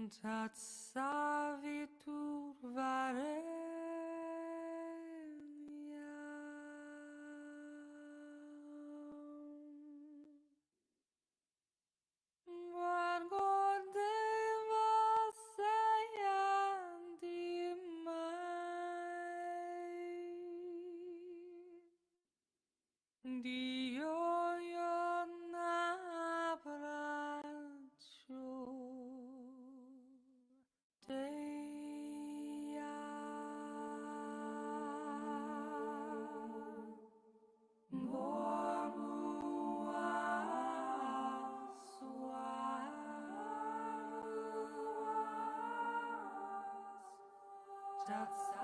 Taci turvarea Vargodeva sayandi mai Dio na braccio Deia Taci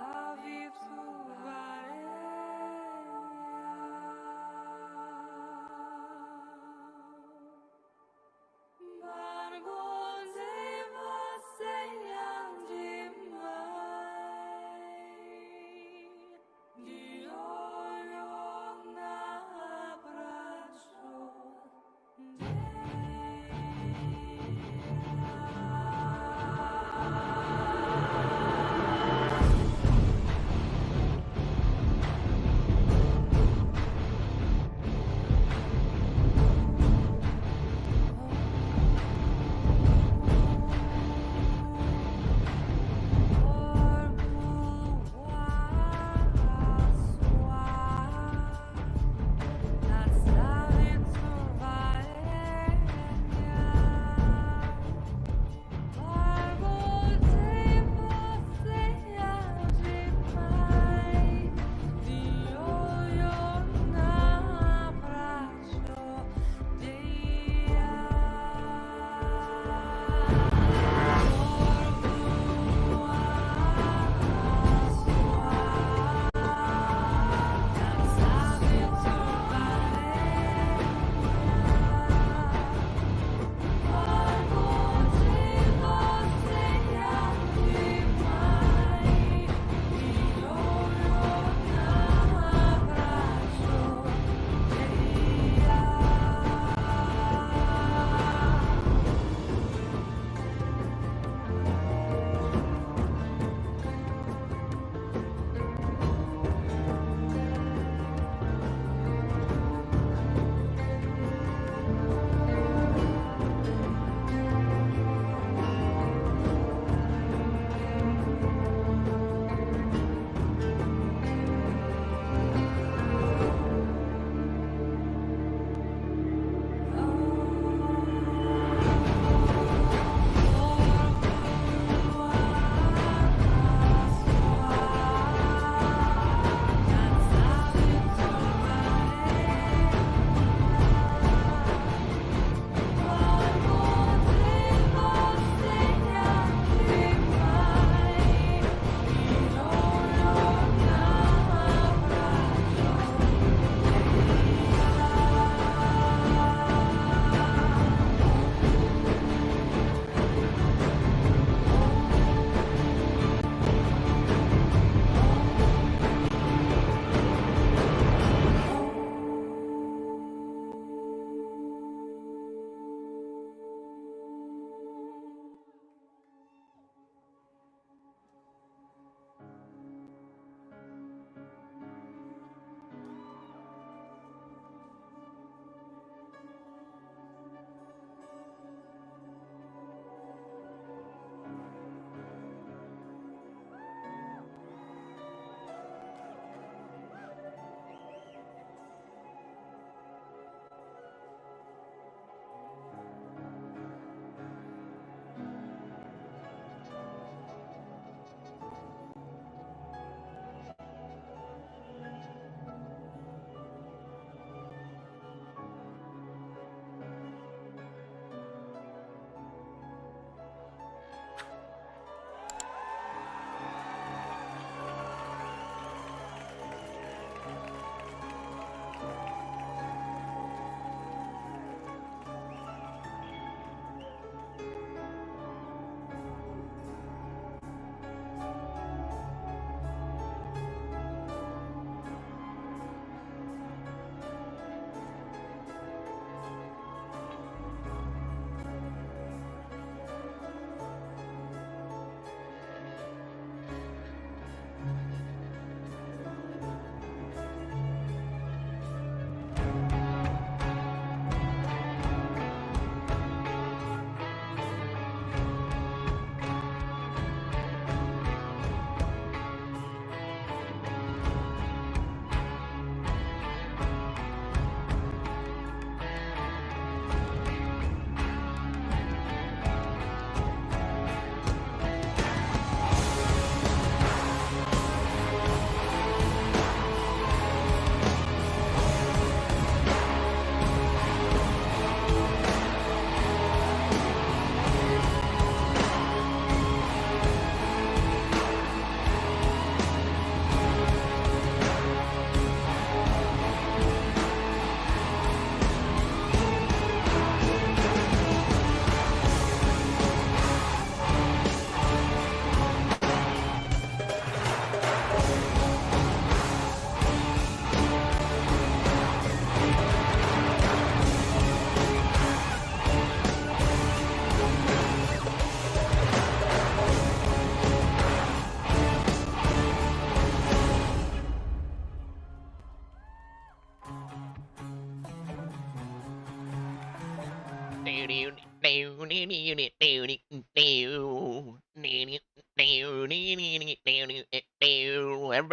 Everybody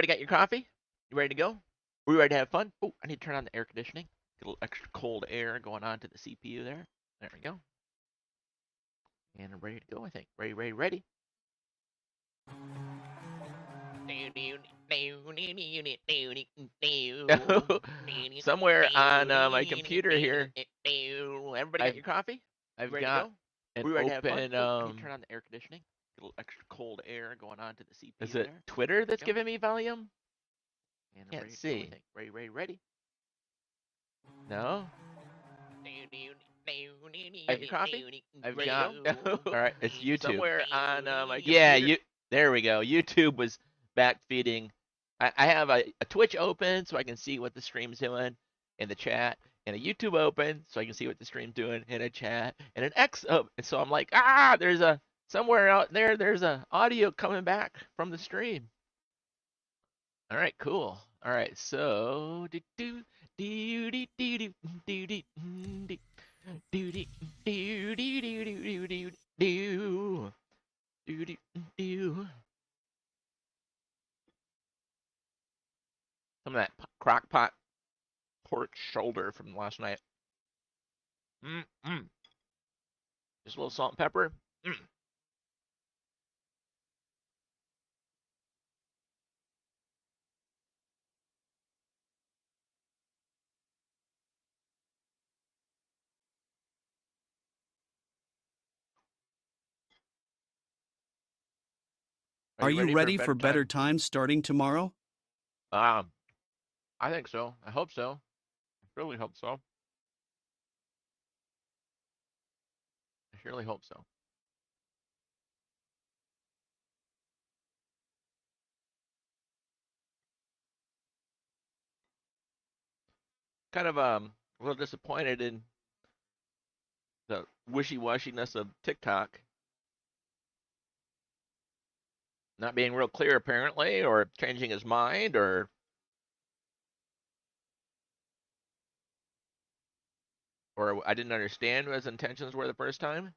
got your coffee? You ready to go? We ready to have fun? Oh, I need to turn on the air conditioning. Get a little extra cold air going on to the CPU there. There we go. And I'm ready to go, I think. Ready. Somewhere on my computer here. Everybody got your coffee? I've got an open. Turn on the air conditioning. Get a little extra cold air going on to the CPU. Is it Twitter that's giving me volume? And I'm Can't ready to see. go, I think. Ready. No? Got your coffee? I've Ready got. to go? All right, it's YouTube. Somewhere on my computer. Yeah, there we go. YouTube was back feeding. I have a Twitch open so I can see what the stream's doing in the chat, and a YouTube open so I can see what the stream's doing in a chat, and an X open. And so I'm like, there's a somewhere out there. There's a audio coming back from the stream. All right, cool. All right, so do do do do do do do do do. Do do do do do do do do do do. Some of that crock pot pork shoulder from last night. Just a little salt and pepper. Are you ready for better times starting tomorrow? I think so. I hope so. I really hope so. I surely hope so. Kind of a little disappointed in the wishy-washiness of TikTok. Not being real clear, apparently, or changing his mind, or I didn't understand what his intentions were the first time.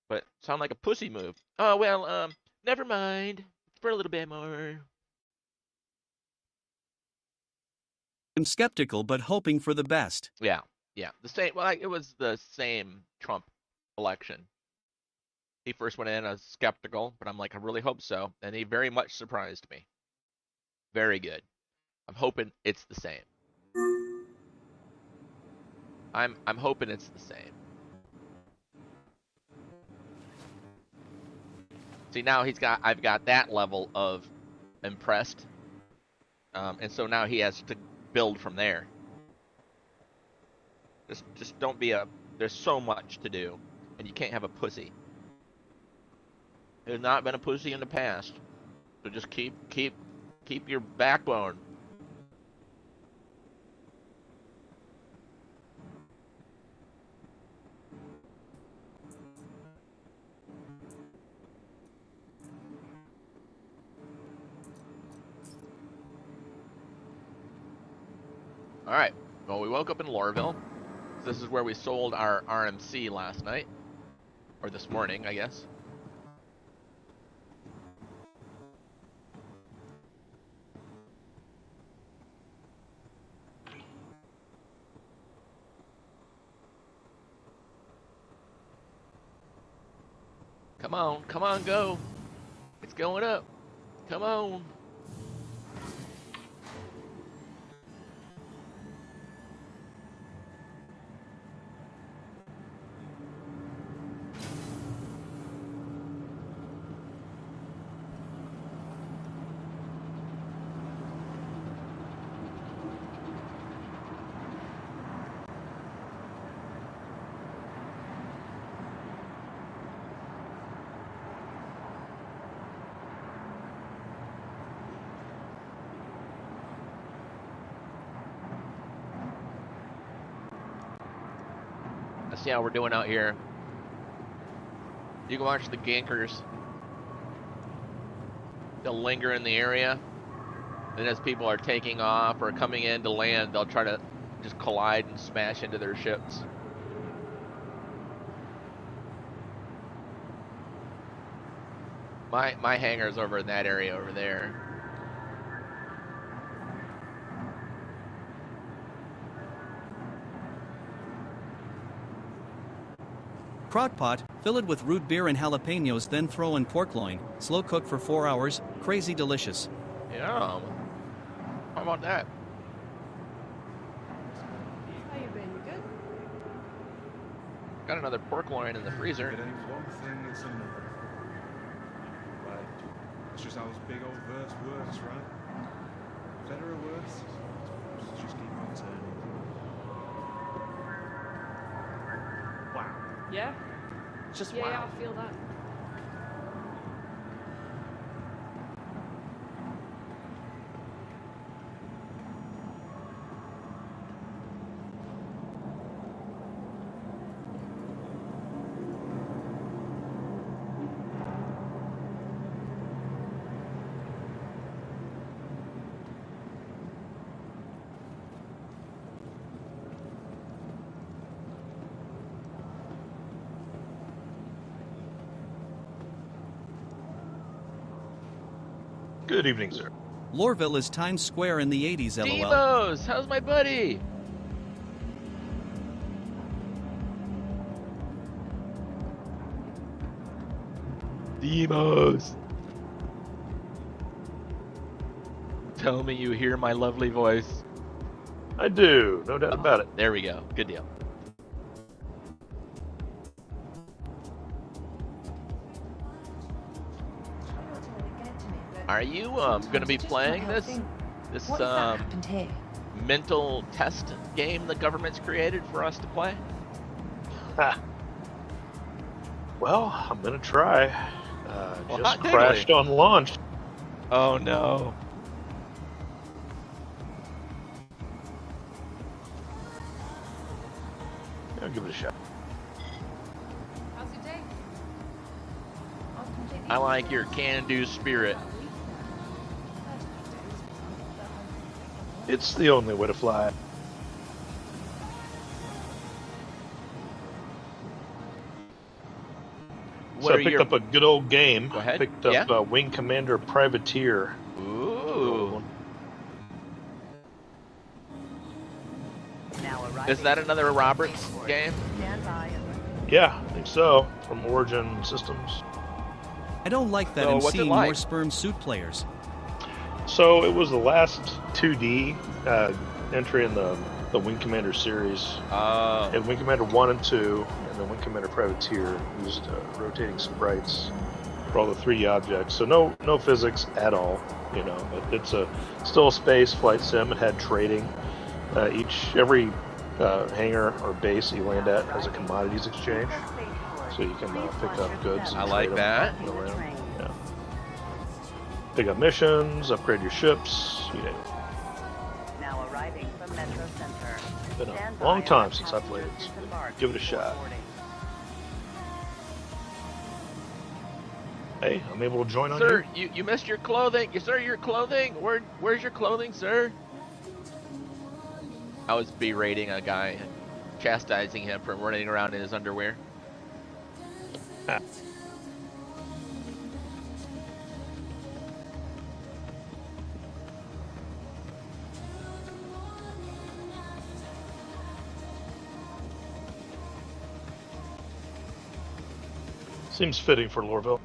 But sound like a pussy move. Oh, well, never mind. For a little bit more. I'm skeptical but hoping for the best. Yeah. The same. Well, it was the same Trump election. He first went in, I was skeptical, but I'm like, I really hope so. And he very much surprised me. Very good. I'm hoping it's the same. I'm hoping it's the same. See, now I've got that level of impressed. And so now he has to build from there. Just don't be there's so much to do, and you can't have a pussy. There's not been a pussy in the past. So just keep your backbone. All right. Well, we woke up in Lorville. This is where we sold our RMC last night, or this morning, I guess. Come on, go. It's going up. Come on. Let's see how we're doing out here. You can watch the gankers. They'll linger in the area. And as people are taking off or coming in to land, they'll try to just collide and smash into their ships. My hangar's over in that area over there. Crock pot, fill it with root beer and jalapenos, then throw in pork loin. Slow cook for 4 hours. Crazy delicious. Yeah. How about that? How you been? You good? Got another pork loin in the freezer. It ain't one thing, it's another. Right. That's just how this big old verse works, right? Better or worse? Just keep on turning. Wow. Yeah? Just Yeah, wow. I feel that. Good evening, sir. Lorville is Times Square in the 80s, lol. Demos, how's my buddy? Demos. Tell me you hear my lovely voice. I do, no doubt about it. There we go. Good deal. Are you going to be playing this mental test game the government's created for us to play? Ha. Well, I'm gonna try. Well, Just hot crashed on launch. Oh no. I'll give it a shot. How's your day? I like your can-do spirit. It's the only way to fly. So What I are picked your... up a good old game. Go ahead. Picked up Yeah? Wing Commander Privateer. Ooh. Is that another Roberts game? Yeah, I think so. From Origin Systems. I don't like that So I'm what's it seeing like? more sperm suit players. So it was the last 2D entry in the Wing Commander series. And Wing Commander 1 and 2, and then Wing Commander Privateer used rotating sprites for all the 3D objects. So no physics at all, you know. It's still a space flight sim. It had trading. Every hangar or base you land at has a commodities exchange, so you can pick up goods. And I like trade that. them around. Yeah. Pick up missions, upgrade your ships. You know. Now arriving from Metro Center. Been a long time since I played it. So give it a shot. Hey, I'm able to join on Sir, here. you missed your clothing. Sir, your clothing. Where's your clothing, sir? I was berating a guy, chastising him for running around in his underwear. Seems fitting for Lorville.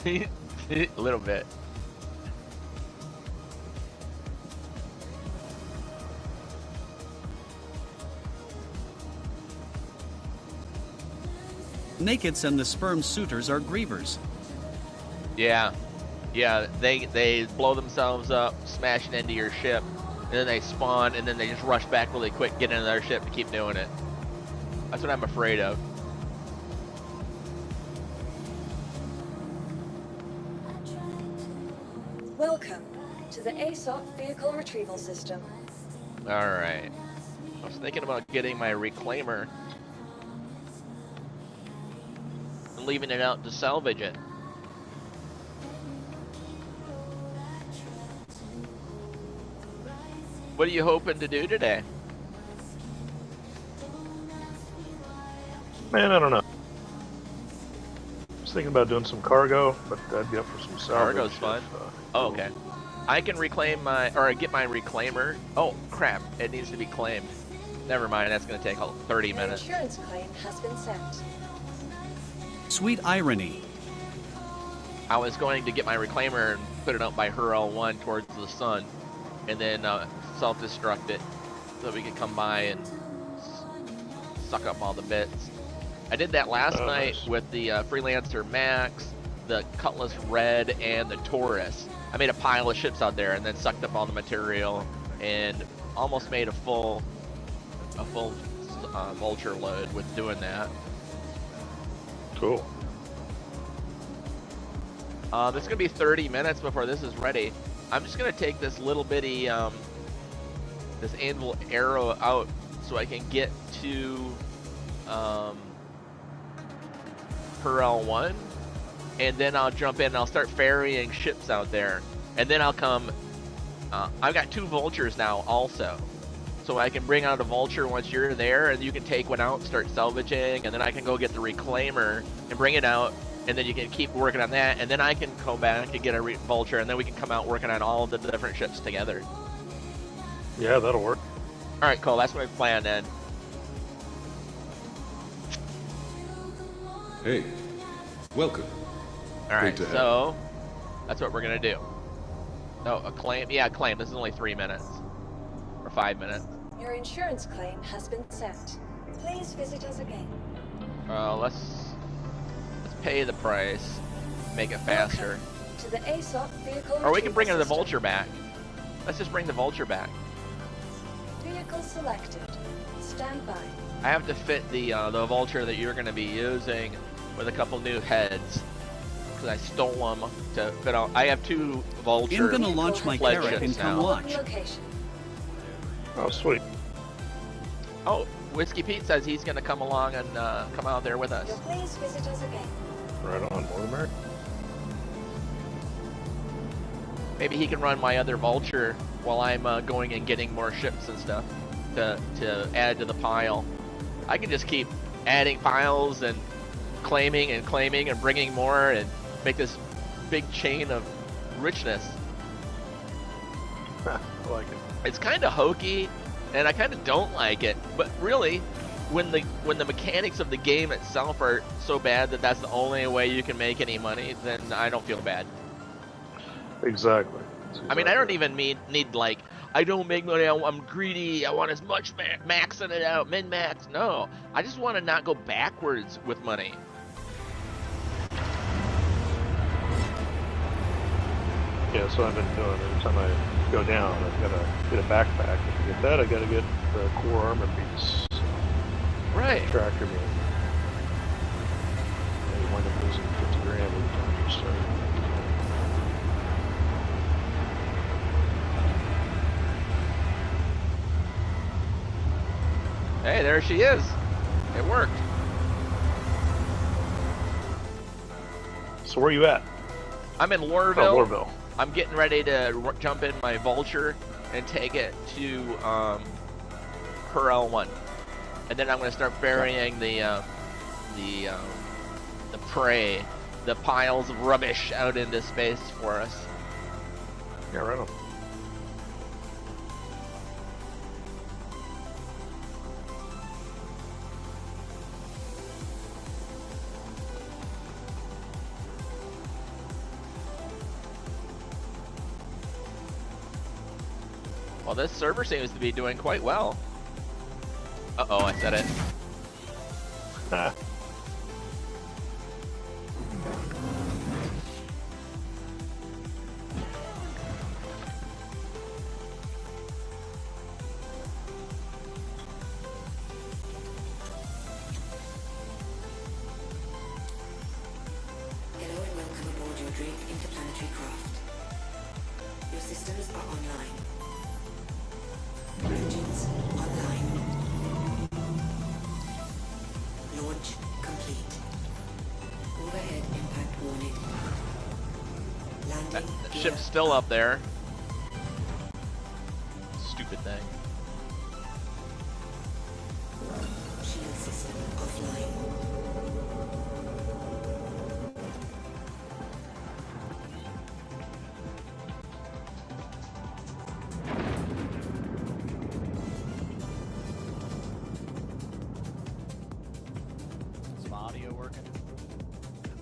A little bit. Nakeds and the sperm suitors are grievers. Yeah. Yeah, they blow themselves up, smashing into your ship, and then they spawn, and then they just rush back really quick, get into their ship, and keep doing it. That's what I'm afraid of. Welcome to the ASOP Vehicle Retrieval System. Alright. I was thinking about getting my reclaimer and leaving it out to salvage it. What are you hoping to do today? Man, I don't know. I was thinking about doing some cargo, but I'd be up for some salvage. Cargo's fun. Oh, okay. I can reclaim my, or get my reclaimer. Oh, crap. It needs to be claimed. Never mind. That's going to take 30 minutes. An insurance claim has been sent. Sweet irony. I was going to get my reclaimer and put it up by her L1 towards the sun, and then self-destruct it so we could come by and suck up all the bits. I did that last night with the Freelancer Max, the Cutlass Red, and the Taurus. I made a pile of ships out there and then sucked up all the material and almost made a full vulture load with doing that. Cool. It's gonna be 30 minutes before this is ready. I'm just gonna take this little bitty this anvil arrow out so I can get to per L1, and then I'll jump in and I'll start ferrying ships out there, and then I'll come. I've got 2 vultures now also, so I can bring out a vulture once you're there, and you can take one out and start salvaging, and then I can go get the reclaimer and bring it out, and then you can keep working on that, and then I can go back and get a vulture, and then we can come out working on all of the different ships together. Yeah, that'll work. All right, cool. That's my plan then. Hey, welcome. All right, Great to so that's what we're gonna do. No, a claim. Yeah, a claim. This is only 3 minutes or 5 minutes. Your insurance claim has been sent. Please visit us again. Let's pay the price, make it faster. Welcome to the ASOP vehicle. Or we can bring the retrieval vulture back. Let's just bring the vulture back. system. Vehicle selected. Stand by. I have to fit the vulture that you're going to be using with a couple new heads, because I stole them to fit out. I have 2 vulture. I'm gonna launch my pledge carrot ships and come now. watch. Location. Oh, sweet. Oh, Whiskey Pete says he's going to come along and come out there with us. You'll please visit us again. Right on, Mortimer. Maybe he can run my other vulture while I'm going and getting more ships and stuff to add to the pile. I can just keep adding piles and claiming and bringing more and make this big chain of richness. I like it. It's kind of hokey, and I kind of don't like it. But really, when the mechanics of the game itself are so bad that that's the only way you can make any money, then I don't feel bad. Exactly. I mean, I don't even need like, I don't make money, I'm greedy, I want as much maxing it out, min-max. No, I just want to not go backwards with money. Yeah, so I've been doing. Every time I go down, I've got to get a backpack. If I get that, I got to get the core armor piece. Right. Tractor me. And you wind up losing 50 grand every time you start. Hey, there she is. It worked. So where are you at? I'm in Oh, Lorville. Lorville. I'm getting ready to jump in my vulture and take it to her L1, and then I'm going to start burying the prey, the piles of rubbish out into space for us. Yeah, right on. Well, this server seems to be doing quite well. Uh-oh, I said it. Ah. Hello and welcome aboard your Drake interplanetary craft. Your systems are online. Engines online. Launch complete. Overhead impact warning. Landing That ship's still up there. Stupid thing.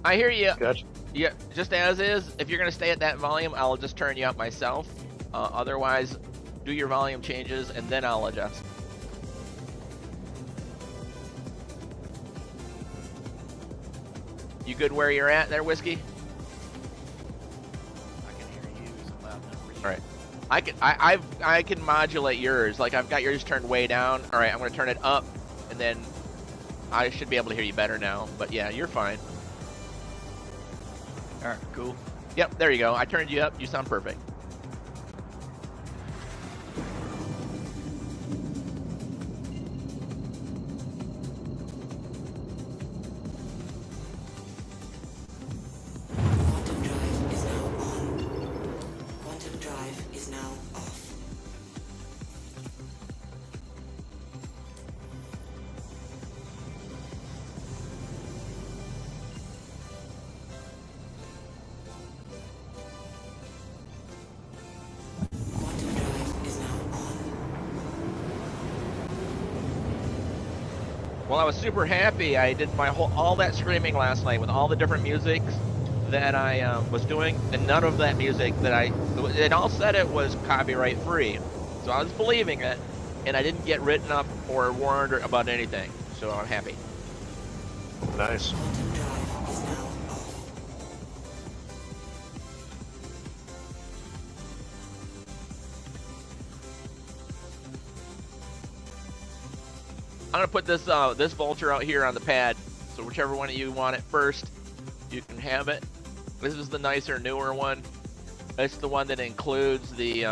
I hear you. Gotcha. Yeah, just as is. If you're gonna stay at that volume, I'll just turn you up myself. Otherwise, do your volume changes and then I'll adjust. You good where you're at there, Whiskey? I can hear you. Is it loud enough for you? All right. I can modulate yours. Like I've got yours turned way down. All right, I'm gonna turn it up, and then I should be able to hear you better now. But yeah, you're fine. All right, cool. Yep, there you go. I turned you up. You sound perfect. Quantum drive is now on. Quantum drive is now off. Quantum drive is now on. Well, I was super happy. I did all that screaming last night with all the different musics that I was doing, and none of that music that it all said it was copyright free. So I was believing it, and I didn't get written up or warned about anything. So I'm happy. Nice. Quantum drive is now off. I'm gonna put this this vulture out here on the pad. So whichever one of you want it first, you can have it. This is the nicer, newer one. It's the one that includes the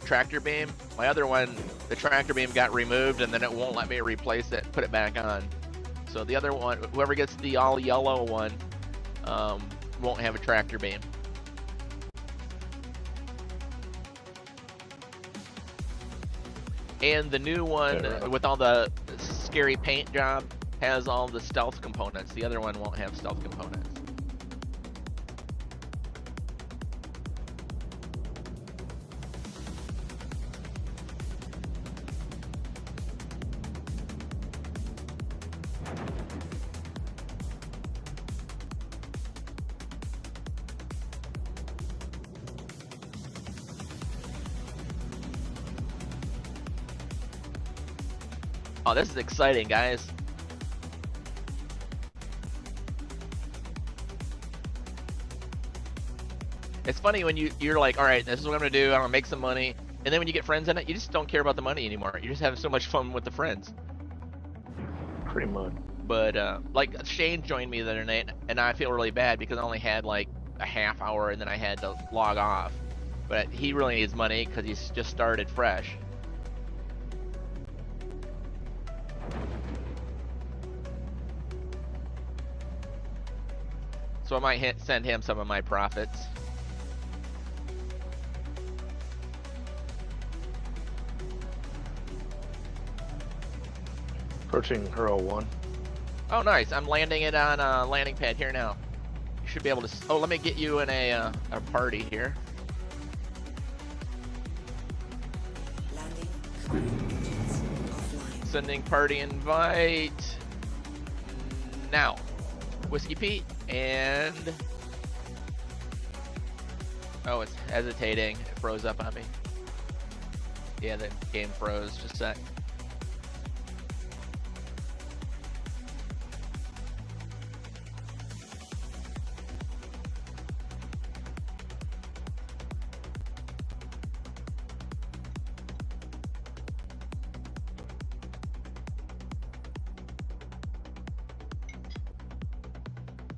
tractor beam. My other one, the tractor beam got removed, and then it won't let me replace it, put it back on. So the other one, whoever gets the all yellow one, won't have a tractor beam. And the new one with all the scary paint job has all the stealth components. The other one won't have stealth components. Oh, this is exciting, guys. It's funny when you're like, all right, this is what I'm gonna do. I'm gonna make some money, and then when you get friends in it, you just don't care about the money anymore. You're just having so much fun with the friends. Pretty much. But like Shane joined me the other night, and I feel really bad because I only had like a half hour, and then I had to log off. But he really needs money because he's just started fresh. So I might send him some of my profits. Approaching Hurl 1. Oh, nice. I'm landing it on a landing pad here now. You should be able to... Oh, let me get you in a party here. Landing. Engines offline. Sending party invite. Now. Whiskey Pete and... Oh, it's hesitating. It froze up on me. Yeah, the game froze. Just a sec.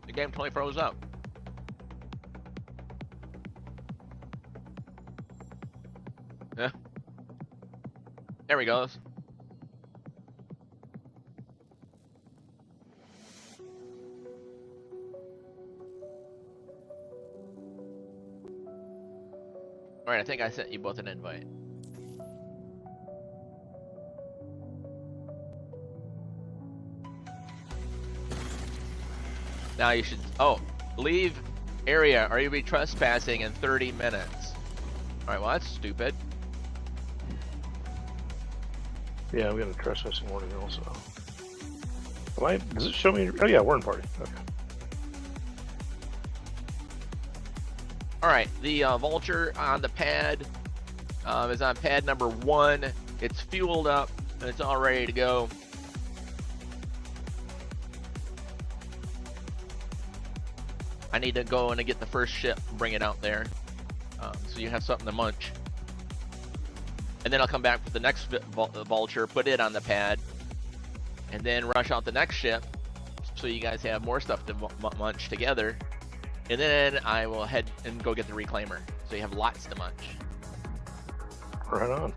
The game totally froze up. Yeah. There we go. Alright, I think I sent you both an invite. Now you should... Oh, leave area or you'll be trespassing in 30 minutes. Alright, well that's stupid. Yeah, I'm gonna trespassing warning also. Does it show me? Oh yeah, we're in party. Okay. All right, the Vulture on the pad is on pad number 1. It's fueled up and it's all ready to go. I need to go in and get the first ship and bring it out there, so you have something to munch. And then I'll come back with the next Vulture, put it on the pad, and then rush out the next ship so you guys have more stuff to munch together. And then I will head and go get the Reclaimer, so you have lots to munch. Right on.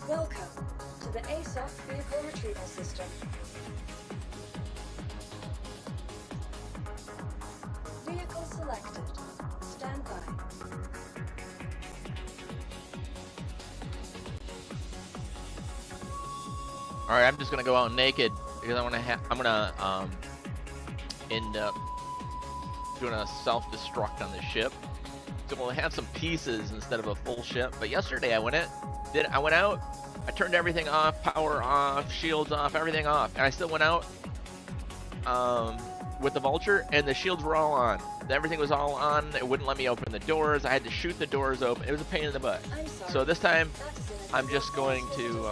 Welcome to the ASOC Vehicle Retrieval System. Vehicle selected. Stand by. All right, I'm just gonna go out naked because I'm gonna end up doing a self-destruct on the ship. So we'll have some pieces instead of a full ship. But yesterday I went out, I turned everything off, power off, shields off, everything off, and I still went out with the Vulture, and the shields were all on. Everything was all on. It wouldn't let me open the doors. I had to shoot the doors open. It was a pain in the butt. So this time, I'm just going to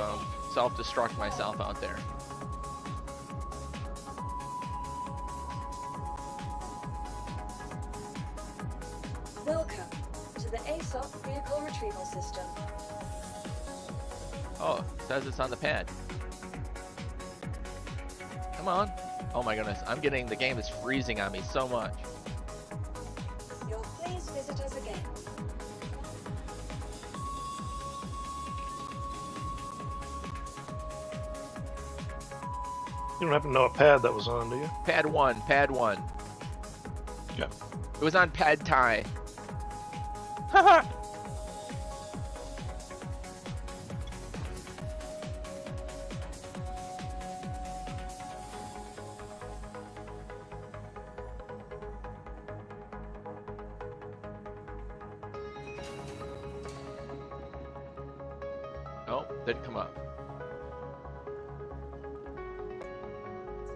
self-destruct myself out there. Welcome to the ASOC Vehicle Retrieval System. Oh, it says it's on the pad. Come on. Oh my goodness, the game is freezing on me so much. You'll please visit us again. You don't happen to know what pad that was on, do you? Pad 1. Yeah. It was on pad Thai. Haha. Oh, didn't come up.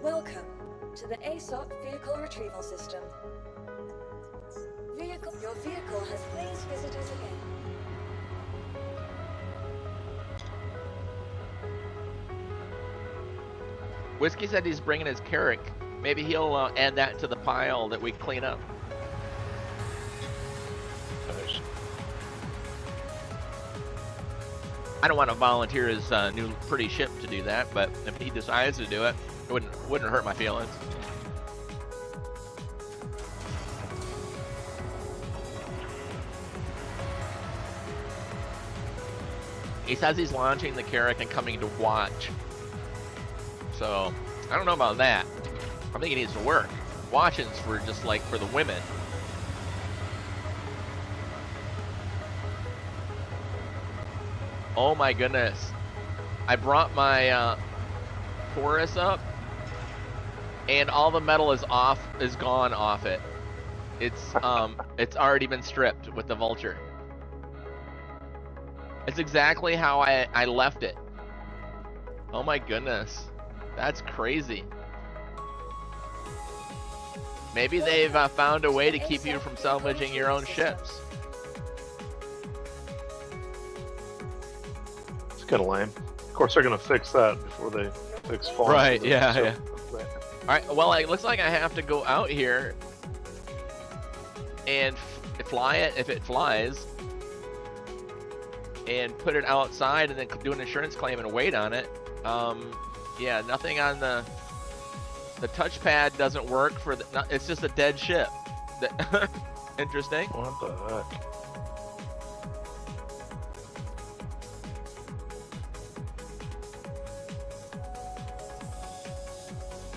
Welcome to the ASOC Vehicle Retrieval System. Your vehicle has please visit us again. Whiskey said he's bringing his Carrick. Maybe he'll add that to the pile that we clean up. Nice. I don't want to volunteer his new pretty ship to do that, but if he decides to do it, it wouldn't hurt my feelings. He says he's launching the Carrick and coming to watch. So, I don't know about that. I think it needs to work. Watching's for just like for the women. Oh my goodness. I brought my chorus up and all the metal is gone off it. It's already been stripped with the Vulture. It's exactly how I left it. Oh my goodness. That's crazy. Maybe they've found a way to keep you from salvaging your own ships. It's kind of lame. Of course, they're going to fix that before they fix fall. Right, yeah. Alright, well, it looks like I have to go out here and fly it if it flies, and put it outside and then do an insurance claim and wait on it. Yeah, nothing on the touchpad doesn't work for it's just a dead ship. Interesting. What the heck?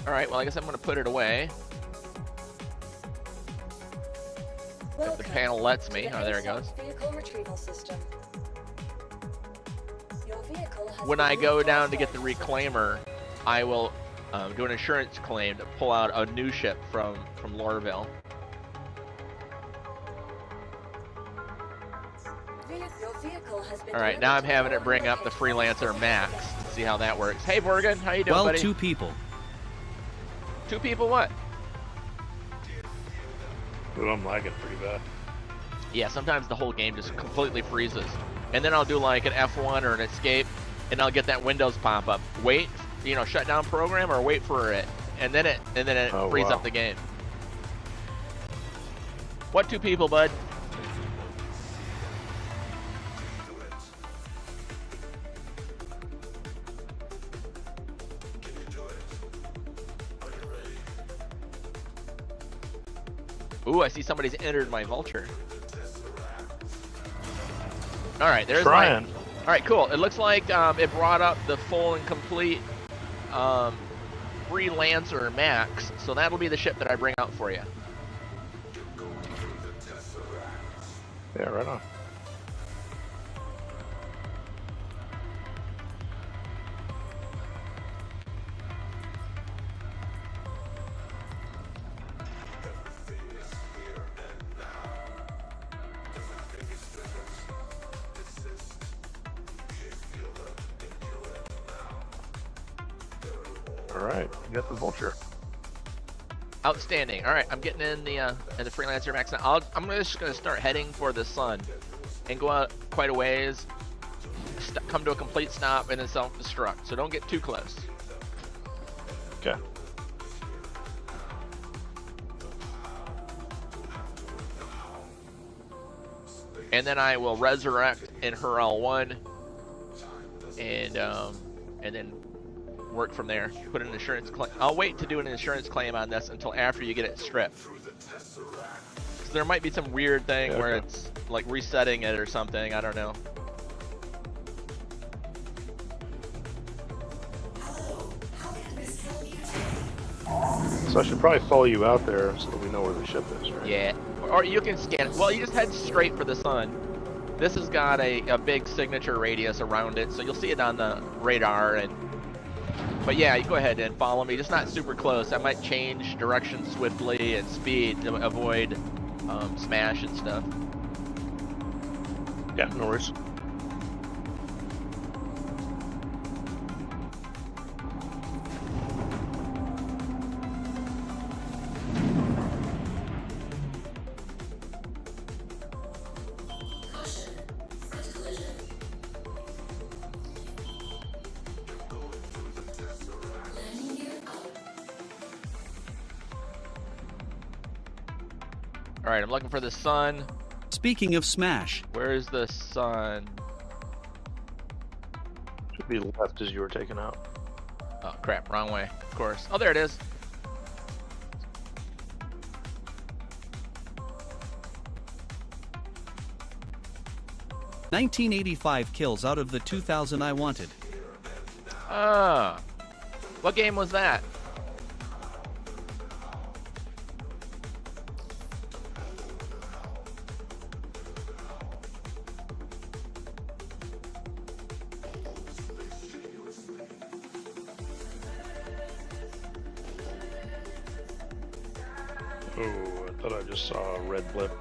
All right, well, I guess I'm going to put it away. If the panel lets me. Oh, there it goes. Vehicle retrieval system. Your vehicle has When been I go moved down to off get the road. reclaimer, I will do an insurance claim to pull out a new ship from Lorville. Your vehicle has been All right, now I'm delivered having to it bring up the location. Freelancer Max to see how that works. Hey, Morgan, how you doing, Well, buddy? 2 people. 2 people what? Dude, I'm lagging pretty bad. Yeah, sometimes the whole game just completely freezes. And then I'll do like an F1 or an escape, and I'll get that Windows pop up. Wait, shut down program or wait for it. And then it frees wow. up the game. What 2 people, bud? Ooh, I see somebody's entered my vulture. All right, there's Trying. All right, cool. It looks like it brought up the full and complete Freelancer Max, so that'll be the ship that I bring out for you. Yeah, right on. All right, you got the vulture. Outstanding. All right, I'm getting in the Freelancer Max now. I'm just gonna start heading for the sun, and go out quite a ways, come to a complete stop, and then self-destruct. So don't get too close. Okay. And then I will resurrect in her L1, and then work from there. Put an insurance claim. I'll wait to do an insurance claim on this until after you get it stripped. So there might be some weird thing where it's like resetting it or something. I don't know. So I should probably follow you out there so that we know where the ship is, right? Yeah. Or you can scan it. Well, you just head straight for the sun. This has got a big signature radius around it, so you'll see it on the radar. But yeah, you go ahead and follow me. Just not super close. I might change direction swiftly and speed to avoid smash and stuff. Yeah, no worries. All right, I'm looking for the sun. Speaking of smash. Where's the sun? Should be left as you were taken out. Oh crap, wrong way. Of course. Oh, there it is. $1985 kills out of the 2,000 I wanted. Ah. What game was that? Oh, I thought I just saw a red blip.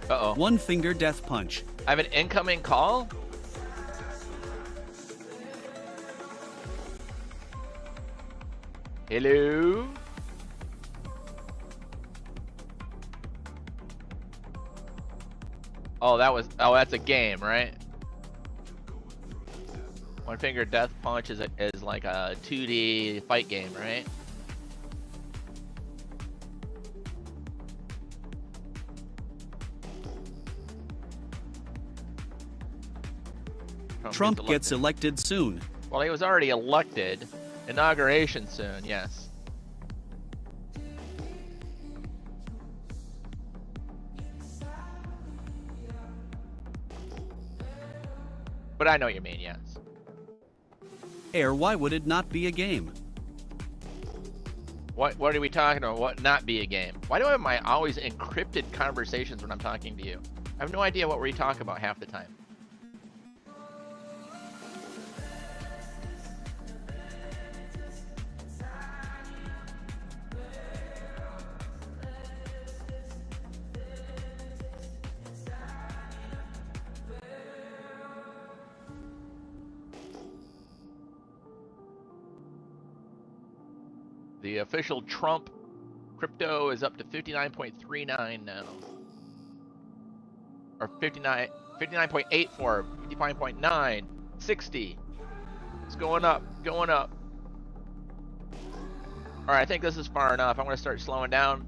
Uh-oh. One finger death punch. I have an incoming call? Hello? Oh, that's a game, right? One finger death punch is like a 2D fight game, right? Trump gets elected soon. Well, he was already elected. Inauguration soon, yes. But I know what you mean, yes. Air, why would it not be a game? What are we talking about? What not be a game? Why do I have my always encrypted conversations when I'm talking to you? I have no idea what we're talking about half the time. The official Trump crypto is up to 59.39 now. Or 59.84, 55.9, 60. It's going up, going up. Alright, I think this is far enough. I'm going to start slowing down.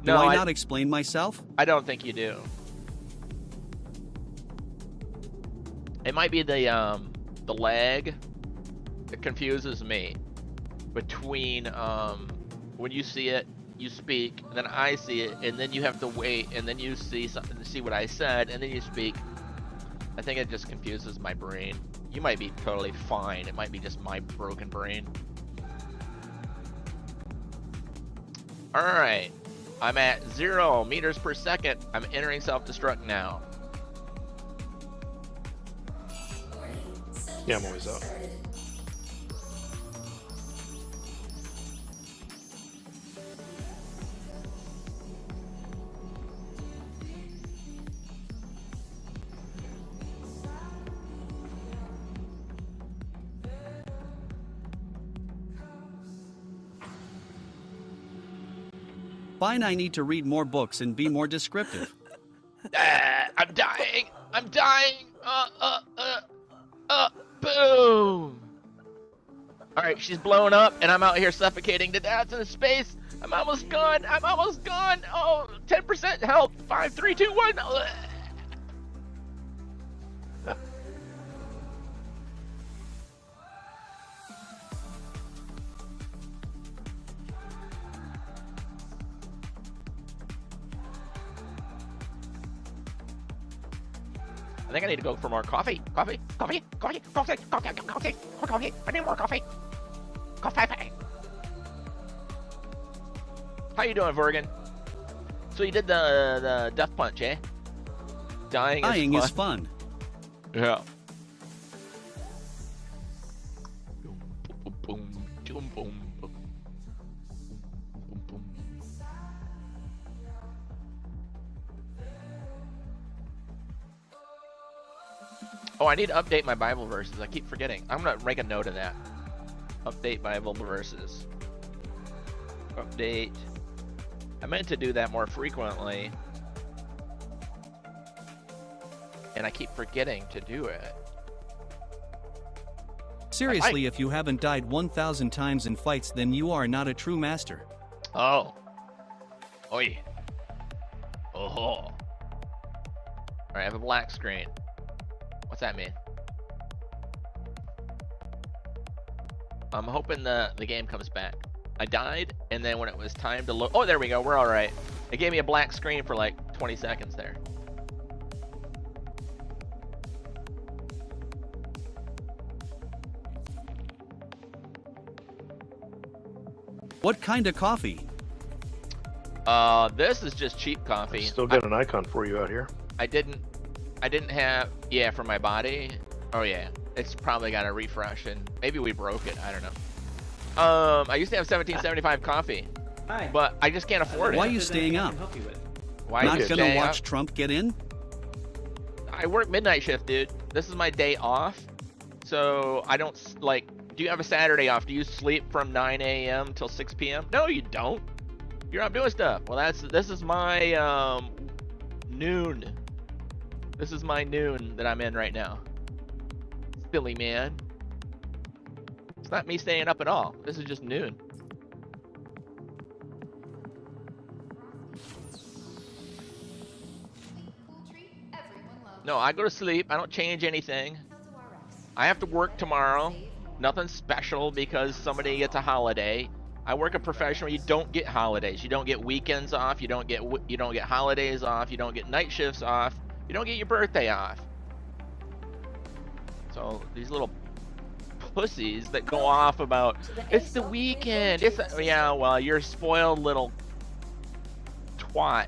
Do I not explain myself? I don't think you do. It might be the lag that confuses me. Between when you see it, you speak, and then I see it, and then you have to wait, and then you see something to see what I said, and then you speak. I think it just confuses my brain. You might be totally fine. It might be just my broken brain. Alright. I'm at 0 meters per second. I'm entering self-destruct now. Yeah, I'm always out. Fine, I need to read more books and be more descriptive. I'm dying. I'm dying. Boom. All right, she's blowing up, and I'm out here suffocating to death in space. I'm almost gone. I'm almost gone. Oh, 10% health. 5, 3, 2, 1. I think I need to go for more coffee. Coffee. I need more coffee. Coffee. How you doing, Vorgan? So you did the death punch, eh? Dying is fun. Yeah. Oh, I need to update my Bible verses. I keep forgetting. I'm going to make a note of that. Update Bible verses. Update. I meant to do that more frequently. And I keep forgetting to do it. Seriously, if you haven't died 1,000 times in fights, then you are not a true master. Oh. Oi. Oh. Alright, I have a black screen. What's that mean? I'm hoping the game comes back. I died, and then when it was time to look... Oh, there we go. We're all right. It gave me a black screen for like 20 seconds there. What kind of coffee? This is just cheap coffee. Still got an icon for you out here. I didn't have... Yeah, for my body. Oh, yeah. It's probably got a refresh, and maybe we broke it. I don't know. I used to have 1775 coffee. Hi. But I just can't afford it. Why are you staying up? Why Not are you gonna staying watch up? Trump get in? I work midnight shift, dude. This is my day off. So I don't, like, do you have a Saturday off? Do you sleep from 9 a.m. till 6 p.m.? No, you don't. You're out doing stuff. Well, this is my noon. This is my noon that I'm in right now. Silly man. It's not me staying up at all. This is just noon. No, I go to sleep. I don't change anything. I have to work tomorrow. Nothing special because somebody gets a holiday. I work a professional. You don't get holidays. You don't get weekends off. You don't get holidays off. You don't get night shifts off. You don't get your birthday off. So these little pussies that go off about it's the weekend. It's yeah, well, you're a spoiled little twat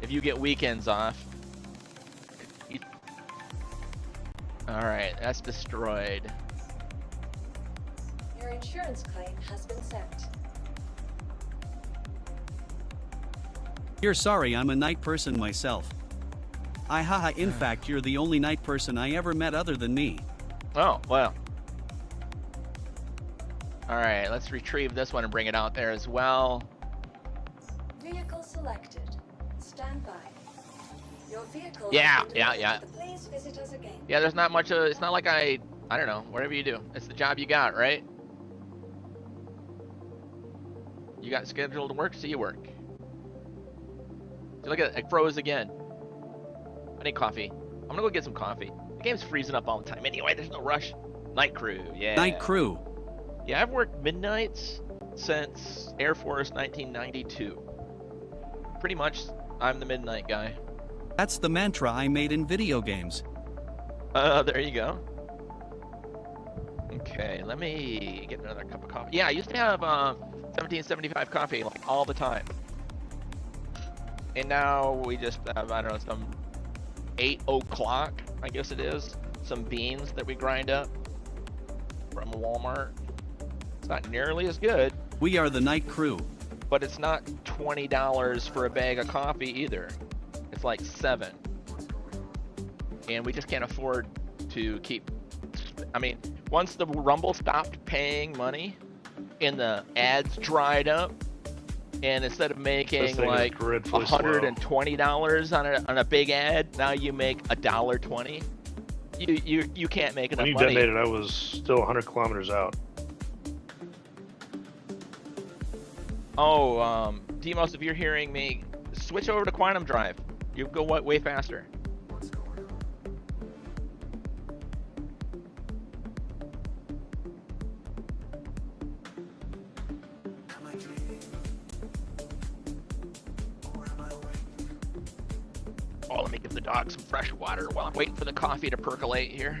if you get weekends off. All right, that's destroyed. Your insurance claim has been sent. You're sorry, I'm a night person myself. Haha, in fact, you're the only night person I ever met other than me. Oh, well. All right, let's retrieve this one and bring it out there as well. Vehicle selected. Stand by. Your vehicle Yeah. Please visit us again. Yeah, there's not much it's not like I don't know, whatever you do. It's the job you got, right? You got scheduled work, so you work. Look at it, it froze again. I need coffee. I'm gonna go get some coffee. The game's freezing up all the time anyway, there's no rush. Night crew, yeah. Night crew. Yeah, I've worked midnights since Air Force 1992. Pretty much, I'm the midnight guy. That's the mantra I made in video games. There you go. Okay, let me get another cup of coffee. Yeah, I used to have 1775 coffee like all the time. And now we just have, I don't know, some 8 o'clock, I guess it is. Some beans that we grind up from Walmart. It's not nearly as good. We are the night crew. But it's not $20 for a bag of coffee either. It's like $7. And we just can't afford to keep, I mean, once the Rumble stopped paying money and the ads dried up, and instead of making like $120 on a big ad, now you make $1.20. You can't make enough money. When you detonated, I was still 100 kilometers out. Oh, Demos, if you're hearing me, switch over to Quantum Drive. You go way faster. Oh, let me give the dog some fresh water while I'm waiting for the coffee to percolate here.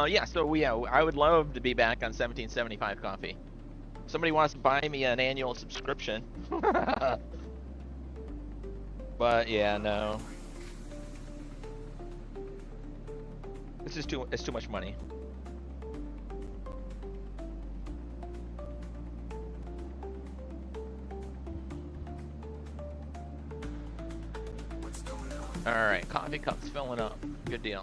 Yeah, so yeah, I would love to be back on 1775 coffee. If somebody wants to buy me an annual subscription. But yeah, no. It's too much money. All right, coffee cups filling up. Good deal.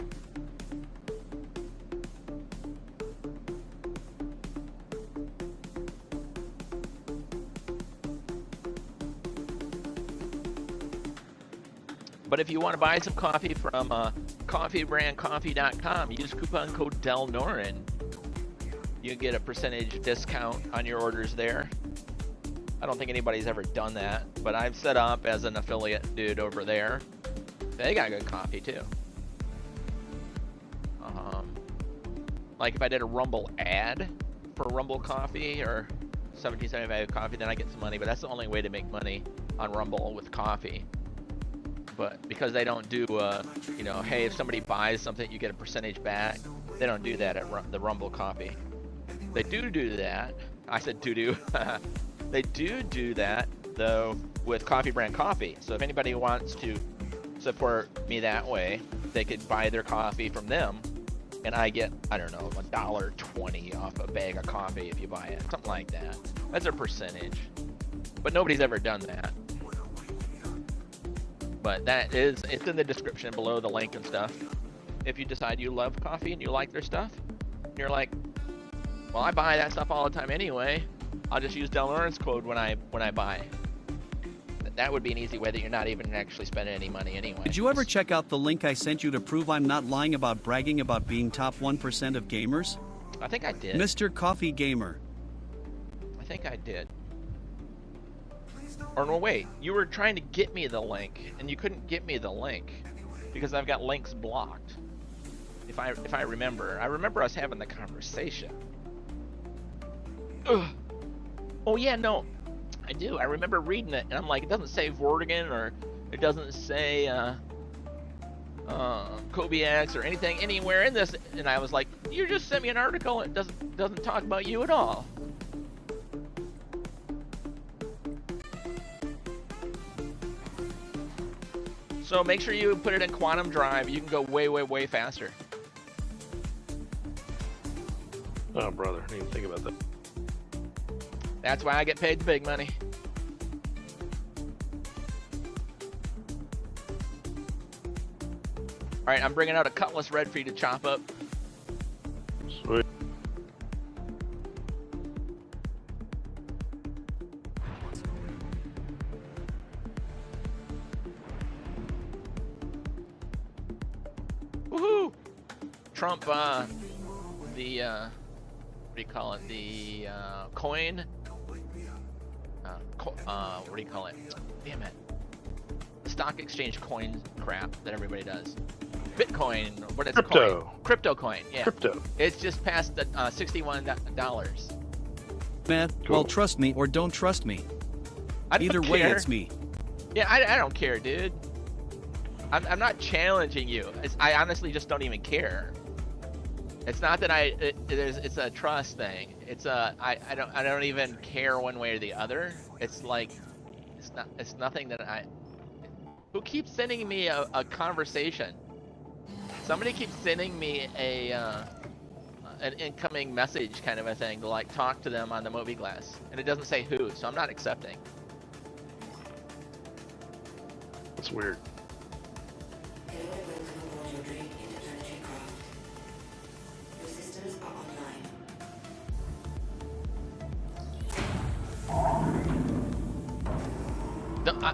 But if you want to buy some coffee from coffeebrandcoffee.com, use coupon code DELNORAN. You get a percentage discount on your orders there. I don't think anybody's ever done that, but I've set up as an affiliate dude over there. They got good coffee too. Like if I did a Rumble ad for Rumble coffee or 1775 coffee, then I get some money, but that's the only way to make money on Rumble with coffee. But because they don't do, you know, hey, if somebody buys something, you get a percentage back. They don't do that at the Rumble Coffee. They do that. I said do. They do that, though, with Coffee Brand Coffee. So if anybody wants to support me that way, they could buy their coffee from them. And I get, I don't know, $1.20 off a bag of coffee if you buy it. Something like that. That's a percentage. But nobody's ever done that. But that is, it's in the description below the link and stuff. If you decide you love coffee and you like their stuff, you're like, well, I buy that stuff all the time anyway. I'll just use DelNoran's code when I buy. That would be an easy way that you're not even actually spending any money anyway. Did you ever check out the link I sent you to prove I'm not lying about bragging about being top 1% of gamers? I think I did. Mr. Coffee Gamer. I think I did. Or no, wait, you were trying to get me the link, and you couldn't get me the link because I've got links blocked. If I remember. I remember us having the conversation. Ugh. Oh yeah, no. I do. I remember reading it, and I'm like, it doesn't say Vortigern, or it doesn't say Kobiax or anything anywhere in this. And I was like, you just sent me an article. It doesn't talk about you at all. So make sure you put it in quantum drive. You can go way, way, way faster. Oh, brother, I didn't even think about that. That's why I get paid the big money. All right, I'm bringing out a cutlass red for you to chop up. Sweet. Woohoo! Trump, what do you call it? The coin. What do you call it? Damn it! The stock exchange coin crap that everybody does. Bitcoin, what is Crypto. Coin? Crypto coin, yeah. Crypto. It's just past the $61. Man, Cool. well, trust me or don't trust me. I don't Either way, care. it's me. Yeah, I don't care, dude. I'm not challenging you. I honestly just don't even care. It's not that it's a trust thing. It's I don't even care one way or the other. It's like it's nothing that who keeps sending me a conversation? Somebody keeps sending me an incoming message kind of a thing to like talk to them on the Mobi-Glass, and it doesn't say who, so I'm not accepting. That's weird. Hello and welcome aboard your dream interplanetary craft. Your systems are online.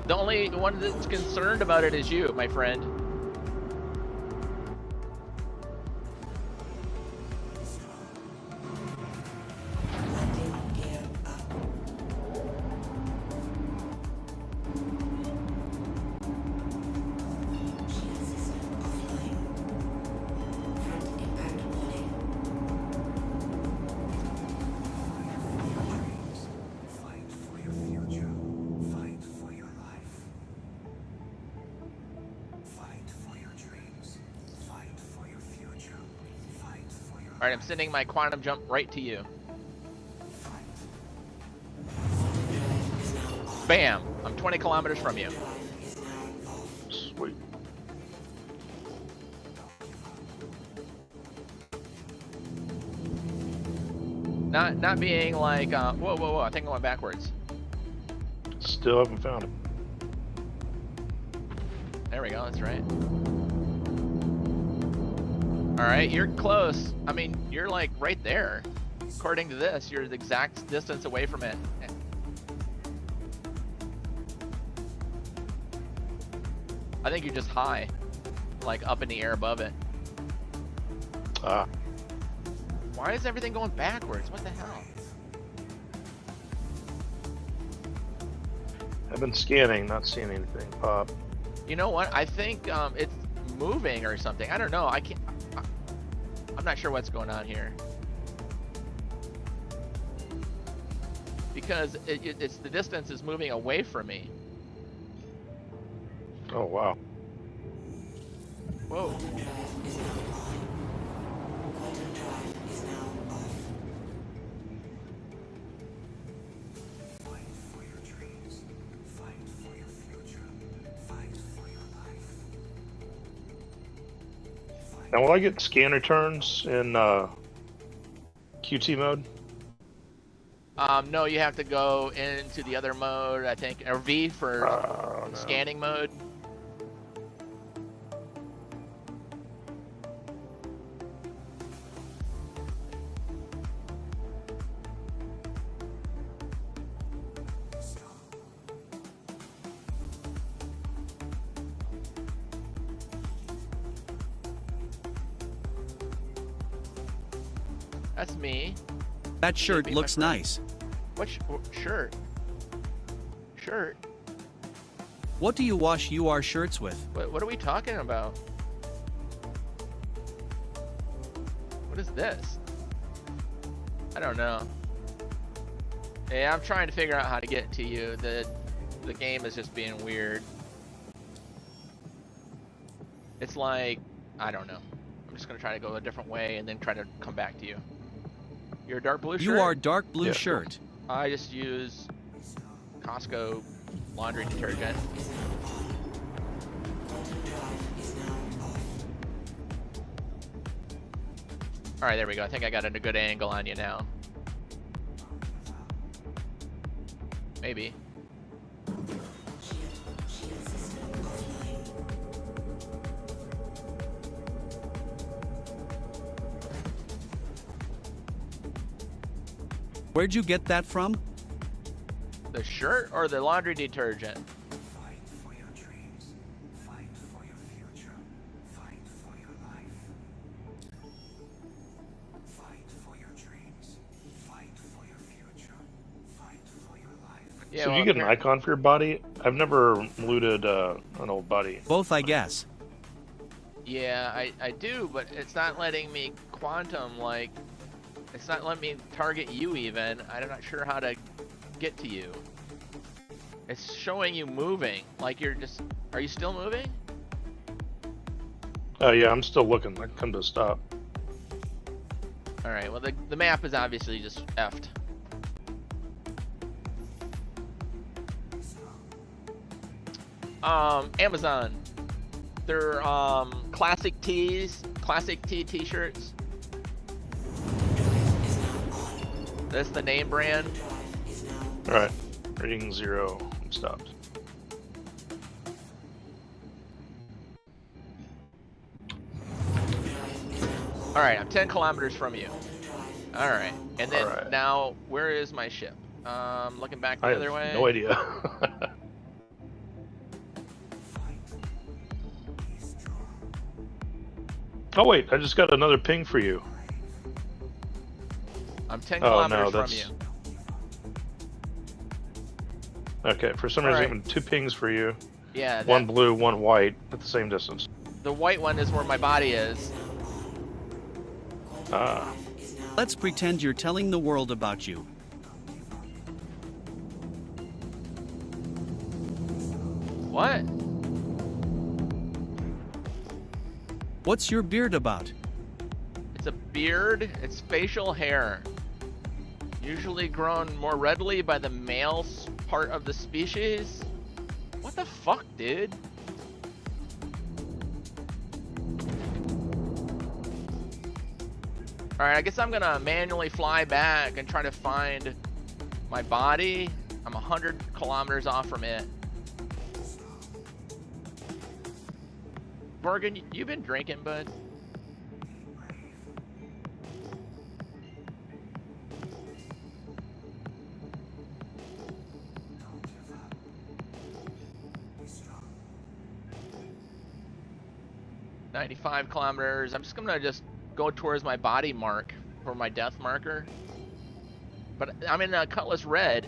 The only one that's concerned about it is you, my friend. Landing gear up. Shield system offline. Front impact warning. Fight for your future. Fight for your life. Fight for your dreams. Fight for your future. Fight for your All right, I'm sending my quantum jump right to you. Bam! I'm 20 kilometers from you. Sweet. Not being like, whoa, I think I went backwards. Still haven't found it. There we go, that's right. Alright, you're close. I mean, you're like right there. According to this, you're the exact distance away from it. I think you're just high. Like up in the air above it. Ah, Why is everything going backwards? What the hell? I've been scanning, not seeing anything pop. You know what? I think it's moving or something. I don't know. I'm not sure what's going on here. Because it's the distance is moving away from me. Oh, wow. Whoa. Quantum drive is now on. Quantum drive is now off. Fight for your dreams. Fight for your future. Fight for your life. Now, will I get scan returns in QT mode? No, you have to go into the other mode, I think, or V for No. scanning mode. That's me. That shirt Be my looks friend. nice. What shirt? Shirt? What do you wash UR shirts with? What are we talking about? What is this? I don't know. Yeah, I'm trying to figure out how to get to you. The game is just being weird. It's like, I don't know. I'm just gonna try to go a different way and then try to come back to you. You're a dark blue shirt? You are dark blue Yeah. shirt. I just use Costco laundry detergent. Alright, there we go. I think I got a good angle on you now. Maybe. Where'd you get that from? The shirt or the laundry detergent? Fight for your dreams. Fight for your future. Fight for your life. Fight for your dreams. Fight for your future. Fight for your life. Yeah, So well, you get an here- icon for your body? I've never looted an old body. Both, I guess. Yeah, I do, but it's not letting me quantum, like, it's not letting me target you even. I'm not sure how to get to you. It's showing you moving, like you're just, are you still moving? Oh yeah, I'm still looking. I come to a stop. Alright, well the map is obviously just effed. Amazon. They're classic tees, classic tee t-shirts. That's the name brand. Alright. Reading 0. I'm stopped. Alright, I'm 10 kilometers from you. Alright, and then Alright. now, where is my ship? Looking back the I other have way. no idea. Oh wait, I just got another ping for you. I'm 10 Oh, kilometers no, from that's- you. Okay, for some reason Alright. I'm getting 2 pings for you. Yeah, One blue, one white, at the same distance. the white one is where my body is. Ah. Let's pretend you're telling the world about you. What? What's your beard about? It's a beard. It's facial hair. Usually grown more readily by the male part of the species. What the fuck, dude? Alright, I guess I'm gonna manually fly back and try to find my body. I'm 100 kilometers off from it. Morgan, you been drinking, bud? "95 kilometers. I'm just gonna go towards my body mark for my death marker. But I'm in Cutlass Red,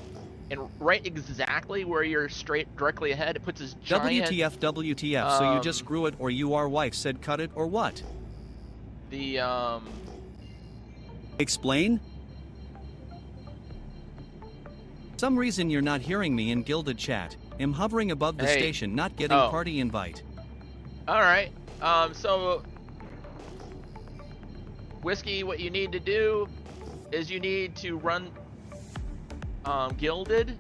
and right exactly where you're straight directly ahead, it puts this giant. WTF, WTF, so you just grew it or you our wife said cut it or what? The Explain? Some reason you're not hearing me in Gilded Chat. I'm hovering above the Hey. station, not getting Oh. party invite. All right. So Whiskey, what you need to do is you need to run Gilded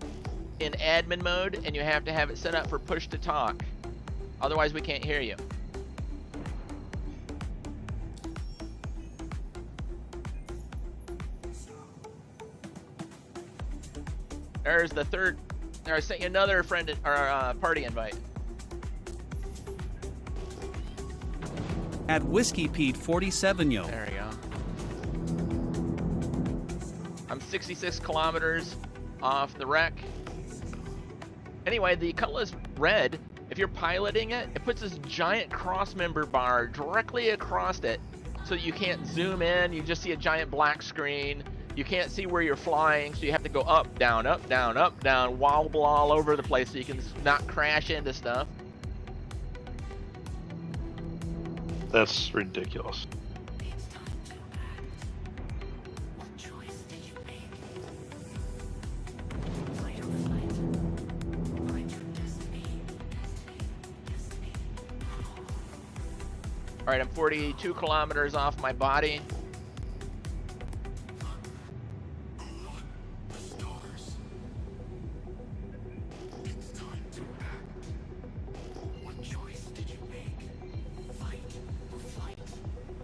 in admin mode, and you have to have it set up for push to talk. Otherwise, we can't hear you. There's the third. There, I sent you another friend or party invite. At Whiskey Pete 47 yo. There we go. I'm 66 kilometers off the wreck. Anyway, the Cutlass Red, if you're piloting it, it puts this giant cross-member bar directly across it so you can't zoom in. You just see a giant black screen. You can't see where you're flying, so you have to go up, down, wobble all over the place so you can not crash into stuff. That's ridiculous. All right, I'm 42 kilometers off my body.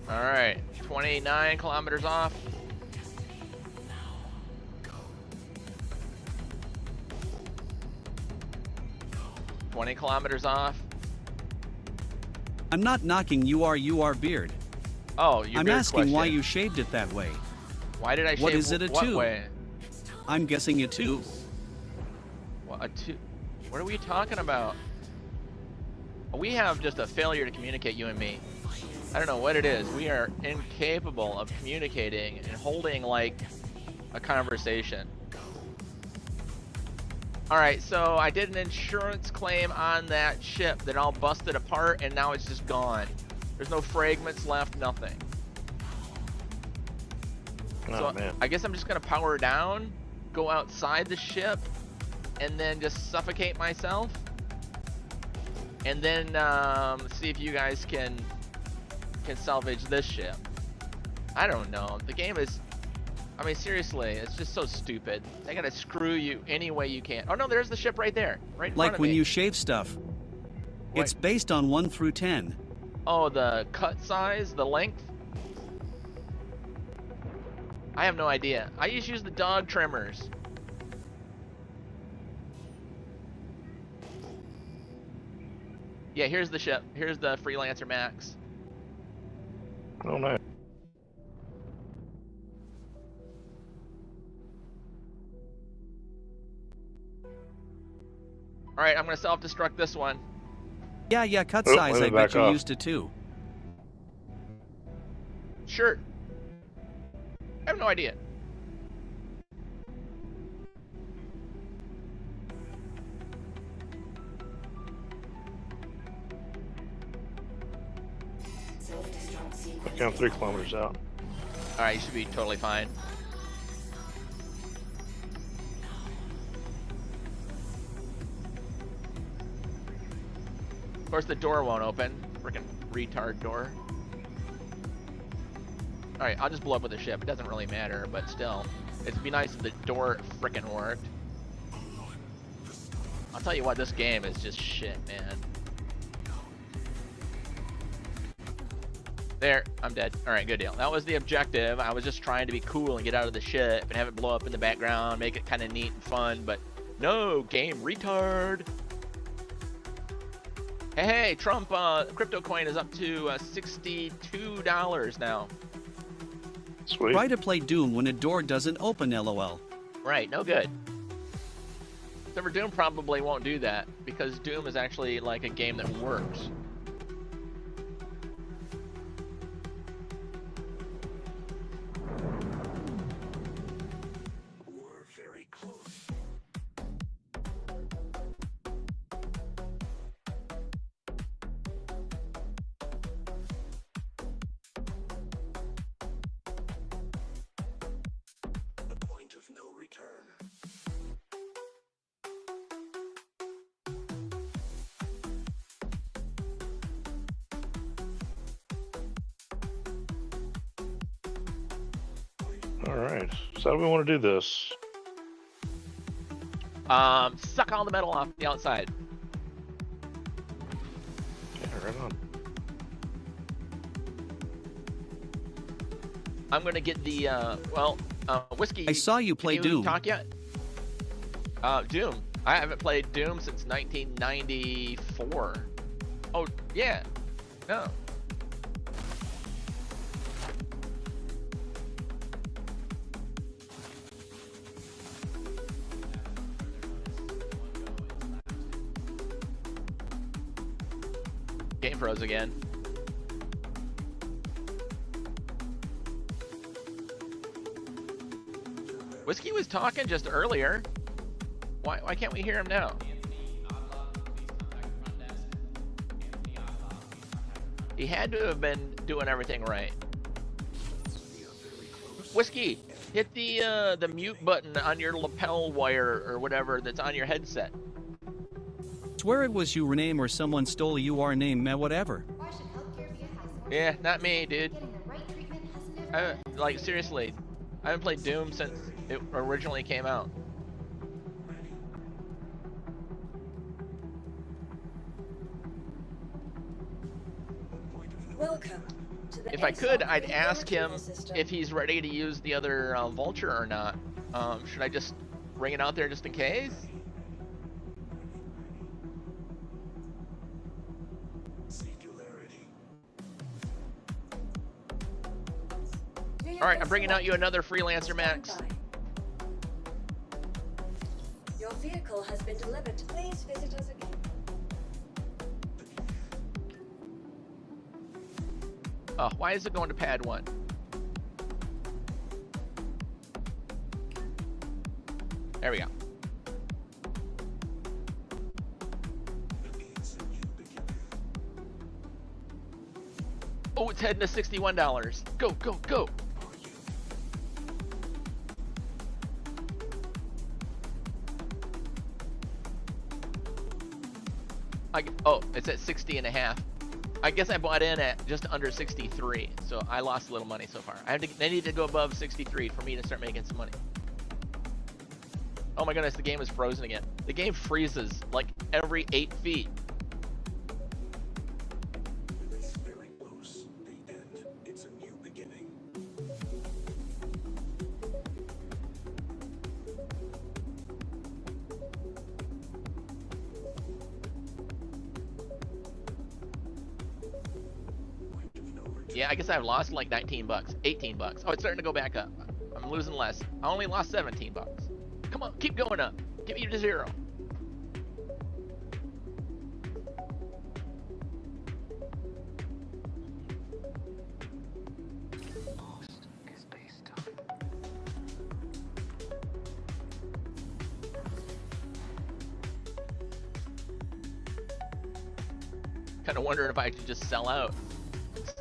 All right, 29 kilometers off. $20 kilometers off. I'm not knocking your beard. Oh, your I'm beard asking question. why you shaved it that way. Why did I shave What is it a what two? way? I'm guessing a 2. What, a two? What are we talking about? We have just a failure to communicate, you and me. I don't know what it is. We are incapable of communicating and holding like a conversation. All right, so I did an insurance claim on that ship that all busted apart, and now it's just gone. There's no fragments left, nothing. Oh, So man. I guess I'm just gonna power down, go outside the ship, and then just suffocate myself. And then see if you guys can salvage this ship. I don't know. The game is, I mean, seriously, it's just so stupid. They gotta screw you any way you can. Oh no, there's the ship right there, right in front Like of when me. you shave stuff. It's based on 1 through 10. Oh, the cut size, the length? I have no idea. I just use the dog trimmers. Yeah, here's the ship. Here's the Freelancer Max. Oh, nice. All right, I'm gonna self-destruct this one. Yeah, cut Oh, size. let me I back bet you off. used it too. Sure. I have no idea. I count 3 kilometers out. All right, you should be totally fine. Of course, the door won't open. Freaking retard door. All right, I'll just blow up with the ship. It doesn't really matter, but still, it'd be nice if the door freaking worked. I'll tell you what, this game is just shit, man. There, I'm dead. All right, good deal. That was the objective. I was just trying to be cool and get out of the ship and have it blow up in the background, make it kind of neat and fun, but no, game retard. Hey, Trump, crypto coin is up to $62 now. Sweet. Try to play Doom when a door doesn't open, lol. Right, no good. Except for Doom probably won't do that, because Doom is actually like a game that works. Alright, so how do we want to do this? Suck all the metal off the outside. Yeah, right on. I'm gonna get the, whiskey. I saw you play Can you Doom. talk yet? Doom. I haven't played Doom since 1994. Oh, yeah. No. Game froze again. Whiskey was talking just earlier. Why can't we hear him now? He had to have been doing everything right. Whiskey, hit the mute button on your lapel wire or whatever that's on your headset. Swear it was your name or someone stole your name, whatever. Why should healthcare be a hassle? Yeah, not me, dude. Like, seriously, I haven't played Doom since it originally came out. Welcome to the If I could, ASOP I'd vehicle ask him retrieval system. if he's ready to use the other vulture or not. Should I just bring it out there just in case? All right, I'm bringing out you another Freelancer Max. Your vehicle has been delivered. Please visit us again. Oh, why is it going to pad 1? There we go. Oh, it's heading to $61. Go, go, go. Oh, it's at 60 and a half. I guess I bought in at just under 63, so I lost a little money so far. I need to go above 63 for me to start making some money. Oh my goodness, the game is frozen again. The game freezes like every 8 feet. Yeah, I guess I've lost like 19 bucks, 18 bucks. Oh, it's starting to go back up. I'm losing less. I only lost 17 bucks. Come on, keep going up. Get me to 0. Kind of wondering if I should just sell out.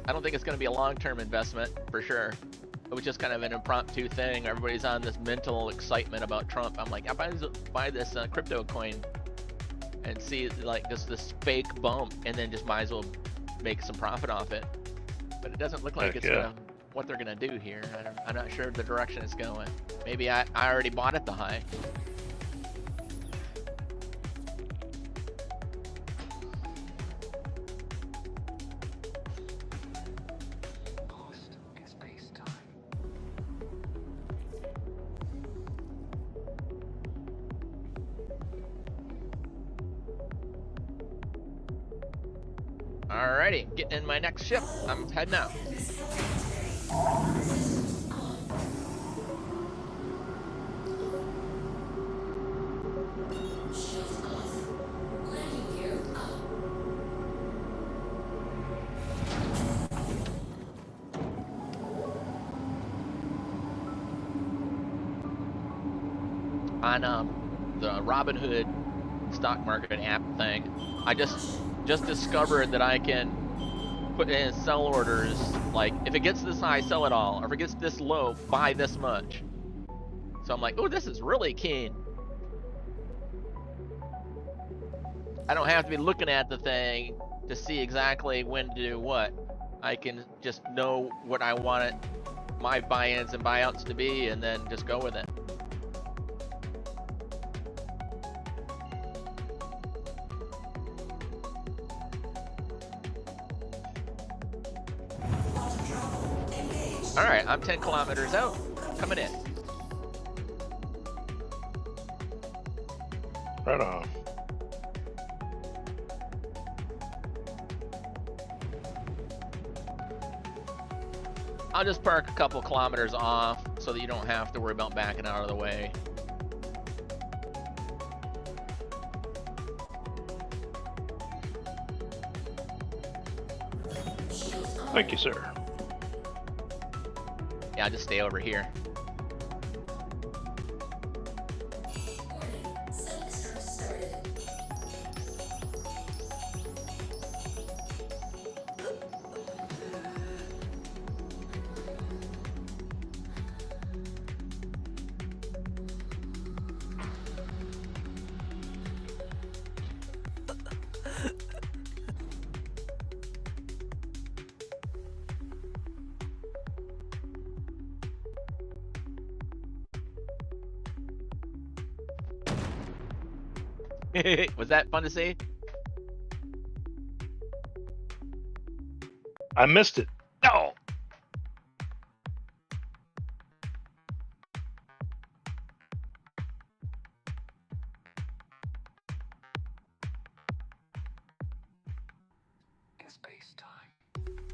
I don't think it's going to be a long-term investment for sure. It was just kind of an impromptu thing. Everybody's on this mental excitement about Trump. I'm like, I buy this crypto coin and see like just this fake bump, and then just might as well make some profit off it. But it doesn't look like it's what they're gonna do here. I'm not sure the direction it's going. Maybe I already bought at the high. Alrighty, getting in my next ship. I'm heading out. On the Robinhood stock market app thing, I just discovered that I can put in sell orders, like if it gets this high, sell it all, or if it gets this low, buy this much. So I'm like, oh, this is really keen. I don't have to be looking at the thing to see exactly when to do what. I can just know what I want it, my buy-ins and buyouts to be, and then just go with it. All right, I'm 10 kilometers out, coming in. Right on. I'll just park a couple kilometers off so that you don't have to worry about backing out of the way. Thank you, sir. Yeah, I'll just stay over here. Was that fun to see? I missed it. No.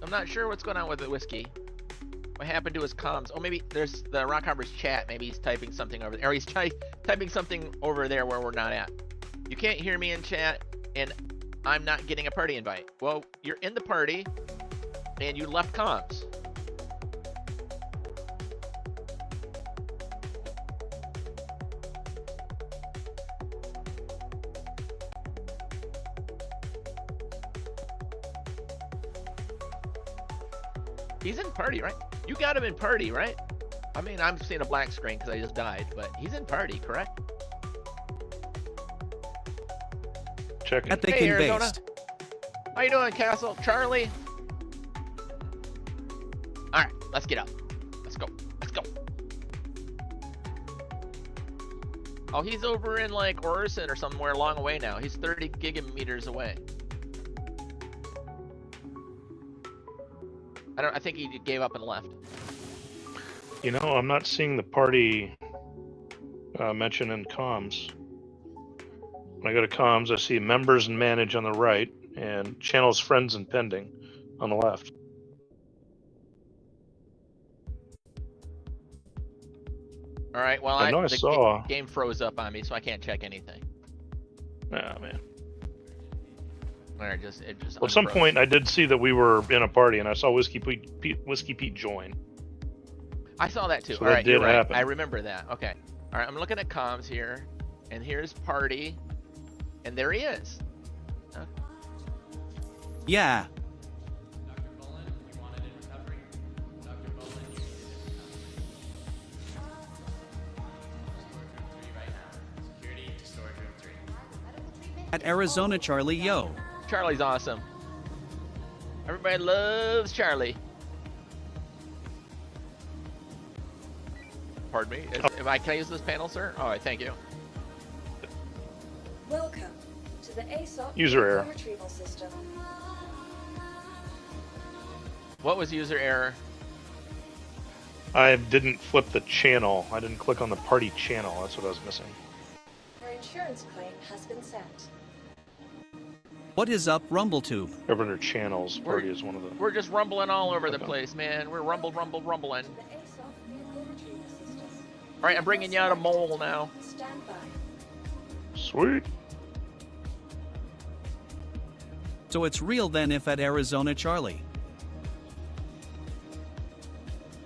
I'm not sure what's going on with the whiskey. What happened to his comms? Oh, maybe there's the Rockhopper's chat. Maybe he's typing something over there. Or he's typing something over there where we're not at. You can't hear me in chat, and I'm not getting a party invite. Well, you're in the party, and you left comms. He's in party, right? You got him in party, right? I mean, I'm seeing a black screen because I just died, but he's in party, correct? Check it. Epic Hey, and Arizona. based. How you doing, Castle? Charlie? All right, let's get up. Let's go. Let's go. Oh, he's over in like Orison or somewhere long away now. He's 30 gigameters away. I think he gave up and left. You know, I'm not seeing the party mentioned in comms. When I go to comms, I see members and manage on the right, and channels, friends, and pending on the left. All right. Well, I know I saw. Game froze up on me, so I can't check anything. Oh man. All right, it just. Well, at some unfroze. point, I did see that we were in a party, and I saw Whiskey Pete join. I saw that too. So All that right, did you're right. happen. I remember that. Okay. All right, I'm looking at comms here, and here's party, and there he is. Yeah. Dr. Bullen, you wanted in recovery? Dr. Bullen, you needed in recovery. Storage room 3 right now. Security to storage room 3. At Arizona Charlie, yo. Charlie's awesome. Everybody loves Charlie. Pardon me. Can I use this panel, sir? All right, thank you. Welcome to the ASOP User error. retrieval system. What was user error? I didn't flip the channel. I didn't click on the party channel. That's what I was missing. Your insurance claim has been sent. What is up, RumbleTube? Over under channels, party is one of the. We're just rumbling all over the Okay. place, man. We're rumbling. The ASOP vehicle retrieval system. All right, I'm bringing you out a mole now. Stand by. Sweet. So it's real then if at Arizona Charlie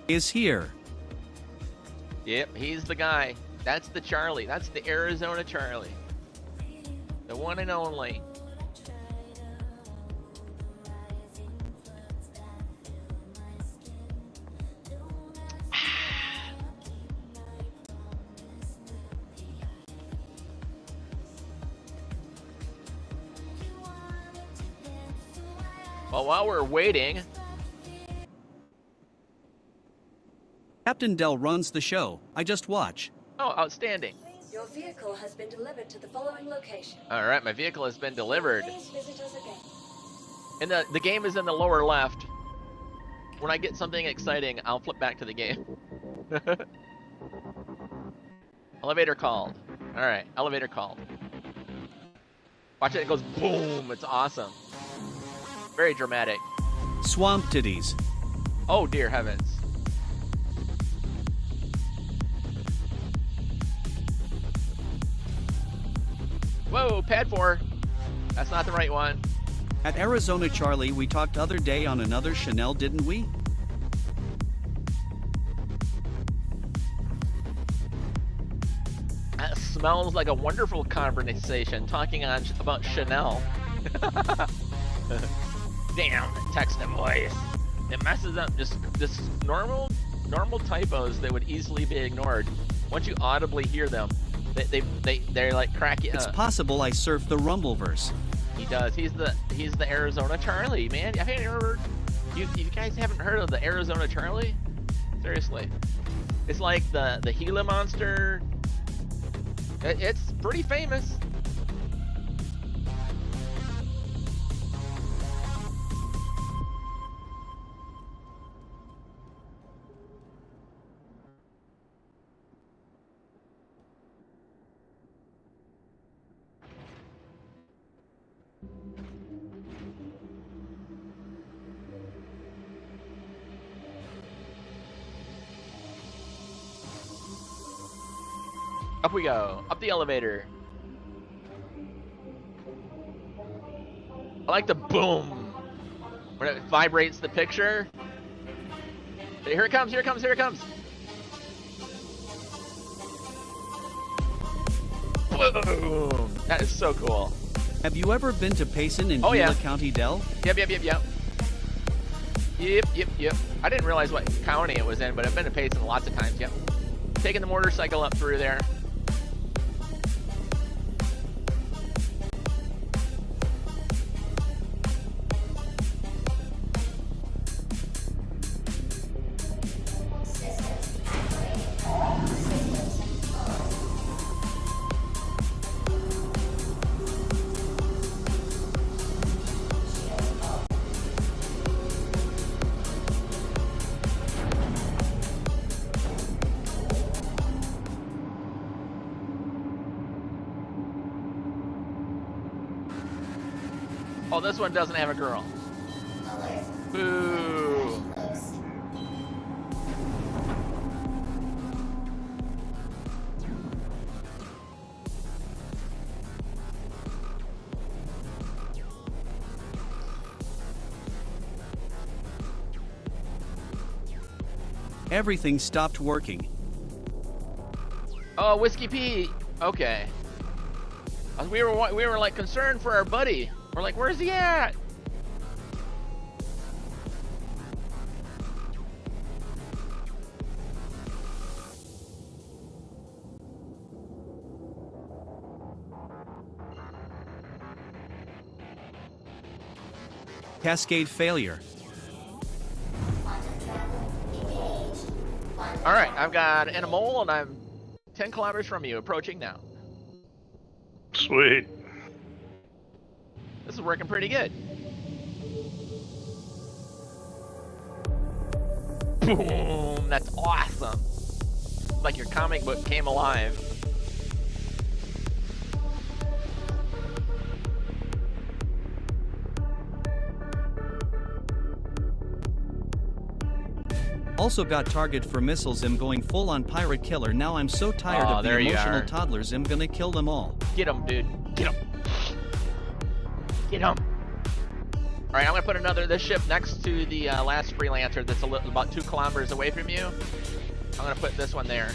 is here. Yep, he's the guy. That's the Charlie. That's the Arizona Charlie. The one and only. Well, while we're waiting, Captain Dell runs the show. I just watch. oh, outstanding. Your vehicle has been delivered to the following location. All right, my vehicle has been delivered. Please visit us again. And the game is in the lower left. When I get something exciting, I'll flip back to the game. Elevator called. All right, elevator called. Watch it, it goes boom. It's awesome. Very dramatic. Swamp titties. Oh, dear heavens. Whoa, pad 4. That's not the right one. At Arizona Charlie, we talked other day on another Chanel, didn't we? That smells like a wonderful conversation talking about Chanel. Damn, text to voice. It messes up just normal typos that would easily be ignored. Once you audibly hear them, they're like crack you It's up. possible I surf the Rumbleverse. He does. He's the Arizona Charlie, man. Have you ever you guys haven't heard of the Arizona Charlie? Seriously. It's like the Gila monster. It's pretty famous. Up we go. Up the elevator. I like the boom when it vibrates the picture. Here it comes, here it comes, here it comes. Boom! That is so cool. Have you ever been to Payson in Oh, yeah. Gila County, Dell? Yep. I didn't realize what county it was in, but I've been to Payson lots of times, yep. Taking the motorcycle up through there. Oh, this one doesn't have a girl. Boo. Everything stopped working. Oh, Whiskey Pete. Okay. We were like concerned for our buddy. We're like, where's he at? Cascade failure. All right, I've got an mole and I'm 10 kilometers from you, approaching now. Sweet. This is working pretty good. Boom! That's awesome. Like your comic book came alive. Also got target for missiles. I'm going full on pirate killer. Now I'm so tired of the there you emotional are. toddlers. I'm gonna kill them all. Get him, dude. Get him. Get him. All right, I'm gonna put this ship next to the last freelancer that's about 2 kilometers away from you. I'm gonna put this one there.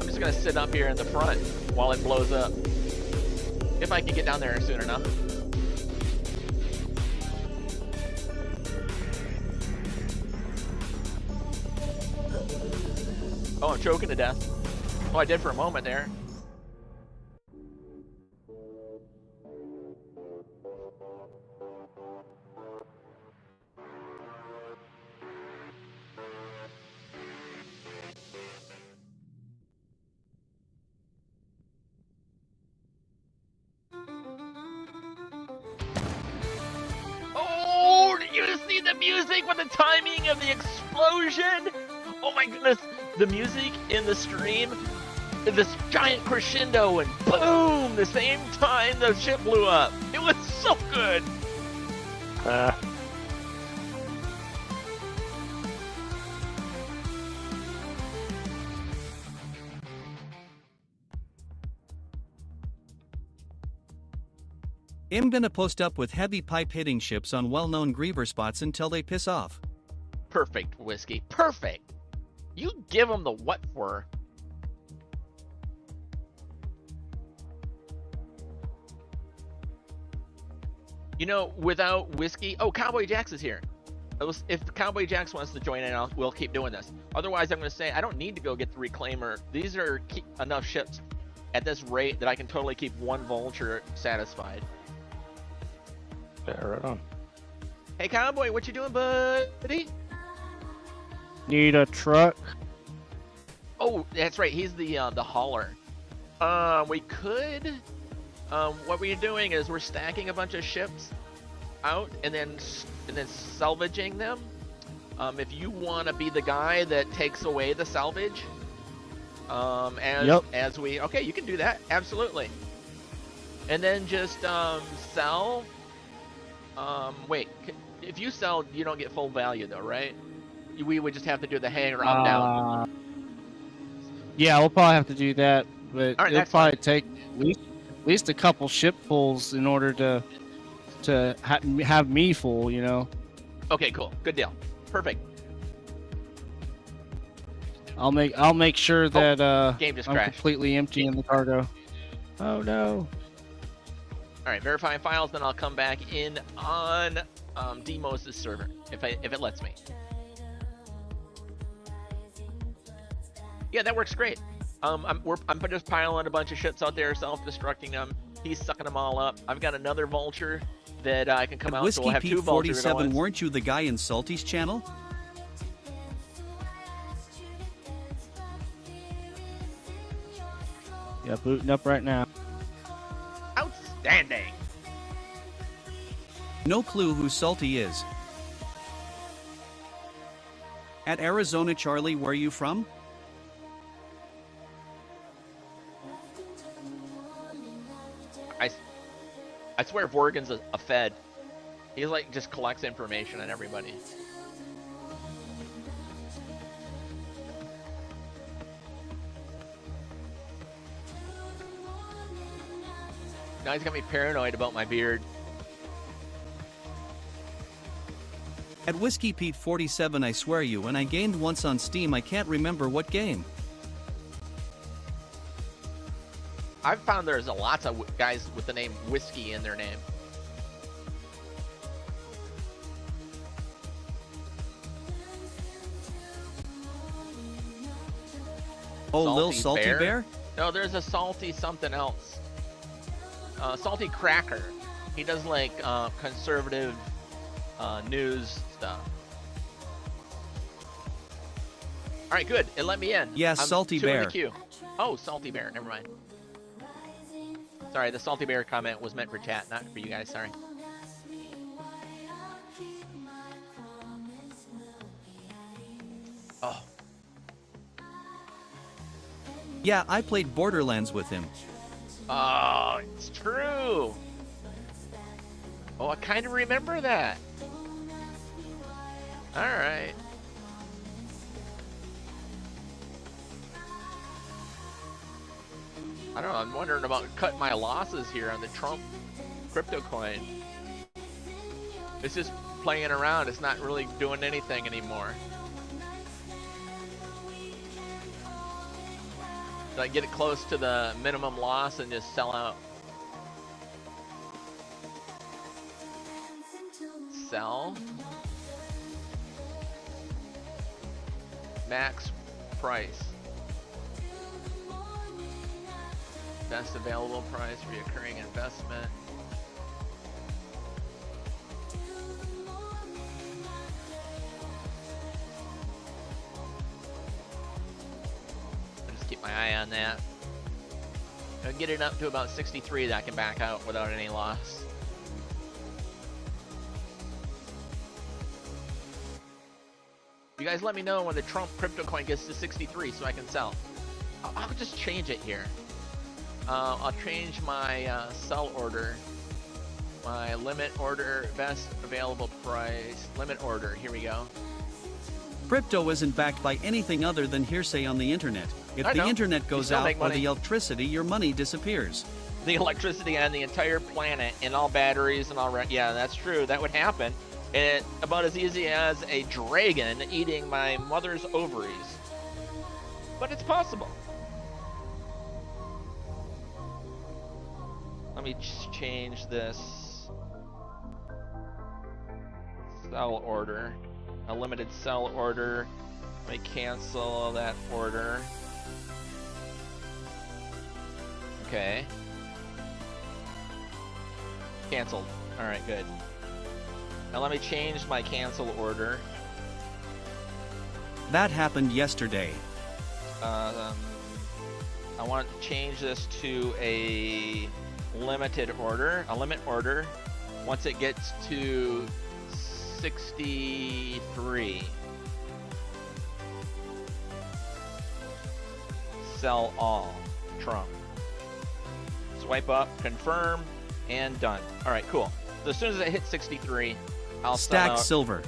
I'm just gonna sit up here in the front while it blows up. If I can get down there soon enough. Oh, I'm choking to death. Oh, I did for a moment there. Oh, did you see the music with the timing of the explosion? Oh my goodness, the music in the stream, this giant crescendo and boom, the same time the ship blew up. It was so good. I'm gonna post up with heavy pipe hitting ships on well-known griever spots until they piss off. Perfect, Whiskey, perfect. You give them the what for. You know, without Whiskey... Oh, Cowboy Jax is here. If Cowboy Jax wants to join in, we'll keep doing this. Otherwise, I'm going to say I don't need to go get the Reclaimer. These are enough ships at this rate that I can totally keep one Vulture satisfied. Yeah, right on. Hey, Cowboy, what you doing, buddy? Need a truck? Oh, that's right. He's the hauler. We could... what we're doing is we're stacking a bunch of ships out and then salvaging them. If you want to be the guy that takes away the salvage, as we, okay, you can do that, absolutely. And then just sell. Wait, if you sell, you don't get full value though, right? We would just have to do the hanger up down. Yeah, we'll probably have to do that, but right, it'll probably take at least a couple shipfuls in order to have me full, you know. Okay, cool, good deal, perfect. I'll make sure that game just I'm crashed. completely empty in the cargo. Oh no. All right, verifying files, then I'll come back in on Demos' server if it lets me. Yeah, that works great. I'm just piling a bunch of ships out there, self-destructing them. He's sucking them all up. I've got another vulture that I can come out. Whiskey So we'll have Pete two vultures. 47, weren't you the guy in Salty's channel? Yeah, booting up right now. Outstanding. No clue who Salty is. At Arizona, Charlie, where you from? I swear Vorgan's a Fed. He like just collects information on everybody. Now he's got me paranoid about my beard. At Whiskey Pete 47, I swear you, and I gained once on Steam, I can't remember what game. I've found there's a lots of guys with the name Whiskey in their name. Oh, Lil Salty Bear? No, there's a Salty something else. Salty Cracker. He does like conservative news stuff. All right, good. It let me in. Yes, I'm Salty two in Bear. the queue. Oh, Salty Bear. Never mind. Sorry, the Salty Bear comment was meant for chat, not for you guys. Sorry. Oh. Yeah, I played Borderlands with him. Oh, it's true. Oh, I kind of remember that. All right. I don't know. I'm wondering about cutting my losses here on the Trump crypto coin. It's just playing around. It's not really doing anything anymore. So I get it close to the minimum loss and just sell out. Sell. Max price. Best available price, reoccurring investment. I'll just keep my eye on that. I'll get it up to about 63 that I can back out without any loss. You guys let me know when the Trump crypto coin gets to 63 so I can sell. I'll just change it here. I'll change my sell order, my limit order, best available price, limit order. Here we go. Crypto isn't backed by anything other than hearsay on the internet. If the internet goes out or the electricity, your money disappears. The electricity on the entire planet and all batteries and all, yeah, that's true. That would happen. And about as easy as a dragon eating my mother's ovaries. But it's possible. Let me change this sell order. A limited sell order. Let me cancel that order. Okay. Canceled. Alright, good. Now let me change my cancel order. That happened yesterday. I want to change this to a limited order, a limit order. Once it gets to 63, Sell all. Trump. Swipe up, confirm, and done. All right, cool. So as soon as I hit 63, I'll Stack sell out. silver.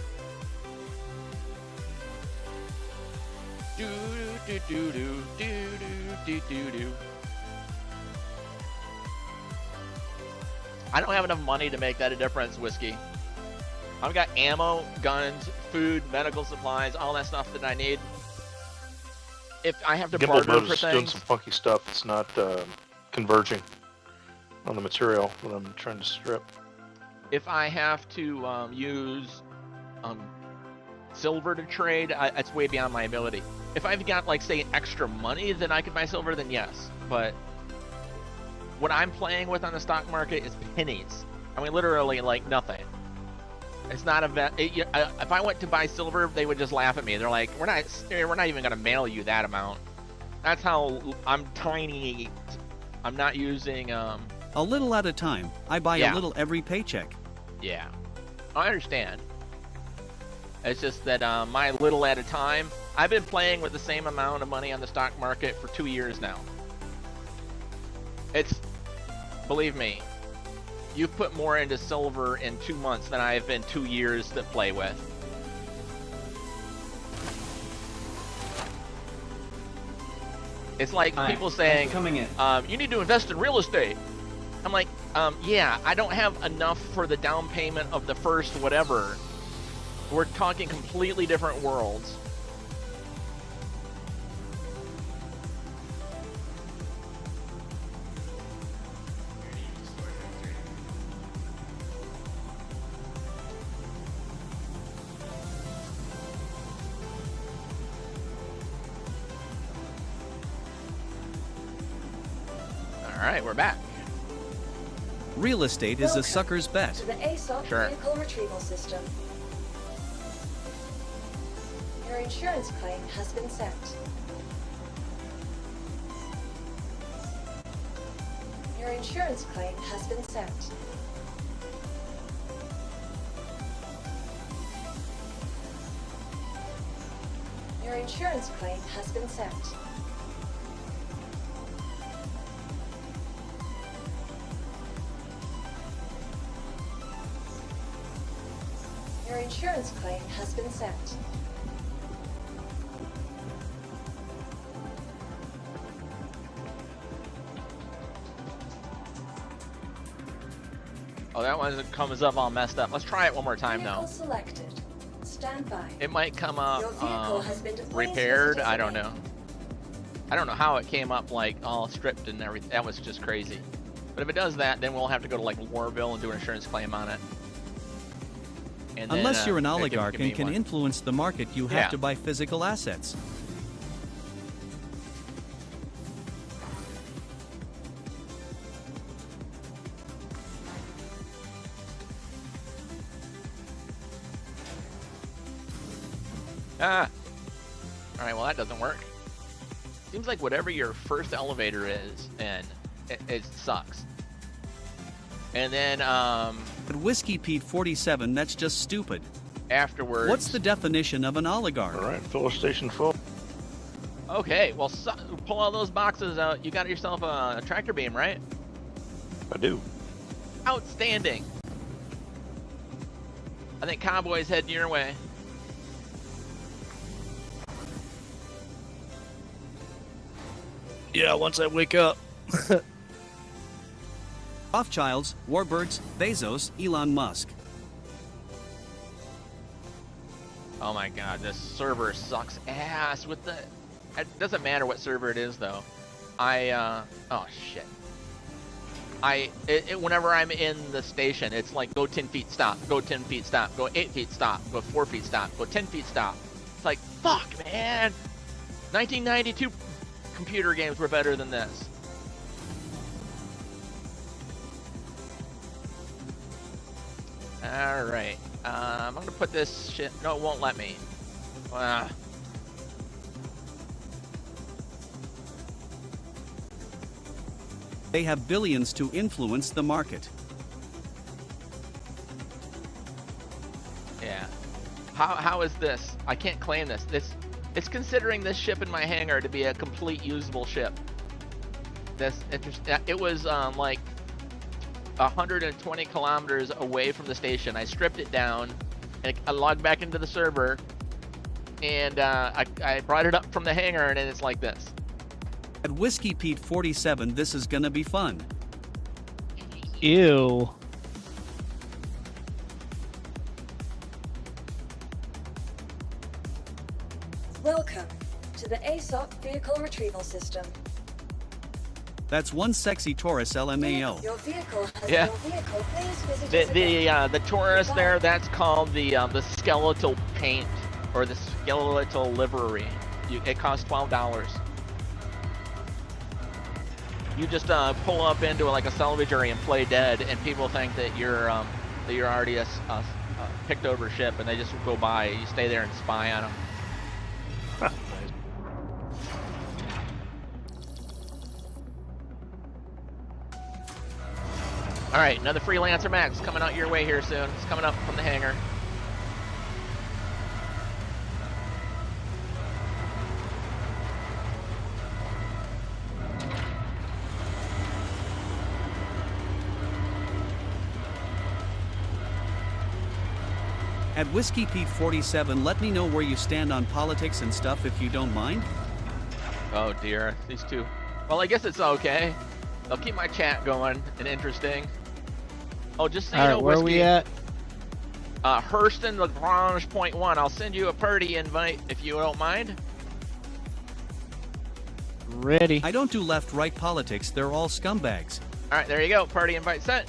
Do do do do do do do do. I don't have enough money to make that a difference, Whiskey. I've got ammo, guns, food, medical supplies, all that stuff that I need. If I have to barter for doing things, some funky stuff that's not converging on the material that I'm trying to strip. if I have to use silver to trade, it's way beyond my ability. If I've got, like, say, extra money, then I could buy silver, then yes. But what I'm playing with on the stock market is pennies. I mean, literally, like, nothing. It's not a if I went to buy silver, they would just laugh at me. They're like, we're not even gonna mail you that amount. That's how I'm tiny. I'm not using A little at a time. I buy Yeah. a little every paycheck. Yeah, I understand. It's just that my little at a time. I've been playing with the same amount of money on the stock market for 2 years now. Believe me, you've put more into silver in 2 months than I have been 2 years to play with. It's like people saying, you need to invest in real estate. I'm like, yeah, I don't have enough for the down payment of the first whatever. We're talking completely different worlds. All right, we're back. Real estate is a Welcome sucker's bet. to the ASOP Sure. vehicle retrieval system. Your insurance claim has been sent. Your insurance claim has been sent. Your insurance claim has been sent. Your insurance claim has been sent. Oh, that one comes up all messed up. Let's try it one more time, Vehicle though. selected. Stand by. It might come up Your vehicle has been deployed repaired. to I don't know. I don't know how it came up like all stripped and everything. That was just crazy. But if it does that, then we'll have to go to like Warville and do an insurance claim on it. And then, Unless you're an it oligarch give me and can one. influence the market, you have Yeah. to buy physical assets. Ah. All right. Well, that doesn't work. Seems like whatever your first elevator is, and it sucks. And then But Whiskey Pete 47, that's just stupid. afterwards. What's the definition of an oligarch? All right, fill a station full. Okay. Well, pull all those boxes out. You got yourself a tractor beam, right? I do. Outstanding. I think Cowboy's heading your way. Yeah, once I wake up. Rothschilds, Warbirds, Bezos, Elon Musk. Oh my god, this server sucks ass with the... It doesn't matter what server it is, though. Oh, shit. Whenever I'm in the station, it's like, go 10 feet, stop. Go 10 feet, stop. Go 8 feet, stop. Go 4 feet, stop. Go 10 feet, stop. It's like, fuck, man! 1992 computer games were better than this. Alright. I'm gonna put this shit... No, it won't let me. They have billions to influence the market. Yeah. How is this? I can't claim this. It's considering this ship in my hangar to be a complete usable ship. That's interesting. It was like 120 kilometers away from the station. I stripped it down, and I logged back into the server, and I brought it up from the hangar, and it's like this. At Whiskey Pete 47, this is gonna be fun. Ew. Welcome to the ASOP Vehicle Retrieval System. That's one sexy Taurus LMAO. Your vehicle has Yeah. your vehicle. Please visit The Taurus there, that's called the skeletal paint, or the skeletal livery. It costs $12. You just pull up into like a salvage area and play dead, and people think that you're already a picked over ship, and they just go by. You stay there and spy on them. All right, another Freelancer Max coming out your way here soon. It's coming up from the hangar. At Whiskey Pete 47, let me know where you stand on politics and stuff if you don't mind. Oh dear, these two. Well, I guess it's okay. They'll keep my chat going and interesting. Oh, just so you know, where Whiskey, are we at? Hurston Lagrange .1. I'll send you a party invite if you don't mind. Ready. I don't do left-right politics, they're all scumbags. All right, there you go. Party invite sent.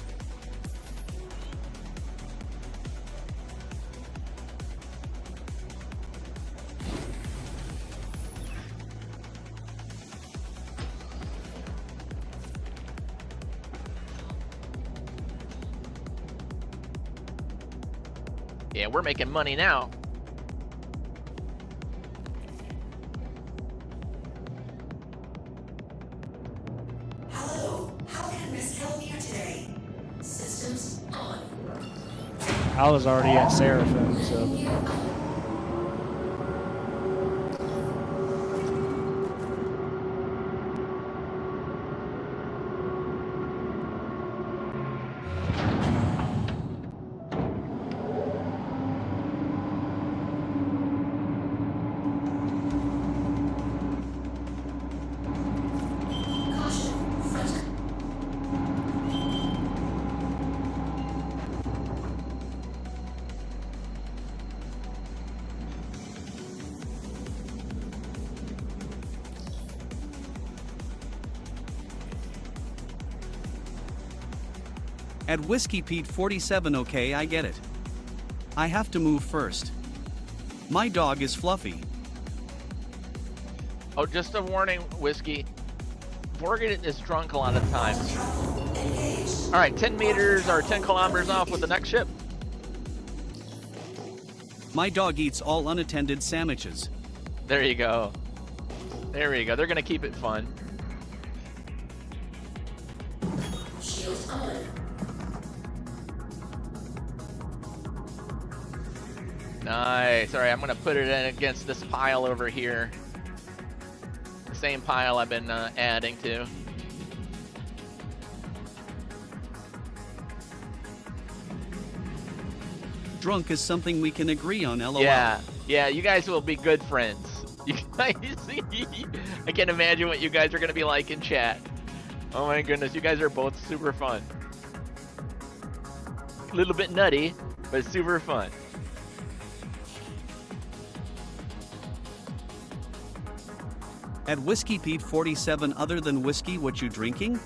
Yeah, we're making money now. Hello, how can Miss help you today? Systems on. I was already at Seraphim, so. At Whiskey Pete 47, okay, I get it. I have to move first. My dog is Fluffy. Oh, just a warning, Whiskey. Morgan is drunk a lot of times. All right, 10 meters or 10 kilometers off with the next ship. My dog eats all unattended sandwiches. There you go. There we go. They're going to keep it fun. Shields on. Nice. All right, I'm going to put it in against this pile over here. The same pile I've been adding to. Drunk is something we can agree on, LOL. Yeah, you guys will be good friends. You guys, I can't imagine what you guys are going to be like in chat. Oh my goodness, you guys are both super fun. A little bit nutty, but super fun. At Whiskey Pete 47, other than whiskey, what you drinking?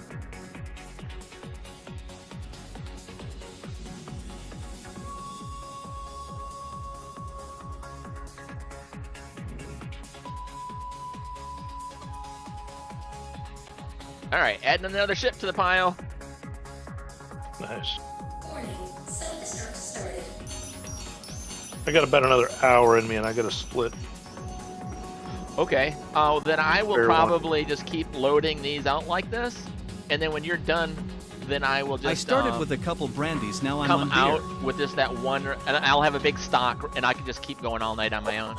All right, adding another ship to the pile. Nice. Warning, self-destruct started. I got about another hour in me, and I got to split. Okay. Oh, then I will Fair probably just keep loading these out like this, and then when you're done, then I will just. I started with a couple brandies. Now I'm come on beer. out with just that one, and I'll have a big stock, and I can just keep going all night on my own.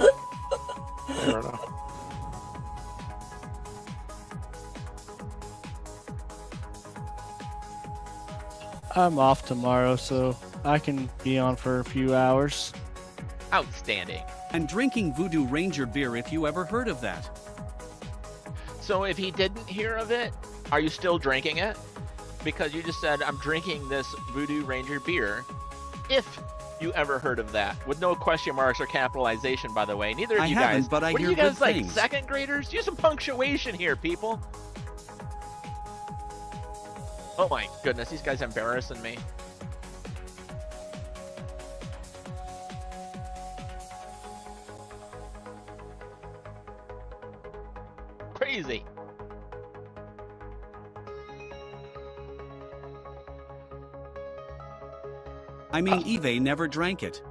Fair enough. I'm off tomorrow, so I can be on for a few hours. Outstanding. And drinking Voodoo Ranger beer if you ever heard of that. So if he didn't hear of it, are you still drinking it? Because you just said, I'm drinking this Voodoo Ranger beer. If you ever heard of that. With no question marks or capitalization, by the way. Neither of I you haven't, guys. but I what are hear you guys good like, things. second graders? Use some punctuation here, people. Oh my goodness, these guys embarrassing me. Crazy. I mean, Eve never drank it.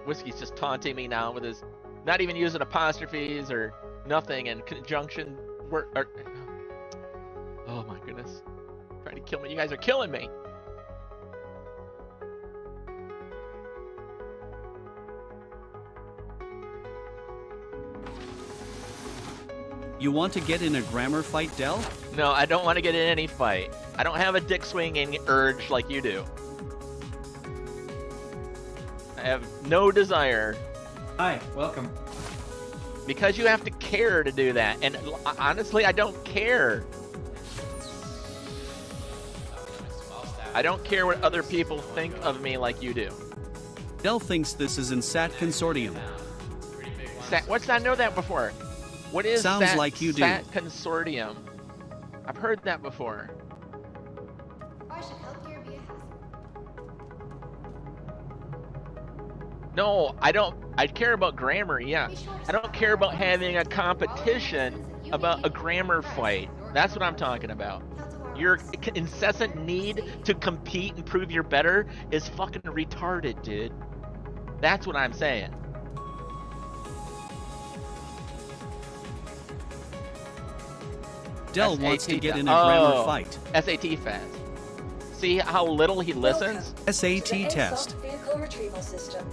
Whiskey's just taunting me now with his not even using apostrophes or nothing and conjunction word. Oh my goodness. Trying to kill me. You guys are killing me. You want to get in a grammar fight, Del? No, I don't want to get in any fight. I don't have a dick swinging urge like you do. I have no desire. Hi, welcome. Because you have to care to do that. And honestly, I don't care. I don't care what other people think of me like you do. Del thinks this is in SAT Consortium. What's I know that before? What is Sounds SAT, like you do. SAT Consortium? I've heard that before. No, I don't. I care about grammar, yeah. I don't care about having a competition about a grammar fight. That's what I'm talking about. Your incessant need to compete and prove you're better is fucking retarded, dude. That's what I'm saying. Del wants to get in a grammar fight. SAT fast. See how little he listens? SAT test. Vehicle retrieval system.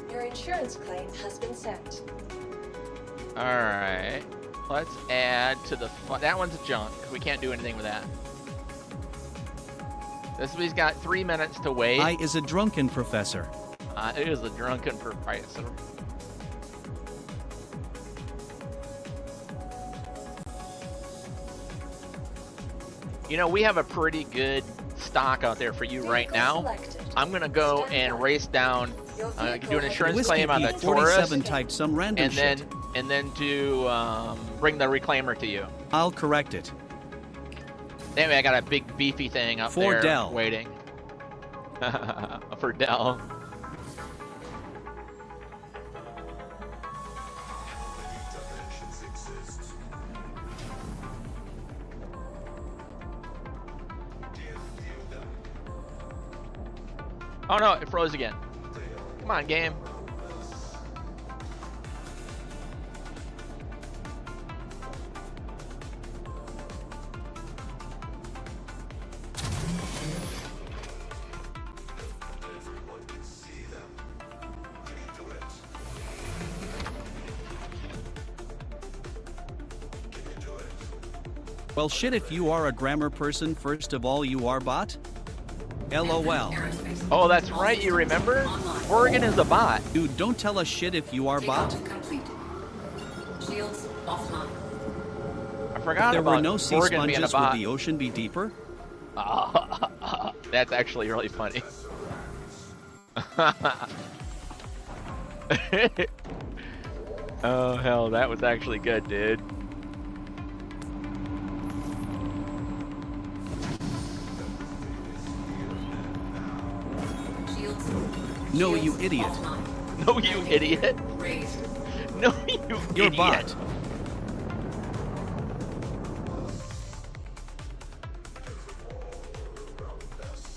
Your insurance claim has been sent. Alright. Let's add to the... That one's junk. We can't do anything with that. This one's got 3 minutes to wait. I is a drunken professor. It is a drunken professor. You know, we have a pretty good stock out there for you right now. I'm going to go and race down, do an insurance claim on the Taurus, type some random and then do bring the reclaimer to you. I'll correct it. Anyway, I got a big beefy thing up For there Del. waiting. For Del. Oh no, it froze again. Come on, game. Well, shit, if you are a grammar person, first of all, you are bot? LOL. Oh, that's right, you remember? Oregon is a bot. Dude, don't tell us shit if you are bot. Shields offline. I forgot There about were no sea Oregon being a sponges, would bot. the ocean be deeper? That's actually really funny. Oh, hell, that was actually good, dude. No, you idiot. No, you idiot. No, you You're idiot. bot.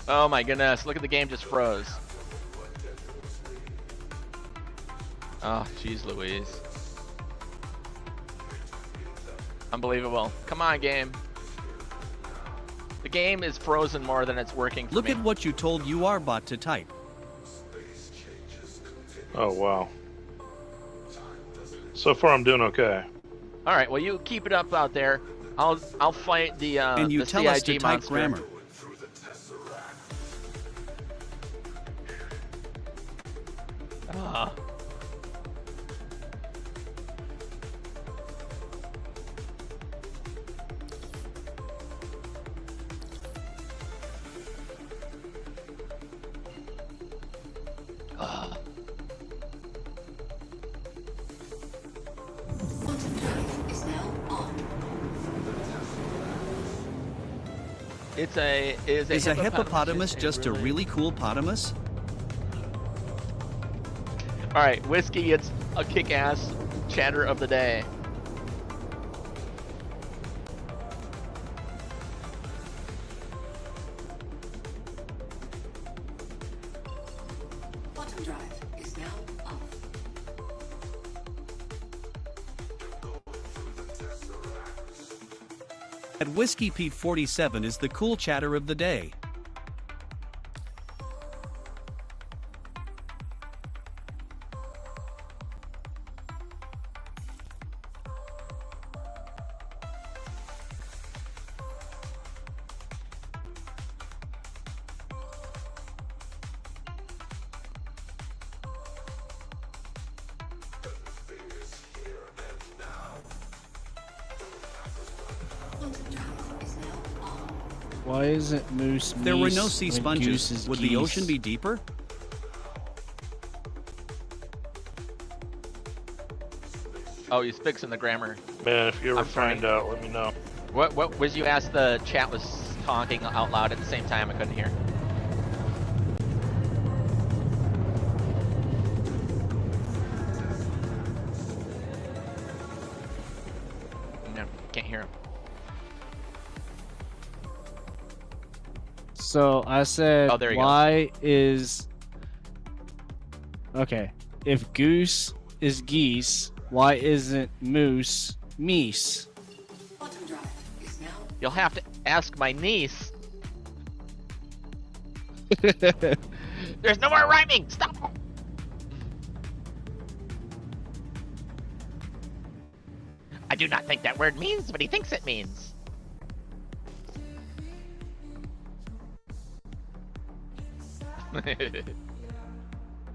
Oh my goodness, look at the game just froze. Oh, jeez Louise. Unbelievable. Come on, game. The game is frozen more than it's working for Look me. at what you told URBot to type. Oh, wow. So far, I'm doing okay. All right, well, you keep it up out there. I'll fight the And you the tell CIG us to type monster. grammar. Ah. Ah. Is a hippopotamus just a really cool potamus? All right, Whiskey gets a kick-ass chatter of the day. Bottom drive is now off. At Whiskey Pete 47 is the cool chatter of the day. Why isn't moose? There were no meese sea when sponges. goose is Would the geese? ocean be deeper? Oh, he's fixing the grammar. Man, if you ever I'm sorry. find out, let me know. What was you asked? The chat was talking out loud at the same time. I couldn't hear. No, can't hear him. So I said, Oh, there you go. why is... Okay, if goose is geese, why isn't moose meese? Bottom drive is now. You'll have to ask my niece. There's no more rhyming. Stop. I do not think that word means what he thinks it means.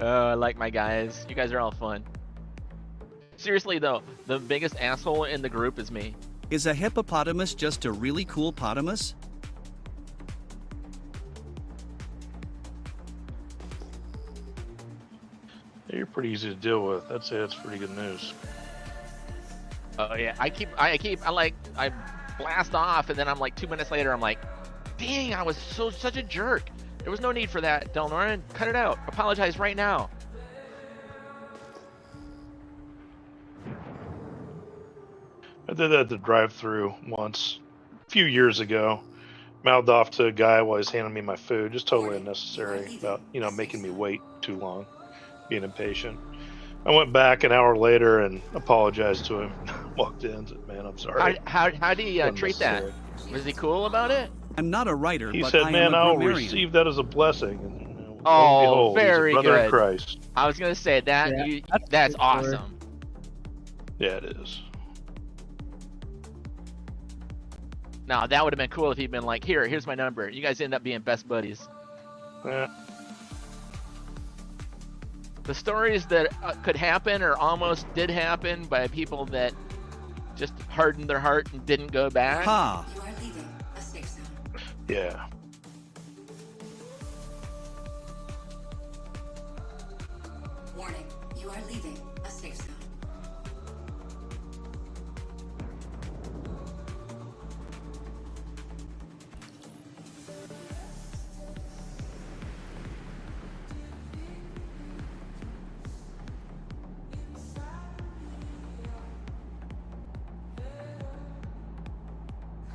Oh, I like my guys. You guys are all fun. Seriously though, the biggest asshole in the group is me. Is a hippopotamus just a really cool potamus? You're pretty easy to deal with. I'd say that's pretty good news. Oh yeah, I blast off, and then I'm like 2 minutes later, I'm like, dang, I was such a jerk. There was no need for that, Delnoran. Cut it out. Apologize right now. I did that at the drive-through once, a few years ago. Mouthed off to a guy while he's handing me my food, just totally unnecessary. About making me wait too long, being impatient. I went back an hour later and apologized to him. Walked in, and said, "Man, I'm sorry." How do you treat that? Was he cool about it? I'm not a writer, He but said, I am "Man, a I'll grammarian." receive that as a blessing." And, lo and Oh, behold, he's a very brother in good. Christ. I was gonna say that. Yeah, That's good awesome. Yeah, it is. Now that would have been cool if he'd been like, here's my number. You guys end up being best buddies. Yeah. The stories that could happen or almost did happen by people that just hardened their heart and didn't go back. Ha! You are leaving a safe zone. Yeah. Warning, you are leaving a safe zone.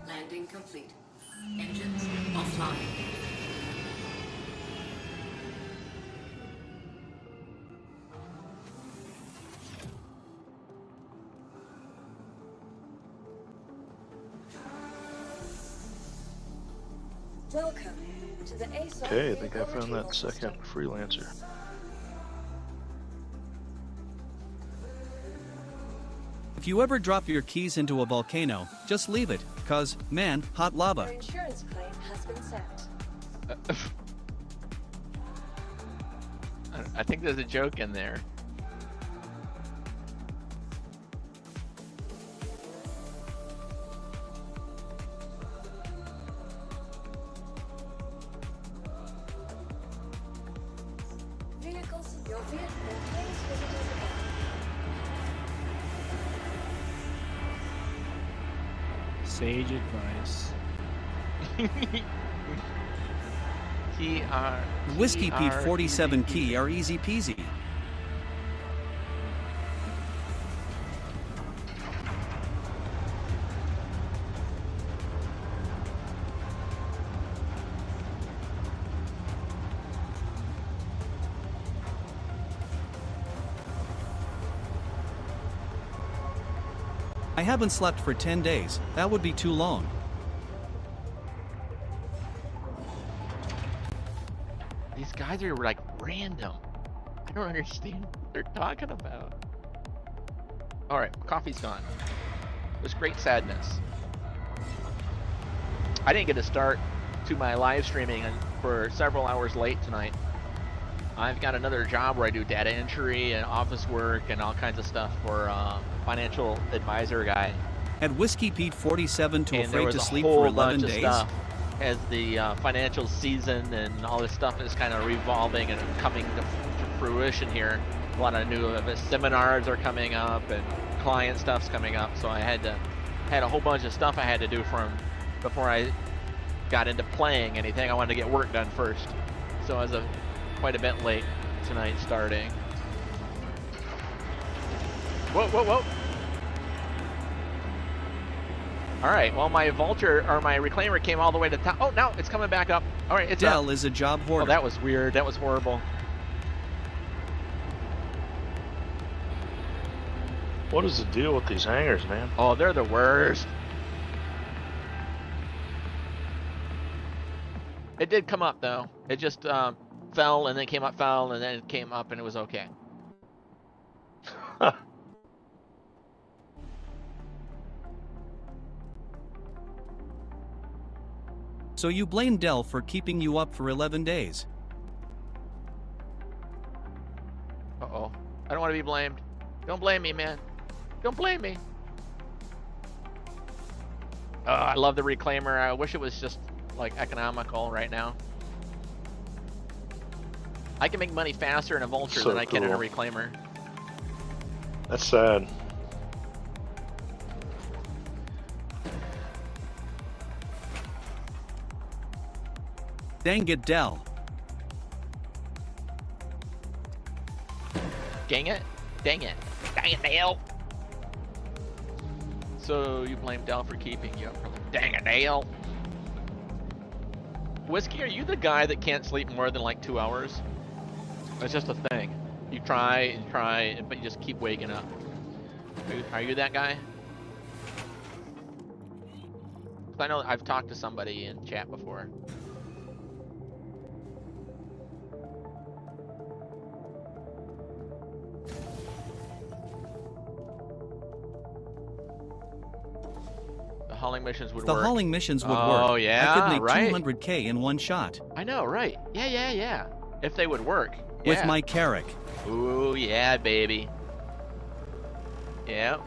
Landing complete. Engines offline. Welcome to the ASOP Okay, I think I vehicle found that retrieval second system. freelancer. If you ever drop your keys into a volcano, just leave it, cause, man, hot Your lava. insurance claim has been set. I think there's a joke in there. Your vehicle please visit us again. Sage advice. Whiskey Pete 47 key are easy peasy. I haven't slept for 10 days. That would be too long. These guys are like random. I don't understand what they're talking about. All right, coffee's gone. It was great sadness. I didn't get to start to my live streaming for several hours late tonight. I've got another job where I do data entry and office work and all kinds of stuff for a financial advisor guy. Had Whiskey Pete 47 too And there afraid was to a sleep whole for 11 bunch of days? stuff as the financial season and all this stuff is kind of revolving and coming to fruition here. A lot of new seminars are coming up and client stuff's coming up, so I had a whole bunch of stuff I had to do before I got into playing anything. I wanted to get work done first, so I was quite a bit late tonight starting. Whoa, whoa, whoa! All right, well, my vulture or my reclaimer came all the way to the top. Oh, now it's coming back up. All right, it's Dell up. is a job hoarder. Oh, that was weird. That was horrible. What is the deal with these hangars, man? Oh, they're the worst. It did come up though. It just fell and then came up, fell and then it came up, and it was okay. So you blame Dell for keeping you up for 11 days. Uh-oh. I don't want to be blamed. Don't blame me, man. Don't blame me. Oh, I love the reclaimer. I wish it was just like economical right now. I can make money faster in a vulture So than I can in a cool. reclaimer. That's sad. Dang it, Dell. Dang it. Dang it. Dang it, Dale. So you blame Dell for keeping you up for like, dang it, Dale. Whiskey, are you the guy that can't sleep more than like 2 hours? It's just a thing. You try and try, but you just keep waking up. Are you that guy? 'Cause I know I've talked to somebody in chat before. The hauling missions would The work. hauling missions would work. Oh, yeah, I could make right. 200K in one shot. I know, right? Yeah. If they would work. With Yeah. my Carrack. Ooh, yeah, baby. Yep.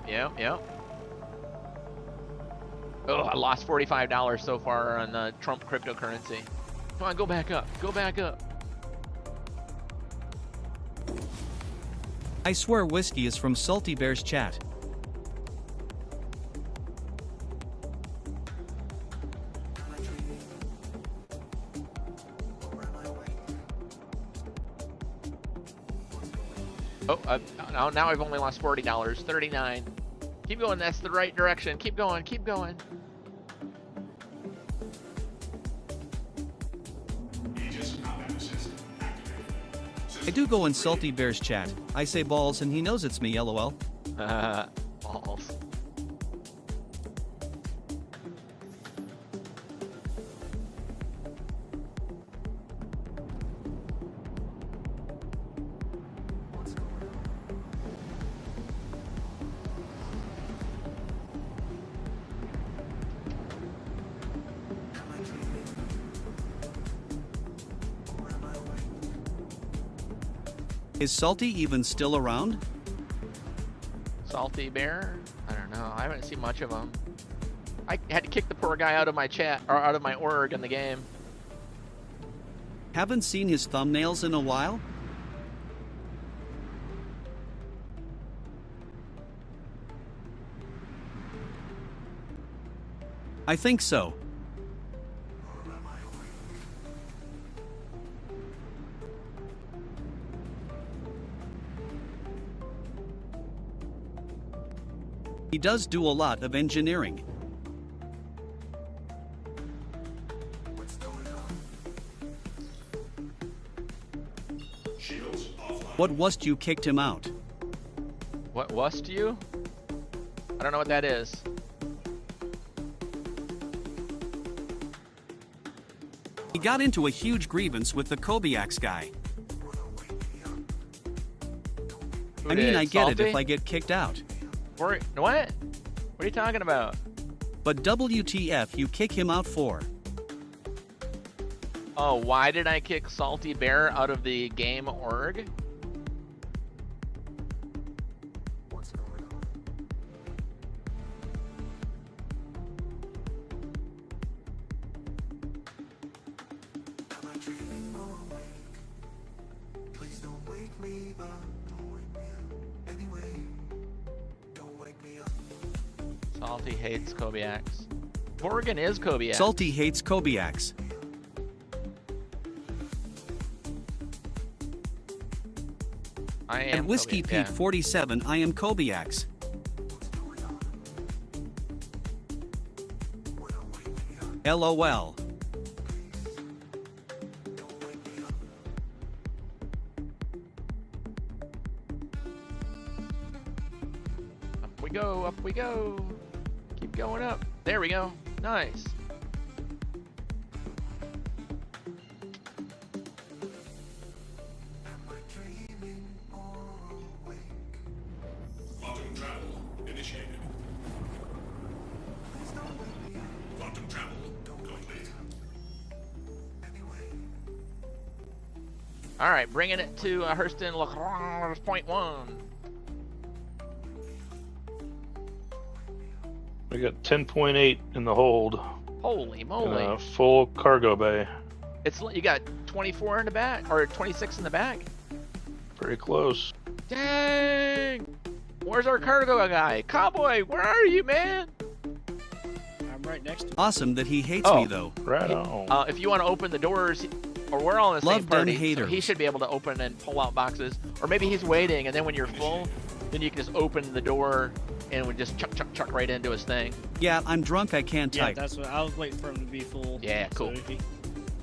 Oh, I lost $45 so far on the Trump cryptocurrency. Come on, go back up. Go back up. I swear Whiskey is from Salty Bear's chat. Oh, now I've only lost $40. 39. Keep going. That's the right direction. Keep going. Keep going. I do go in Salty Bear's chat. I say balls and he knows it's me, lol. Balls. Is Salty even still around? Salty Bear? I don't know. I haven't seen much of him. I had to kick the poor guy out of my chat, or out of my org in the game. Haven't seen his thumbnails in a while? I think so. He does do a lot of engineering. What wast you kicked him out? What wast you? I don't know what that is. He got into a huge grievance with the Kobiax guy. Who I mean, did? I get it Salty? if I get kicked out. What? What are you talking about? But WTF you kick him out for? Oh, why did I kick Salty Bear out of the game org? Salty hates Kobiax. Morgan is Kobiax. Salty hates Kobiax. I am And Whiskey Kobiax, Pete yeah. 47, I am Kobiax. LOL. Up we go, up we go. Keep going up. There we go. Nice. Quantum travel initiated. Quantum travel complete. All right, bringing it to Hurston Lacroix point one. We got 10.8 in the hold. Holy In moly! a full cargo bay. It's you got 24 in the back or 26 in the back. Pretty close. Dang! Where's our cargo guy? Cowboy, where are you, man? I'm right next to him. Awesome that he hates Oh. me though. Right on. If you want to open the doors, or we're all in the Love same them party, so haters. he should be able to open and pull out boxes. Or maybe he's waiting, and then when you're full, then you can just open the door and would just chuck right into his thing. Yeah, I'm drunk, I can't Yeah, type. that's what I was waiting for him to be full. Yeah, cool. So he-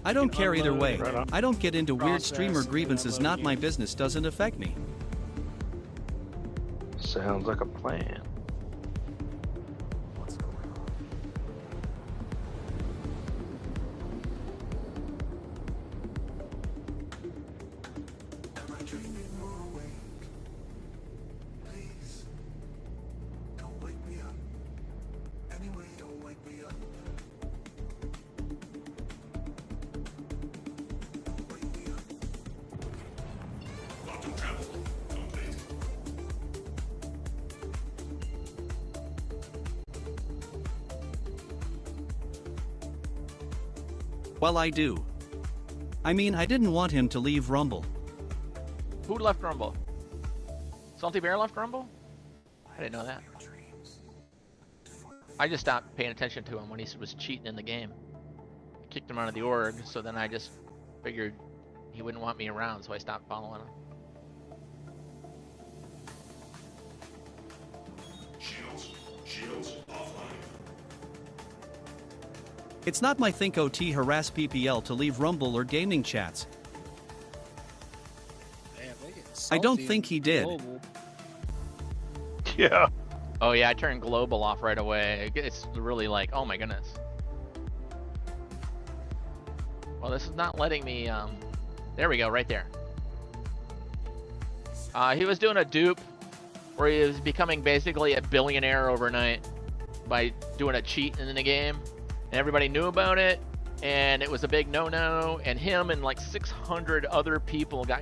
I don't care either unload way. it. Right on. I don't get into weird Process streamer and grievances, unload not you. my business, doesn't affect me. Sounds like a plan. Quantum travel complete. Well, I do. I mean, I didn't want him to leave Rumble. Who left Rumble? Salty Bear left Rumble? I didn't know that. I just stopped paying attention to him when he was cheating in the game. I kicked him out of the org, so then I just figured he wouldn't want me around, so I stopped following him. Shields offline. It's not my think OT harass PPL to leave Rumble or gaming chats. Damn, they get I don't salty think and he did. global. Yeah. Oh yeah, I turned global off right away. It's really like, oh my goodness. Well, this is not letting me, there we go, right there. He was doing a dupe where he was becoming basically a billionaire overnight by doing a cheat in the game. And everybody knew about it, and it was a big no-no, and him and like 600 other people got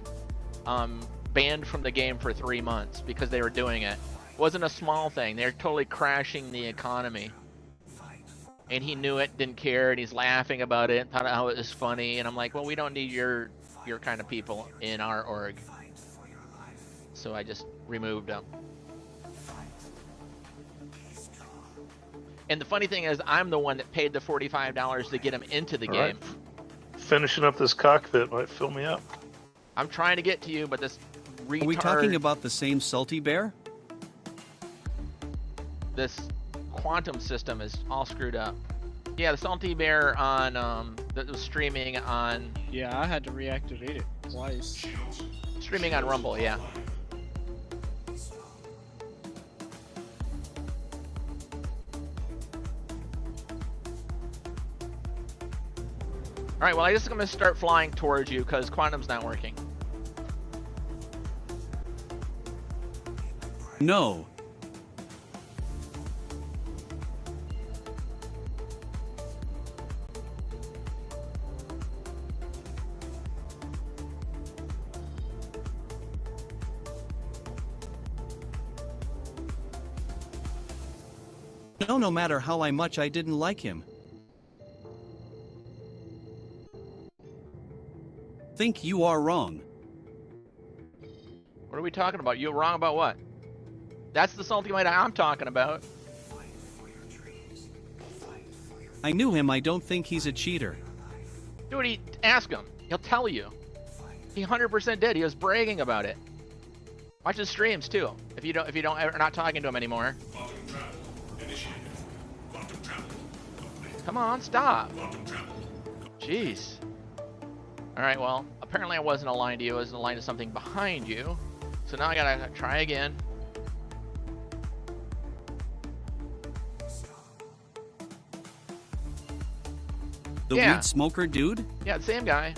banned from the game for 3 months because they were doing it. It wasn't a small thing. They're totally crashing the economy. And he knew it, didn't care, and he's laughing about it, and thought how it was funny. And I'm like, well, we don't need your kind of people in our org. So I just removed him. And the funny thing is, I'm the one that paid the $45 to get him into the game. Finishing up this cockpit might fill me up. I'm trying to get to you, but this retard... Are we talking about the same salty bear? This quantum system is all screwed up. Yeah, the salty bear on that was streaming on. Yeah, I had to reactivate it twice. Streaming on Rumble, yeah. All right, well, I guess I'm gonna start flying towards you because quantum's not working. No. No matter how much I didn't like him. Think you are wrong. What are we talking about? You're wrong about what? That's the salty mite I'm talking about. I knew him. I don't think he's a cheater. Dude, ask him. He'll tell you. He 100% did. He was bragging about it. Watch his streams too. If you don't, are not talking to him anymore. Come on, stop. Jeez. All right, well, apparently I wasn't aligned to you. I was aligned to something behind you. So now I gotta try again. The weed smoker dude? Yeah, the same guy.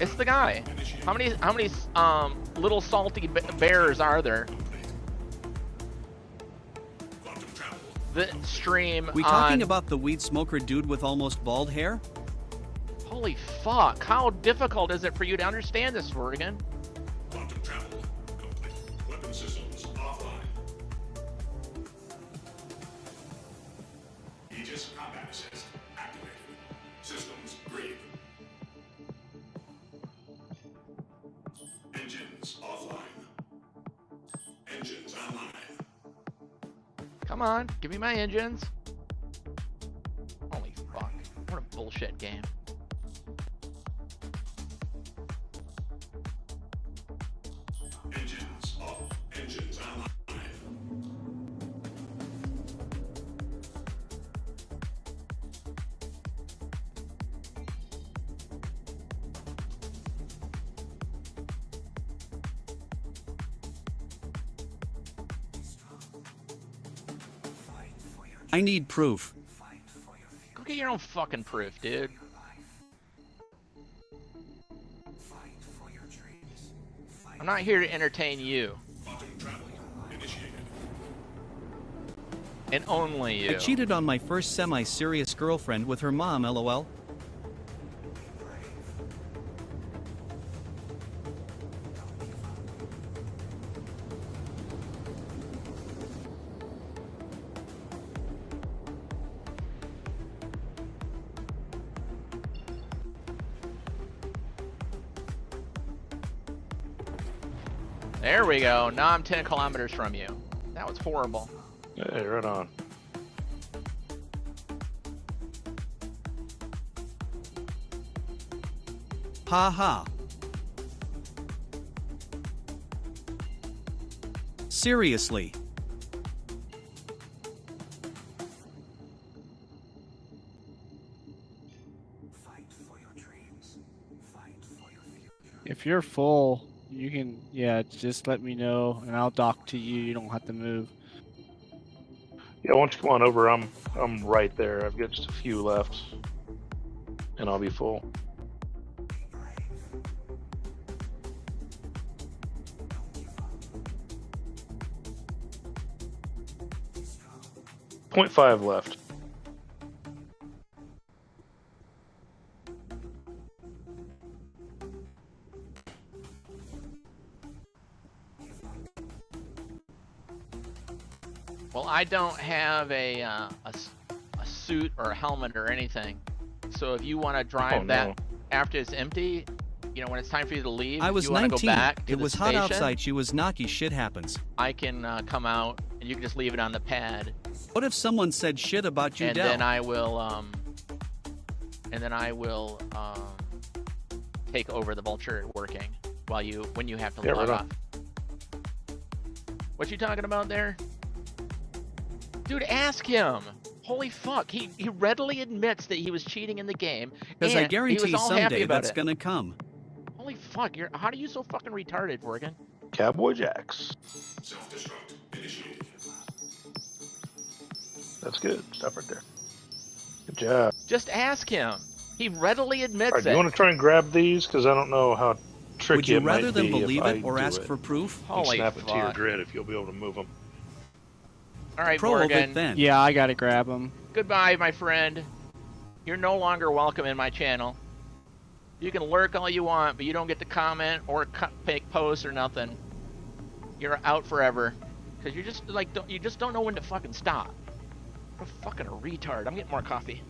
It's the guy. How many little salty bears are there? The stream We talking about the weed smoker dude with almost bald hair? Holy fuck, how difficult is it for you to understand this, Vertigan? Quantum travel complete. Weapon systems offline. Aegis combat assist activated. Systems green. Engines offline. Engines online. Come on, give me my engines. Holy fuck, what a bullshit game. Engines off. Engines online. I need proof. Go get your own fucking proof, dude. I'm not here to entertain you. And only you. I cheated on my first semi-serious girlfriend with her mom, lol. There we go. Now I'm 10 kilometers from you. That was horrible. Hey, right on. Ha ha. Seriously. If you're full, you can, yeah, just let me know and I'll dock to you. You don't have to move. Yeah, why don't you come on over? I'm right there. I've got just a few left, and I'll be full. .5 left. Well, I don't have a suit or a helmet or anything. So if you want to drive that after it's empty, you know, when it's time for you to leave, I was if you want to 19. go back to It the was station, hot outside. She was knocky. Shit happens. I can come out and you can just leave it on the pad. What if someone said shit about you, And Del? then I will take over the vulture working when you have to log off. What you talking about there? Dude, ask him. Holy fuck, he readily admits that he was cheating in the game. Because I guarantee someday that's it. gonna come. Holy fuck, how are you so fucking retarded, Morgan? Cowboy Jacks. Self-destruct initiated. That's good stuff right there. Good job. Just ask him. He readily admits Right, it. do you want to try and grab these? Because I don't know how tricky Would you it might rather than be believe if it I or do ask it. for proof? Holy snap it to your fuck. grid if you'll be able to move them. All right, Pro of it Morgan. then. Yeah, I gotta grab him. Goodbye, my friend. You're no longer welcome in my channel. You can lurk all you want, but you don't get to comment or make posts or nothing. You're out forever. Because you just don't know when to fucking stop. What a fucking retard. I'm getting more coffee.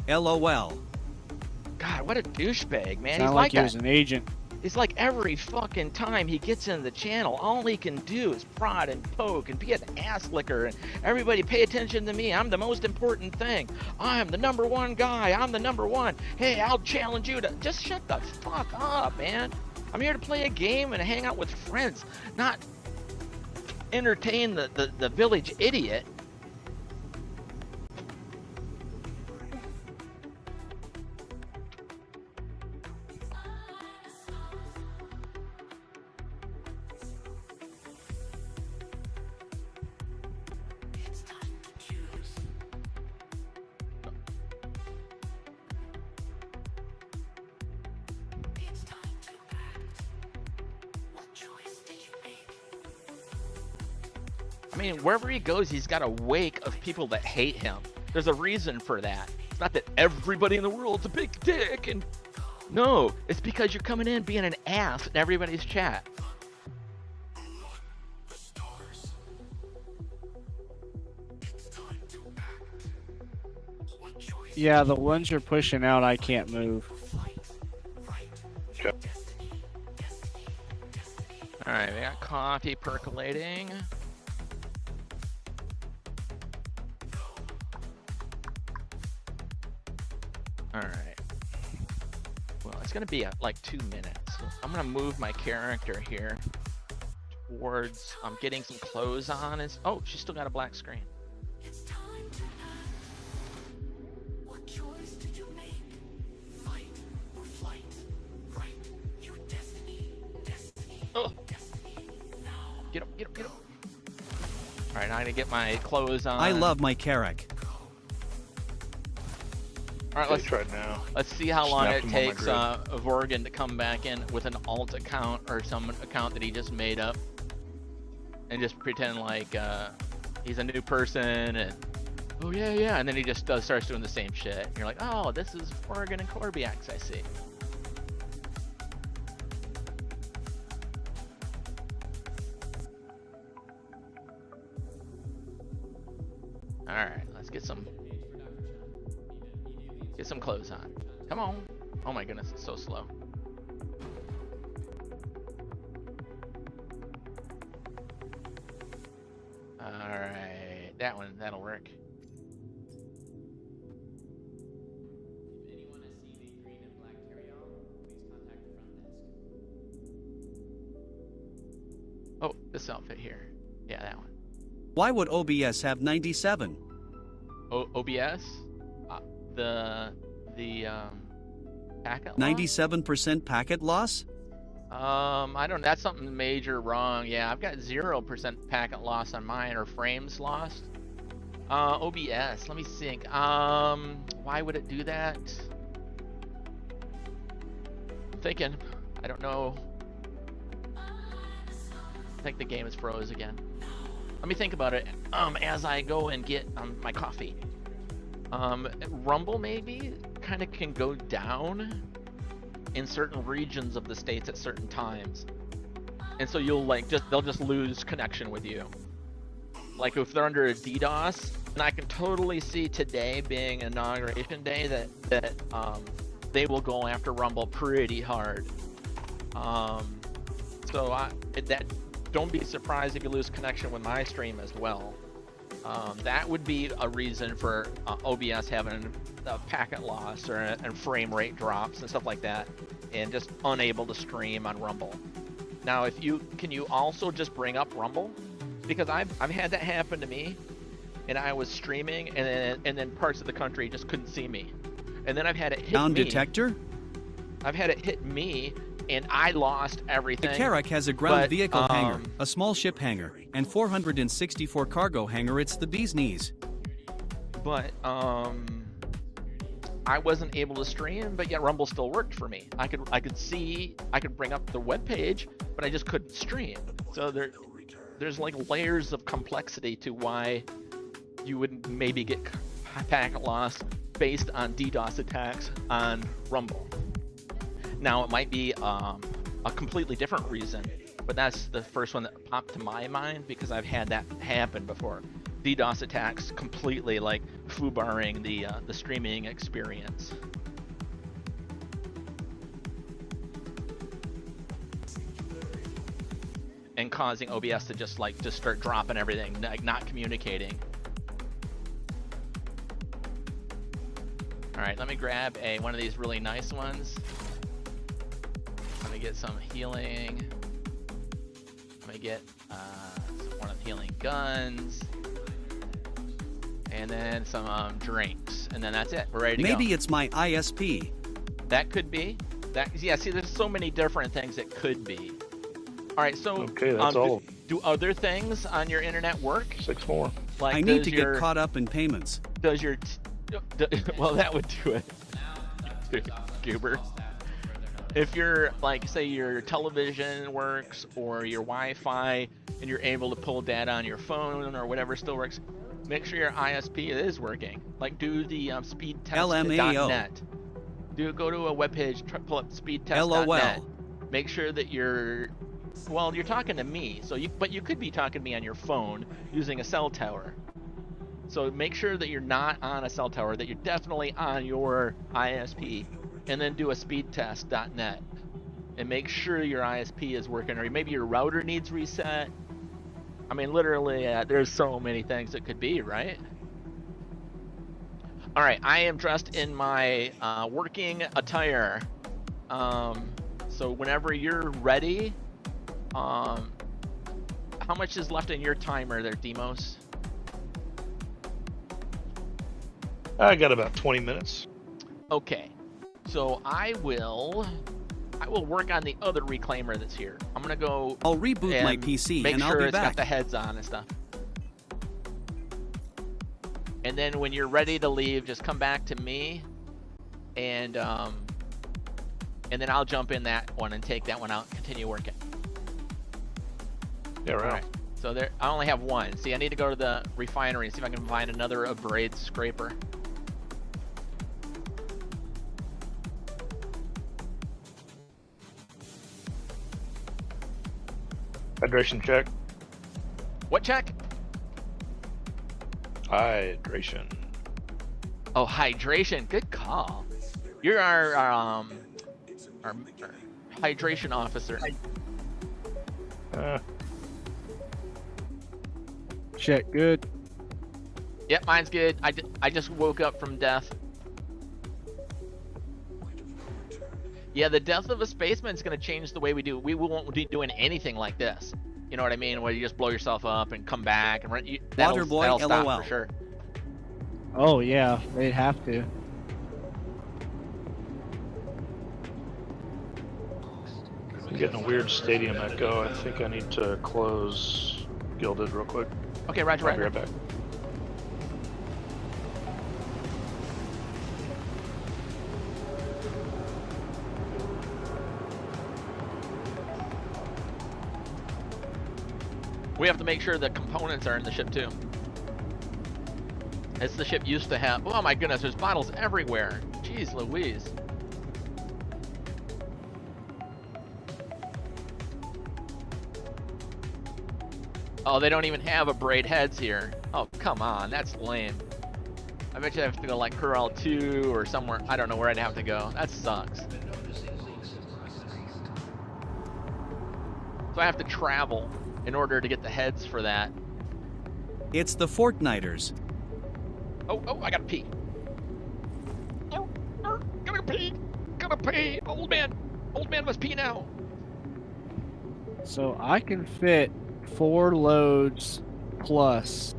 LOL. God, what a douchebag, man. Sound He's like he that. was an agent. It's like every fucking time he gets into the channel, all he can do is prod and poke and be an ass licker and everybody pay attention to me. I'm the most important thing. I'm the #1 guy. I'm the #1. Hey, I'll challenge you to just shut the fuck up, man. I'm here to play a game and hang out with friends, not entertain the village idiot. I mean, wherever he goes, he's got a wake of people that hate him. There's a reason for that. It's not that everybody in the world's a big dick, and no, it's because you're coming in being an ass in everybody's chat. Yeah, the ones you're pushing out, I can't move. Okay. All right, we got coffee percolating. All right. Well, it's gonna be like 2 minutes. So I'm gonna move my character here towards getting some clothes on. Oh, she's still got a black screen. Oh. Get up, get up, get up. All right, now I'm gonna get my clothes on. I love my Carrack. All right, let's try it now. Let's see how long Snapped it him on my takes grid. Vorgan to come back in with an alt account or some account that he just made up, and just pretend like he's a new person and oh yeah, and then he just starts doing the same shit. And you're like, oh, this is Vorgan and Corbiax, I see. All right, let's get some clothes on. Come on. Oh my goodness, it's so slow. All right, that'll work. If anyone has seen a green and black carry-on, please contact the front desk. Oh, this outfit here. Yeah, that one. Why would OBS have 97? OBS? The packet loss? 97% packet loss? I don't know. That's something major wrong. Yeah, I've got 0% packet loss on mine, or frames lost. OBS, let me think. Why would it do that? I'm thinking. I don't know. I think the game is froze again. let me think about it as I go and get my coffee. Rumble maybe kind of can go down in certain regions of the states at certain times, and so you'll they'll just lose connection with you. Like if they're under a DDoS, and I can totally see today being inauguration day that they will go after Rumble pretty hard. So don't be surprised if you lose connection with my stream as well. That would be a reason for OBS having a packet loss and frame rate drops and stuff like that, and just unable to stream on Rumble. Now, can you also just bring up Rumble? Because I've had that happen to me, and I was streaming, and then parts of the country just couldn't see me, and then I've had it hit Sound me. detector? I've had it hit me, and I lost everything. The Carrack has a ground vehicle hangar, a small ship hangar, and 464 cargo hangar. It's the bee's knees. But I wasn't able to stream, but yet Rumble still worked for me. I could bring up the web page, but I just couldn't stream. So there's like layers of complexity to why you would maybe get packet loss based on DDoS attacks on Rumble. Now, it might be a completely different reason, but that's the first one that popped to my mind because I've had that happen before. DDoS attacks completely like foobarring the streaming experience. And causing OBS to just start dropping everything, like not communicating. All right, let me grab one of these really nice ones. Let me get some healing. Let me get one of the healing guns, and then some drinks, and then that's it. We're ready to go. Maybe it's my ISP. That could be. Yeah. See, there's so many different things it could be. All right, so okay, that's all. Do other things on your internet work? 6 more. I need to get caught up in payments. Does your well, that would do it, Goober. If you're say your television works or your Wi-Fi and you're able to pull data on your phone or whatever still works, make sure your ISP is working. Like do the speedtest.net. Go to a webpage, pull up speedtest.net. Make sure that you're talking to me, but you could be talking to me on your phone using a cell tower. So make sure that you're not on a cell tower, that you're definitely on your ISP, and then do a speedtest.net and make sure your ISP is working, or maybe your router needs reset. I mean, literally, there's so many things it could be, right? All right, I am dressed in my working attire. So whenever you're ready, how much is left in your timer there, Demos? I got about 20 minutes. Okay, so I will work on the other reclaimer that's here. I'm gonna go. I'll reboot my PC and I'll be back. Make sure it's got the heads on and stuff. And then when you're ready to leave, just come back to me, and then I'll jump in that one and take that one out and continue working. Yeah, right. All right. So I only have one. See, I need to go to the refinery and see if I can find another abrade scraper. Hydration check. What check? Hydration. Oh, hydration. Good call. You're our hydration officer. Check good. Yep, mine's good. I just woke up from death. Yeah, the death of a spaceman is going to change the way we do. We won't be doing anything like this. You know what I mean? Where you just blow yourself up and come back and that'll stop LOL. for sure. Oh yeah, they'd have to. I'm getting a weird stadium echo. I think I need to close Gilded real quick. Okay, roger. I'll be right back. We have to make sure the components are in the ship too. As the ship used to have. Oh my goodness, there's bottles everywhere. Jeez Louise. Oh, they don't even have a braid heads here. Oh, come on, that's lame. I bet you I have to go like Corral 2 or somewhere. I don't know where I'd have to go. That sucks. So I have to travel in order to get the heads for that. It's the Fortniters. Oh, I gotta pee. Gotta pee. Gotta pee. Old man must pee now. So I can fit 4 loads plus.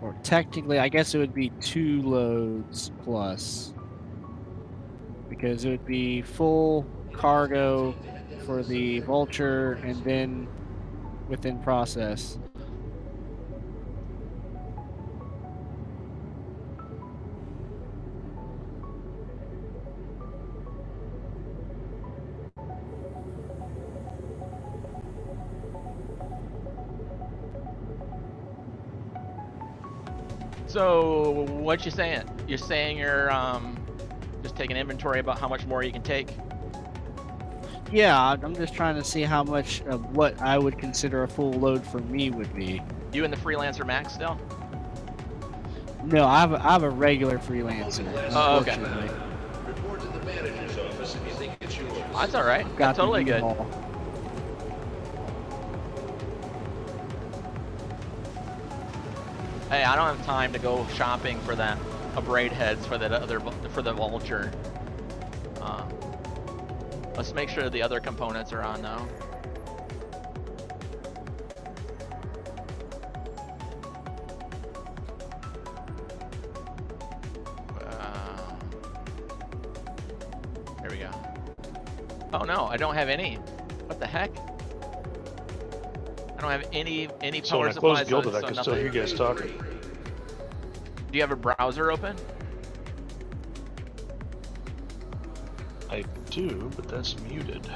Or technically, I guess it would be 2 loads plus. Because it would be full cargo for the Vulture and then within process. So, what you saying? You're saying you're just taking inventory about how much more you can take? Yeah, I'm just trying to see how much of what I would consider a full load for me would be. You in the freelancer max still? No, I have a regular freelancer. Oh, okay. Report to the manager's office if you think it's yours. That's all right. Got That's totally good. Hey, I don't have time to go shopping for that braid heads for the Vulture. Let's make sure the other components are on though. There we go. Oh no, I don't have any. What the heck? I don't have any So power when I close supplies. Gilded, so I can nothing. still hear you guys talking. Do you have a browser open? I do, but that's muted.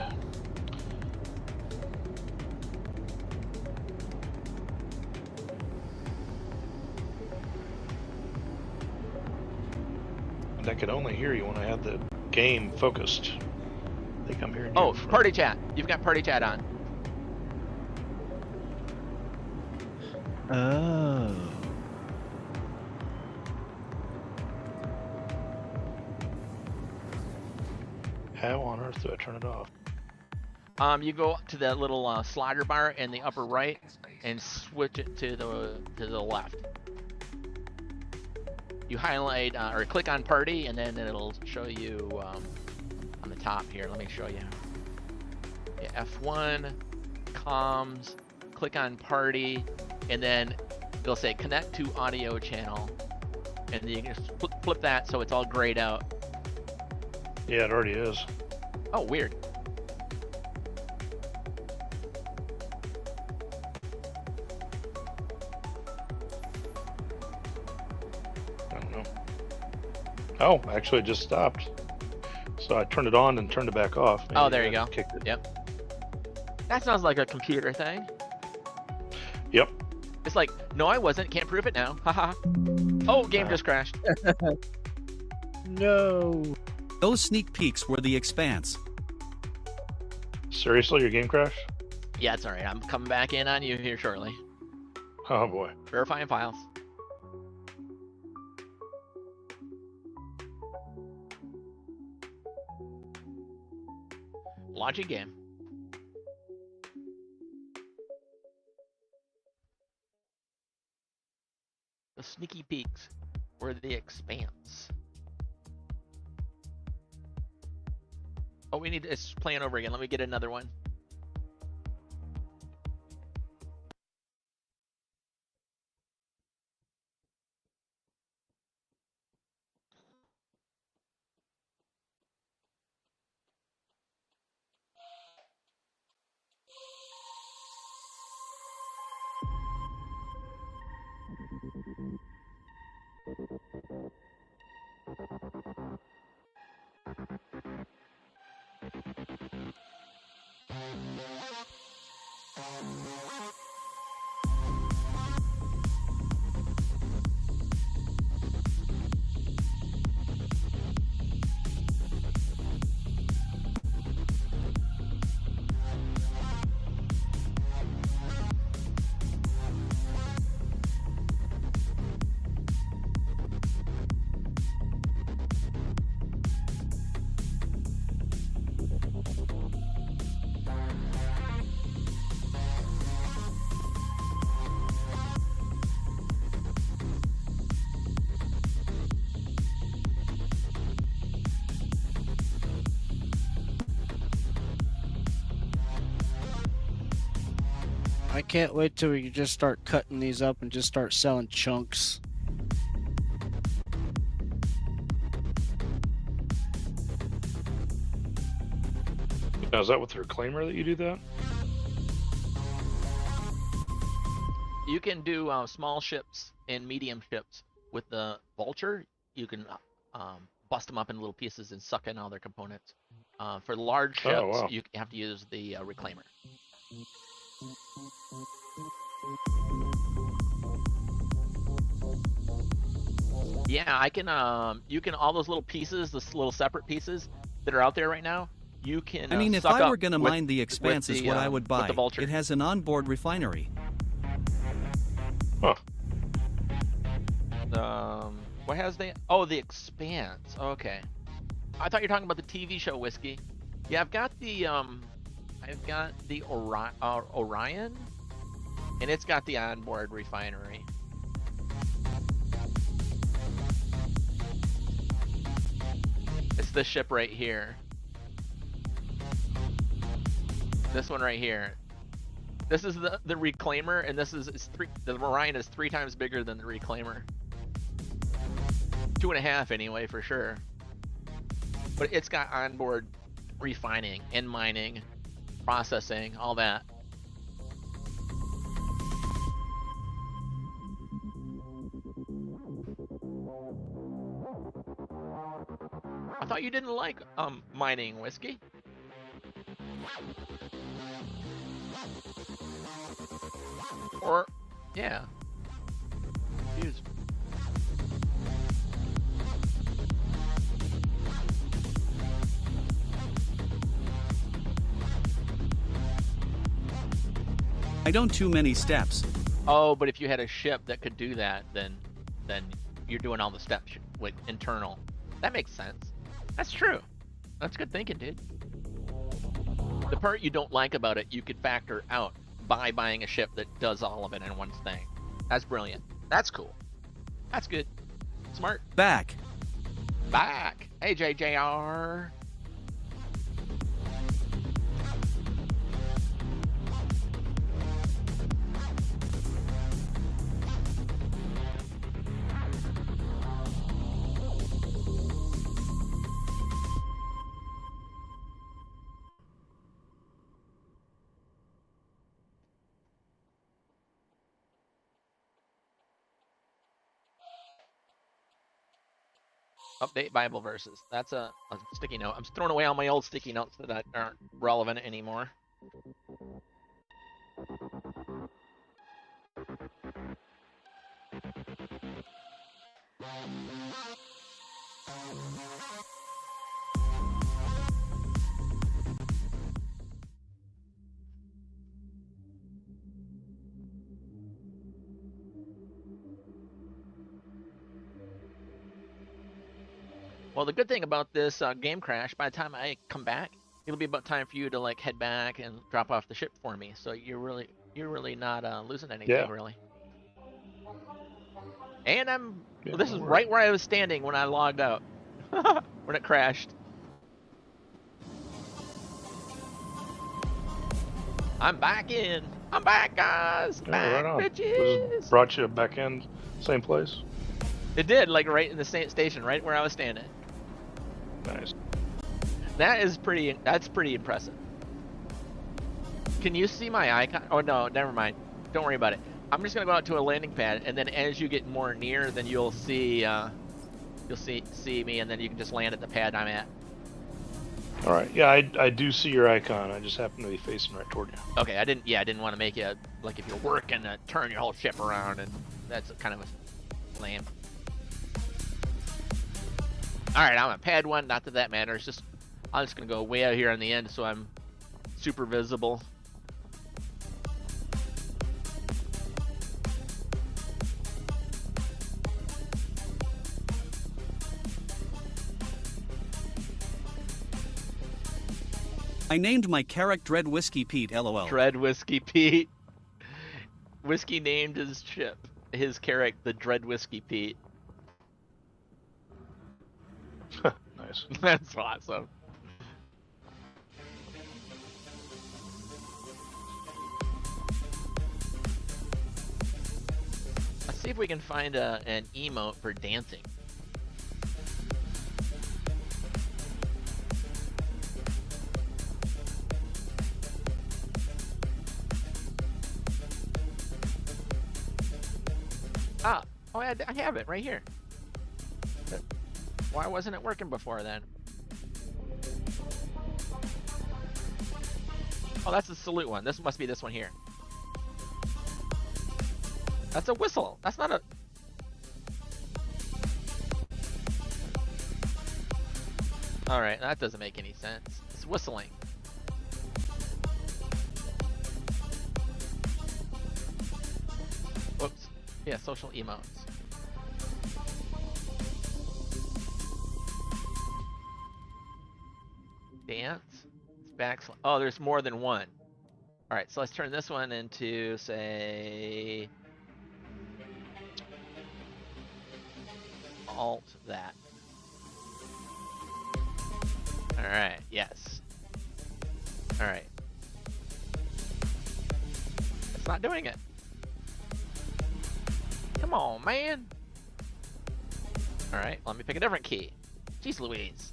And I could only hear you when I had the game focused. I think I'm hearing you. Oh, party chat. You've got party chat on. Oh. How on earth do I turn it off? You go to the little slider bar in the upper right and switch it to the left. You highlight or click on party, and then it'll show you on the top here. Let me show you. Yeah, F1, comms, click on party, and then it'll say connect to audio channel, and then you can just flip that so it's all grayed out. Yeah, it already is. Oh, weird. I don't know. Oh, actually it just stopped. So I turned it on and turned it back off. Oh, there you I go. Kicked it. Yep. That sounds like a computer thing. Yep. It's like, no, I wasn't. Can't prove it now. Haha. Oh, game just crashed. No. Those sneak peeks were the Expanse. Seriously, your game crashed? Yeah, it's alright. I'm coming back in on you here shortly. Oh boy. Verifying files. Launching game. The sneaky peeks were the Expanse. Oh, we need it's playing over again. Let me get another one. I can't wait till we can just start cutting these up and just start selling chunks. Now, is that with the reclaimer that you do that? You can do small ships and medium ships with the vulture. You can bust them up in little pieces and suck in all their components. For the large ships, wow. you have to use the reclaimer. Yeah, I can. You can all those little pieces, those little separate pieces that are out there right now. You can. I mean, if suck I up were going to with- mine the Expanse with is the, what I would with buy. the vulture. It has an onboard refinery. Huh. What has the? Oh, the Expanse. Okay. I thought you were talking about the TV show Whiskey. Yeah, I've got the Orion, and it's got the onboard refinery. It's this ship right here. This one right here. This is the reclaimer, and this is the Orion is 3 times bigger than the reclaimer. 2.5 anyway, for sure. But it's got onboard refining and mining, processing, all that. I thought you didn't like mining, Whiskey. Or yeah. Use. I don't too many steps. Oh, but if you had a ship that could do that, then you're doing all the steps with internal. That makes sense. That's true. That's good thinking, dude. The part you don't like about it, you could factor out by buying a ship that does all of it in one thing. That's brilliant. That's cool. That's good. Smart. Back. Hey, JJR. Update Bible verses. That's a sticky note. I'm throwing away all my old sticky notes that aren't relevant anymore. Well, the good thing about this game crash, by the time I come back, it'll be about time for you to like head back and drop off the ship for me. So you're really not losing anything, really. And this is right where I was standing when I logged out, when it crashed. I'm back in. I'm back, guys. Yeah, Back, right on. bitches. Just brought you back in, same place. It did, like right in the station, right where I was standing. Nice. That's pretty impressive. Can you see my icon? Oh no, never mind. Don't worry about it. I'm just gonna go out to a landing pad, and then as you get more near, then you'll see me, and then you can just land at the pad I'm at. All right. Yeah, I do see your icon. I just happen to be facing right toward you. Okay, I didn't want to make you like if you're working to turn your whole ship around, and that's kind of a lame. All right, I'm a pad 1. Not that that matters. Just I'm just gonna go way out here on the end so I'm super visible. I named my Carrack Dread Whiskey Pete, LOL. Dread Whiskey Pete. Whiskey named his ship, his Carrack, the Dread Whiskey Pete. Nice. That's awesome. Let's see if we can find an emote for dancing. Ah, oh, I have it right here. Why wasn't it working before then? Oh, that's the salute one. This must be this one here. That's a whistle. That's not a... Alright, that doesn't make any sense. It's whistling. Whoops. Yeah, social emotes. Dance. It's backslash. Oh, there's more than one. Alright, so let's turn this one into, say... Alt that. Alright, yes. Alright. It's not doing it. Come on, man. Alright, let me pick a different key. Jeez Louise.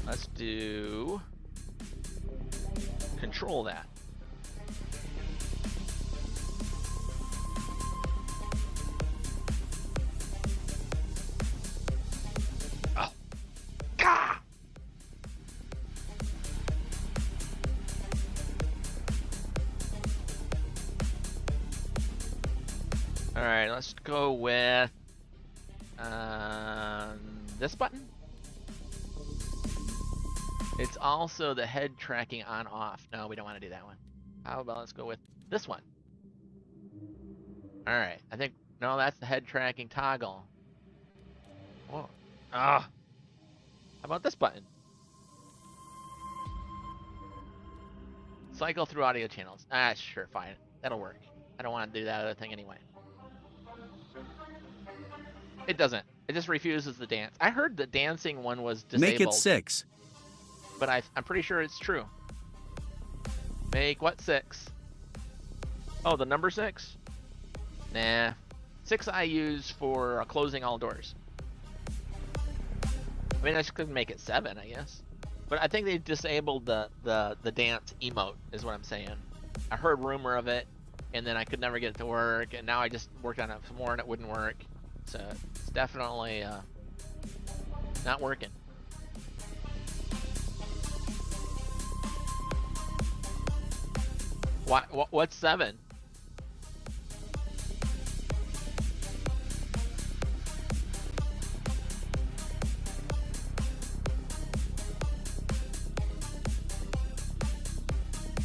Let's do... Control that. Oh. Gah! Alright, let's go with this button. It's also the head tracking on off. No, we don't want to do that one. How about let's go with this one? Alright, I think, no, that's the head tracking toggle. Oh, ah. How about this button? Cycle through audio channels. Ah, sure, fine. That'll work. I don't want to do that other thing anyway. It doesn't. It just refuses the dance. I heard the dancing one was disabled. Make it 6. But I'm pretty sure it's true. Make what 6? Oh, the number 6? Nah. 6 I use for closing all doors. I mean, I just could make it 7, I guess. But I think they disabled the dance emote, is what I'm saying. I heard rumor of it, and then I could never get it to work, and now I just worked on it some more and it wouldn't work. So it's definitely not working. What's 7?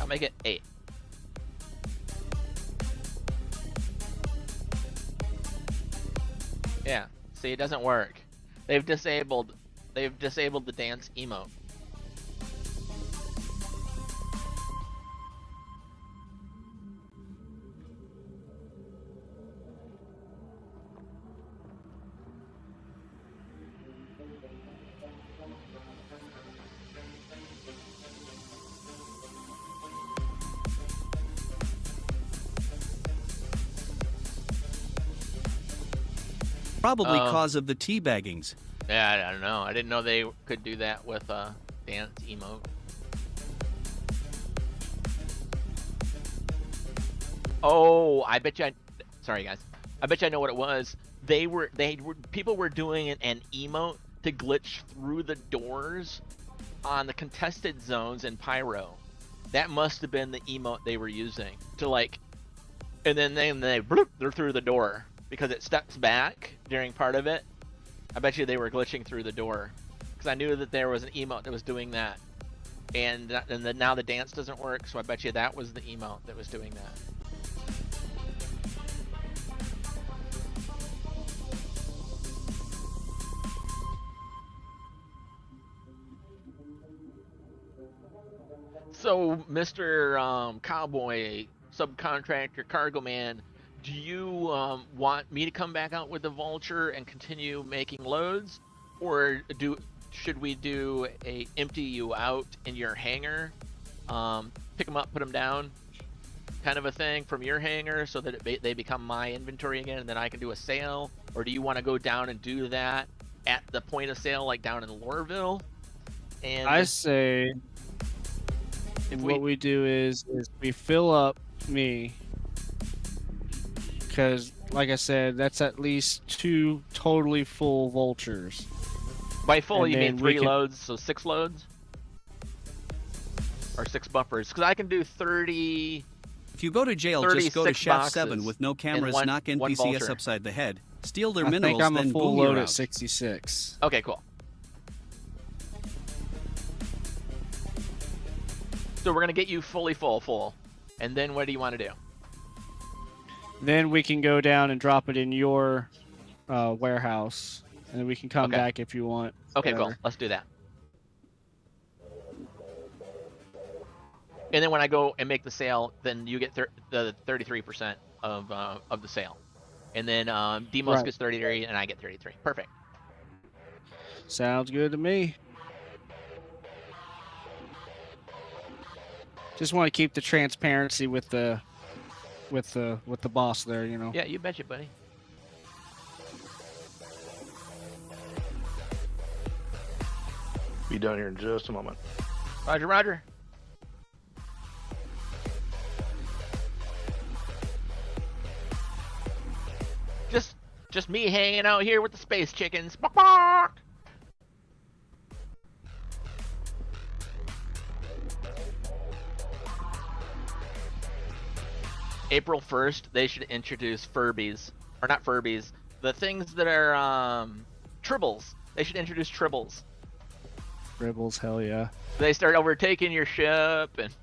I'll make it 8. Yeah, see, it doesn't work. They've disabled the dance emote. Probably cause of the teabaggings. Yeah, I don't know. I didn't know they could do that with a dance emote. Oh, I bet you sorry, guys. I bet you I know what it was. People were doing an emote to glitch through the doors on the contested zones in Pyro. That must have been the emote they were using to like, and then they're through the door because it steps back during part of it. I bet you they were glitching through the door because I knew that there was an emote that was doing that, and now the dance doesn't work. So I bet you that was the emote that was doing that. So, Mr. Cowboy, subcontractor, cargo man, do you want me to come back out with the Vulture and continue making loads, or should we do a empty you out in your hangar, pick them up, put them down, kind of a thing from your hangar, so that they become my inventory again, and then I can do a sale? Or do you want to go down and do that at the point of sale, like down in Loreville? And I say what we do is we fill up me, because like I said, that's at least 2 totally full Vultures. By full, and you mean 3 loads, so 6 loads? Or 6 buffers? Because I can do 30... If you go to jail, just go to Shaft 7 with no cameras, knock NPCs upside the head, steal their minerals, I think I'm then a full boom load you're at out. 66. Okay, cool. So we're going to get you fully full. And then what do you want to do? Then we can go down and drop it in your warehouse, and then we can come back if you want. Okay, cool. Let's do that. And then when I go and make the sale, then you get the 33% of the sale. And then Demos gets 33 and I get 33. Perfect. Sounds good to me. Just want to keep the transparency with the boss there, you know. Yeah, you betcha, buddy. Be done here in just a moment. Roger, roger. Just me hanging out here with the space chickens. Bark, bark. April 1st, they should introduce Furbies. Or not Furbies. The things that are tribbles. They should introduce tribbles. Tribbles, hell yeah. They start overtaking your ship and...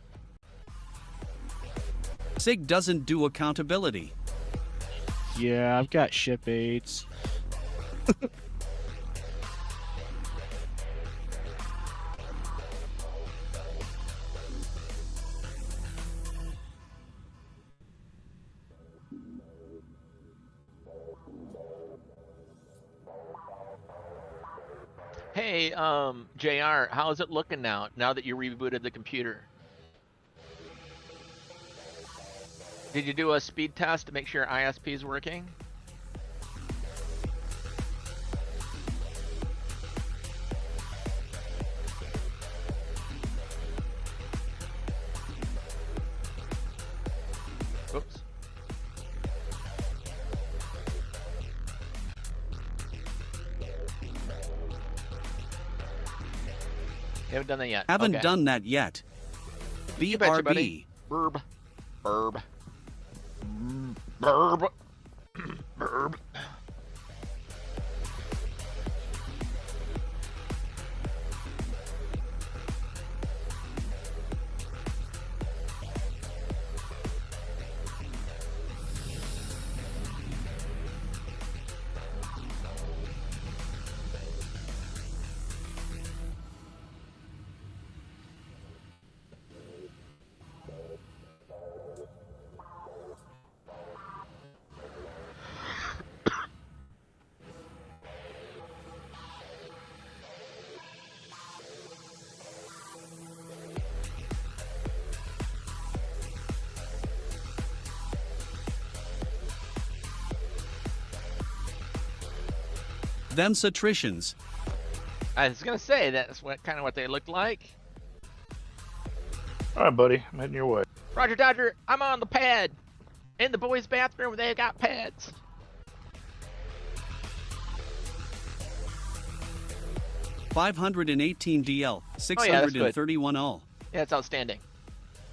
SIG doesn't do accountability. Yeah, I've got ship aids. Hey, JR, how's it looking now that you rebooted the computer? Did you do a speed test to make sure ISP is working? Oops. You haven't done that yet. Haven't done that yet. You betcha, buddy. BRB. Burb. Burb. Burb. Them's attritions. I was gonna say that's kind of what they looked like. All right, buddy, I'm heading your way. Roger Dodger, I'm on the pad. In the boys' bathroom, they got pads. 518 DL, 631 all. Yeah, it's outstanding.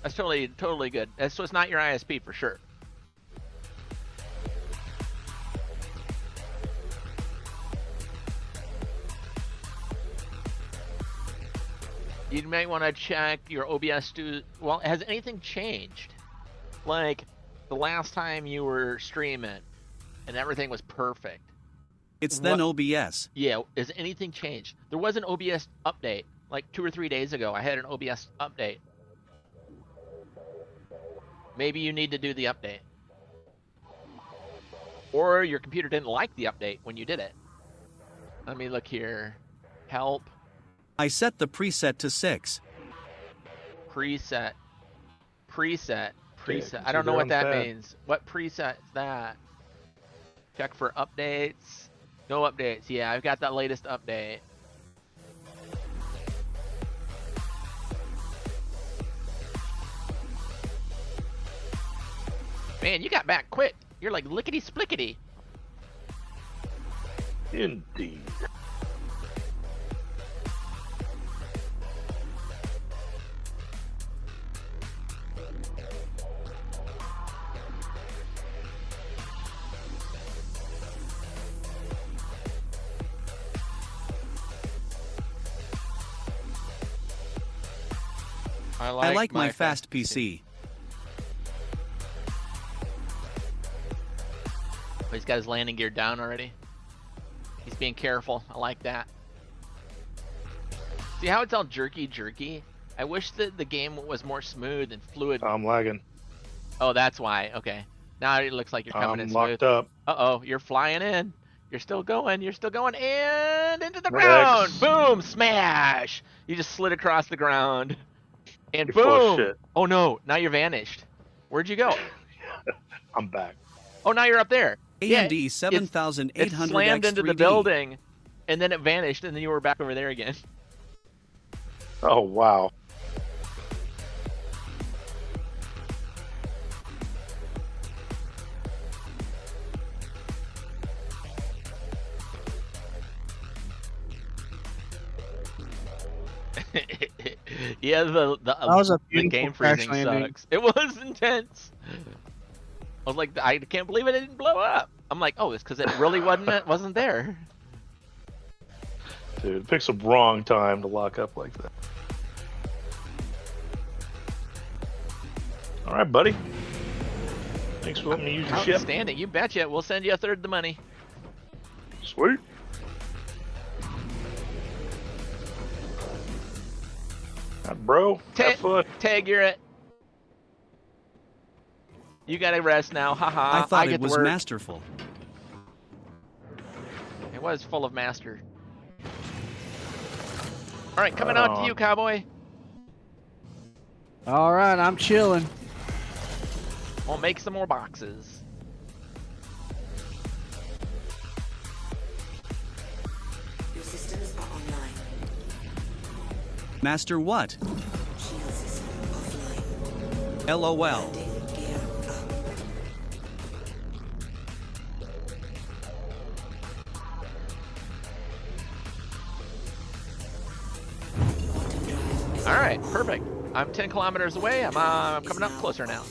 That's totally good. So it's not your ISP for sure. You may want to check your OBS. Well, has anything changed? Like the last time you were streaming and everything was perfect. It's then OBS. Yeah, has anything changed? There was an OBS update like 2 or 3 days ago. I had an OBS update. Maybe you need to do the update. Or your computer didn't like the update when you did it. Let me look here. Help. I set the preset to 6. Preset. Yeah, I don't know what that means. What preset is that? Check for updates. No updates. Yeah, I've got that latest update. Man, you got back quick. You're like lickety-splickety. Indeed. I like my fast PC. Oh, he's got his landing gear down already. He's being careful. I like that. See how it's all jerky? I wish that the game was more smooth and fluid. I'm lagging. Oh, that's why. Okay. Now it looks like you're coming in smooth. Locked up. Uh-oh, you're flying in. You're still going, and into the ground. Boom, smash. You just slid across the ground. And You're full of boom. shit. Oh no, now you're vanished. Where'd you go? I'm back. Oh, now you're up there. AMD 7800X3D. It slammed into the building, and then it vanished, and then you were back over there again. Oh, wow. Yeah, the game freezing sucks. It was intense. I was like, I can't believe it didn't blow up. I'm like, oh, it's because it really wasn't there. Dude, it picks a wrong time to lock up like that. All right, buddy. Thanks for letting me use your ship. Outstanding. You betcha. We'll send you a third of the money. Sweet. Bro, have fun. Tag, you're it. You gotta rest now. Haha. I thought get it was to work. masterful. It was full of master. All right, coming out to you, cowboy. All right, I'm chilling. We'll make some more boxes. Your systems are online. Master what? Shield system offline. LOL. Daily gear up. All right, perfect. I'm 10 kilometers away. I'm coming up closer now.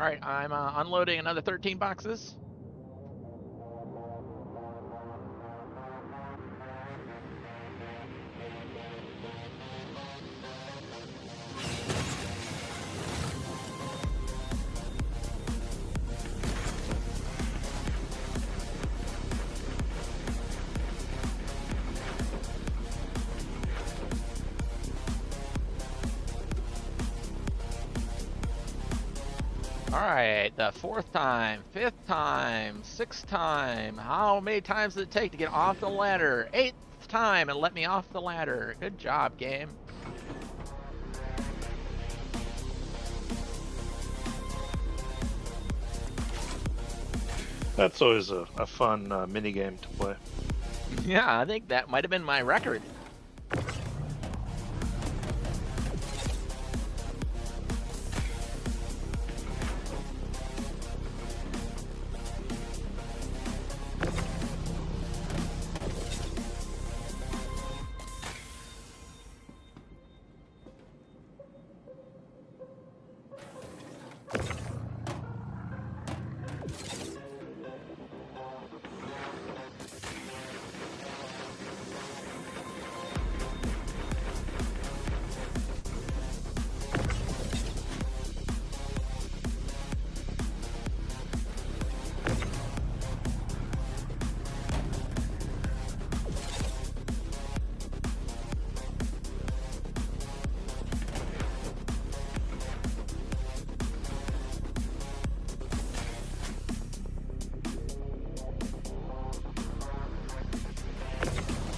All right, I'm unloading another 13 boxes. Alright, the 4th time, 5th time, 6th time. How many times does it take to get off the ladder? 8th time and let me off the ladder. Good job, game. That's always a fun mini game to play. Yeah, I think that might have been my record.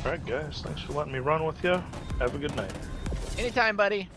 Alright guys, thanks for letting me run with you. Have a good night. Anytime, buddy.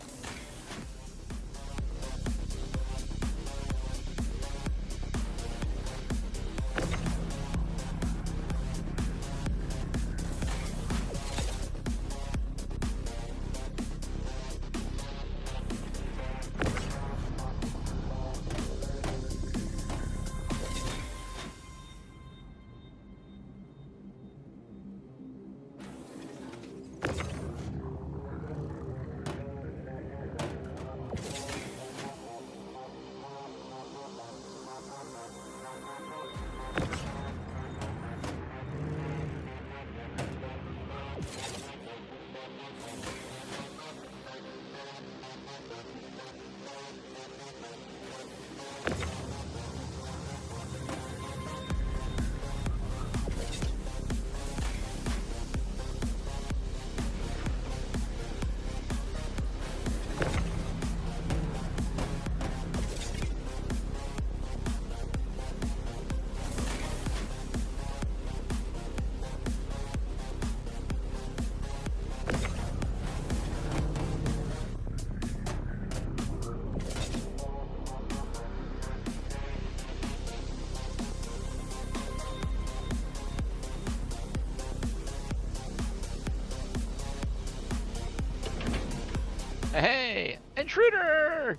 Hey, intruder!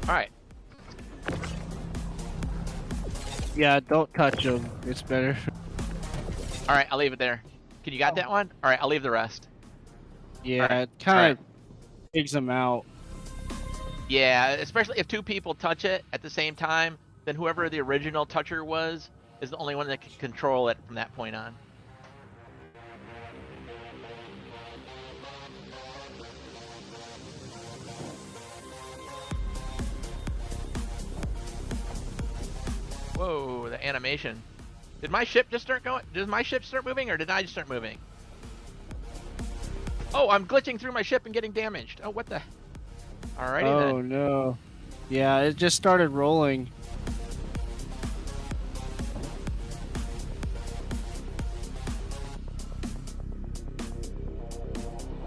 Alright. Yeah, don't touch them. It's better. Alright, I'll leave it there. Can you got that one? Alright, I'll leave the rest. Yeah, Alright. it kind of takes them out. Yeah, especially if two people touch it at the same time, then whoever the original toucher was is the only one that can control it from that point on. Whoa, the animation. Did my ship just start going? Did my ship start moving, or did I just start moving? Oh, I'm glitching through my ship and getting damaged. Oh, what the? Alrighty then. Oh no. Yeah, it just started rolling.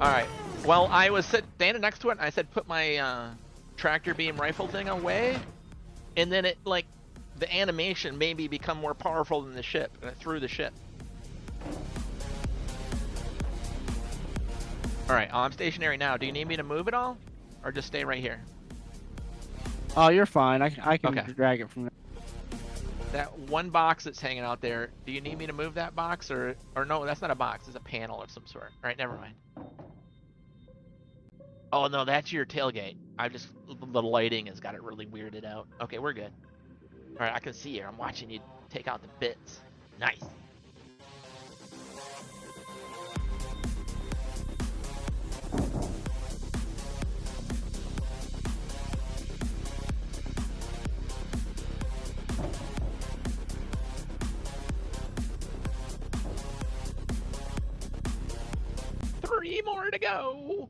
Alright. Well, I was standing next to it, and I said put my tractor beam rifle thing away, and then it, like, the animation maybe become more powerful than the ship, and it threw the ship. Alright, I'm stationary now. Do you need me to move at all? Or just stay right here? Oh, you're fine. I can Okay. drag it from there. That one box that's hanging out there, do you need me to move that box? Or no, that's not a box. It's a panel of some sort. Alright, never mind. Oh no, that's your tailgate. I just the lighting has got it really weirded out. Okay, we're good. All right, I can see you. I'm watching you take out the bits. Nice. Three more to go.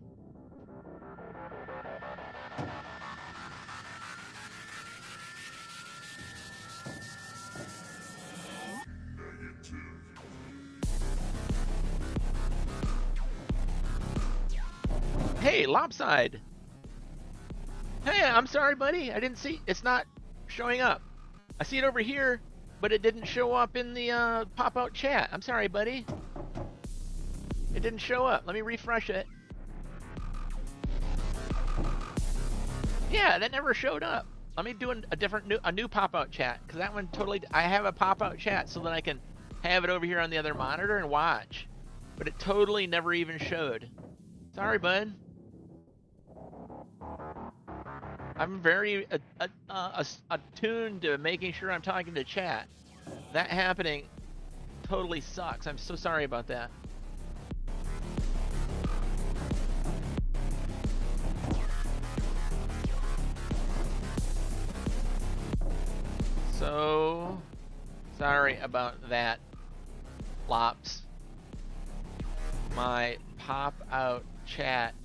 Hey, Lopside. Hey, I'm sorry, buddy. I didn't see. It's not showing up. I see it over here, but it didn't show up in the pop-out chat. I'm sorry, buddy. It didn't show up. Let me refresh it. Yeah, that never showed up. Let me do a new pop-out chat, because that one totally. I have a pop-out chat so that I can have it over here on the other monitor and watch, but it totally never even showed. Sorry, bud. I'm very attuned to making sure I'm talking to chat. That happening totally sucks. I'm so sorry about that. So sorry about that, Lops. My pop-out chat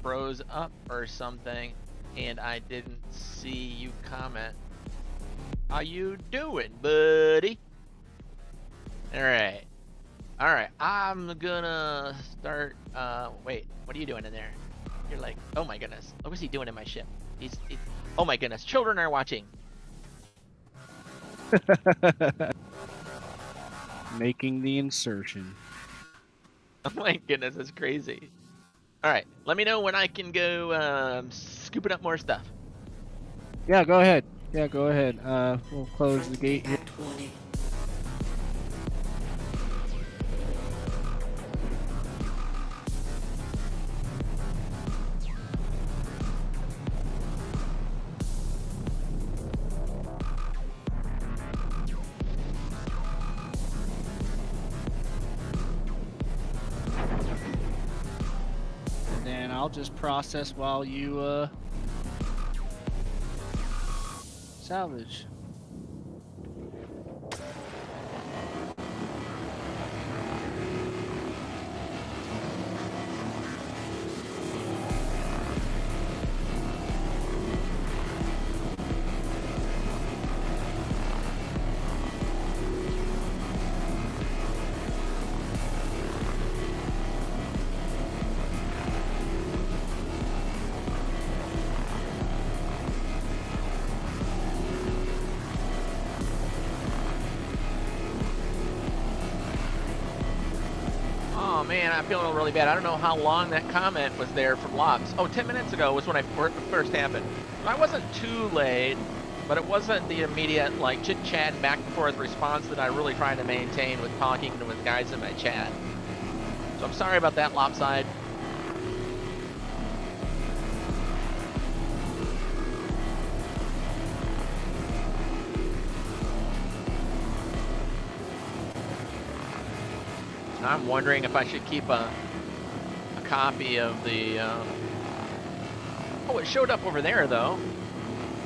froze up or something, and I didn't see you comment. How you doing, buddy? Alright. Alright, I'm gonna start, wait, what are you doing in there? You're like, oh my goodness, what was he doing in my ship? He's oh my goodness, children are watching. Making the insertion. Oh my goodness, that's crazy. Alright, let me know when I can go scooping up more stuff. Yeah, go ahead. Yeah, go ahead. We'll close the gate here. I'll just process while you salvage. Man, I'm feeling really bad. I don't know how long that comment was there from Lops. Oh, 10 minutes ago was when it first happened. I wasn't too late, but it wasn't the immediate, like, chit-chat back and forth response that I really try to maintain with talking with guys in my chat. So I'm sorry about that, Lopside. I'm wondering if I should keep a copy of the, oh, it showed up over there, though.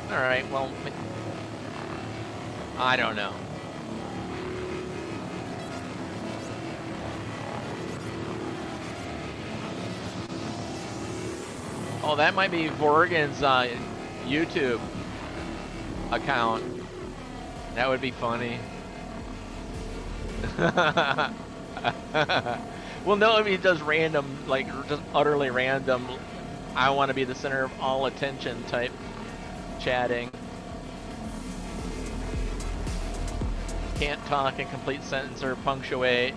All right, well, I don't know. Oh, that might be Vorgan's YouTube account. That would be funny. Well, no, I mean, he does random, like, just utterly random, I want to be the center of all attention type chatting. Can't talk in complete sentence or punctuate.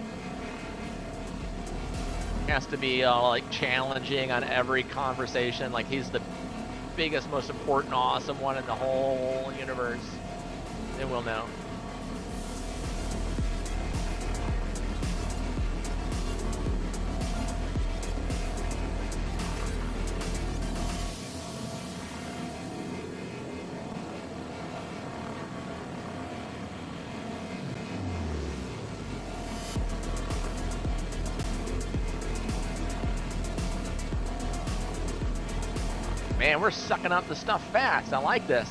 Has to be all, like, challenging on every conversation, like he's the biggest, most important, awesome one in the whole universe. Then we'll know. Man, we're sucking up the stuff fast. I like this.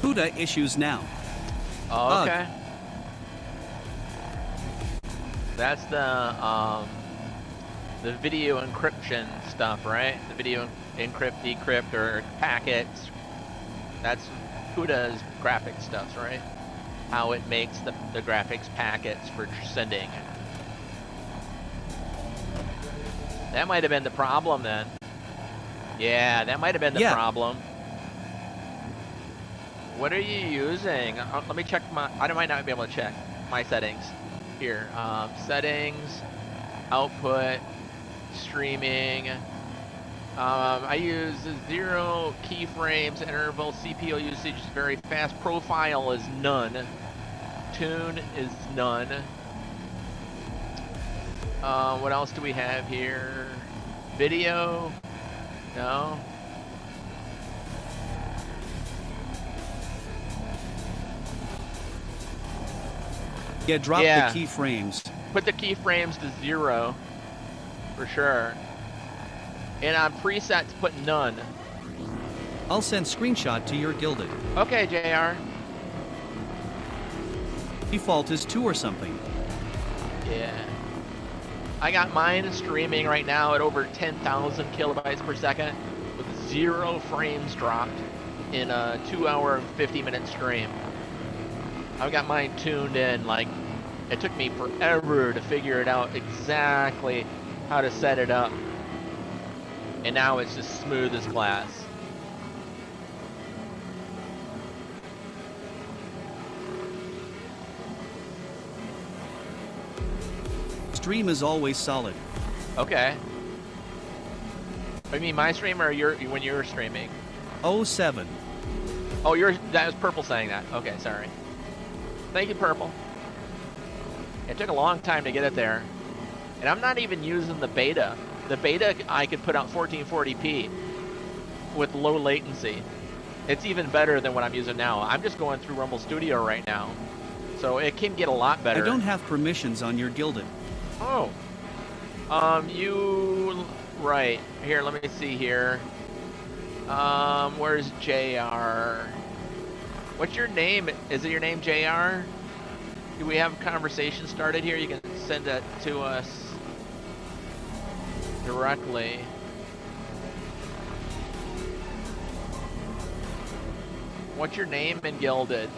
CUDA issues now. Oh, okay. That's the video encryption stuff, right? The video encrypt, decrypt, or packets. That's CUDA's graphics stuff, right? How it makes the graphics packets for sending. That might have been the problem then. Yeah, that might have been the problem. What are you using? Let me check my. I might not be able to check my settings here. Settings, output, streaming. I use 0 keyframes, interval, CPU usage is very fast. Profile is none. Tune is none. What else do we have here? Video? No. Yeah, drop the keyframes. Put the keyframes to 0, for sure. And on presets, put none. I'll send screenshot to your Gilded. Okay, JR. Default is 2 or something. Yeah. I got mine streaming right now at over 10,000 kilobytes per second with 0 frames dropped in a 2-hour and 50-minute stream. I've got mine tuned in, like, it took me forever to figure it out exactly how to set it up. And now it's just smooth as glass. Stream is always solid. Okay. I mean, my stream or when you're streaming? 07. Oh, that was Purple saying that. Okay, sorry. Thank you, Purple. It took a long time to get it there. And I'm not even using the beta. The beta, I could put out 1440p with low latency. It's even better than what I'm using now. I'm just going through Rumble Studio right now. So it can get a lot better. I don't have permissions on your Gilded. Oh. Right. Here, let me see here. Where's JR? What's your name? Is it your name, JR? Do we have a conversation started here? You can send that to us directly. What's your name in Gilded?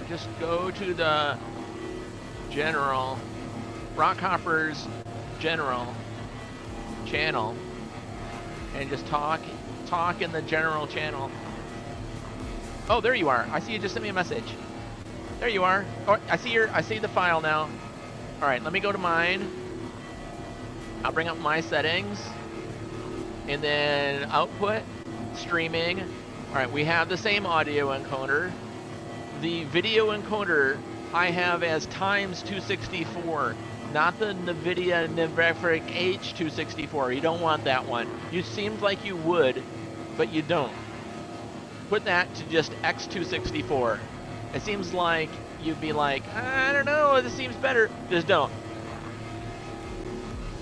Just go to the general, Rockhopper's general channel, and just talk in the general channel. Oh, there you are. I see you just sent me a message. There you are. Oh, I see the file now. All right, let me go to mine. I'll bring up my settings, and then output, streaming. All right, we have the same audio encoder. The video encoder I have as times 264, not the NVIDIA Nvidic H264. You don't want that one. You seemed like you would, but you don't. Put that to just X264. It seems like you'd be like, I don't know, this seems better. Just don't.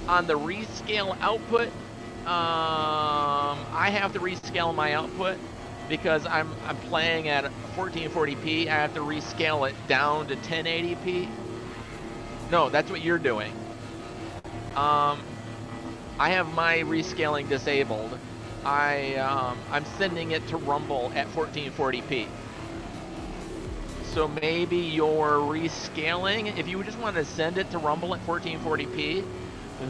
On the rescale output, I have to rescale my output because I'm playing at 1440p. I have to rescale it down to 1080p. No, that's what you're doing. I have my rescaling disabled. I'm sending it to Rumble at 1440p. So maybe your rescaling, if you just want to send it to Rumble at 1440p,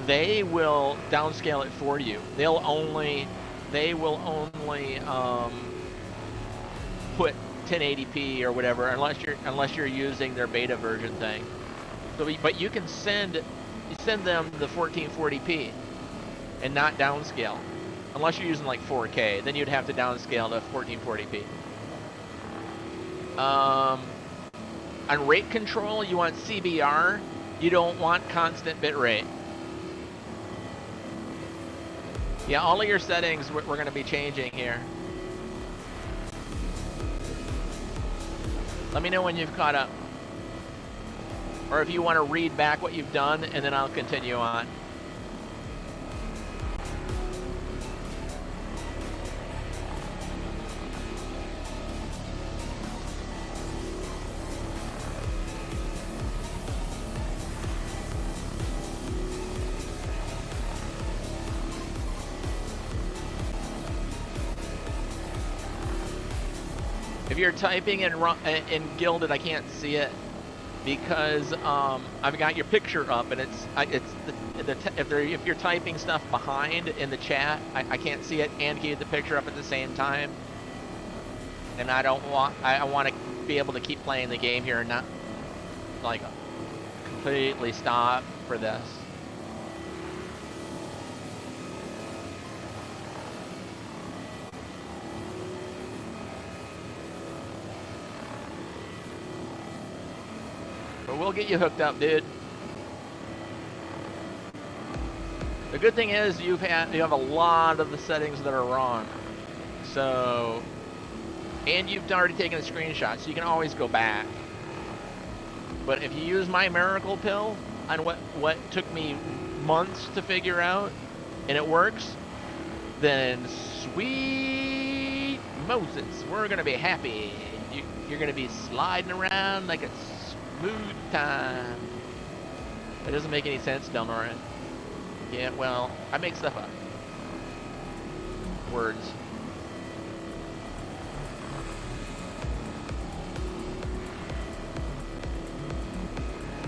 they will downscale it for you. They will only put 1080p or whatever, unless you're using their beta version thing. So, but you can send them the 1440p and not downscale, unless you're using like 4K. Then you'd have to downscale to 1440p. On rate control, you want CBR. You don't want constant bitrate. Yeah, all of your settings we're going to be changing here. Let me know when you've caught up. Or if you want to read back what you've done, and then I'll continue on. If you're typing in Gilded, I can't see it. because I've got your picture up, and if you're typing stuff behind in the chat, I can't see it and keep the picture up at the same time. And I want to be able to keep playing the game here and not like completely stop for this. But we'll get you hooked up, dude. The good thing is you have a lot of the settings that are wrong. So, and you've already taken a screenshot, so you can always go back. But if you use my miracle pill on what took me months to figure out, and it works, then sweet Moses, we're gonna be happy. You're gonna be sliding around like a smooth time. That doesn't make any sense, Delnoran. Yeah, well, I make stuff up. Words.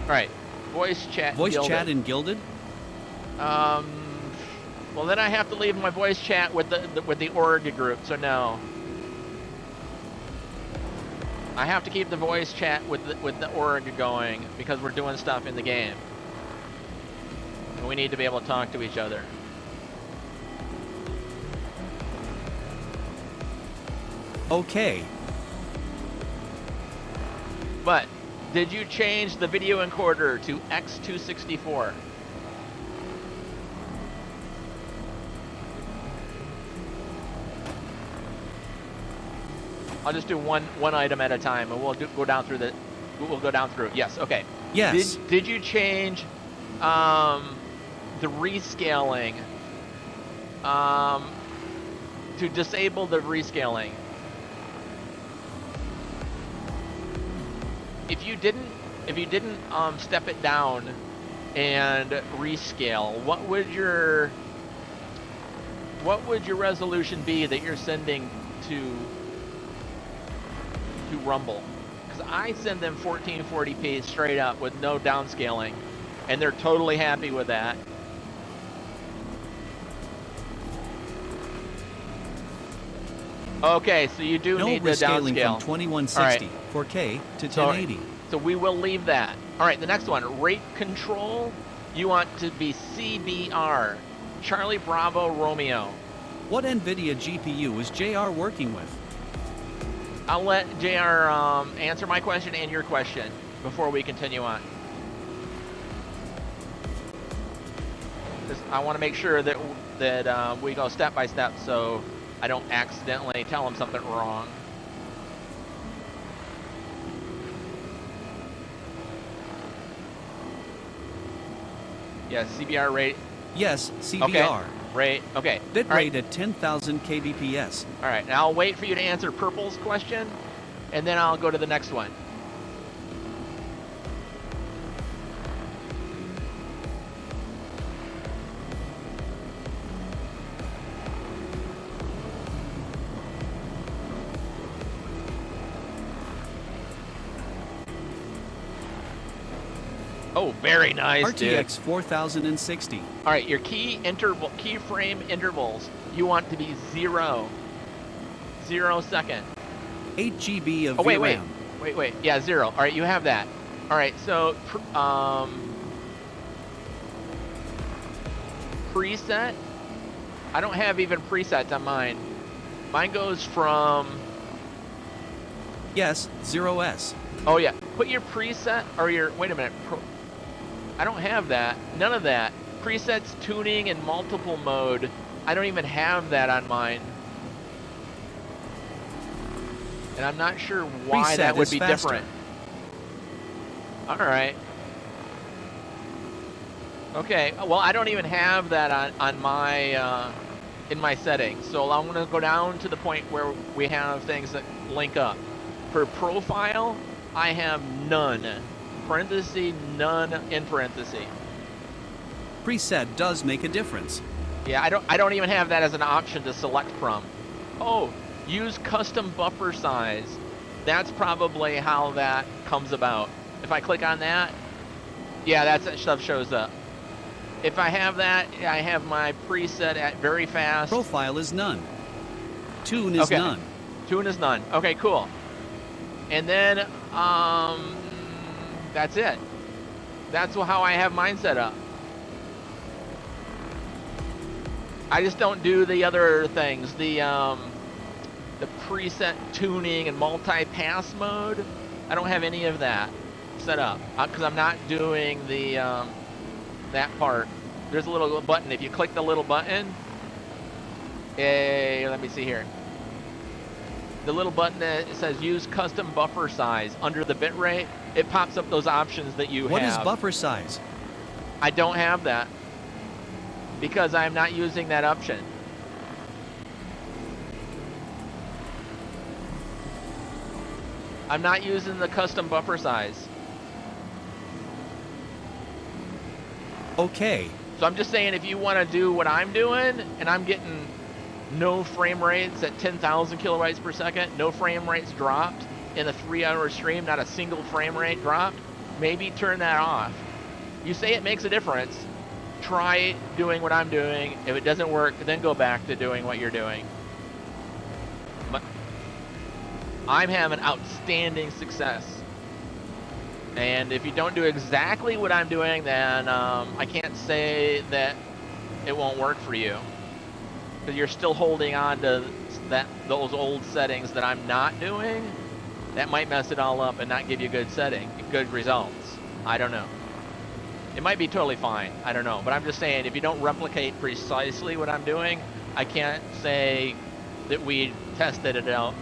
Alright, voice chat. Voice chat in Gilded? Well, then I have to leave my voice chat with the org group, so no. I have to keep the voice chat with the org going because we're doing stuff in the game. And we need to be able to talk to each other. Okay. But did you change the video encoder to X264? I'll just do one item at a time, and we'll go down through the. We'll go down through. Yes. Okay. Yes. Did you change the rescaling to disable the rescaling? If you didn't step it down and rescale, what would your resolution be that you're sending to Rumble? Because I send them 1440p straight up with no downscaling, and they're totally happy with that. Okay, so you do need the downscale. From 2160 4K to 1080. So we will leave that. All right, the next one, rate control. You want to be CBR, Charlie Bravo Romeo. What NVIDIA GPU is JR working with? I'll let JR answer my question and your question before we continue on. I want to make sure that we go step by step so I don't accidentally tell him something wrong. Yes, CBR rate. Yes, CBR. Okay. Rate. Okay. Bit rate at 10,000 kbps. All right. Now I'll wait for you to answer Purple's question, and then I'll go to the next one. Oh, very nice, RTX dude. 4060. All right, your keyframe intervals, you want to be 0 second. 8 GB of VRAM. Wait. Yeah, 0. All right, you have that. All right, so preset. I don't have even presets on mine. Mine goes from. Yes, 0S. Oh yeah, put your preset or your. Wait a minute. I don't have that. None of that. Presets, tuning, and multiple mode. I don't even have that on mine. And I'm not sure why Preset that would be faster. different. Alright. Okay, well I don't even have that on my in my settings. So I'm gonna go down to the point where we have things that link up. For profile, I have none. Parenthesis, none in parenthesis. Preset does make a difference. Yeah, I don't even have that as an option to select from. Oh, use custom buffer size. That's probably how that comes about. If I click on that, yeah, that stuff shows up. If I have that, I have my preset at very fast. Profile is none. Tune is none. Tune is none. Okay, cool. And then, that's it. That's how I have mine set up. I just don't do the other things. The preset tuning and multi-pass mode. I don't have any of that set up because I'm not doing the that part. There's a little button. If you click the little button, let me see here. The little button that says use custom buffer size under the bitrate, it pops up those options that you have. What is buffer size? I don't have that because I'm not using that option. I'm not using the custom buffer size. Okay. So I'm just saying if you want to do what I'm doing, and I'm getting no frame rates at 10,000 kilobytes per second, no frame rates dropped in a 3-hour stream, not a single frame rate dropped, maybe turn that off. You say it makes a difference, try doing what I'm doing. If it doesn't work, then go back to doing what you're doing. But I'm having outstanding success. And if you don't do exactly what I'm doing, then I can't say that it won't work for you. Because you're still holding on to those old settings that I'm not doing. That might mess it all up and not give you good results. I don't know. It might be totally fine. I don't know. But I'm just saying, if you don't replicate precisely what I'm doing, I can't say that we tested it out.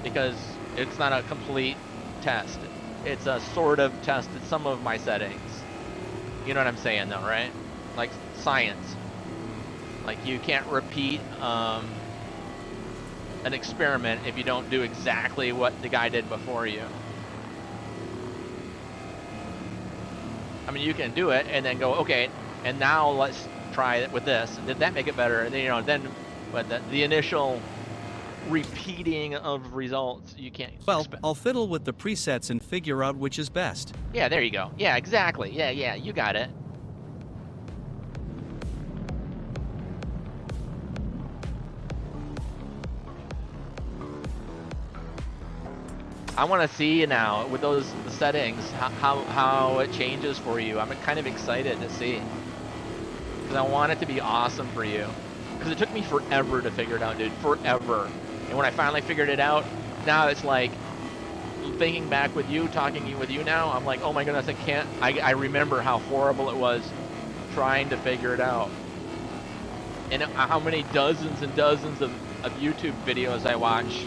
Because it's not a complete test. It's a sort of tested some of my settings. You know what I'm saying though, right? Like science. Like you can't repeat an experiment if you don't do exactly what the guy did before you. I mean, you can do it and then go, okay, and now let's try it with this. Did that make it better? And then, you know, but the initial repeating of results, you can't. Well, I'll fiddle with the presets and figure out which is best. Yeah, there you go. Yeah, exactly. Yeah, you got it. I want to see now with those settings how it changes for you. I'm kind of excited to see because I want it to be awesome for you. Because it took me forever to figure it out, dude. Forever. And when I finally figured it out, now it's like thinking back with you, talking with you now, I'm like, oh my goodness, I remember how horrible it was trying to figure it out. And how many dozens and dozens of YouTube videos I watch.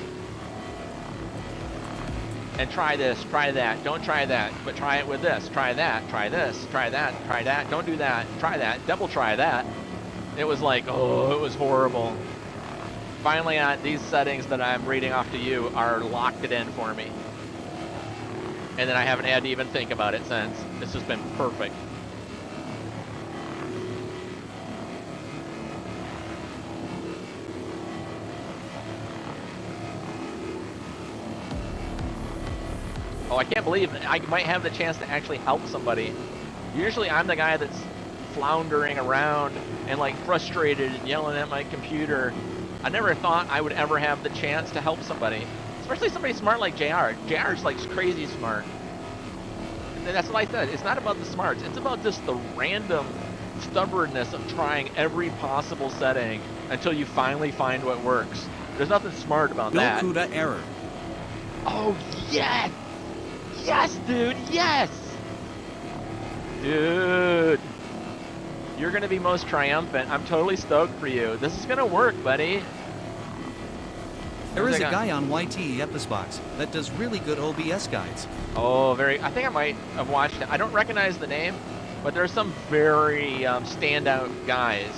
And try this, try that, don't try that, but try it with this, try that, try this, try that, try that, don't do that, try that, double try that. It was like, oh, it was horrible. Finally, these settings that I'm reading off to you are locked it in for me. And then I haven't had to even think about it since. It's just been perfect. Oh, I can't believe I might have the chance to actually help somebody. Usually I'm the guy that's floundering around and like frustrated and yelling at my computer. I never thought I would ever have the chance to help somebody, especially somebody smart like JR. JR's like crazy smart. And that's what I said. It's not about the smarts. It's about just the random stubbornness of trying every possible setting until you finally find what works. There's nothing smart about that. No CUDA error. Oh, yes! Yes, dude, yes! Dude. You're going to be most triumphant. I'm totally stoked for you. This is going to work, buddy. There is a guy on YTE Episbox that does really good OBS guides. Oh, I think I might have watched it. I don't recognize the name, but there's some very standout guys.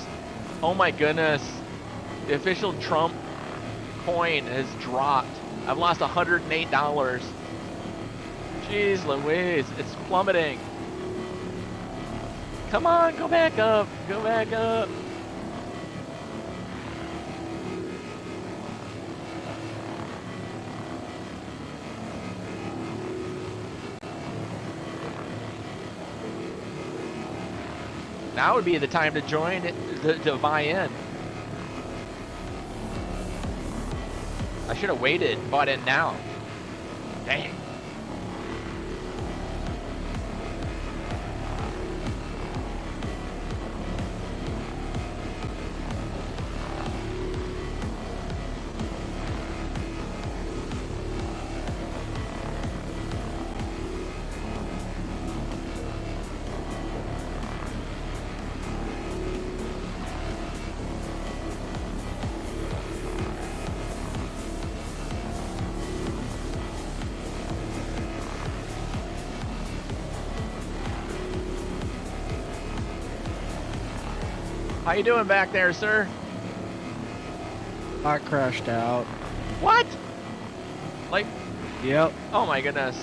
Oh my goodness. The official Trump coin has dropped. I've lost $108. Jeez Louise, it's plummeting. Come on, go back up. Go back up. Now would be the time to join it, to buy in. I should have waited, bought in now. Dang. How you doing back there, sir? I crashed out. What? Like, Yep. oh my goodness.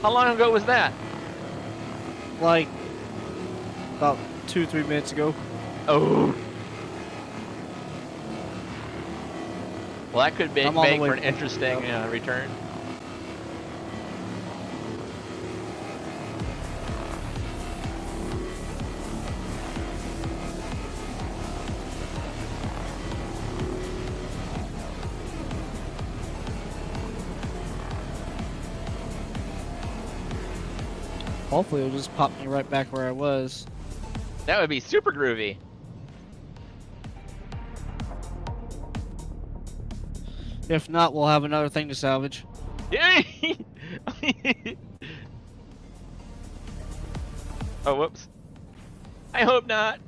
How long ago was that? Like about 2-3 minutes ago. Oh. Well, that could I'm on the make way for an back. interesting return. Hopefully it'll just pop me right back where I was. That would be super groovy. If not, we'll have another thing to salvage. Yay! Oh, whoops. I hope not.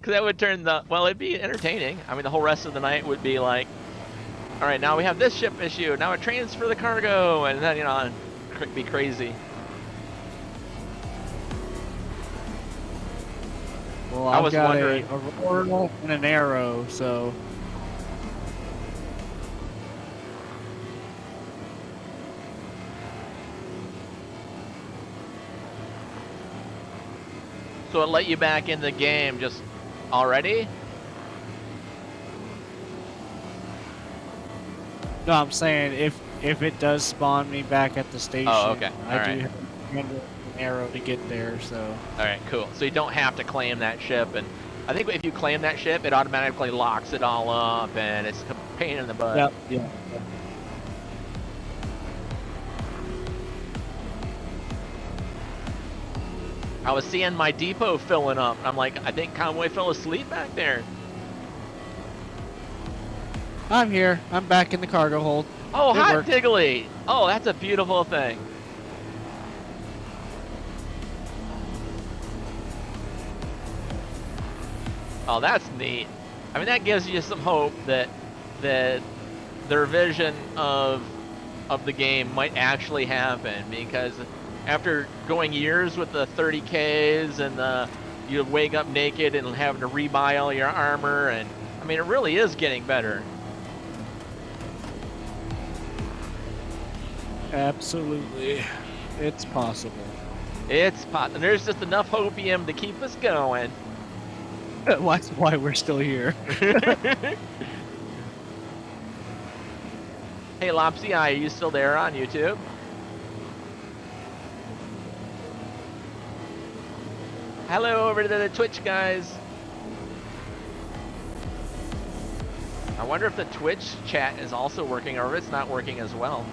Because that would turn the... Well, it'd be entertaining. I mean, the whole rest of the night would be like... Alright, now we have this ship issue. Now it transfer the cargo. And then, you know, it'd be crazy. Well, I I've was got wondering... a Royal and an Arrow, so... So it let you back in the game just already? No, I'm saying if it does spawn me back at the station, Oh, okay. I Alright. do have an Arrow to get there, so... Alright, cool. So you don't have to claim that ship, and I think if you claim that ship, it automatically locks it all up, and it's a pain in the butt. Yep, yeah. I was seeing my depot filling up, and I'm like, I think Convoy fell asleep back there. I'm here. I'm back in the cargo hold. Oh, It hot worked. diggly! Oh, that's a beautiful thing. Oh, that's neat. I mean, that gives you some hope that their vision of the game might actually happen, because after going years with the 30Ks and you wake up naked and having to rebuy all your armor, and I mean, it really is getting better. Absolutely. It's possible. It's possible. There's just enough hopium to keep us going. That's why we're still here. Hey, Lopsy, are you still there on YouTube? Hello over to the Twitch guys. I wonder if the Twitch chat is also working, or if it's not working as well.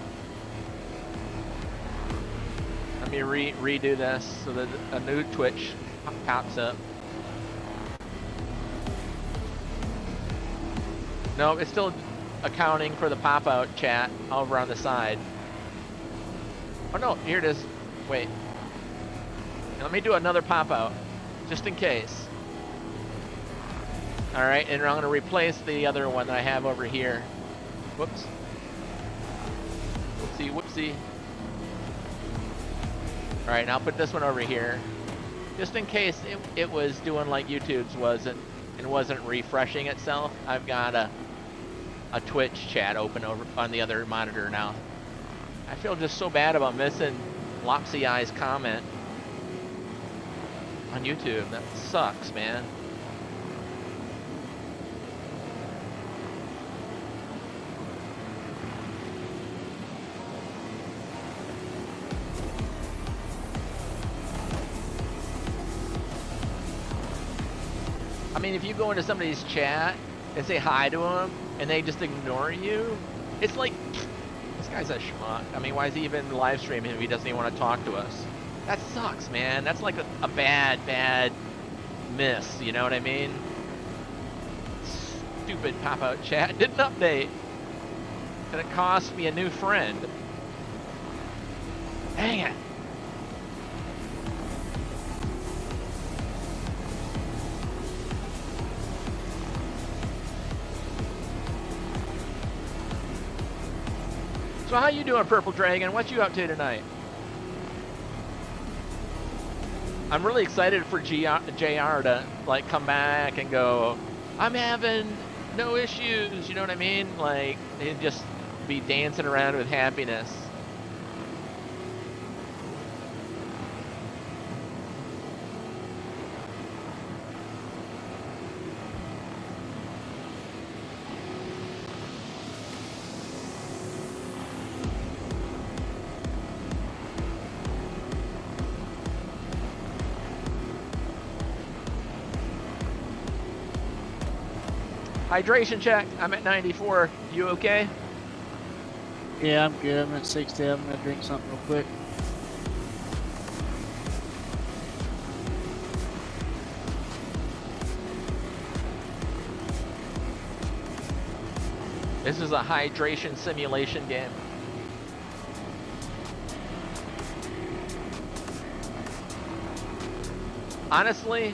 Let me redo this so that a new Twitch pops up. No, it's still accounting for the pop-out chat over on the side. Oh no, here it is. Wait. Let me do another pop-out, just in case. Alright, and I'm going to replace the other one that I have over here. Whoops. Whoopsie, whoopsie. Alright, now I'll put this one over here. Just in case it was doing like YouTube's wasn't and wasn't refreshing itself, I've got a Twitch chat open over on the other monitor now. I feel just so bad about missing Lopsy Eye's comment on YouTube. That sucks, man. mean, if you go into somebody's chat and say hi to them and they just ignore you, it's like, this guy's a schmuck. I mean, why is he even live streaming if he doesn't even want to talk to us? That sucks, man. That's like a bad miss, you know what I mean? Stupid pop-out chat didn't update. And it cost me a new friend. Dang it. So how you doing, Purple Dragon? What you up to tonight? I'm really excited for JR to like come back and go, I'm having no issues, you know what I mean? Like, he'd just be dancing around with happiness. Hydration check. I'm at 94. You okay? Yeah, I'm good. I'm at 60. I'm gonna drink something real quick. This is a hydration simulation game. Honestly,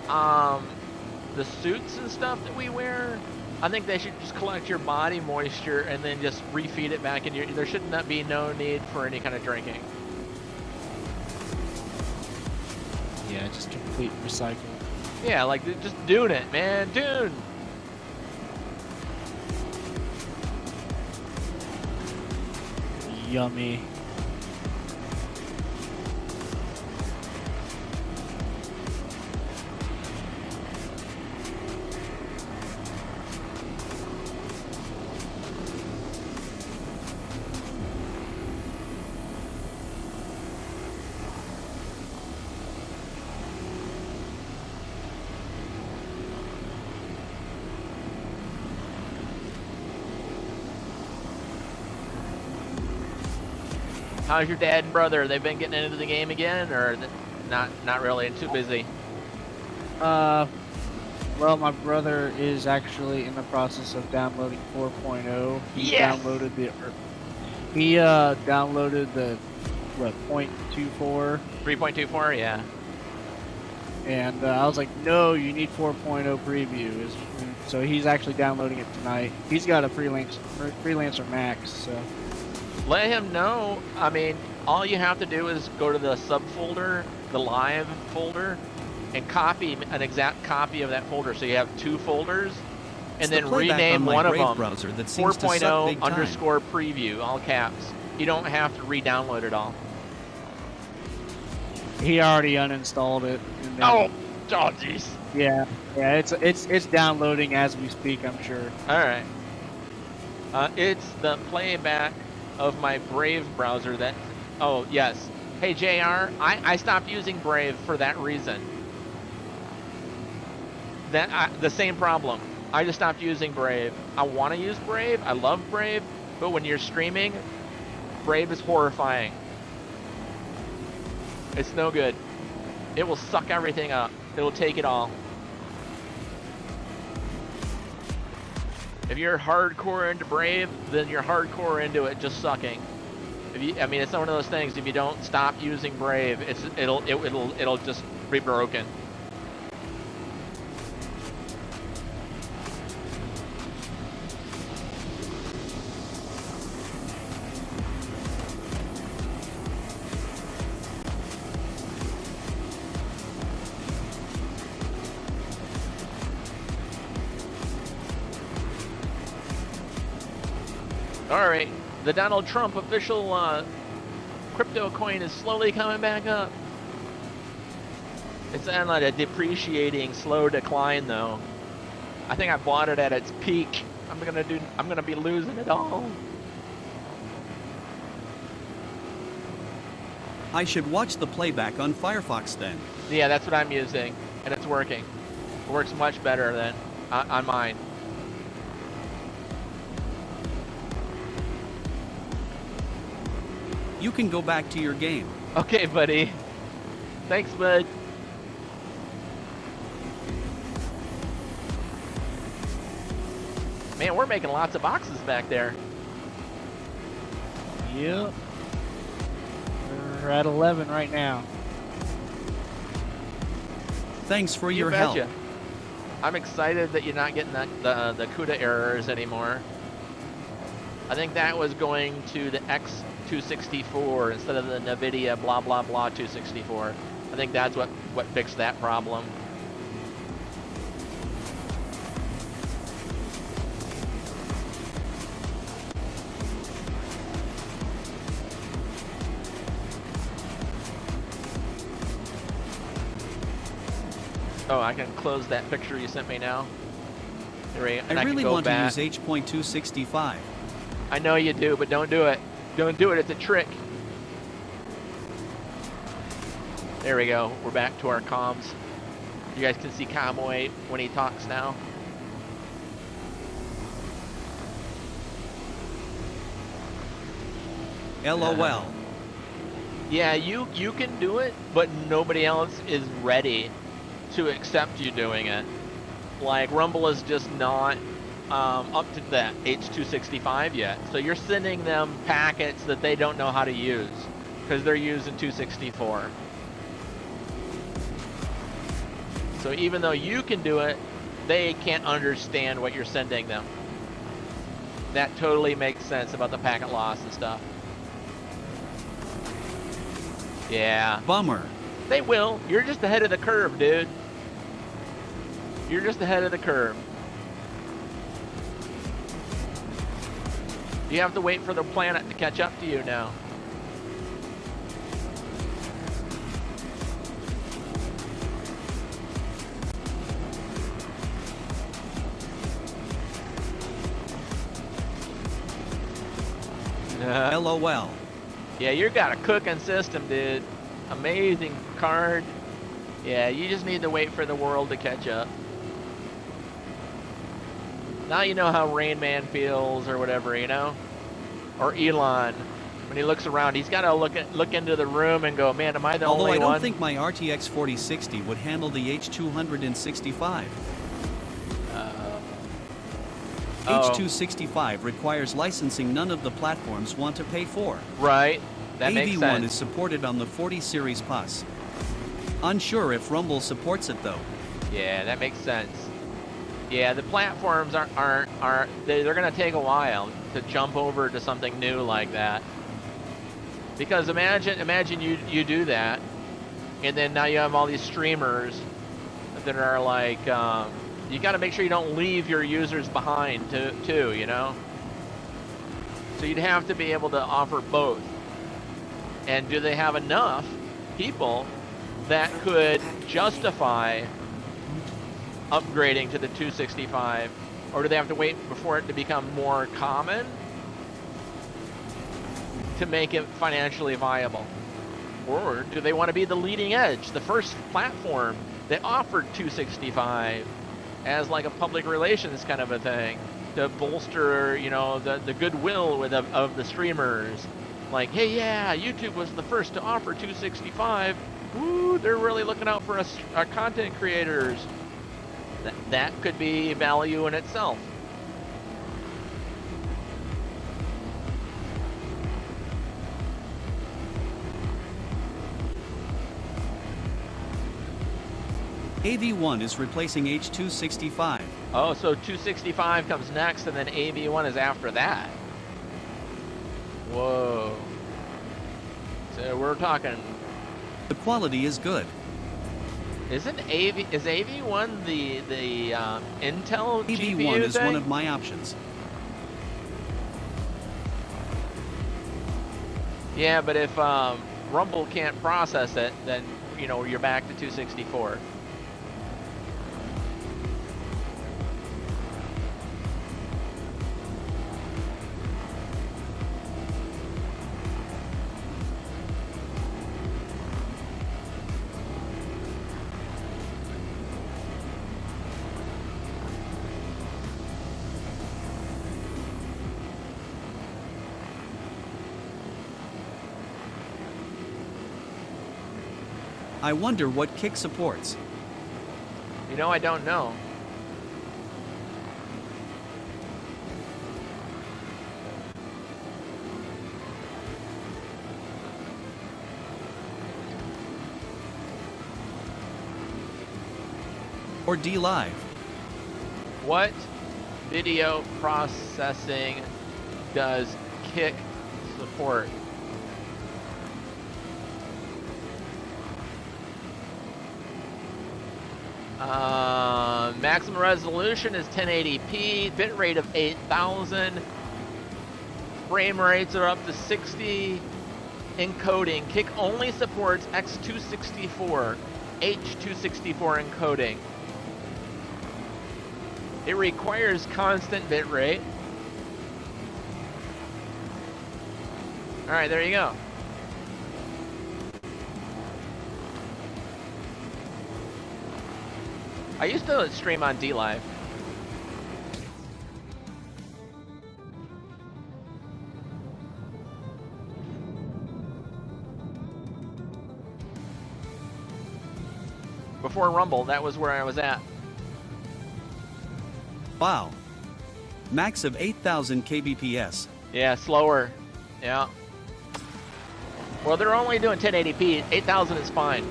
the suits and stuff that we wear, I think they should just collect your body moisture and then just refeed it back in your. There should not be no need for any kind of drinking. Yeah, just complete recycle. Yeah, like just doing it, man, dude. Yummy. How's your dad and brother? They've been getting into the game again, or not really? Too busy. Well, my brother is actually in the process of downloading 4.0. He downloaded the what 0.24. 3.24, yeah. And I was like, no, you need 4.0 preview. So he's actually downloading it tonight. He's got a freelancer max, so. Let him know. I mean, all you have to do is go to the subfolder, the live folder, and copy an exact copy of that folder. So you have two folders, and then rename one of them 4.0 underscore preview, all caps. You don't have to re-download it all. He already uninstalled it. And then, oh jeez. Yeah, it's downloading as we speak, I'm sure. All right. It's the playback of my Brave browser that. Oh yes. Hey JR, I stopped using Brave for that reason. The same problem. I just stopped using Brave. I want to use Brave. I love Brave, but when you're streaming, Brave is horrifying. It's no good. It will suck everything up. It'll take it all. If you're hardcore into Brave, then you're hardcore into it just sucking. I mean, it's one of those things. If you don't stop using Brave, it'll just be broken. All right, the Donald Trump official crypto coin is slowly coming back up. It's on like a depreciating, slow decline though. I think I bought it at its peak. I'm gonna be losing it all. I should watch the playback on Firefox then. Yeah, that's what I'm using, and it's working. Works much better than on mine. You can go back to your game. Okay, buddy. Thanks, bud. Man, we're making lots of boxes back there. Yep. We're at 11 right now. Thanks for You your betcha. help. I'm excited that you're not getting the CUDA errors anymore. I think that was going to the X264 instead of the NVIDIA blah blah blah 264. I think that's what fixed that problem. Oh, I can close that picture you sent me now. And I really can go want back. to use H.265. I know you do, but don't do it. Don't do it. It's a trick. There we go. We're back to our comms. You guys can see Cowboy when he talks now. LOL. Yeah, you can do it, but nobody else is ready to accept you doing it. Like, Rumble is just not up to that H.265 yet. So you're sending them packets that they don't know how to use because they're using 264. So even though you can do it, they can't understand what you're sending them. That totally makes sense about the packet loss and stuff. Yeah. Bummer. They will. You're just ahead of the curve, dude. You're just ahead of the curve. You have to wait for the planet to catch up to you now. LOL. Yeah, you got a cooking system, dude. Amazing card. Yeah, you just need to wait for the world to catch up. Now you know how Rain Man feels or whatever, you know? Or Elon. When he looks around, he's got to look into the room and go, man, am I the Although only I don't one? think my RTX 4060 would handle the H265. H265 requires licensing none of the platforms want to pay for. Right. That makes AV1 sense. is supported on the 40 series Plus. Unsure if Rumble supports it though. Yeah, that makes sense. Yeah, the platforms they're going to take a while to jump over to something new like that. Because imagine you do that, and then now you have all these streamers that are like, you got to make sure you don't leave your users behind too, you know? So you'd have to be able to offer both. And do they have enough people that could justify upgrading to the 265, or do they have to wait before it to become more common to make it financially viable? Or do they want to be the leading edge, the first platform that offered 265 as like a public relations kind of a thing to bolster, you know, the goodwill of the streamers? Like, hey, yeah, YouTube was the first to offer 265. Ooh, they're really looking out for us, our content creators. That could be value in itself. AV1 is replacing H265. Oh, so 265 comes next, and then AV1 is after that. Whoa. So we're talking. The quality is good. Is AV1 the Intel GPU AV1 is thing? one of my options. Yeah, but if Rumble can't process it, then you know you're back to 264. I wonder what kick supports. You know, I don't know. Or D Live. What video processing does kick support? Maximum resolution is 1080p, bit rate of 8,000, frame rates are up to 60. Encoding, kick only supports X264, H264 encoding. It requires constant bit rate. All right, there you go. I used to stream on DLive. Before Rumble, that was where I was at. Wow. Max of 8,000 kbps. Yeah, slower. Yeah. Well, they're only doing 1080p. 8,000 is fine.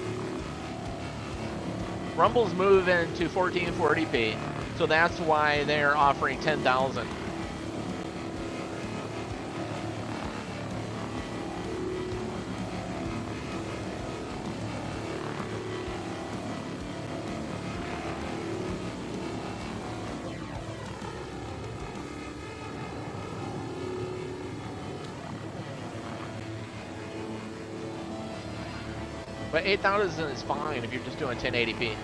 Rumble's moving to 1440p, so that's why they're offering 10,000. But 8,000 is fine if you're just doing 1080p.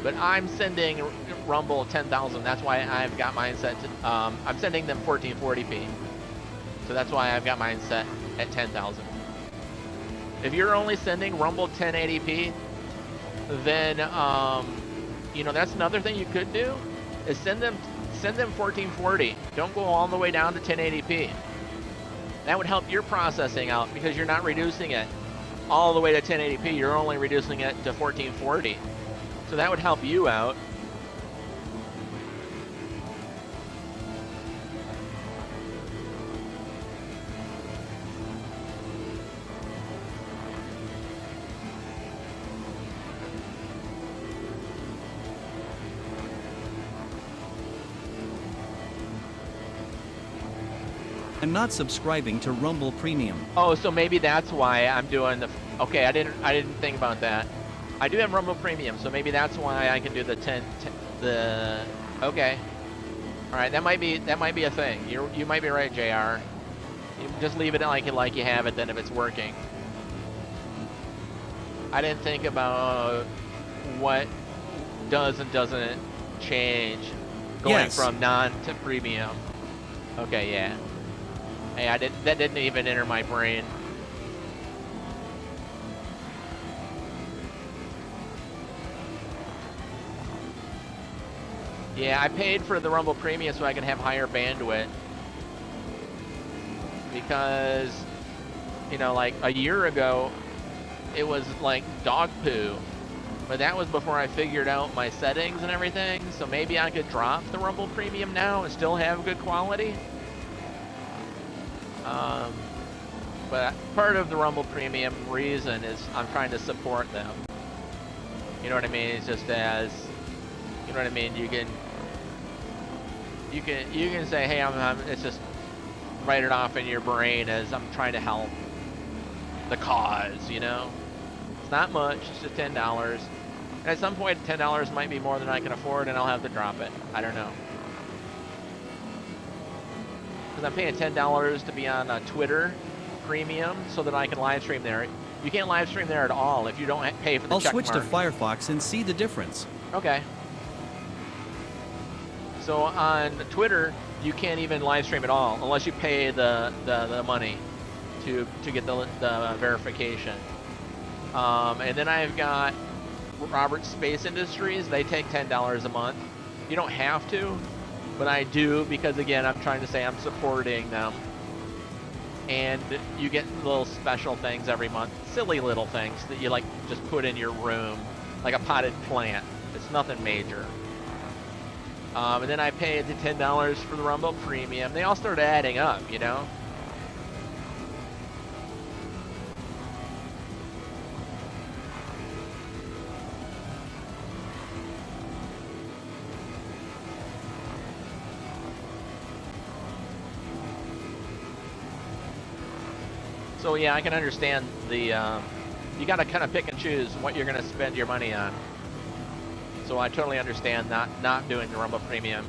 But I'm sending Rumble 10,000. That's why I've got mine set to, I'm sending them 1440p. So that's why I've got mine set at 10,000. If you're only sending Rumble 1080p, then, you know, that's another thing you could do, is send them 1440. Don't go all the way down to 1080p. That would help your processing out because you're not reducing it all the way to 1080p. You're only reducing it to 1440. So that would help you out. I'm not subscribing to Rumble Premium. Oh, so maybe that's why I'm doing the. Okay, I didn't think about that. I do have Rumble Premium, so maybe that's why I can do the 10. Okay. All right, that might be a thing. You might be right, JR. You just leave it like you have it. Then if it's working. I didn't think about what does and doesn't change going from non to premium. Okay, yeah. Hey, that didn't even enter my brain. Yeah, I paid for the Rumble Premium so I can have higher bandwidth. Because, you know, like a year ago, it was like dog poo. But that was before I figured out my settings and everything. So maybe I could drop the Rumble Premium now and still have good quality. But part of the Rumble Premium reason is I'm trying to support them. You know what I mean? It's just as, you know what I mean? You can say, hey, it's just write it off in your brain as I'm trying to help the cause, you know? It's not much, it's just $10. And at some point, $10 might be more than I can afford and I'll have to drop it. I don't know. Because I'm paying $10 to be on Twitter Premium so that I can live stream there. You can't live stream there at all if you don't pay for the check mark. I'll switch to Firefox and see the difference. Okay. So on Twitter, you can't even live stream at all unless you pay the money to get the verification. And then I've got Roberts Space Industries. They take $10 a month. You don't have to, but I do because, again, I'm trying to say I'm supporting them. And you get little special things every month, silly little things that you like just put in your room, like a potted plant. It's nothing major. And then I paid the $10 for the Rumble Premium. They all start adding up, you know? So yeah, I can understand the, you gotta kind of pick and choose what you're gonna spend your money on. So I totally understand not doing the Rumble Premium.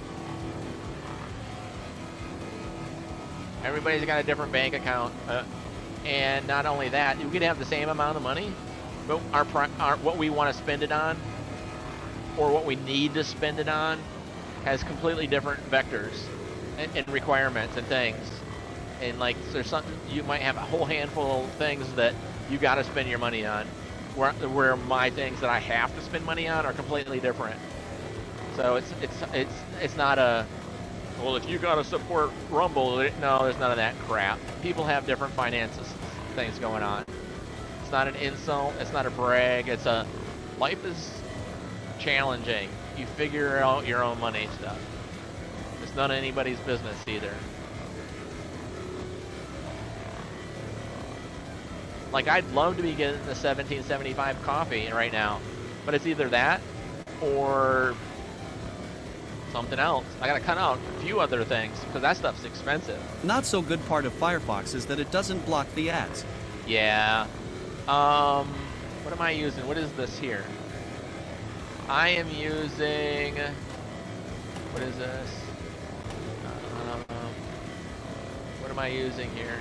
Everybody's got a different bank account, and not only that, you can have the same amount of money, but what we want to spend it on, or what we need to spend it on, has completely different vectors and requirements and things. And like, there's something, you might have a whole handful of things that you got to spend your money on, where my things that I have to spend money on are completely different. So it's not a, well, if you got to support Rumble, no, there's none of that crap. People have different finances, things going on. It's not an insult, it's not a brag, it's a, life is challenging. You figure out your own money stuff. It's none of anybody's business either. Like, I'd love to be getting the 1775 coffee right now, but it's either that or something else. I gotta cut out a few other things because that stuff's expensive. Not so good part of Firefox is that it doesn't block the ads. Yeah. What am I using? What is this here? I am using, what is this? What am I using here?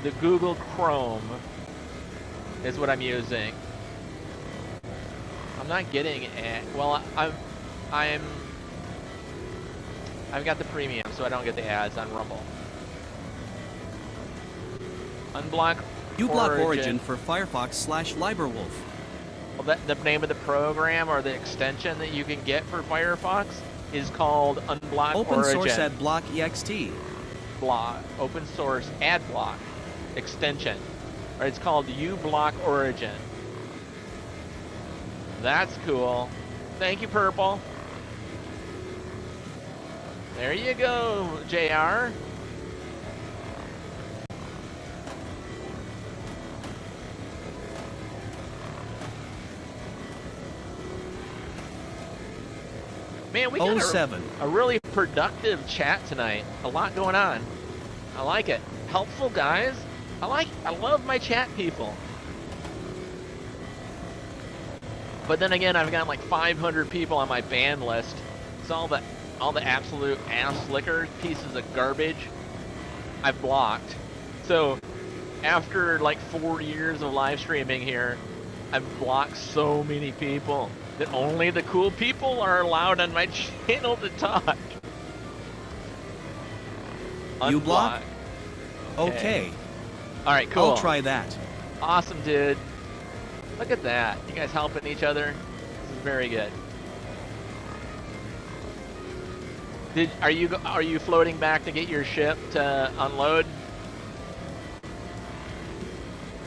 The Google Chrome is what I'm using. I'm not getting it. Well, I've got the premium, so I don't get the ads on Rumble. Unblock. You block Origin for Firefox/LiberWolf. Well, the name of the program or the extension that you can get for Firefox is called Unblock Open Origin. source ad block ext. Block, open source ad block extension. Right, it's called uBlock Origin. That's cool. Thank you, Purple. There you go, JR. Man, we got a really productive chat tonight. A lot going on. I like it. Helpful guys. I love my chat people. But then again, I've got like 500 people on my ban list. It's all the absolute ass liquor pieces of garbage I've blocked. So after like 4 years of live streaming here, I've blocked so many people that only the cool people are allowed on my channel to talk. You block? Okay. All right, cool. I'll try that. Awesome, dude. Look at that. You guys helping each other. This is very good. Are you floating back to get your ship to unload?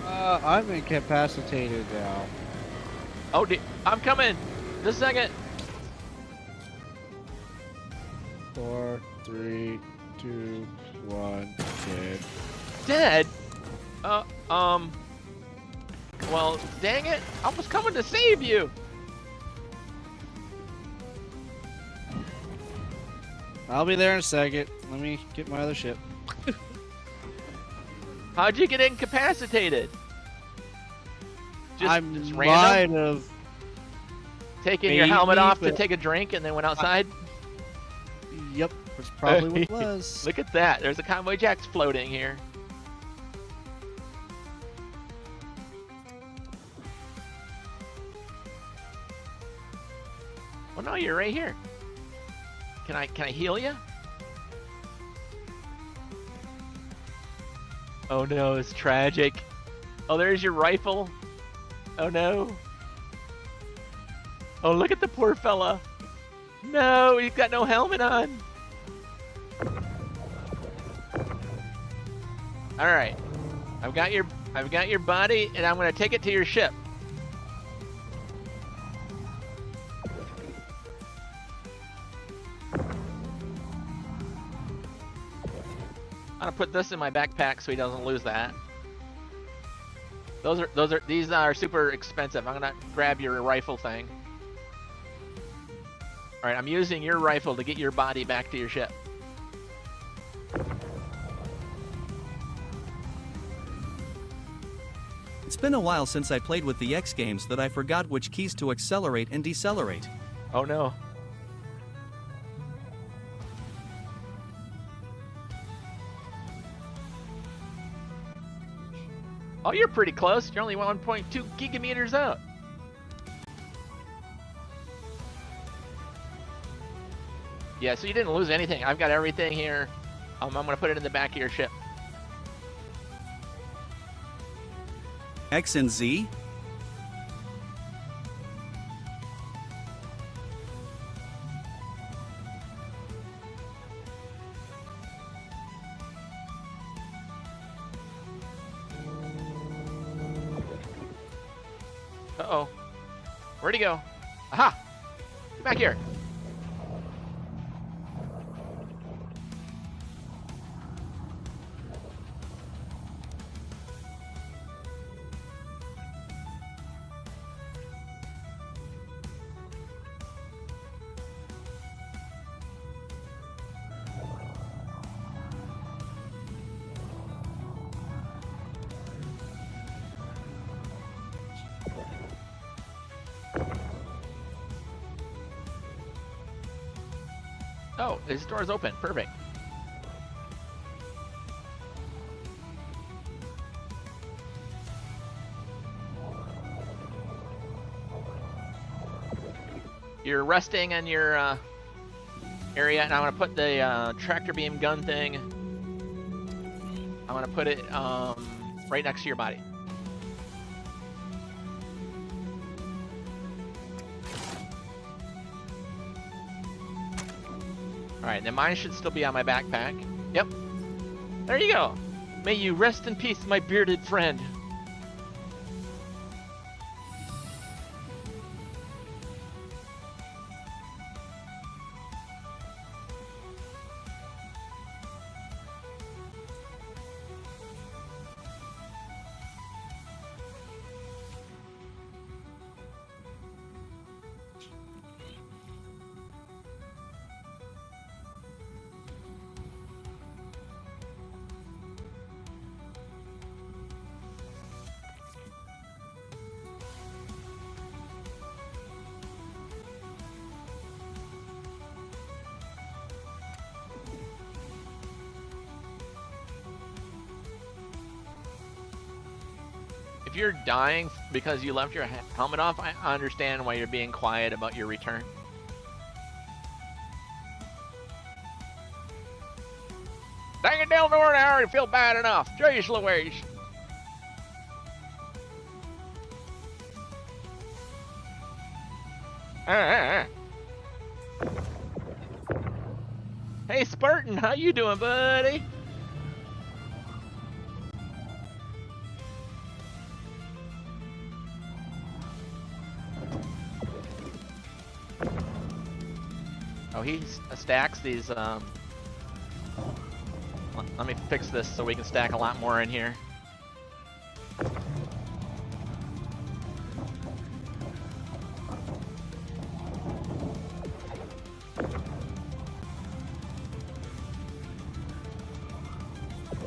I'm incapacitated now. Oh, I'm coming. Just a second. 4, 3, 2, 1, dead. Dead? Well, dang it. I was coming to save you. I'll be there in a second. Let me get my other ship. How'd you get incapacitated? Just might random? have taken your helmet off to take a drink and then went outside? Yep, that's probably what it was. Look at that. There's a convoy jacks floating here. Oh no, you're right here. Can I heal you? Oh no, it's tragic. Oh, there's your rifle. Oh no. Oh, look at the poor fella. No, he's got no helmet on. All right, I've got your body, and I'm gonna take it to your ship. I'm gonna put this in my backpack so he doesn't lose that. These are super expensive. I'm gonna grab your rifle thing. All right, I'm using your rifle to get your body back to your ship. It's been a while since I played with the X games that I forgot which keys to accelerate and decelerate. Oh no. Oh, you're pretty close. You're only 1.2 gigameters out. Yeah, so you didn't lose anything. I've got everything here. I'm going to put it in the back of your ship. X and Z? Uh-oh. Where'd he go? Aha! Get back here. Oh, his door's open. Perfect. You're resting in your area, and I'm going to put the tractor beam gun thing. I'm going to put it right next to your body. Alright, then mine should still be on my backpack. Yep. There you go. May you rest in peace, my bearded friend. If you're dying because you left your helmet off, I understand why you're being quiet about your return. Dang it, down door now, you feel bad enough. Jeez Louise. Hey Spartan, how you doing, buddy? Oh, he stacks these, let me fix this so we can stack a lot more in here.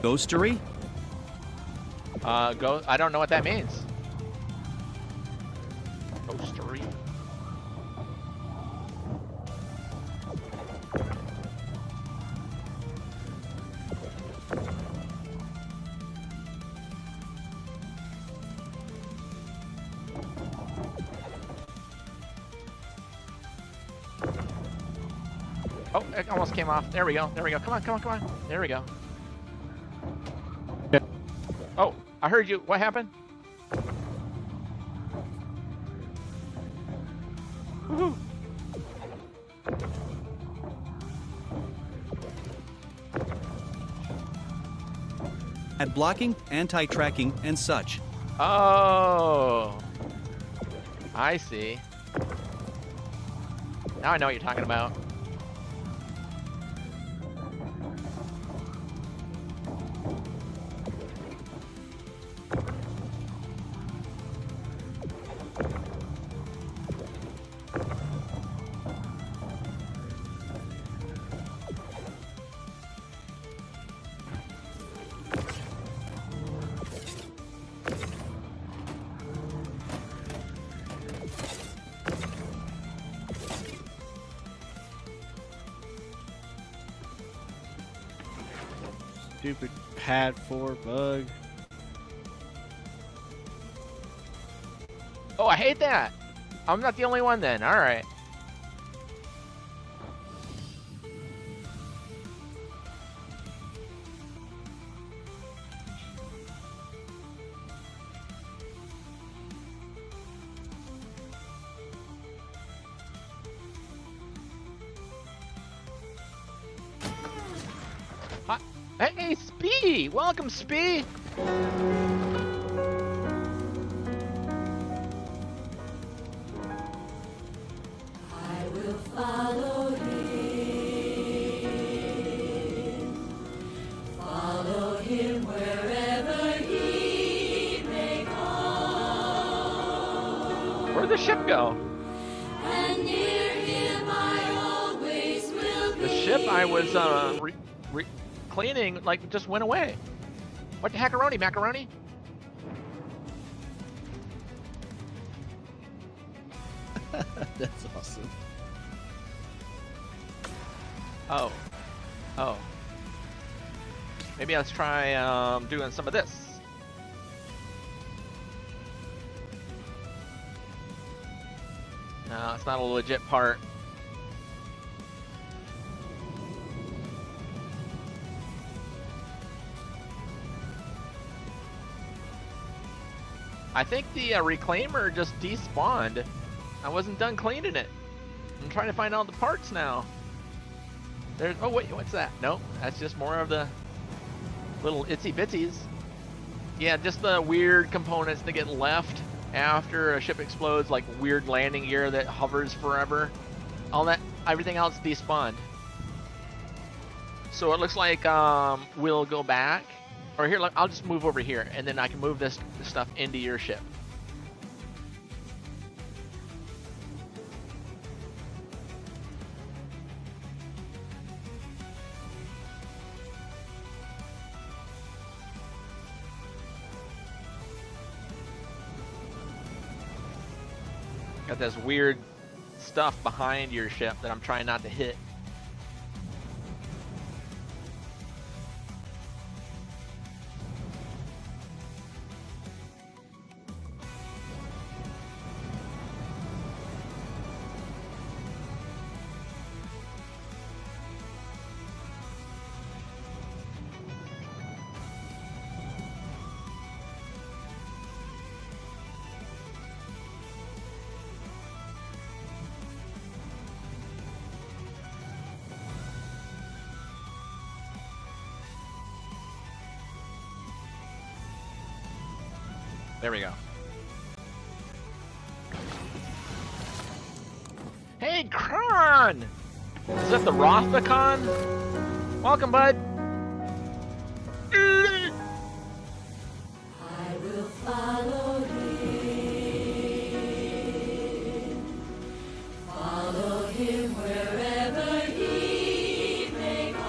Ghostery? I don't know what that means. Ghostery. Oh, it almost came off. There we go. There we go. Come on, come on, come on. There we go. Oh, I heard you. What happened? Woohoo. at blocking, anti-tracking, and such. Oh, I see. Now I know what you're talking about. Stupid pad 4 bug. Oh, I hate that. I'm not the only one then. All right. Hi. Hey, Spee! Welcome, Spee! Follow him wherever he may go. Where'd the ship go? And near him I always will be. The ship I was cleaning like just went away. What the hackaroni, macaroni? That's awesome. Oh. Oh. Maybe let's try doing some of this. No, it's not a legit part. I think the reclaimer just despawned. I wasn't done cleaning it. I'm trying to find all the parts now. There's, oh wait, what's that? Nope, that's just more of the little itsy bitsies. Yeah, just the weird components that get left after a ship explodes, like weird landing gear that hovers forever. All that, everything else despawned. So it looks like we'll go back. Or here, look, I'll just move over here, and then I can move this stuff into your ship. Got this weird stuff behind your ship that I'm trying not to hit. There we go. Hey, Kron! Is that the Rothacon? Welcome, bud. I will follow him wherever he may go.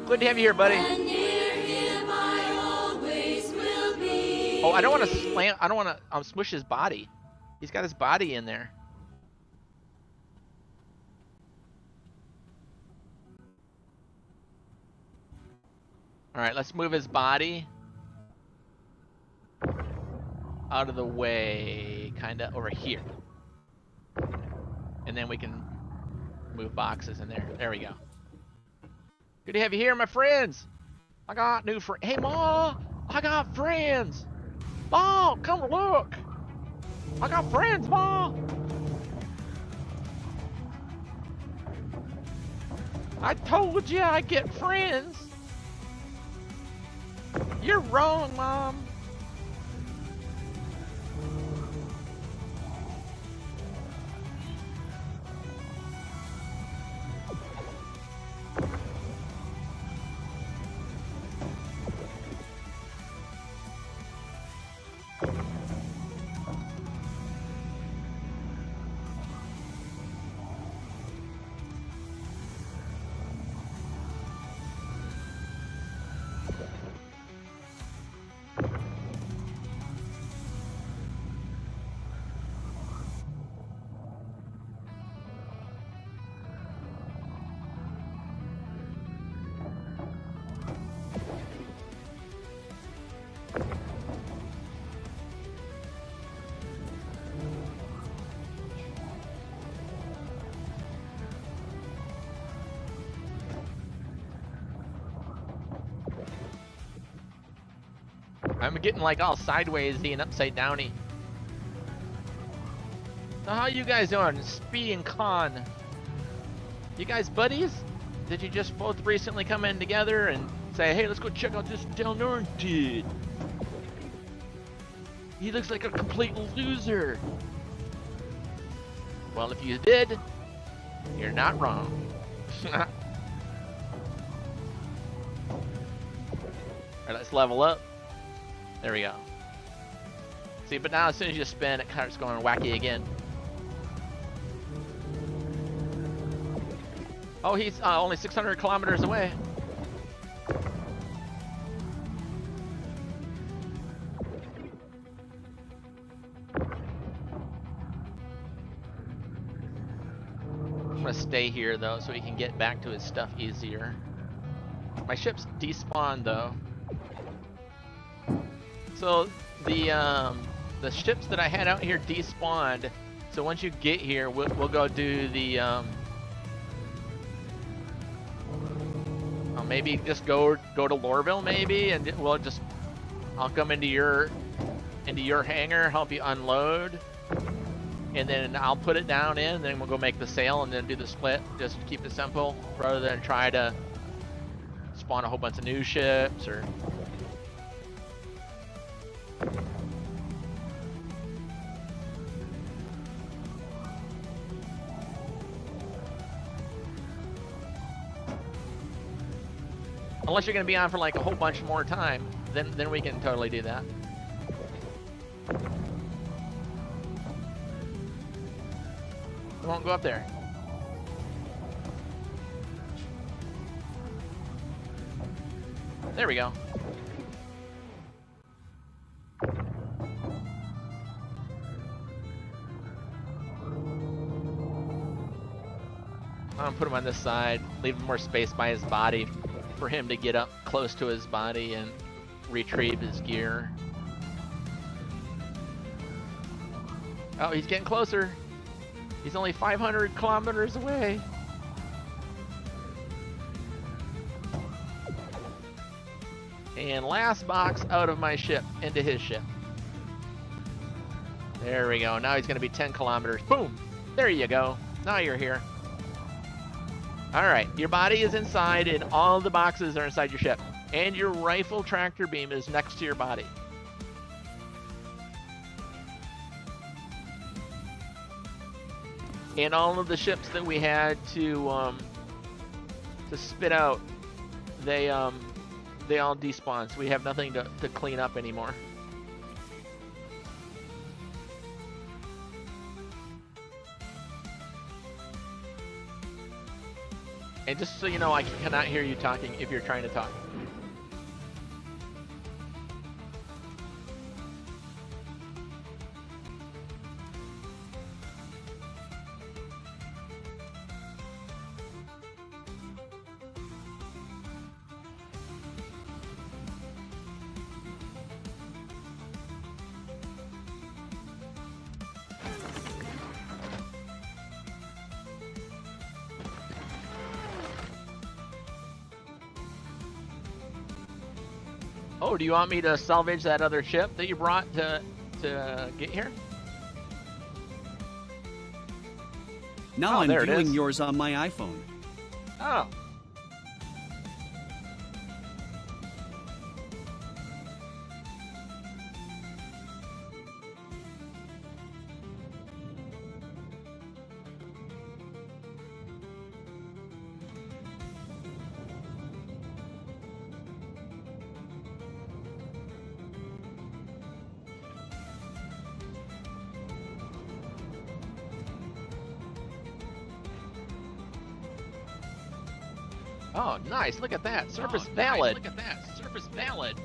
Good to have you here, buddy. And near him I always will be. Oh, I don't want to slam. I don't want to smush his body. He's got his body in there. All right, let's move his body out of the way, kind of over here. And then we can move boxes in there. There we go. Good to have you here, my friends. I got new friends. Hey, Ma, I got friends. Ma, come look. I got friends, Ma. I told you I get friends. You're wrong, Mom. I'm getting like all sidewaysy and upside downy. So how you guys doing? Spee and Con. You guys buddies? Did you just both recently come in together and say, hey, let's go check out this Del Norn dude? He looks like a complete loser. Well, if you did, you're not wrong. Alright, let's level up. There we go. See, but now as soon as you spin, it starts going wacky again. Oh, he's only 600 kilometers away. I'm gonna stay here though, so he can get back to his stuff easier. My ship's despawned though. So the ships that I had out here despawned. So once you get here, we'll go do the maybe just go to Lorville maybe, and I'll come into your hangar, help you unload, and then I'll put it down in. Then we'll go make the sale and then do the split. Just to keep it simple, rather than try to spawn a whole bunch of new ships or. Unless you're going to be on for like a whole bunch more time, then we can totally do that. We won't go up there. There we go. I'm gonna put him on this side, leave him more space by his body for him to get up close to his body and retrieve his gear. Oh, he's getting closer. He's only 500 kilometers away. And last box out of my ship into his ship. There we go. Now he's gonna be 10 kilometers. Boom! There you go. Now you're here. Alright, your body is inside and all the boxes are inside your ship. And your rifle tractor beam is next to your body. And all of the ships that we had to spit out, they all despawn, so we have nothing to clean up anymore. And just so you know, I cannot hear you talking if you're trying to talk. Oh, do you want me to salvage that other ship that you brought to get here? Now I'm viewing yours on my iPhone. Oh, Oh, nice. Look at that. Surface valid. Look at that. Surface valid.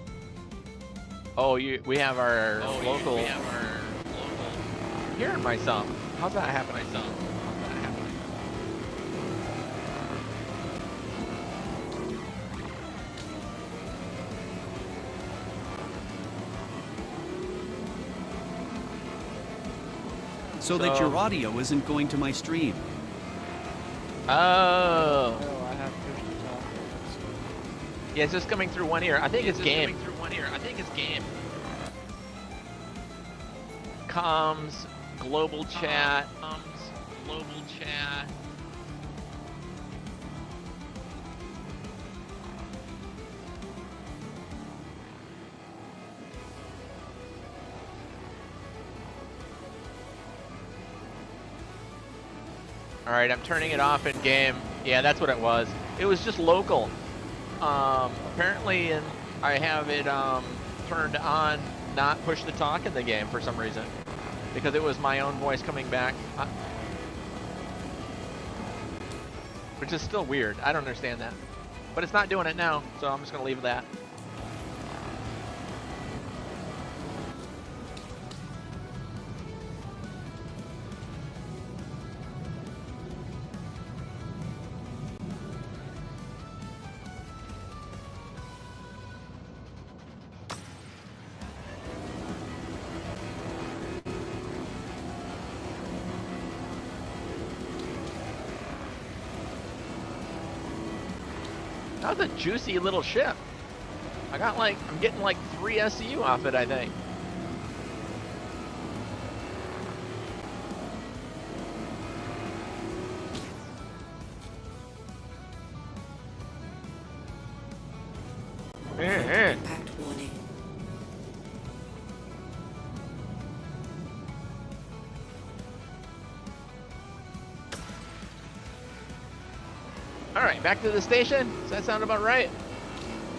Oh, we have our local. We have our local. Hearing myself. How's that happening? How's that happening? So that your audio isn't going to my stream. Oh. Oh, I have push to talk. Yeah, it's just coming through one ear. I think it's game. Coming through one ear. I think it's game. Comms, global chat. Global chat. All right, I'm turning it off in game. Yeah, that's what it was. It was just local. Apparently, I have it turned on, not push to talk in the game for some reason, because it was my own voice coming back, which is still weird. I don't understand that, but it's not doing it now, so I'm just gonna leave that. That was a juicy little ship. I'm getting like 3 SCU off it, I think. Impact warning. All right, back to the station. Does that sound about right?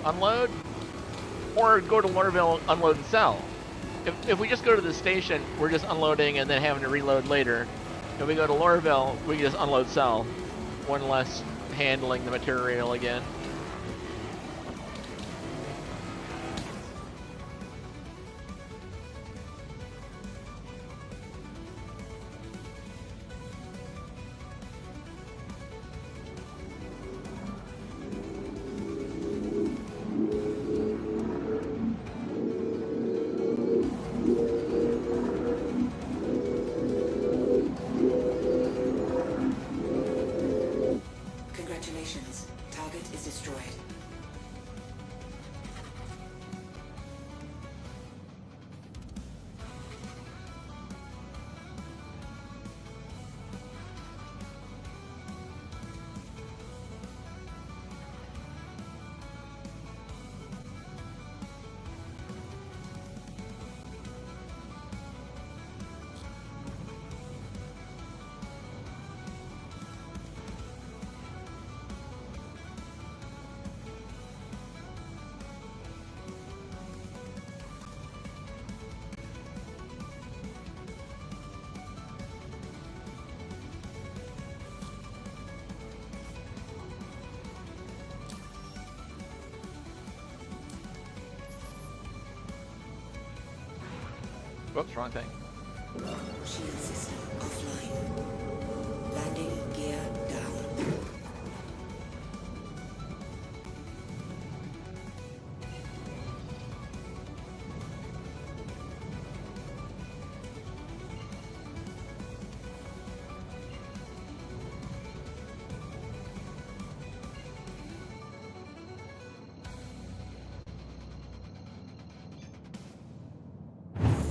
Unload? Or go to Lorville, unload and sell. If we just go to the station, we're just unloading and then having to reload later. If we go to Lorville, we can just unload, sell. One less handling the material again. Congratulations. Target is destroyed. Whoops, wrong thing. Shield system offline. Landing gear down.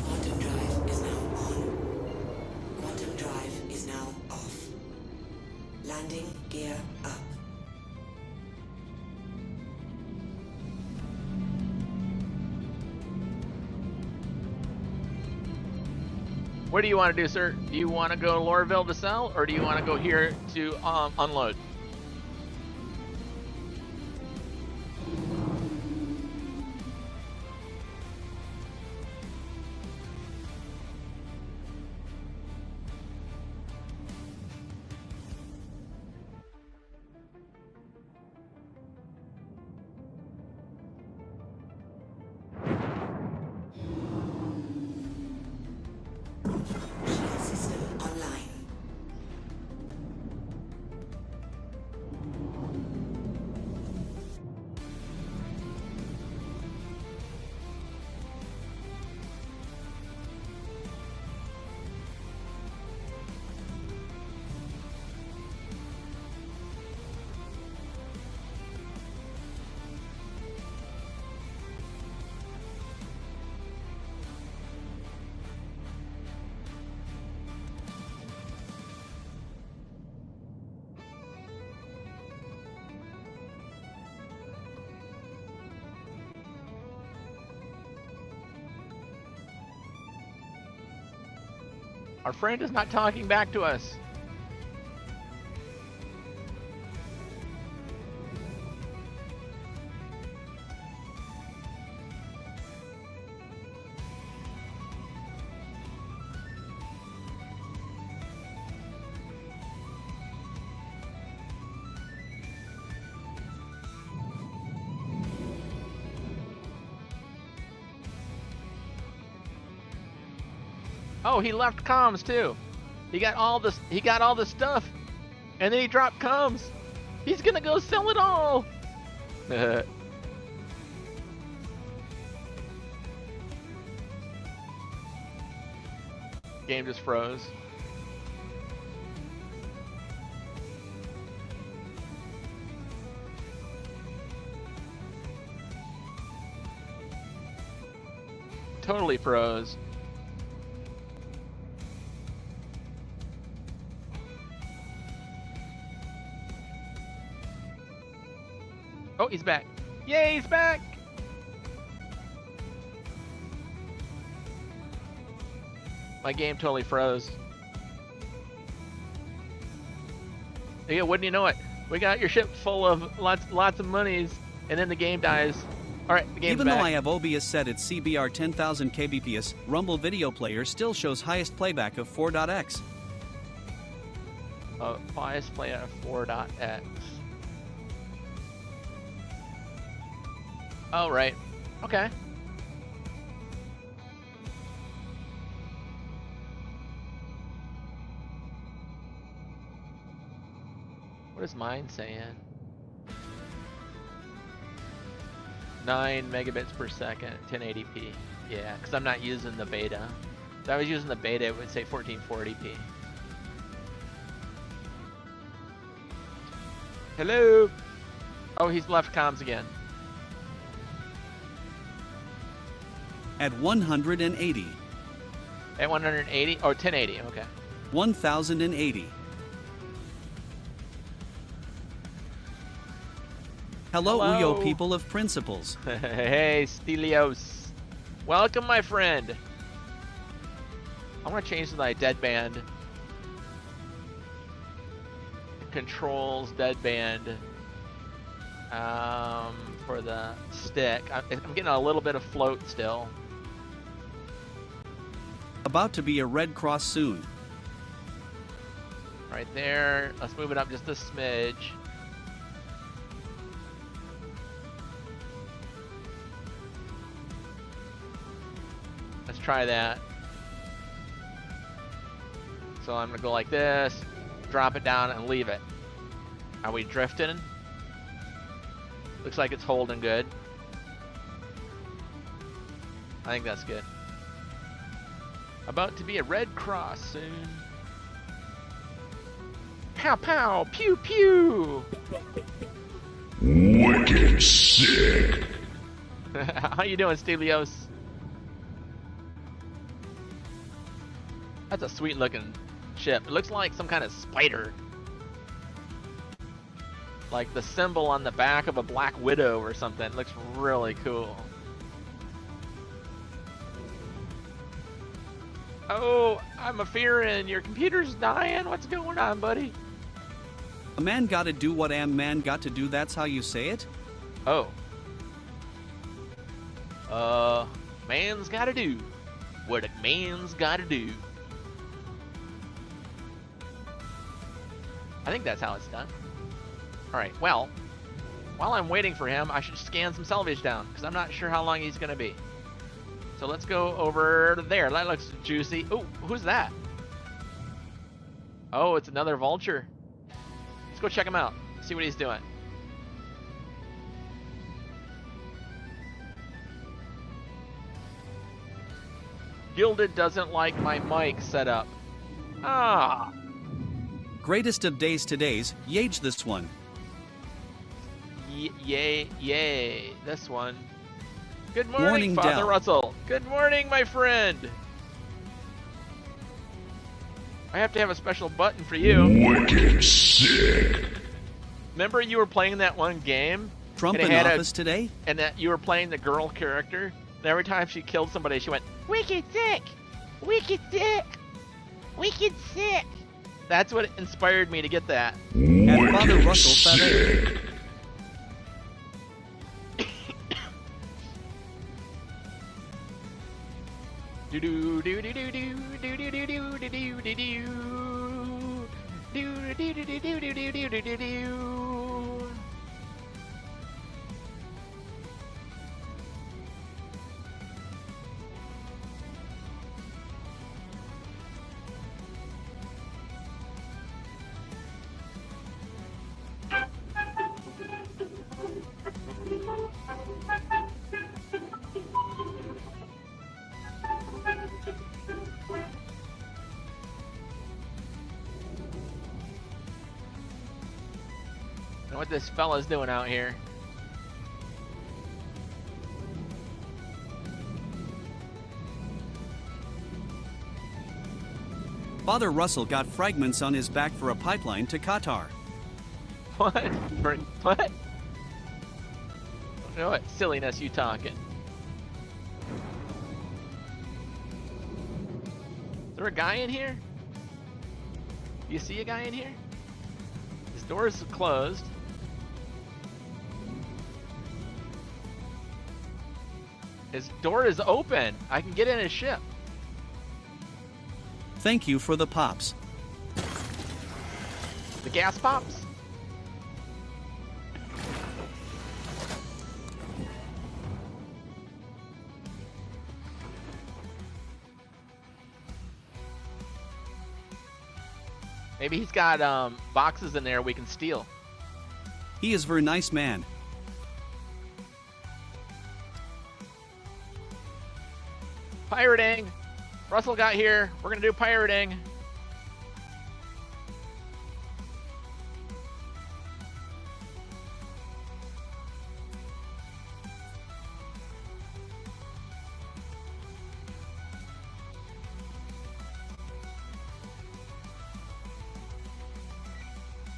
Quantum drive is now on. Quantum drive is now off. Landing gear up. What do you want to do, sir? Do you want to go to Lorville to sell, or do you want to go here to unload? Our friend is not talking back to us. Oh, he left comms too. He got all this. He got all the stuff, and then he dropped comms. He's gonna go sell it all. Game just froze. Totally froze. Oh, he's back. Yay, he's back! My game totally froze. Yeah, wouldn't you know it? We got your ship full of lots of monies, and then the game dies. All right, the game's Even back. though I have OBS set at CBR 10,000 kbps, Rumble Video Player still shows highest playback of 4.x. Highest play at 4.x. Oh, right. Okay. What is mine saying? 9 megabits per second, 1080p. Yeah, because I'm not using the beta. If I was using the beta, it would say 1440p. Hello? Oh, he's left comms again. At 180. At 180? Oh, 1080, okay. 1080. Hello, Hello. Uyo people of principles. Hey, Stelios. Welcome, my friend. I want to change to my deadband. Controls deadband. For the stick. I'm getting a little bit of float still. About to be a Red Cross soon. Right there. Let's move it up just a smidge. Let's try that. So I'm gonna go like this, drop it down and leave it. Are we drifting? Looks like it's holding good. I think that's good. About to be a Red Cross soon. Pow pow, pew pew. Wicked sick. How you doing, Stelios? That's a sweet looking ship. It looks like some kind of spider. Like the symbol on the back of a Black Widow or something. It looks really cool. Oh, I'm a fearing. Your computer's dying. What's going on, buddy? A man gotta do what a man got to do, that's how you say it? Oh. Man's gotta do what a man's gotta do. I think that's how it's done. Alright, well, while I'm waiting for him, I should scan some salvage down, because I'm not sure how long he's gonna be. So let's go over there. That looks juicy. Oh, who's that? Oh, it's another vulture. Let's go check him out. See what he's doing. Gilded doesn't like my mic setup. Ah. Greatest of days today's, yage this one. Yay. This one. Good morning, Morning, Father Dell. Russell. Good morning, my friend. I have to have a special button for you. Wicked sick. Remember you were playing that one game? Trump and it in had office today? And that you were playing the girl character? And every time she killed somebody, she went, "Wicked sick! Wicked sick!" Wicked sick. That's what inspired me to get that. And Father Russell Fat Do do do do do do do do do do do do do do. Do do do do do do do do do do. Know what this fella's doing out here? Father Russell got fragments on his back for a pipeline to Qatar. What? What? You know what silliness you talking? Is there a guy in here? Do you see a guy in here? His door is closed. His door is open. I can get in his ship. Thank you for the pops. The gas pops? Maybe he's got boxes in there we can steal. He is very nice man. Pirating! Russell got here. We're gonna do pirating.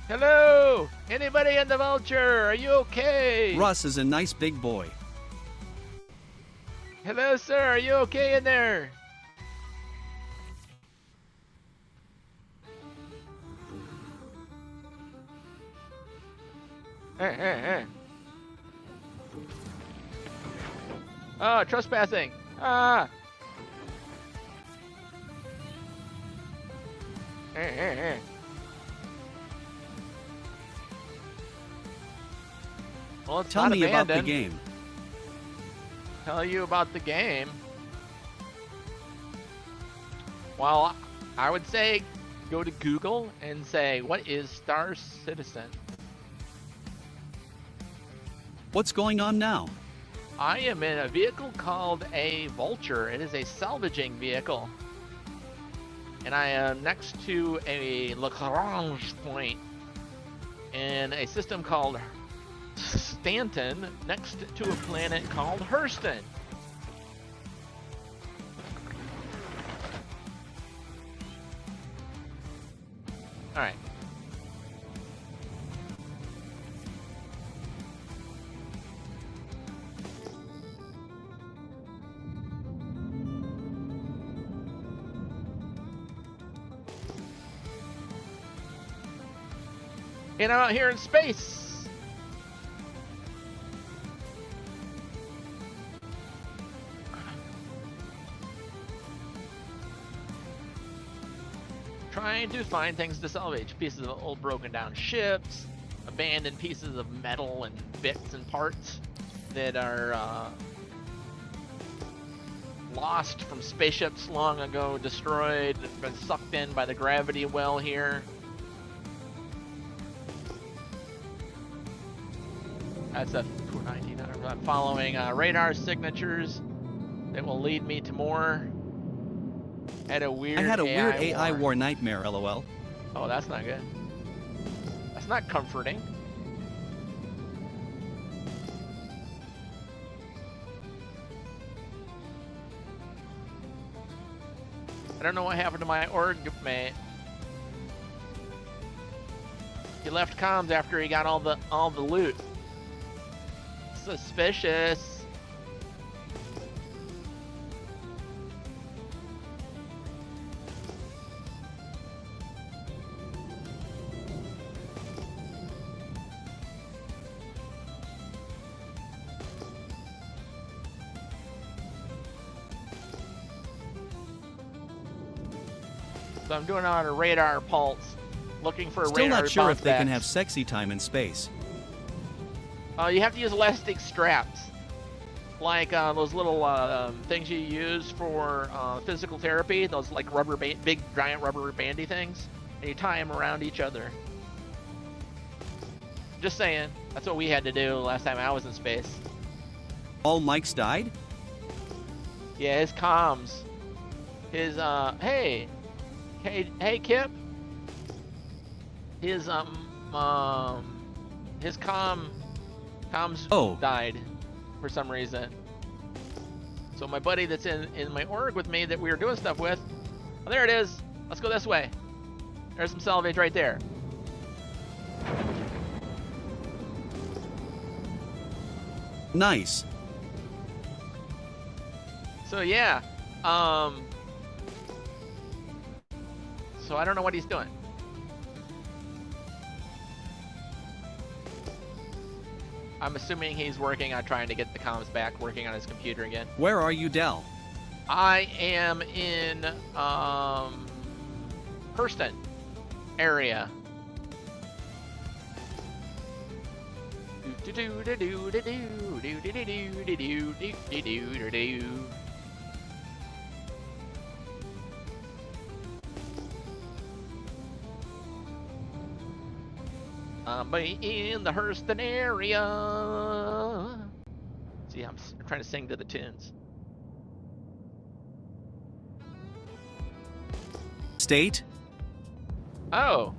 Hello! Anybody in the Vulture? Are you okay? Russ is a nice big boy. Hello, sir. Are you okay in there? Oh, trespassing. Ah. Well, it's Tell not me about abandoned. the game. Tell you about the game. Well, I would say go to Google and say, what is Star Citizen? What's going on now? I am in a vehicle called a Vulture. It is a salvaging vehicle. And I am next to a Lagrange point in a system called Stanton, next to a planet called Hurston. Alright. And I'm out here in space. Trying to find things to salvage. Pieces of old broken down ships, abandoned pieces of metal and bits and parts that are lost from spaceships long ago, destroyed, been sucked in by the gravity well here. That's a 219. I'm following radar signatures that will lead me to more. I had a weird AI war nightmare, lol. Oh, that's not good. That's not comforting. I don't know what happened to my org mate. He left comms after he got all the loot. Suspicious. So I'm doing it on a radar pulse, looking for a Still radar not sure if they can bounce have sexy time in space. You have to use elastic straps, like those little things you use for physical therapy. Those like big giant rubber bandy things, and you tie them around each other. Just saying, that's what we had to do last time I was in space. All mics died? Yeah, his comms, his hey Kip, his comms died for some reason. So my buddy that's in my org with me that we were doing stuff with, oh, there it is. Let's go this way. There's some salvage right there. Nice. So yeah, so I don't know what he's doing. I'm assuming he's working on trying to get the comms back working on his computer again. Where are you, Dell? I am in Hurston area. I'm in the Hurston area. See, I'm trying to sing to the tunes. State? Oh.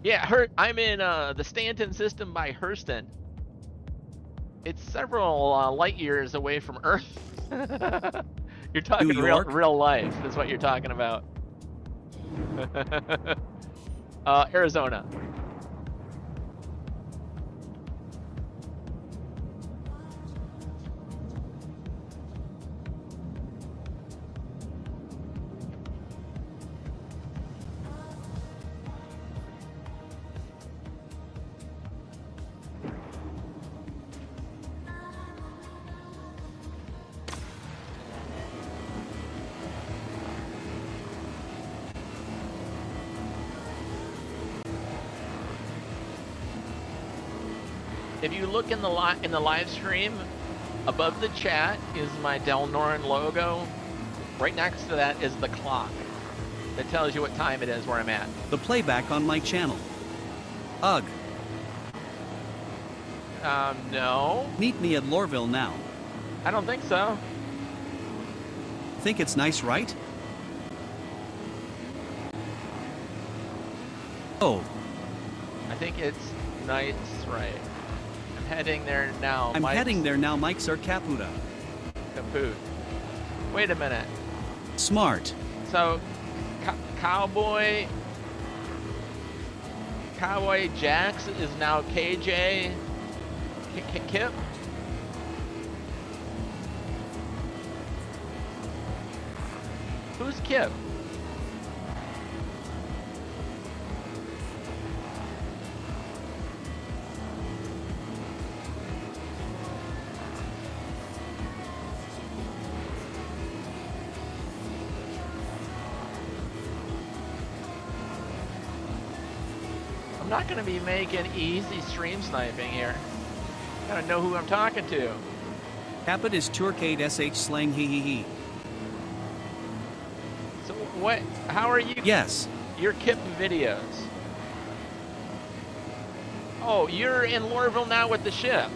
Yeah, I'm in the Stanton system by Hurston. It's several light years away from Earth. You're talking real life, is what you're talking about. Arizona. If you look in the live stream, above the chat is my Del Norin logo. Right next to that is the clock that tells you what time it is where I'm at. The playback on my channel. Ugh. No. Meet me at Lorville now. I don't think so. Think it's nice, right? Oh. I think it's nice, right? I'm heading there now. I'm heading there now, Mike Sir Caputa. Kaput. Wait a minute. Smart. So, Cowboy Jax is now KJ Kip. Who's Kip? I'm not going to be making easy stream sniping here. Gotta know who I'm talking to. Capit is Turcade SH slang hee hee hee. So what? How are you? Yes. Your Kip videos. Oh, you're in Lorville now with the ship.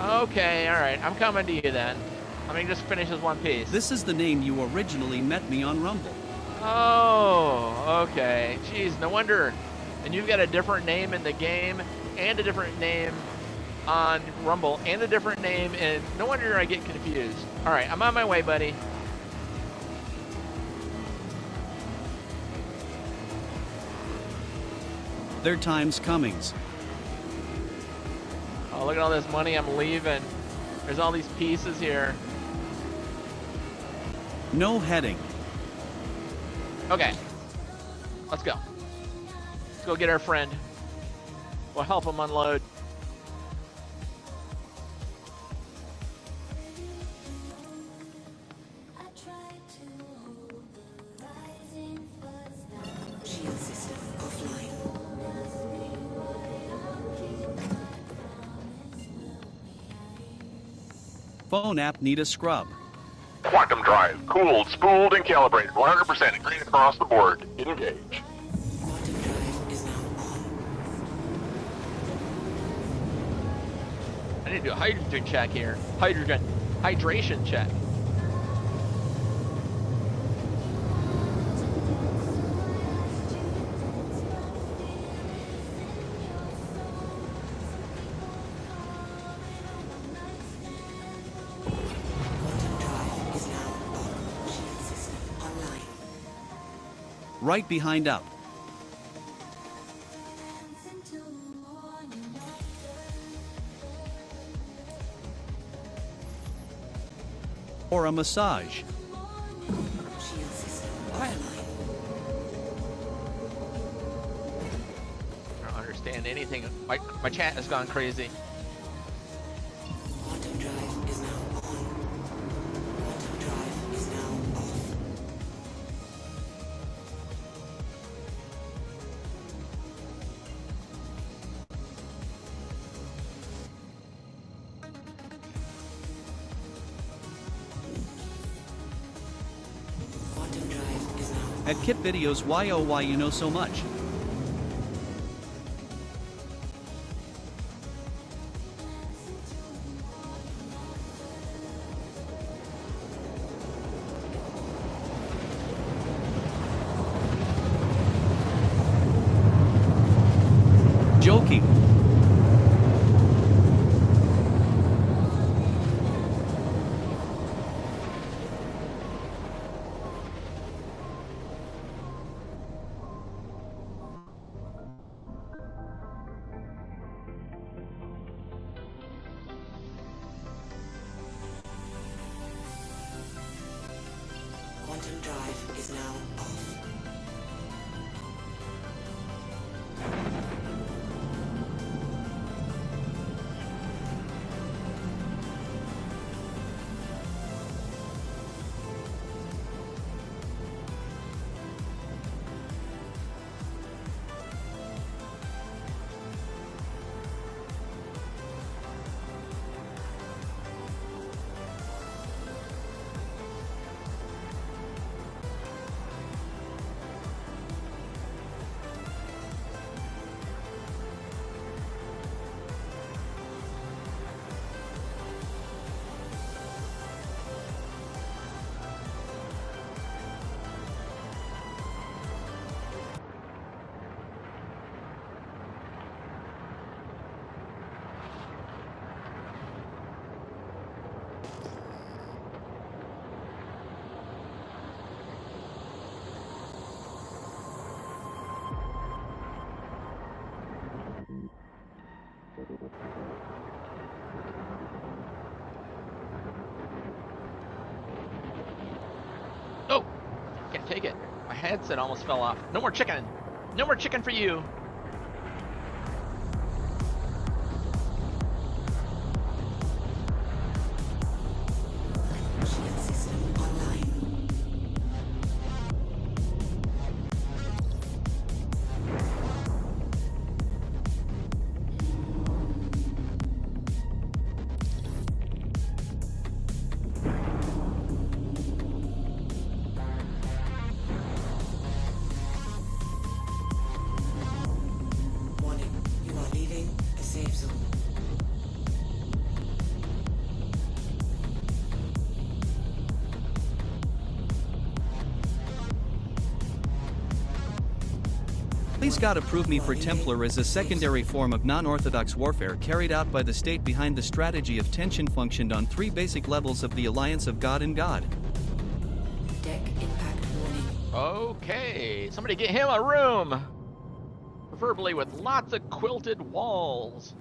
Okay, all right. I'm coming to you then. Let me just finish this one piece. This is the name you originally met me on Rumble. Oh, okay. Jeez, no wonder. And you've got a different name in the game, and a different name on Rumble, and a different name, and no wonder I get confused. All right, I'm on my way, buddy. Their time's comings. Oh, look at all this money I'm leaving. There's all these pieces here. No heading. Okay. Let's go. Let's go get our friend. We'll help him unload. phone app need a scrub. Quantum drive. Cooled, spooled, and calibrated. 100% green across the board. Engage. I need to do a hydrogen check here. Hydration check. Right behind up. Or a massage. I don't understand anything. My chat has gone crazy. At Kip Videos, why oh why you know so much? Joking. Quantum drive is now off. Oh, can't take it. My headset almost fell off. No more chicken. No more chicken for you. Please God approve me for Templar is a secondary form of non-orthodox warfare carried out by the state behind the strategy of tension functioned on 3 basic levels of the alliance of God and God. Deck impact warning. Okay, somebody get him a room. Preferably with lots of quilted walls.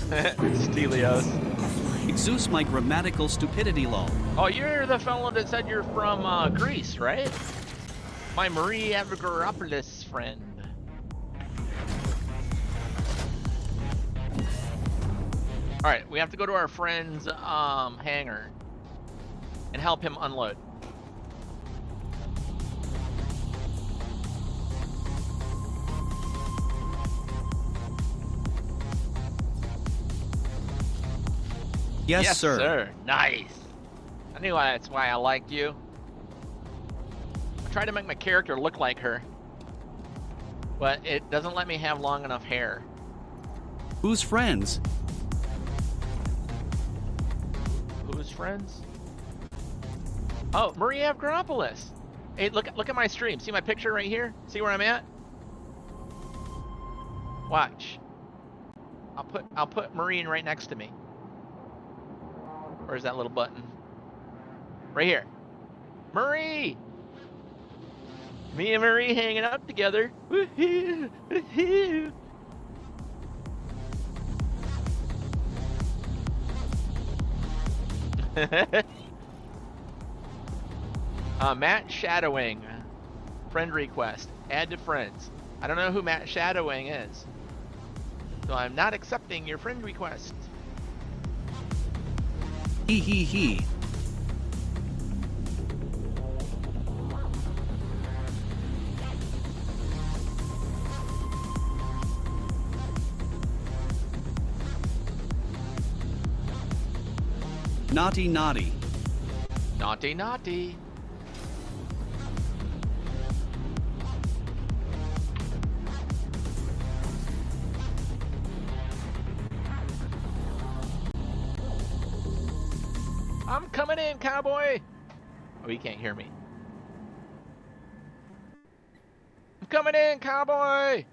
Stelios. Exus my grammatical stupidity lol. Oh, you're the fellow that said you're from Greece, right? My Marie Avragoropoulos friend. Alright, we have to go to our friend's hangar. and help him unload. Yes, sir. Nice. I knew that's why I liked you. I tried to make my character look like her, but it doesn't let me have long enough hair. Who's friends? Who's friends? Oh, Maria Avgeropoulos. Hey, look at my stream. See my picture right here? See where I'm at? Watch. I'll put Marine right next to me. Where's that little button? Right here. Marie! Me and Marie hanging out together. Woohoo! Woohoo! Matt Shadowing. Friend request. Add to friends. I don't know who Matt Shadowing is. So I'm not accepting your friend request. He he he. Naughty naughty. Naughty naughty. I'm coming in, cowboy. Oh, he can't hear me. I'm coming in, cowboy.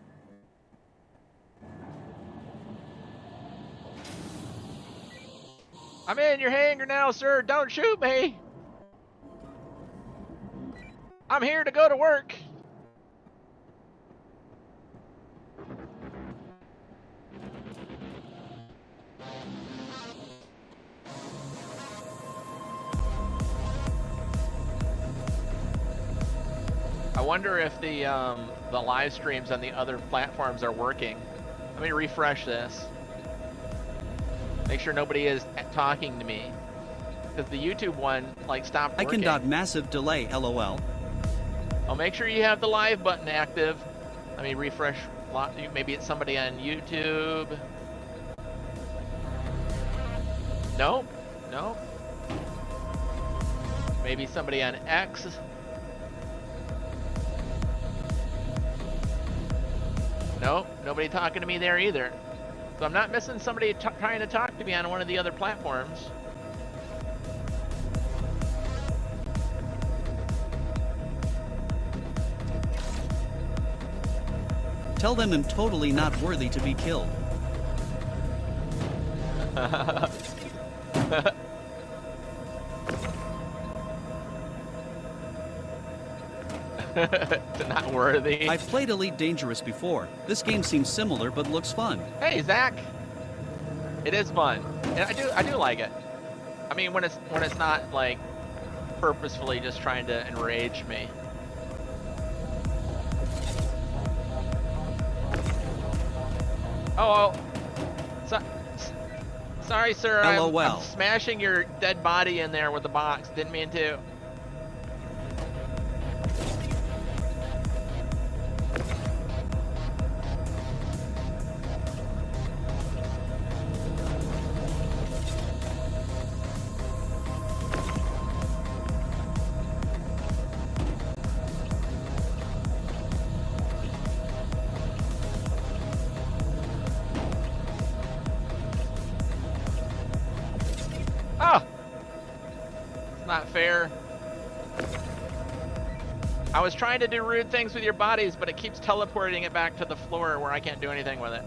I'm in your hangar now, sir. Don't shoot me. I'm here to go to work. I wonder if the live streams on the other platforms are working. Let me refresh this. Make sure nobody is talking to me, because the YouTube one like stopped working. I can dot massive delay. LOL. Oh, make sure you have the live button active. Let me refresh. Maybe it's somebody on YouTube. Nope. Nope. Maybe somebody on X. Nope, nobody talking to me there either. So I'm not missing somebody trying to talk to me on one of the other platforms. Tell them I'm totally not worthy to be killed. Not worthy. I've played Elite Dangerous before. This game seems similar but looks fun. Hey, Zach. It is fun, and I do like it. I mean, when it's not like purposefully just trying to enrage me. Oh, sorry, sir. I'm smashing your dead body in there with the box. Didn't mean to. Not fair. I was trying to do rude things with your bodies, but it keeps teleporting it back to the floor where I can't do anything with it.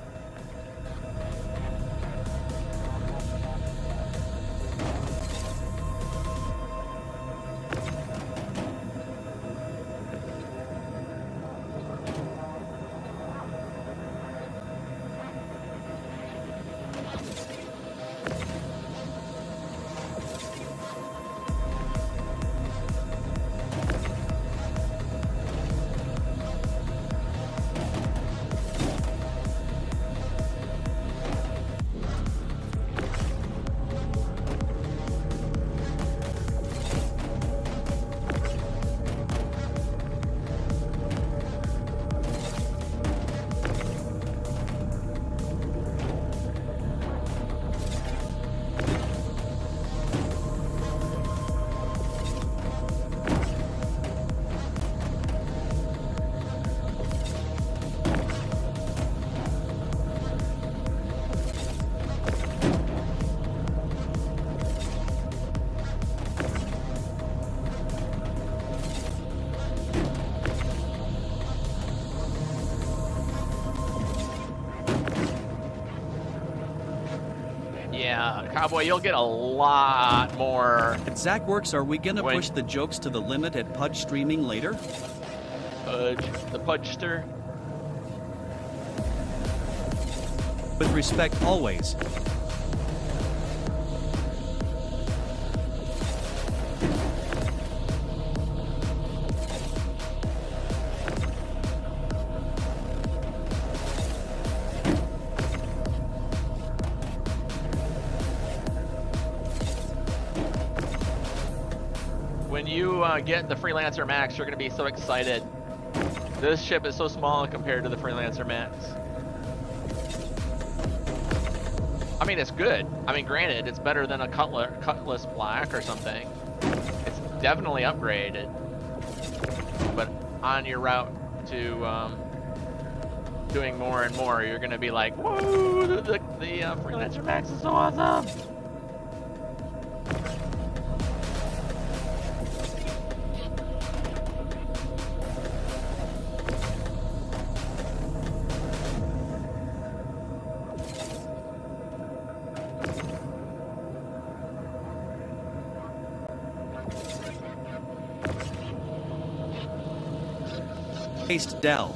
Yeah, Cowboy, you'll get a lot more. At Zachworks, are we gonna push the jokes to the limit at Pudge streaming later? Pudge, the Pudgester. With respect, always. When you get the Freelancer Max, you're going to be so excited. This ship is so small compared to the Freelancer Max. I mean, it's good. I mean, granted, it's better than a Cutlass Black or something. It's definitely upgraded. But on your route to doing more and more, you're going to be like, whoa, the Freelancer Max is so awesome. Based Dell.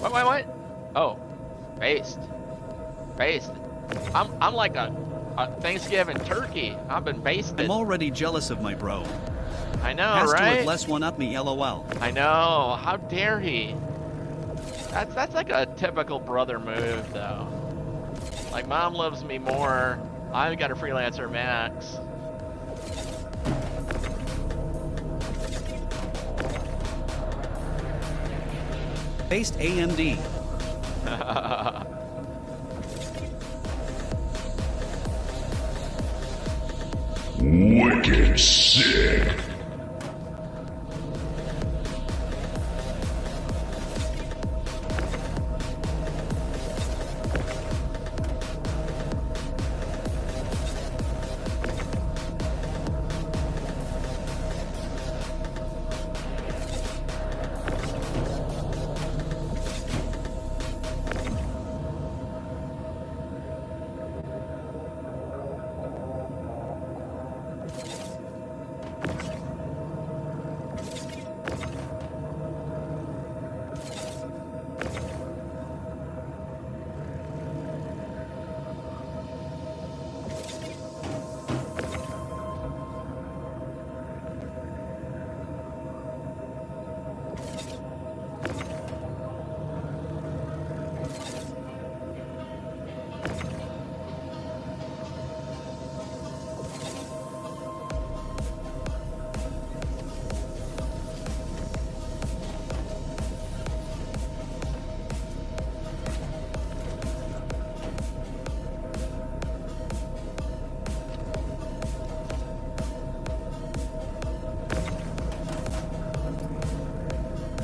What? Oh, based. I'm like a Thanksgiving turkey. I've been basted. I'm already jealous of my bro. I know, Has right? to have less one up me, LOL. I know. How dare he? That's like a typical brother move, though. Like, mom loves me more. I've got a Freelancer Max. Based AMD. Wicked sick.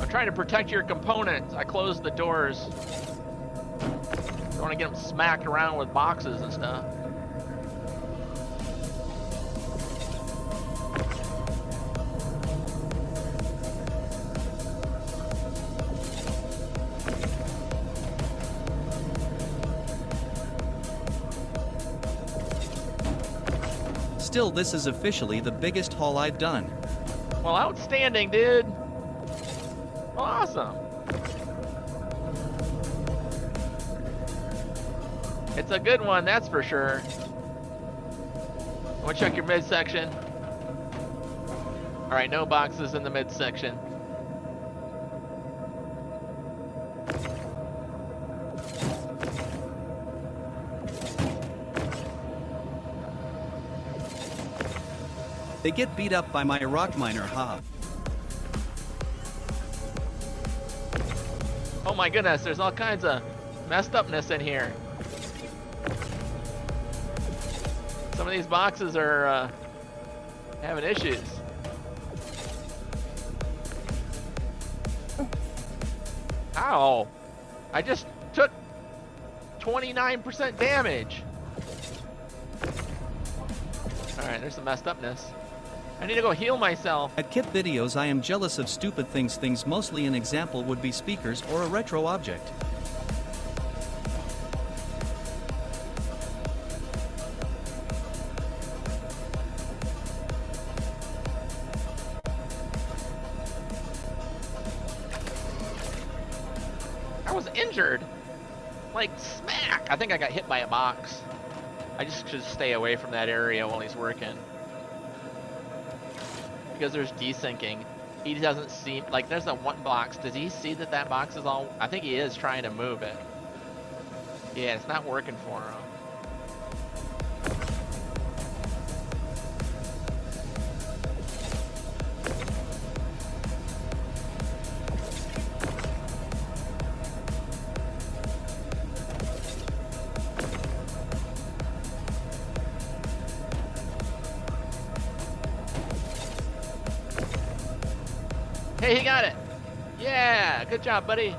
Trying to protect your components. I closed the doors. Don't want to get them smacked around with boxes and stuff. Still, this is officially the biggest haul I've done. Well, outstanding, dude. Awesome. It's a good one, that's for sure. Want to check your midsection? All right, no boxes in the midsection. They get beat up by my rock miner, ha. Oh my goodness, there's all kinds of messed upness in here. Some of these boxes are having issues. Ow! I just took 29% damage. Alright, there's some messed upness. I need to go heal myself. At Kip Videos, I am jealous of stupid things. Mostly an example would be speakers or a retro object. was injured. Like, smack! I think I got hit by a box. I just should stay away from that area while he's working. Because there's desyncing. He doesn't see, like, there's that one box. Does he see that that box is all, I think he is trying to move it. Yeah, it's not working for him. Hey, he got it. Yeah, good job, buddy.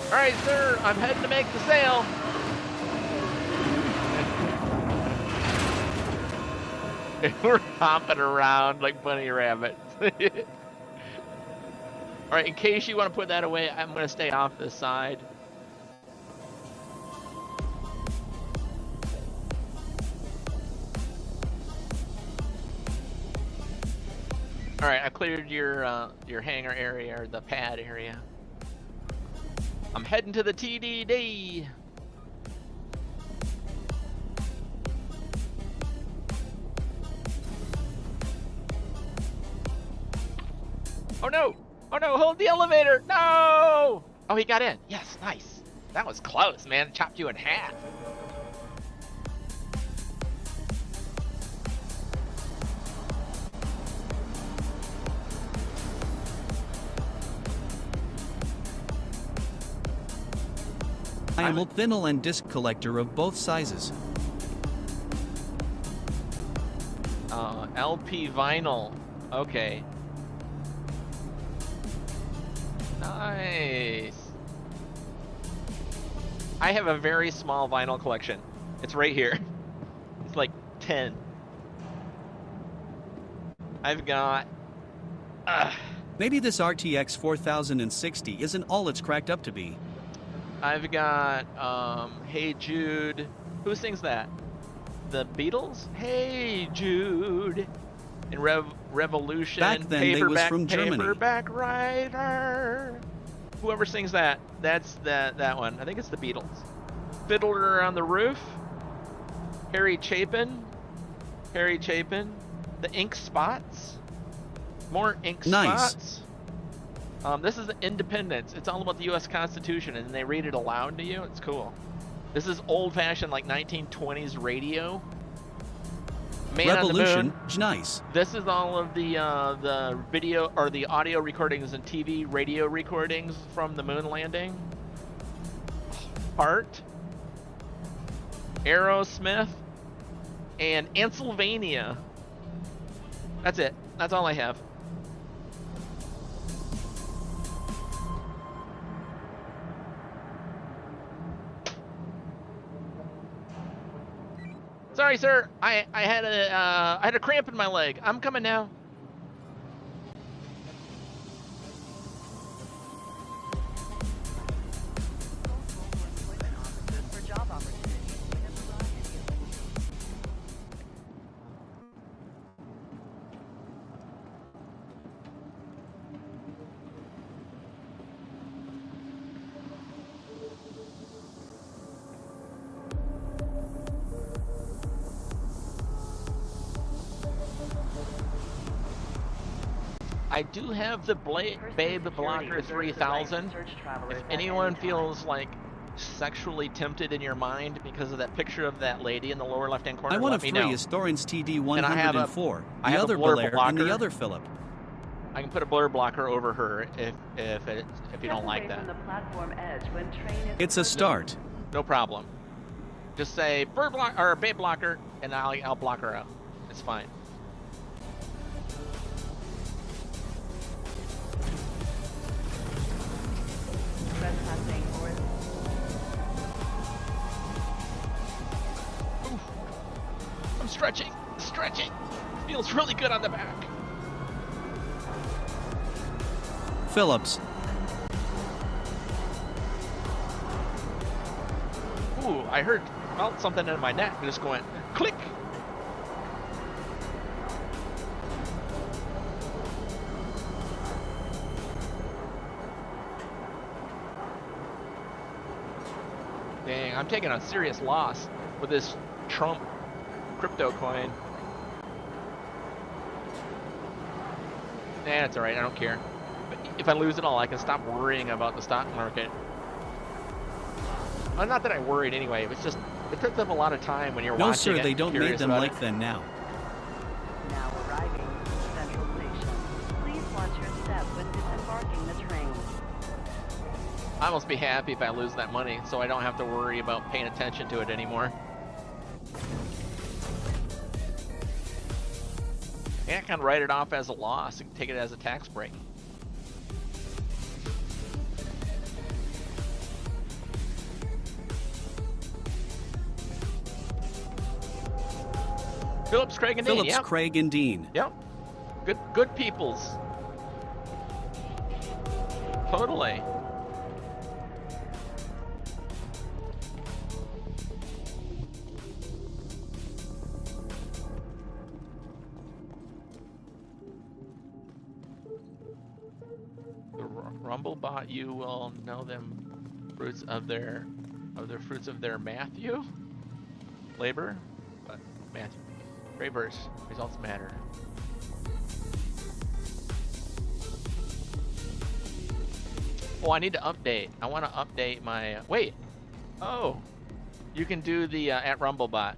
All right, sir, I'm heading to make the sale. We're hopping around like bunny rabbits. All right, in case you want to put that away, I'm going to stay off this side. All right, I cleared your hangar area, or the pad area. I'm heading to the TDD. Oh no! Oh no, hold the elevator! No! Oh, he got in. Yes, nice. That was close, man. It chopped you in half. I am a vinyl and disc collector of both sizes. LP vinyl. Okay. Nice. I have a very small vinyl collection. It's right here. It's like 10. I've got... Maybe this RTX 4060 isn't all it's cracked up to be. I've got, Hey Jude. Who sings that? The Beatles? Hey Jude. And Revolution. Back then, they was from Germany. Paperback Writer. Whoever sings that, that's that one. I think it's the Beatles. Fiddler on the Roof. Harry Chapin. Harry Chapin. The Ink Spots. More Ink Spots. This is Independence. It's all about the U.S. Constitution, and they read it aloud to you. It's cool. This is old-fashioned, like 1920s radio. Man Revolution, on the Moon. nice. This is all of the video or the audio recordings and TV radio recordings from the moon landing. Part. Aerosmith, and Pennsylvania. That's it. That's all I have. Sorry, sir. I had a cramp in my leg. I'm coming now. I do have the Babe Blocker 3000. If anyone feels like sexually tempted in your mind because of that picture of that lady in the lower left-hand corner, one let of me three know. is Thorin's TD-104, the other Belair, and the other Philip. I can put a blur blocker over her if you don't like that. It's a start. No problem. Just say bird block or bait blocker, and I'll block her out. It's fine. Trespassing or Oof. I'm stretching. Feels really good on the back. Phillips. Ooh, I felt something in my neck. It just went click. Dang, I'm taking a serious loss with this Trump crypto coin. Nah, it's alright, I don't care. But if I lose it all, I can stop worrying about the stock market. Well, not that I worried anyway, it's just, it takes up a lot of time when you're watching it. No, sir, they don't make them like it. them now. now arriving to Central Station. Please watch your step when disembarking the train. I must be happy if I lose that money, so I don't have to worry about paying attention to it anymore. And I can write it off as a loss and take it as a tax break. Phillips, Craig, and Dean. Phillips, Yep. Craig, and Dean. Yep. Good peoples. Totally. The Rumble bot, you will know them fruits of their fruits of their Matthew labor, but Matthew. Great verse. Results matter. Oh, I need to update. I want to update my. Wait. Oh, you can do the at Rumblebot,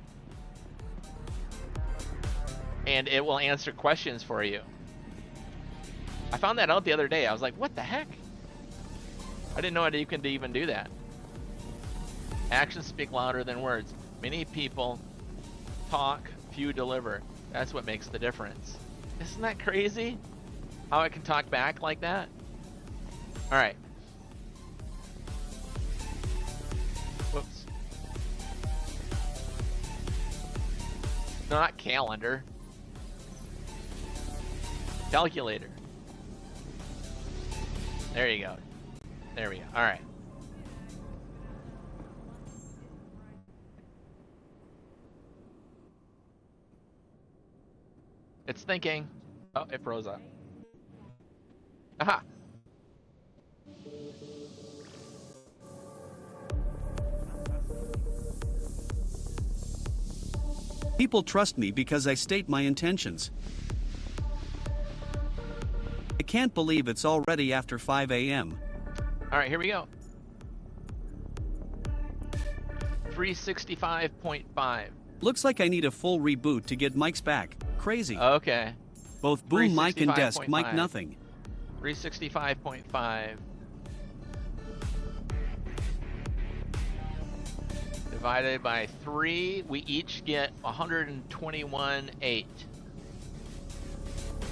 and it will answer questions for you. I found that out the other day. I was like, what the heck? I didn't know that you can even do that. Actions speak louder than words. Many people talk, few deliver. That's what makes the difference. Isn't that crazy? How I can talk back like that? All right. Whoops. No, not calendar. Calculator. There you go. There we go. All right. It's thinking. Oh, it froze up. Aha. People trust me because I state my intentions. I can't believe it's already after 5 a.m. All right, here we go. 365.5. Looks like I need a full reboot to get mics back. Crazy. Okay. Both boom mic and desk mic 365.5. nothing. 365.5. Divided by 3, we each get 121.8.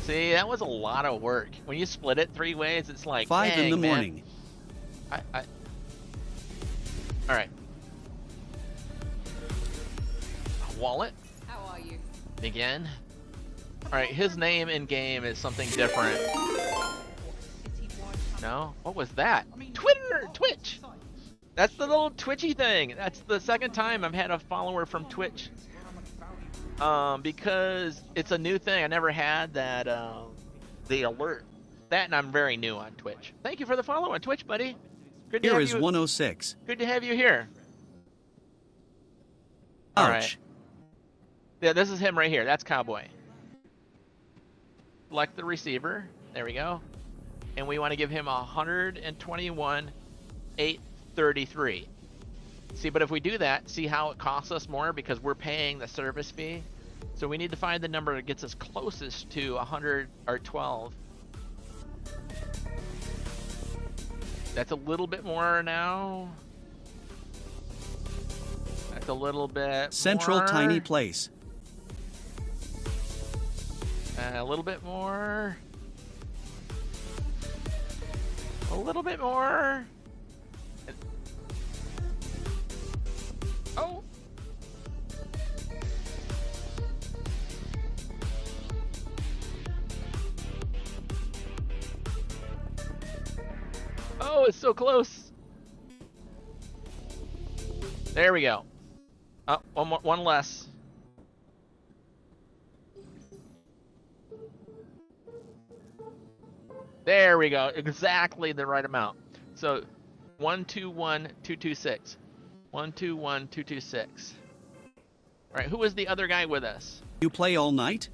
See, that was a lot of work. When you split it 3 ways, it's like 5 in the man. morning. All right. Wallet. How are you? Again. All right, his name in game is something different. No? What was that? Twitch. That's the little twitchy thing. That's the second time I've had a follower from Twitch. Because it's a new thing. I never had that, the alert. That, and I'm very new on Twitch. Thank you for the follow on Twitch, buddy. Good to Here have is you. 106. Good to have you here. All right. Ouch. Yeah, this is him right here. That's Cowboy. Select the receiver. There we go. And we want to give him 121,833. See, but if we do that, see how it costs us more because we're paying the service fee. So we need to find the number that gets us closest to 100 or 12. That's a little bit more now. Expect a little bit Central more. tiny place. A little bit more. A little bit more. Oh. Oh, it's so close. There we go. Oh, one less. There we go. Exactly the right amount. So 121,226. 121,226. All right, who was the other guy with us? You play all night?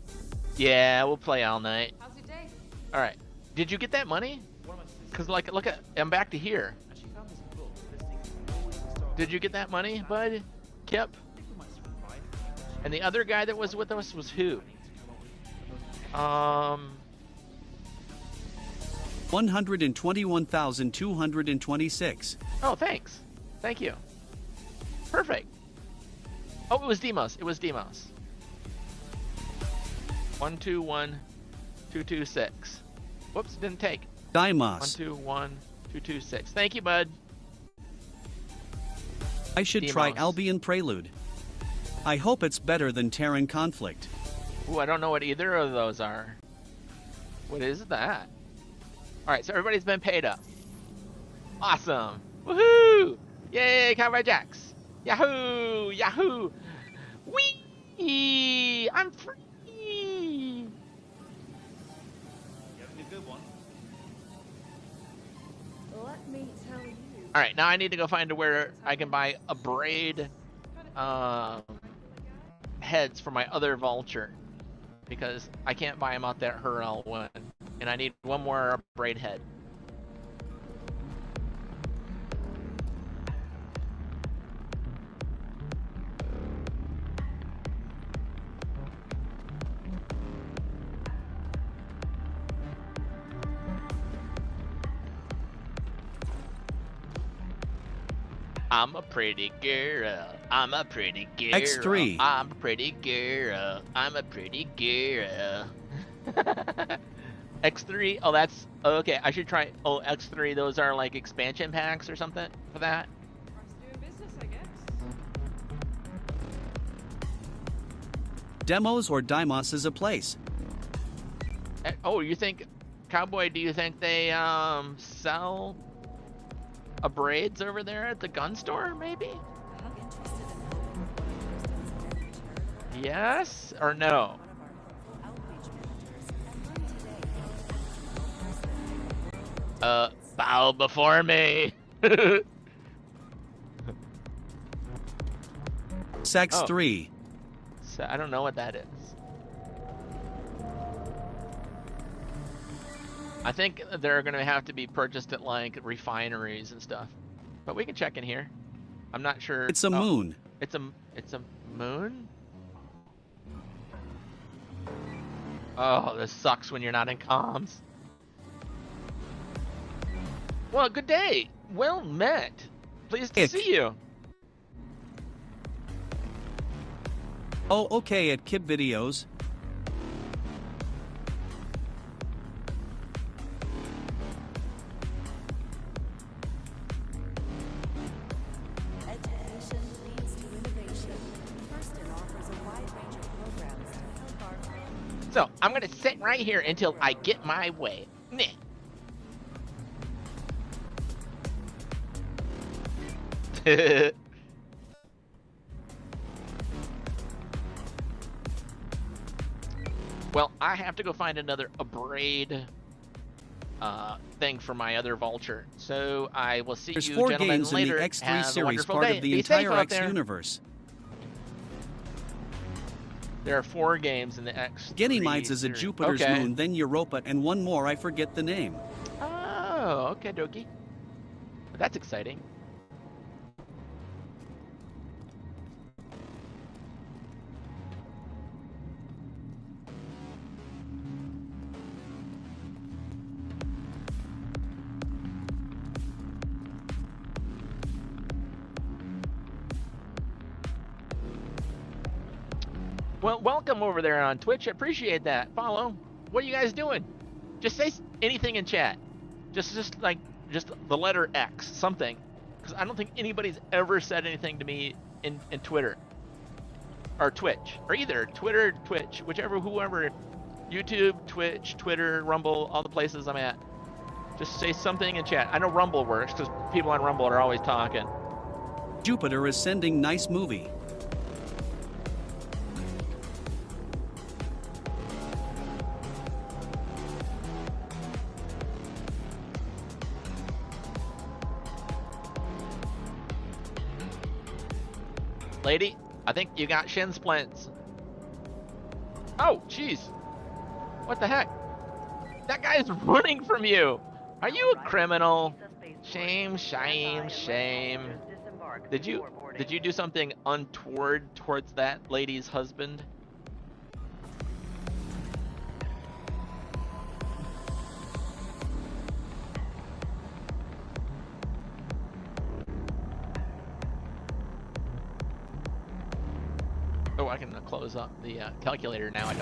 Yeah, we'll play all night. How's your day? All right. Did you get that money? Cause like, look at, I'm back to here. Did you get that money, bud? Kip? And the other guy that was with us was who? 121,226. Oh, thanks. Thank you. Perfect. Oh, it was Demos. It was Demos. 121,226. Whoops, didn't take. Dimos. 121,226. Thank you, bud. I should try Demos. Albion Prelude. I hope it's better than Terran Conflict. Ooh, I don't know what either of those are. What is that? All right, so everybody's been paid up. Awesome. Woohoo! Yay, Cowboy Jacks. Yahoo! Yahoo! Whee! I'm free! You having a good one? Let me tell you. All right, now I need to go find where I can buy a braid heads for my other vulture, because I can't buy them out there at Hurrell one, and I need one more braid head. I'm a pretty girl. I'm a pretty girl. X3. I'm a pretty girl. I'm a pretty girl. X3? Oh, that's... Oh, okay, I should try... Oh, X3, those are like expansion packs or something for that? Doing business, I guess. Demos or Dimos is a place. Oh, you think... Cowboy, do you think they sell braids over there at the gun store, maybe? Yes or no? Bow before me. Sex 3. So I don't know what that is. I think they're going to have to be purchased at like refineries and stuff. But we can check in here. I'm not sure. It's a moon. It's a moon? Oh, this sucks when you're not in comms. Well, good day. Well met. Pleased to see you. Oh, okay, at Kib Videos. Education leads to innovation. First offers a wide range of programs to help our So, I'm going to sit right here until I get my way. Meh. Well, I have to go find another braid thing for my other vulture. So I will see There's you 4 gentlemen games later. in the X3 Have a series, wonderful part day. of the Be safe entire out X there. universe. There are 4 games in the X3 Ganymedes is a series. Jupiter's Okay. moon, then Europa, and one more, I forget the name. Oh, okay, dokie. That's exciting. Well, welcome over there on Twitch. I appreciate that. Follow. What are you guys doing? Just say anything in chat. Just the letter X, something. Because I don't think anybody's ever said anything to me in Twitter. Or Twitch. Or either Twitter, Twitch, whoever. YouTube, Twitch, Twitter, Rumble, all the places I'm at. Just say something in chat. I know Rumble works because people on Rumble are always talking. Jupiter is sending nice movie. Lady, I think you got shin splints. Oh, jeez. What the heck? That guy is running from you. Are you a criminal? Shame, shame, shame. Did you do something untoward towards that lady's husband? Oh, I can close up the calculator now. I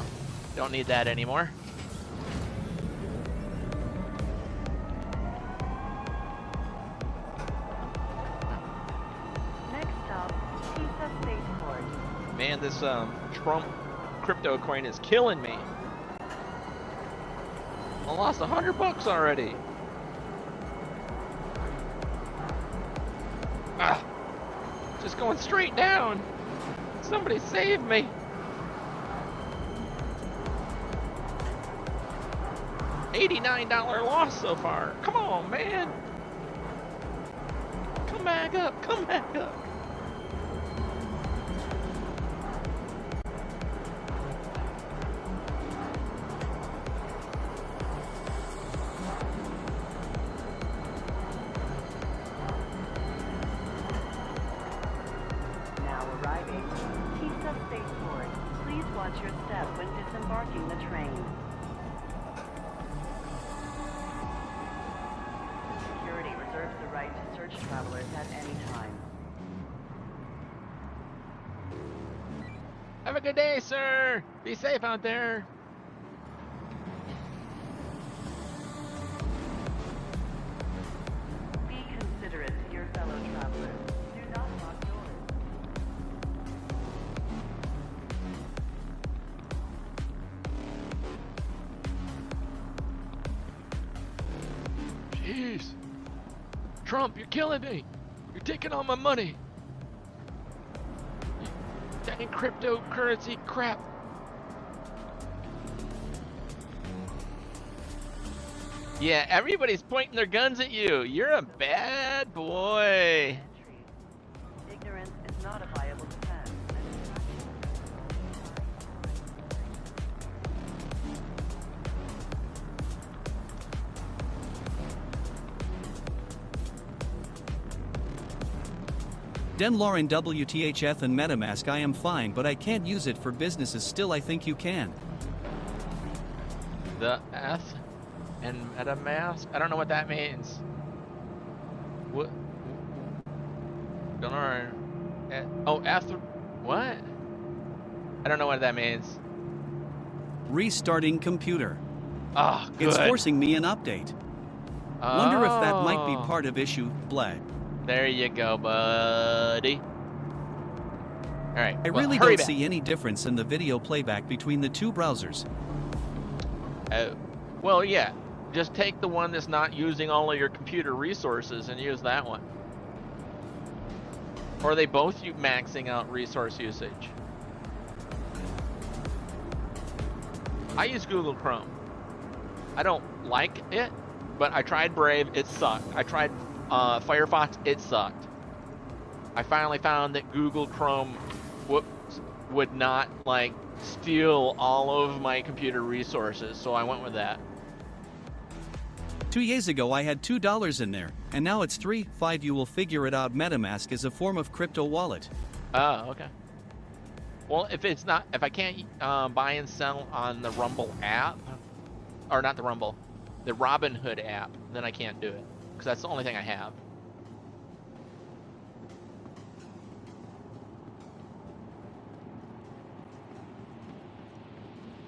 don't need that anymore. Next stop, Pizza Spaceport. Man, this Trump crypto coin is killing me. I lost $100 already. Ah, just going straight down. Somebody save me. $89 loss so far. Come on, man. Come back up. Come back up. Now arriving. Pizza Spaceport. Please watch your step when disembarking the train. Security reserves the right to search travelers at any time. Have a good day, sir. Be safe out there. Be considerate to your fellow travelers. Do not lock doors. Jeez. Trump, you're killing me. You're taking all my money. Dang cryptocurrency crap. Yeah, everybody's pointing their guns at you. You're a bad boy. Ignorance is not a viable defense. Den Lauren WTHF and MetaMask. I am fine, but I can't use it for businesses. Still, I think you can. The F and MetaMask? I don't know what that means. What? Don't know. Oh, after what? I don't know what that means. Restarting computer. Oh, good. It's forcing me an update. Oh. Wonder if that might be part of issue. Blag. There you go, buddy. All right. I really don't see any difference in the video playback between the two browsers. Well, yeah. Just take the one that's not using all of your computer resources and use that one. Or are they both maxing out resource usage? I use Google Chrome. I don't like it, but I tried Brave, it sucked. I tried Firefox, it sucked. I finally found that Google Chrome would not steal all of my computer resources, so I went with that. 2 years ago I had $2 in there, and now it's $3.5. You will figure it out. MetaMask is a form of crypto wallet. Oh, okay. Well, if I can't buy and sell on the Rumble app, or not the Rumble, the Robinhood app, then I can't do it, because that's the only thing I have.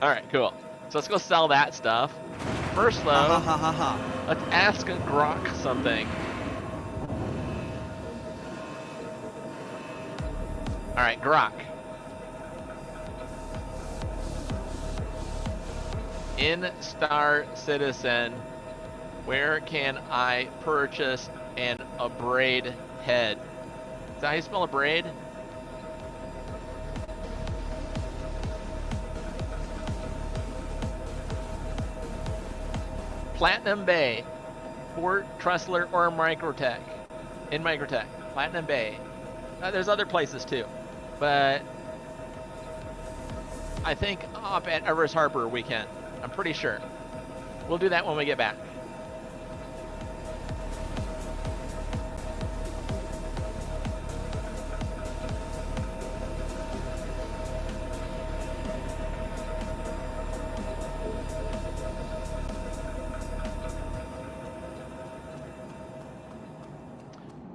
All right, cool. So let's go sell that stuff. First, though, Ha ha ha ha. let's ask Grok something. All right, Grok. In Star Citizen, where can I purchase an abrade head? Is that how you spell abrade? Platinum Bay, Fort Tressler, or Microtech. In Microtech, Platinum Bay. There's other places too, but I think up at Everest Harbor we can. I'm pretty sure. We'll do that when we get back.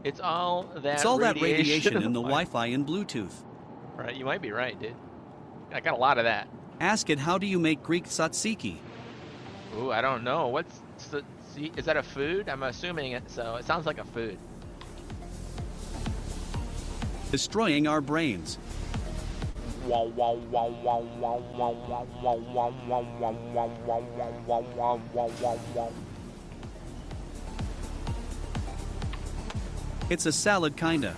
It's all that radiation in the Wi-Fi. Wi-Fi and Bluetooth. Right, you might be right, dude. I got a lot of that. Ask it, how do you make Greek tzatziki? Ooh, I don't know. What's is that a food? I'm assuming it. So it sounds like a food. Destroying our brains. It's a salad, kinda.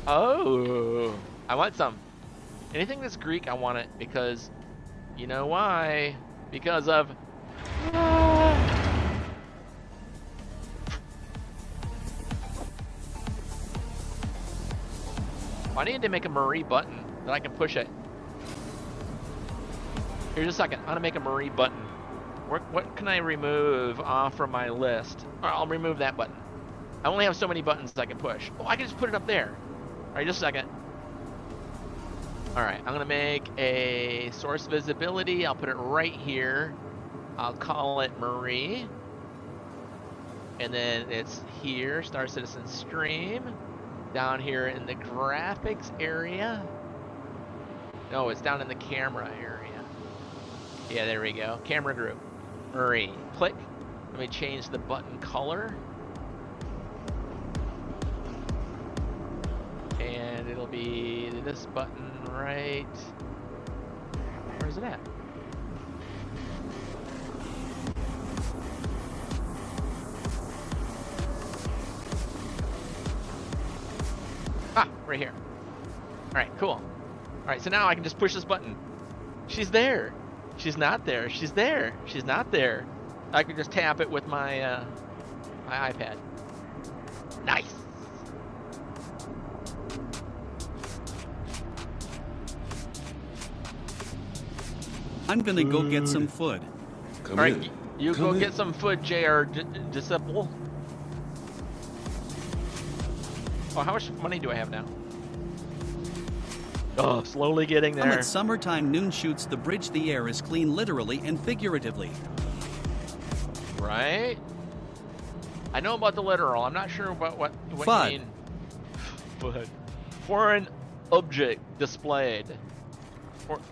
Oh, I want some. Anything that's Greek, I want it because, you know why? Because of. I need to make a Marie button that I can push it. Here's a second. I'm gonna make a Marie button. What can I remove off from my list? All right, I'll remove that button. I only have so many buttons I can push. Oh, I can just put it up there. All right, just a second. All right, I'm gonna make a source visibility. I'll put it right here. I'll call it Marie. And then it's here, Star Citizen Stream. Down here in the graphics area. No, it's down in the camera area. Yeah, there we go. Camera group. Marie. Click. Let me change the button color. And it'll be this button right. Where's it at? Ah, right here. All right, cool. All right, so now I can just push this button. She's there. She's not there. She's there. She's not there. I can just tap it with my my iPad. Nice. I'm gonna go get some food. All right, you go get some food, J.R. Disciple. Oh, how much money do I have now? Oh, slowly getting there. At summertime, noon shoots the bridge. The air is clean, literally and figuratively. Right? I know about the literal. I'm not sure about what FUD. you mean. FUD. Foreign object displayed.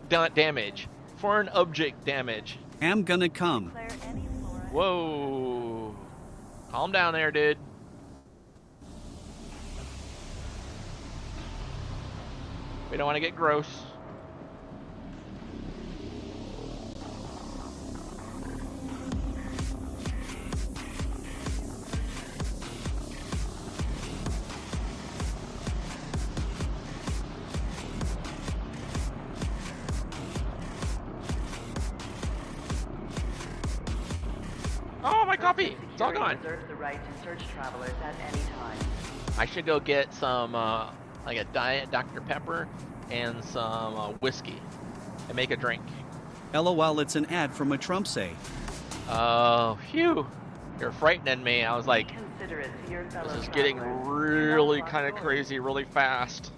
Damage. Foreign object damage. Am gonna come. Whoa. Calm down there, dude. We don't want to get gross. Oh, my copy! It's all gone. Reserves the right to search travelers at any time. I should go get some, like a Diet Dr. Pepper and some whiskey and make a drink. LOL, it's an ad from a Trump say. Oh, phew. You're frightening me. I was like, this is getting really kind of crazy really fast.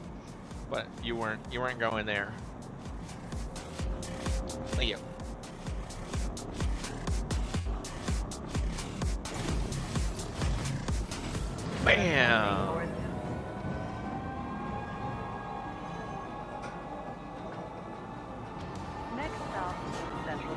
But you weren't going there. Thank you. Bam! Next stop, Central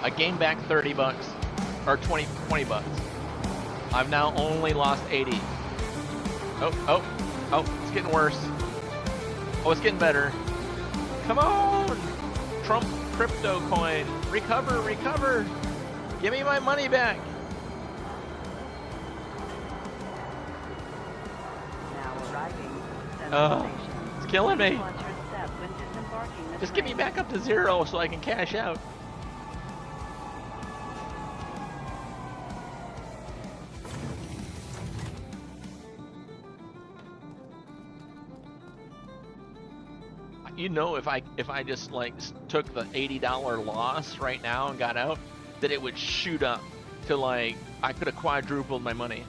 I gained back 30 bucks, or 20 bucks. I've now only lost 80. Oh, it's getting worse. Oh, it's getting better. Come on! Trump crypto coin. Recover. Give me my money back. Now arriving. Oh, it's killing me. Watch your step when disembarking the Just get me train. back up to 0 so I can cash out. You know, if I just like took the $80 loss right now and got out, that it would shoot up to like I could have quadrupled my money.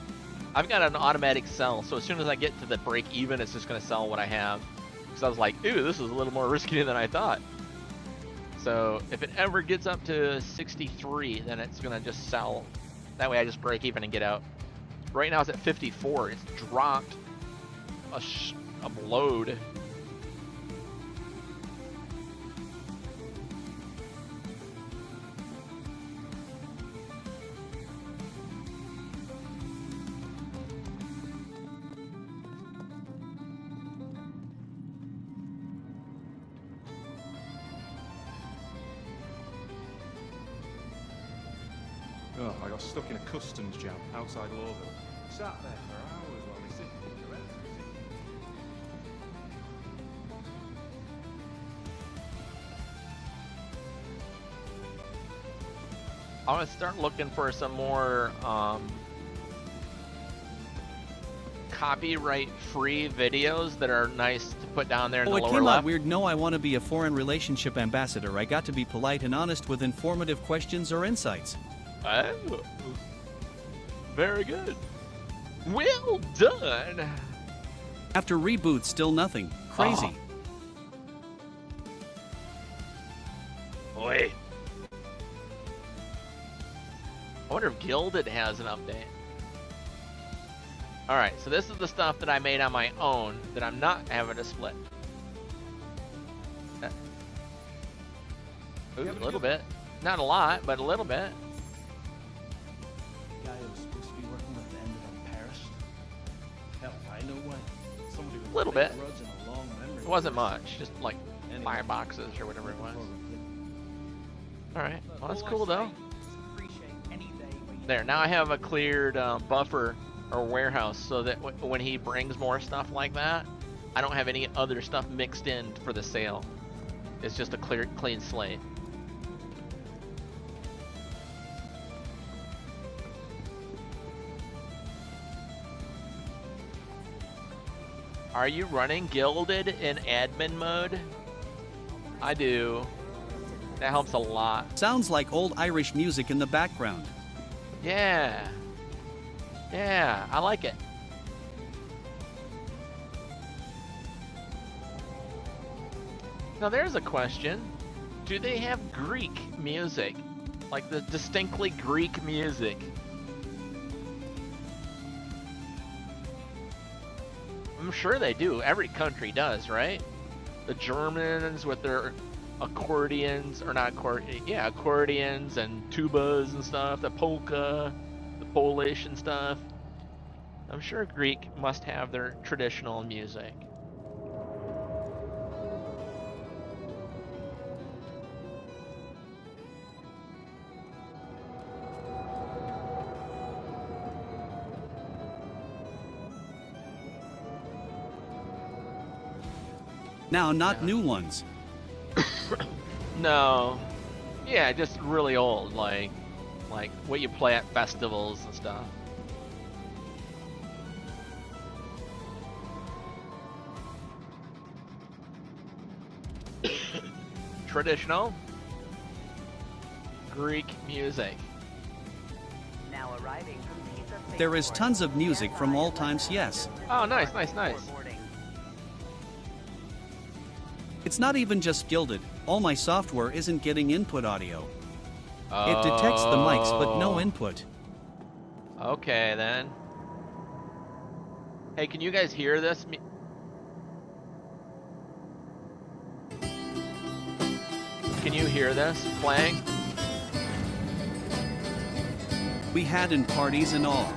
I've got an automatic sell, so as soon as I get to the break even, it's just gonna sell what I have. Because I was like, ooh, this is a little more risky than I thought. So if it ever gets up to 63, then it's gonna just sell. That way I just break even and get out. Right now it's at 54. It's dropped a load. Oh, I got stuck in a customs jam outside Lowville. Sat there for hours while they sifted through everything. I'm gonna start looking for some more copyright-free videos that are nice to put down there in Oh, the it lower came out left. weird. No, I want to be a foreign relationship ambassador. I got to be polite and honest with informative questions or insights. Oh, very good. Well done. After reboot, still nothing. Crazy. Boy. I wonder if Gilded has an update. Alright, so this is the stuff that I made on my own that I'm not having to split. Ooh, a little bit. Not a lot, but a little bit. Guy who was supposed to be working with ended up perished. Hell, I know why. Somebody with A little big bit. grudge and a long memory. It wasn't much, just like 5 boxes or whatever it was. Alright, well that's cool though. There, now I have a cleared buffer or warehouse so that when he brings more stuff like that, I don't have any other stuff mixed in for the sale. It's just a clean slate. Are you running Gilded in admin mode? I do. That helps a lot. Sounds like old Irish music in the background. Yeah. Yeah, I like it. Now there's a question. Do they have Greek music? Like the distinctly Greek music? I'm sure they do. Every country does, right? The Germans with their accordions, or not accordions, yeah, accordions and tubas and stuff, the polka, the Polish and stuff. I'm sure Greek must have their traditional music. Now, not new ones. No. Yeah, just really old, like what you play at festivals and stuff. Traditional Greek music. Now arriving from Pizza There is tons of music from all times, yes. Oh, nice, nice, nice. It's not even just Gilded. All my software isn't getting input audio. It detects the mics, but no input. Okay, then. Hey, can you guys hear this? Can you hear this playing? We had in parties and all.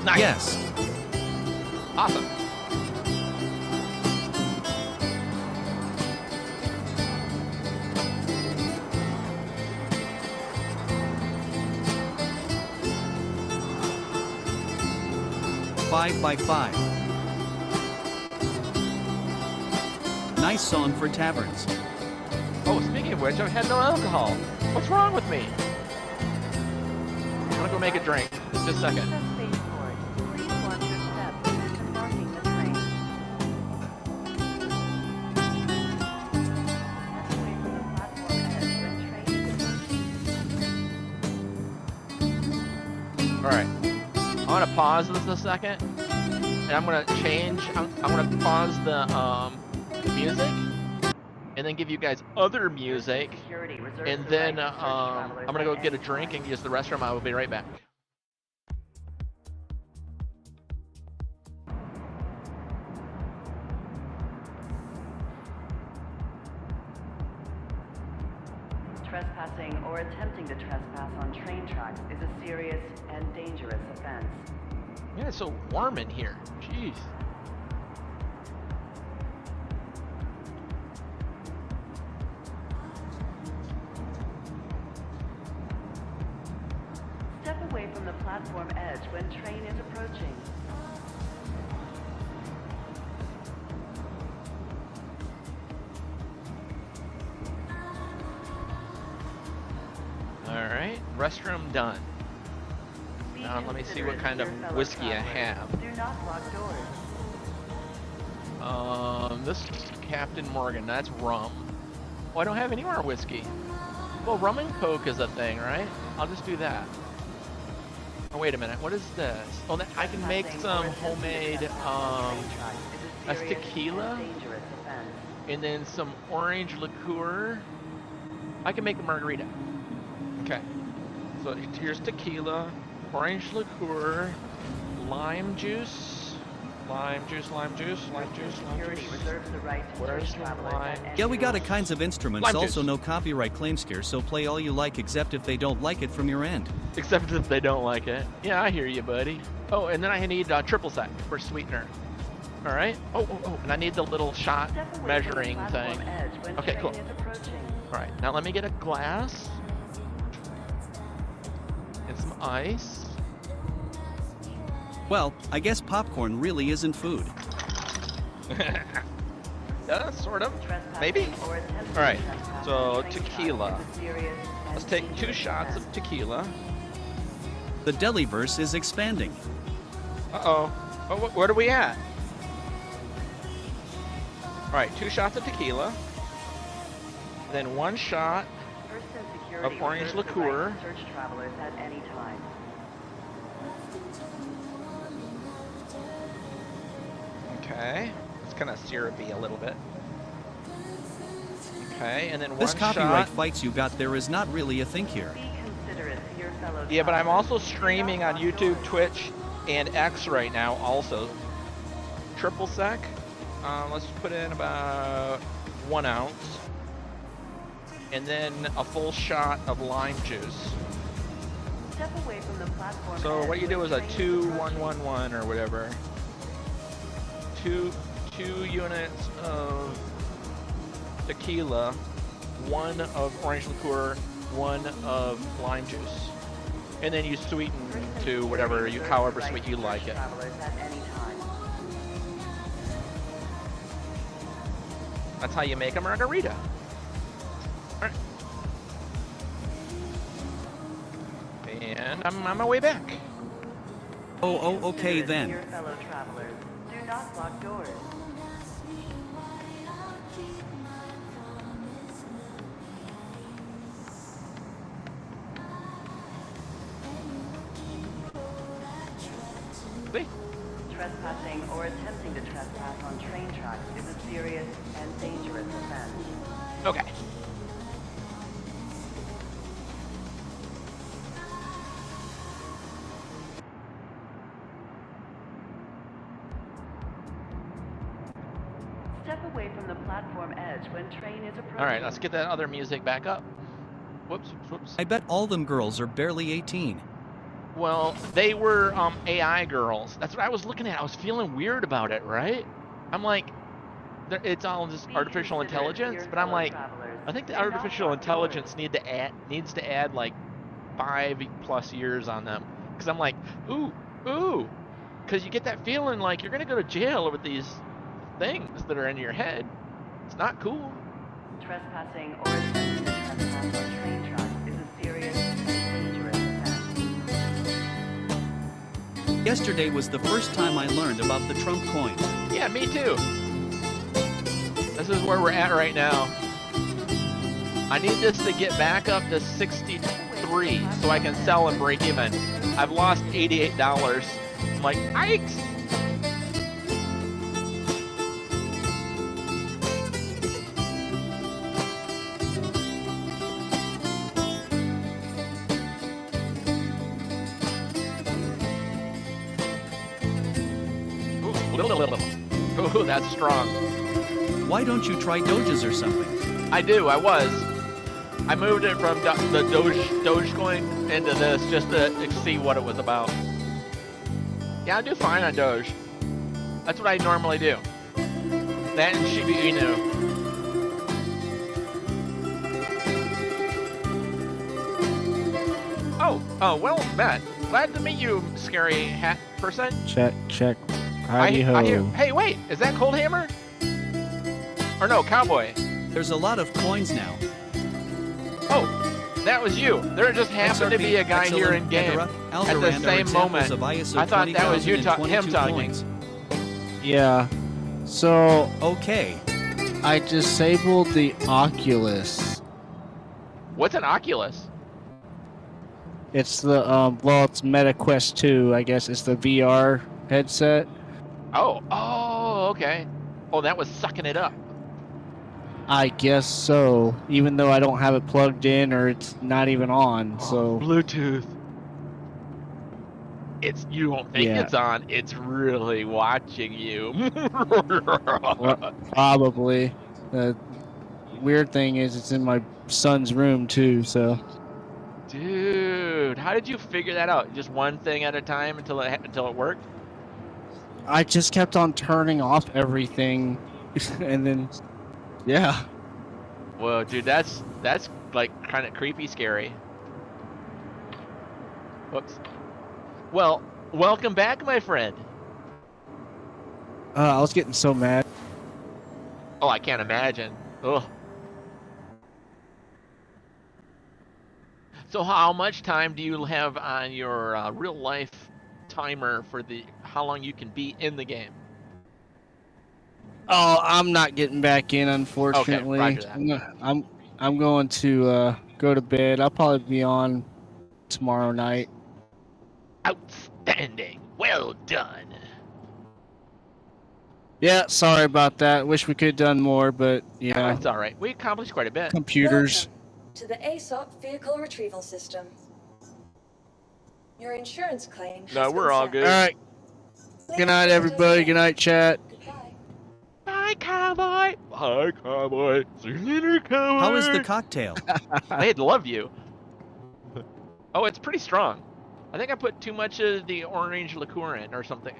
Nice. Yes. Awesome. Five by 5. Nice song for taverns. Oh, speaking of which, I've had no alcohol. What's wrong with me? I'm gonna go make a drink. Just a second. Please watch your step when disembarking the train. Step away from the platform edge when train is approaching. All right. I'm gonna pause this a second, and I'm gonna change. I'm gonna pause the music, and then give you guys other music, and then I'm gonna go get a drink and use the restroom. I will be right back. Trespassing or attempting to trespass on train tracks is a serious and dangerous offense. Man, it's so warm in here. Jeez. Step away from the platform edge when train is approaching. All right, restroom done. Now let me see what kind of whiskey I have. Do not lock doors. This is Captain Morgan. That's rum. Oh, I don't have any more whiskey. Well, rum and coke is a thing, right? I'll just do that. Oh, wait a minute. What is this? Oh, I can make some homemade, that's tequila. And then some orange liqueur. I can make a margarita. Okay. So here's tequila, orange liqueur, lime juice, lime juice. Where's the lime? Yeah, we got a kinds of instruments, Lime also juice. no copyright claims here, so play all you like except if they don't like it from your end. Except if they don't like it. Yeah, I hear you, buddy. Oh, and then I need triple sec for sweetener. All right. Oh, and I need the little shot measuring thing. Okay, cool. All right, now let me get a glass and some ice. Well, I guess popcorn really isn't food. Yeah, sort of. Maybe. All right. So tequila. Let's take 2 shots of tequila. The Deliverse is expanding. Uh-oh. Oh, what are we at? All right, 2 shots of tequila. Then 1 shot of orange liqueur. Search travelers at any time. Okay. It's kind of syrupy a little bit. Okay, and then 1 This copyright shot. fights you got there is not really a thing here. Be considerate to your fellow Yeah, but I'm travelers. also streaming on YouTube, Twitch, and X right now also. Triple sec. Let's put in about 1 ounce. And then a full shot of lime juice. Step away from the platform So edge what you do when is a train 2-1-1-1 or whatever. Two units of tequila, 1 of orange liqueur, 1 of lime juice. And then you sweeten to whatever you, however sweet you like it. travelers at any time. That's how you make a margarita. Alright. And I'm on my way back. Oh, okay Considerate to then. your fellow travelers. Do not lock doors. See? Trespassing or attempting to trespass on train tracks is a serious and dangerous offense. Okay. Step away from the platform edge when train is approaching. All right, let's get that other music back up. Whoops, whoops. I bet all them girls are barely 18. Well, they were AI girls. That's what I was looking at. I was feeling weird about it, right? I'm like, it's all just artificial intelligence, but I'm like, I think the artificial intelligence needs to add like 5+ years on them, because I'm like, ooh, because you get that feeling like you're gonna go to jail over these things that are in your head. It's not cool. Trespassing or attempting to trespass on train tracks is a serious and dangerous offense. Yesterday was the first time I learned about the Trump coin. Yeah, me too. This is where we're at right now. I need this to get back up to 63 so I can sell and break even. I've lost $88. I'm like, yikes! Ooh, that's strong. Why don't you try Doges or something? I do, I was. I moved it from the Dogecoin into this just to see what it was about. Yeah, I do fine on Doge. That's what I normally do. That and Shiba Inu. Oh, well met. Glad to meet you, scary hat person. Check. Howdy ho. Hey, wait, is that Cold Hammer? Or no, Cowboy? There's a lot of coins now. Oh, that was you. There just happened to be a guy here in game at the same moment. I thought that was you him talking. Yeah. So okay. I disabled the Oculus. What's an Oculus? It's the well, it's Meta Quest 2. I guess it's the VR headset. Oh, okay. Oh, that was sucking it up. I guess so, even though I don't have it plugged in or it's not even on. So Bluetooth. You don't think it's on? It's really watching you. Well, probably. The weird thing is, it's in my son's room too. So. Dude, how did you figure that out? Just one thing at a time until it worked? I just kept on turning off everything, and then, yeah. Whoa, dude, that's like kind of creepy, scary. Whoops. Well, welcome back, my friend. I was getting so mad. Oh, I can't imagine. Ugh. So, how much time do you have on your real life timer for how long you can be in the game? Oh, I'm not getting back in, unfortunately. Okay, roger that. I'm going to go to bed. I'll probably be on tomorrow night. Outstanding. Well done. Yeah, sorry about that. Wish we could have done more, but yeah. It's all right. We accomplished quite a bit. Computers. Welcome to the ASOP vehicle retrieval system. Your insurance claim. No, we're all good. All right. Good night, everybody. Good night, chat. Bye, cowboy. Bye, cowboy. See you later, cowboy. How is the cocktail? They'd love you. Oh, it's pretty strong. I think I put too much of the orange liqueur in or something.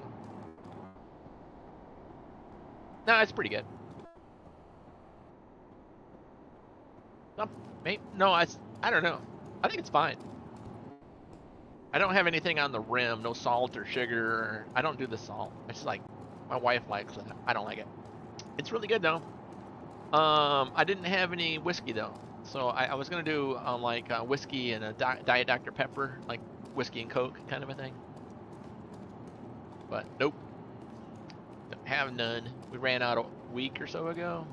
No, it's pretty good. No, I don't know. I think it's fine. I don't have anything on the rim, no salt or sugar. I don't do the salt. It's like, my wife likes that. I don't like it. It's really good though. I didn't have any whiskey though. So I was gonna do like whiskey and a Diet Dr. Pepper, like whiskey and Coke kind of a thing. But nope. Don't have none. We ran out a week or so ago.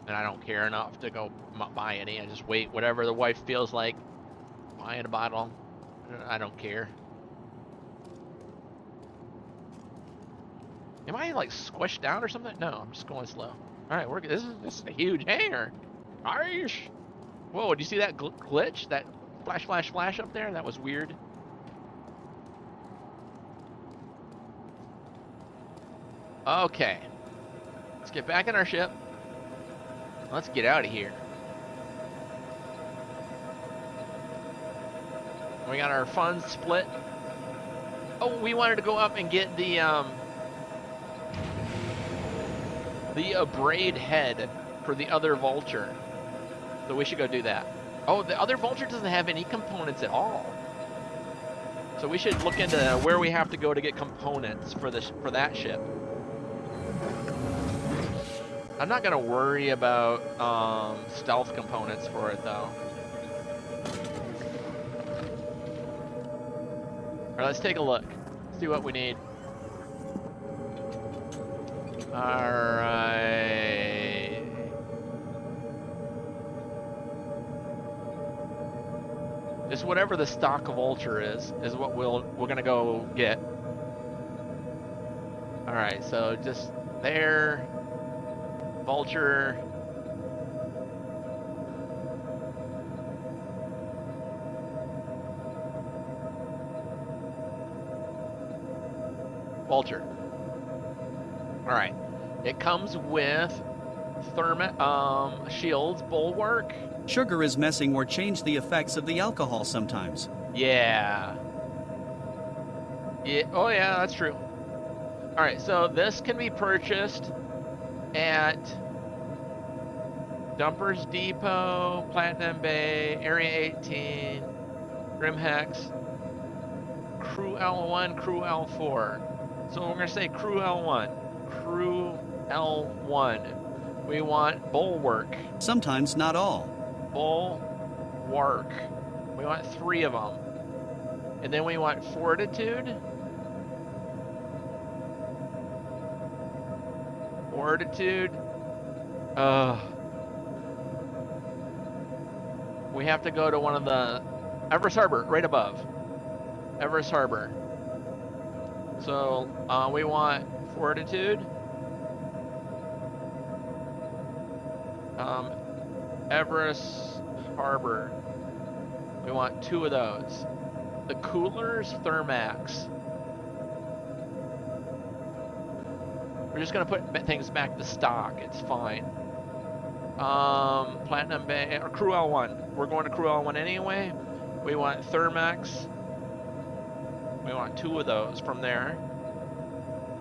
And I don't care enough to go buy any. I just wait whatever the wife feels like buying a bottle. I don't care. Am I like squished down or something? No, I'm just going slow. All right, this is a huge hangar. Aish. Whoa, did you see that glitch? That flash, flash, flash up there? That was weird. Okay. Let's get back in our ship. Let's get out of here. We got our funds split. Oh, we wanted to go up and get the abrade head for the other vulture. So we should go do that. Oh, the other vulture doesn't have any components at all. So we should look into where we have to go to get components for that ship. I'm not gonna worry about stealth components for it though. All right, let's take a look. See what we need. All right. Just whatever the stock vulture is what we're gonna go get. All right, so just there. Vulture. Vulture. All right. It comes with shields, bulwark. Sugar is messing or change the effects of the alcohol sometimes. Yeah. Yeah. Oh yeah, that's true. All right, so this can be purchased at Dumpers Depot, Platinum Bay, Area 18, Grimhex, Crew L1, Crew L4. So we're going to say Crew L1. Crew L1. We want Bulwark. Sometimes not all. Bulwark. We want 3 of them. And then we want Fortitude. Fortitude. We have to go to one of the Everest Harbor, right above. Everest Harbor. So we want Fortitude. Everest Harbor. We want 2 of those. The coolers, Thermax. We're just gonna put things back to stock. It's fine. Platinum Bay or Crew L1. We're going to Crew L1 anyway. We want Thermax. We want 2 of those from there.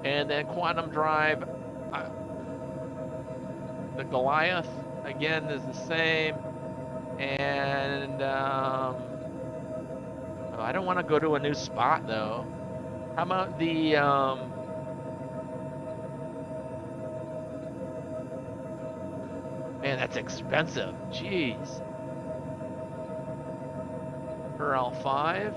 And then Quantum Drive. The Goliath again is the same. And I don't want to go to a new spot though. How about the man, that's expensive. Jeez. Per L5.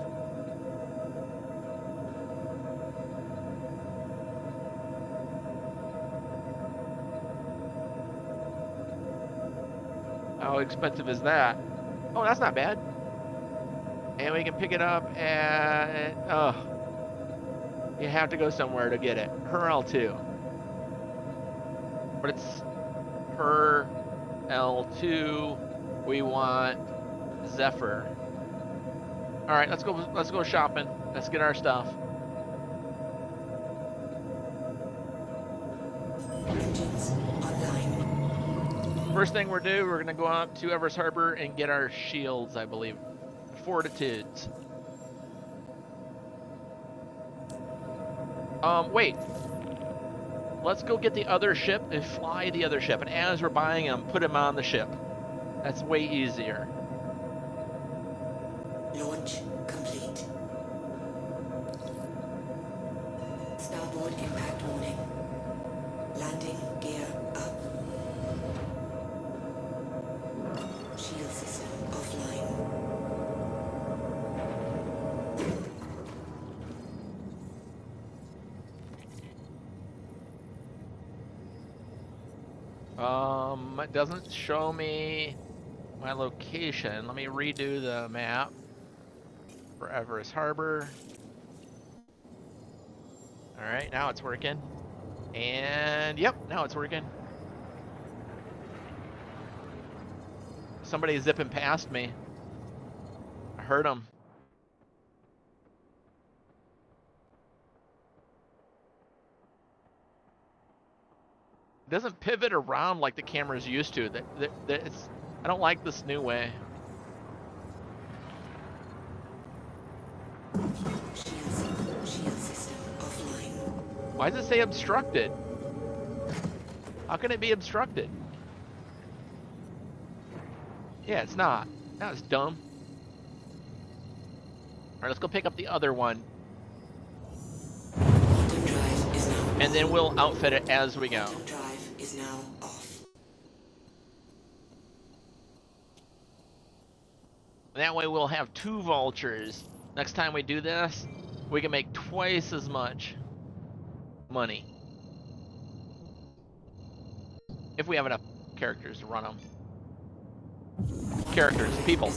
How expensive is that? Oh, that's not bad. And we can pick it up at, you have to go somewhere to get it. Per L2. But it's per L2. We want Zephyr. All right, let's go shopping. Let's get our stuff. First thing we're gonna go up to Everest Harbor and get our shields, I believe. Fortitudes. Wait. Let's go get the other ship and fly the other ship. And as we're buying them, put them on the ship. That's way easier. Launch complete. Starboard impact warning. Landing gear up. Shield system offline. It doesn't show me my location. Let me redo the map for Everest Harbor. All right, now it's working. And yep, now it's working. Somebody's zipping past me. I heard him. It doesn't pivot around like the camera's used to. I don't like this new way. Shield system offline. Why does it say obstructed? How can it be obstructed? Yeah, it's not. That was dumb. Alright, let's go pick up the other one. And then we'll outfit it as we go. Drive is now off. That way we'll have 2 vultures. Next time we do this, we can make twice as much money. If we have enough characters to run them. Characters, people.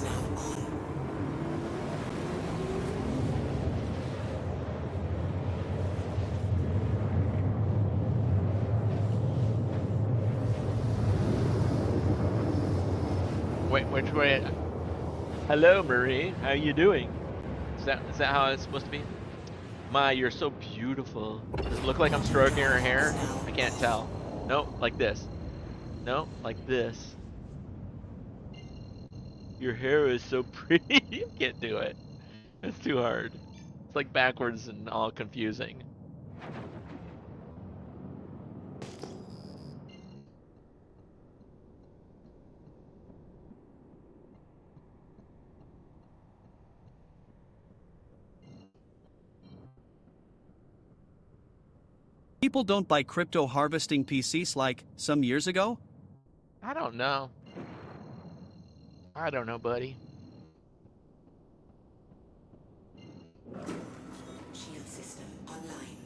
Wait, which way? Hello, Marie. How you doing? Is that how it's supposed to be? My, you're so beautiful. Does it look like I'm stroking her hair? I can't tell. Nope, like this. Nope, like this. Your hair is so pretty. You can't do it. It's too hard. It's like backwards and all confusing. People don't buy crypto harvesting PCs like some years ago? I don't know. I don't know, buddy. Shield system online.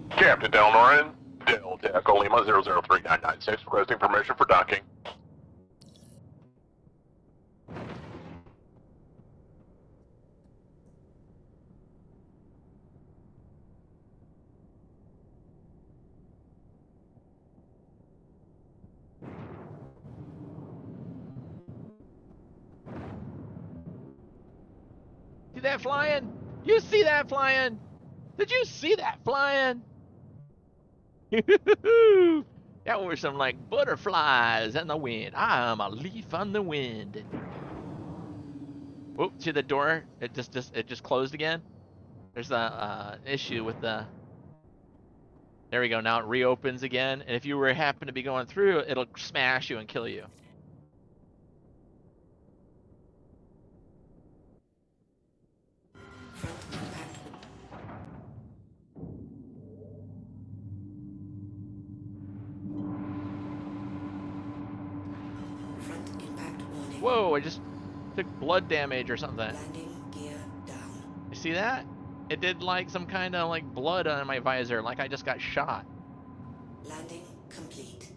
Captain Delnoran, Delta Echo Lima 003996, requesting permission for docking. See that flying? You see that flying? Did you see that flying? That were some like butterflies in the wind. I am a leaf on the wind. Whoop! See the door? It just closed again. There's a issue with the. There we go. Now it reopens again, and if you were happen to be going through, it'll smash you and kill you. Whoa, I just took blood damage or something. You see that? It did like some kind of like blood on my visor, like I just got shot. Landing complete.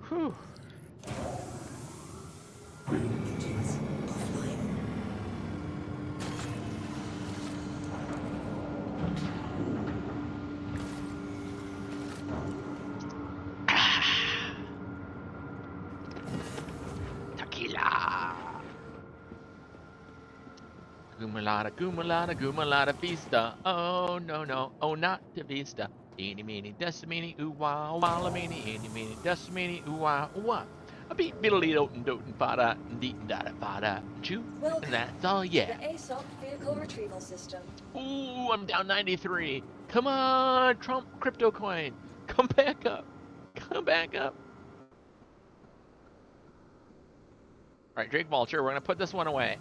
Whew. Engines offline. Tequila. Goomalada, goomalada, goomalada vista. Oh no no, oh not the vista. Eeny meeny decimini ooh wah walla meeny eeny meeny decimini ooh wah ooh wah. A beat biddly dotin dotin fada deetin dada fada chew. And that's all yeah. The ASOP vehicle retrieval system. Ooh, I'm down 93. Come on, Trump crypto coin. Come back up. Come back up. All right, Drake Vulture. We're gonna put this one away.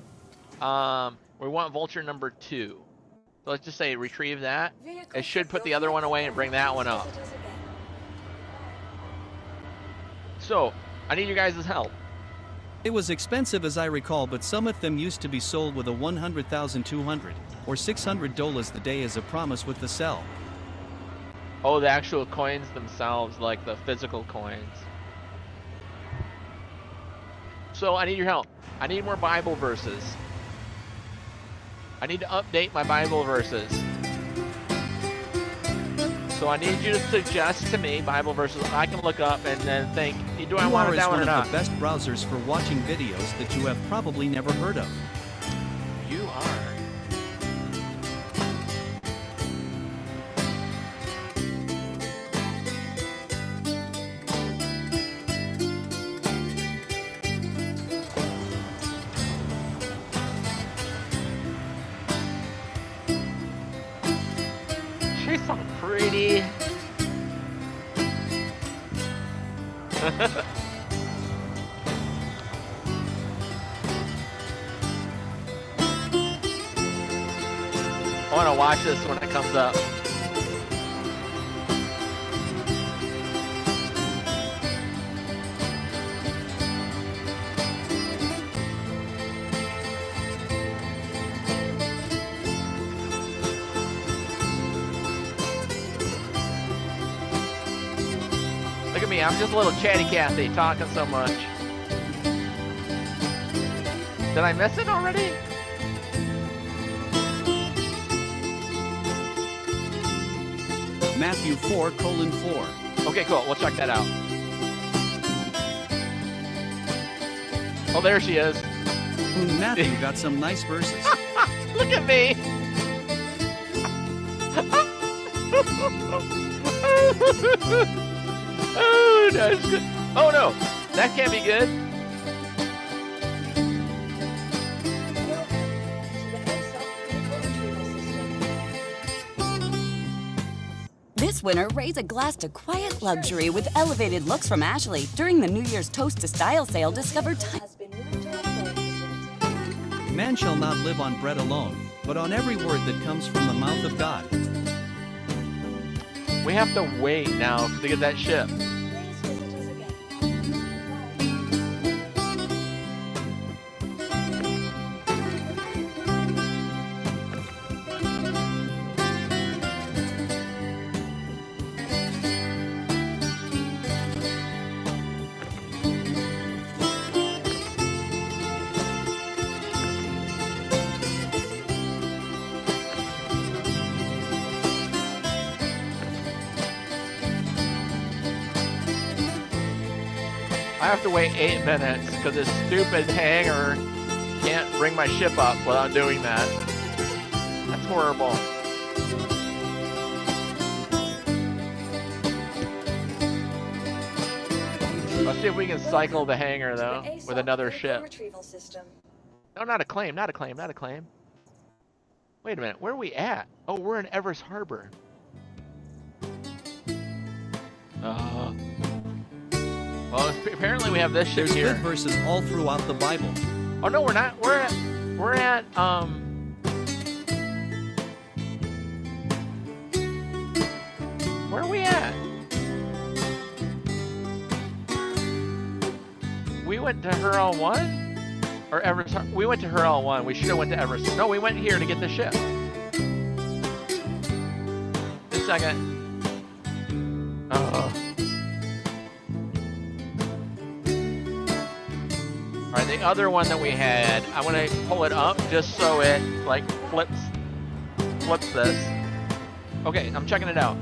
We want Vulture number 2. So let's just say retrieve that. It should put the other one away and bring that one up. So I need you guys' help. It was expensive as I recall, but some of them used to be sold with a 100,200 or $600 the day as a promise with the sell. Oh, the actual coins themselves, like the physical coins. So I need your help. I need more Bible verses. I need to update my Bible verses. So I need you to suggest to me Bible verses I can look up and then think, do I want that one or not? UR is one of the best browsers for watching videos that you have probably never heard of. You are. She's so pretty. I want to watch this when it comes up. Look at me, I'm just a little chatty Cathy talking so much. Did I miss it already? Matthew 4:4. Okay, cool. We'll check that out. Oh, there she is. Matthew got some nice verses. Look at me. Oh, that's good. Oh no, that can't be good. This winter, raise a glass to quiet luxury with elevated looks from Ashley. During the New Year's Toast to Style sale, discover Man shall not live on bread alone, but on every word that comes from the mouth of God. We have to wait now to get that ship. I have to wait 8 minutes because this stupid hangar can't bring my ship up without doing that. That's horrible. Let's see if we can cycle the hangar though with another ship. No, not a claim, not a claim, not a claim. Wait a minute, where are we at? Oh, we're in Everest Harbor. Well, apparently we have this ship here. There's good verses all throughout the Bible. Oh no, we're not. We're at where are we at? We went to Hurl 1? Or Everest? We went to Hurl 1. We should have went to Everest. No, we went here to get the ship. Just a second. Oh. Alright, the other one that we had, I want to pull it up just so it like flips this. Okay, I'm checking it out.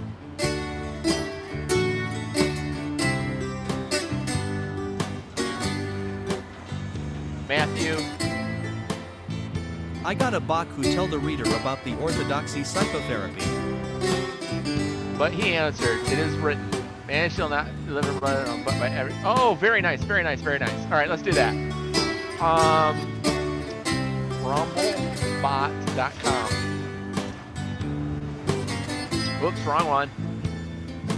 Matthew. I got a Bach who tell the reader about the orthodoxy psychotherapy. But he answered, it is written, man shall not deliver but by every... Oh, very nice, very nice, very nice. Alright, let's do that. Rumblebot.com. Oops, wrong one.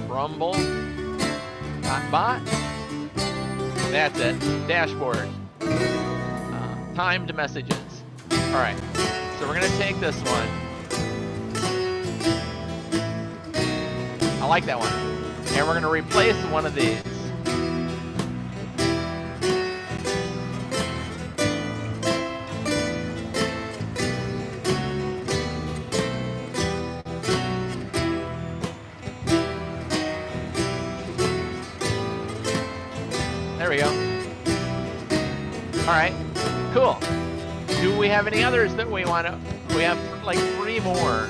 Rumble.bot. That's it. Dashboard. Timed messages. Alright, so we're going to take this one. I like that one. And we're going to replace one of these. There we go. All right, cool. Do we have any others that we want to We have like 3 more.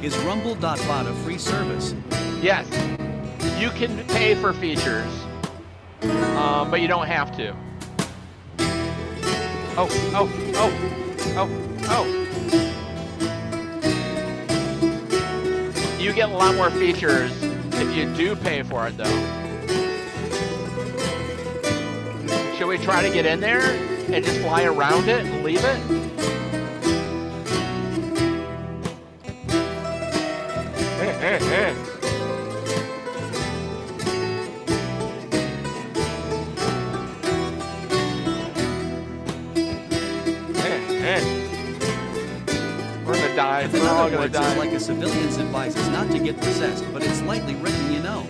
Is Rumble.bot a free service? Yes. You can pay for features, but you don't have to. Oh. You get a lot more features if you do pay for it, though. Should we try to get in there and just fly around it and leave it? We're gonna die. In We're all other gonna words, die. it's like a civilian's advises not to get possessed, but it's slightly written, you know.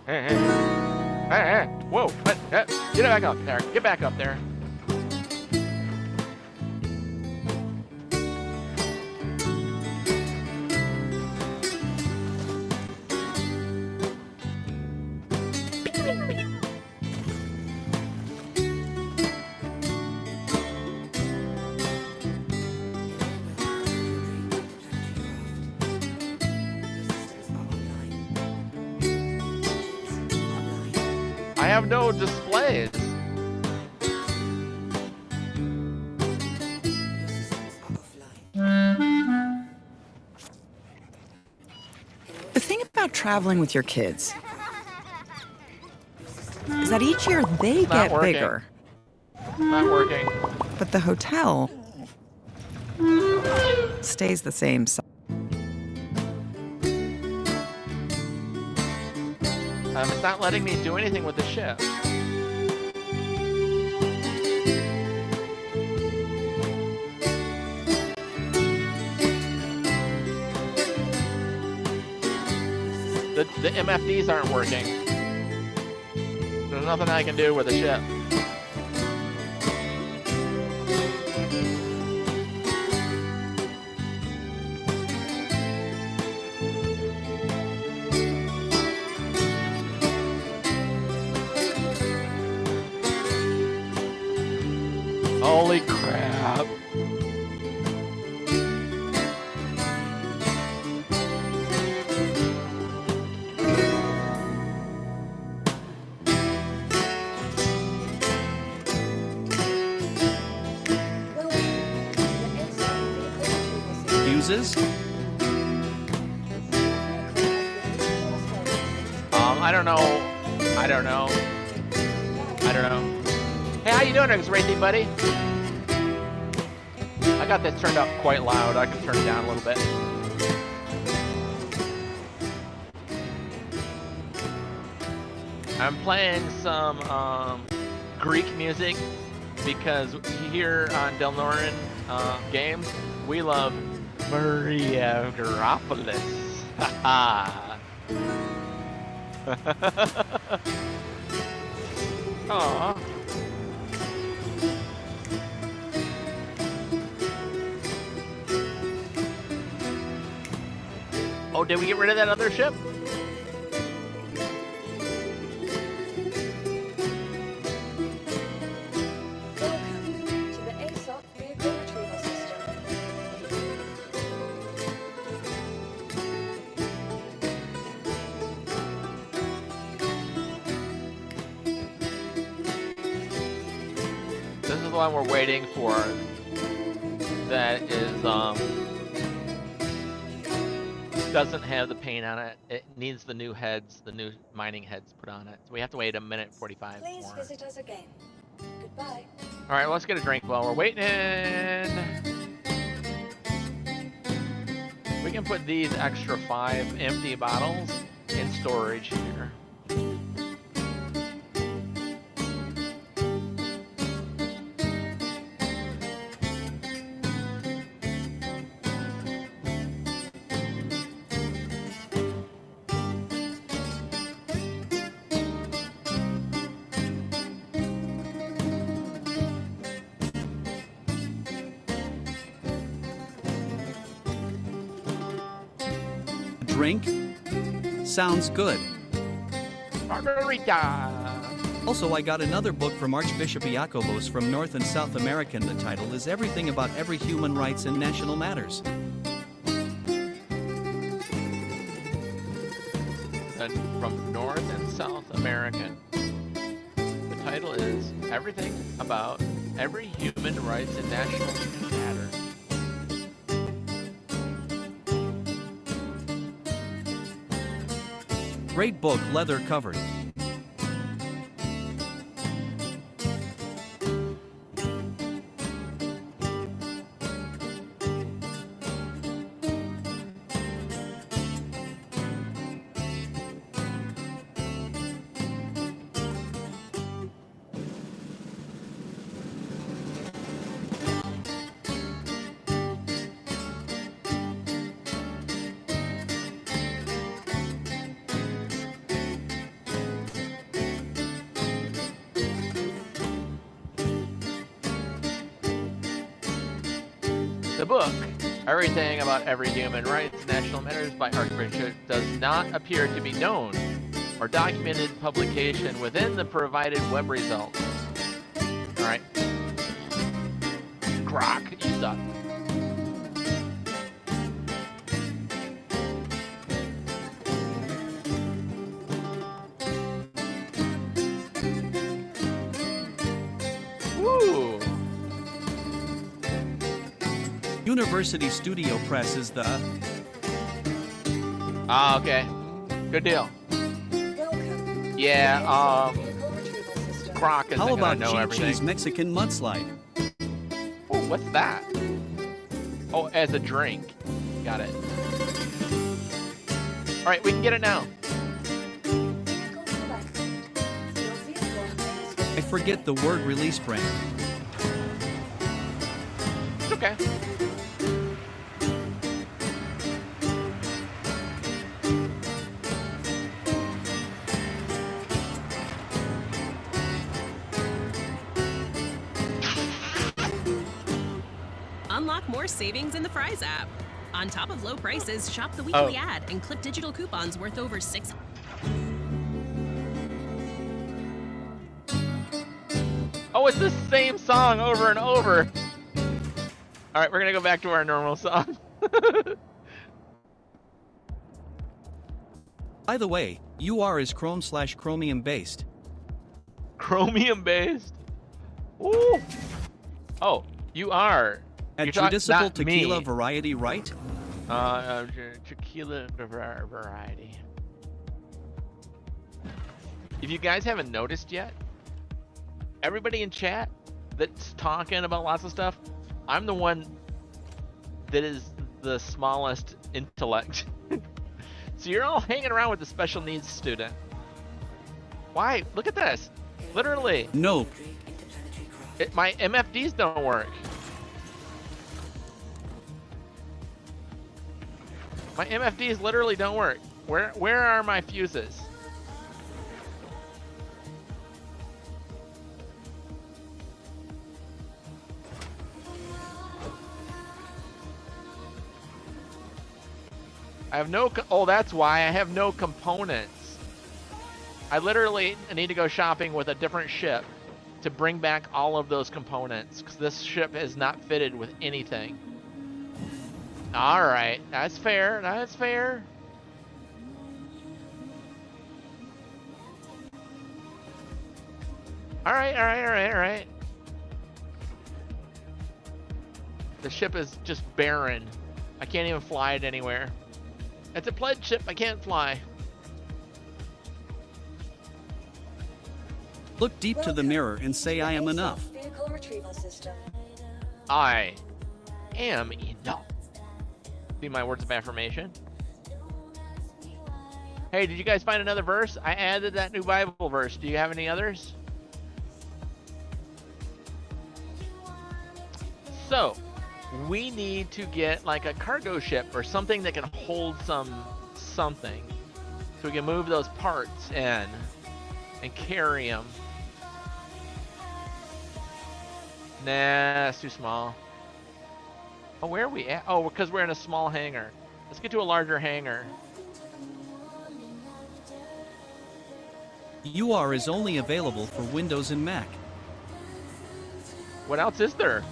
Hey. Whoa. Get back up there. Get back up there. I have no displays. The thing about traveling with your kids is that each year they Not get working. bigger. Not working. But the hotel stays the same size. It's not letting me do anything with the ship. The MFDs aren't working. There's nothing I can do with the ship. Holy crap. Fuses? I don't know. Hey, how you doing, X-Racing buddy? I got this turned up quite loud. I can turn it down a little bit. I'm playing some Greek music because here on Del Norin Games, we love Maria Garopolis. Aww. Oh, did we get rid of that other ship? Welcome to the ASOP vehicle retrieval system. This is the one we're waiting for. That is doesn't have the paint on it. It needs the new heads, the new mining heads put on it. So we have to wait a minute 45 Please more. visit us again. Goodbye. All right, let's get a drink while we're waiting. We can put these extra 5 empty bottles in storage here. Drink? Sounds good. Margarita. Also, I got another book from Archbishop Iacobos from North and South America, and the title is Everything About Every Human Rights and National Matters. And from North and South American. The title is Everything About Every Human Rights and National Matters. Great book, leather covered. The book, Everything About Every Human Rights, National Matters by Archbishop, does not appear to be known or documented publication within the provided web results. Alright. Croc, you suck. Woo! University Studio Press is the... Ah, okay. Good deal. Yeah, Croc isn't How gonna about know Cheap everything. Cheese Mexican Mudslide? Oh, what's that? Oh, as a drink. Got it. Alright, we can get it now. I forget the word release brand. It's okay. Unlock more savings in the Fry's app. On top of low prices, shop the weekly ad and clip digital coupons worth over $6. Oh, it's the same song over and over. Alright, we're gonna go back to our normal song. By the way, UR is Chrome/Chromium based. Chromium based? Ooh. Oh, you are. At You're Judiciable not Tequila me. Variety, right? Tequila variety. If you guys haven't noticed yet, everybody in chat that's talking about lots of stuff, I'm the one that is the smallest intellect. So you're all hanging around with the special needs student. Why? Look at this. Literally. Nope. My MFDs don't work. My MFDs literally don't work. Where are my fuses? I have no, oh, that's why I have no components. I literally need to go shopping with a different ship to bring back all of those components, because this ship is not fitted with anything. All right, that's fair, that's fair. All right. The ship is just barren. I can't even fly it anywhere. It's a pledge ship, I can't fly. Look deep to the mirror and say I am enough. Vehicle retrieval system. I am enough. See my words of affirmation. Hey, did you guys find another verse? I added that new Bible verse. Do you have any others? So, we need to get like a cargo ship or something that can hold something. So we can move those parts in and carry them. Nah, that's too small. Oh, where are we at? Oh, because we're in a small hangar. Let's get to a larger hangar. UR is only available for Windows and Mac. What else is there?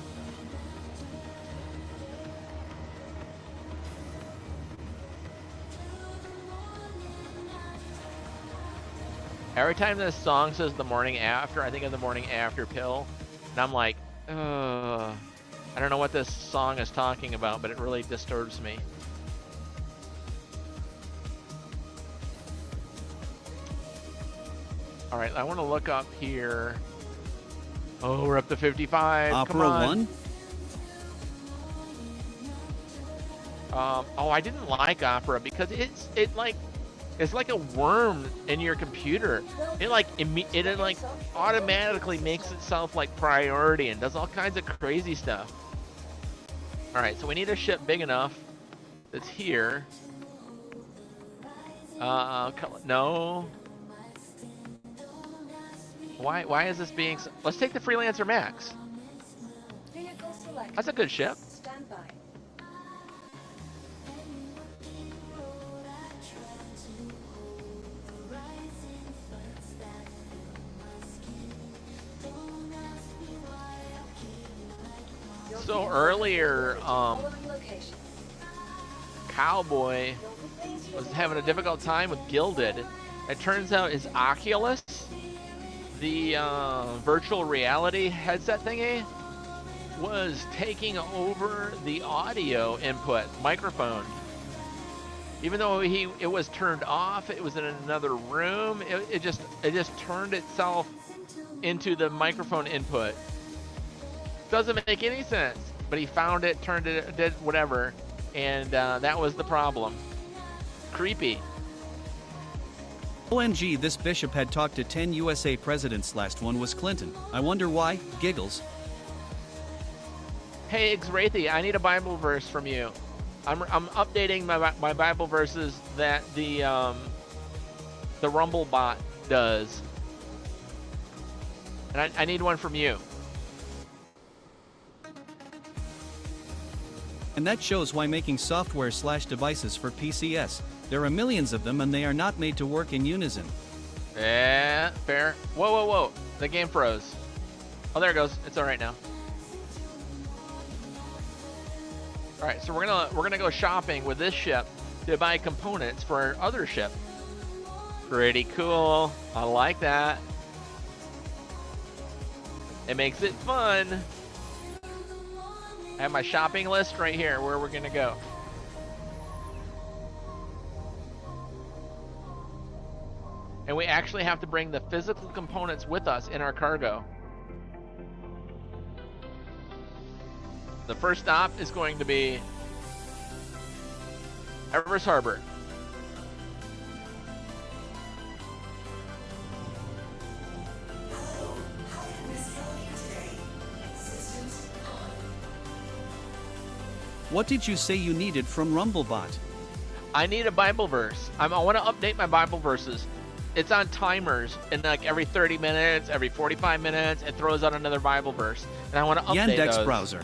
Every time this song says the morning after, I think of the morning after pill, and I'm like, I don't know what this song is talking about, but it really disturbs me. All right, I want to look up here. Oh, we're up to 55. Opera Come on. 1? Oh, I didn't like Opera because it's like a worm in your computer. It like automatically makes itself like priority and does all kinds of crazy stuff. All right, so we need a ship big enough that's here. No. Why is this being? Let's take the Freelancer Max. Vehicle selected. That's a good ship. Stand by. So earlier, Following location. Cowboy was having a difficult time with Gilded. It turns out his Oculus, the virtual reality headset thingy, was taking over the audio input microphone. Even though it was turned off, it was in another room. It just turned itself into the microphone input. Doesn't make any sense, but he found it, turned it, did whatever, and that was the problem. Creepy. OMG, this bishop had talked to 10 USA presidents. Last one was Clinton. I wonder why? Giggles. Hey, Xrathi, I need a Bible verse from you. I'm updating my Bible verses that the Rumble bot does, and I need one from you. And that shows why making software/devices for PCS. There are millions of them and they are not made to work in unison. Yeah, fair. Whoa. The game froze. Oh, there it goes. It's all right now. All right, so we're gonna go shopping with this ship to buy components for our other ship. Pretty cool. I like that. It makes it fun. I have my shopping list right here where we're gonna go. And we actually have to bring the physical components with us in our cargo. The first stop is going to be Everest Harbor. What did you say you needed from Rumblebot? I need a Bible verse. I want to update my Bible verses. It's on timers, and like every 30 minutes, every 45 minutes, it throws out another Bible verse, and I want to update Yandex those. browser.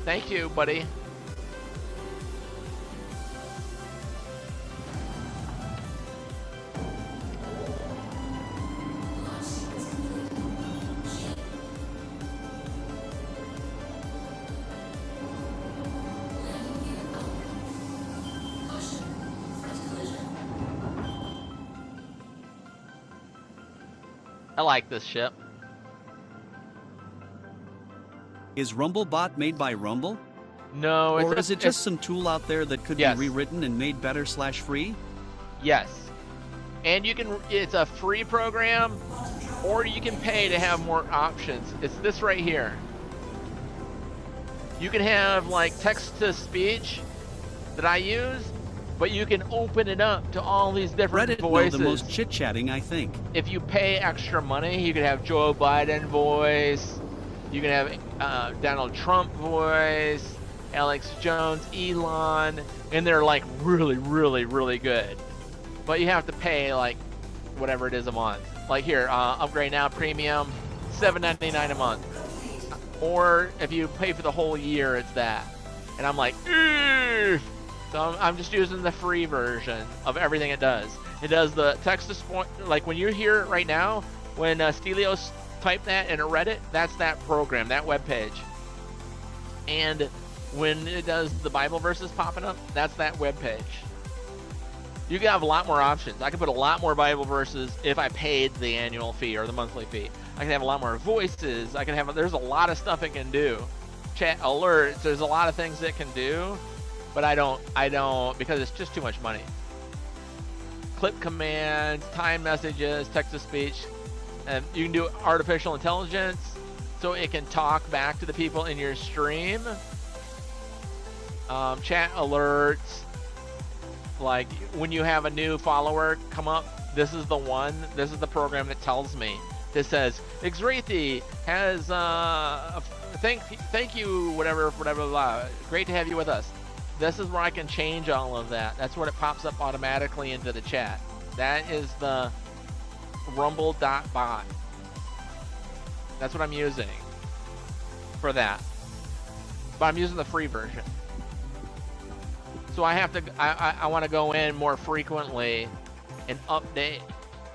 Thank you, buddy. I like this ship. Is Rumblebot made by Rumble? No, or is it just some tool out there that could Yes. be rewritten and made better /free? Yes. And you can, it's a free program, or you can pay to have more options. It's this right here. You can have like text to speech that I use, but you can open it up to all these different Reddit voices. know the most chit-chatting, I think. If you pay extra money, you can have Joe Biden voice, you can have Donald Trump voice, Alex Jones, Elon, and they're like really, really, really good. But you have to pay like whatever it is a month. Like here, upgrade now, premium, $7.99 a month. Or if you pay for the whole year, it's that. And I'm like, ugh. So I'm just using the free version of everything it does. It does the text-to-speech, like when you hear it right now, when Stelios typed that and it read it, that's that program, that web page. And when it does the Bible verses popping up, that's that web page. You can have a lot more options. I could put a lot more Bible verses if I paid the annual fee or the monthly fee. I can have a lot more voices. I can have, there's a lot of stuff it can do. Chat alerts, there's a lot of things it can do, but I don't, because it's just too much money. Clip commands, time messages, text-to-speech, and you can do artificial intelligence, so it can talk back to the people in your stream. Chat alerts, like when you have a new follower come up, this is the one, this is the program that tells me. This says, Xrathi has, thank you, whatever, blah. Great to have you with us. This is where I can change all of that. That's what it pops up automatically into the chat. That is the rumble.bot. That's what I'm using for that. But I'm using the free version. So I have to, I want to go in more frequently and update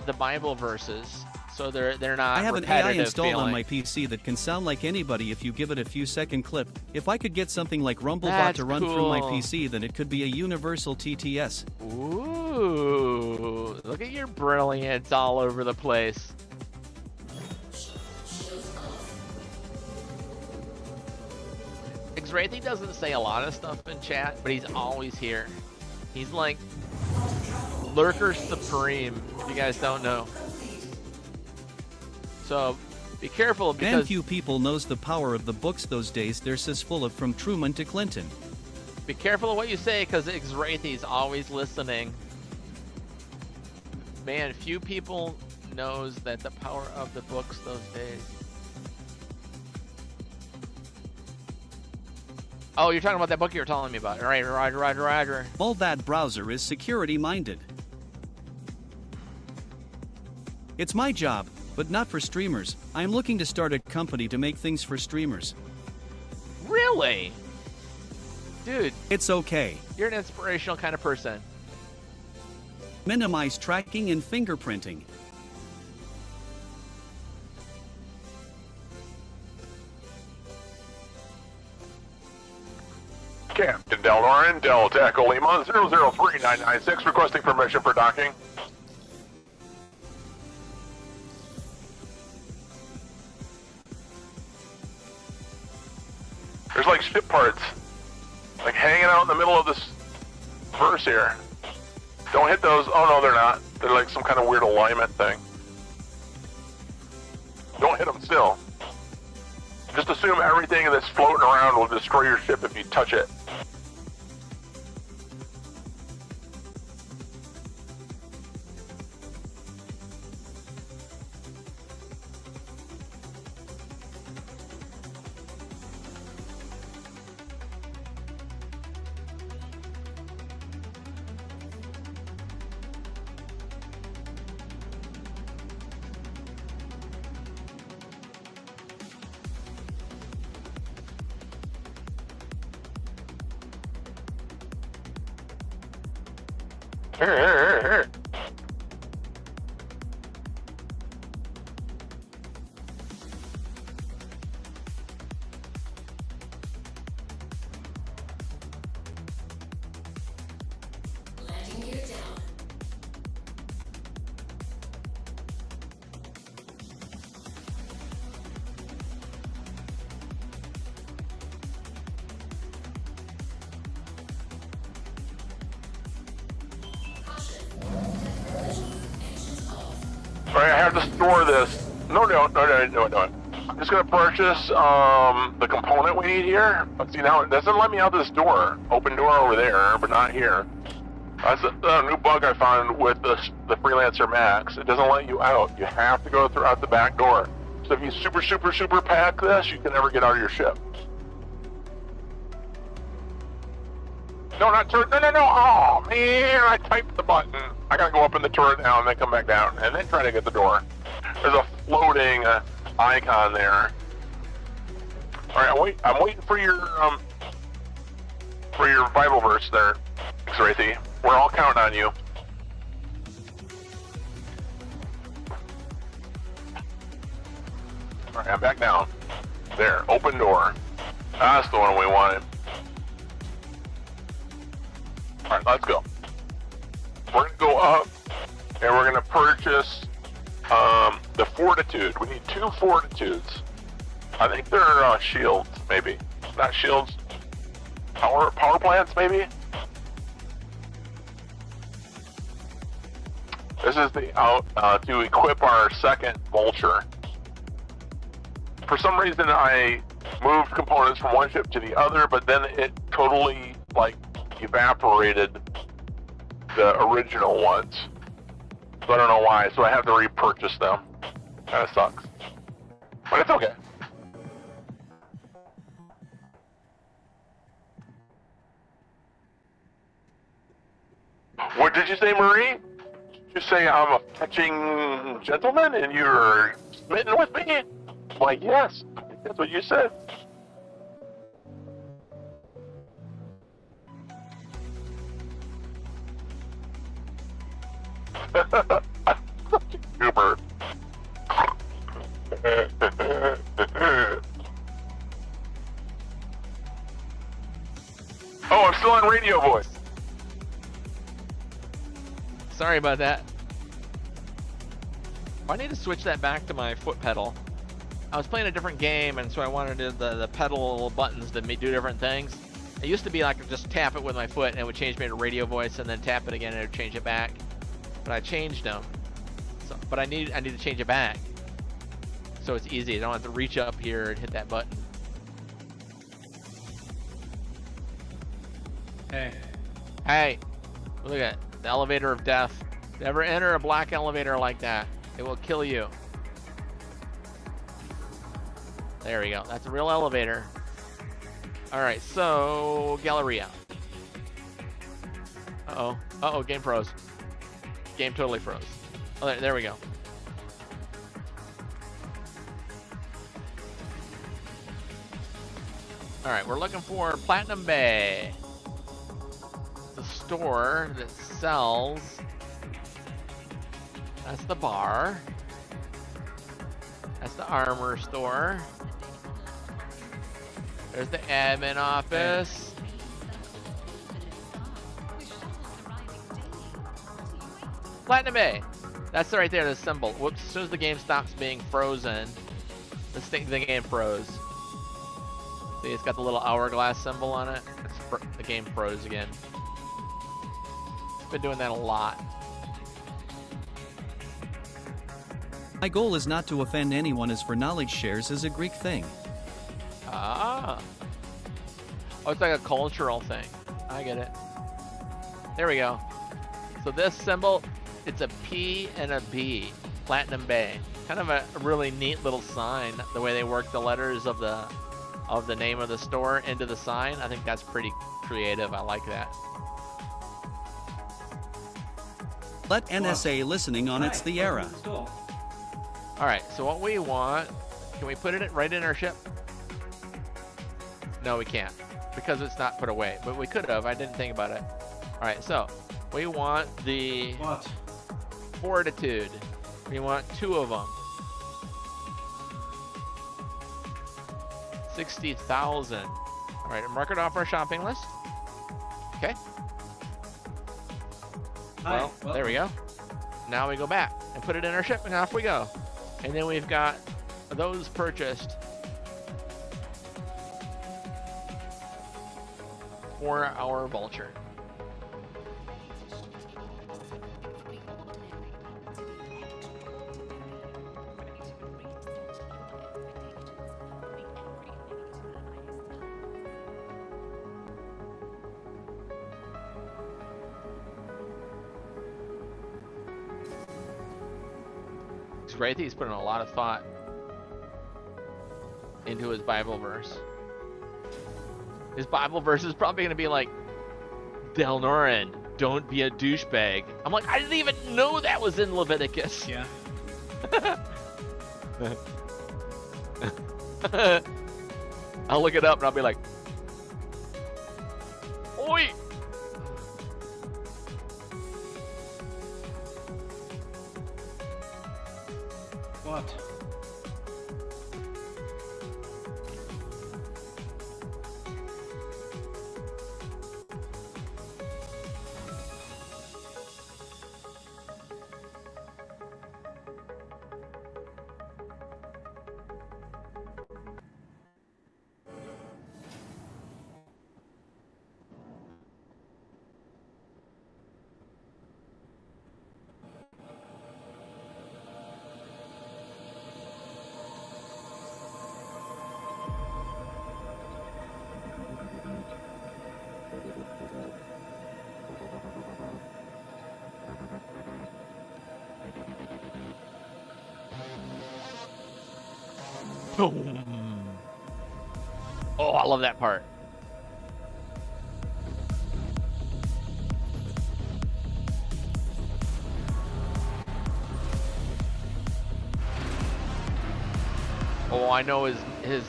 the Bible verses so they're not. I have an AI installed feeling. on my PC that can sound like anybody if you give it a few second clip. If I could get something like Rumblebot to run through my PC, then it could be a universal TTS. Ooh, look at your brilliance all over the place. Xrathi doesn't say a lot of stuff in chat, but he's always here. He's like Lurker Supreme, if you guys don't know. So be careful because Damn few people knows the power of the books those days. They're so full of from Truman to Clinton. Be careful of what you say because Xrathi's always listening. Man, few people knows that the power of the books those days. Oh, you're talking about that book you were telling me about. All right, Roger. All that browser is security-minded. It's my job, but not for streamers. I'm looking to start a company to make things for streamers. Really? Dude. It's okay. You're an inspirational kind of person. Minimize tracking and fingerprinting. Captain Delnoran, Delta Echo Lima 003996, requesting permission for docking. There's like ship parts, like hanging out in the middle of this verse here. Don't hit those. Oh no, they're not. They're like some kind of weird alignment thing. Don't hit them still. Just assume everything that's floating around will destroy your ship if you touch it. Here. Landing gear down. Alright, I have to store this. No. I'm just gonna purchase the component we need here. Let's see, now it doesn't let me out this door. Open door over there, but not here. That's a new bug I found with the Freelancer Max. It doesn't let you out. You have to go out the back door. So if you super pack this, you can never get out of your ship. No, not turret. No. Oh, man, I typed the button. I gotta go up in the turret now and then come back down and then try to get the door. There's a floating icon there. All right, I'm waiting for your Bible verse there, Xrathy. We're all counting on you. All right, I'm back down. There, open door. That's the one we wanted. All right, let's go. We're gonna go up, and we're gonna purchase the Fortitude. We need 2 Fortitudes. I think they're shields, maybe. Not shields. Power plants, maybe. This is the to equip our second vulture. For some reason, I moved components from one ship to the other, but then it totally like evaporated the original ones. So I don't know why. So I have to repurchase them. Kind of sucks, but it's okay. What did you say, Marie? Did you say I'm a fetching gentleman and you're smitten with me? Why, yes. That's what you said. Goober. Oh, I'm still on radio voice. Sorry about that. I need to switch that back to my foot pedal. I was playing a different game, and so I wanted the pedal buttons to do different things. It used to be like I could just tap it with my foot, and it would change me to radio voice, and then tap it again, and it would change it back. But I changed them. So, but I need to change it back, so it's easy. I don't have to reach up here and hit that button. Hey, look at it. The elevator of death. Never enter a black elevator like that. It will kill you. There we go. That's a real elevator. Alright, so Galleria. Uh-oh, game froze. Game totally froze. Oh, there we go. Alright, we're looking for Platinum Bay. The store that sells. That's the bar. That's the armor store. There's the admin office. Platinum Bay. That's right there, the symbol. Whoops, as soon as the game stops being frozen, the game froze. See, it's got the little hourglass symbol on it. The game froze again. It's been doing that a lot. My goal is not to offend anyone, as for knowledge shares is a Greek thing. Ah. Oh, it's like a cultural thing. I get it. There we go. So this symbol, it's a P and a B. Platinum Bay. Kind of a really neat little sign. The way they work the letters of the name of the store into the sign. I think that's pretty creative. I like that. Let NSA listening on It's the Era. All right, so what we want, can we put it right in our ship? No, we can't, because it's not put away, but we could have. I didn't think about it. All right, so we want the Fortitude. We want 2 of them. 60,000. All right, mark it off our shopping list. Okay. Well, there we go. Now we go back and put it in our ship, and off we go. And then we've got those purchased for our vulture. He's putting a lot of thought into his Bible verse. His Bible verse is probably going to be like, Delnoran, don't be a douchebag. I'm like, I didn't even know that was in Leviticus. Yeah. I'll look it up and I'll be like, oi! What? Boom. Oh, I love that part. Oh, I know his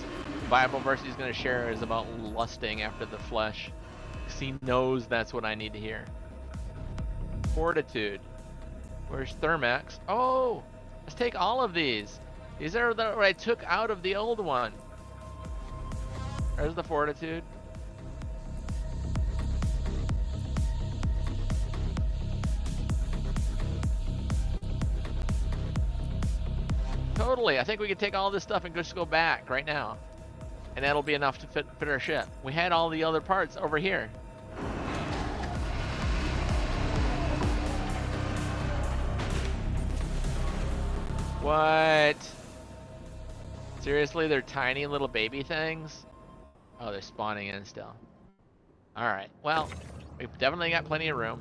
Bible verse he's going to share is about lusting after the flesh. Because he knows that's what I need to hear. Fortitude. Where's Thermax? Oh, let's take all of these. These are what I took out of the old one. There's the Fortitude. Totally. I think we can take all this stuff and just go back right now. And that'll be enough to fit our ship. We had all the other parts over here. What? Seriously, they're tiny little baby things? Oh, they're spawning in still. Alright, well, we've definitely got plenty of room.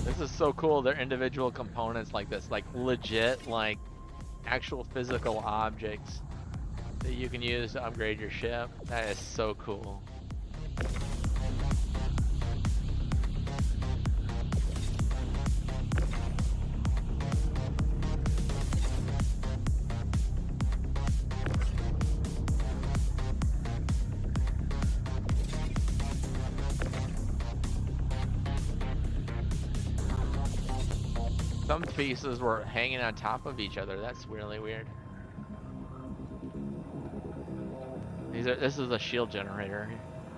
This is so cool. They're individual components like this, like legit, like actual physical objects that you can use to upgrade your ship. That is so cool. Some pieces were hanging on top of each other. That's really weird. This is a shield generator.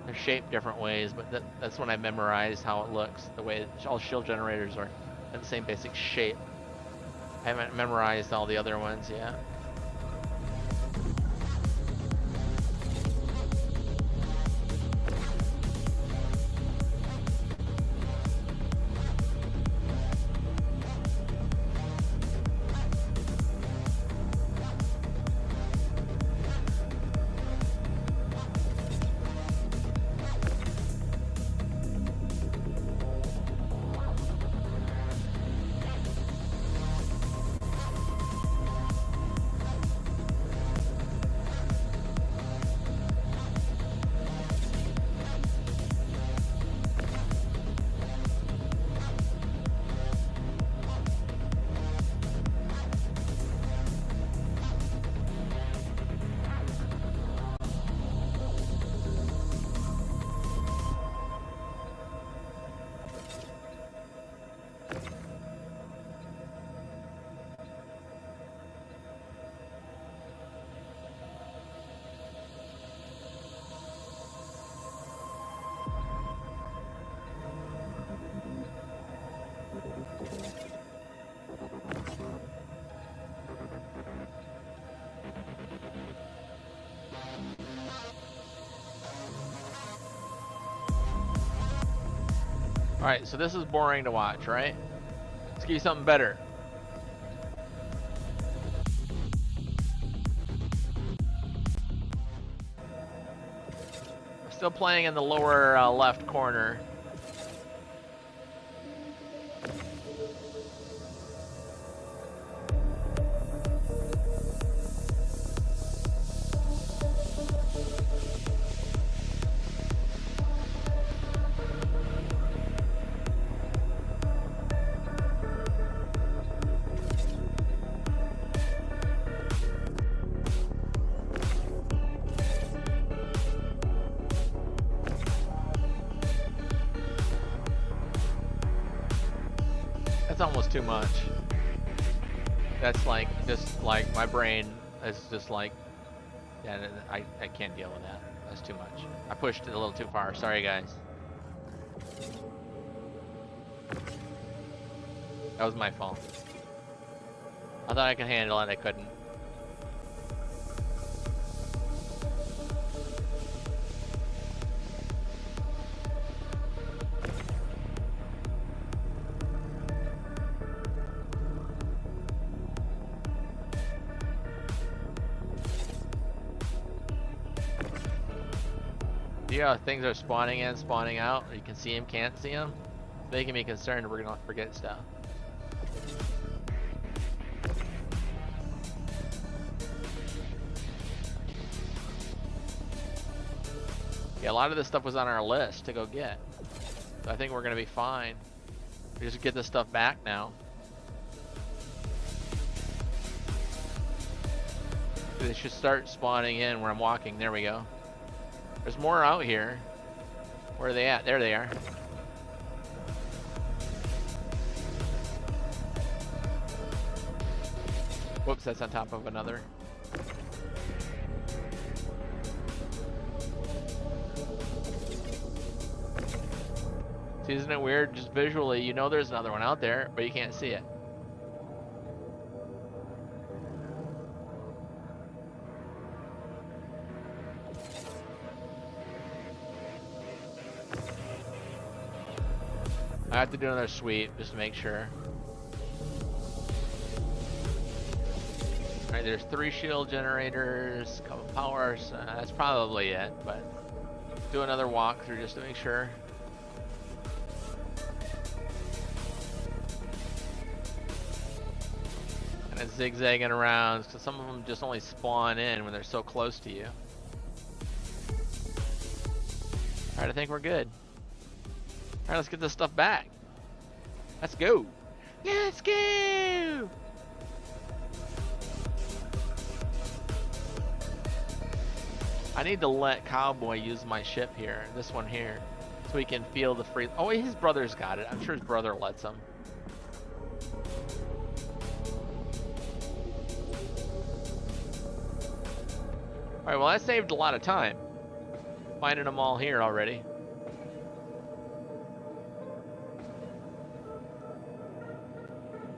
They're shaped different ways, but that's when I memorized how it looks. The way all shield generators are in the same basic shape. I haven't memorized all the other ones yet. Alright, so this is boring to watch, right? Let's give you something better. Still playing in the lower left corner. That's almost too much. That's like, just like my brain is just like, yeah, I can't deal with that. That's too much. I pushed it a little too far. Sorry, guys. That was my fault. I thought I could handle it. I couldn't. Yeah, things are spawning in, spawning out. You can see them, can't see them. It's making me concerned we're gonna forget stuff. Yeah, a lot of this stuff was on our list to go get. So I think we're gonna be fine. We just get this stuff back now. They should start spawning in where I'm walking. There we go. There's more out here. Where are they at? There they are. Whoops, that's on top of another. See, isn't it weird? Just visually, you know there's another one out there, but you can't see it. I have to do another sweep just to make sure. Alright, there's 3 shield generators, a couple powers. That's probably it, but do another walkthrough just to make sure. And it's zigzagging around, because some of them just only spawn in when they're so close to you. Alright, I think we're good. Alright, let's get this stuff back. Let's go. Let's go! I need to let Cowboy use my ship here, this one here, so he can feel the free... Oh, his brother's got it. I'm sure his brother lets him. Alright, well that saved a lot of time. Finding them all here already.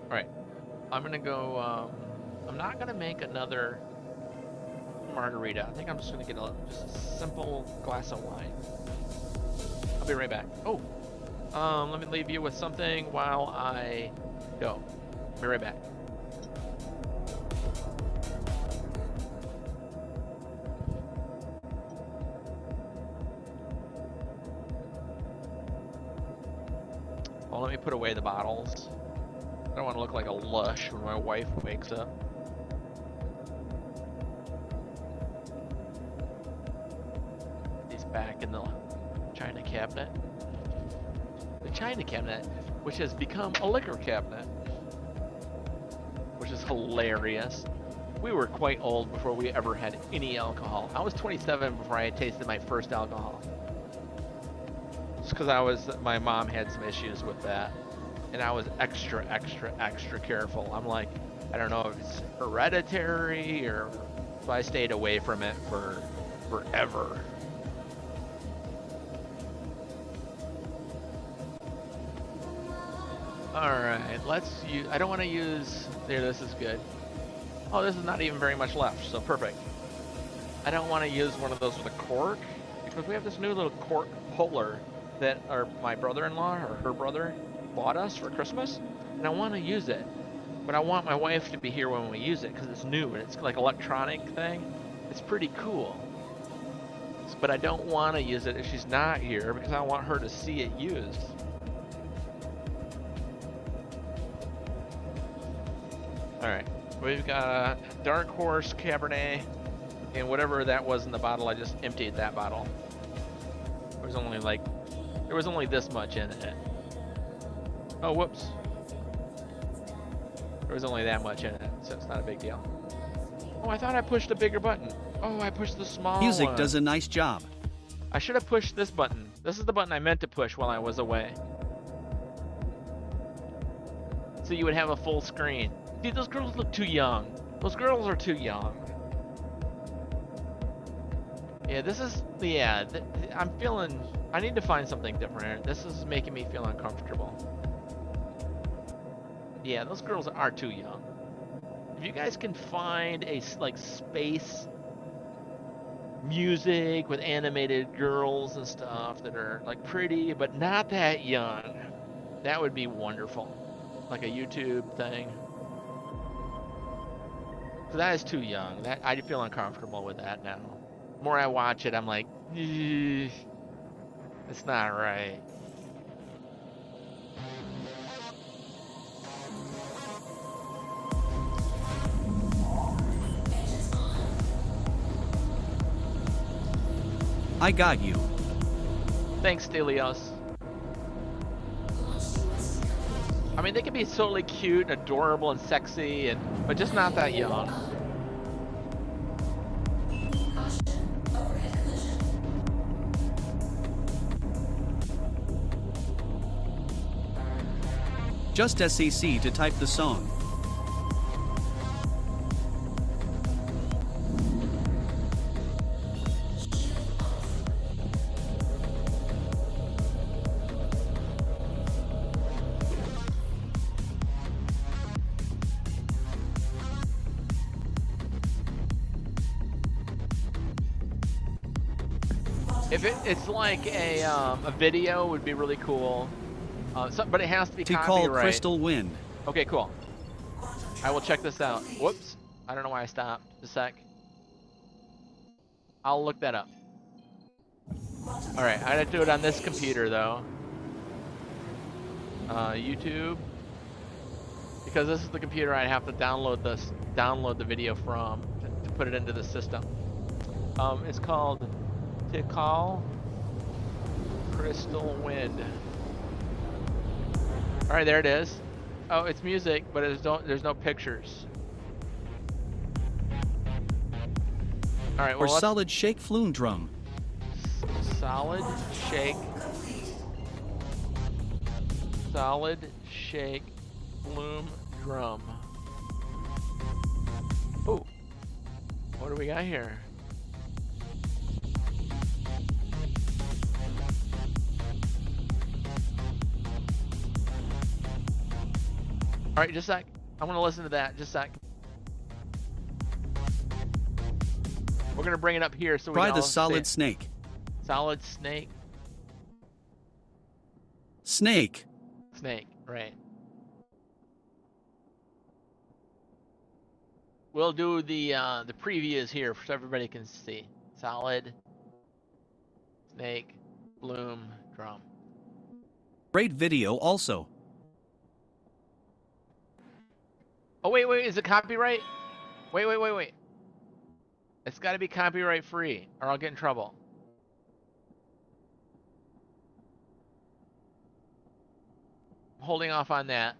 Alright, I'm gonna go, I'm not gonna make another margarita. I think I'm just gonna get just a simple glass of wine. I'll be right back. Oh, let me leave you with something while I go. I'll be right back. Well, let me put away the bottles. I don't want to look like a lush when my wife wakes up. These back in the china cabinet. The china cabinet, which has become a liquor cabinet, which is hilarious. We were quite old before we ever had any alcohol. I was 27 before I tasted my first alcohol. Just because my mom had some issues with that. And I was extra careful. I'm like, I don't know if it's hereditary or... So I stayed away from it for forever. Alright, let's use... I don't want to use... There, this is good. Oh, this is not even very much left, so perfect. I don't want to use one of those with a cork, because we have this new little cork puller that my brother-in-law, or her brother, bought us for Christmas. and I want to use it, but I want my wife to be here when we use it because it's new and it's like electronic thing. It's pretty cool. But I don't want to use it if she's not here because I want her to see it used. Alright, we've got Dark Horse Cabernet and whatever that was in the bottle. I just emptied that bottle. There was only this much in it. Oh, whoops. There was only that much in it, so it's not a big deal. Oh, I thought I pushed a bigger button. Oh, I pushed the small Music one. does a nice job. I should have pushed this button. This is the button I meant to push while I was away. So you would have a full screen. Dude, those girls look too young. Those girls are too young. Yeah, this is, yeah, I'm feeling, I need to find something different. This is making me feel uncomfortable. Yeah, those girls are too young. If you guys can find a, like, space music with animated girls and stuff that are, like, pretty, but not that young, that would be wonderful. Like a YouTube thing. So that is too young. That I feel uncomfortable with that now. The more I watch it, I'm like, it's not right. I got you. Thanks, Stelios. I mean, they can be totally cute, adorable, and sexy, but just not that young. Just SEC to type the song. If it's like a video, would be really cool. But it has to be copyright. Call Crystal Wind. Okay, cool. I will check this out. Whoops. I don't know why I stopped. Just a sec. I'll look that up. Alright, I had to do it on this computer, though. YouTube. Because this is the computer I have to download the video from to put it into the system. It's called To Call Crystal Wind. All right, there it is. Oh, it's music, but there's no pictures. All right, well, or solid shake flume drum. Solid shake. Solid shake flume drum. Oh, what do we got here? All right, just a sec. I want to listen to that. Just a sec. We're gonna bring it up here so we Try can the all solid see it. snake. Solid snake. Snake. Snake, right. We'll do the previews here so everybody can see. Solid snake bloom drum. Great video also. Oh, wait, is it copyright? Wait. It's got to be copyright free or I'll get in trouble. I'm holding off on that.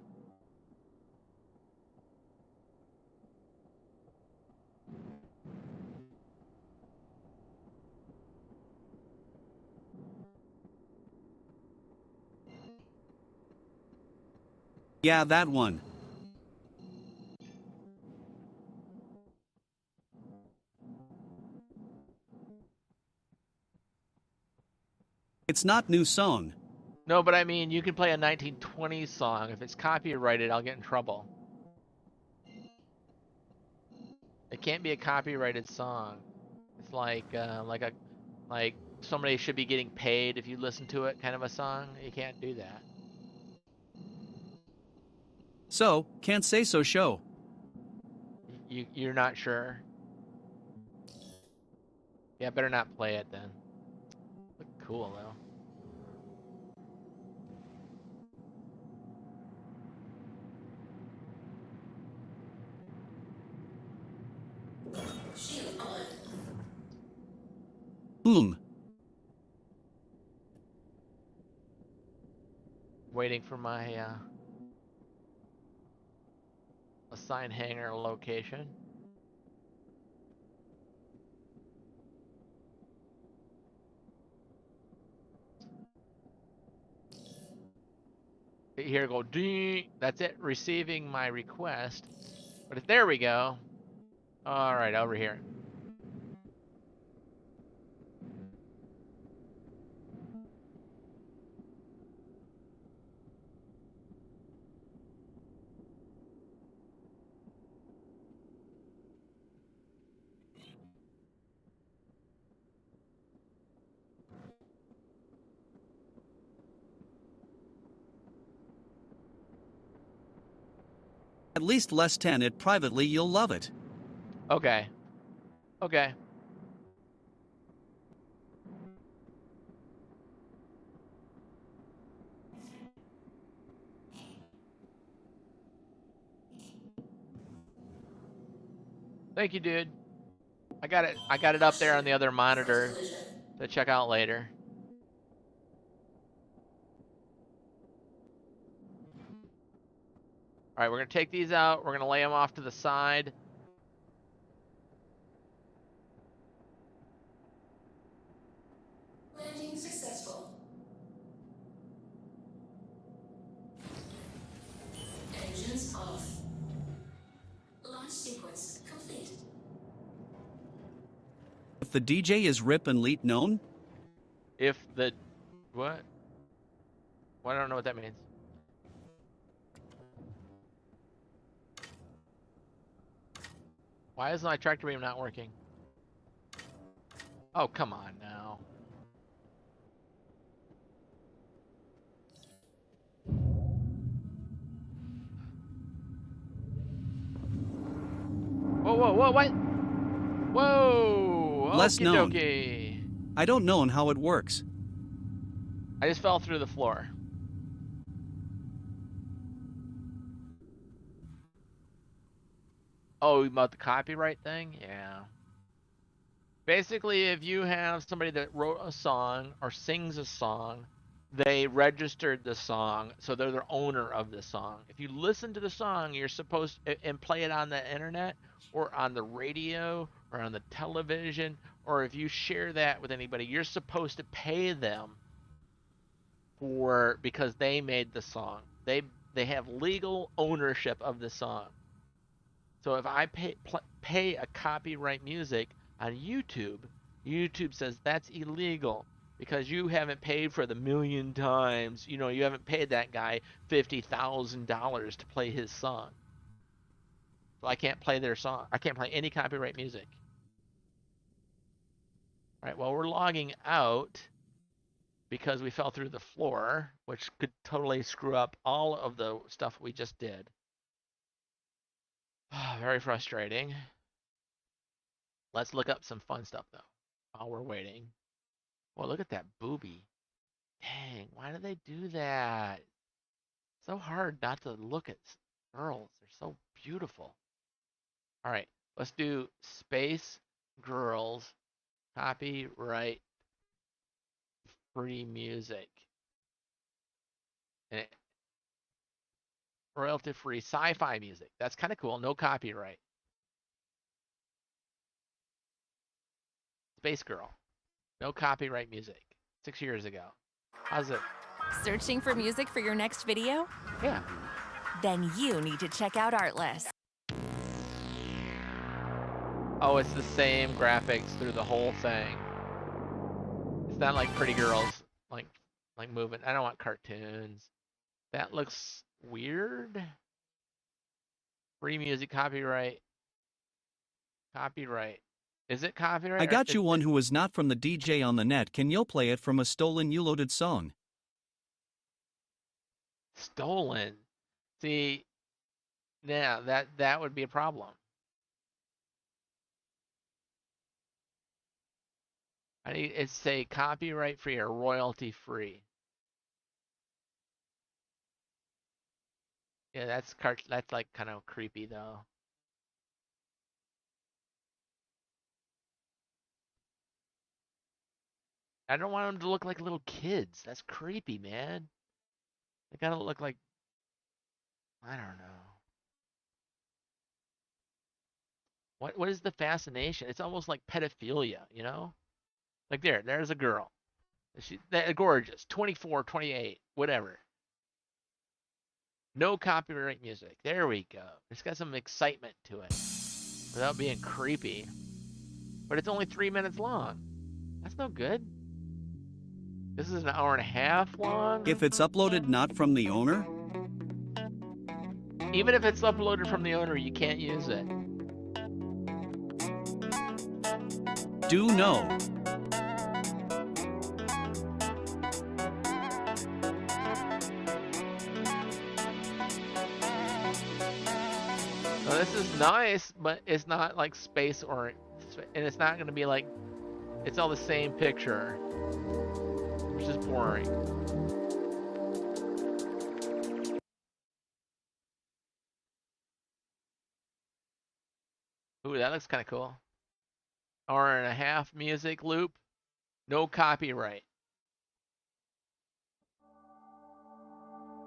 Yeah, that one. It's not new song. No, but I mean, you can play a 1920s song. If it's copyrighted, I'll get in trouble. It can't be a copyrighted song. It's like somebody should be getting paid if you listen to it kind of a song. You can't do that. So, can't say so show. You're not sure? Yeah, better not play it then. Look cool though. Waiting for my assigned hangar location. Here go ding. That's it. Receiving my request. But if, there we go. All right, over here. At least less 10 it privately, you'll love it. Okay. Okay. Thank you, dude. I got it up there on the other monitor to check out later. All right, we're going to take these out. We're going to lay them off to the side. Landing successful. Engines off. Launch sequence complete. If the DJ is Rip and Leet known? If the... What? Well, I don't know what that means. Why is my tractor beam not working? Oh, come on now. Whoa, what? Whoa! Less known. Okey-dokey. I don't know how it works. I just fell through the floor. Oh, about the copyright thing? Yeah. Basically, if you have somebody that wrote a song or sings a song, they registered the song, so they're the owner of the song. If you listen to the song, you're supposed and play it on the internet or on the radio or on the television, or if you share that with anybody, you're supposed to pay them because they made the song. They have legal ownership of the song. So if I pay a copyright music on YouTube, YouTube says that's illegal because you haven't paid for the million times. You know, you haven't paid that guy $50,000 to play his song. So I can't play their song. I can't play any copyright music. All right, well, we're logging out because we fell through the floor, which could totally screw up all of the stuff we just did. Very frustrating. Let's look up some fun stuff, though, while we're waiting. Well, look at that booby. Dang, why do they do that? So hard not to look at girls. They're so beautiful. All right, let's do space girls copyright free music. And royalty free sci-fi music. That's kind of cool. No copyright. Space Girl. No copyright music. 6 years ago. How's it? Searching for music for your next video? Yeah. Then you need to check out Artlist. Oh, it's the same graphics through the whole thing. It's not like pretty girls like moving. I don't want cartoons. That looks weird. Free music copyright. Copyright. Is it copyright? I got you one who is not from the DJ on the net. Can you play it from a stolen you-loaded song? Stolen. See, Yeah, that would be a problem. I need it say copyright free or royalty free. Yeah, that's like kind of creepy though. I don't want them to look like little kids. That's creepy, man. They gotta look like, I don't know. What is the fascination? It's almost like pedophilia, you know? Like there's a girl. That gorgeous, 24, 28, whatever. No copyright music. There we go. It's got some excitement to it without being creepy. But it's only 3 minutes long. That's no good. This is an hour and a half long. If it's uploaded not from the owner, Even if it's uploaded from the owner, you can't use it. do know. So this is nice, but it's not like space or, and it's not going to be like, it's all the same picture, which is boring. Ooh, that looks kind of cool. Hour and a half music loop, no copyright.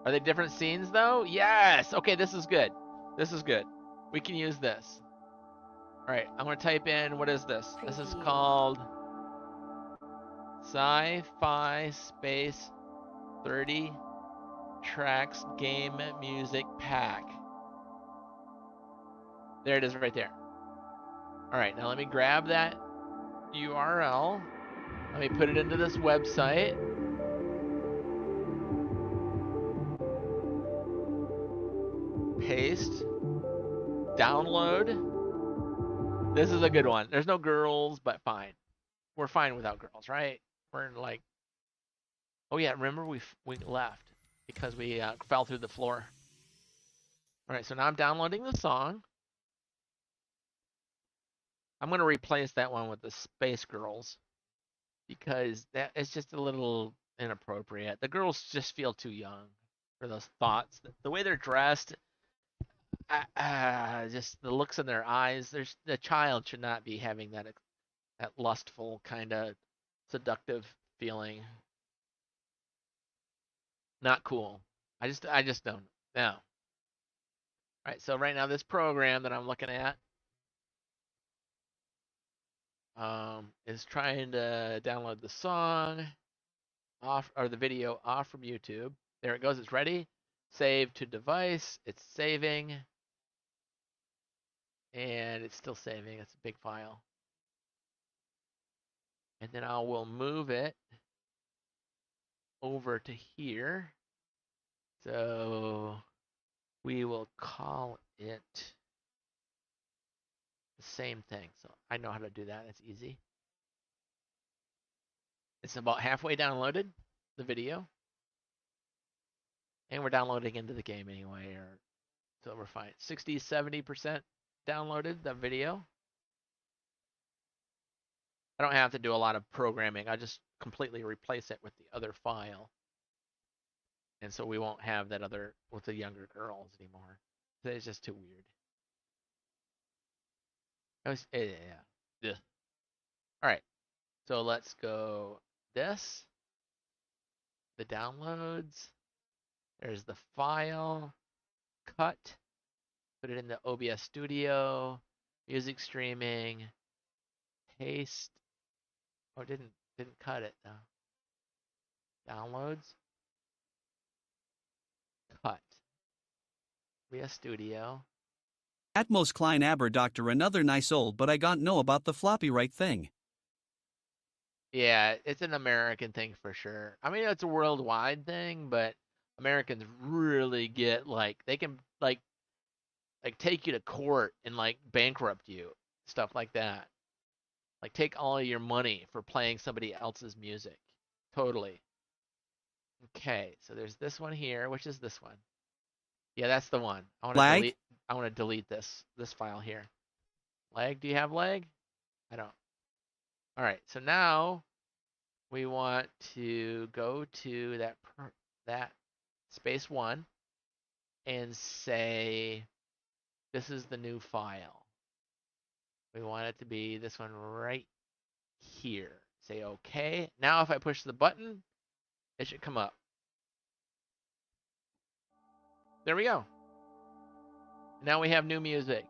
Are they different scenes though? Yes. Okay, this is good. This is good. We can use this. All right, I'm gonna type in, what is this? This is called Sci-Fi Space 30 Tracks Game Music Pack. There it is right there. All right, now let me grab that URL. Let me put it into this website. Paste. Download. This is a good one. There's no girls, but fine. We're fine without girls, right? We're like, oh yeah, remember we left because we fell through the floor. All right, so now I'm downloading the song. I'm gonna replace that one with the Space Girls because that is just a little inappropriate. The girls just feel too young for those thoughts. The way they're dressed, just the looks in their eyes. The child should not be having that lustful kind of seductive feeling. Not cool. I just don't know. All right, so right now this program that I'm looking at is trying to download the song off, or the video off from YouTube. There it goes. It's ready. Save to device. It's saving. And it's still saving. It's a big file. And then I will move it over to here. So we will call it the same thing. So I know how to do that. It's easy. It's about halfway downloaded, the video. And we're downloading into the game anyway, so we're fine. 60, 70% downloaded, the video. I don't have to do a lot of programming. I just completely replace it with the other file. And so we won't have that other with the younger girls anymore. It's just too weird. Yeah. All right. So let's go this. The downloads. There's the file. Cut. Put it in the OBS Studio. Music streaming. Paste. Oh, didn't cut it though. Downloads. Cut. OBS Studio. Atmos Klein Aber Doctor, another nice old, but I got know about the floppy right thing. Yeah, it's an American thing for sure. I mean, it's a worldwide thing, but Americans really get like, they can like take you to court and like bankrupt you, stuff like that. Like take all of your money for playing somebody else's music. Totally. Okay, so there's this one here. Which is this one? Yeah, that's the one. I want to Lag? delete. I want to delete this file here. Lag? Do you have lag? I don't. All right. So now we want to go to that space 1 and say this is the new file. We want it to be this one right here. Say OK. Now if I push the button, it should come up. There we go. Now we have new music.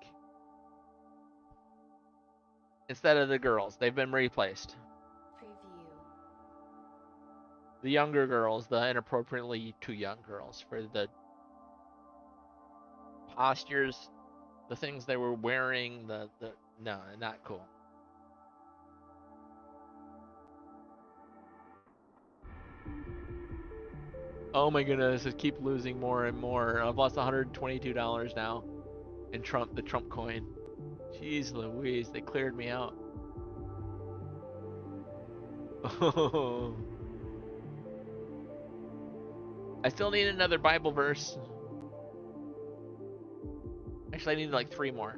Instead of the girls, they've been replaced. Preview. The younger girls, the inappropriately too young girls, for the postures, the things they were wearing, no, not cool. Oh my goodness, I keep losing more and more. I've lost $122 now in the Trump coin. Jeez Louise, they cleared me out. Oh. I still need another Bible verse. Actually, I need like 3 more.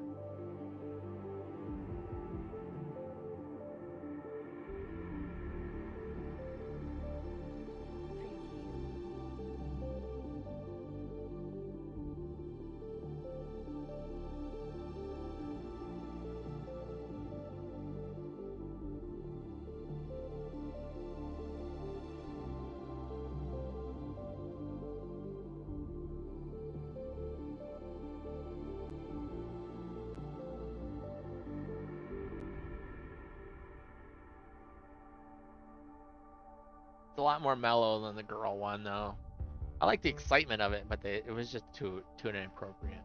It's a lot more mellow than the girl one, though. I like the excitement of it, but it was just too inappropriate.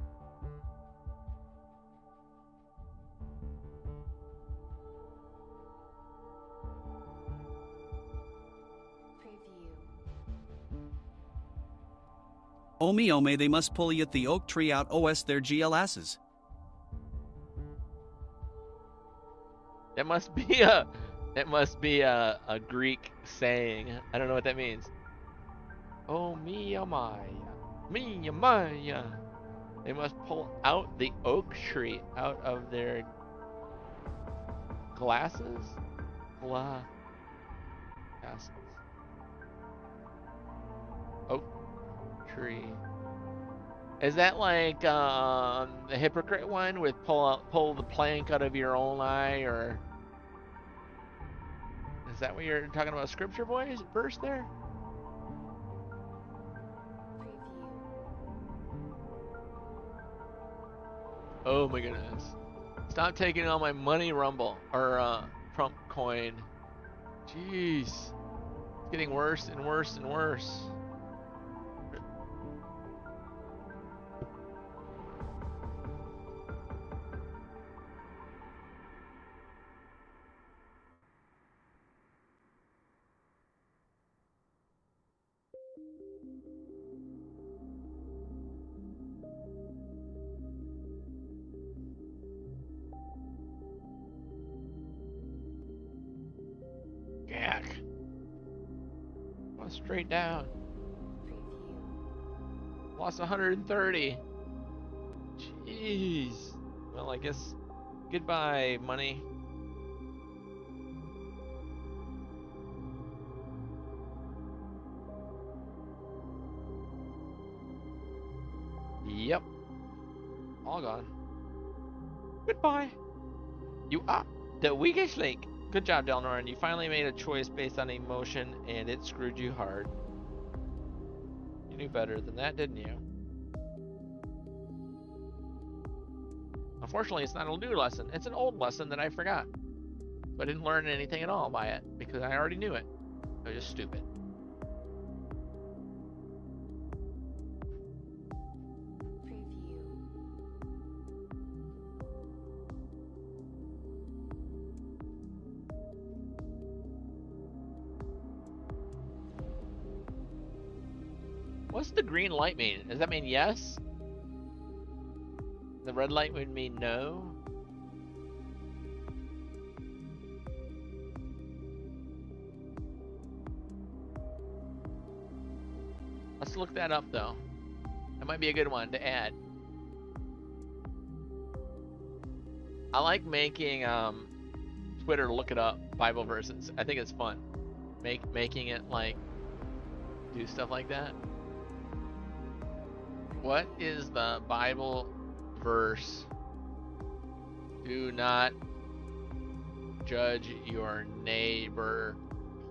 Ome, they must pull yet the oak tree out os their GLSs. It must be a Greek saying. I don't know what that means. Oh me, oh my, me, oh my. They must pull out the oak tree out of their glasses. Glasses. Oak tree. Is that like the hypocrite one with pull the plank out of your own eye, or is that what you're talking about? Scripture verse there? Oh my goodness! Stop taking all my money, Rumble or Trump coin. Jeez, it's getting worse and worse and worse. Straight down. Lost 130. Jeez. Well, I guess goodbye, money. Yep. All gone. Goodbye. You are the weakest link. Good job, Delnoran. You finally made a choice based on emotion, and it screwed you hard. You knew better than that, didn't you? Unfortunately, it's not a new lesson. It's an old lesson that I forgot. So I didn't learn anything at all by it, because I already knew it. I was just stupid. What's the green light mean? Does that mean yes? The red light would mean no? Let's look that up though. That might be a good one to add. I like making Twitter look it up, Bible verses. I think it's fun. Making it like do stuff like that. What is the Bible verse? Do not judge your neighbor,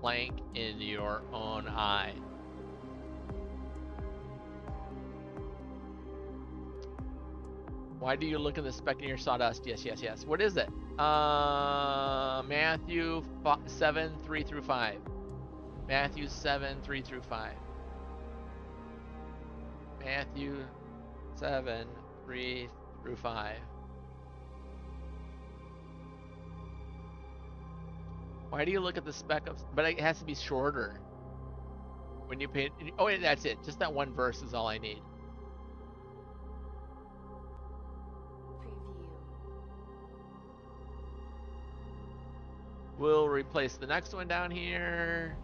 plank in your own eye. Why do you look in the speck in your sawdust? Yes, yes, yes. What is it? Matthew 7, 3 through 5. Matthew 7, 3 through 5. Matthew 7, 3 through 5. Why do you look at the speck of... But it has to be shorter. When you paint... Oh, yeah, that's it. Just that one verse is all I need. We'll replace the next one down here.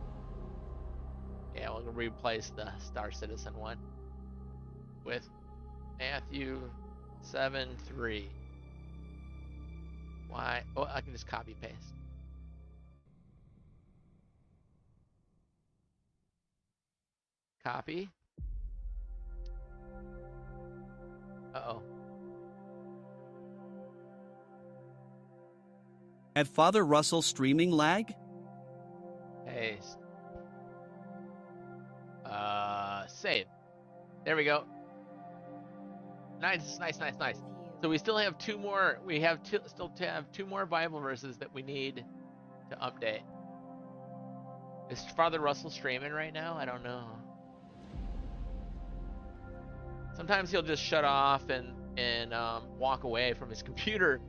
Yeah, we'll replace the Star Citizen one with Matthew 7:3. Why? Oh, I can just copy paste. Copy. Uh-oh. At Father Russell streaming lag? Paste. Save. There we go. Nice, nice, nice, nice. So we still have two more. We have still have two more Bible verses that we need to update. Is Father Russell streaming right now? I don't know. Sometimes he'll just shut off and walk away from his computer.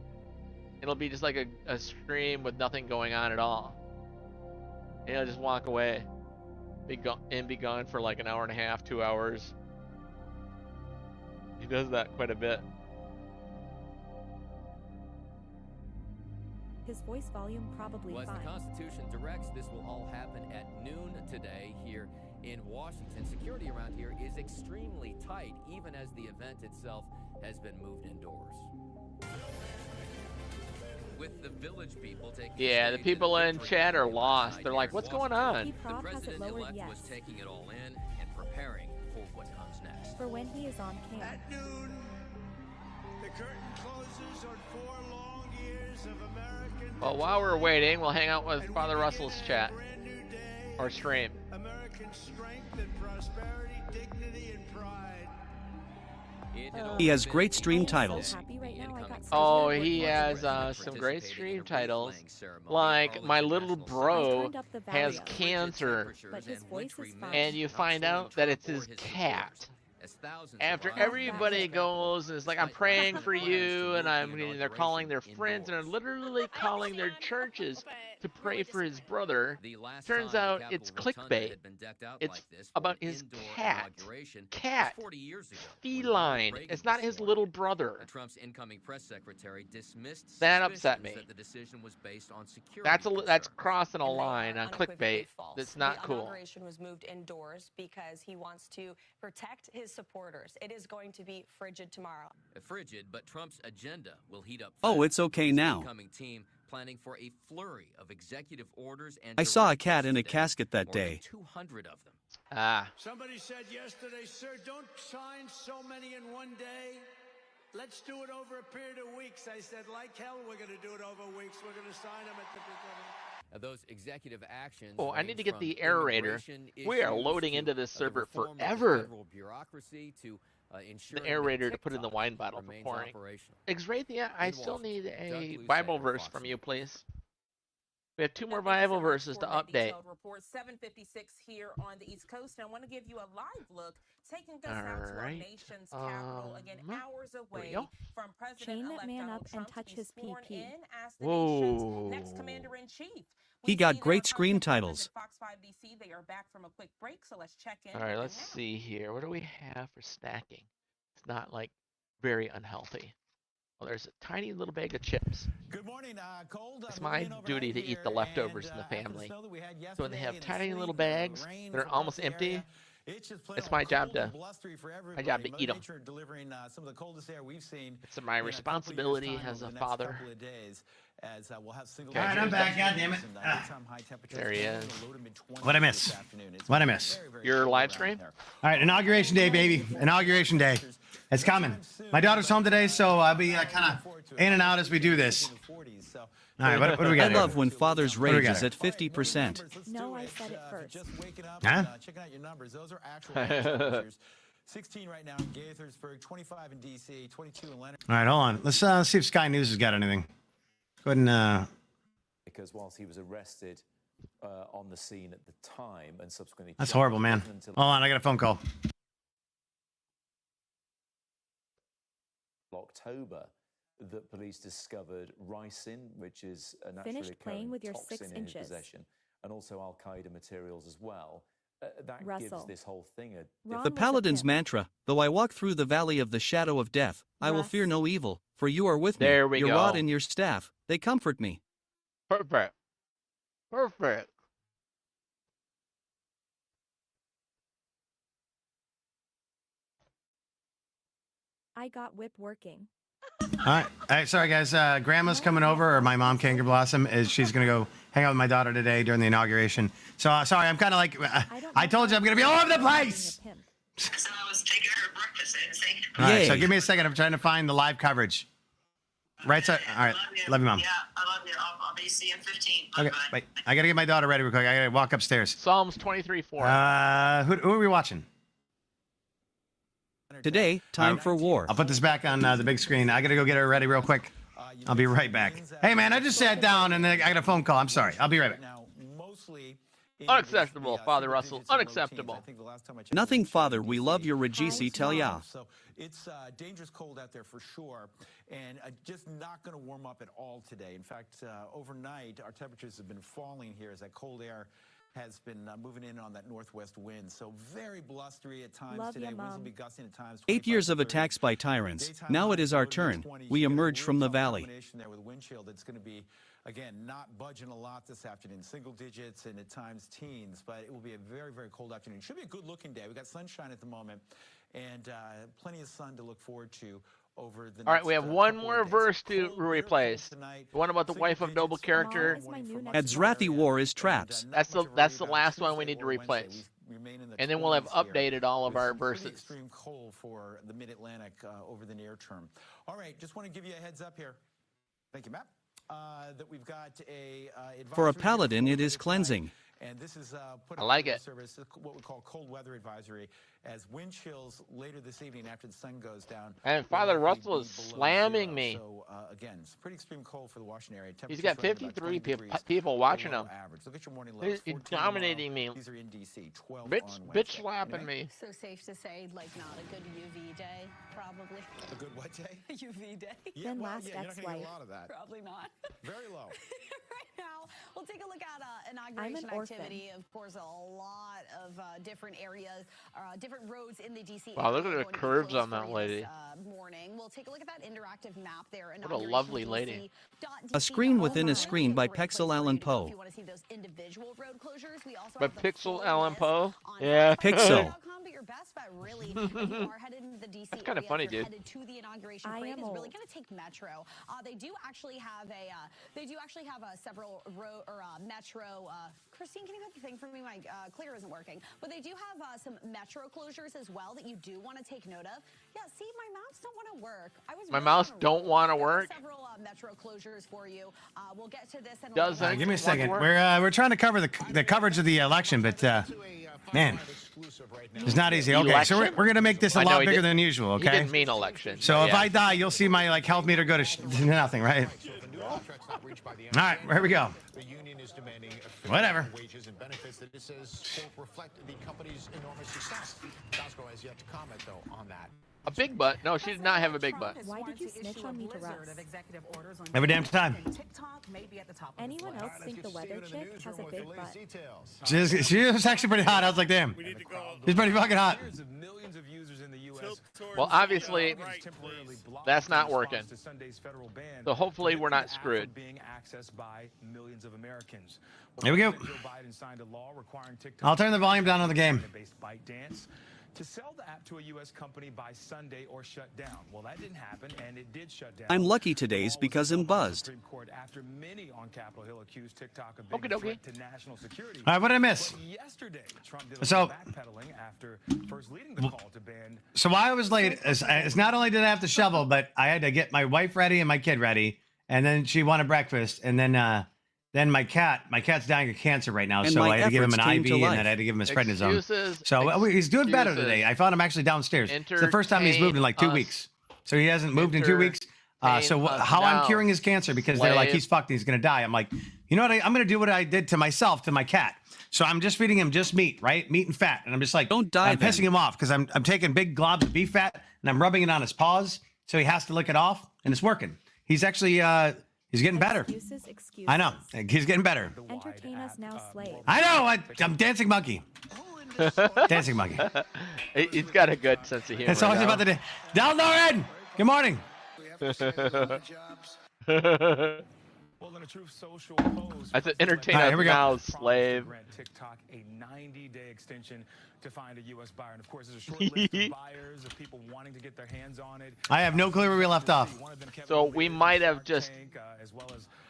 It'll be just like a stream with nothing going on at all. And he'll just walk away. Be gone for like an hour and a half, 2 hours. He does that quite a bit. His voice volume probably Well, as fine. the Constitution directs, this will all happen at noon today here in Washington. Security around here is extremely tight, even as the event itself has been moved indoors. With the village people taking the people in chat are lost. They're like, what's going on? The president-elect was taking it all in and preparing for what comes next. For when he is on cam. At noon, the curtain closes on 4 long years of American. Well, while we're waiting, we'll hang out with Father Russell's chat or stream. American strength and prosperity, dignity and pride. He has great stream titles. Oh, he has some great stream titles. Like, my little bro has cancer. And you find out that it's his cat. After everybody goes and it's like, I'm praying for you, and they're calling their friends, and they're literally calling their churches to pray for his brother. Turns out it's clickbait. It's about his cat. Cat. Feline. It's not his little brother. Trump's incoming press secretary dismissed that upset me. that the decision was based on security. That's crossing a line on clickbait. That's not cool. The inauguration was moved indoors because he wants to protect his supporters. It is going to be frigid tomorrow. Frigid, but Trump's agenda will heat up. Oh, it's okay now. Incoming team planning for a flurry of executive orders and I saw a cat in a casket that more than day. 200 of them. Somebody said yesterday, sir, don't sign so many in one day. Let's do it over a period of weeks. I said, like hell, we're going to do it over weeks. We're going to sign them at the beginning. Those executive actions. Oh, I need to get the aerator. We are loading into this server forever. The aerator to put in the wine bottle for pouring. Xrathia, I still need a Bible verse from you, please. We have two more Bible verses to update. Report 7:56 here on the East Coast. And I want to give you a live look, taking us out to our nation's capital, again, hours away from President-elect Chain that man Donald up and Trump touch to be his sworn PP. in as the nation's next commander-in-chief. He got great scream titles. Fox 5 DC. They are back from a quick break, so let's check in. All right, let's see here. What do we have for snacking? It's not like very unhealthy. Well, there's a tiny little bag of chips. Good morning, Cold. It's my duty to eat the leftovers in the family. So when they have tiny little bags that are almost empty, It's my job to eat them. It's my responsibility as a father. All right, I'm back. God damn it. There he is. What'd I miss? What'd I miss? Your live stream? All right, Inauguration Day, baby. Inauguration Day. It's coming. My daughter's home today, so I'll be kind of in and out as we do this. All right, what do we got I here? love when father's What do we rage got is here? at 50%. No, I said it first. Huh? Checking out your numbers. Those are actual temperatures. 16 right now in Gaithersburg, 25 in DC, 22 in Leonard. All right, hold on. Let's see if Sky News has got anything. Go ahead and... Because whilst he was arrested on the scene at the time and subsequently... That's horrible, man. Hold on, I got a phone call. October, that police discovered ricin, which is a naturally Finished playing with your toxin 6 in his inches. possession, and also Al-Qaeda materials as well. That gives Russell. this whole thing a... Ron The was a Paladin's pimp. mantra, though I walk through the valley of the shadow of death, I will Russ. fear no evil, for you are with me. There we your go. rod and your staff, they comfort me. Perfect. Perfect. I got whip working. All right, sorry guys. Grandma's coming over, or my mom, Kangaroo Blossom, she's gonna go hang out with my daughter today during the inauguration. So sorry, I'm kind of like I told you I'm gonna be all over the place. So I was taking her breakfast and saying, All right, so Yay. give me a second. I'm trying to find the live coverage. Right side. All right, love you, mom. yeah, I love you. I'll be seeing 15. Okay, wait. I gotta get my daughter ready real quick. I gotta walk upstairs. Psalms 23:4. Who are we watching? Today, time for war. I'll put this back on the big screen. I gotta go get her ready real quick. I'll be right back. Hey man, I just sat down and then I got a phone call. I'm sorry. I'll be right back. Unacceptable, Father Russell. Unacceptable. Nothing, Father, we love your Regisi tell ya. So it's dangerous cold out there for sure, and just not going to warm up at all today. In fact, overnight, our temperatures have been falling here as that cold air has been moving in on that northwest wind. So very blustery at times Love today. ya, Winds will Mom. be gusting at times. 8 years of attacks by tyrants. Now it is our turn. We emerge from the valley. There with a wind chill that's going to be, again, not budging a lot this afternoon. Single digits and at times teens, but it will be a very, very cold afternoon. Should be a good-looking day. We got sunshine at the moment, and plenty of sun to look forward to over the All right, next, we have one couple more of days. verse to replace. The one about the wife of noble character. Adzrathi war is traps. That's the last one we need to replace. And then we'll have updated all of our verses. Extreme cold for the Mid-Atlantic over the near term. All right, just want to give you a heads up here. Thank you, Matt. That we've got a For a advisory paladin, here it is for cleansing. and this is put I like out it. service, what we call cold weather advisory, as wind chills later this evening after the sun goes down. And Father Russell is slamming me. So again, it's pretty extreme cold for the Washington area. He's got Temperatures running about 53 20 degrees people watching below him. average. Look at your morning lows. He's 14 dominating me. tomorrow. These are in DC. 12 Bitch on Wednesday. slapping Anyway, me. So safe to say, like, not a good UV day, probably. a good what day? UV day. Yeah, Then well, last yeah, you're not gonna get ex-wife. a lot of that. Probably not. Very low. Right now, we'll take a look at inauguration orphan. activity. Of course, a lot of different areas, different roads in the DC Wow, look area at the going to be curves closed on that for this, lady. Morning. We'll take a look at that interactive map there. What a lovely lady. A screen within a screen by Pixel Allen Poe. If you want to see those individual road closures, we also By have the Pixel full Allen list Poe? on Yeah. Pixel. But your best bet, really, if you are headed into the DC That's kinda area, funny, if you're dude. headed to the inauguration I parade, am is really old. going to take Metro. They do actually have several Metro. Christine, can you put the thing for me? My clicker isn't working. But they do have some Metro closures as well that you do want to take note of. Yeah, see, my mouse don't want to work. My mouse don't want to work. Several Metro closures for you. We'll get to this in a Doesn't. little Give me a Want to second. work? We're trying to cover the coverage of the election, but man, it's not easy. Okay, so we're gonna make this a I know lot he bigger did- than usual. He Okay. didn't mean election. So if yeah. I die, you'll see my health meter go to nothing, right? All right, here we go. The union is demanding Whatever. wages and benefits that it says quote, reflect the company's enormous success. Costco has yet to comment though on that. A big butt? No, she did not have a big butt. Why did you snitch on me to Russ? Every damn time. Anyone else think the weather chick has a big butt? She was actually pretty hot. I was like, damn. She's pretty fucking hot. Well, obviously, that's not working. So hopefully we're not screwed. Here we go. I'll turn the volume down on the game. To sell the app to a U.S. company by Sunday or shut down. Well, that didn't happen, and it did shut down. I'm lucky today's because I'm buzzed. After many on Capitol Hill accused TikTok of being a threat to national security. All right, what did I miss? Yesterday, Trump did a backpedaling after first leading the call to ban. So why I was late is not only did I have to shovel, but I had to get my wife ready and my kid ready, and then she wanted breakfast, and then my cat's dying of cancer right now, And so my I had to give him an efforts came IV, to and life. then I had to give him his prednisone. Excuses, So he's doing better excuses. today. I found him actually downstairs. It's the first time he's moved in like 2 Entertain weeks. So he hasn't moved in 2 weeks. So us how I'm now, curing his cancer, because they're like, slave. he's fucked, he's going to die. I'm like, you know what? I'm going to do what I did to myself, to my cat. So I'm just feeding him just meat, right? Meat and fat. And I'm just like, Don't die I'm then. pissing him off because I'm taking big globs of beef fat and I'm rubbing it on his paws. So he has to lick it off, and it's working. He's actually, he's getting better. Excuses. I know. He's getting better. Entertain us now, slave. I know. I'm dancing monkey. Dancing monkey. He's got a good sense of humor. It's always about the day. Down Lauren. Good morning. That's an entertain All right, us here we go. now, slave. TikTok a 90-day extension to find a U.S. buyer. And of course, there's a short list of buyers, of people wanting to get their hands on it. I have no clue where we left off. So we might have just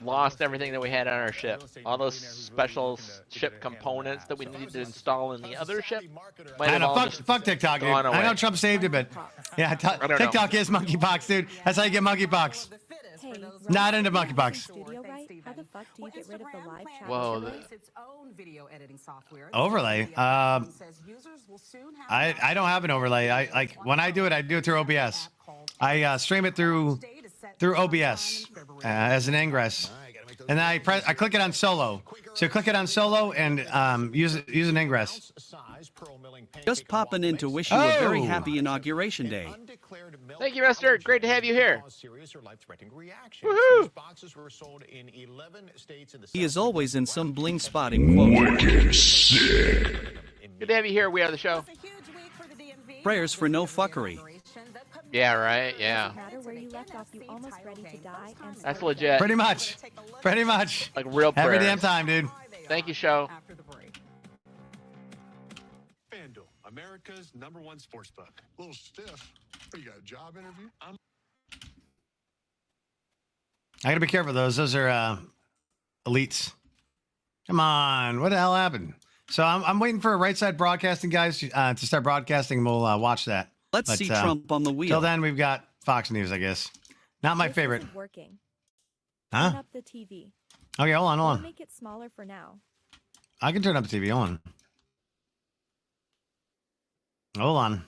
lost everything that we had on our ship. All those special ship components that we needed to install in the other ship. Might I have know. all Fuck, just fuck TikTok, dude. gone I know away. Trump saved it, but yeah, don't know. TikTok is monkeypox, dude. That's how you get monkeypox. Hey, Not into monkeypox. studio right? How the fuck do you get rid of the live chat? Whoa, overlay? Overlay. I don't have an overlay. I when I do it through OBS. I stream it through OBS as an ingress, and then I click it on solo. So click it on solo and use an ingress. Just popping in to wish you a very Oh. happy inauguration day. Thank you, Esther. Great to have you here. Woohoo! He is always in some bling spotting quote. Good to have you here. We are the show. Prayers for no fuckery. Yeah, right. Yeah. No matter where you left off, you almost ready to die. And That's start legit. Pretty much. Pretty much. Like real Every prayers. damn time, dude. Thank you, show. FanDuel, America's #1 sportsbook. A little stiff. What, you got a job interview? I gotta be careful. Those are elites. Come on, what the hell happened? So I'm waiting for Right Side Broadcasting guys to start broadcasting, and we'll watch that. Let's But, see Trump on the wheel. Till then, we've got Fox News, I guess. Not my This favorite. isn't working. Huh? Turn up the TV. Okay, hold on, hold Or on. make it smaller for now. I can turn up the TV. Hold on. Hold on.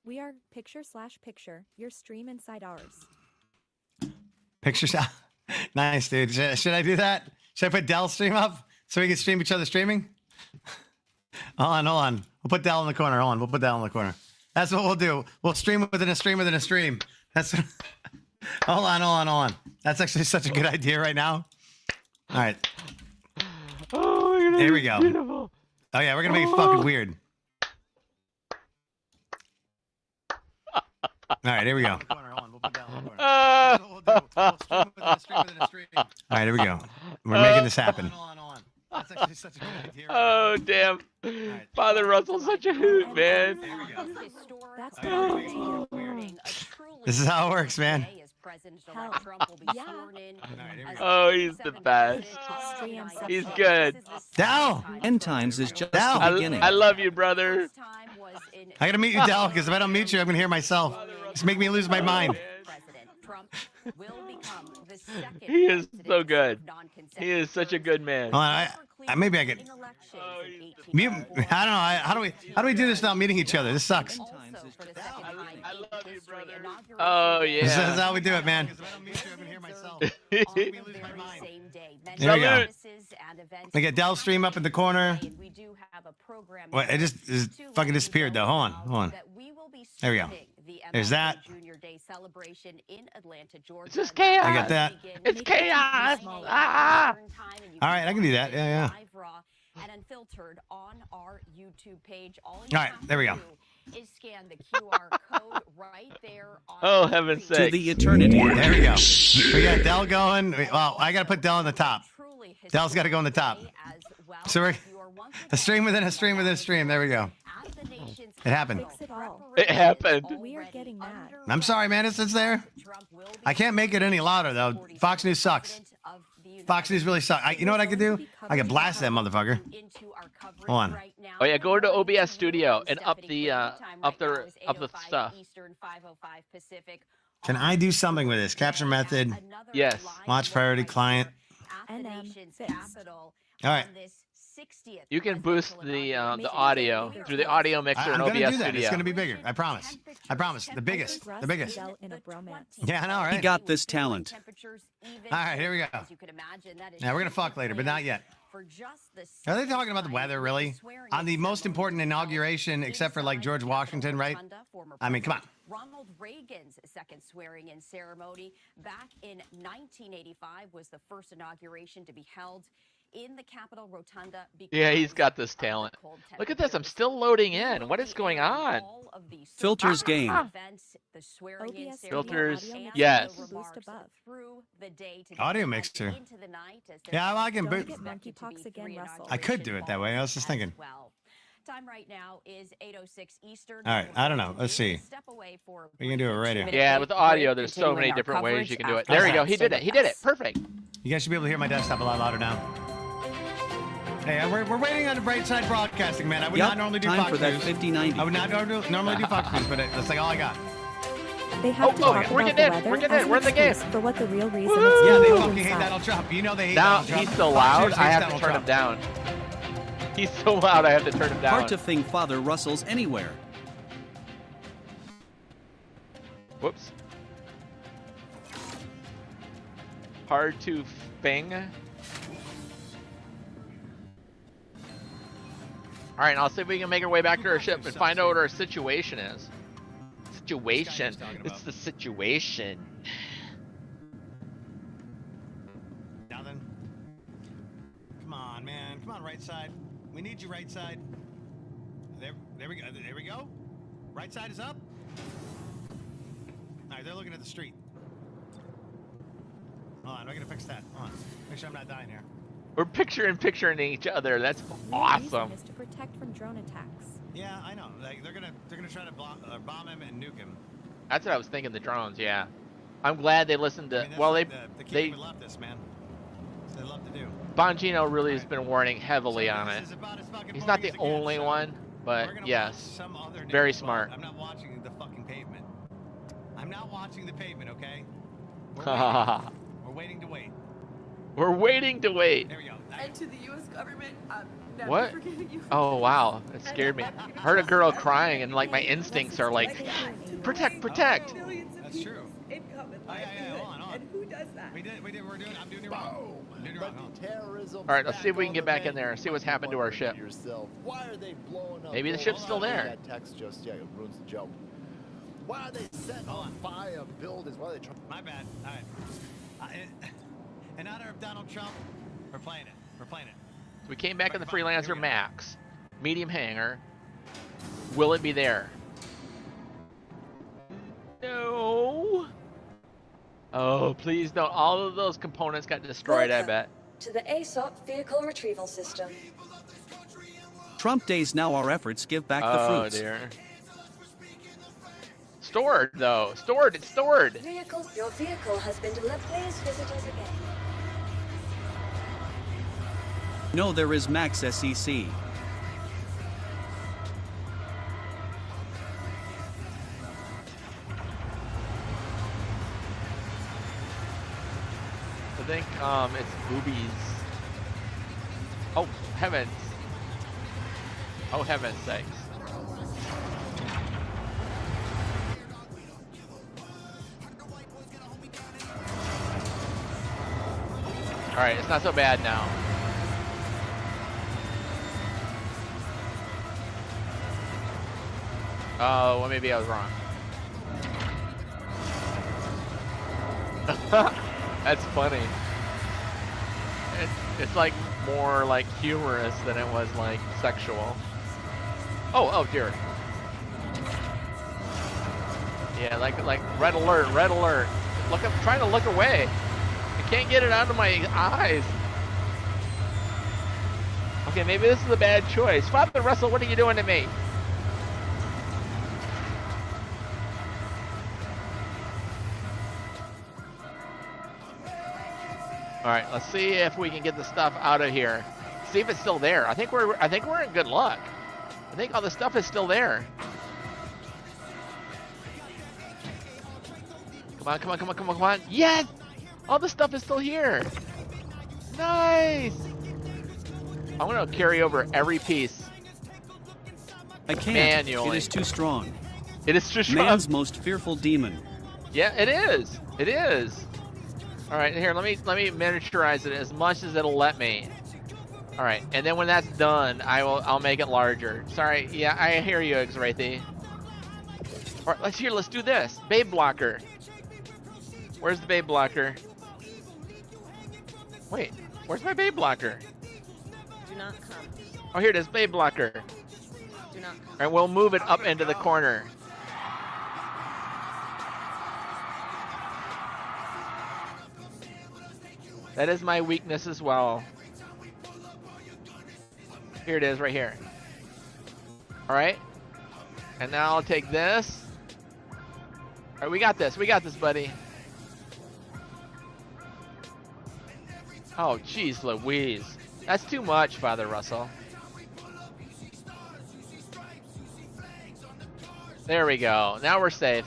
We are picture/picture. Your stream inside ours. Pictures. Nice, dude. Should I do that? Should I put Dell's stream up so we can stream each other streaming? Hold on, hold on. We'll put Dell in the corner. Hold on, we'll put Dell in the corner. That's what we'll do. We'll stream within a stream within a stream. That's. Hold on, hold on, hold on. That's actually such a good idea right now. All right. Oh, Here we go. Beautiful. Oh yeah, we're gonna make it fucking weird. All right, here we go. All right, here we go. We're making this happen. That's actually such a good idea. Oh, damn. Father Russell's such a hoot, man. This is how it works, man. Oh, he's the best. He's good. Dell! End times is just Dell! the beginning. I love you, brother. I gotta meet you, Dell, because if I don't meet you, I'm gonna hear myself. Just make me lose my mind. He is so good. He is such a good man. Hold on, maybe I could mute. I don't know. How do we do this without meeting each other? This sucks. I love you, brother. Oh, yeah. This is how we do it, man. Here we go. We get Dell stream up in the corner. Wait, it just fucking disappeared though. Hold on, hold on. There we go. There's that. Junior Day celebration in Atlanta, Georgia. This is chaos. I got that. It's chaos. Ah. All right, I can do that. Yeah, yeah. Live, raw, and unfiltered on our YouTube page. All right, there we go. Is scan the QR code right there on Oh, heaven's sake. To the eternity. There we go. We got Dell going. Well, I got to put Dell on the top. Dell's got to go on the top. So we're a stream within a stream within a stream. There we go. It happened. It happened. We are getting mad. I'm sorry, man. It's there. I can't make it any louder, though. Fox News sucks. Fox News really sucks. You know what I could do? I could blast that motherfucker. Hold on. Oh yeah, go to OBS Studio and up the stuff. Can I do something with this? Capture method. Yes. Launch priority client. All right. You can boost the audio through the audio mixer in I'm gonna OBS do that. Studio. It's gonna be bigger. I promise. I promise. The biggest. The biggest. Yeah, I know, right? He got this talent. All right, here we go. Now we're gonna fuck later, but not yet. Are they talking about the weather, really? On the most important inauguration, except for like George Washington, right? I mean, come on. Ronald Reagan's second swearing-in ceremony back in 1985 was the first inauguration to be held in the Capitol Rotunda. Yeah, he's got this talent. Look at this. I'm still loading in. What is going on? Filters game. Filters. Yes. Audio mixer. Yeah, I can boot. Monkeypox again, Russell. I could do it that way. I was just thinking. Time right now is 8:06 Eastern. All right, I don't know. Let's see. We can do it right here. Yeah, with the audio, there's so many different ways you can do it. There we go. He did it. He did it. Perfect. You guys should be able to hear my desktop a lot louder now. Hey, we're waiting on the Bright Side Broadcasting, man. I would not normally do time Fox for that News. 5090. I would not normally do Fox News, but that's like all I got. They have to talk we're about getting the in. weather We're getting as in. an We're in the game. excuse for what the real reason Yeah, is they to fucking hate inside. Donald Trump. You know they hate Now Donald Trump. he's so Fox loud. News I hates have to Donald turn him Trump. down. He's so loud. I have to turn him down. Hard to think Father Russell's anywhere. Whoops. Hard to fing. All right, I'll see if we can make our way back to our ship and find out what our situation is. Situation. It's the situation. Nothing. Come on, man. Come on, right side. We need you, right side. There we go. There we go. Right side is up. All right, they're looking at the street. Hold on, I gotta fix that. Hold on. Make sure I'm not dying here. We're picturing each other. That's awesome. Is to protect from drone attacks. Yeah, I know. Like they're gonna try to bomb him and nuke him. That's what I was thinking. The drones. Yeah. I'm glad they listened to. I mean, well, like they we love this, man. They love to do. Bongino really has been warning heavily on it. He's not the only one, but yes, very smart. I'm not watching the fucking pavement. I'm not watching the pavement, okay? We're waiting to wait. We're waiting to wait. There we go. And to the U.S. government, never What? forgetting you. Oh wow, that scared me. I heard a girl crying, and like my instincts are like, protect, protect. That's true. Income Oh, yeah, hold on. And who does that? We're doing. I'm doing it wrong. I'm doing it wrong. All right, let's see if we can get back in there and see what's happened to our ship. Why are they blowing up? Maybe the ship's still there. That text just it ruins the joke. Why are they setting on fire buildings? Why are they trying? My bad. All right. In honor of Donald Trump, we're playing it. We're playing it. We came back in the Freelancer Max, medium hangar. Will it be there? No. Oh, please don't. All of those components got destroyed, I bet. To the ASOP vehicle retrieval system. Trump days now our efforts give back the Oh fruits. dear. Stored though. Stored. It's stored. Your vehicle has been delivered. Please visit us again. No, there is Max SEC. I think it's boobies. Oh heavens. Oh heaven's sakes. Alright, it's not so bad now. Oh, well maybe I was wrong. That's funny. It's like more like humorous than it was like sexual. Oh dear. Yeah, like red alert, red alert. Look, I'm trying to look away. I can't get it out of my eyes. Okay, maybe this is a bad choice. Father Russell, what are you doing to me? All right, let's see if we can get the stuff out of here. See if it's still there. I think we're in good luck. I think all the stuff is still there. Come on. Yes! All the stuff is still here. Nice! I'm gonna carry over every piece. I can't. Manually. It is too strong. It is too strong. Man's most fearful demon. Yeah, it is. It is. All right, here, let me miniaturize it as much as it'll let me. All right, and then when that's done, I'll make it larger. Sorry, yeah, I hear you, Xwraithy. All right, let's do this. Babe blocker. Where's the babe blocker? Wait, where's my babe blocker? Do not come. Oh, here it is, babe blocker. Do not come. And we'll move it up into the corner. That is my weakness as well. Here it is, right here. All right. And now I'll take this. All right, we got this. We got this, buddy. Oh, jeez Louise. That's too much, Father Russell. There we go. Now we're safe.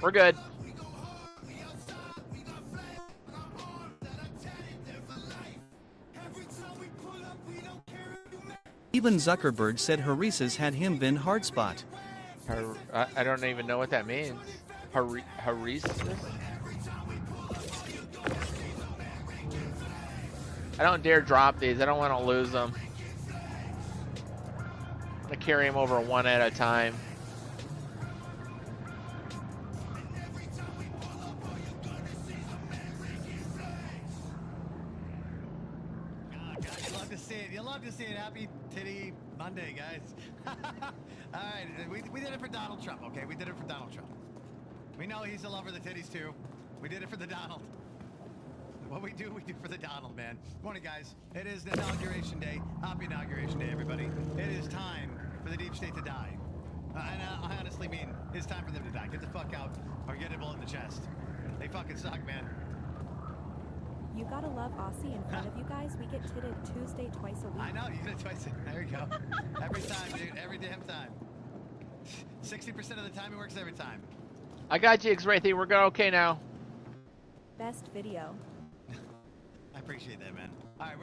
We're good. Even Zuckerberg said Harisa's had him been hard spot. I don't even know what that means. Harisa's? I don't dare drop these. I don't want to lose them. I'm going to carry them over one at a time. You love to see it. Happy Titty Monday, guys. All right, we did it for Donald Trump, okay? We did it for Donald Trump. We know he's a lover of the titties, too. We did it for the Donald. What we do for the Donald, man. Good morning, guys. It is Inauguration Day. Happy Inauguration Day, everybody. It is time for the deep state to die. And I honestly mean, it's time for them to die. Get the fuck out or get a bullet in the chest. They fucking suck, man. You gotta love Aussie in front of you guys. We get titted Tuesday twice a week. I know, you get it twice. There you go. Every time, dude. Every damn time. 60% of the time it works every time. I got you, Xwraithy. We're going okay now. Best video. I appreciate that, man. All right,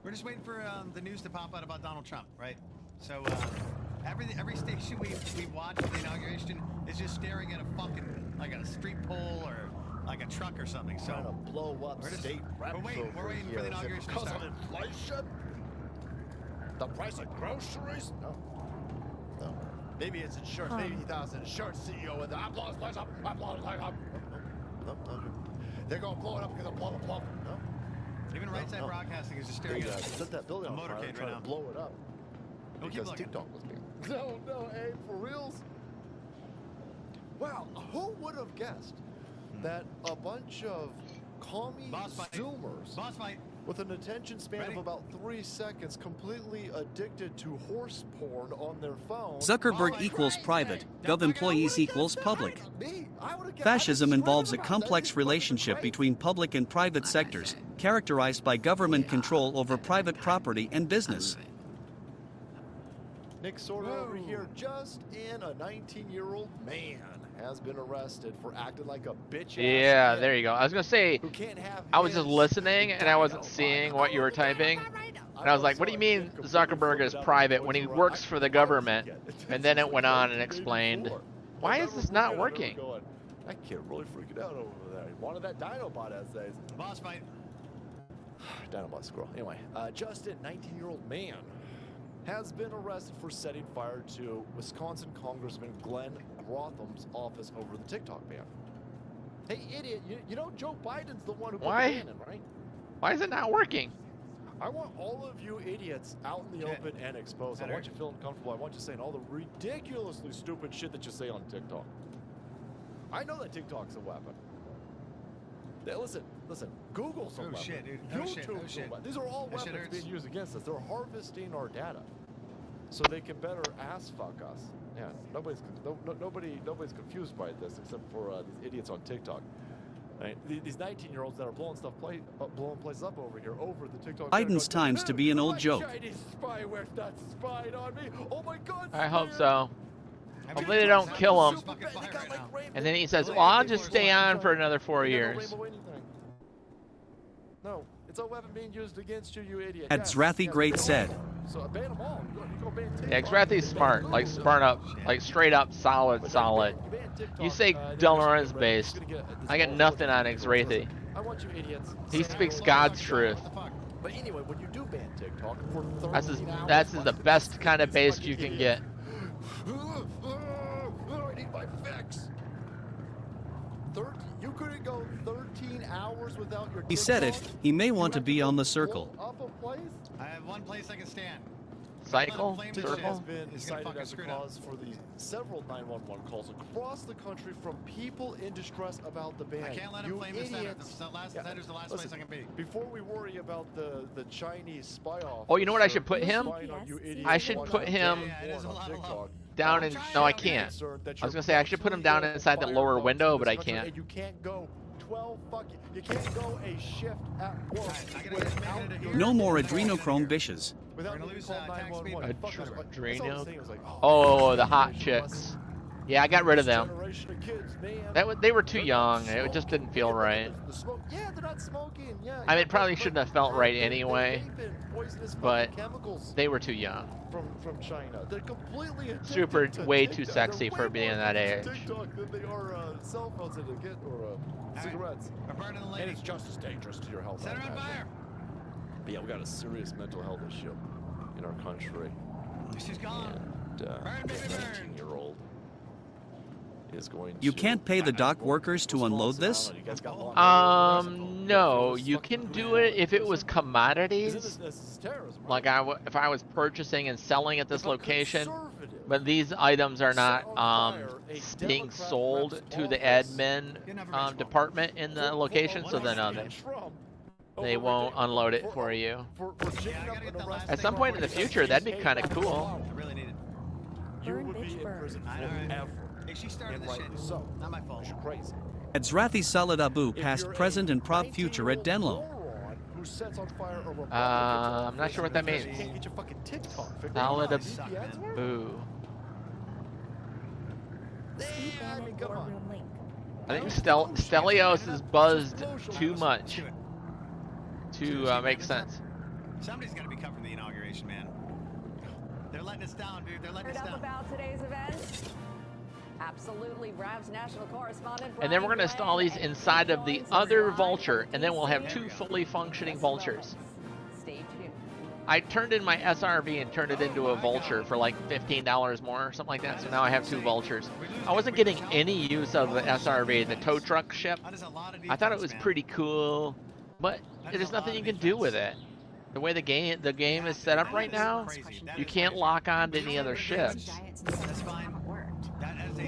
we're just waiting for the news to pop out about Donald Trump, right? So every station we watch for the inauguration is just staring at a fucking like a street pole or like a truck or something. So trying to blow up state reps. We're waiting for the inauguration to start. Inflation? The price of groceries? No. Maybe it's insurance. Maybe he thought it's an insurance CEO with the I'm blowing this place up. No. They're going to blow it up because I'm blowing the pump. No. Even Right Side Broadcasting is just staring at set that building on fire and try to blow it up. Because TikTok was being. No, hey, for reals? Wow, who would have guessed that a bunch of commie Zoomers with an attention span of about 3 seconds, completely addicted to horse porn on their phone. Zuckerberg equals private, Gov employees equals public. Fascism involves a complex relationship between public and private sectors, characterized by government control over private property and business. Nick Sorter over here, just in, a 19-year-old man has been arrested for acting like a bitch. Yeah, there you go. I was going to say, I was just listening and I wasn't seeing what you were typing. And I was like, what do you mean Zuckerberg is private when he works for the government? And then it went on and explained, why is this not working? That kid really freaking out over there. He wanted that Dinobot essays. Boss fight. Dinobot squirrel. Anyway, Justin, 19-year-old man, has been arrested for setting fire to Wisconsin Congressman Glenn Grotham's office over the TikTok ban. Hey, idiot! You know Joe Biden's the one who put Why? the ban in, right? Why is it not working? I want all of you idiots out in the open and exposed. I want you feeling comfortable. I want you saying all the ridiculously stupid shit that you say on TikTok. I know that TikTok's a weapon. Listen. Google's a weapon. Shit, dude. YouTube's a weapon. These are all weapons being used against us. They're harvesting our data so they can better ass fuck us. Yeah, nobody's confused by this except for these idiots on TikTok. Right? These 19-year-olds that are blowing places up over here over the TikTok. Biden's times to be an old joke. Chinese spyware's not spying on me. Oh my God! I hope so. Hopefully they don't kill him. And then he says, "Well, I'll just stay on for another 4 years." No, it's a weapon being used against you, you idiot. Xrathy Great said. So ban them all. You go ban TikTok. Yeah, Xrathy's smart, like straight up, solid. You say Delaware based, I got nothing on Xrathy. I want you idiots. He speaks God's truth. But anyway, when you do ban TikTok for 30 That's the best kind of base you can get. I need my fix. You couldn't go 13 hours without your TikTok? He said it. He may want to be on the circle. Up a place? I have one place I can stand. Cycle? TikTok has Circle? been cited as a cause for the several 911 calls across the country from people in distress about the ban. I can't let him claim the center. The center's the last place I can be. Before we worry about the Chinese spy off. Oh, you know what I should put him? I should put him down in. No, I can't. I was gonna say I should put him down inside the lower window, but I can't. You can't go 12 fucking. You can't go a shift at work. No more adrenochrome bishes. Oh, the hot chicks. Yeah, I got rid of them. They were too young. It just didn't feel right. Yeah, they're not smoking. Yeah. I mean, it probably shouldn't have felt right anyway. But they were too young. From China, they're completely super way too sexy for being that age. TikTok than they are cell phones or cigarettes. And it's just as dangerous to your health. Set her on fire. But yeah, we got a serious mental health issue in our country. She's gone. And a 19-year-old is going You can't pay the dock workers to unload this? No, you can do it if it was commodities. Like if I was purchasing and selling at this location, but these items are not being sold to the admin department in the location, so then they won't unload it for you. At some point in the future, that'd be kind of cool. You would be in prison forever. She started this shit. So, not my fault. You're crazy. Xrathy Salad Abu, past, present, and prop future at Denlo. I'm not sure what that means. Salad Abu. I think Stelios is buzzed too much to make sense. Somebody's got to be covering the inauguration, man. They're letting us down, dude. They're letting us down. About today's event? Absolutely, Rav's national correspondent. And then we're going to install these inside of the other vulture, and then we'll have two fully functioning vultures. Stay tuned. I turned in my SRV and turned it into a vulture for like $15 more or something like that, so now I have two vultures. I wasn't getting any use of the SRV, the tow truck ship. I thought it was pretty cool, but there's nothing you can do with it. The way the game is set up right now, you can't lock on to any other ships. That's fine. That is a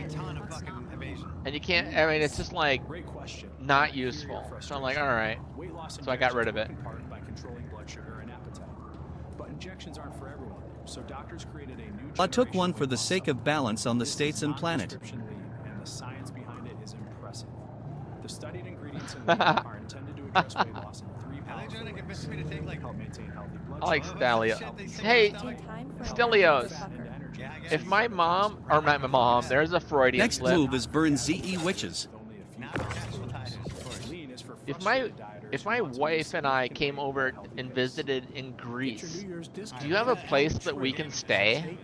ton of fucking evasion. And you can't, I mean, it's just like not useful. So I'm like, all right. So I got rid of it. By controlling blood sugar and appetite. But injections aren't for everyone. So doctors created a new I took one for the sake of balance on the states and planet. And the science behind it is impressive. The studied ingredients in lean are intended to address weight loss in 3 pounds. They're trying to convince me to take like help maintain healthy blood I like sugar. Stelios. Hey, Stelios. If my mom, or not my mom, there's a Freudian Next slip. move is burn ZE witches. If my wife and I came over and visited in Greece, do you have a place that we can stay?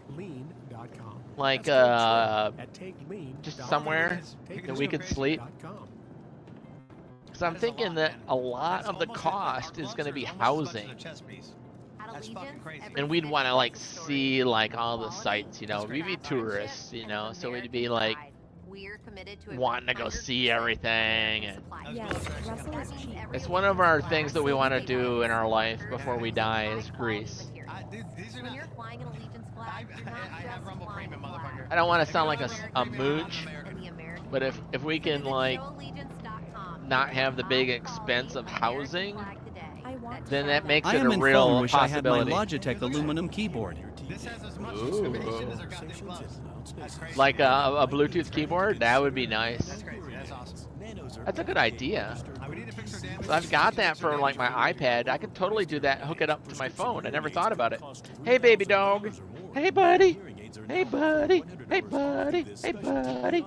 Like just somewhere that we could sleep? Because I'm thinking that a lot of the cost is going to be housing. And we'd want to like see like all the sights, you know. We'd be tourists, you know, so we'd be like We're committed to wanting to go see everything. And Yes, Russell is cheap. it's one of our things that we want to do in our life before we die is Greece. When you're flying an allegiance flag, you're not just flying a flag. I don't want to sound like a mooch, but if we can like not have the big expense of housing, then that makes I it am a informed real wish I had my possibility. Logitech aluminum keyboard. Ooh. Like a Bluetooth keyboard? That would be nice. That's a good idea. So I've got that for like my iPad. I could totally do that, hook it up to my phone. I never thought about it. Hey, baby dog. Hey, buddy. Hey, buddy. Hey, buddy. Hey, buddy.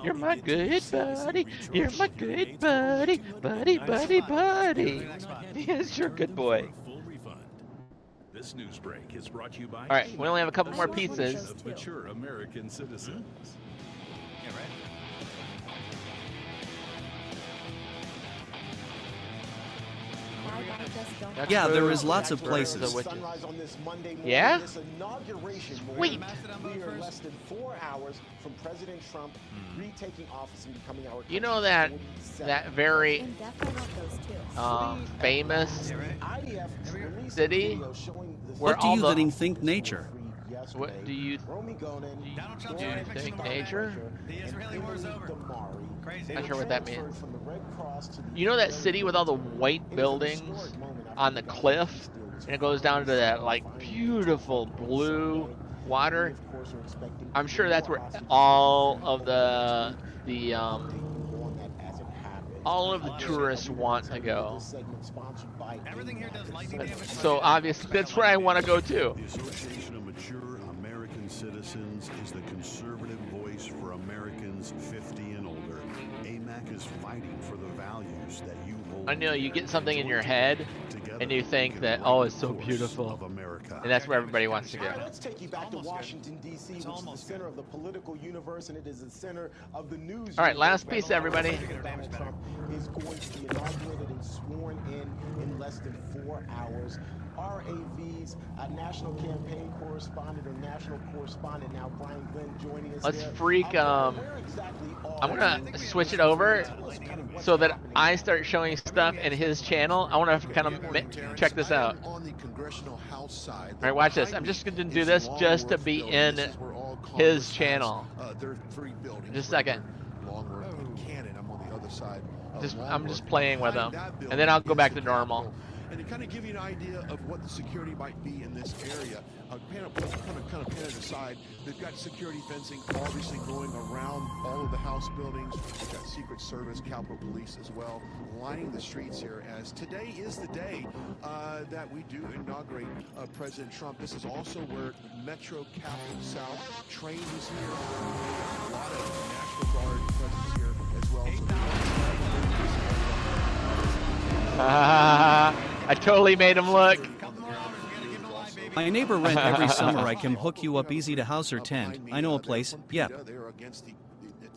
You're my good buddy. You're my good buddy. Buddy, buddy, buddy. Yes, you're a good boy. This news break is brought to you by. All right, we only have a couple more pizzas. Mature American citizens. Yeah, right. Yeah, there is lots of places. Sunrise on this Monday morning, Yeah? this inauguration Sweet. We are less than 4 hours from President Trump retaking office and becoming our You know that very In depth, I love those too. famous city where What do all you the living think nature? what do you think nature? Not sure what that means. You know that city with all the white buildings on the cliff, and it goes down to that like beautiful blue water? I'm sure that's where all of the tourists want to go. So obviously that's where I want to go too. The Association of Mature American Citizens is the conservative voice for Americans 50 and older. AMAC is fighting for the values that you hold. I know you get something in your head and you think that, oh, it's so beautiful, and that's where everybody wants to go. Let's take you back to Washington, D.C., which is the center of the political universe, and it is the center of the news. All right, last piece, everybody. Donald Trump is going to be inaugurated and sworn in less than 4 hours. RAV's national campaign correspondent or national correspondent now, Brian Glenn, joining us. Let's there. freak. I'm gonna switch it over so that I start showing stuff in his channel. I want to kind of check this out. On the congressional House side. All right, watch this. I'm just gonna do this just to be in his channel. There are 3 buildings. Just a second. Longworth and Cannon. I'm on the other side. I'm just playing with them, and then I'll go back to normal. And to kind of give you an idea of what the security might be in this area, kind of pan it aside. They've got security fencing obviously going around all of the House buildings. They've got Secret Service, Capitol Police as well, lining the streets here, as today is the day that we do inaugurate President Trump. This is also where Metro Capital South train is here. A lot of National Guard presence here as well. I totally made him look. My neighbor rent every summer. I can hook you up easy to house or tent. I know a place. Yep.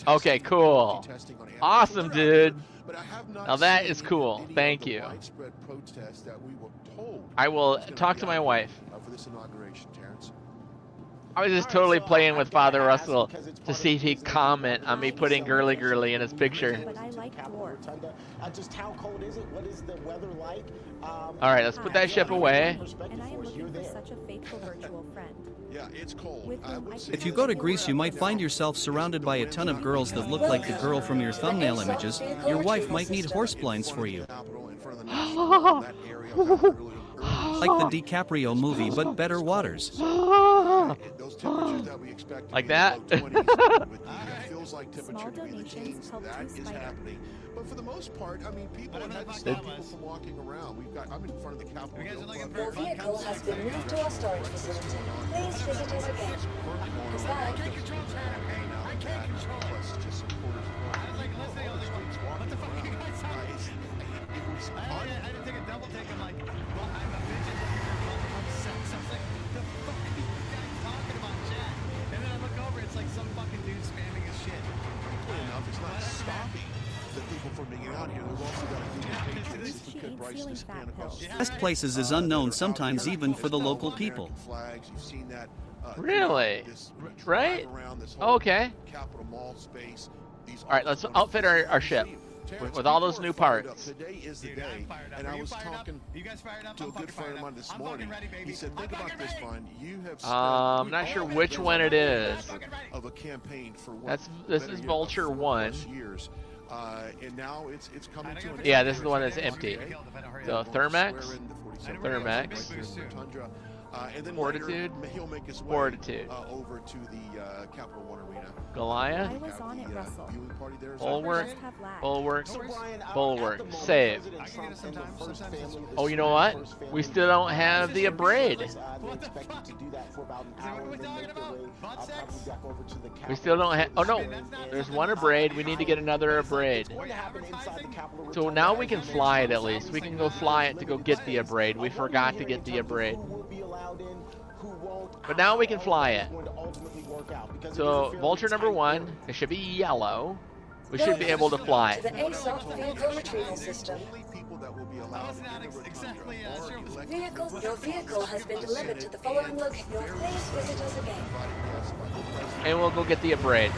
Okay, cool. Awesome, dude. Now that is cool. Thank you. I will talk to my wife. For this inauguration, Terrence. I was just totally playing with Father Russell to see if he'd comment on me putting girly girly in his picture. But I like dwarf. Just how cold is it? What is the weather like? All right, let's put that ship away. And I am looking for such a faithful virtual friend. Yeah, it's cold. With whom I If you go to Greece, you might find yourself surrounded by a ton of girls that look like the girl from your thumbnail images. Your wife might need horse blinds for you. Like the DiCaprio movie, but better waters. Like that? Feels like temperature in the teens. That is happening. But for the most part, I mean, people have had to stop people from walking around. I'm in front of the Capitol. Your vehicle has been moved to our storage facility. Please visit us again. I can't control traffic. I can't control it. Just supporters. What the fuck are you guys saying? I didn't take a double take. I'm like, well, I'm a midget. I was like, the fuck are you guys talking about, chat? And then I look over, it's like some fucking dude spamming his shit. Funny enough, it's not stopping the people from being out here. They've also got to do Best places is unknown sometimes even for the local people. Flags. You've seen that Really? This Right? around this Oh, okay. Capitol Mall space. All right, let's outfit our ship with all those new parts. Today is the day, and I was talking to a good friend of mine this morning. He said, "Think about this, Vaughn. You have spent I'm not sure which one it is. of a campaign for what? This is Vulture 1. Years, and now it's coming to an Yeah, end. this is the one that's empty. So Thermax, Thermax, and then Fortitude, later, he'll make his way Fortitude, over to the Capital One Arena. Goliath, I was on it, Russell. Bulwark, Must have lagged. Bulwark, Bulwark, save. Oh, you know what? We still don't have the Abrade. We still don't have. Oh no, there's one Abrade. We need to get another Abrade. So now we can fly it at least. We can go fly it to go get the Abrade. We forgot to get the Abrade. But now we can fly it. So Vulture number 1, it should be yellow. We should be able to fly To the ASOP vehicle retrieval system. Your vehicle has been delivered to the following location. Please visit us again. And we'll go get the Abrade.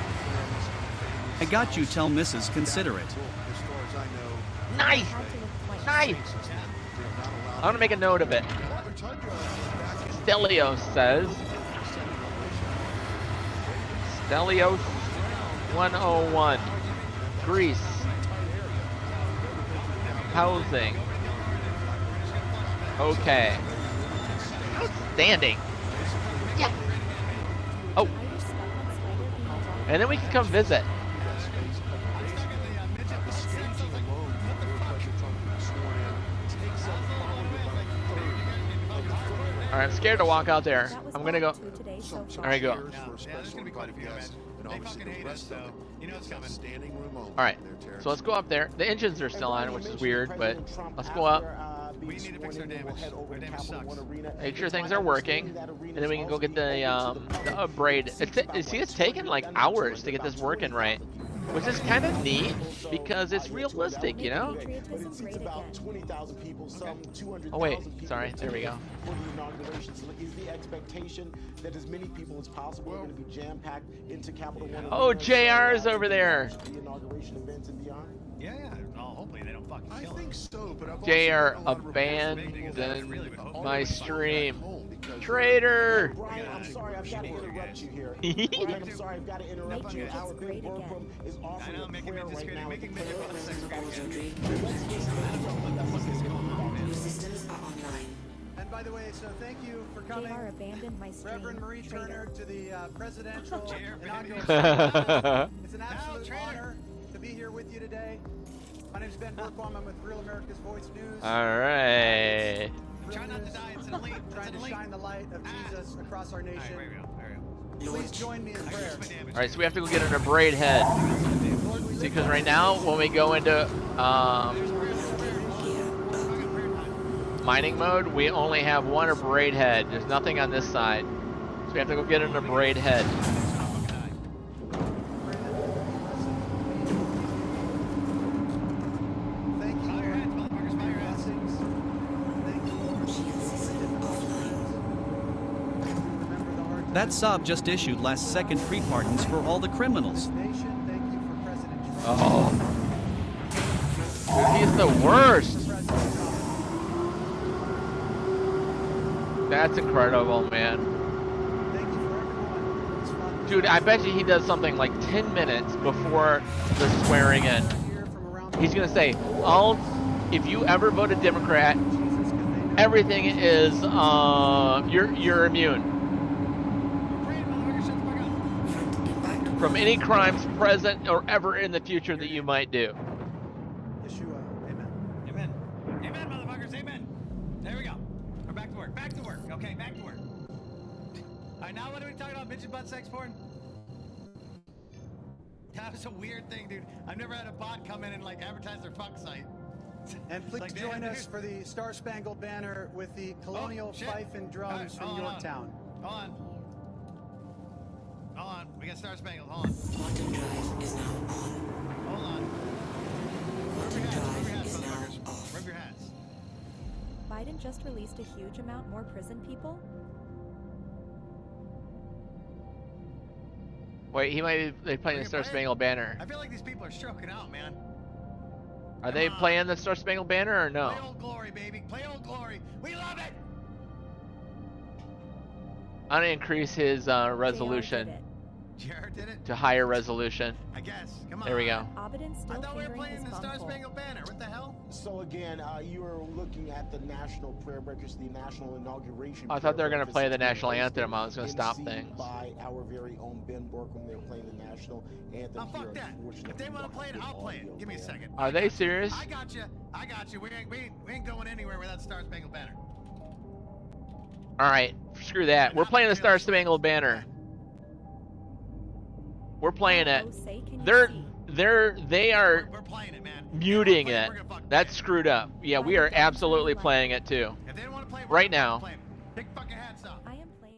I got you, tell Mrs. Consider it. Nice! Nice! I'm gonna make a note of it. Stelios says. Stelios 101. Greece. Housing. Okay. Outstanding. Yeah. Oh. And then we can come visit. All right, I'm scared to walk out there. I'm gonna go. All right, go. All right, so let's go up there. The engines are still on, which is weird, but let's go up. We need to fix our damage. Our damage sucks. Make sure things are working, and then we can go get the Abrade. It's taken like hours to get this working right, which is kind of neat because it's realistic, you know? Oh wait, sorry, there we go. For the inauguration, so is the expectation that as many people as possible are going to be jam-packed into Capital One? Oh, JR's over there. The inauguration events and beyond. Yeah, yeah. Oh, hopefully they don't fucking kill I think so, but I've JR abandoned my stream. Traitor! Brian, I'm sorry, I've got to interrupt you here. Brian, I'm sorry, I've got to interrupt you. Our big workroom is offering a prayer right now. New systems are online. And by the way, so thank you for coming, JR abandoned my stream. Reverend Marie Turner, to the presidential inauguration. It's an absolute honor to be here with you today. My name is Ben Burquam. I'm with Real America's Voice News. All right. Try not to die. It's an elite. Trying to shine the light of Jesus across our nation. Please join me in prayer. All right, so we have to go get an Abrade head. See, because right now, when we go into mining mode, we only have one Abrade head. There's nothing on this side. So we have to go get an Abrade head. That Saab just issued last-second free pardons for all the criminals. Oh. Dude, he's the worst. That's incredible, man. Dude, I bet you he does something like 10 minutes before the swearing in. He's gonna say, if you ever voted Democrat, everything is, you're immune from any crimes present or ever in the future that you might do. Yeshua, amen. Amen. Amen, motherfuckers, amen. There we go. We're back to work. Back to work. Okay, back to work. All right, now what are we talking about? Bitchin' butt sex porn? That was a weird thing, dude. I've never had a bot come in and like advertise their fuck site. And please join us for the Star Spangled Banner with the Colonial Fife and Drums from Yorktown. Hold on. Hold on. We got Star Spangled. Hold on. Quantum drive is now on. Hold on. Quantum drive is now off. Rub your hats. Biden just released a huge amount more prison people. Wait, he might be playing the Star Spangled Banner. I feel like these people are stroking out, man. Are they playing the Star Spangled Banner or no? Play Old Glory, baby. Play Old Glory. We love it. I'm gonna increase his resolution Jared did it. to higher resolution. I guess. Come on. There we go. Abedin's I still thought we were fingering playing his the Star bumhole. Spangled Banner. What the hell? So again, you are looking at the national prayer breakfast, the national inauguration. I thought they were prayer gonna play the breakfast national taking anthem. I was place gonna stop emceed things. By our very own Ben Borkum, they were playing the national anthem. Oh, fuck that. If they want to play it, I'll play it. Give me a second. Are they serious? I got you. I got you. We ain't going anywhere without Star Spangled Banner. All right, screw that. We're playing the Star Spangled Banner. We're playing it. They are muting it. That's screwed up. Yeah, we are absolutely playing it too. If they don't want to play it, Right now. Take fucking hats off. I am playing.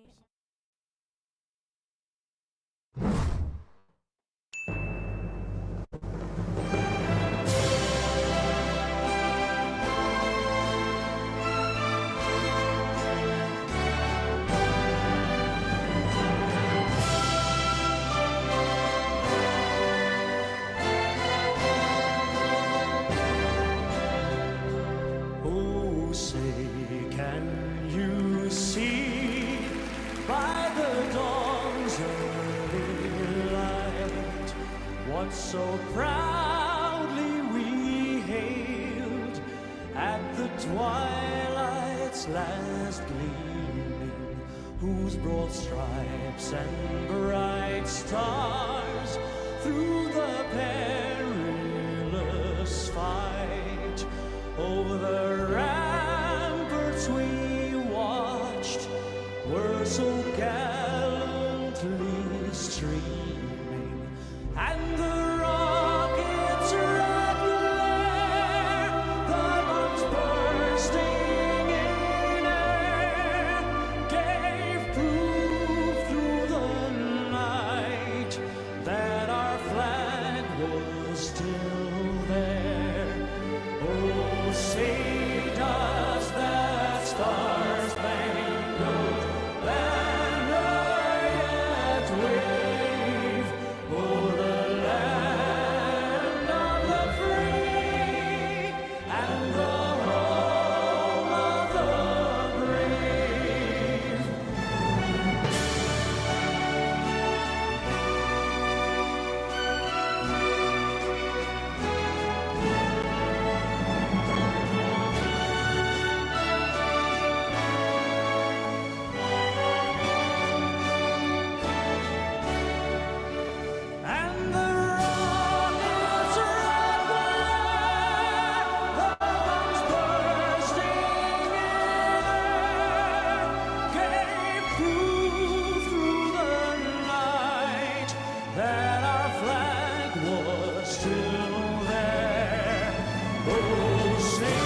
Oh, say, can you see by the dawn's early light what so proudly we hailed at the twilight's last gleaming, whose broad stripes and bright stars through the perilous fight over the ramparts we watched were so gallantly streaming, and the rockets' red glare, the bombs bursting in air, gave proof through the night that our flag was still there. Oh, say does that star-spangled banner yet wave o'er the land of the free and the home of the brave? And the rockets' red glare, the bombs bursting in air, gave proof through the night that our flag was still there. Oh, say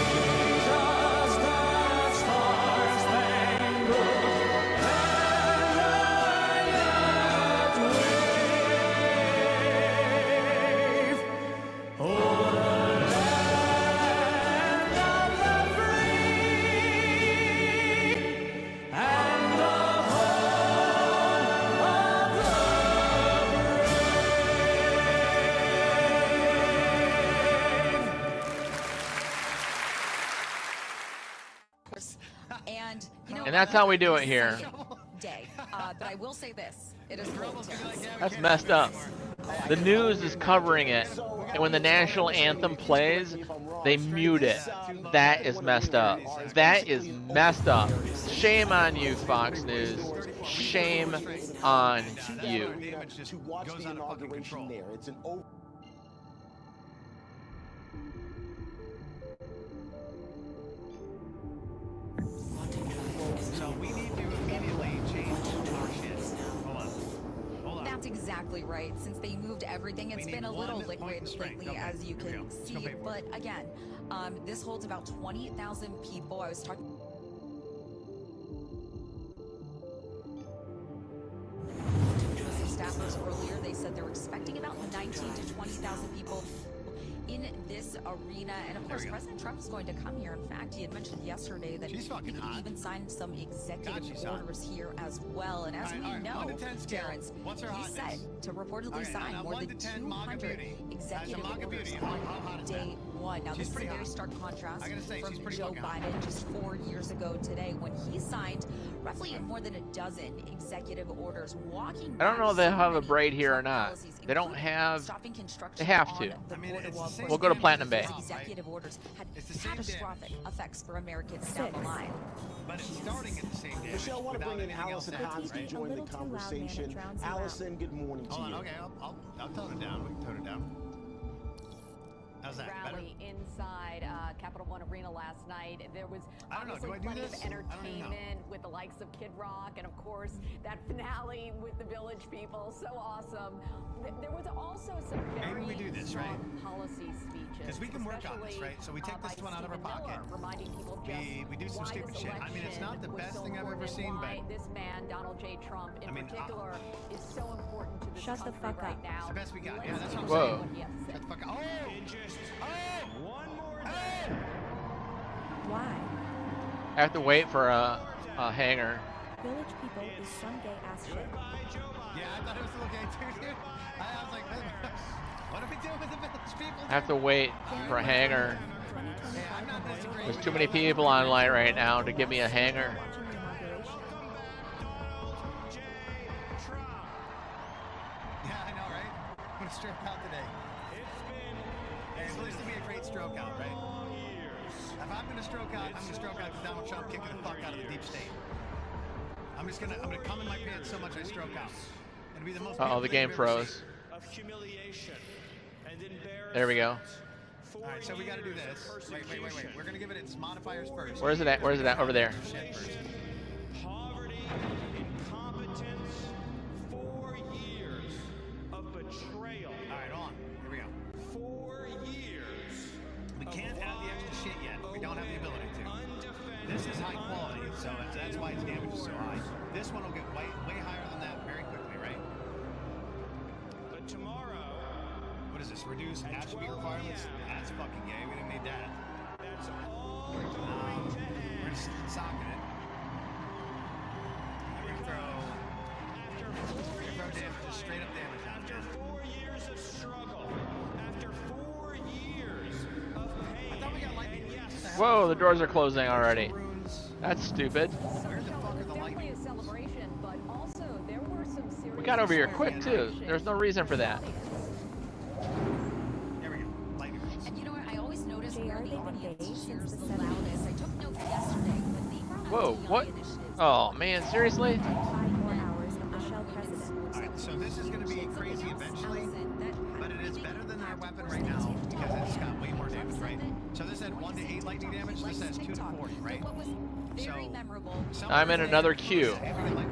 does that star-spangled banner yet wave o'er the land of the free and the home of the And you know, And that's how we do it here. Day, but I will say this: it is really tense. That's messed up. The news is covering it, and when the national anthem plays, they mute it. That is messed up. That is messed up. Shame on you, Fox News. Shame on you. To watch the inauguration there, it's an over. So we need to immediately change our shit. Hold on. Hold on. That's exactly right. Since they moved everything, it's We been need a little one point liquid of strength. lately, Okay, as you here we can go. Let's see. go pay for But again, this holds about 20,000 people. I was talking. Staffers earlier, they said they're expecting about 19 to 20,000 people in this arena. And of course, President Trump is going to come here. In fact, he had mentioned yesterday that he could even sign some executive orders here as well. And as we know, Terrence, he's set to reportedly sign more than 200 executive orders on day one. Now, this is a very stark contrast from Joe Biden just 4 years ago today when he signed roughly more than a dozen executive orders walking I don't know if they have a braid here or not. They don't have. They have to. We'll go to Platinum Bay. Executive orders had catastrophic effects for Americans down the line. But it's starting at the same day. Michelle, I want to bring in Allison Hans to join the conversation. Allison, good morning to you. Okay, I'll tone it down. We can tone it down. How's that? Rally inside Capital One Arena last night. There was obviously do I do plenty this? of entertainment with the likes of Kid Rock, and of course that finale with the Village People. So awesome. There was also some very we do this, strong policy speeches. Because we can work on this, right? So we take this one out of our pocket. Reminding people we do some stupid shit. I mean, it's not the best thing I've ever seen, but this man, Donald J. Trump, in particular, is so important to this country right now. It's the best we got. Yeah, that's what I'm Whoa. saying. Shut the fuck up. One more day. Why? I have to wait for a hanger. Village People is some gay ass shit. Yeah, I thought it was a little gay too, dude. I was like, what are we doing with the Village People? I have to wait for a hanger. Yeah, I'm not disagreeing. There's too many people online right now to give me a hanger. Yeah, I know, right? I'm gonna stroke out today. It's supposed to be a great stroke out, right? If I'm gonna stroke out, I'm gonna stroke out to Donald Trump kicking the fuck out of the deep state. I'm gonna come in my pants so much I stroke out. It'll be the most. Uh oh, the game froze. There we go. All right, so we gotta do this. Wait. We're gonna give it its modifiers first. Where is it at? Where is it at? Over there. Poverty, incompetence, 4 years of betrayal. All right, on. Here we go. 4 years. We can't add the extra shit yet. We don't have the ability to. This is high quality, so that's why its damage is so high. This one will get way higher than that very quickly, right? But tomorrow. What is this? Reduce attribute requirements? That's fucking gay. We didn't need that. That's all going to end. We're just socking it. We're gonna throw damage, just straight up damage out there. After 4 years of struggle, after 4 years of pain. I thought we got lightning. Yes. Whoa, the doors are closing already. That's stupid. Where the fuck are the lightning? A celebration, but also there were some serious. We got over here quick too. There's no reason for that. There we go. Lightning. And you know what? I always notice where the audience cheers the loudest. I took note yesterday when they brought Whoa, out what? Oh man, seriously? 5 more hours of Michelle President. All right, so this is gonna be crazy eventually, but it is better than our weapon right now because it's got way more damage, right? So this had 1 to 8 lightning damage. This has 2 to 40, right? So I'm in another queue.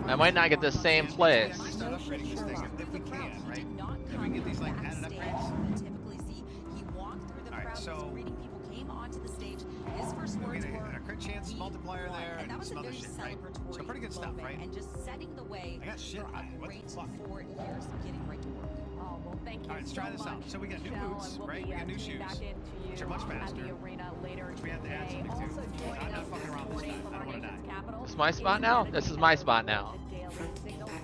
I might not get the same place. Start upgrading this thing if we can, right? If we get these like added upgrades. Typically see he walked through the crowd, so was greeting people, came onto the stage. His first we're words gonna were hit a crit chance multiplier there and that was some a other very shit, right? celebratory So pretty good stuff, moment, right? and just setting the way I got shit. for a What great the fuck? 4 years getting right to work. Oh, well, thank you. All right, let's try this out. So we got new boots, right? We got new shoes, which are much faster. Which we have to add something to. I'm not fucking around this time. I don't want to die. This is my spot now? This is my spot now.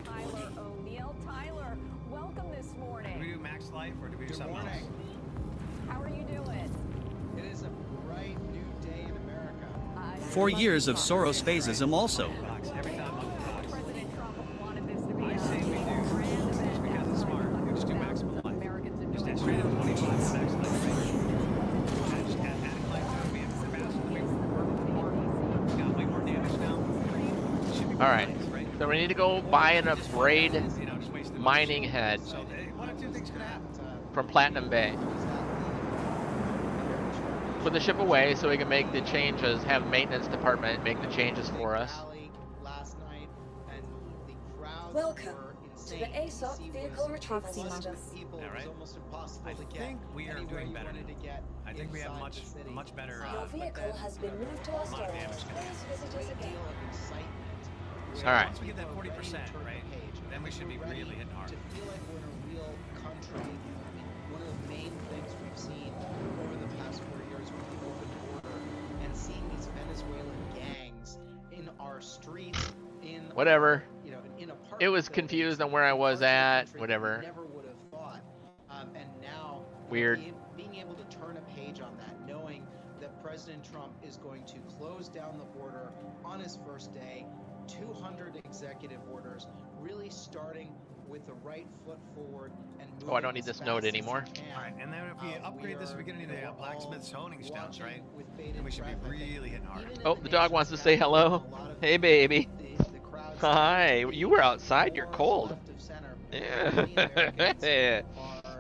Tyler O'Neill. Tyler, welcome this morning. Do we do Max Life or do we do something else? How are you doing? It is a bright new day in America. 4 years of Soros phasism also. Every time President Trump wanted this to be I say we do just because it's smart. We just do maximum life. Just add straight up 25 max life, right? And just add life to it. We have more faster than we were before. We got way more damage now. Should be more Alright. life, right? So we need to go buy an upgrade You know, just wasting mining head So one of two things could happen. from Platinum Bay. Put the ship away so we can make the changes, have maintenance department make the changes for us. Welcome to the ASOP Vehicle Retrieval System. All right. I think we are doing better. I think we have much better. Your vehicle has been moved to our storage. Please visit us again. So All right. Once we get that 40%, right, then we should be really hitting hard. one of the main things we've seen over the past 4 years with the open border and seeing these Venezuelan gangs in our streets, in Whatever. you know, in apartment It was buildings, confused on where I was at. country that we Whatever. never would have thought. And now Weird. being able to turn a page on that, knowing that President Trump is going to close down the border on his first day, 200 executive orders, really starting with the right foot forward and moving. Oh, I don't need this note anymore. All right, and then if we upgrade this, we get into the blacksmith's honing stones, right? And we should be really hitting hard. Oh, the dog wants to say hello. Hey, baby. Hi. You were outside. You're cold. Yeah.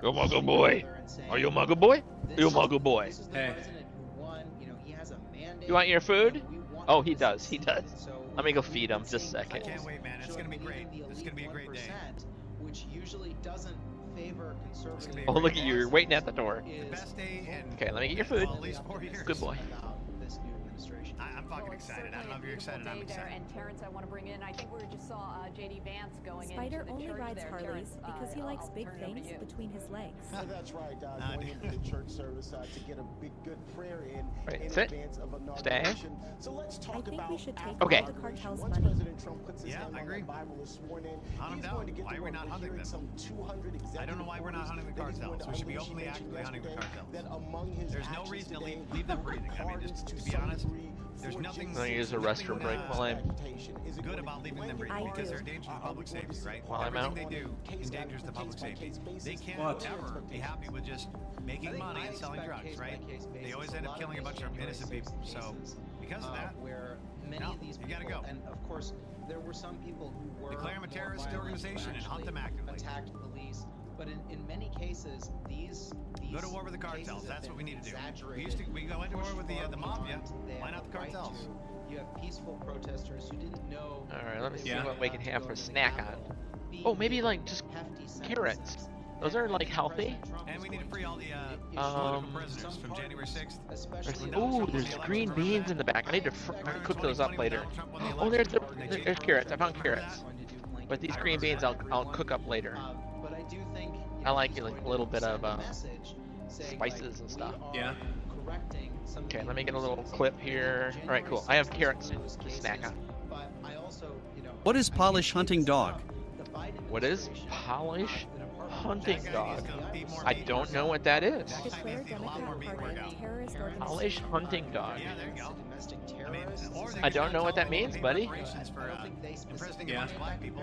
You muggle boy. Are you a muggle boy? You a muggle boy. Hey. You want your food? Oh, he does. He does. Let me go feed him. Just a second. I can't wait, man. It's gonna be great. It's gonna be a great day. Which usually doesn't favor conservative. Oh, look at you. You're waiting at the door. The best day in Okay, let me get your food. at least 4 years. Good boy. This new administration. I'm fucking excited. I don't know if you're excited. I'm excited. And Terrence, I want to bring in. I think we just saw JD Vance going Spider into the only church rides there. Harleys Terrence, because he likes I'll big turn it over to things you. between his legs. That's right. Going into the church service to get a big good prayer in Right, sit. advance of Stay. inauguration. So let's talk I think about we should take after Okay. all the cartel's once money. President Trump puts his Yeah, hand I on agree. that Bible is sworn in, Hunt 'em he's down. going to get Why to are we work. not We're hunting hearing them? some 200 executive I don't know why we're not hunting the orders that he's cartels. going We should be to openly unleash. actively hunting the Yesterday, cartels. that among his There's no actions reason to today, leave them breathing. I mean, just to be honest, there's nothing. I'm gonna use a restroom break while I'm good about leaving them breathing because they're a danger to public safety, right? While I'm Everything out. they do endangers the public safety. They can't ever be happy with just making money and selling drugs, right? They always end up killing a bunch of innocent people. So because of that, where many no, of these you people, gotta go. and of course, there were some people who were Declare them a more terrorist violent, organization and hunt them actually actively. attacked police. But in many cases, these go to war with the cartels. That's what we need to do. We go into war with the mafia. Line out the cartels. You have peaceful protesters who didn't know. All right, let me see what we can have for snack on. Oh, maybe like just carrots. Those are like healthy. And we need to free all the political prisoners from January 6th. Ooh, there's green beans in the back. I need to cook those up later. Oh, there's carrots. I found carrots. But these green beans I'll cook up later. But I do think I like a little bit of spices and stuff. Yeah. Okay, let me get a little clip here. All right, cool. I have carrots to snack on. But I also, you know, What is Polish hunting dog? What is Polish hunting dog? I don't know what that is. Declare Democrat Party terrorist organization. Polish hunting dog. Yeah, there you go. I don't know what that means, buddy. Yeah. Black people.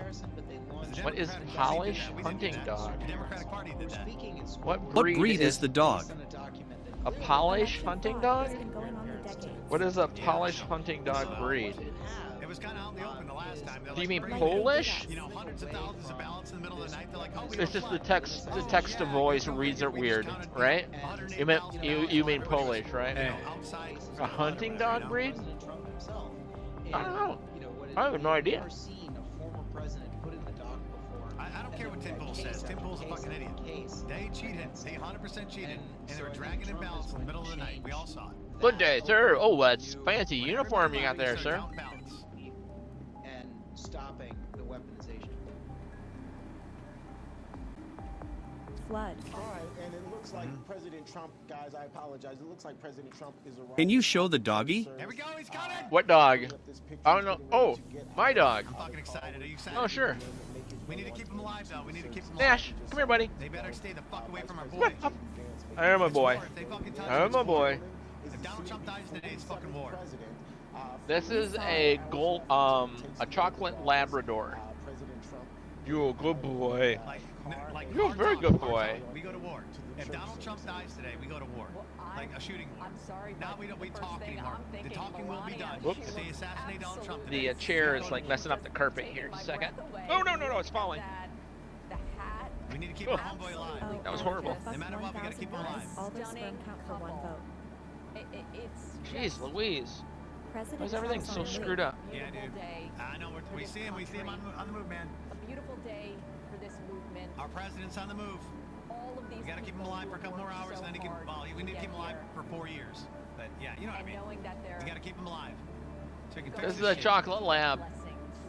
What is Polish hunting dog? The Democratic Party did that. What breed is the dog? A Polish hunting dog? It's been going on for decades. What is a Polish hunting dog breed? It was kind of out in the open the last time. Do you mean Polish? You know, hundreds of thousands of ballots in the middle of the night. They're like, oh, It's just the text to voice reads it weird, right? You mean Polish, right? A hunting dog breed? I don't know. I have no idea. I don't care what Tim Pool says. Tim Pool's a fucking idiot. They cheated. They 100% cheated, and they were dragging in ballots in the middle of the night. We all saw it. Good day, sir. Oh, that's fancy uniform you got there, sir. And stopping the weaponization. Flood. All right, and it looks like President Trump, guys, I apologize. It looks like President Trump is arriving. Can you show the doggy? There we go. He's coming. What dog? I don't know. Oh, my dog. I'm fucking excited. Are you excited? Oh, sure. We need to keep him alive, though. We need to keep him alive. Nash, come here, buddy. They better stay the fuck away from our boys. I am a boy. If they fucking touch I am a boy. If Donald Trump dies today, it's fucking war. This is a a chocolate Labrador. You're a good boy. You're a very good boy. We go to war. If Donald Trump dies today, we go to war. Like a shooting war. I'm sorry. Now we talk anymore. The talking will be done. Whoops. If they assassinate Donald Trump today, The chair is like messing up the carpet here. Just a second. Oh no, it's falling. we need to keep our homeboy alive. Oh, That was horrible. No matter what, we gotta keep him alive. All this sperm count for one vote. Jeez Louise. President Why is everything Trump's so on the screwed move. up? Yeah, dude. I know. We see him. We see him on the move, man. A beautiful day for this movement. Our president's on the move. All of these We gotta keep him people alive for a couple more worked hours, so and then he can. hard Well, we to need to keep him get alive here. for 4 years. But yeah, you know what I And mean. knowing that they're We gotta keep him alive. So we can fix This is this a shit. chocolate lab. blessings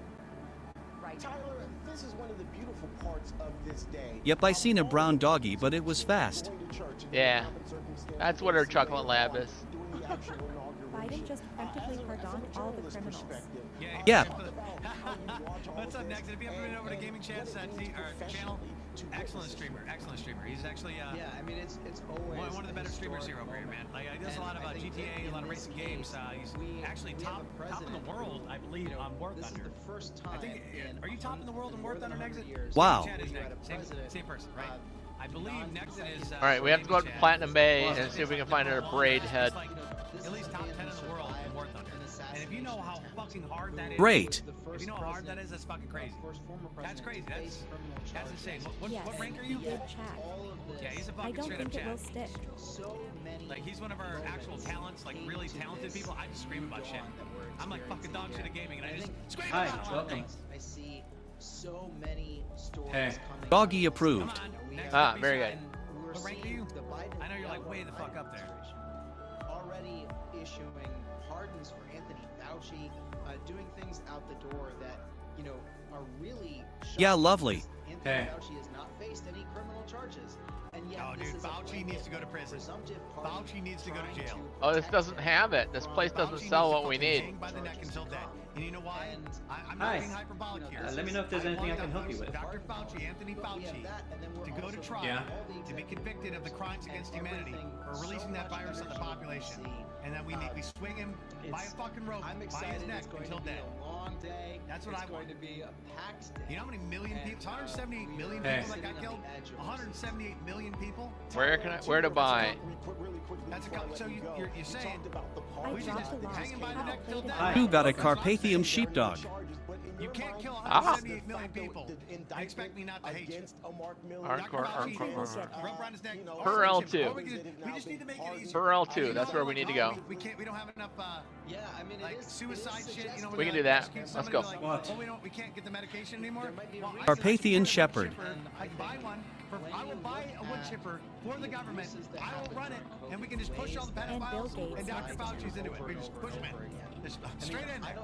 right now. Tyler, this is one of the beautiful parts of this day. Yep, I seen a brown doggy, but it was fast. Yeah, that's what our chocolate lab is. Biden just practically pardoned all the criminals. Yeah. What's up next? If you haven't been over to Gaming Chance channel, excellent streamer. He's actually yeah, I mean it's always one of the better streamers here over here, man. Like he does a lot of GTA, a lot of racing games. He's actually top in the world, I believe, on War Thunder. This is the first time. I think. Are you top in the world in War Thunder, Nexit? Wow. Same person, right? I believe Nexit is. All right, we have to go up to Platinum Bay and see if we can find a braid head. At least top 10 in the world in War Thunder. And if you know how fucking hard that is, Great. If you know how hard that is, that's fucking crazy. That's crazy. That's insane. What rank are you? Yeah, he's a fucking straight up chat. Like he's one of our actual talents, like really talented people. I just scream about shit. I'm like fucking dog shit at gaming, and I just scream about a lot of things. I see so many stories coming. Doggy approved. Ah, very good. What rank are you? I know you're like way the fuck up there. Already issuing pardons for Anthony Fauci, doing things out the door that, you know, are really shocking. Yeah, lovely. Anthony Fauci has not faced any criminal charges. And yet Fauci needs to go to prison. Fauci needs to go to jail. Oh, this doesn't have it. This place doesn't sell what we need. By the neck until dead. And you know why? I'm Hi. not being hyperbolic here. Let me know if there's anything I can help you with. Dr. Fauci, Anthony Fauci, to go to trial, to be convicted of the crimes against humanity for releasing that virus on the population. And then we swing him by a fucking rope, by his neck until dead. That's what I want. It's going to be a packed day. You know how many million people? It's 178 million people that got killed. 178 million people. Where to buy? That's a so you're saying we should just hang him by the neck till dead. You got a Carpathian sheepdog. You can't kill 178 million people and expect me not to hate you. Hardcore. Rope around his neck. Per L2. We just need to make it easier. Per L2. That's where we need to go. We don't have enough. Yeah, I mean, like suicide shit. You know, we can do that. Let's go. Like, we can't get the medication anymore. Carpathian shepherd. I can buy one. I will buy a wood chipper for the government. I will run it, and we can just push all the pedophiles and Dr. Fauci's into it. We just push them in. Just straight in there.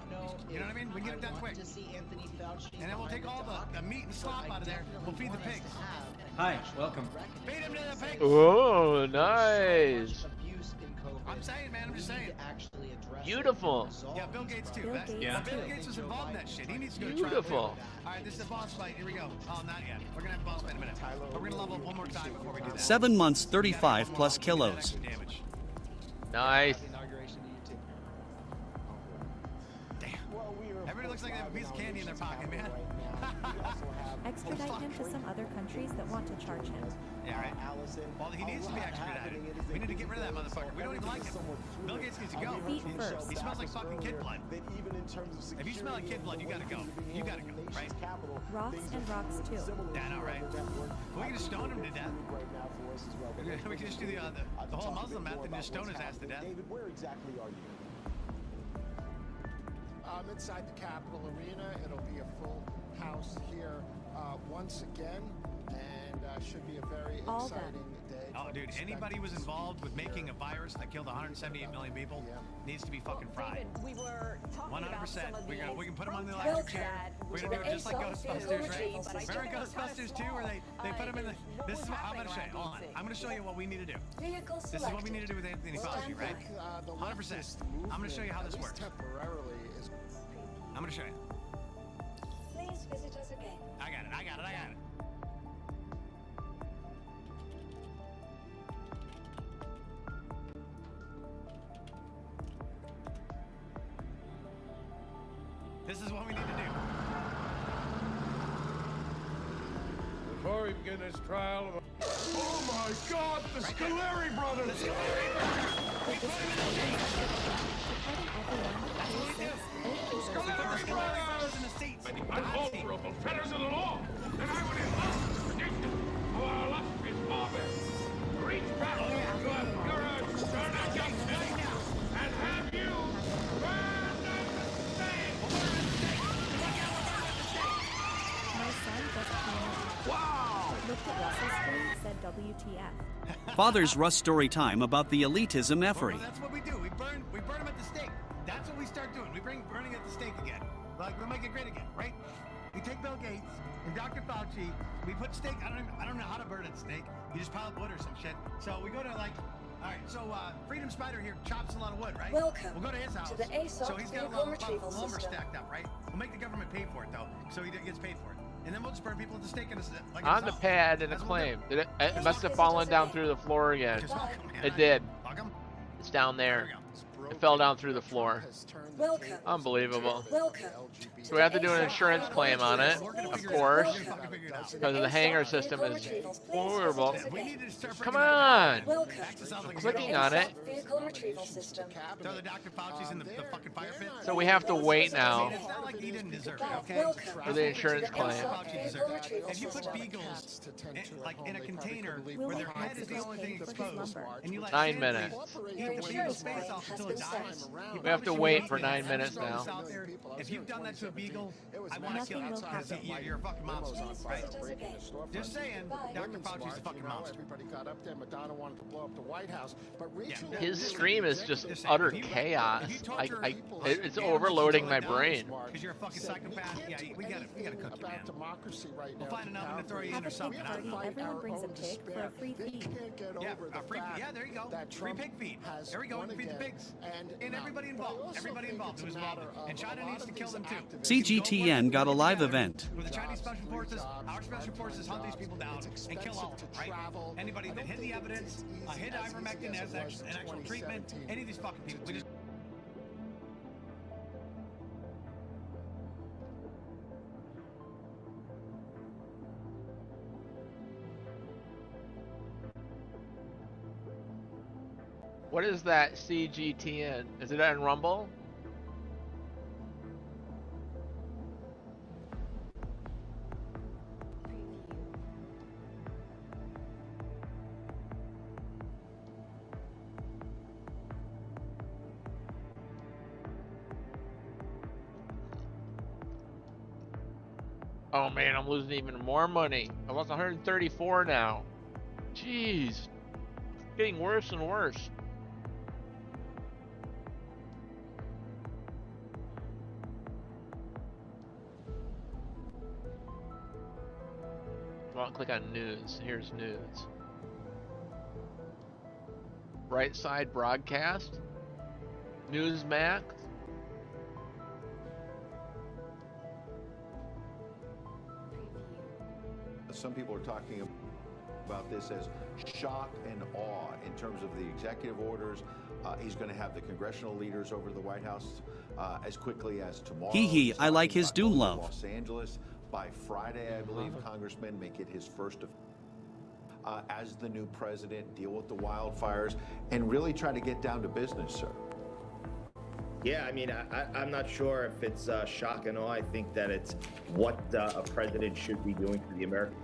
You know what I mean? We can get it done quick. And then we'll take all the meat and slop out of there. We'll feed the pigs. Hi, welcome. Feed them to the pigs. Oh, nice. I'm saying, man. I'm just saying. Beautiful. Yeah, Bill Gates too. Bill Gates was involved in that shit. He needs to go to trial. Beautiful. All right, this is a boss fight. Here we go. Oh, not yet. We're gonna have a boss fight in a minute. But we're gonna level up one more time before we do that. 7 months, 35 plus kilos. Damage. Nice. Damn. Everybody looks like they have a piece of candy in their pocket, man. Extradite him to some other countries that want to charge him. Yeah, right. Well, he needs to be extradited. We need to get rid of that motherfucker. We don't even like him. Bill Gates needs to go. He smells like fucking kid blood. If you smell like kid blood, you gotta go. You gotta go, right? Rocks and rocks too. Yeah, I know, right? We can just stone him to death. We can just do the whole Muslim method and just stone his ass to death. David, where exactly are you? I'm inside the Capitol Arena. It'll be a full house here once again, and should be a very exciting day. Oh, dude, anybody who was involved with making a virus that killed 178 million people needs to be fucking fried. David, we were talking 100%. We can put them on the electric chair. We're gonna do it just like Ghostbusters, right? Remember Ghostbusters 2, where they put them in the. This is what I'm gonna show you. Hold on. I'm gonna show you what we need to do. This is what we need to do with Anthony Fauci, right? 100%. I'm gonna show you how this works. I'm gonna show you. Please visit us again. I got it. This is what we need to do. Before we begin this trial of... Oh my God, the Scoleri brothers! The Scoleri brothers! We put them in the seats! That's what we do! Scoleri brothers in the seats! Unalterable fetters of the law! And I would invoke the tradition of our illustrious forebears! Reach back to our courage, turn against me, and have you burned at the stake! My son just came out. Wow! Looked at Russell's screen, said WTF. Father's Russ story time about the elitism effery. Well, that's what we do. We burn them at the stake. That's what we start doing. We bring burning at the stake again. Like, we'll make it great again, right? We take Bill Gates and Dr. Fauci. We put steak. I don't know how to burn a steak. You just pile up wood or some shit. So we go to like. All right, so Freedom Spider here chops a lot of wood, right? Welcome We'll go to his house. to the ASOC so he's got a vehicle lot retrieval of lumber system. stacked up, right? We'll make the government pay for it though, so he gets paid for it. And then we'll just burn people with the stake in his like On the pad and a claim. It must have fallen down through the floor again. It did. It's down there. It fell down through the floor. Welcome. Unbelievable. Welcome. So we have to do an insurance claim on it, of course, because the hanger system is horrible. Come on! Clicking on it. Vehicle retrieval system. So the Dr. Fauci's in the fucking fire pit. So we have to wait now It's not like he didn't deserve it, okay? for the insurance claim. If you put beagles like in a container where their head is the only thing exposed, and you let 9 minutes. eat the beagle's face off until it dies, We have to wait for 9 minutes now. If you've done that to a beagle, I want to kill you because you're a fucking monster, right? Just saying, Dr. Fauci's a fucking monster. Everybody got up there. Madonna wanted to blow up the White House, but His stream is just utter chaos. It's overloading my brain. Because you're a fucking psychopath. Yeah, we gotta cook you, man. democracy right now. We'll find an oven to throw you in or something. I don't know. Everyone brings a pig for a free feed. Yeah, there you go. Free pig feed. There we go. Feed the pigs. And everybody involved. Everybody involved who was involved. And China needs to kill them too. CGTN got a live event. With the Chinese special forces, our special forces hunt these people down and kill all of them, right? Anybody that hid the evidence, hid ivermectin as an actual treatment, any of these fucking people, we just... What is that CGTN? Is it on Rumble? Oh man, I'm losing even more money. I lost 134 now. Jeez. It's getting worse and worse. Well, click on news. Here's news. Right side broadcast. Newsmax. Some people are talking about this as shock and awe in terms of the executive orders. He's going to have the congressional leaders over to the White House as quickly as tomorrow. I like his Doom love. Los Angeles by Friday, I believe, Congressman make it his first as the new president, deal with the wildfires, and really try to get down to business, sir. Yeah, I mean, I'm not sure if it's shock and awe. I think that it's what a president should be doing for the American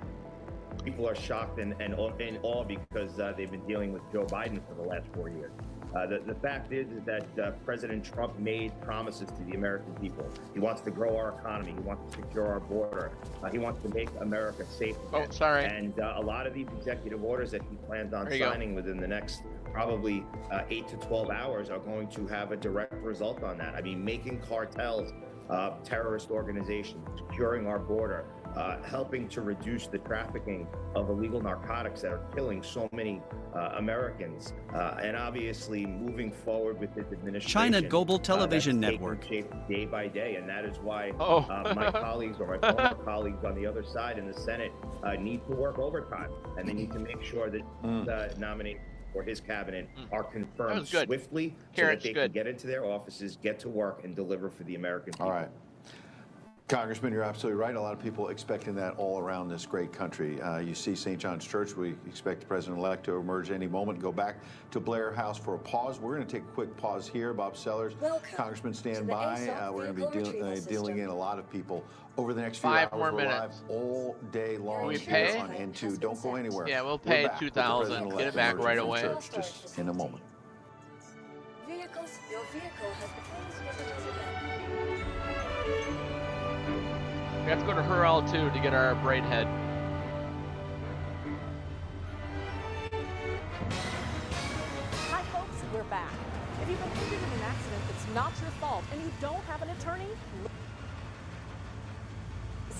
people. Are shocked and in awe because they've been dealing with Joe Biden for the last 4 years. The fact is that President Trump made promises to the American people. He wants to grow our economy. He wants to secure our border. He wants to make America safe again. Oh, sorry. And a lot of these executive orders that he plans on signing within the next probably 8 to 12 hours are going to have a direct result on that. I mean, making cartels, terrorist organizations, securing our border, helping to reduce the trafficking of illegal narcotics that are killing so many Americans, and obviously moving forward with this administration. China Global Television Network. Shape day by day, and that is why my colleagues or my former colleagues on the other side in the Senate need to work overtime, and they need to make sure that the nomination or his cabinet are confirmed swiftly so that they can get into their offices, get to work, and deliver for the American people. All right. Congressman, you're absolutely right. A lot of people expecting that all around this great country. You see St. John's Church. We expect the president-elect to emerge any moment. Go back to Blair House for a pause. We're going to take a quick pause here. Bob Sellers, Congressman, stand by. We're going to be dealing in a lot of people over the next few hours. 5 more minutes. We're live all day long we here pay? on N2. Don't go anywhere. Yeah, we'll pay $2,000. Get it back right away. Church just in a moment. Vehicles, your vehicle has please visit us again. We have to go to her L2 to get our braid head. Hi folks, we're back. If you've been injured in an accident that's not your fault and you don't have an attorney,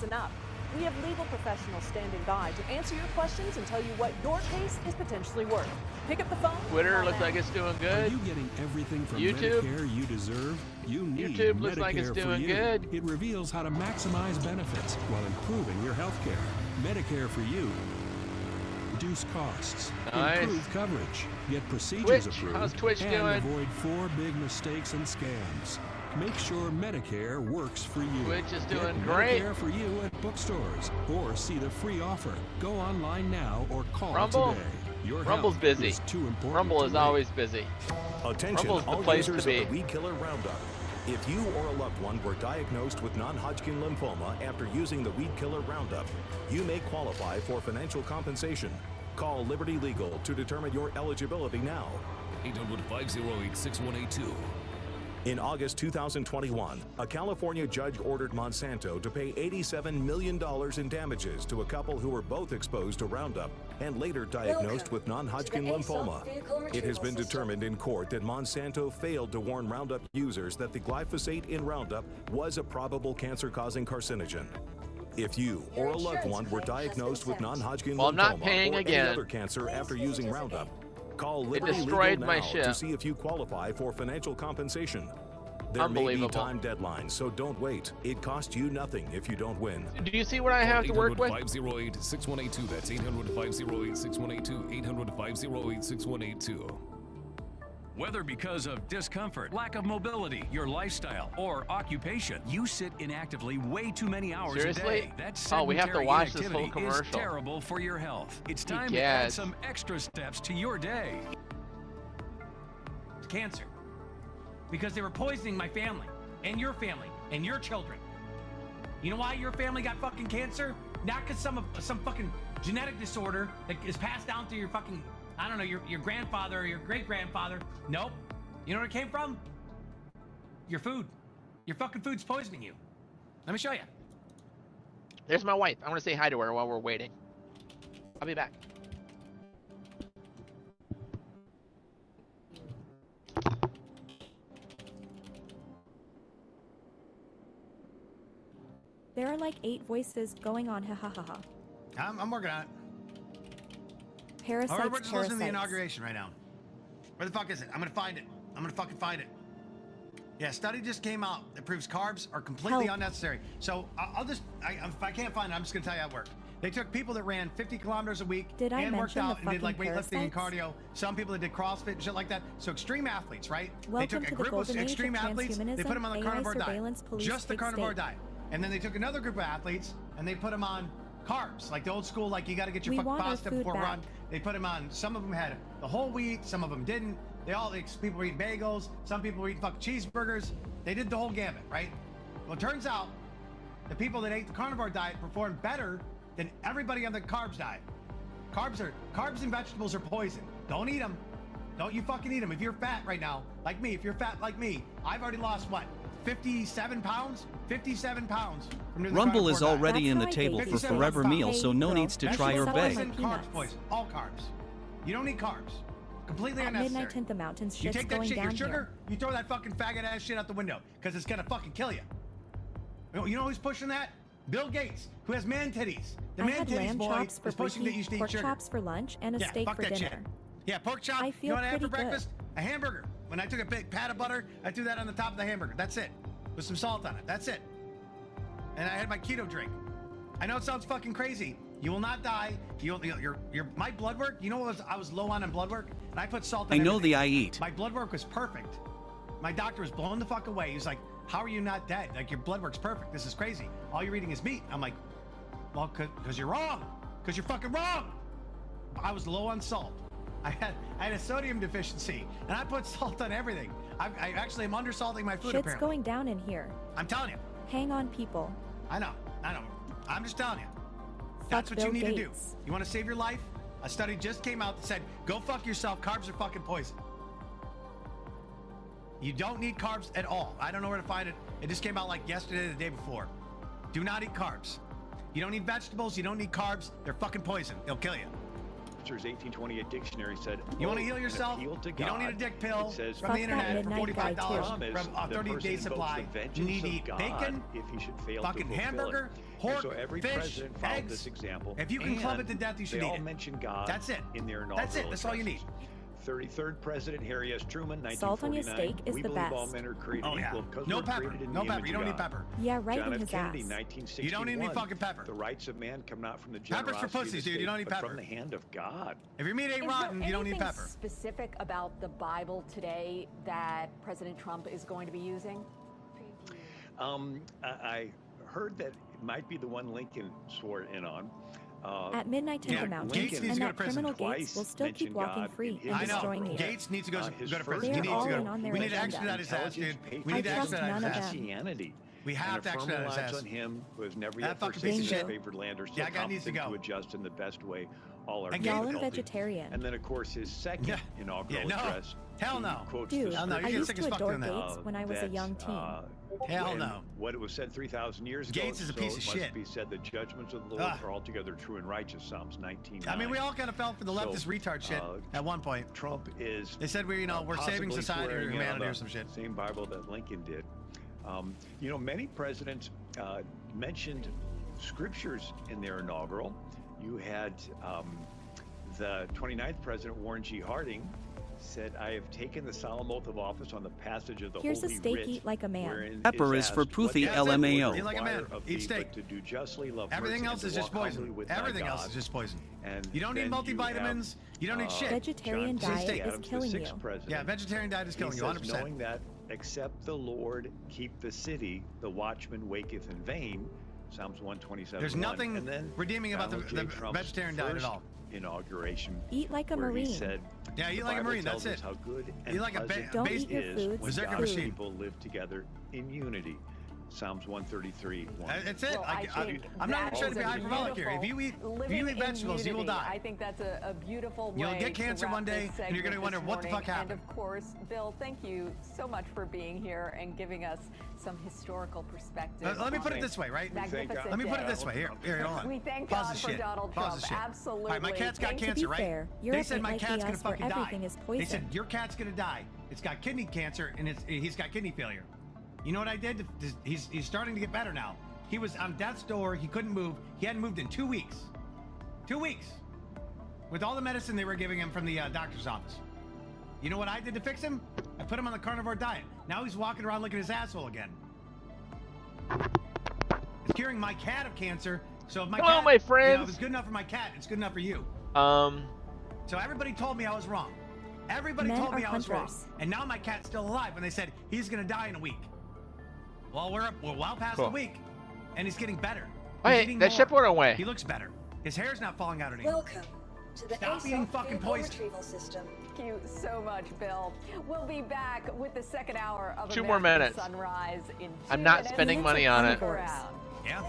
listen up. We have legal professionals standing by to answer your questions and tell you what your case is potentially worth. Pick up the phone. Twitter looks like it's doing good. Are you getting everything from YouTube? Medicare you deserve? You need YouTube looks like it's Medicare doing for you. good. It reveals how to maximize benefits while improving your health care. Medicare for you. Reduce costs, Nice. improve coverage, get procedures Twitch, approved, how's Twitch and doing? avoid 4 big mistakes and scams. Make sure Medicare works for you. Twitch is Get doing great. Medicare for you at bookstores or see the free offer. Go online now or call Rumble? today. Your Rumble's health busy. is too important Rumble to is wait. always busy. Attention, Rumble's the all place users to be. of the Weed Killer Roundup. If you or a loved one were diagnosed with non-Hodgkin lymphoma after using the Weed Killer Roundup, you may qualify for financial compensation. Call Liberty Legal to determine your eligibility now. 800-508-6182. In August 2021, a California judge ordered Monsanto to pay $87 million in damages to a couple who were both exposed to Roundup and later diagnosed with non-Hodgkin lymphoma. It has been determined in court that Monsanto failed to warn Roundup users that the glyphosate in Roundup was a probable cancer-causing carcinogen. If you or a loved one were diagnosed with non-Hodgkin Well, I'm not lymphoma paying or any again. other cancer after using Roundup, call It Liberty destroyed Legal my now ship. to see if you qualify for financial compensation. There may be Unbelievable. time deadlines, so don't wait. It costs you nothing if you don't win. Do you see what I have to work with? 800-508-6182. That's 800-508-6182. 800-508-6182. Whether because of discomfort, lack of mobility, your lifestyle, or occupation, you sit inactively way too many hours a Seriously? day. That Oh, we have to sedentary watch this inactivity whole is commercial. terrible for your health. It's You time to add guys. some extra steps to your day. Cancer. Because they were poisoning my family, and your children. You know why your family got fucking cancer? Not because some fucking genetic disorder that is passed down through your fucking, I don't know, your grandfather or your great-grandfather. Nope. You know where it came from? Your food. Your fucking food's poisoning you. Let me show you. There's my wife. I want to say hi to her while we're waiting. I'll be back. There are like 8 voices going on, ha ha ha ha. I'm working on it. Parasites, All right, we're just listening to the parasites. inauguration right now. Where the fuck is it? I'm gonna find it. I'm gonna fucking find it. Yeah, study just came out that proves carbs are completely Help. unnecessary. So if I can't find it, I'm just gonna tell you how it worked. They took people that ran 50 kilometers a week Did I and worked mention the out and did like fucking weightlifting and parasites? cardio. Some people that did CrossFit and shit like that. So extreme athletes, right? Welcome they took to a the group of golden age of extreme athletes. They put them on the transhumanism, carnivore AI diet, surveillance police just the take carnivore state. diet. And then they took another group of athletes and they put them on carbs, like the old school, like you got to get your We fucking want our pasta food before back. run. They put them on. Some of them had the whole wheat, some of them didn't. People were eating bagels, some people were eating fucking cheeseburgers. They did the whole gamut, right? Well, it turns out the people that ate the carnivore diet performed better than everybody on the carbs diet. Carbs and vegetables are poison. Don't eat them. Don't you fucking eat them. If you're fat right now, like me, if you're fat like me, I've already lost what? 57 pounds? 57 pounds from doing the Rumble carnivore is diet. already in the table for 57 forever pounds. meal, so no needs to try or beg. Poison, carbs poison. All carbs. You don't need carbs. Completely At unnecessary. midnight 10th the mountains, You shit's take that going shit, your down sugar, here. you throw that fucking faggot ass shit out the window because it's gonna fucking kill you. You know who's pushing that? Bill Gates, who has man titties. The I man had titties lamb boy chops for is pushing that you breaking, should eat pork sugar. chops for lunch, and a Yeah, steak fuck for that dinner. shit. Yeah, pork chop. I You feel know what I had for pretty good. breakfast? A hamburger. When I took a big pat of butter, I threw that on the top of the hamburger. That's it. With some salt on it. That's it. And I had my keto drink. I know it sounds fucking crazy. You will not die. My blood work, you know what I was low on blood work? And I put salt in I know everything. the I eat. My blood work was perfect. My doctor was blown the fuck away. He was like, how are you not dead? Like, your blood work's perfect. This is crazy. All you're eating is meat. I'm like, well, because you're wrong. Because you're fucking wrong. I was low on salt. I had a sodium deficiency, and I put salt on everything. I actually am undersalting my food, Shit's apparently. going down in here. I'm telling you. Hang on, people. I know. I'm just telling you. Fuck That's what Bill you need to do. Gates. You want to save your life? A study just came out that said, go fuck yourself. Carbs are fucking poison. You don't need carbs at all. I don't know where to find it. It just came out like yesterday or the day before. Do not eat carbs. You don't need vegetables. You don't need carbs. They're fucking poison. They'll kill you. Webster's 1828 dictionary said, You want to heal yourself? You don't need a dick pill says, from the internet for $45 from a the 30-day person supply. invokes the You vengeance need to of eat God bacon, if he should fail fucking to fulfill hamburger, it. pork, And so every fish, president followed eggs. this example. If you can club it to death, you should they eat all it. mention God That's it. in their inaugural That's it. That's all you need. 33rd President Harry S. Truman, 1949. Salt on your steak is we the believe best. all men are created Oh, yeah. equal because No we're pepper. created in No the pepper. image You of don't need God. pepper. Yeah, right John in F. his Kennedy, ass. 1961. You don't need any fucking pepper. The rights of man come not from the Pepper's generosity for of the pussies, dude. You state, don't need but pepper. from the hand of God. If your meat ain't rotten, you don't need pepper. Specific about the Bible today that President Trump is going to be using? I heard that it might be the one Lincoln swore in on. At midnight, take the mountains, Gates needs and to go that to prison. criminal Gates will still keep walking free and I destroying know. you. Gates needs to go to prison. They're He needs all to in go. on their We need to agenda. extradite his ass, dude. We I need to trust extradite none his of ass. Christianity. We have to and a firm extradite his reliance ass. on him who has never That yet fucking forsaken piece his of shit. favored land or so Yeah, that guy needs to competent go. to adjust in the best way all our Y'all are difficulty. vegetarian. And then, of course, his second inaugural no. address. Hell he no. quotes Dude, the Hell no. I You're used sick to as fuck adore doing that. Gates when I was a young teen. Hell when no. What it was said 3,000 years ago. Gates is a piece of so it shit. must be said the judgments of the Lord are altogether true and righteous. Psalms 19. I mean, we all kind of fell for the leftist retard shit at one point. Trump is. They said we're saving possibly society or swearing in on humanity or the some shit. Same Bible that Lincoln did. Many presidents mentioned scriptures in their inaugural. You had the 29th president, Warren G. Harding, said, I have taken the solemn oath of office on the passage of the Here's a Holy steak, Writ, eat like a man. wherein Pepper is asked, for "What Poothy does the Lord LMAO. Eat like a man. require of Eat thee steak. but to do justly, love Everything mercy, else and is to just walk humbly poison. with thy Everything else God." is just poison. And You don't need then you multivitamins. You don't need shit. Vegetarian John diet C. is Adams, killing the you. sixth president, Yeah, vegetarian diet is killing he you, says, 100%. knowing that, except the Lord keep the city, the watchman waketh in vain. Psalms 127. There's nothing and then redeeming about the Donald J. Trump's vegetarian diet at first all. Inauguration. Eat like a where Marine. He said, Yeah, eat the like a Bible Marine, tells that's us it. How good Eat and like a pleasant Don't base eat your is food. when Berserker God machine. and people live together in unity. Psalms 133. That's it. Well, I think I'm not that even trying to is be a hyperbolic here. If you eat living in vegetables, you will unity. die. I think that's a beautiful way You'll get cancer to wrap one day, this and you're gonna segment wonder this what the fuck morning. happened. And of course, Bill, thank you so much for being here and giving us some historical perspective. Let me put it on this way, right? Magnificent Let me put it day. this way. Here, hold on. We thank Pause God the for shit. Donald Pause Trump. the shit. Absolutely. All right, my cat's got Thank you. cancer, To be right? fair, They Europe said ain't my like cat's the gonna US where fucking die. everything is They poison. said your cat's gonna die. It's got kidney cancer and he's got kidney failure. You know what I did? He's starting to get better now. He was on death's door. He couldn't move. He hadn't moved in 2 weeks. 2 weeks. With all the medicine they were giving him from the doctor's office. You know what I did to fix him? I put him on the carnivore diet. Now he's walking around licking his asshole again. It's curing my cat of cancer. So if my Hello, cat, my friends. if it's good enough for my cat, it's good enough for you. So everybody told me I was wrong. Everybody Men told me are I was wrong. hunters. And now my cat's still alive when they said he's gonna die in a week. Well, we're well past Cool. the week, and he's getting better. Hey, He's eating that more. ship went away. He looks better. His hair's not falling out anymore. Welcome to the Stop eating ASOP fucking vehicle poison. retrieval system. Thank you so much, Bill. We'll be back with the second hour of 2 more American minutes. Sunrise in 2 I'm not minutes. spending money on it. Around. Yeah,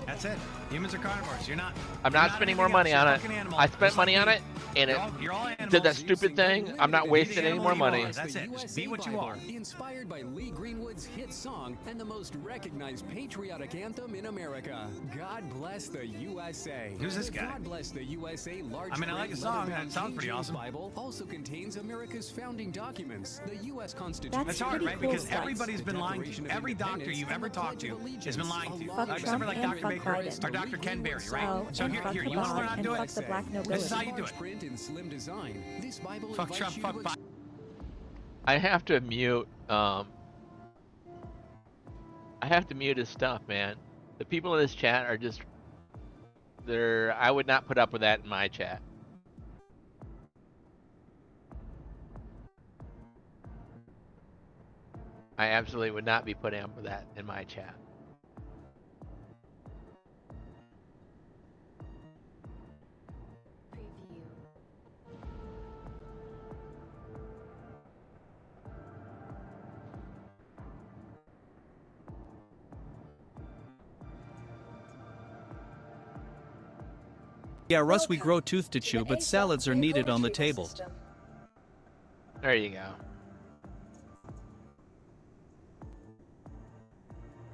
that's it. Humans are carnivores. You're not. I'm you're not spending more anything money else. on You're it. fucking animal, I spent just money like on me. it, and You're all it did that animals. stupid thing. I'm not wasting any more money. That's it. Just be what you are. Inspired by Lee Greenwood's hit song and the most recognized patriotic anthem in America, God Bless the USA. Who's this The guy? God Bless the USA large I mean, I like print the song. leather-bound That sounds King pretty James awesome. Bible also contains America's founding documents, the U.S. Constitution. That's hard, right? Because everybody's been lying to you. Every doctor you've ever talked to has been lying to you. Fuck Except for Trump like and Dr. fuck Baker Biden. or Dr. Ken Berry, right? Oh, So and here, fuck you the want to learn Biden how to and do fuck it? the black This is how nobility. you do it. Large print in slim design. This Bible Fuck invites Trump, you fuck to Biden. I have to mute. I have to mute his stuff, man. The people in this chat are just. I would not put up with that in my chat. I absolutely would not be putting up with that in my chat. Yeah, Russ, we grow tooth to chew, but salads are needed on the table. There you go.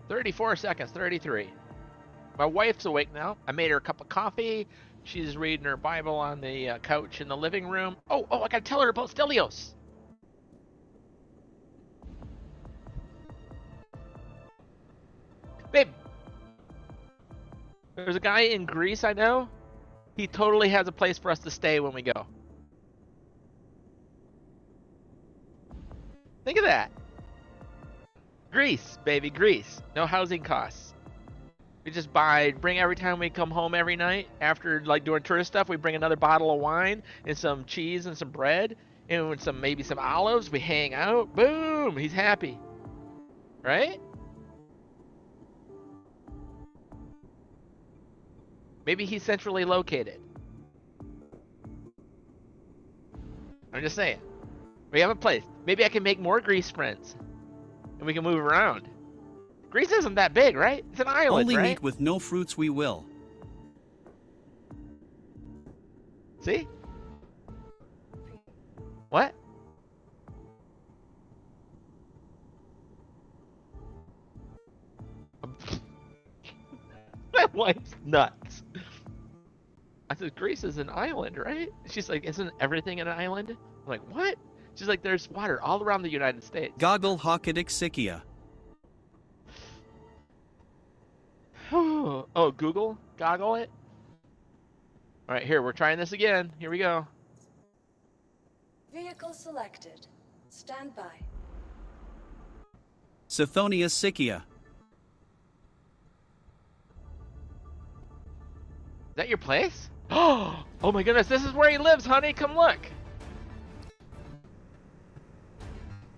34 seconds, 33. My wife's awake now. I made her a cup of coffee, She's reading her Bible on the couch in the living room. Oh, I gotta tell her about Stelios. Babe, there's a guy in Greece I know. He totally has a place for us to stay when we go. Think of that. Greece, baby, Greece. No housing costs. We just bring every time we come home every night after like doing tourist stuff, we bring another bottle of wine and some cheese and some bread and maybe some olives. We hang out. Boom, he's happy. Right? Maybe he's centrally located. I'm just saying. We have a place. Maybe I can make more Greece friends. And we can move around. Greece isn't that big, right? It's an island, Only right? meat with no fruits we will. See? What? My wife's nuts. I said, Greece is an island, right? She's like, isn't everything an island? I'm like, what? She's like, there's water all around the United States. Goggle Hawkidic Sikia. Oh, Google? Goggle it? All right, here, we're trying this again. Here we go. Vehicle selected. Stand by. Sithonia Sikia. Is that your place? Oh my goodness, this is where he lives, honey. Come look.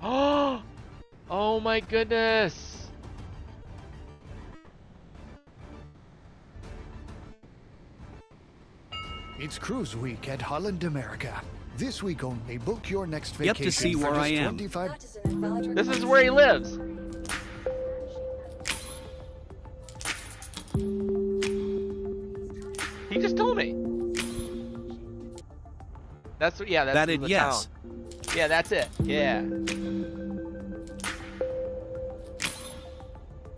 Oh my goodness. It's Cruise Week at Holland America. This week only, book your next vacation. Yep, to see where I am. This is where he lives. He just told me. That's That it, the yes. town. Yeah, that's it. Yeah.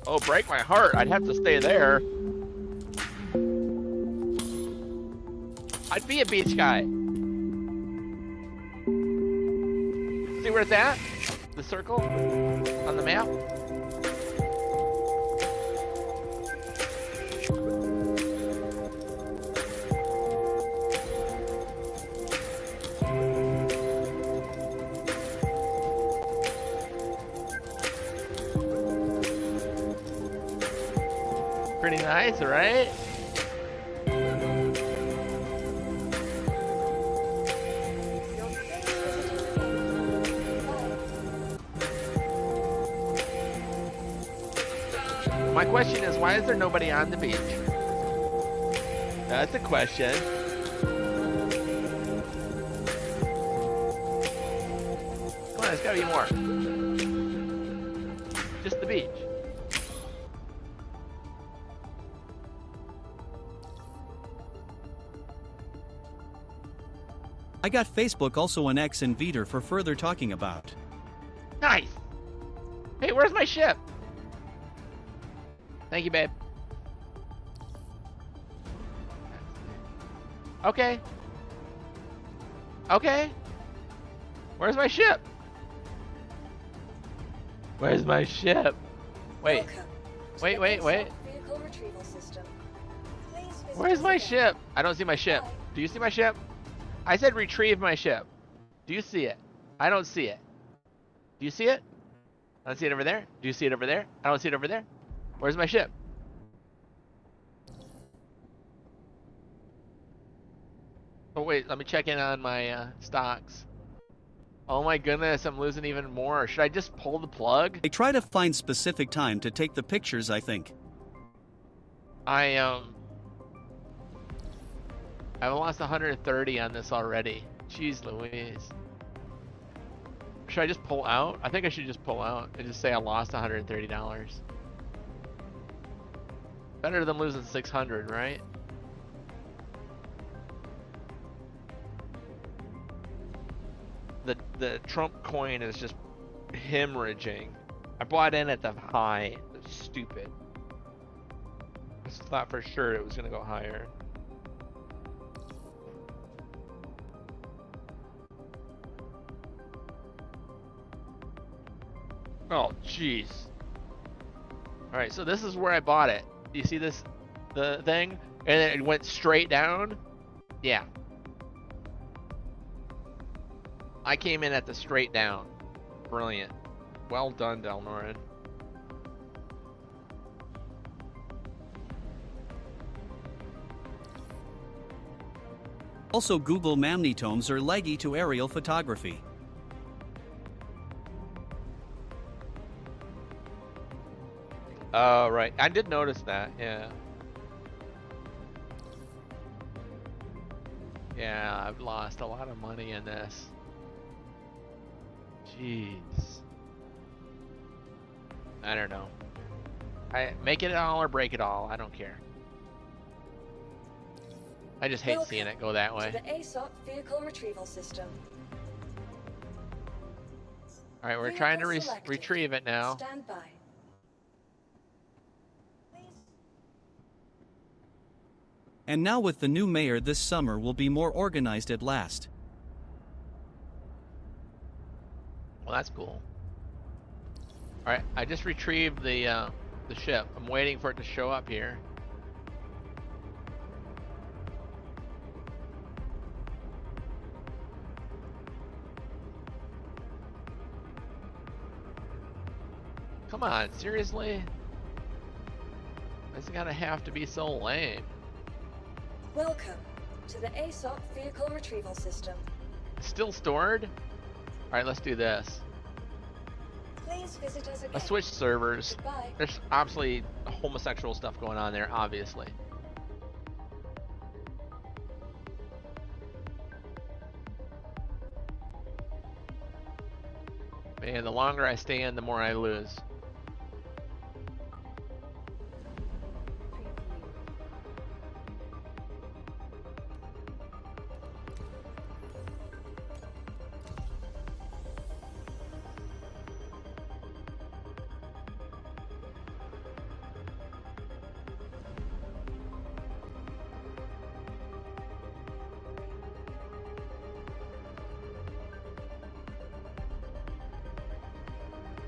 Oh, break my heart. I'd have to stay there. I'd be a beach guy. See where it's at? The circle on the map? Pretty nice, right? My question is, why is there nobody on the beach? That's a question. Come on, there's gotta be more. Just the beach. I got Facebook, also an X and Veter for further talking about. Nice. Hey, where's my ship? Thank you, babe. Okay. Okay. Where's my ship? Where's my ship? Wait. Wait. Vehicle retrieval system. Please visit Where's my ship? I don't see my ship. Do you see my ship? I said retrieve my ship. Do you see it? I don't see it. Do you see it? I don't see it over there. Do you see it over there? I don't see it over there. Where's my ship? Oh wait, let me check in on my stocks. Oh my goodness, I'm losing even more. Should I just pull the plug? They try to find specific time to take the pictures, I think. I've lost 130 on this already. Jeez Louise. Should I just pull out? I think I should just pull out and just say I lost $130. Better than losing 600, right? The Trump coin is just hemorrhaging. I bought in at the high. It's stupid. I thought for sure it was gonna go higher. Oh, jeez. All right, so this is where I bought it. Do you see this, the thing? And then it went straight down? Yeah. I came in at the straight down. Brilliant. Well done, Delnoran. Also, Google magnetomes are leggy to aerial photography. Oh, right. I did notice that, yeah. Yeah, I've lost a lot of money in this. Jeez. I don't know. I make it all or break it all. I don't care. I just hate seeing it go that way. To the ASOP vehicle retrieval system. All right, we're trying to retrieve it now. Stand by. And now with the new mayor, this summer will be more organized at last. Well, that's cool. All right, I just retrieved the ship. I'm waiting for it to show up here. Come on, seriously? It's gotta have to be so lame. Welcome to the ASOP vehicle retrieval system. Still stored? All right, let's do this. Please visit us again. Let's switch servers. Goodbye. There's obviously homosexual stuff going on there, obviously. Man, the longer I stay in, the more I lose.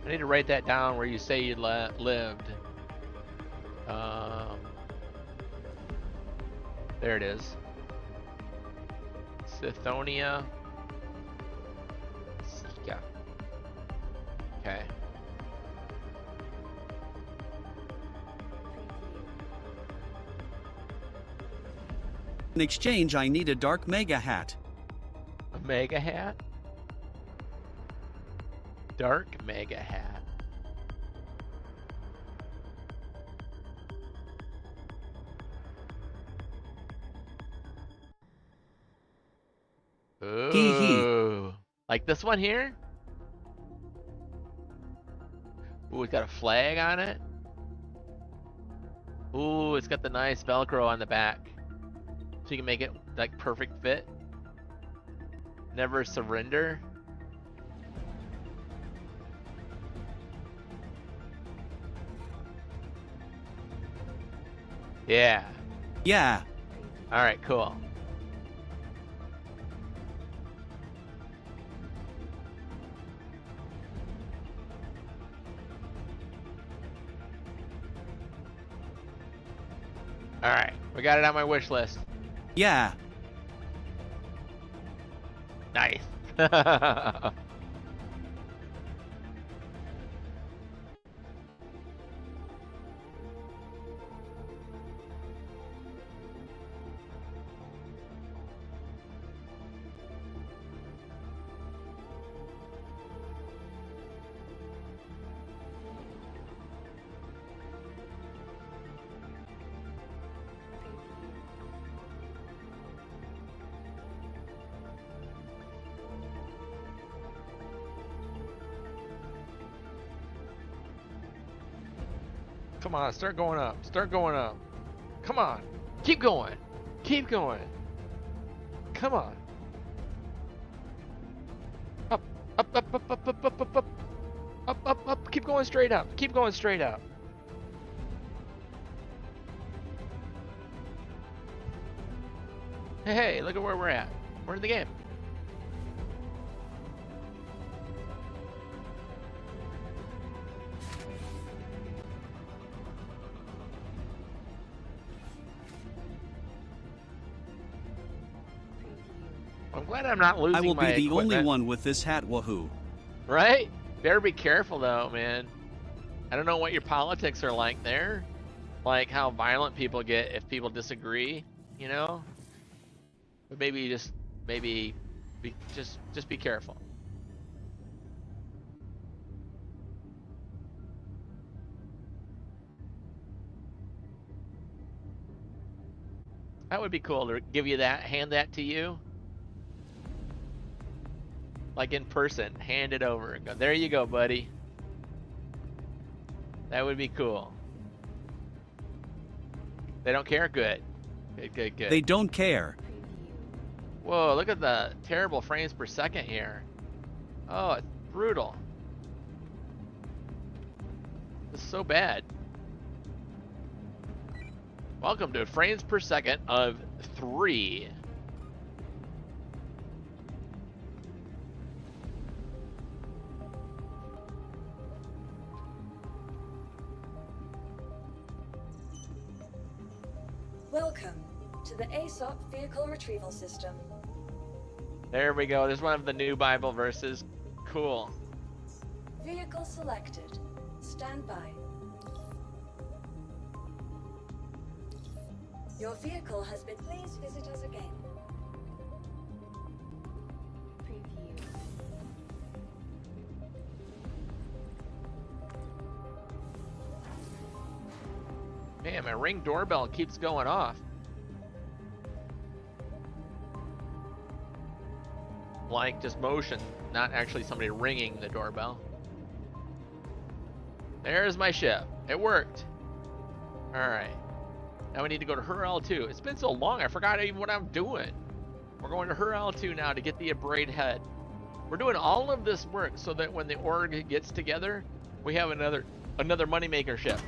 I need to write that down where you say you lived. There it is. Sithonia. Sika. Okay. In exchange, I need a dark mega hat. A mega hat? Dark mega hat. Ooh. Like this one here? Ooh, it's got a flag on it. Ooh, it's got the nice Velcro on the back. So you can make it like perfect fit. Never surrender. Yeah. Yeah. All right, cool. All right, we got it on my wish list. Yeah. Nice. Come on, start going up. Start going up. Come on. Keep going. Keep going. Come on. Up, up, up, up, up, up, up, up, up. Up, up, up. Keep going straight up. Keep going straight up. Hey, hey, look at where we're at. We're in the game. I'm glad I'm not losing I will my be the only equipment. one with this hat, wahoo. Right? Better be careful though, man. I don't know what your politics are like there. Like how violent people get if people disagree, you know? But maybe just be careful. That would be cool to give you that, hand that to you. Like in person, hand it over and go, there you go, buddy. That would be cool. They don't care? Good. Good. They don't care. Whoa, look at the terrible frames per second here. Oh, it's brutal. This is so bad. Welcome to frames per second of 3. Welcome to the ASOP Vehicle Retrieval System. There we go. There's one of the new Bible verses. Cool. Vehicle selected. Stand by. Your vehicle has been. Please visit us again. Preview. Man, my Ring doorbell keeps going off. Like just motion, not actually somebody ringing the doorbell. There's my ship. It worked. All right. Now we need to go to Hurl 2. It's been so long, I forgot even what I'm doing. We're going to Hurl 2 now to get the abrade head. We're doing all of this work so that when the org gets together, we have another moneymaker ship.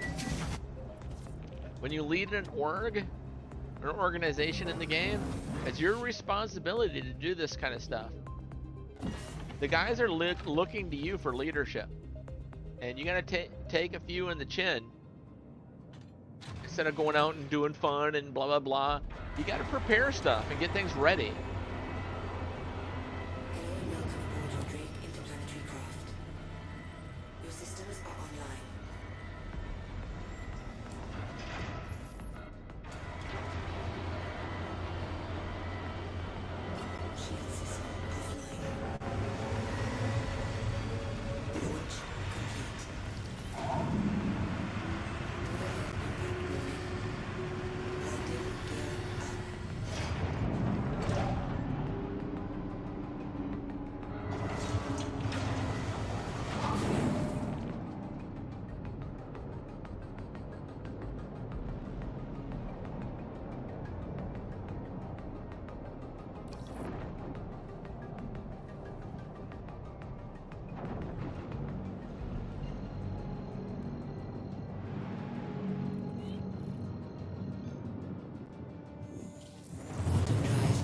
When you lead an org, an organization in the game, it's your responsibility to do this kind of stuff. The guys are looking to you for leadership. And you gotta take a few in the chin. Instead of going out and doing fun and blah, blah, blah. You gotta prepare stuff and get things ready. Your systems are online. Shield system offline. Launch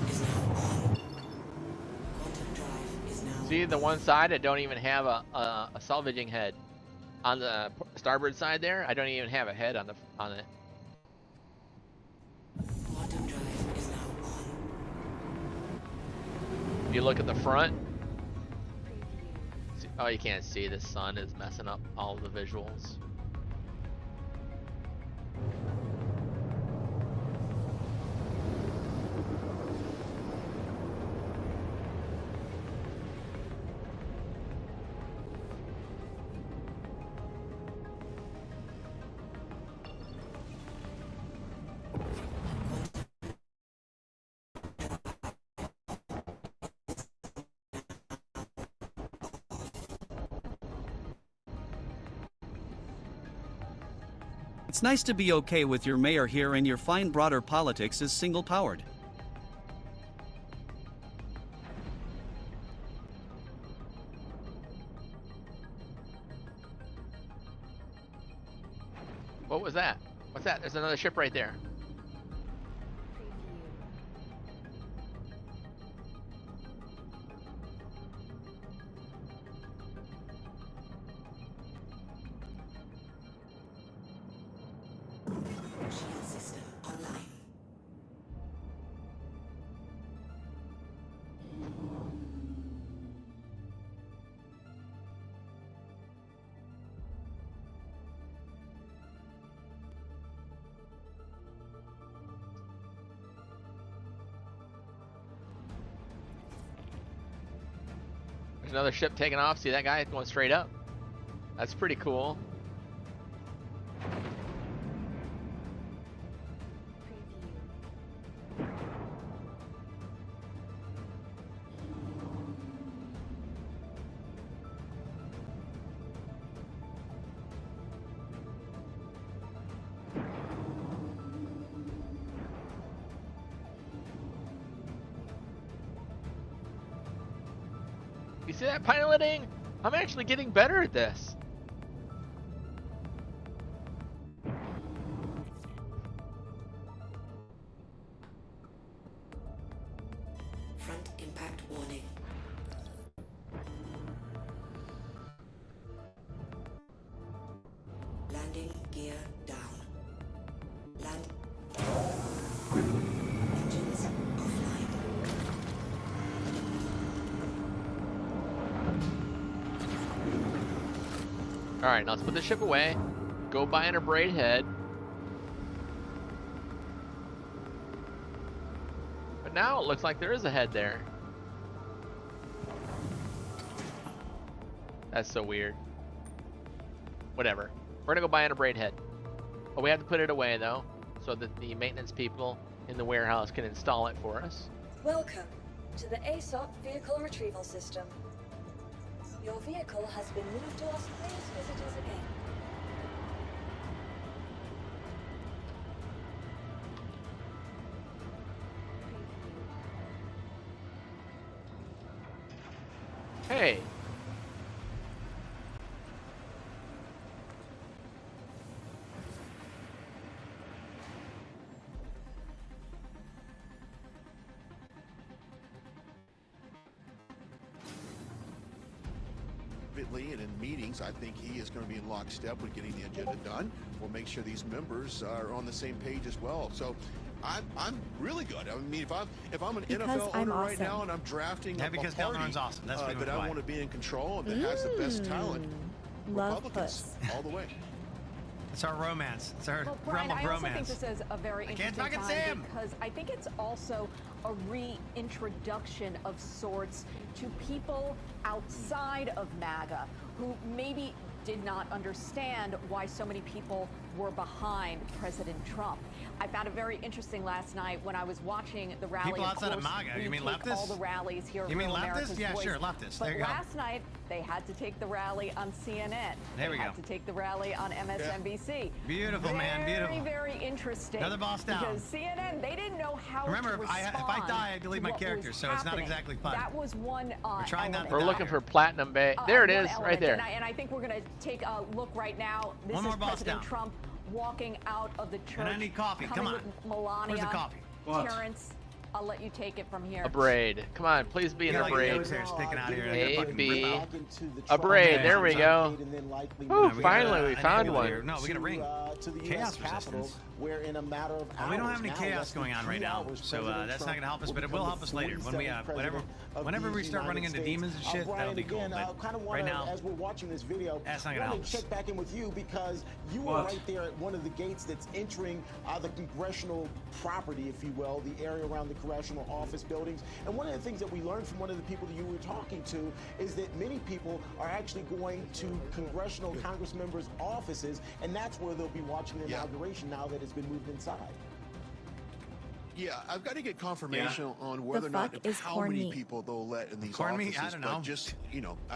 complete. See the one side, I don't even have a salvaging head. On the starboard side there, I don't even have a head on it. If you look at the front, see, oh, you can't see. The sun is messing up all the visuals. It's nice to be okay with your mayor here and your fine broader politics is single-powered. What was that? What's that? There's another ship right there. Shield system online. There's another ship taking off. See that guy going straight up? That's pretty cool. You see that piloting? I'm actually getting better at this. Front impact warning. Landing gear down. Land. Engines offline. Alright, now let's put the ship away. Go by in a braid head. But now it looks like there is a head there. That's so weird. Whatever. We're gonna go buy in a braid head. But we have to put it away though, so that the maintenance people in the warehouse can install it for us. Welcome to the ASOP Vehicle Retrieval System. Your vehicle has been moved to us. Please visit us again. Hey. And in meetings, I think he is going to be in lockstep with getting the agenda done. We'll make sure these members are on the same page as well. So I'm really good. I mean, if I'm an NFL owner right now and I'm drafting a because party Delnor's awesome. That's that I want to be in control and that has the best talent, Love Republicans all the way. It's our romance. It's our Well, Brian, realm of I also romance. think this is a very interesting time because I think it's also a reintroduction of sorts to people outside of MAGA who maybe did not understand why so many people were behind President Trump. I found it very interesting last night when I was watching the rally. People outside of MAGA. You mean leftists? All the rallies here. You mean Real leftists? America's Yeah, Voice. sure, leftists. But There you go. last night they had to take the rally on CNN. There we They had go. to take the rally on MSNBC. Beautiful, man, beautiful. Very, very interesting. Another boss down. Because CNN, they didn't know how Remember, to if I respond die, I delete to my what character, was so it's not happening. exactly fun. That was one We're trying not to We're die looking here. for Platinum Bay. There it one is, right element. there. And I think we're going to take a look right now. This One is more boss President down. Trump walking out of the church. And I need coffee. coming Come on. with Melania. Where's the coffee? What? Terrence, I'll let you take it from here. A braid. Come on, please be in Yeah, a like braid. nose hair sticking out here. A, Fucking B. rip out. A braid. There we go. Woo, finally we found one. No, we got a ring. To the Chaos U.S. Capitol, resistance. where in a matter of hours, Well, we don't have any now, chaos less than going on 2 right now, hours, so President that's not Trump going to help us, will but it will become help us the later when we 47th president of whenever we these start running United into States. demons and shit. Brian, That'll be cool. again, I But kind of want right to, now, as we're watching this video, that's not gonna I help want to us. check back in with you because you were right there at one of the gates that's entering the congressional property, if you will, the area around the congressional office buildings. And one of the things that we learned from one of the people that you were talking to is that many people are actually going to congressional Congress members' offices, and that's where they'll be watching the inauguration now that it's been moved inside. Yeah, I've got to get confirmation on whether or fuck not is how corn many meat? people they'll let in these Corn offices. meat? I don't but know. just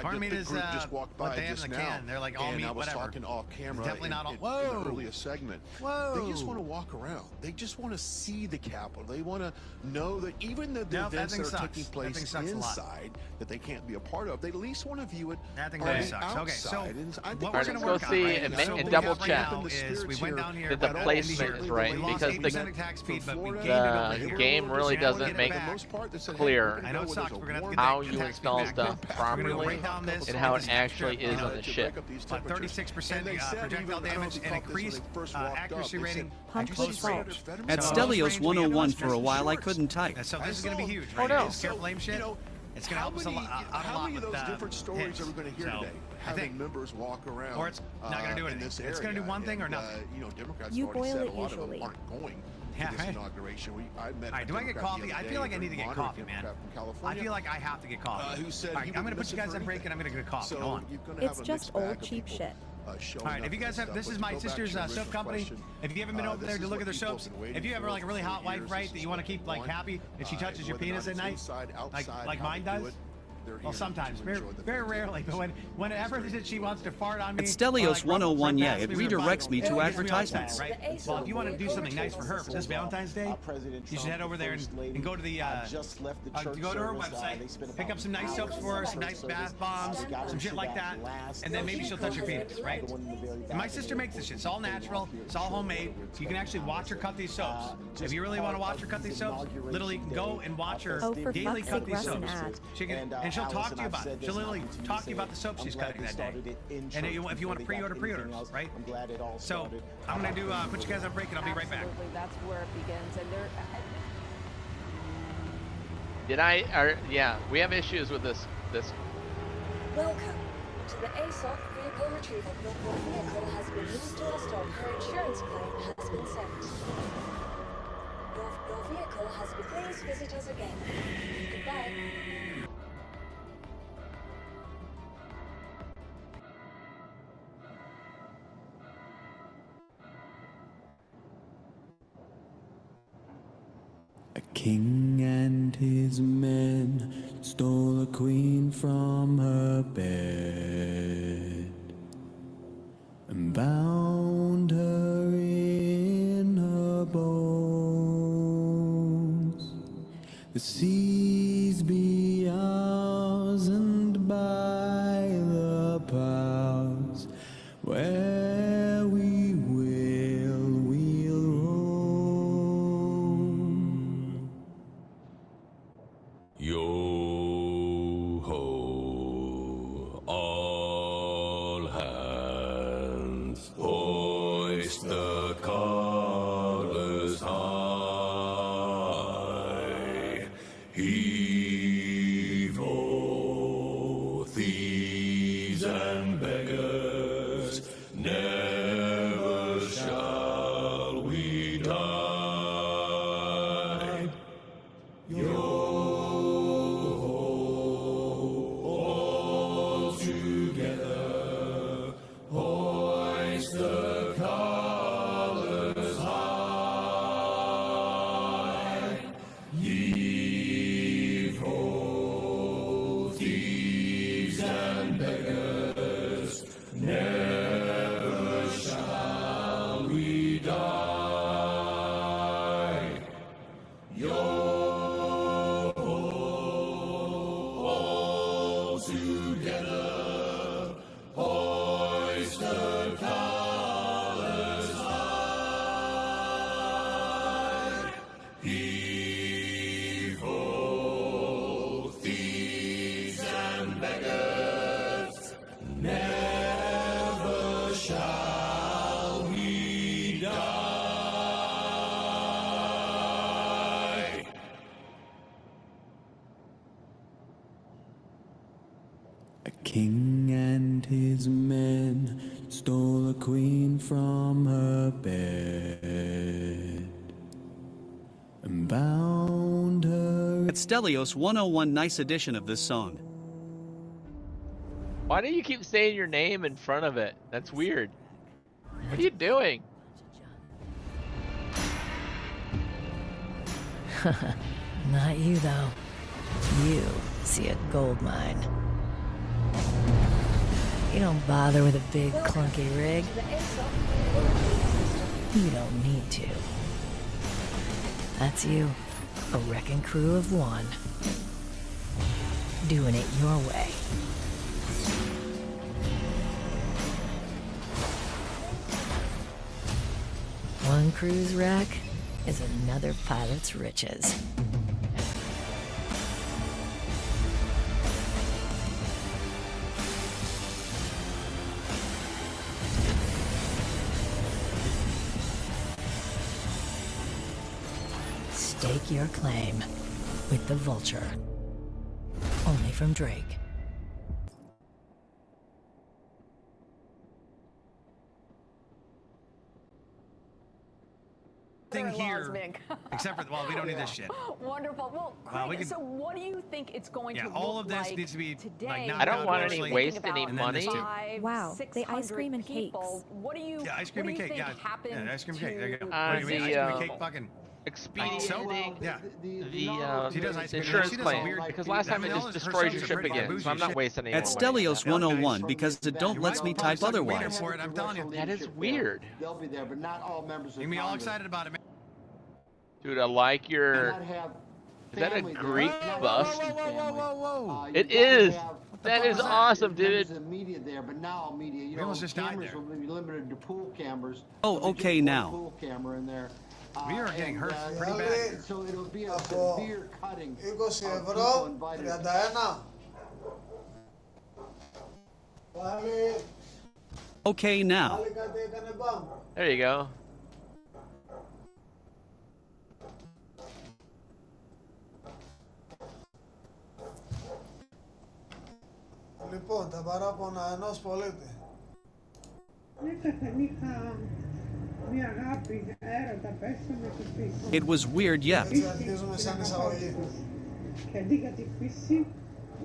Corn meat the is, group just walked what by they have just in the now, can. They're like all and meat, I was whatever. talking off camera. Definitely not all. in Whoa! the earlier segment. Whoa! They just want to walk around. They just want to see the Capitol. They want to know that even the No, that events thing that are sucks. taking That place thing sucks a lot. inside that they can't be a part of, they at least want to view it That thing on really the sucks. Okay, so outside. And I think what that's we're Alright, going let's to go work on see right and, now, so and what double we have right check now is we went down here that the about placement is right, we lost because 8% the attack speed, but we gained it the over here. game really And we'll doesn't get make it back. clear I know it sucks. We're gonna have to get how that you attack install speed back. stuff We're gonna go properly right down this and how it this actually strip, is on the ship. But 36% projectile damage and increased accuracy rating. Pump and close salt. range. At So Stelios close range, we 101 have for a while, I couldn't type. So this is going to be huge. Oh, Right? no. This careful aim shit. It's going to help us a lot. How many of those different stories hits. are we going to hear So, today? I Having think, members walk around. or it's not going to do in anything. this It's going to do area. one thing or And, nothing. Democrats You have already boil said it a lot usually. of them aren't going. Yeah, this right. inauguration. All right, do I get coffee? I feel like I need to get coffee, man. I feel like I have to get coffee. Who said All right, he I'm going to wouldn't put you guys listen on for break and I'm going to get coffee. Hold on. you're gonna have It's a just mixed bag old of cheap people, shit. showing All right, up if you and guys have, stuff, this but is to my go back to sister's your soap original company. question, If you haven't been over this there to is look what at their people have soaps, been waiting if you have for like a really hot 4 wife, years. right, This that is you want to what we keep like want. happy, and she touches your Whether or penis not at it's night, inside, outside, like how mine they do does. it, they're Well, here sometimes, to very, ensure that very they're rarely, but whenever that she wants to fart on me, At Stelios 101, yeah, it redirects me to advertisements. Right? Well, if you want to do something nice for her for this Valentine's Day, you should head over there and go to the go to her website, pick up some nice soaps for her, some nice bath bombs, some shit like that, and then maybe she'll touch your penis, right? And my sister makes this shit. It's all natural, it's all homemade, so you can actually watch her cut these soaps. If you really want to watch her cut these soaps, literally you can go and watch her daily cut these soaps. And she'll talk to you about it. She'll literally talk to you about the soap she's cutting that day. And if you want to pre-order, right? So I'm gonna do put you guys on break, and I'll be right back. Absolutely, that's where it begins, and Yeah, we have issues with this. Welcome to the ASOP vehicle retrieval. Your vehicle has been moved to our stop. Your insurance claim has been sent. Your vehicle has been. Please visit us again. Goodbye. A king and his men stole a queen from her bed and bound her in her bones. The seas be ours, and by the powers where we will, we'll roam. Yo ho, all hands, hoist the colors high. Heave ho, thieves and beggars, never shall we die. All together, hoist the colors high. Heave ho, thieves and beggars, never shall we die. All together, hoist the colors high. Heave ho, thieves and beggars, never shall we die. A king and his men stole a queen from her bed and bound her. At Stelios 101, nice edition of this song. Why do you keep saying your name in front of it? That's weird. What are you doing? Not you, though. You see a gold mine. You don't bother with a big, clunky rig. You don't need to. That's you, a wrecking crew of one. Doing it your way. One crew's wreck is another pilot's riches. Stake your claim with the Vulture. Only from Drake. thing Mother-in-law's here, Mink. except for, well, we don't need this shit. Wonderful. Well, Craig, we can- so what do you think it's going to look all of this like needs to be today? like I don't want any actually- waste any and then money. this too. Wow, the ice cream and cakes. What do you? Yeah, ice cream what and do you cake. think Yeah, happened ice cream and cake. There you go. to What do you mean? Ice cream and the, cake, fucking. Expediting Yeah. the She does ice cream. insurance She does claim weird- because last time I it mean, all just this- her destroys your songs are ship pretty again, bougie so I'm not shit. wasting any At more money. Stelios 101 because it don't lets me type otherwise. For it, I'm telling you. That is weird. They'll be there, but not all members of You can be all Congress. excited about it, man. Dude, I like your. Cannot have Is that a family there. Greek Not bust? Whoa. You It gotta is. have That is fuck is that? awesome, members dude. of the media there, but not all media. You We know, almost just died cameras there. will be limited to pool cameras. Oh, There'll be okay just one now. Pool camera in there. We are getting hurt pretty and, bad. So it'll be a severe cutting. 20 of ευρώ, people invited. 31. Πάλι, Okay now. πάλι κάτι έκανε μπαμ. There you go. Λοιπόν, τα παράπονα ενός πολίτη. Μια αγάπη, έρωτα, πέσω με τη φύση. It was weird, yeah. Έτσι αρχίζουμε σαν εισαγωγή. Και αντί για τη φύση,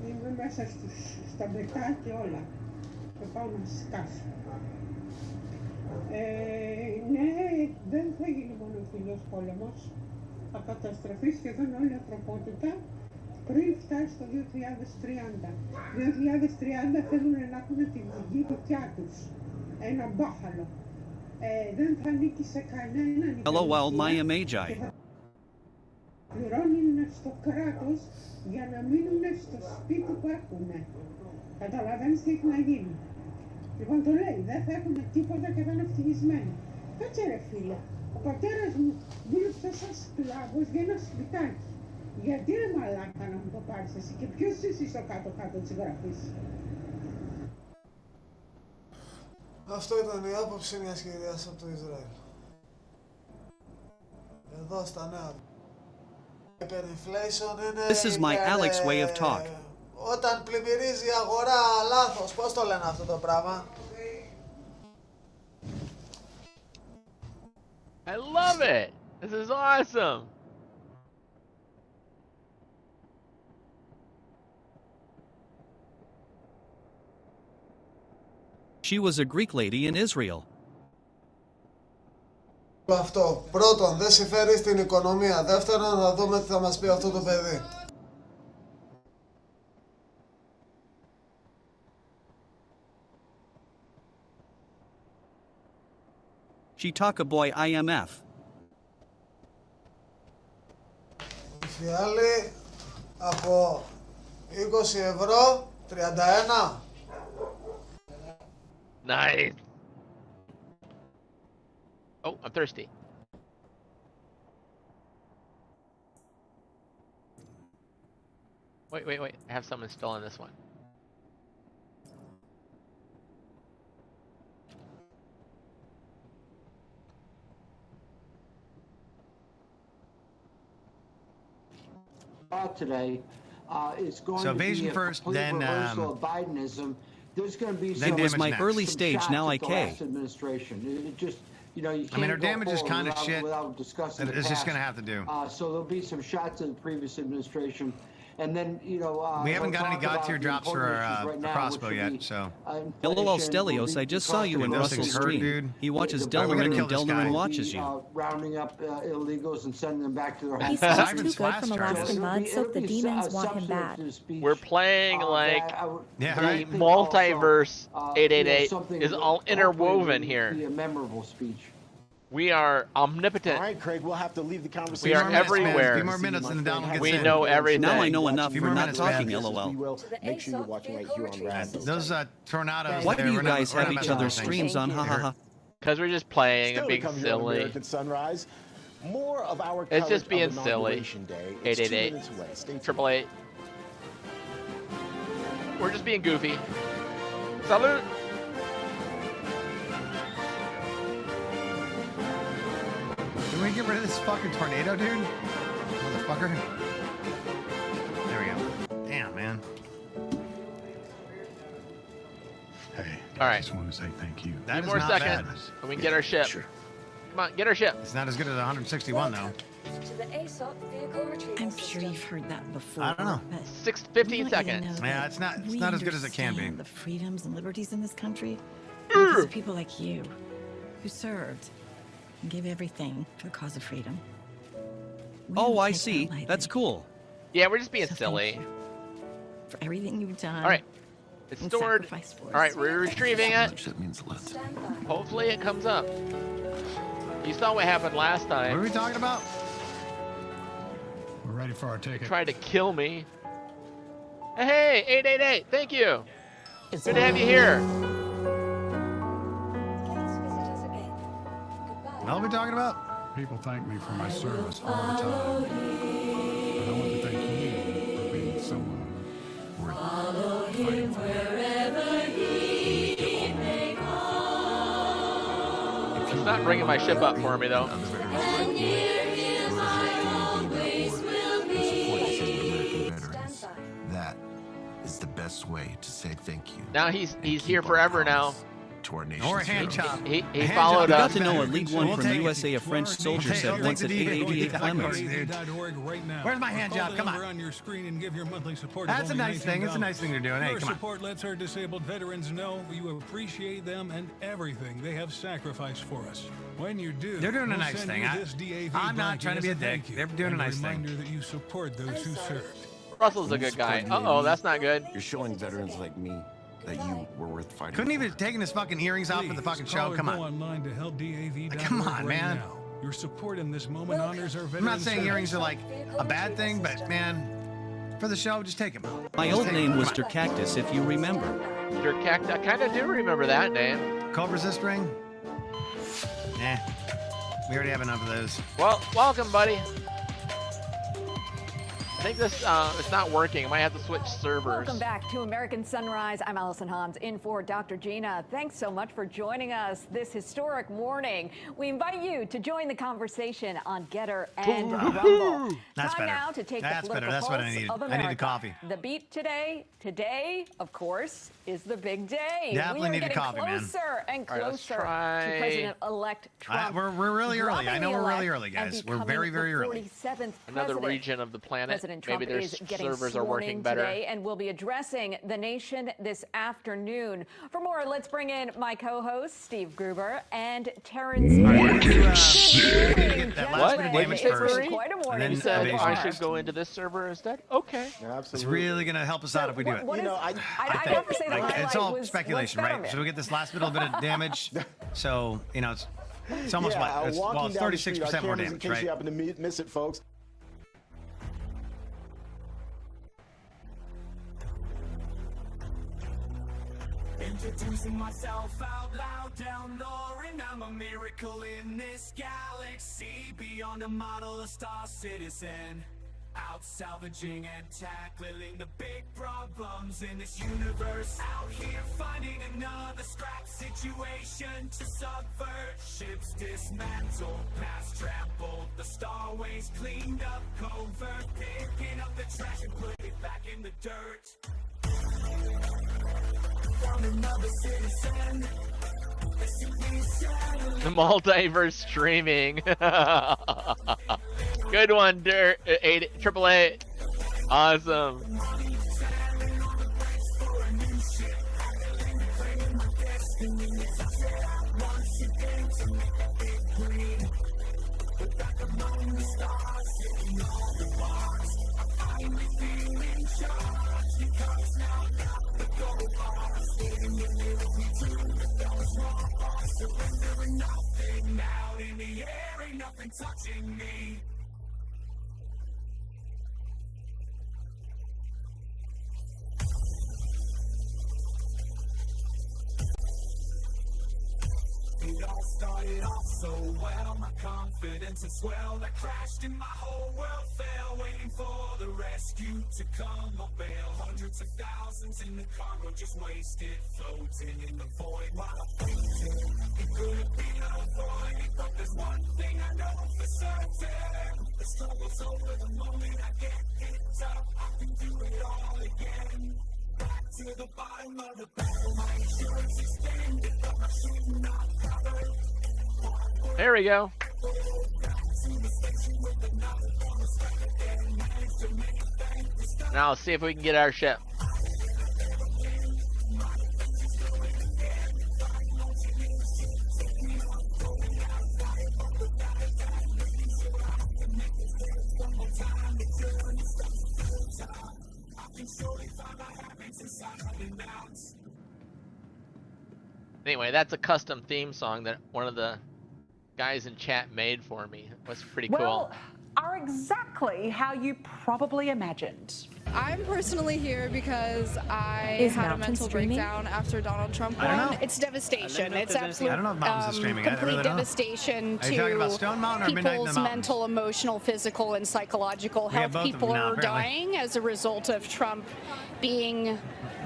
είμαι μέσα στα μπεκά και όλα. Και πάω να σκάσω. Ναι, δεν θα γίνει μόνο φιλός πόλεμος. Θα καταστραφεί σχεδόν όλη η ανθρωπότητα πριν φτάσει το 2030. 2030 θέλουν να έχουν τη γη δικιά τους. Ένα μπάχαλο. Δεν θα ανήκει σε κανέναν. LOL Maya Magi. Πληρώνουν στο κράτος για να μείνουν στο σπίτι που έχουν. Καταλαβαίνεις τι έχει να γίνει. Λοιπόν, το λέει, δεν θα έχουν τίποτα και θα είναι ευτυχισμένοι. Κάτσε ρε φίλε, ο πατέρας μου δούλεψε σαν σκλάβος για ένα σπιτάκι. Γιατί ρε μαλάκα να μου το πάρεις εσύ και ποιος είσαι στο κάτω-κάτω της γραφής. Αυτό ήταν η άποψη μιας κυρίας από το Ισραήλ. Εδώ στα νέα. Hyperinflation είναι... This is my Alex way of talk. Όταν πλημμυρίζει η αγορά λάθος, πώς το λένε αυτό το πράγμα. I love it. This is awesome. She was a Greek lady in Israel. Αυτό. Πρώτον, δεν συμφέρει στην οικονομία. Δεύτερον, να δούμε τι θα μας πει αυτό το παιδί. She talk a boy IMF. Η φιάλη από 20 ευρώ, 31. Nice. Oh, I'm thirsty. Wait. I have something still in this one. Today is going So to be evasion a first, complete then, reversal of Bidenism. There's going to be It was my early some stage, shots now at I the K. last administration. It just, you know, you I mean, can't our go damage is forward kind of without- shit. without discussing the It's just past. gonna have to do. So there'll be some shots of the previous administration, and then you know. We haven't we'll got any talk God about tier the drops for important our issues right now, crossbow which yet, would be, so. LOL inflation, Stelios, will I be just saw you in Those Russell's things hurt, stream. dude. He watches The- we gotta Delrin kill and this guy. Delrin watches you. Rounding up illegals and sending them back to their He home. sounds too good from Alaskan mud, so the demons want him bad. We're playing like Yeah, the right. multiverse 888 something is that all hopefully interwoven will here. Be a memorable speech. We are omnipotent. All right, Craig, we'll have to leave the conversation. We are everywhere. Few more minutes and the down gets We in. know everything. Now I know enough Few for more not minutes, talking, man. LOL. Make sure you're watching right here on Rad. Those tornadoes. Why do there, you we're not- guys we're have not each messing with other's those streams things. on? Ha ha ha. Because we're just playing Still and to being come here on silly. American Sunrise. More of our It's coverage just being of silly. Inauguration Day. It's 2 888. minutes away. Stay tuned. 888. We're just being goofy. Salute. Can we get rid of this fucking tornado, dude? Motherfucker. There we go. Damn, man. Hey, All right. I just want to say thank you. That Few is more not seconds, bad. and we can get our ship. Sure. Come on, get our ship. It's not as good as 161 though. To the ASOC vehicle retrieval I'm sure you've heard that before. I don't know. 15 seconds. Yeah, it's not as good as it can be. The freedoms and liberties in this country because of people like you who served and gave everything for the cause of freedom. Oh, I see. That's cool. Yeah, we're just being silly. For everything you've done. All right. It's and stored. sacrificed for us. All right, we're retrieving it. That means let. Hopefully it comes up. You saw what happened last time. What are we talking about? We're ready for our ticket. Tried to kill me. Hey, 888. Thank you. Good to have you here. What are we talking about? People thank me for my service all the time. But I want to thank you for being someone worth fighting for. It's not bringing my ship up for me, though. That is the best way to say thank you. Now he's here forever now. To our nation. Or a hand chop. He followed I got up. to know a League One from USA a French soldier said once at 888 Clemens. Where's my hand job? Come on. On your screen and give your monthly support. That's a nice thing. It's a nice thing they're doing. Hey, Your come on. support lets our disabled veterans know you appreciate them and everything they have sacrificed for us. When you do, They're doing a we'll nice send thing. you this DAV I'm not blanket trying to be as a dick. thank you They're doing a and nice thing. reminder that you support those who served. Russell's a good guy. Uh-oh, that's not good. You're showing veterans like me that you were worth fighting. Couldn't even taking his fucking earrings off for the fucking show. Come Go on. online to help DAV. Come on, right man. now. Your support in this moment honors our veterans. I'm not saying earrings are like a bad thing, but man, for the show, just take them out. My old name was Cactus, if you remember. Cactus. I kind of do remember that name. Cold resist ring? Nah. We already have enough of those. Well, welcome, buddy. I think this it's not working. I might have to switch servers. Welcome back to American Sunrise. I'm Allison Hans in for Dr. Gina. Thanks so much for joining us this historic morning. We invite you to join the conversation on Getter and Rumble. That's Time better. now to take That's the better. political That's what I pulse needed. of I America. needed coffee. The beat today, of course, is the big day. Definitely we are needed getting coffee, man. closer and All right, let's closer try. to President-elect Trump. We're really early. dropping I know the we're really elect early, and guys. We're becoming very, very the early. 47th Another president. region of the planet. President Trump Maybe their is getting servers are sworn working in better. today and will be addressing the nation this afternoon. For more, let's bring in my co-hosts Steve Gruber and Terrence. What? It's been quite a morning You so said far. I should go into this server instead? Okay. It's really going to help us out if we do it. What is- I think. have to say the highlight It's all was speculation, right? Fetterman. So we get this last little bit of damage. So, you know, it's almost yeah, what? It's, walking well, it's down the street, our 36% more cameras, in damage, case you right? happen to miss it, folks. Introducing myself out loud, down Lauren. I'm a miracle in this galaxy, beyond a model, a star citizen. Out salvaging and tackling the big problems in this universe. Out here finding another scrap situation to subvert. Ships dismantled, past trampled, the starways cleaned up, covert. Picking up the trash and put it back in the dirt. I'm another citizen. The multiverse streaming. Good one, Dirt. AAA. Awesome. Out in the air, ain't nothing touching me. It all started off so well, my confidence had swelled. I crashed and my whole world fell, waiting for the rescue to come. A bail, hundreds of thousands in the cargo, just wasted, floating in the void while I waited. It couldn't be avoided, but there's one thing I know for certain. The struggle's over the moment I get hit up, I can do it all again. Back to the bottom of the barrel, my insurance extended, but my shooting not covered. There we go. Now let's see if we can get our ship. Anyway, that's a custom theme song that one of the guys in chat made for me. It was pretty cool. Are exactly how you probably imagined. I'm personally here because I Is had a Mountain mental streaming? breakdown after Donald Trump I don't won. know. It's devastation. It's absolute I don't know if Mountains is streaming. I complete really don't know. devastation Are you talking about Stone Mountain or Midnight in the people's Mountains? mental, emotional, physical, and psychological We have health. both of People them now, are apparently. dying as a result of Trump being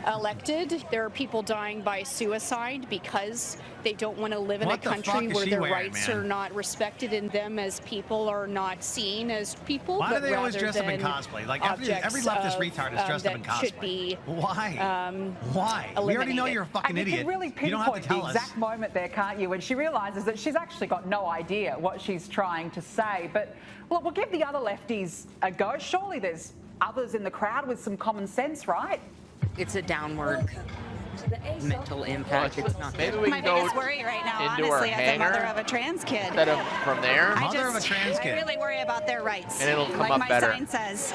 elected. There are people dying by suicide because they don't want to live in What a the fuck country is where she their wearing, rights man? are not respected and them as people are not seen as people. Why do but they always rather dress up in than cosplay? Like every objects leftist of, retard is dressed up in that cosplay. should be Why? Why? We already know eliminated. you're a fucking And you idiot. can really You don't have to pinpoint tell the us. exact moment there, can't you? When she realises that she's actually got no idea what she's trying to say. But look, we'll give the other lefties a go. Surely there's others in the crowd with some common sense, right? It's a downward mental impact. It's not Maybe good. we My can go biggest worry right now, into our honestly, as a hangar mother of a trans kid. instead of from there. I Mother of a trans I kid. really worry about their rights. And it'll come like up my better. sign says.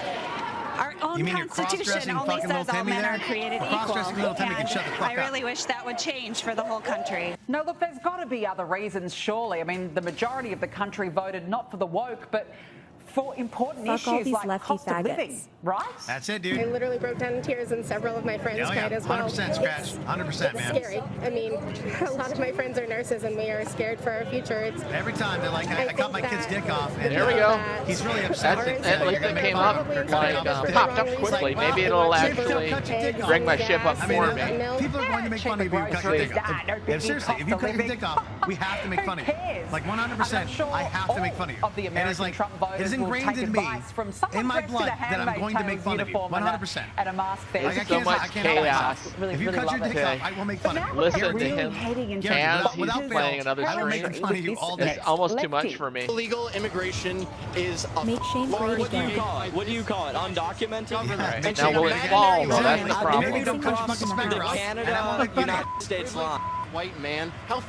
Our own You mean you're Constitution cross-dressing only fucking says little all Timmy men there? are created Well, equal. cross-dressing little Timmy can And shut the fuck I up. really wish that would change for the whole country. No, look, there's got to be other reasons, surely. I mean, the majority of the country voted not for the woke, but for important Fuck all issues these like lefty cost of faggots. living, right? That's it, I dude. literally broke down in tears, and several of my friends Oh, yeah. cried as well. 100% scratch. 100%, It's man. scary. I mean, a lot of my friends are nurses, and we are scared for our future. It's Every time they're like, I cut my kid's dick off. And There we go. He's really upset. At least it came up like popped up quickly. Maybe it'll actually bring my ship up I mean, for me. people are going to make fun of you if you cut your dick off. If seriously, if you cut your dick off, we have to make fun of you. Like 100%, I have to make fun of you. It is like, it is ingrained in me, in my blood, that I'm going to make fun of you. 100%. And a mask there. There's so much chaos. If you cut your dick off, I will make fun of you. Listen to him as he's playing another I will make stream. fun of you all day. It's almost too much for me. Illegal immigration is a Make Shane large. great What do you again. call it? What do you call it? Undocumented? Right. And Now will it fall though? That's the Maybe problem. don't cut your fucking spender off. Canada, United States law. White man, how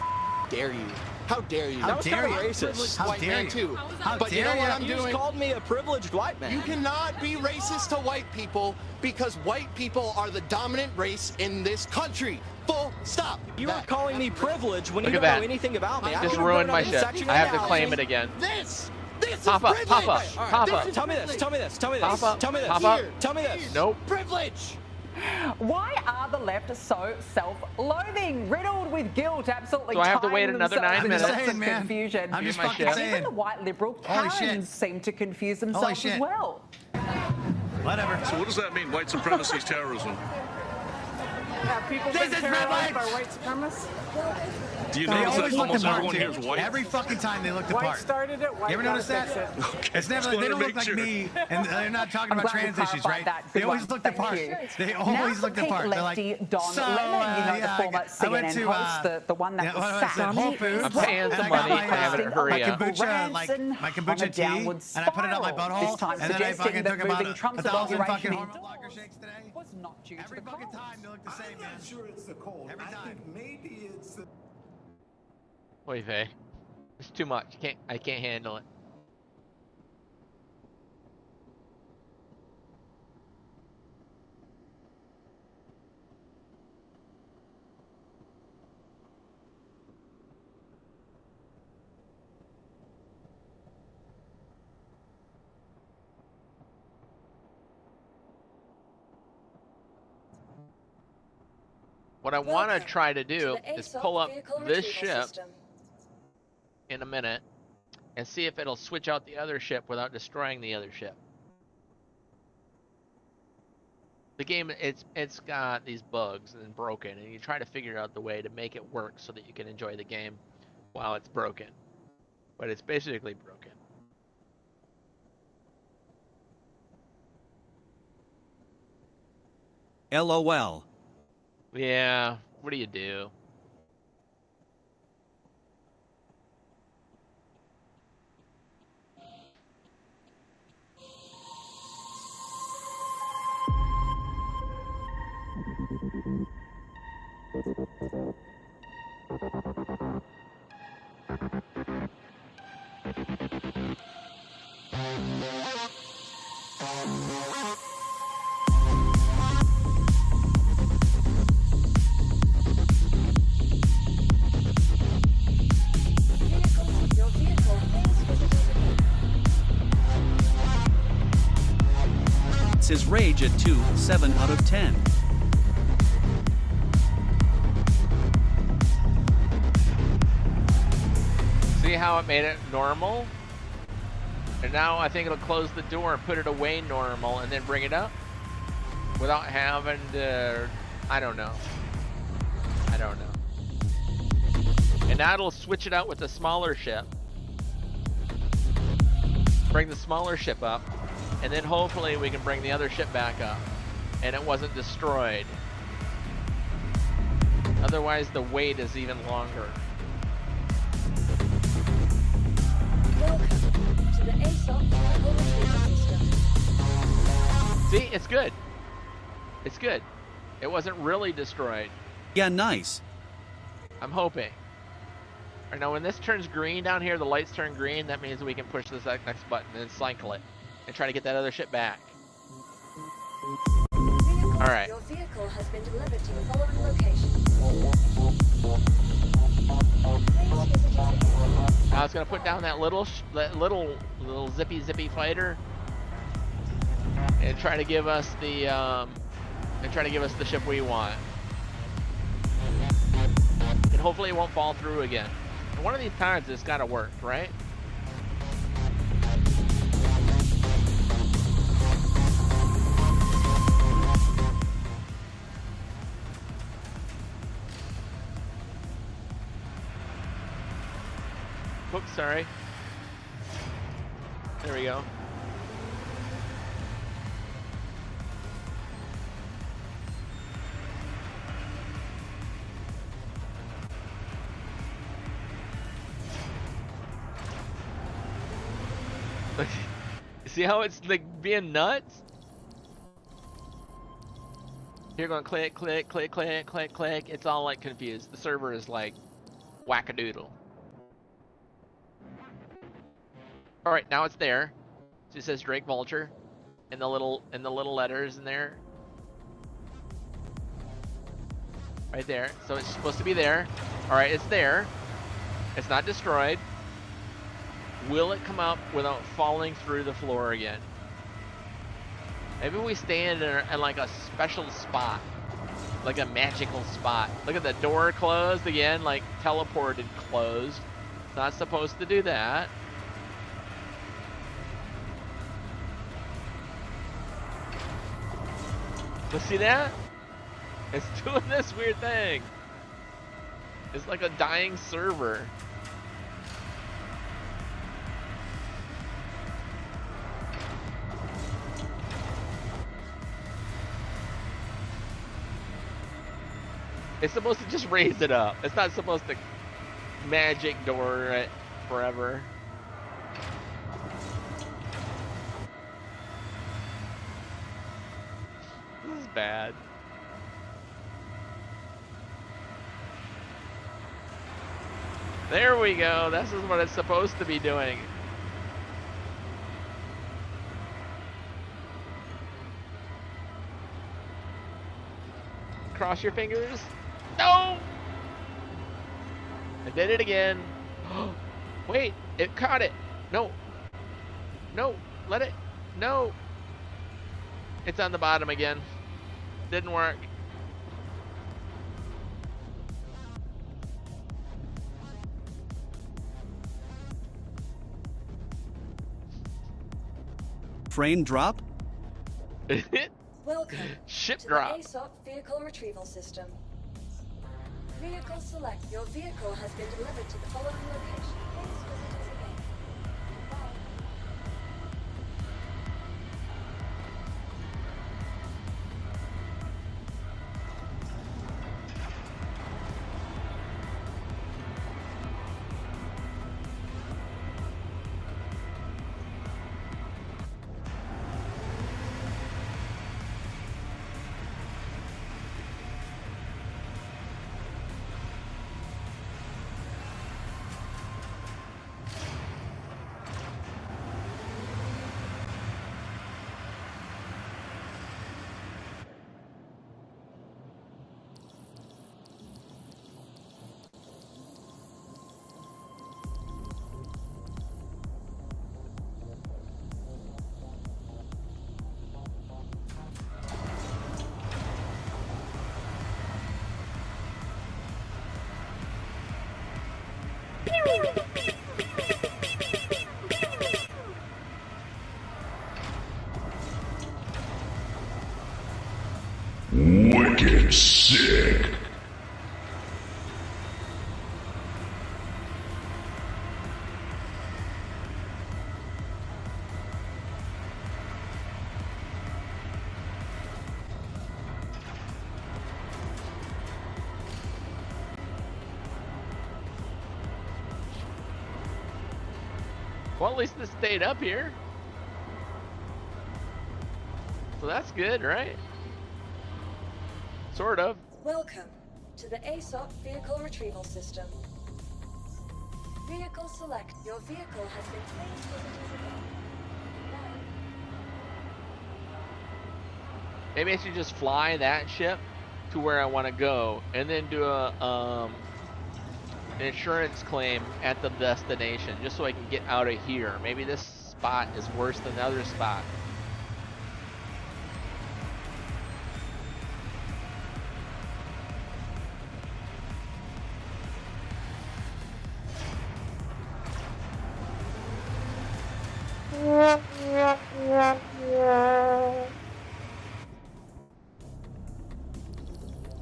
dare you? How dare you? How That was dare kind of you? racist. How White dare man you? too. How But you dare know what you? I'm You doing? just called me a privileged white man. You cannot be racist to white people because white people are the dominant race in this country. Full stop. You are calling me privileged when Look you at don't that. know anything about me. I Just don't ruined know my this ship. section I have to of claim it housing. again. This Pop is up, privilege. pop up, pop up. Tell me this. Tell me this. Tell me this. Pop up, Tell me this. pop up. Tell me this. Nope. Privilege. Why are the left so self-loathing, riddled with guilt, absolutely Do I have to wait tying another 9 themselves in minutes? knots of man. confusion? I'm just Give my fucking ship. saying. Even the white liberal Holy shit. Karens seem to confuse Holy themselves shit. as well. Whatever. So what does that mean? White supremacy is terrorism. Have people This been is terrorized by privilege. white supremacists? Do you They notice always that look almost the part, everyone here too. is white? Every fucking time they look the White part. started it. White You ever gotta notice that? fix it. It's never like, they don't look like me, and they're not talking I'm about glad you trans issues, clarified right? that. They Good always one. look the Thank part. you. They Now always for look the peak part. They're lefty like, Don so, Lemon, you know, the yeah, former I went CNN to, host, the one that what was was sacked. it, Whole Foods. I'm paying some and I got money, my, having it hurry my up. kombucha, like my kombucha tea, and I put it up my butthole, This time and then I suggesting fucking that took about moving Trump's 1,000 fucking inauguration hormone blocker shakes today. was not due to Every the fucking cold. time they look the same, man. Sure, it's the cold. Every time. Maybe it's the Oy vey. It's too much. I can't handle it. What I want to try to do is pull up this ship in a minute and see if it'll switch out the other ship without destroying the other ship. The game, it's got these bugs and broken, and you try to figure out the way to make it work so that you can enjoy the game while it's broken. But it's basically broken. LOL. Yeah, what do you do? rates his rage at 7 out of 10. See how it made it normal? And now I think it'll close the door and put it away normal and then bring it up without having to, I don't know. I don't know. And now it'll switch it out with the smaller ship. Bring the smaller ship up, and then hopefully we can bring the other ship back up and it wasn't destroyed. Otherwise the wait is even longer. Welcome to the ASOP vehicle retrieval system. See, it's good. It's good. It wasn't really destroyed. Yeah, nice. I'm hoping. Alright, now when this turns green down here, the lights turn green, that means we can push this next button and cycle it and try to get that other ship back. Alright. Your vehicle has been delivered to the following location. I was gonna put down that little zippy fighter and try to give us the ship we want. And hopefully it won't fall through again. And one of these times it's gotta work, right? Oops, sorry. There we go. See how it's like being nuts? You're going click, click, click, click, click, click. It's all like confused. The server is like wackadoodle. All right, now it's there. So it says Drake Vulture, in the little letters in there. Right there. So it's supposed to be there. All right, it's there. It's not destroyed. Will it come up without falling through the floor again? Maybe we stand in like a special spot, like a magical spot. Look at the door closed again, like teleported closed. It's not supposed to do that. Let's see that? It's doing this weird thing. It's like a dying server. It's supposed to just raise it up. It's not supposed to magic door it forever. This is bad. There we go. This is what it's supposed to be doing. Cross your fingers. No! I did it again. Wait, it caught it. No. No, let it. No. It's on the bottom again. Didn't work. Frame drop? Welcome Ship to drop. the ASOP vehicle retrieval system. Vehicle select. Your vehicle has been delivered to the following location. Please visit us again. Getting sick. Well, at least this stayed up here. So that's good, right? Sort of. Welcome to the ASOC Vehicle Retrieval System. Vehicle select. Your vehicle has been placed with a visitor. Maybe I should just fly that ship to where I want to go, and then do a an insurance claim at the destination, just so I can get out of here. Maybe this spot is worse than the other spot.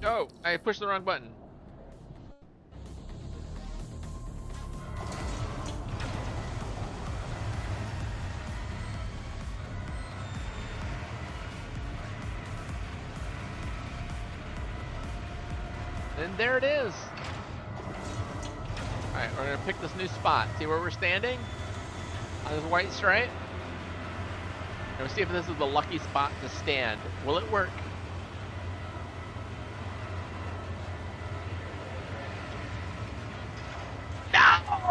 Oh, I pushed the wrong button. And there it is. Alright, we're gonna pick this new spot. See where we're standing? On this white stripe? And we'll see if this is the lucky spot to stand. Will it work? No!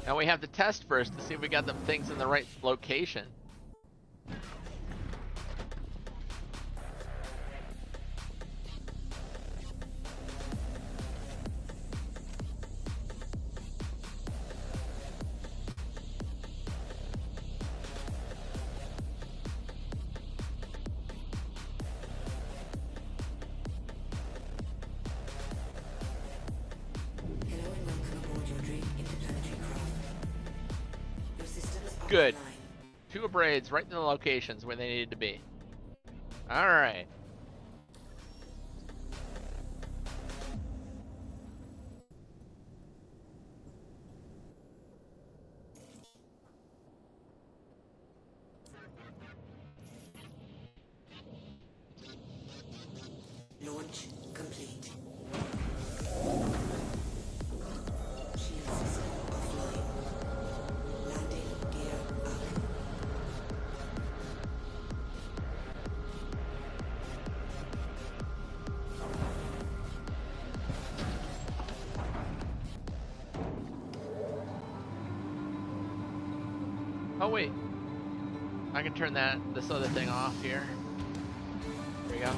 Now we have to test first to see if we got the things in the right location. Good. 2 braids right in the locations where they needed to be. Alright. Launch complete. Oh wait, I can turn this other thing off here. There we go.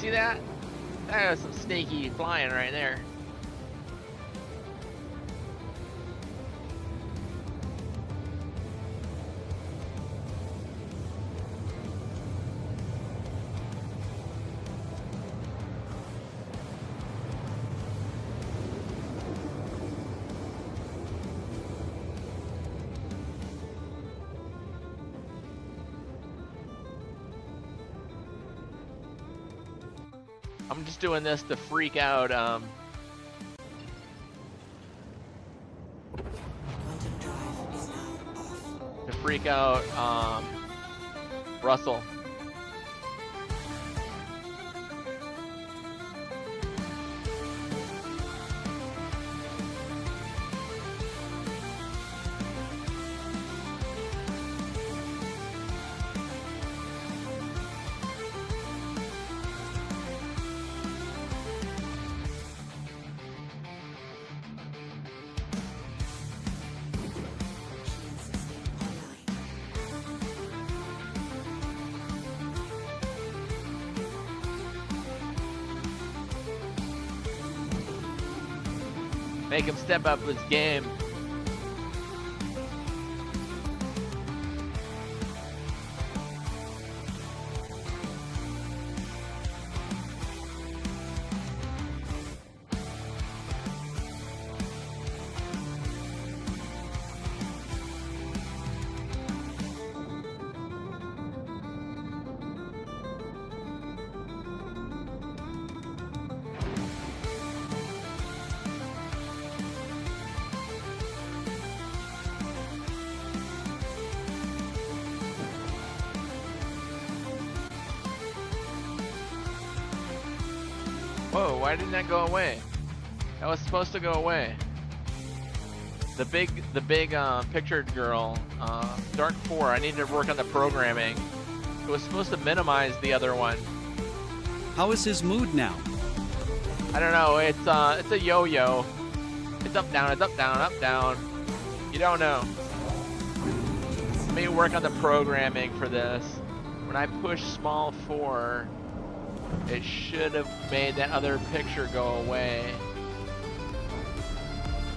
See that? That was some snaky flying right there. I'm just doing this to freak out, Russell. Make him step up his game. Whoa, why didn't that go away? That was supposed to go away. The big pictured girl, Dark 4, I need to work on the programming. It was supposed to minimize the other one. How is his mood now? I don't know, it's a yo-yo. It's up, down, up, down. You don't know. Let me work on the programming for this. When I push small 4, it should have made that other picture go away.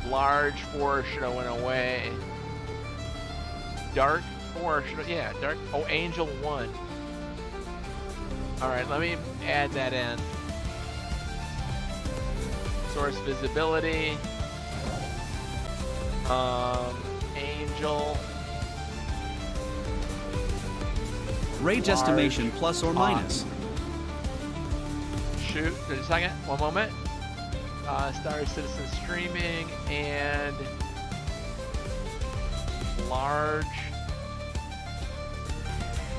Large 4 should have went away. Dark 4 should have, yeah, dark, oh, Angel 1. All right, let me add that in. Source visibility. Angel. Rage estimation plus or minus. Shoot, just a second, one moment. Star Citizen streaming and large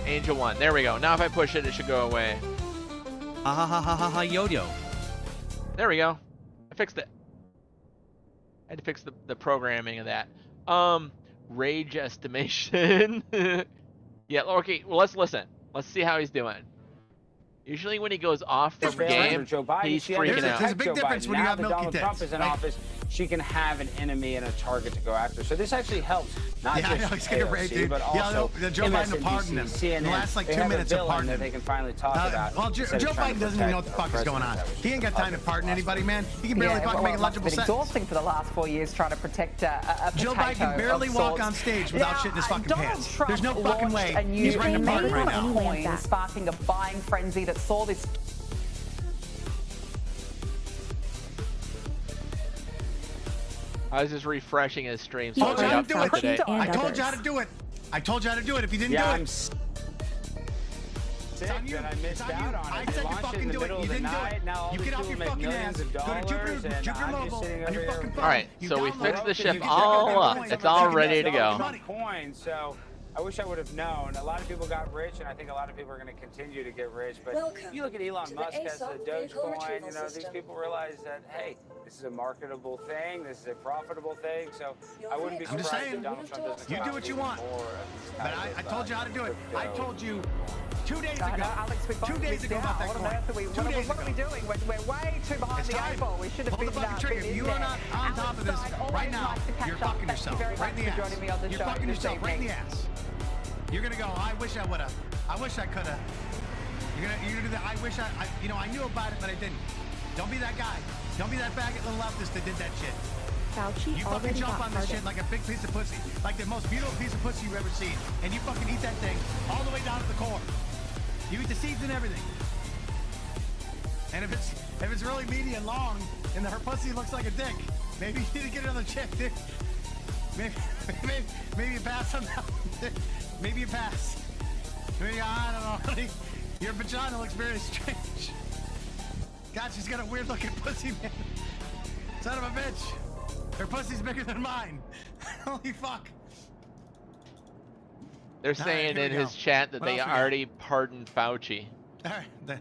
Angel 1. There we go. Now if I push it, it should go away. Ha ha ha ha ha ha yo-yo. There we go. I fixed it. I had to fix the programming of that. Rage estimation. Yeah, okay, well, let's listen. Let's see how he's doing. Usually when he goes off from game, he's freaking out. There's a big difference when you have milky tits. Trump is in office, she can have an enemy and a target to go after. So this actually helps. Not just I know, he's gonna rage, dude. but also Joe Biden will pardon him. CNN, in the last like they 2 have minutes a of villain pardon that they can finally talk about. Well, Joe Biden doesn't even know what the fuck is going on. He ain't got time to pardon anybody, man. He can barely fucking make a legible sentence. It's exhausting for the last 4 years trying to protect a Joe Biden can barely walk on stage without shitting his fucking pants. There's no fucking way he's ready to pardon right now. Sparking a buying frenzy that saw this. I was just refreshing his stream. I told you how to do it. Today. I told you how to do it. I told you how to do it. If you didn't do it, sick that I missed out on it. I said you fucking do it. You didn't do it. You get off your fucking ass. Go to Jupiter Mobile on your fucking phone. All right, so we fixed the ship all up. It's all ready to go. Coins, so I wish I would have known. A lot of people got rich, and I think a lot of people are going to continue to get rich. But if you look at Elon Musk as the Dogecoin, you know, these people realize that, hey, this is a marketable thing. This is a profitable thing. So I wouldn't be surprised if Donald Trump doesn't. You do what you want. But I told you how to do it. I told you 2 days ago. Alex, 2 days ago about that coin. What are we doing? We're way too behind the eight ball. We should have been fucking trigger. If you are not on top of this right now, you're fucking yourself right in the ass. You're fucking yourself right in the ass. You're gonna go, I wish I would have. I wish I could have. You're gonna do that. I wish I knew about it, but I didn't. Don't be that guy. Don't be that faggot little leftist that did that shit. Fauci You fucking jump on this shit like a big piece of pussy, like the most beautiful piece of pussy you've ever seen, and you fucking eat that thing all the way down to the core. You eat the seeds and everything. And if it's really meaty and long, and her pussy looks like a dick, maybe you need to get another chick, dude. Maybe you pass on that. Maybe you pass. Maybe, I don't know. Your vagina looks very strange. God, she's got a weird looking pussy, man. Son of a bitch. Her pussy's bigger than mine. Holy fuck. They're saying in his chat that they already pardoned Fauci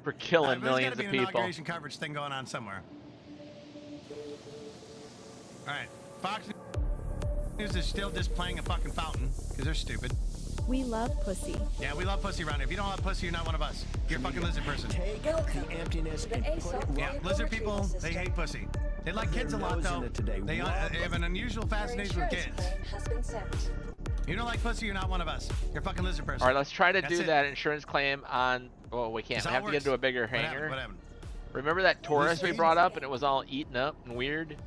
for killing millions of people. There's got to be an inauguration coverage thing going on somewhere. All right. Fox News is still just playing a fucking fountain because they're stupid. We love pussy. Yeah, we love pussy around here. If you don't love pussy, you're not one of us. You're a fucking lizard person. Take the emptiness and put it Yeah, lizard people, they hate pussy. They like kids a lot, though. They have an unusual fascination with kids. You don't like pussy, you're not one of us. You're a fucking lizard person. All right, let's try to do that insurance claim on... Oh, we can't. We have to get into a bigger What hangar. happened? Remember that Taurus we brought up and it was all eaten up and weird?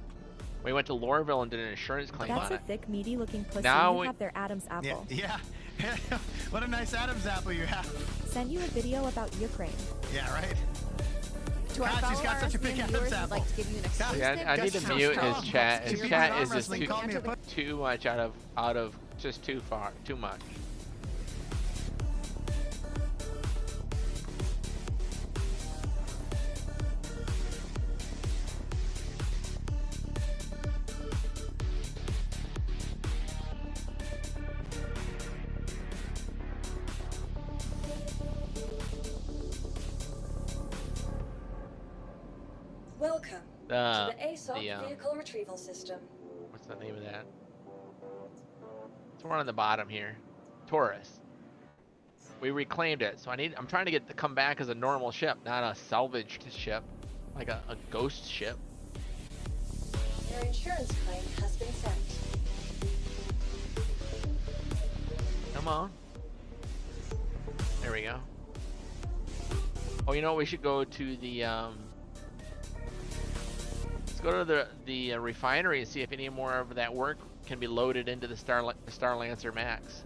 We went to Lorville and did an insurance claim That's on a it. thick, meaty looking pussy. Now You we- have their Adam's apple. Yeah. What a nice Adam's apple you have. Send you a video about Ukraine. Yeah, right. To our God, she's got followers such a big and Adam's viewers, I'd apple. like to give you an exclusive. Yeah, I need to so mute strong. his chat. She His beat chat arm is just wrestling, call me a too much out of just too much. Welcome to the ASOC vehicle retrieval system. What's the name of that? It's one on the bottom here. Taurus. We reclaimed it, so I'm trying to get to come back as a normal ship, not a salvaged ship, like a ghost ship. Your insurance claim has been sent. Come on. There we go. Oh, you know, we should go to the let's go to the refinery and see if any more of that work can be loaded into the Star Lancer Max.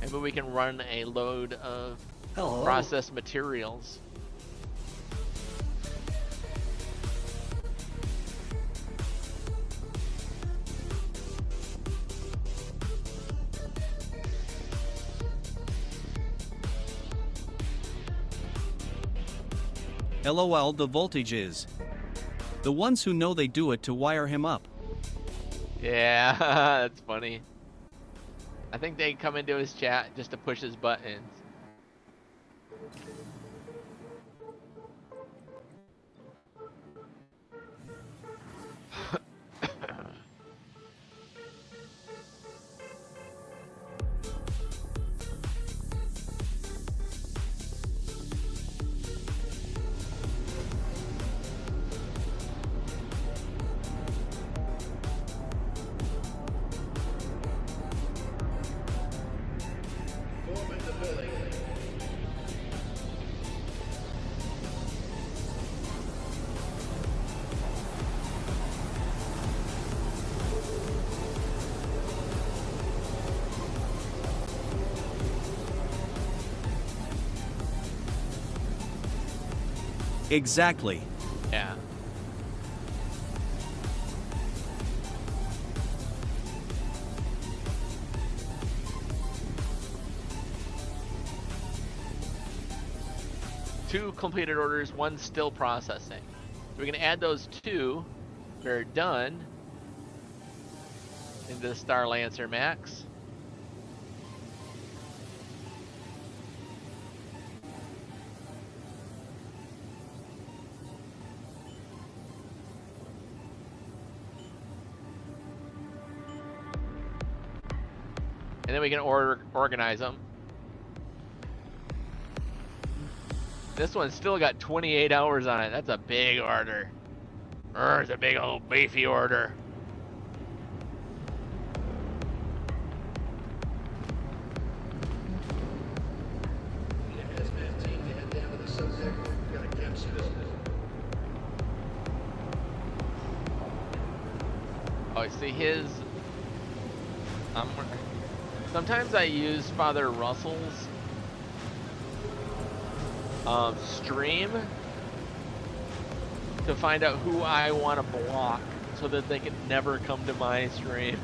Maybe we can run a load of processed materials. LOL, the voltage is. The ones who know they do it to wire him up. Yeah, that's funny. I think they come into his chat just to push his buttons. Exactly. Yeah. Two completed orders, one still processing. We're going to add those two. They're done into the Star Lancer Max. And then we can organize them. This one's still got 28 hours on it. That's a big order. It's a big old beefy order. Oh, see his. Sometimes I use Father Russell's stream to find out who I want to block so that they can never come to my stream.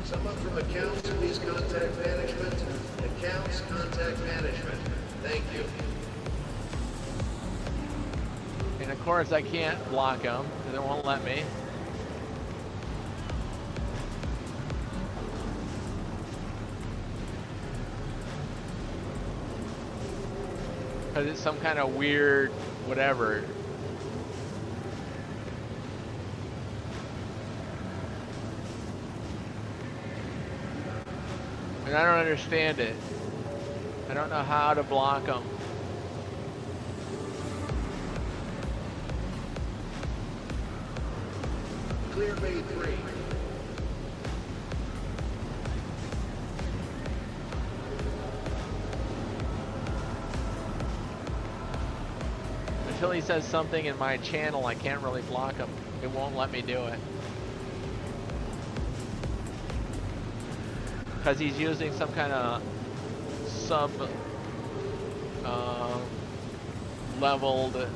Someone from accounts, please contact management. Accounts, contact management. Thank you. And of course I can't block them because it won't let me. Because it's some kind of weird whatever. And I don't understand it. I don't know how to block them. Clear Bay 3. Until he says something in my channel, I can't really block him. It won't let me do it. Because he's using some kind of leveled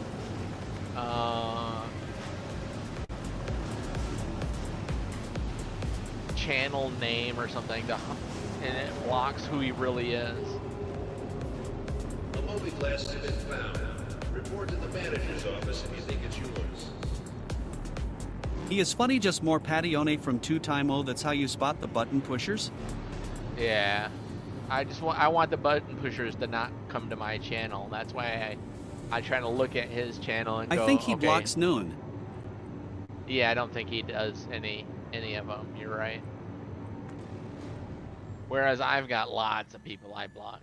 channel name or something, and it blocks who he really is. A multi-class has been found. Report to the manager's office if you think it's yours. He is funny, just more Patione from 2-Time-O. That's how you spot the button pushers? Yeah. I want the button pushers to not come to my channel. That's why I try to look at his channel and go, I think he okay. blocks Noon. Yeah, I don't think he does any of them. You're right. Whereas I've got lots of people I block.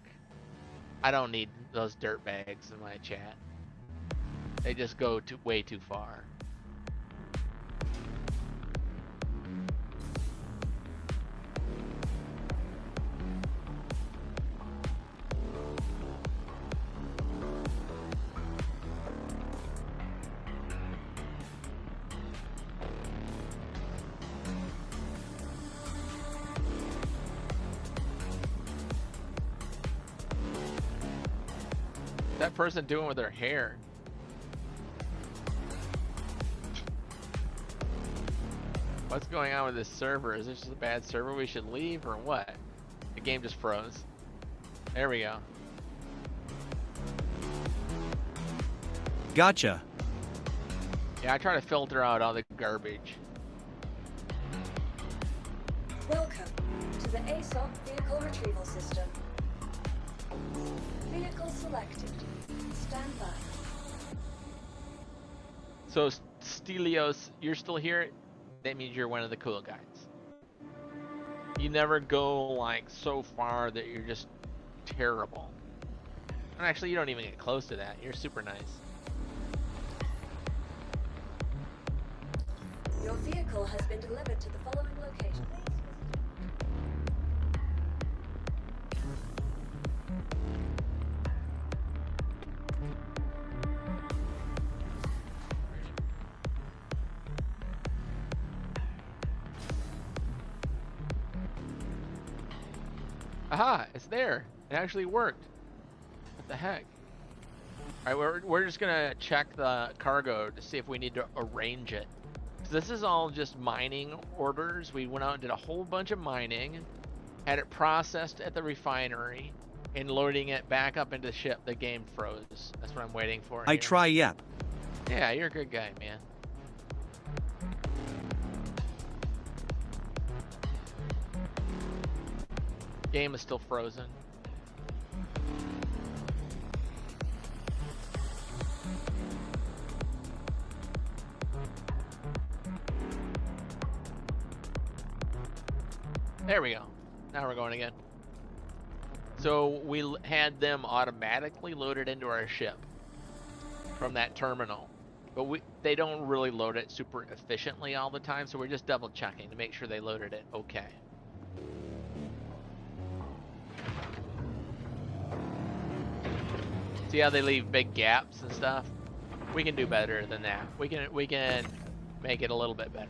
I don't need those dirtbags in my chat. They just go way too far. What's that person doing with their hair? What's going on with this server? Is this just a bad server we should leave or what? The game just froze. There we go. Gotcha. Yeah, I try to filter out all the garbage. Welcome to the ASOC vehicle retrieval system. Vehicle selected. Stand by. So, Stelios, you're still here? That means you're one of the cool guys. You never go like so far that you're just terrible. And actually, you don't even get close to that. You're super nice. Your vehicle has been delivered to the following location. Aha, it's there. It actually worked. What the heck? Alright, we're just gonna check the cargo to see if we need to arrange it. So this is all just mining orders. We went out and did a whole bunch of mining, had it processed at the refinery, and loading it back up into the ship. The game froze. That's what I'm waiting for. I try, yep. Yeah, you're a good guy, man. Game is still frozen. There we go. Now we're going again. So we had them automatically loaded into our ship from that terminal. But they don't really load it super efficiently all the time, so we're just double checking to make sure they loaded it okay. See how they leave big gaps and stuff? We can do better than that. We can make it a little bit better.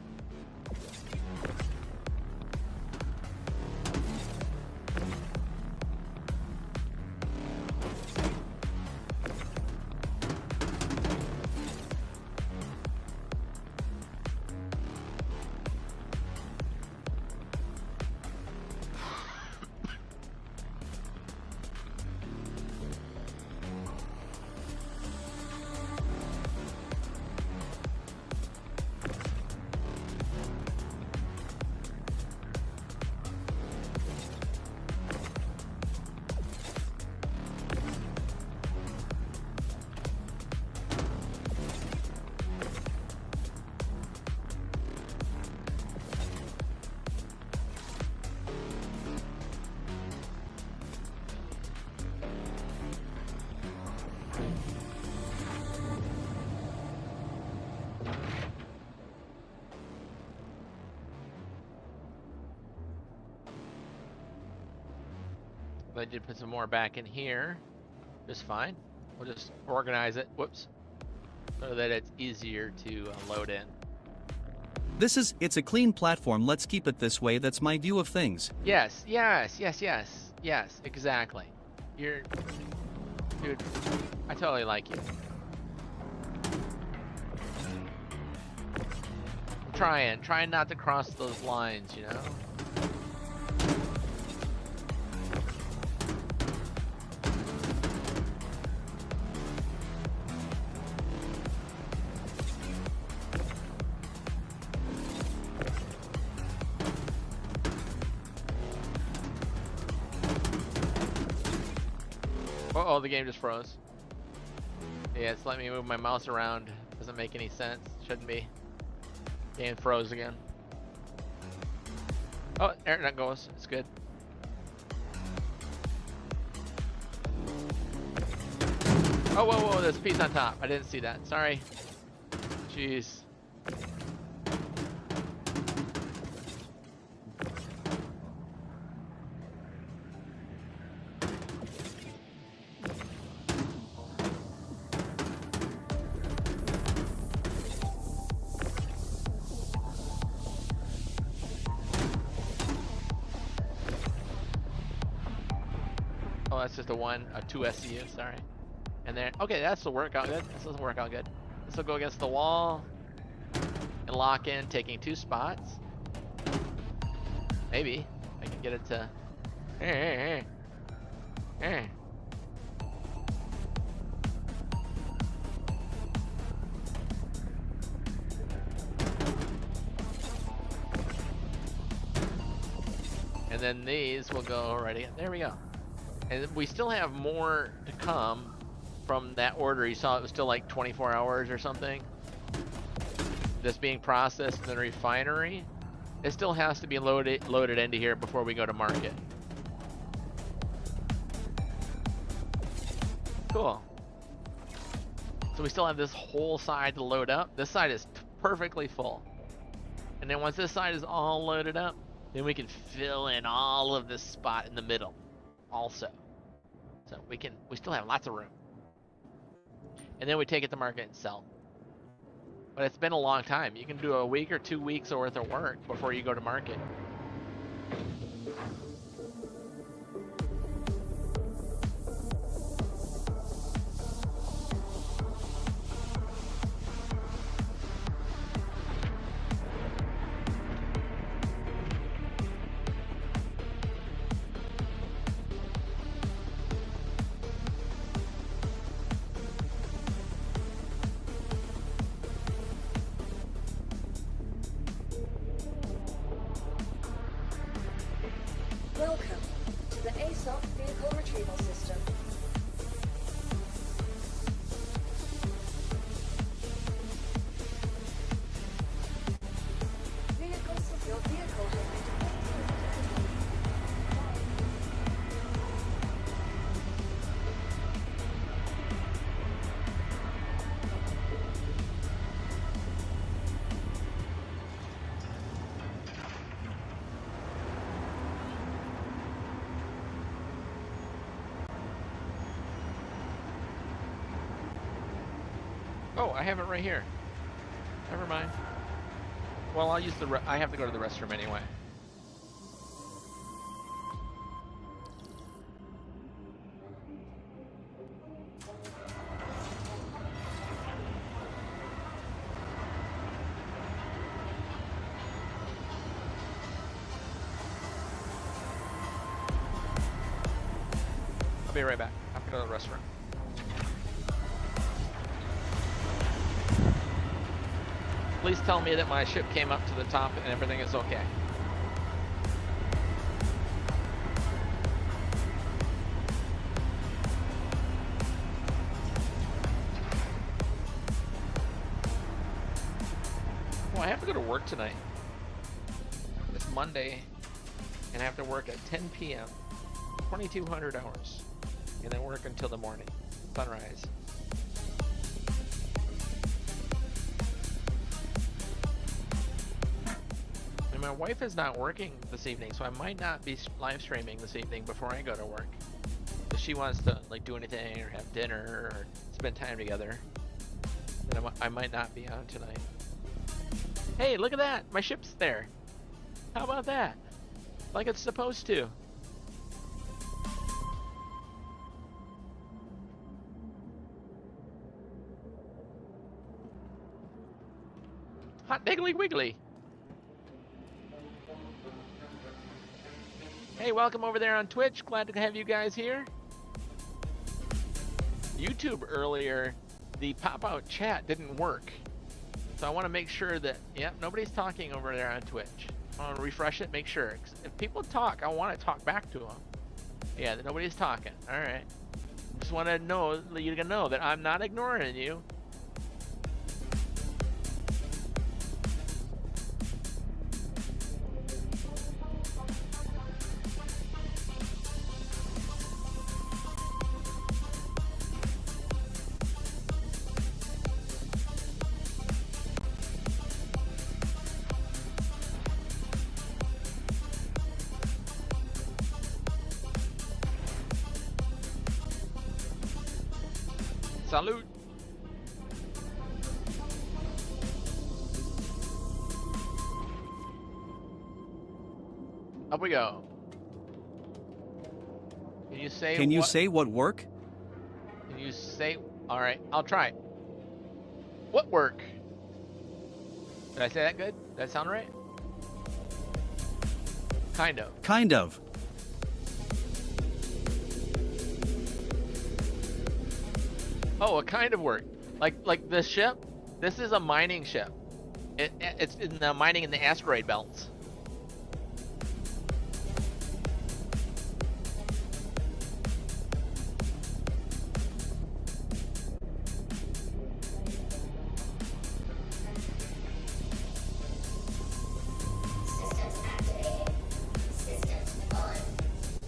I did put some more back in here. Just fine. We'll just organize it. Whoops. So that it's easier to load in. It's a clean platform, let's keep it this way, that's my view of things. Yes, exactly. Dude, I totally like you. Trying not to cross those lines, you know? Uh-oh, the game just froze. Yeah, it's letting me move my mouse around. Doesn't make any sense. Shouldn't be. Game froze again. Oh, there that goes. It's good. Oh, whoa, there's a piece on top. I didn't see that. Sorry. Jeez. Oh, that's just a 2 SCU, sorry. And then, okay, this will work out good. This doesn't work out good. This will go against the wall and lock in, taking 2 spots. Maybe I can get it to. And then these will go right in. There we go. And we still have more to come from that order. You saw it was still like 24 hours or something. This being processed in the refinery. It still has to be loaded into here before we go to market. Cool. So we still have this whole side to load up. This side is perfectly full. And then once this side is all loaded up, then we can fill in all of this spot in the middle also. So we still have lots of room. And then we take it to market and sell. But it's been a long time. You can do a week or 2 weeks worth of work before you go to market. Welcome to the ASOC Vehicle Retrieval System. Vehicles of your vehicle have been Oh, I have it right here. Never mind. Well, I'll use I have to go to the restroom anyway. I'll be right back. I have to go to the restroom. Please tell me that my ship came up to the top and everything is okay. Oh, I have to go to work tonight. It's Monday, and I have to work at 10 p.m. 2,200 hours, and then work until the morning, sunrise. my wife is not working this evening, so I might not be live streaming this evening before I go to work. If she wants to like do anything or have dinner or spend time together, then I might not be on tonight. Hey, look at that! My ship's there. How about that? Like it's supposed to. Hot diggly wiggly. Hey, welcome over there on Twitch. Glad to have you guys here. YouTube earlier, the pop-out chat didn't work. So I want to make sure that, yep, nobody's talking over there on Twitch. I want to refresh it, make sure. If people talk, I want to talk back to them. Yeah, nobody's talking. All right. Just want to know, you to know that I'm not ignoring you. Salute. Up we go. Can you say? Can you say what work? Can you say? All right, I'll try. What work? Did I say that good? Did that sound right? Kind of. Kind of. Oh, a kind of work. Like this ship. This is a mining ship. It's in the mining in the asteroid belts.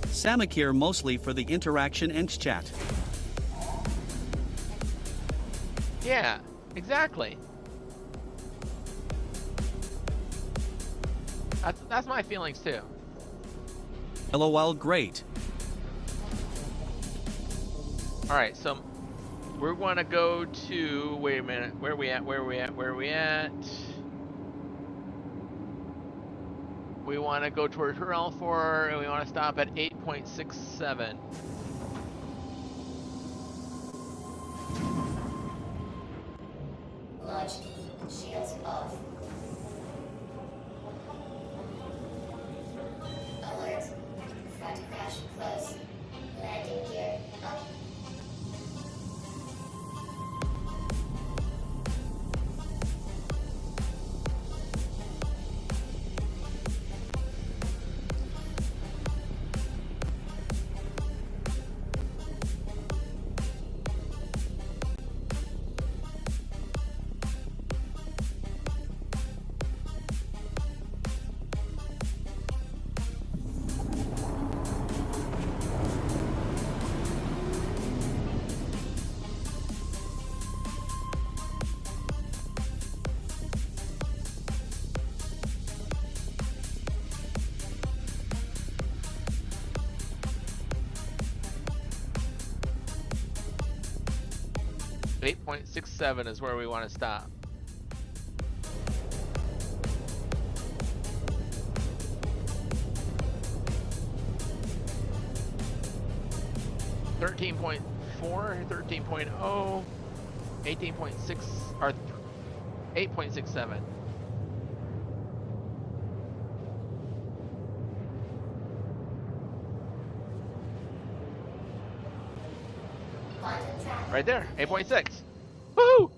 Samak here mostly for the interaction and chat. Yeah, exactly. That's my feelings too. LOL, great. All right, so we're going to go to, wait a minute, where are we at? We want to go towards L4 and we want to stop at 8.67. Launch. Shields off. Alert. Front crash close. Landing gear up. .67 is where we want to stop. .4, 13.0, 18.6 or 8.67. Right there, 8.6. Woohoo!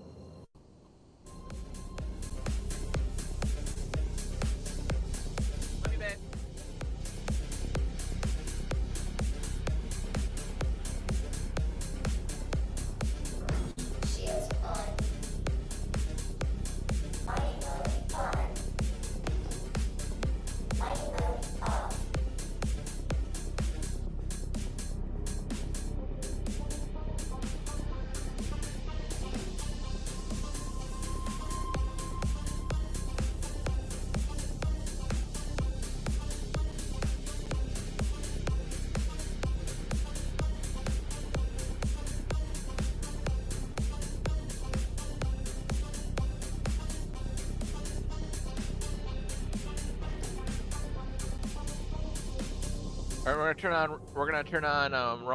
Love you, babe. Shields on. Mining mode on. Mining mode off. All right, we're gonna turn on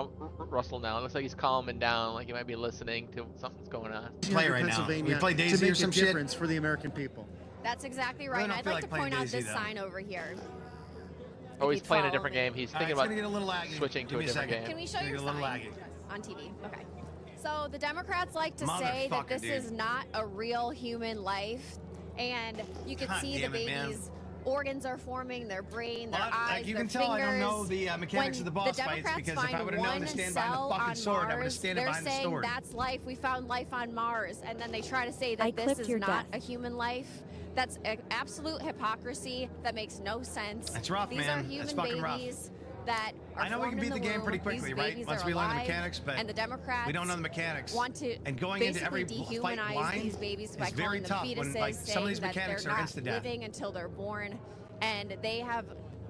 Russell now. It looks like he's calming down, like he might be listening to something's going on. Play right now. We play Daisy or some shit. Difference for the American people. That's exactly right. And I'd like to point out this sign over here. Oh, he's playing a different game. He's thinking about get a little laggy. switching to a different game. Can we show your sign on TV? Okay. So the Democrats like to say that this is not a real human life, and you can see the baby's organs are forming, their brain, their eyes, you their can tell fingers. I don't know the mechanics of the boss fights because if I would have known to stand behind the fucking sword, I would have stand behind the sword. They're saying that's life. We found life on Mars, and then they try to say that this is not a human life. That's absolute hypocrisy. That makes no sense. That's rough, These man. are human That's fucking babies rough. That are I know we can beat the game pretty quickly, right? Once we learn the mechanics, but and the Democrats we don't know the mechanics. Want to and going into every fight blind these babies by is very calling them tough fetuses, when like some of these saying mechanics that are they're insta not death. living until they're born, and they have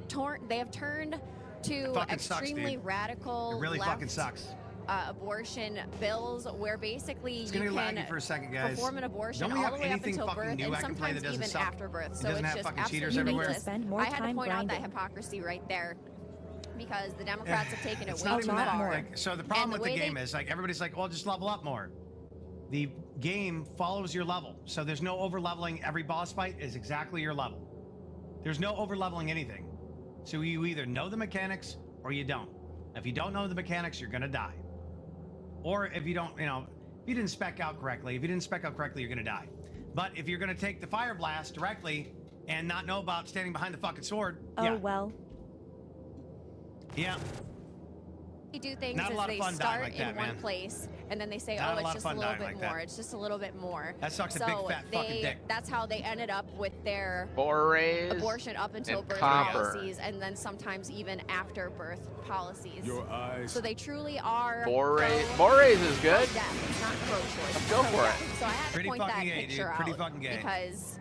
turned to extremely radical. It really left, fucking sucks. Abortion bills where basically it's you gonna can get laggy for a second, guys. perform an abortion don't we all have the way up anything until fucking birth new and I can play sometimes that doesn't even suck? after birth. It So doesn't it's have just fucking cheaters absolutely everywhere. ridiculous. I had to point out that hypocrisy right there because the Democrats have taken it It's way not too even that. far. Like, so the problem with the game is like everybody's like, well, just level up more. The game follows your level, so there's no over leveling. Every boss fight is exactly your level. There's no over leveling anything. So you either know the mechanics or you don't. If you don't know the mechanics, you're gonna die. Or if you don't, if you didn't spec out correctly, you're gonna die. But if you're gonna take the fire blast directly and not know about standing behind the fucking sword, Oh, well. Yeah. They do things Not a is lot of they fun dying start like that, in one man. place and then they say, Not a oh, it's lot of just a fun little dying bit like that. more. It's just a little bit more. That sucks a so big fat fucking dick. That's how they ended up with their Borrays abortion up until and birth copper. policies and then sometimes even after birth policies. Your eyes. So they truly are. Borrays is good. Death. It's not pro-choice. Let's go for it. So I had to Pretty point that fucking gay, picture dude. out Pretty fucking gay. because.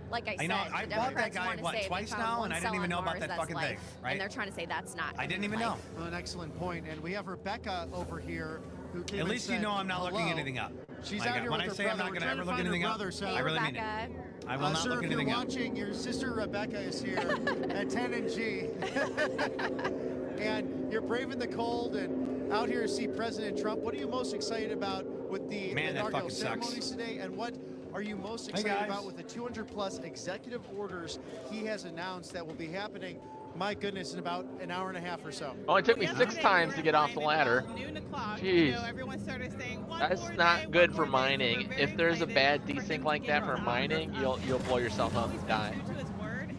Like I said, I the fought that Democrats guy, want to what, say they twice found now, one and I cell didn't even on know about Mars that that's fucking life, thing, right? And they're trying to say that's not. I didn't even life. know. Well, an excellent point. And we have Rebecca over here who came At and least you said know I'm not looking hello. anything up. She's Like, out here when with I her say brother. I'm not We're gonna trying ever to look find her anything up, brother, so I really mean it. I will not sir, look if you're anything up. watching, your sister Rebecca is here at 10 and G. And you're braving the cold and out here to see President Trump. What are you most excited about with the inaugural ceremonies today? And what are you most excited about with the 200+ executive orders he has announced that will be happening, my goodness, in about an hour and a half or so? Oh, it took me 6 times to get off the ladder. Jeez. That's not good for mining. If there's a bad desync like that for mining, you'll blow yourself up and die.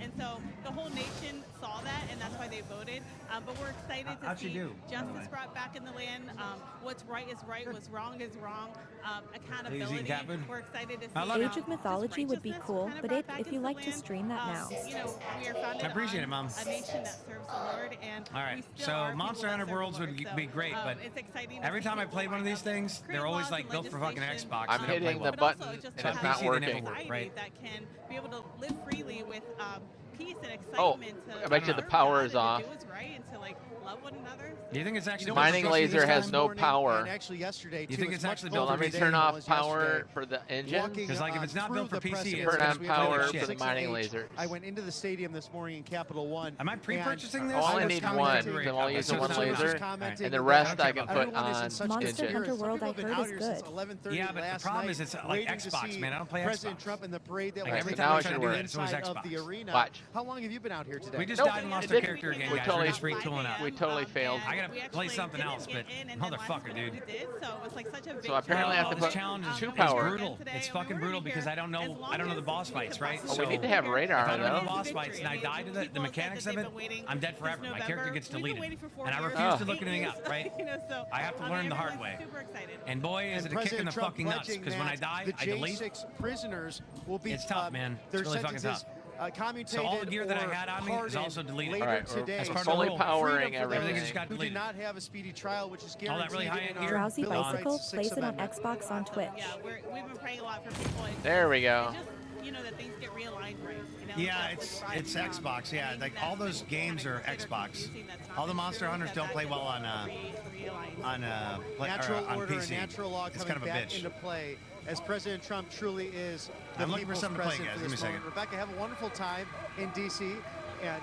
And so the whole nation saw that, and that's why they voted. But we're excited to see justice brought back in the land. What's right is right, what's wrong is wrong. Accountability. We're excited to see. Age of Mythology would be cool, but if you like to stream that now. You know, we are founded I appreciate it, Mom. a nation that serves the Lord, and All right, so Monster Hunter Worlds would be great, but it's exciting every time I play one of these things, they're always like built for fucking Xbox. I'm They don't play hitting the well. button and So it's on not PC, they never working. work, right? that can be able to live freely with peace and Oh, excitement. I bet you the power is off. Do what's right and to like love one another. Do you think it's actually Mining laser has no power. And actually yesterday, You think it's actually So built let for me PC? turn off power for the engine. Because like if it's not built for PC, turn on power for the 6 and mining 8. lasers. I went into the stadium this morning in Capital One. Am I pre-purchasing this? Oh, I only need one. I'm only using one laser, and the rest I can put on Monster engine. Hunter World, I heard, is good. Yeah, but the problem is it's like Xbox, man. I don't play President Xbox. Trump and the parade that Like was every taking time I place try to on do the that, it's always inside of Xbox. the arena. Watch. How long have you been out here today? We just Nope, died and lost it our didn't. character again, We guys. totally- We're just retooling up. We totally failed. I gotta play something else, but motherfucker, dude. So apparently I have to This put challenge is 2 power. brutal. It's fucking brutal because I don't know the boss fights, right? Oh, we need to have radar, If I don't know though. the boss fights and I die to the mechanics of it, I'm dead forever. My character gets deleted, and I refuse to look anything up, right? I have to learn the hard way. And boy, is it a kick in the fucking nuts, because when I die, I delete. The J6 prisoners will be. It's tough, man. It's really fucking tough. So all the gear that I had on me is also deleted. Later today. As part of fully the rule. powering Everything everything. just got Who did deleted. not have a speedy trial, which is guaranteed. All that really high-end in our gear? Drowsy Bill of Bicycle Rights plays Sixth it on Amendment. Xbox on Twitch. Yeah, we've been praying a lot for people. There we go. Just, you know, that things get realigned right. You know, Yeah, it's Xbox. Yeah, like all those games are Xbox. All the Monster Hunters don't play well on Natural on order and PC. natural law It's coming kind of a back bitch. into play as President Trump truly is the I'm looking for people's something to play, president guys. for Give me this a second. moment. Rebecca, have a wonderful time in D.C. and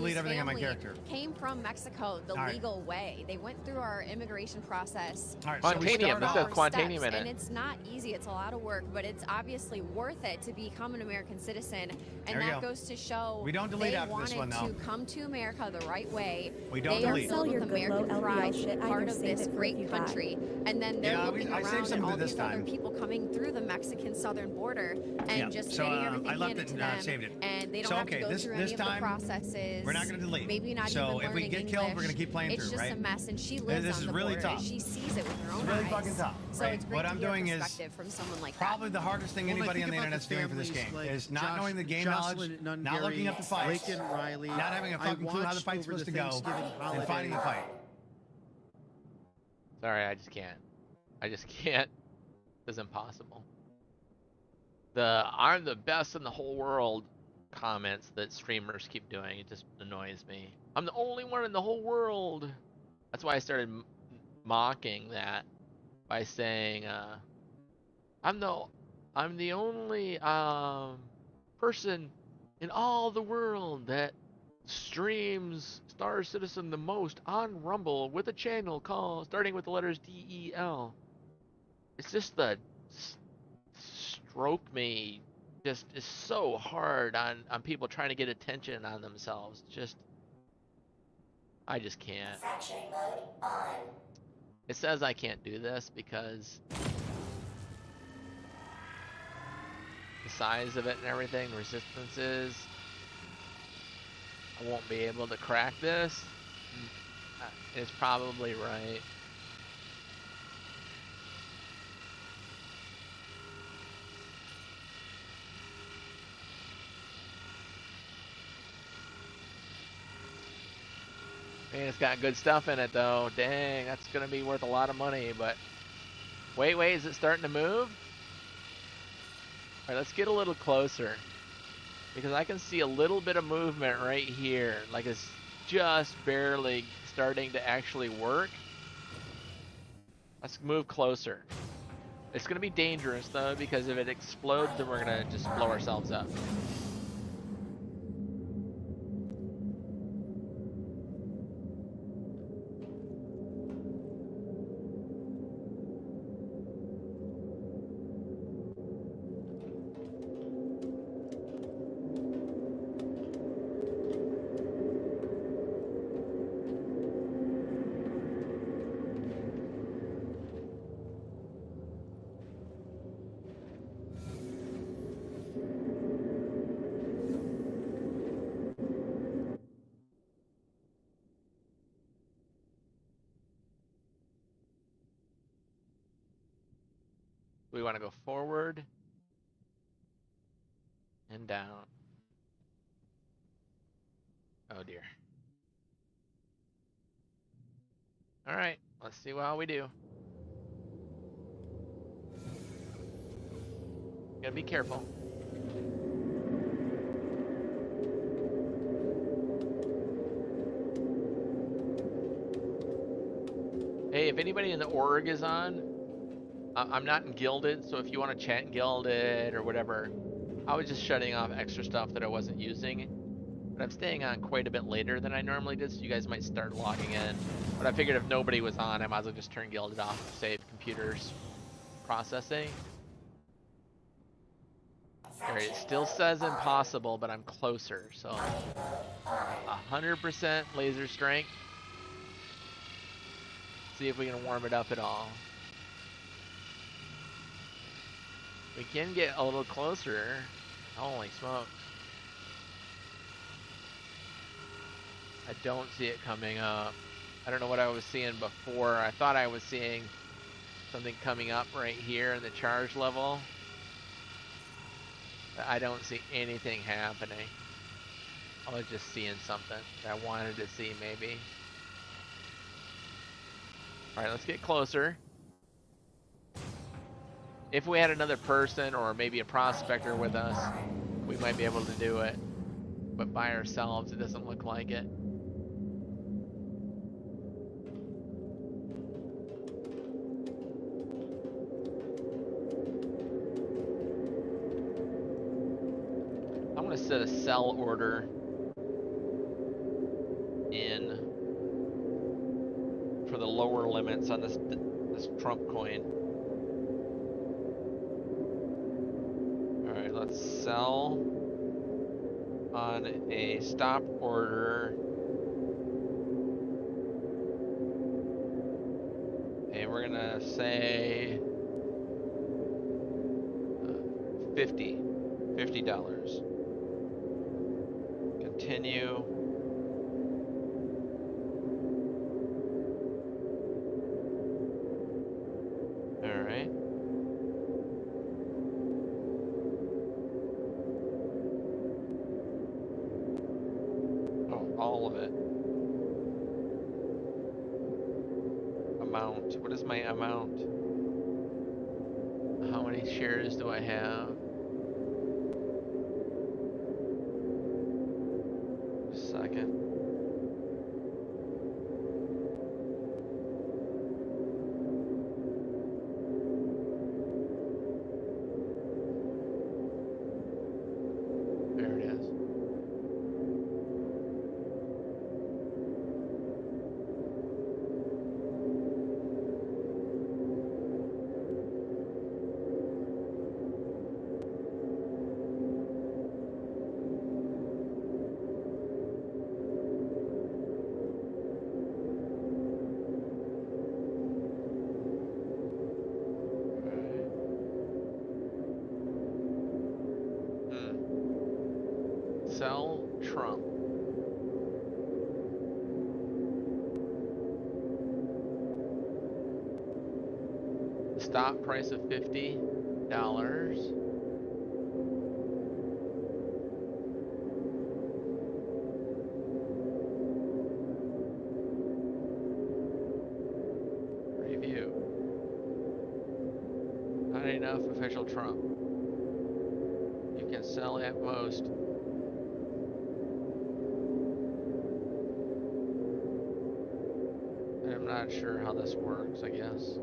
delete everything in my family character. came from Mexico the All right. legal way. They went through our immigration process. All right, so we Quantanium. start This off- says Our Quantanium steps, in and it. it's not easy. It's a lot of work, but it's obviously worth it to become an American citizen. There And we that go. goes to show We don't delete they after this wanted one, though. to come to America the right way. We don't they delete. are Sell filled your with good low American LDL pride, shit, part either of save this it for if great you die. country. And then they're Yeah, looking I saved around some at of it all this these other time. people coming through the Mexican southern border and Yeah, just so, getting everything I left handed it to and them. saved it. And they don't So, have okay, to go this through any of the time, processes. we're not gonna delete. Maybe not So even if we learning get killed, we're English. gonna keep playing It's through, just right? a mess, and she lives This on is the really border. tough. She sees it with her own It's really eyes. fucking tough, So right? it's great What to I'm hear doing is perspective from someone like Probably that. the hardest thing When I anybody think on the about internet's doing for this families game like is not Josh- knowing the game Jocelyn knowledge, not looking up the fights, Lincoln Riley, not having a I fucking clue how the watched fight's over supposed the to go, Thanksgiving and fighting the holiday. fight. Sorry, I just can't. I just can't. It's impossible. The "I'm the best in the whole world" comments that streamers keep doing, it just annoys me. I'm the only one in the whole world. That's why I started mocking that by saying, I'm the only person in all the world that streams Star Citizen the most on Rumble with a channel called starting with the letters DEL. It's just the stroke me just is so hard on people trying to get attention on themselves. I just can't. It says I can't do this because the size of it and everything, resistances. I won't be able to crack this. It's probably right. Man, it's got good stuff in it though. Dang, that's gonna be worth a lot of money, but wait, is it starting to move? Alright, let's get a little closer. Because I can see a little bit of movement right here. Like it's just barely starting to actually work. Let's move closer. It's gonna be dangerous though, because if it explodes, then we're gonna just blow ourselves up. We want to go forward and down. Oh dear. All right, let's see how we do. Gotta be careful. Hey, if anybody in the org is on, I'm not in Gilded, so if you want to chat in Gilded or whatever, I was just shutting off extra stuff that I wasn't using. But I'm staying on quite a bit later than I normally did, so you guys might start logging in. But I figured if nobody was on, I might as well just turn Gilded off to save computers processing. Alright, it still says impossible, but I'm closer, so 100% laser strength. See if we can warm it up at all. We can get a little closer. Holy smokes. I don't see it coming up. I don't know what I was seeing before. I thought I was seeing something coming up right here in the charge level. But I don't see anything happening. I was just seeing something that I wanted to see maybe. Alright, let's get closer. If we had another person or maybe a prospector with us, we might be able to do it. But by ourselves, it doesn't look like it. I'm gonna set a sell order in for the lower limits on this Trump coin. Alright, let's sell on a stop order. And we're gonna say $50. Continue. Alright. Oh, all of it. Amount. What is my amount? How many shares do I have? second. There it is. Sell Trump. Stop price of $50. Review. Not enough official Trump. You can sell at most. I'm not sure how this works, I guess.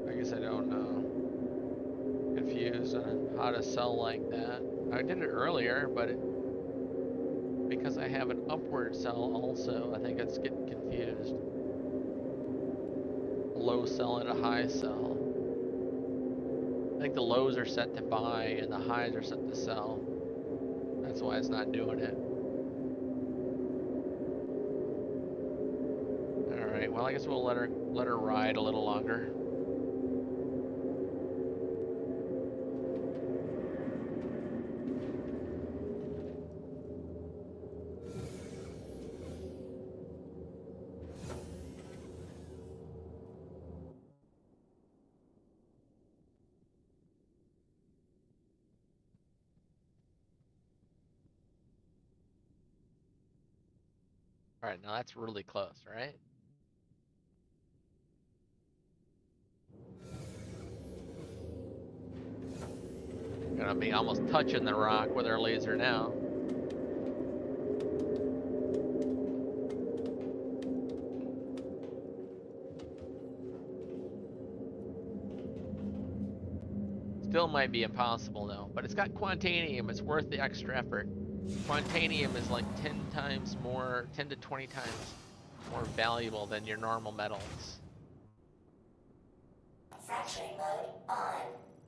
I guess I don't know. Confused on how to sell like that. I did it earlier, but because I have an upward sell also, I think it's getting confused. Low sell and a high sell. I think the lows are set to buy and the highs are set to sell. That's why it's not doing it. All right, well, I guess we'll let her ride a little longer. All right, now that's really close, right? Gonna be almost touching the rock with our laser now. Still might be impossible though, but it's got quantanium. It's worth the extra effort. Quantanium is like 10 times more, 10 to 20 times more valuable than your normal metals. Fracturing mode on.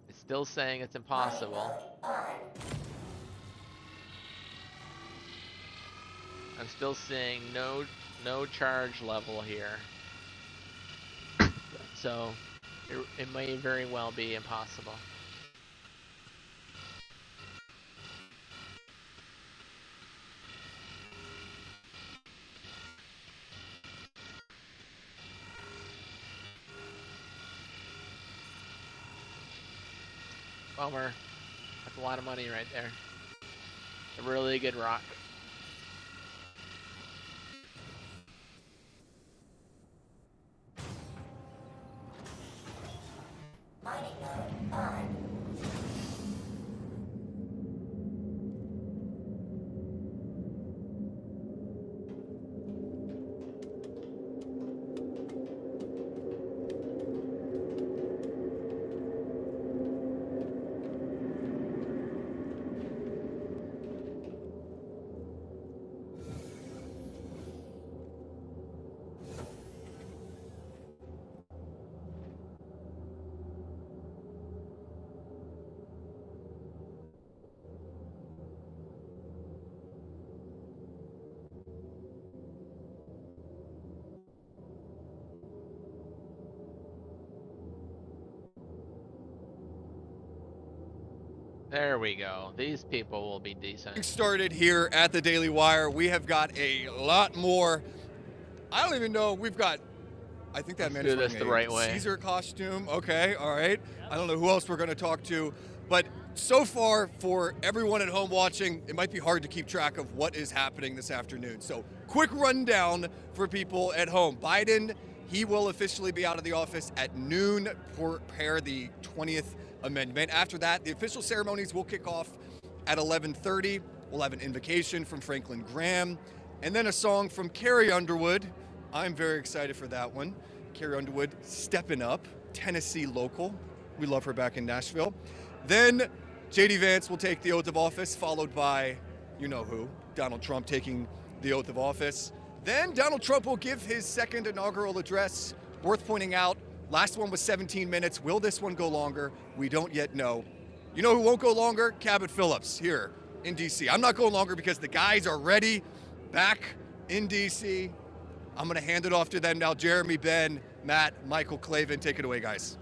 It's still saying it's impossible. I'm still seeing no charge level here. So it may very well be impossible. Bummer. That's a lot of money right there. A really good rock. Mining mode on. There we go. These people will be decent. Started here at the Daily Wire. We have got a lot more. I don't even know. We've got, I think that man is wearing the right way. Caesar costume. Okay, all right. I don't know who else we're going to talk to, but So far, for everyone at home watching, it might be hard to keep track of what is happening this afternoon. So quick rundown for people at home. Biden, he will officially be out of the office at noon to prepare the 20th Amendment. After that, the official ceremonies will kick off at 11:30. We'll have an invocation from Franklin Graham, and then a song from Carrie Underwood. I'm very excited for that one. Carrie Underwood, Steppin' Up, Tennessee local. We love her back in Nashville. Then J.D. Vance will take the oath of office, followed by, you know who, Donald Trump taking the oath of office. Then Donald Trump will give his second inaugural address. Worth pointing out, last one was 17 minutes. Will this one go longer? We don't yet know. You know who won't go longer? Cabot Phillips here in D.C. I'm not going longer because the guys are ready back in D.C. I'm going to hand it off to them now. Jeremy, Ben, Matt, Michael, Clavin, take it away, guys.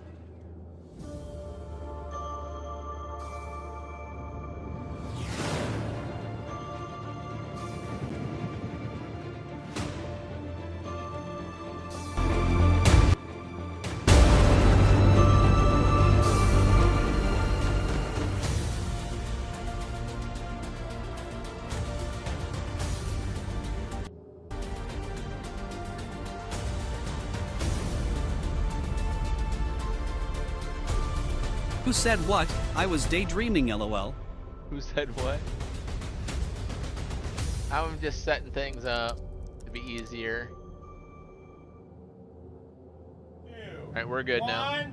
Who said what? I was daydreaming, LOL. Who said what? I'm just setting things up to be easier. All right, we're good now.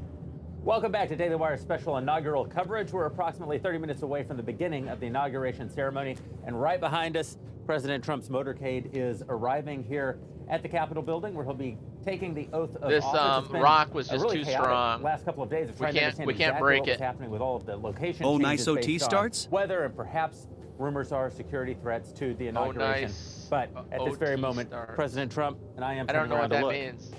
Welcome back to Daily Wire's special inaugural coverage. We're approximately 30 minutes away from the beginning of the inauguration ceremony, and right behind us, President Trump's motorcade is arriving here at the Capitol building, where he'll be taking the oath of office. This rock was just too strong. Last couple of days of trying to understand we can't exactly break what it. was happening with all of the location Oh, changes nice OT based on starts? weather, and perhaps rumors are security threats to the inauguration. Nice. But at this very OT moment, starts. President Trump and I don't know what that look. means.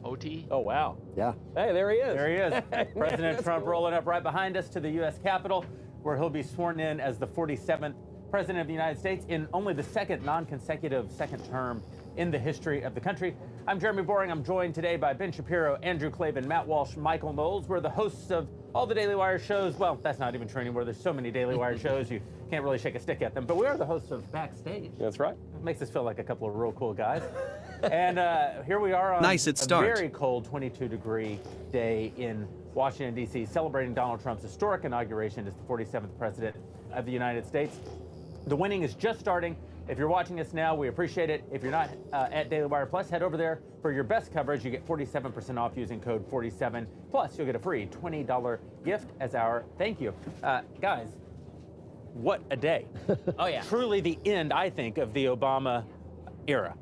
OT? Oh, wow. Yeah. Hey, there he is. There he is. President Trump rolling up right behind us to the U.S. Capitol, where he'll be sworn in as the 47th President of the United States in only the second non-consecutive second term in the history of the country. I'm Jeremy Boring. I'm joined today by Ben Shapiro, Andrew Clavin, Matt Walsh, Michael Knowles. We're the hosts of all the Daily Wire shows. Well, that's not even true anymore. There's so many Daily Wire shows, you can't really shake a stick at them. But we are the hosts of Backstage. That's right. It makes us feel like a couple of real cool guys. And here we are on Nice a start. very cold 22-degree day in Washington, D.C., celebrating Donald Trump's historic inauguration as the 47th President of the United States. The winning is just starting. If you're watching us now, we appreciate it. If you're not at Daily Wire Plus, head over there for your best coverage. You get 47% off using code 47. Plus, you'll get a free $20 gift as our thank you. Guys, what a day. Oh, yeah. Truly the end, I think, of the Obama era.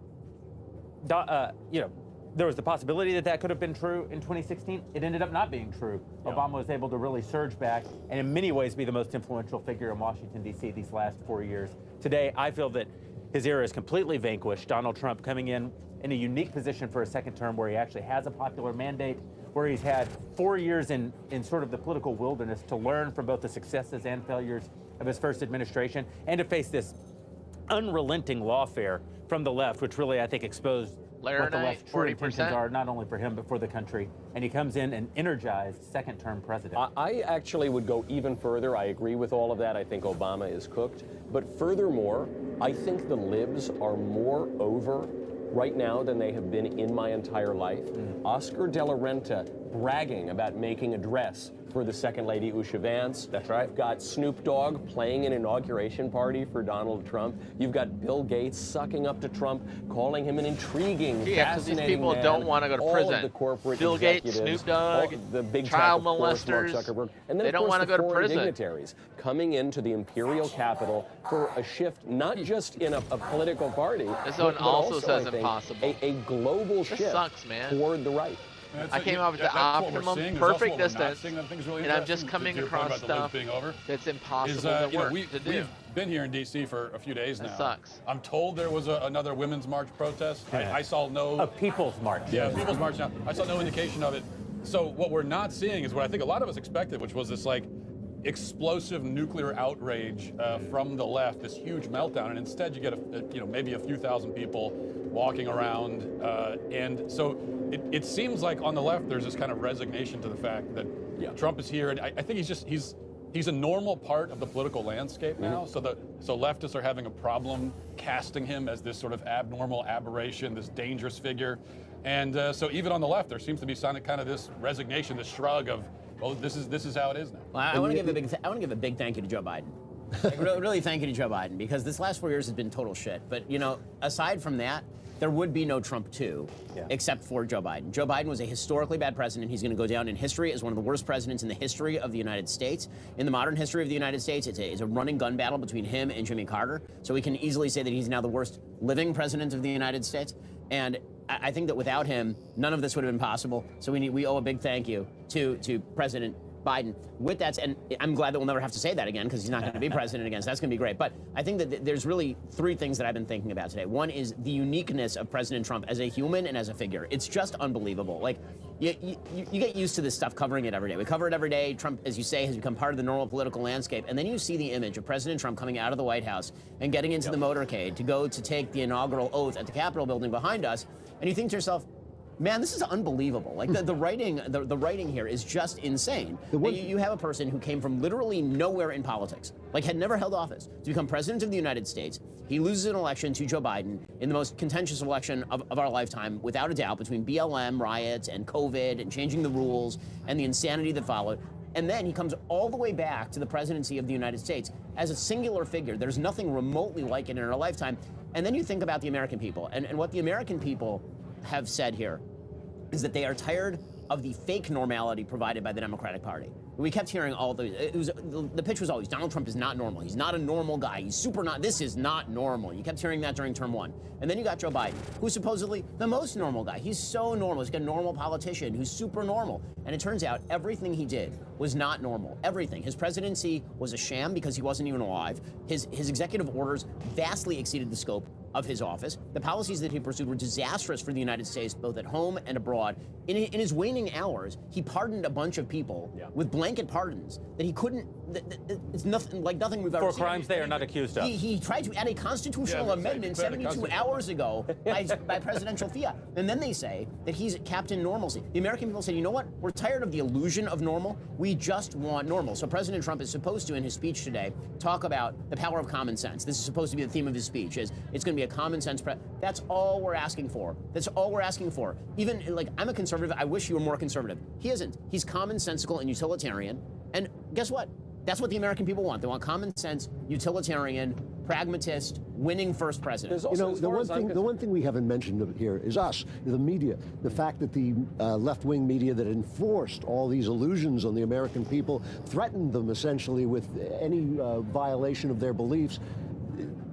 There was the possibility that that could have been true in 2016. It ended up not being true. Yeah. Obama was able to really surge back and in many ways be the most influential figure in Washington, D.C. these last 4 years. Today, I feel that his era is completely vanquished. Donald Trump coming in a unique position for a second term where he actually has a popular mandate, where he's had 4 years in sort of the political wilderness to learn from both the successes and failures of his first administration and to face this unrelenting lawfare from the left, which really, I think, exposed what the left's true intentions are, not only for him, but for the country. And he comes in an energized second-term president. I actually would go even further. I agree with all of that. I think Obama is cooked. But furthermore, I think the libs are more over right now than they have been in my entire life. Oscar De La Renta bragging about making a dress for the Second Lady Usha Vance. That's right. You've got Snoop Dogg playing an inauguration party for Donald Trump. You've got Bill Gates sucking up to Trump, calling him an intriguing, fascinating these people man. don't want to go to all prison. Of the corporate Bill Gates, Snoop Dogg, the big child tech, of course, Mark molesters. Zuckerberg, and then They of don't course want to the go to foreign prison. dignitaries coming into the imperial capital for a shift, not just in a political party. This one but also also, says I think, impossible. A global This shift sucks, man. toward the right. I came up with the optimum, perfect distance, and I'm just coming across stuff that's impossible to do. We've been here in D.C. for a few days now. That sucks. I'm told there was another Women's March protest. I saw no... A People's March. Yeah, People's March now. I saw no indication of it. So what we're not seeing is what I think a lot of us expected, which was this, like, explosive nuclear outrage from the left, this huge meltdown, and instead you get maybe a few thousand people walking around, and so it seems like on the left there's this kind of resignation to the fact that Trump is here, and I think he's he's a normal part of the political landscape now. So leftists are having a problem casting him as this sort of abnormal aberration, this dangerous figure. And so even on the left, there seems to be kind of this resignation, this shrug of, well, this is how it is now. Well, I want to give a big thank you to Joe Biden. Like, really thank you to Joe Biden, because this last 4 years has been total shit. But, you know, aside from that, there would be no Trump 2, except for Joe Biden. Joe Biden was a historically bad president. He's going to go down in history as one of the worst presidents in the history of the United States. In the modern history of the United States, it's a running gun battle between him and Jimmy Carter. So we can easily say that he's now the worst living president of the United States. And I think that without him, none of this would have been possible. So we owe a big thank you to President Biden. With that, and I'm glad that we'll never have to say that again, because he's not going to be president again, so that's going to be great. But I think that there's really three things that I've been thinking about today. One is the uniqueness of President Trump as a human and as a figure. It's just unbelievable. Like, you get used to this stuff, covering it every day. We cover it every day. Trump, as you say, has become part of the normal political landscape. And then you see the image of President Trump coming out of the White House and getting into the motorcade to go to take the inaugural oath at the Capitol building behind us. And you think to yourself, man, this is unbelievable. Like the writing here is just insane. You have a person who came from literally nowhere in politics, like had never held office, to become president of the United States. He loses an election to Joe Biden in the most contentious election of our lifetime, without a doubt, between BLM riots and COVID and changing the rules and the insanity that followed. And then he comes all the way back to the presidency of the United States as a singular figure. There's nothing remotely like it in our lifetime. And then you think about the American people, and what the American people have said here is that they are tired of the fake normality provided by the Democratic Party. We kept hearing all those. The pitch was always, Donald Trump is not normal. He's not a normal guy. He's super not. This is not normal. You kept hearing that during term one. And then you got Joe Biden, who's supposedly the most normal guy. He's so normal. He's like a normal politician who's super normal. And it turns out everything he did was not normal. Everything. His presidency was a sham because he wasn't even alive. His executive orders vastly exceeded the scope of his office. The policies that he pursued were disastrous for the United States, both at home and abroad. In his waning hours, he pardoned a bunch of people with blanket pardons that he couldn't. It's nothing like nothing we've ever seen. For crimes they are not accused of. He tried to add a constitutional amendment 72 hours ago by presidential fiat. And then they say that he's Captain Normalcy. The American people said, you know what? We're tired of the illusion of normal. We just want normal. So President Trump is supposed to, in his speech today, talk about the power of common sense. This is supposed to be the theme of his speech. It's going to be a common sense. That's all we're asking for. That's all we're asking for. Even, like, I'm a conservative. I wish you were more conservative. He isn't. He's commonsensical and utilitarian. And guess what? That's what the American people want. They want common sense, utilitarian, pragmatist, winning first president. You know, the one thing we haven't mentioned here is us, the media. The fact that the left-wing media that enforced all these illusions on the American people, threatened them essentially with any violation of their beliefs.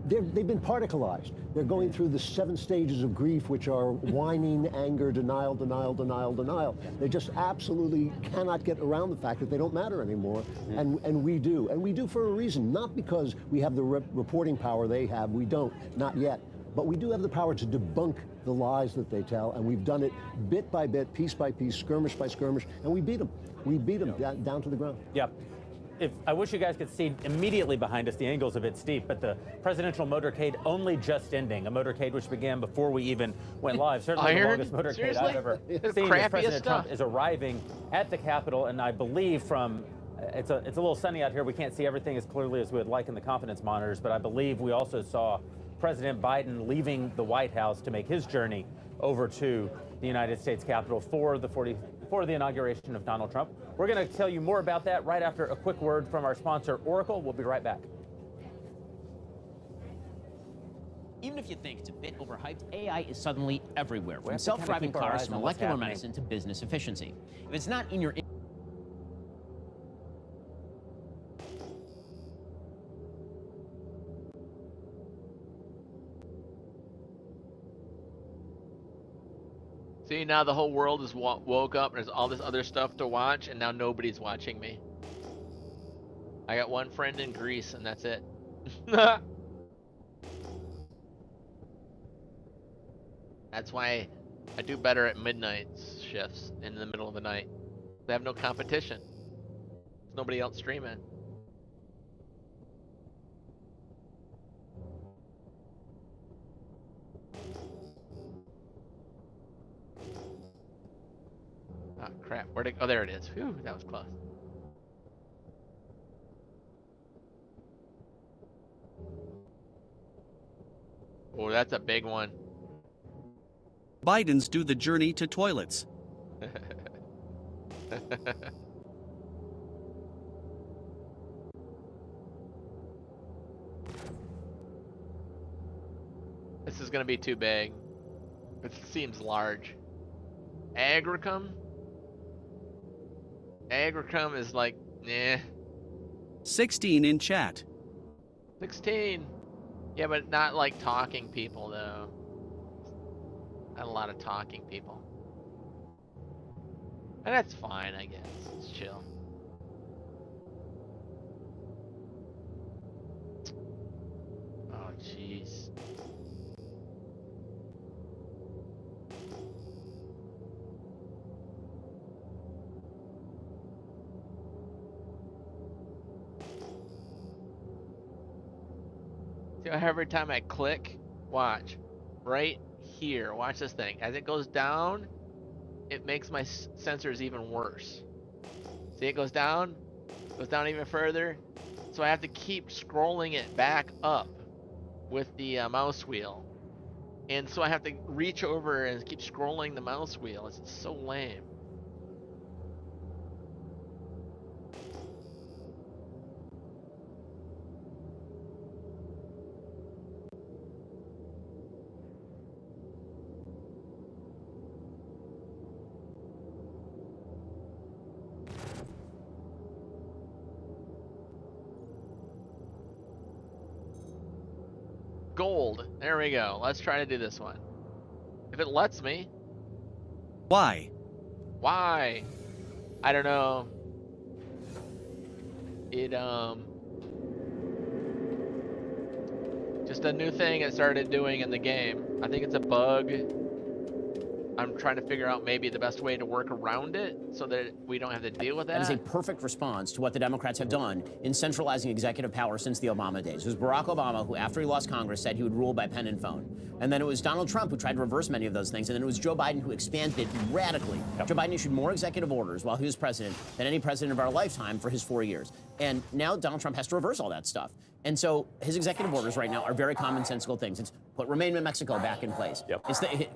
They've been particularized. They're going through the 7 stages of grief, which are whining, anger, denial, denial, denial, denial. They just absolutely cannot get around the fact that they don't matter anymore, and we do. And we do for a reason, not because we have the reporting power they have. We don't, not yet. But we do have the power to debunk the lies that they tell, and we've done it bit by bit, piece by piece, skirmish by skirmish, and we beat them. We beat them down to the ground. Yeah. I wish you guys could see immediately behind us. The angle's a bit steep, but the presidential motorcade only just ending. A motorcade which began before we even went live. Certainly the longest motorcade I've ever seen. As President Trump is arriving at the Capitol, and I believe from it's a little sunny out here. We can't see everything as clearly as we would like in the confidence monitors, but I believe we also saw President Biden leaving the White House to make his journey over to the United States Capitol for the inauguration of Donald Trump. We're going to tell you more about that right after a quick word from our sponsor, Oracle. We'll be right back. Even if you think it's a bit overhyped, AI is suddenly everywhere, from self-driving cars to molecular medicine to business efficiency. If it's not in your See, now the whole world is woke up and there's all this other stuff to watch, and now nobody's watching me. I got one friend in Greece, and that's it. That's why I do better at midnight shifts in the middle of the night. I have no competition. There's nobody else streaming. Oh crap, where'd it go? Oh, there it is. Whew, that was close. that's a big one. Bidens do the journey to toilets. This is gonna be too big. It seems large. Agricum? Agricum is like, eh. 16 in chat. 16. Yeah, but not like talking people though. Not a lot of talking people. And that's fine, I guess. It's chill. Oh, jeez. See how every time I click, watch, right here, watch this thing. As it goes down, it makes my sensors even worse. See, it goes down even further. So I have to keep scrolling it back up with the mouse wheel. And so I have to reach over and keep scrolling the mouse wheel. It's so lame. Gold. There we go. Let's try to do this one. If it lets me. Why? Why? I don't know. It, just a new thing it started doing in the game. I think it's a bug. I'm trying to figure out maybe the best way to work around it so that we don't have to deal with that. That is a perfect response to what the Democrats have done in centralizing executive power since the Obama days. It was Barack Obama who, after he lost Congress, said he would rule by pen and phone. And then it was Donald Trump who tried to reverse many of those things. And then it was Joe Biden who expanded it radically. Yep. Joe Biden issued more executive orders while he was president than any president of our lifetime for his 4 years. And now Donald Trump has to reverse all that stuff. And so his executive orders right now are very commonsensical things. It's put Remain in Mexico back in place. Yep.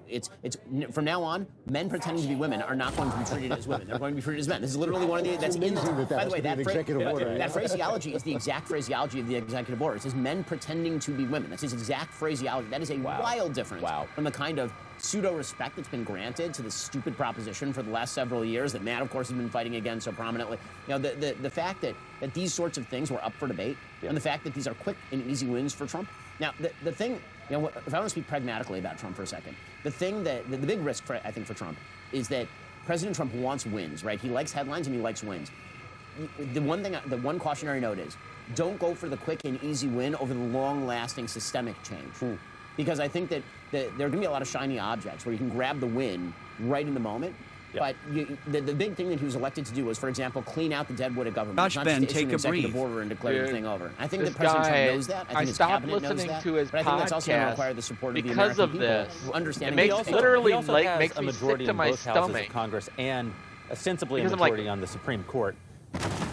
It's from now on, men pretending to be women are not going to be treated as women. They're going to be treated as men. This is literally one of the that's in the. By the way, that phraseology is the exact phraseology of the executive order. It says men pretending to be women. That's his exact phraseology. That is a wild difference from the kind of pseudo-respect that's been granted to this stupid proposition for the last several years that Matt, of course, has been fighting against so prominently. You know, the fact that these sorts of things were up for debate, and the fact that these are quick and easy wins for Trump. Now, the thing, you know, if I want to speak pragmatically about Trump for a second, the thing that, the big risk, I think, for Trump is that President Trump wants wins, right? He likes headlines and he likes wins. The one cautionary note is, don't go for the quick and easy win over the long-lasting systemic change. Because I think that there are going to be a lot of shiny objects where you can grab the win right in the moment. But the big thing that he was elected to do was, for example, clean out the deadwood of government. Gosh, not Ben, just issue an executive order and declare the thing over. I think that President Trump knows that. I think his cabinet knows that. To his but I think that's also going to require the support of the because American of this. people who understand. It makes literally like makes a me sick majority to in my both houses stomach. of Congress and ostensibly Because a I'm like, majority on the Supreme Court.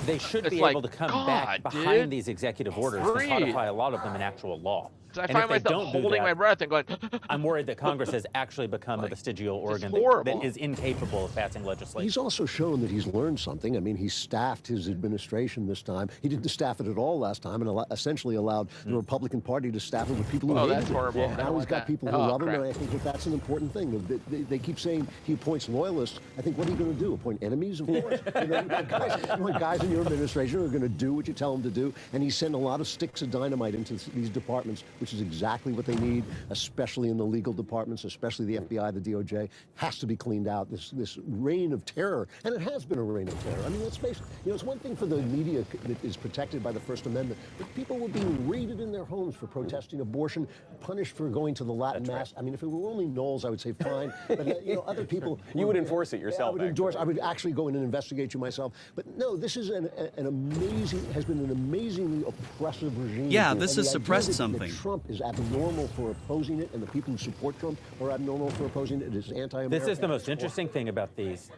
They should be like, able to come God, back behind these executive orders and Breathe. codify a lot of them in actual law. So I And find if they myself don't do holding that, my breath and going. I'm worried that Congress has actually become a vestigial organ that is incapable of passing legislation. He's also shown that he's learned something. I mean, he staffed his administration this time. He didn't staff it at all last time and essentially allowed the Republican Party to staff it with people who hated that's him. horrible. Yeah. Now he's got people who love him, and I think that that's an important thing. They keep saying he appoints loyalists. I think, what are you going to do? Appoint enemies, of course? You know, guys in your administration are going to do what you tell them to do, and he's sending a lot of sticks of dynamite into these departments, which is exactly what they need, especially in the legal departments, especially the FBI, the DOJ, has to be cleaned out. This reign of terror, and it has been a reign of terror. I mean, let's face it, you know, it's one thing for the media that is protected by the First Amendment, but people were being raided in their homes for protesting abortion, punished for going to the Latin Mass. I mean, if it were only Knowles, I would say fine, but you know, other people... You would enforce it yourself. I would actually go in and investigate you myself. But no, this is an amazing, has been an amazingly oppressive regime. Yeah, this has suppressed something. Trump is abnormal for opposing it, and the people who support Trump are abnormal for opposing it. It is anti-American. This is the most interesting thing about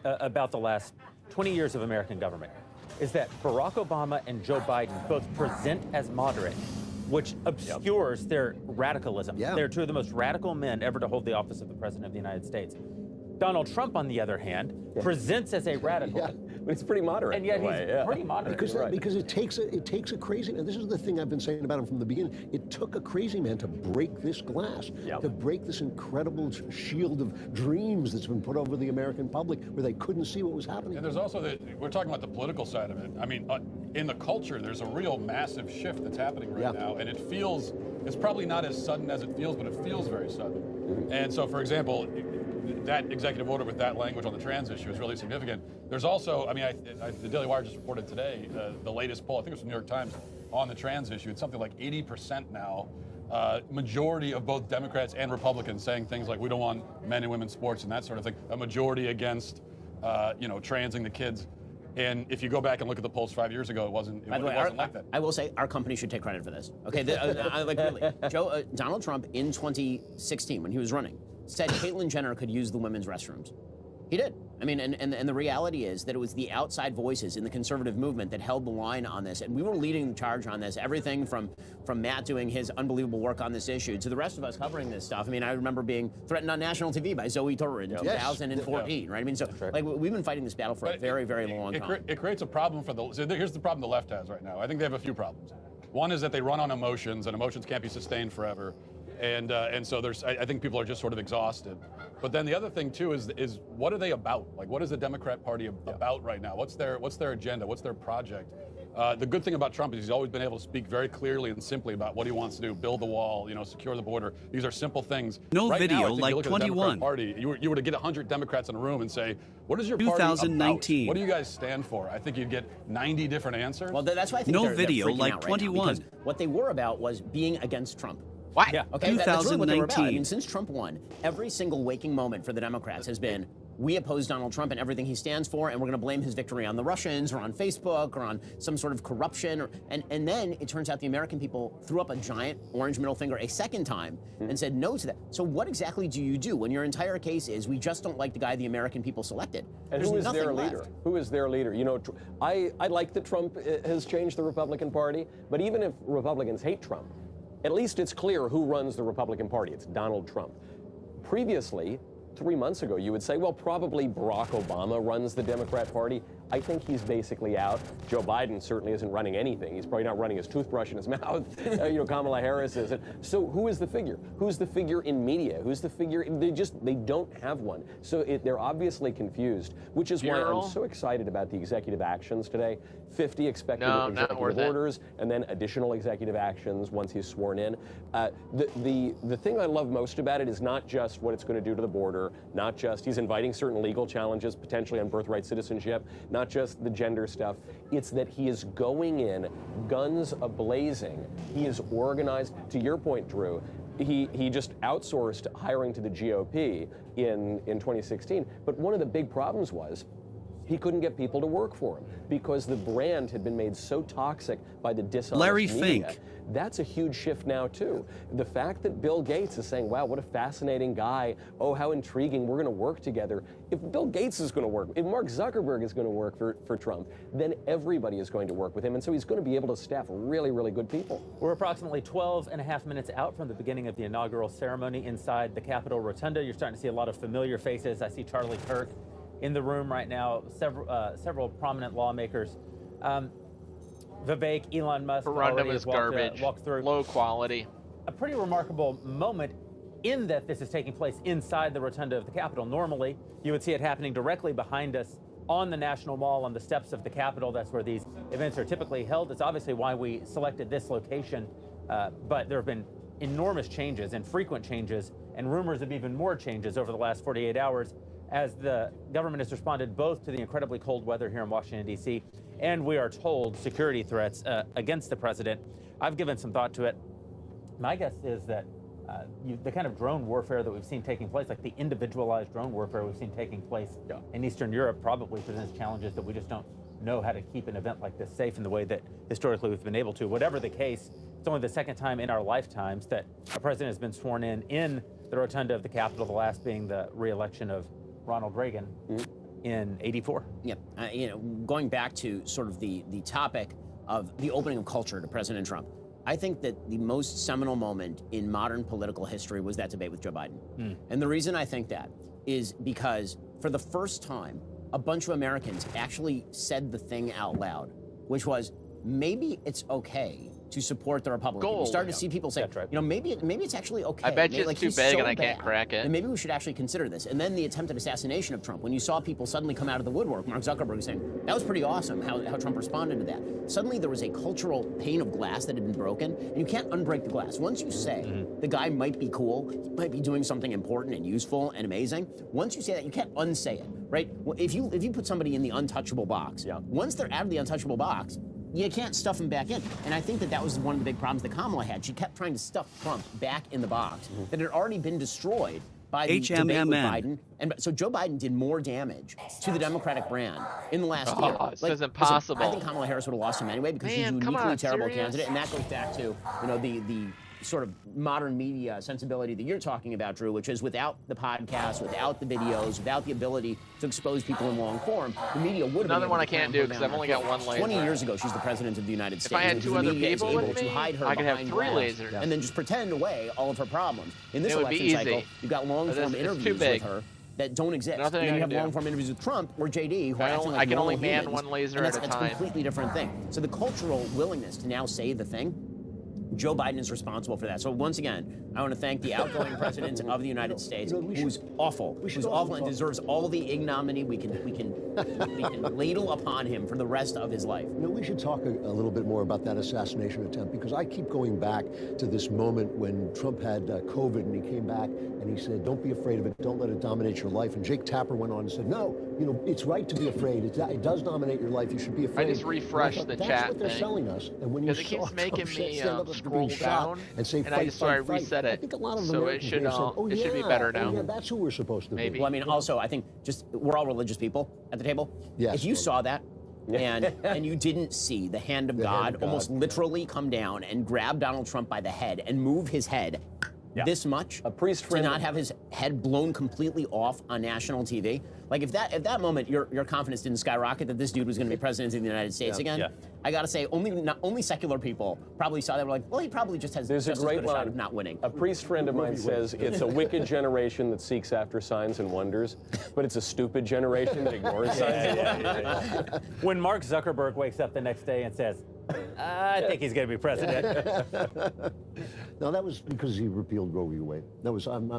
about the last 20 years of American government, is that Barack Obama and Joe Biden both present as moderate, which obscures their radicalism. Yeah. They're two of the most radical men ever to hold the office of the President of the United States. Donald Trump, on the other hand, presents as a radical. Yeah, but it's pretty moderate. And yet he's pretty moderate. Because it takes a crazy man. This is the thing I've been saying about him from the beginning. It took a crazy man to break this glass, to break this incredible shield of dreams that's been put over the American public, where they couldn't see what was happening. And there's also we're talking about the political side of it. I mean, in the culture, there's a real massive shift that's happening right now, and it's probably not as sudden as it feels, but it feels very sudden. And so, for example, that executive order with that language on the trans issue is really significant. There's also, I mean, the Daily Wire just reported today, the latest poll, I think it was from the New York Times, on the trans issue. It's something like 80% now, majority of both Democrats and Republicans saying things like, we don't want men and women's sports and that sort of thing. A majority against, transing the kids. And if you go back and look at the polls 5 years ago, it wasn't like that. I will say our company should take credit for this. Okay, really. Donald Trump in 2016, when he was running, said Caitlyn Jenner could use the women's restrooms. He did. I mean, and the reality is that it was the outside voices in the conservative movement that held the line on this, and we were leading the charge on this. Everything from Matt doing his unbelievable work on this issue to the rest of us covering this stuff. I mean, I remember being threatened on national TV by Zoe Torre in 2014, right? I mean, so like we've been fighting this battle for a very, very long time. It creates a problem here's the problem the left has right now. I think they have a few problems. One is that they run on emotions, and emotions can't be sustained forever. And so I think people are just sort of exhausted. But then the other thing too is what are they about? Like, what is the Democrat Party about right now? What's their agenda? What's their project? The good thing about Trump is he's always been able to speak very clearly and simply about what he wants to do: build the wall, secure the border. These are simple things. No right video now, I think like you look 21. At the Democrat Party, you were to get 100 Democrats in a room and say, what is your party 2019. about? What do you guys stand for? I think you'd get 90 different answers. Well, that's why I think no they're video freaking like out right 21. now, because what they were about was being against Trump. What? Yeah. Okay. 2019. That's really what they were about. I mean, since Trump won, every single waking moment for the Democrats has been, we oppose Donald Trump and everything he stands for, and we're going to blame his victory on the Russians or on Facebook or on some sort of corruption. And then it turns out the American people threw up a giant orange middle finger a second time and said no to that. So what exactly do you do when your entire case is, we just don't like the guy the American people selected? And who is their leader? Who is their leader? I like that Trump has changed the Republican Party, but even if Republicans hate Trump, at least it's clear who runs the Republican Party. It's Donald Trump. Previously, 3 months ago, you would say, well, probably Barack Obama runs the Democrat Party. I think he's basically out. Joe Biden certainly isn't running anything. He's probably not running his toothbrush in his mouth. Kamala Harris isn't. So who is the figure? Who's the figure in media? Who's the figure? They don't have one. So they're obviously confused, which is why I'm so excited about the executive actions today. 50 expected executive orders, and then additional executive actions once he's sworn in. The thing I love most about it is not just what it's going to do to the border, not just he's inviting certain legal challenges, potentially on birthright citizenship, not just the gender stuff. It's that he is going in, guns a-blazing. He is organized. To your point, Drew, he just outsourced hiring to the GOP in 2016. But one of the big problems was he couldn't get people to work for him because the brand had been made so toxic by the dishonest Larry media. Fink. That's a huge shift now, too. The fact that Bill Gates is saying, wow, what a fascinating guy. Oh, how intriguing. We're going to work together. If Bill Gates is going to work, if Mark Zuckerberg is going to work for Trump, then everybody is going to work with him. And so he's going to be able to staff really, really good people. We're approximately 12 and a half minutes out from the beginning of the inaugural ceremony inside the Capitol Rotunda. You're starting to see a lot of familiar faces. I see Charlie Kirk in the room right now, several prominent lawmakers. Vivek, Elon Musk Random is garbage, walked through. Low quality. A pretty remarkable moment in that this is taking place inside the rotunda of the Capitol. Normally, you would see it happening directly behind us on the National Mall, on the steps of the Capitol. That's where these events are typically held. It's obviously why we selected this location, but there have been enormous changes and frequent changes and rumors of even more changes over the last 48 hours as the government has responded both to the incredibly cold weather here in Washington, D.C., and we are told security threats against the president. I've given some thought to it. My guess is that the kind of drone warfare that we've seen taking place, like the individualized drone warfare we've seen taking place in Eastern Europe, probably presents challenges that we just don't know how to keep an event like this safe in the way that historically we've been able to. Whatever the case, it's only the second time in our lifetimes that a president has been sworn in the rotunda of the Capitol, the last being the re-election of Ronald Reagan in '84. Yeah, going back to sort of the topic of the opening of culture to President Trump. I think that the most seminal moment in modern political history was that debate with Joe Biden. And the reason I think that is because for the first time, a bunch of Americans actually said the thing out loud, which was, maybe it's okay to support the Republican. You started to see people say, you know, maybe it's actually okay. I bet you it's like, too big and I can't crack it. And maybe we should actually consider this. And then the attempted assassination of Trump, when you saw people suddenly come out of the woodwork, Mark Zuckerberg was saying, that was pretty awesome how Trump responded to that. Suddenly there was a cultural pane of glass that had been broken, and you can't unbreak the glass. Once you say the guy might be cool, he might be doing something important and useful and amazing, once you say that, you can't unsay it, right? If you put somebody in the untouchable box, once they're out of the untouchable box, you can't stuff him back in. And I think that was one of the big problems that Kamala had. She kept trying to stuff Trump back in the box that had already been destroyed by the debate with Biden. And so Joe Biden did more damage to the Democratic brand in the last year. This is impossible. I think Kamala Harris would have lost him anyway because she's a uniquely terrible candidate. And that goes back to, you know, the sort of modern media sensibility that you're talking about, Drew, which is without the podcast, without the videos, without the ability to expose people in long form, the media would have Another one I can't do because I've only got one laser. 20 years ago, she's the president of the United States. If I had two other people with me, to hide her I could have behind 3 glass lasers. and then just pretend away all of her problems. In this It would be election cycle, easy. you've got long-form interviews with her that don't exist. Nothing and then I you have can do. long-form interviews with Trump or JD, who are acting like I can only normal man humans, one laser and at a that's time. a completely different thing. So the cultural willingness to now say the thing, Joe Biden is responsible for that. So once again, I want to thank the outgoing president of the United States, who's awful, who's awful and deserves all the ignominy we can ladle upon him for the rest of his life. You know, we should talk a little bit more about that assassination attempt, because I keep going back to this moment when Trump had COVID and he came back and he said, don't be afraid of it, don't let it dominate your life. And Jake Tapper went on and said, no, you know, it's right to be afraid. It does dominate your life. You should be afraid. I just refreshed the that's chat what they're thing. selling us. And when you Because it keeps saw making Trump me stand up after scroll being shot down, and say, and fight, I just I fight, reset fight. it. I think a lot of So Americans it should may have said, it should be better now. yeah, that's who we're supposed to be. Well, I mean, also, I think just we're all religious people at the table. Yes. If you saw that and you didn't see the hand of God almost literally come down and grab Donald Trump by the head and move his head this much, a priest to friend not have his head blown completely off on national TV, like if at that moment your confidence didn't skyrocket that this dude was going to be president of the United States again, I got to say only secular people probably saw that and were like, well, he probably just has There's just a great as good a shot line. of not winning. A priest friend of mine says it's a wicked generation that seeks after signs and wonders, but it's a stupid generation that ignores signs and wonders. When Mark Zuckerberg wakes up the next day and says, I think he's going to be president. No, that was because he repealed Roe v. Wade. That was I'm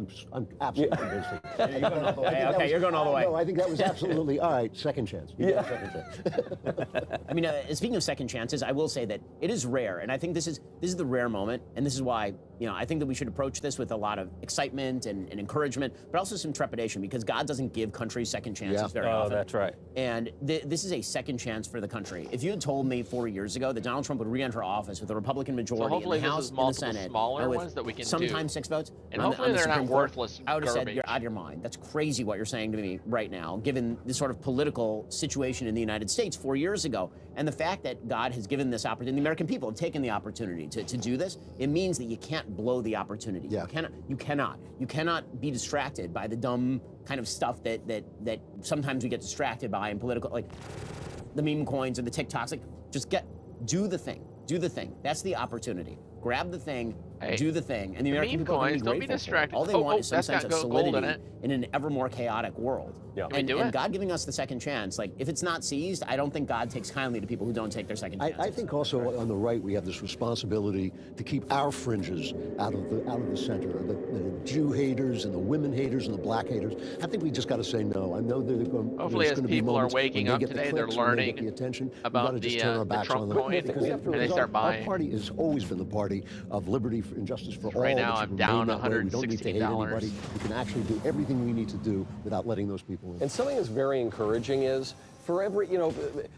absolutely convinced. Okay, you're going all the way. No, I think that was absolutely all right. Second chance. Second chance. I mean, speaking of second chances, I will say that it is rare, and I think this is the rare moment, and this is why, you know, I think that we should approach this with a lot of excitement and encouragement, but also some trepidation, because God doesn't give countries second chances very often. Oh, that's right. And this is a second chance for the country. If you had told me 4 years ago that Donald Trump would re-enter office with a Republican majority in the House and the Senate, ones that we can sometimes 6 votes, and hopefully they're not worthless I would have said, garbage. you're out of your mind. That's crazy what you're saying to me right now, given the sort of political situation in the United States 4 years ago. And the fact that God has given this opportunity, the American people have taken the opportunity to do this, it means that you can't blow the opportunity. You cannot be distracted by the dumb kind of stuff that sometimes we get distracted by in political, like the meme coins or the TikToks. Like, just do the thing. Do the thing. That's the opportunity. Grab the thing, do the thing, and the American people are going to be grateful for it. All they want is some sense of solidity in an ever more chaotic world. And God giving us the second chance, like, if it's not seized, I don't think God takes kindly to people who don't take their second chance. I think also on the right we have this responsibility to keep our fringes out of the center, the Jew haters and the women haters and the black haters. I think we just got to say no. I know they're going. Hopefully, as people are waking up today, they're learning about the Trump coin, and they start buying. Our party has always been the party of liberty and justice for all. Right now, I'm down $116. We don't need to hate anybody. We can actually do everything we need to do without letting those people in. And something that's very encouraging is, for every, you know,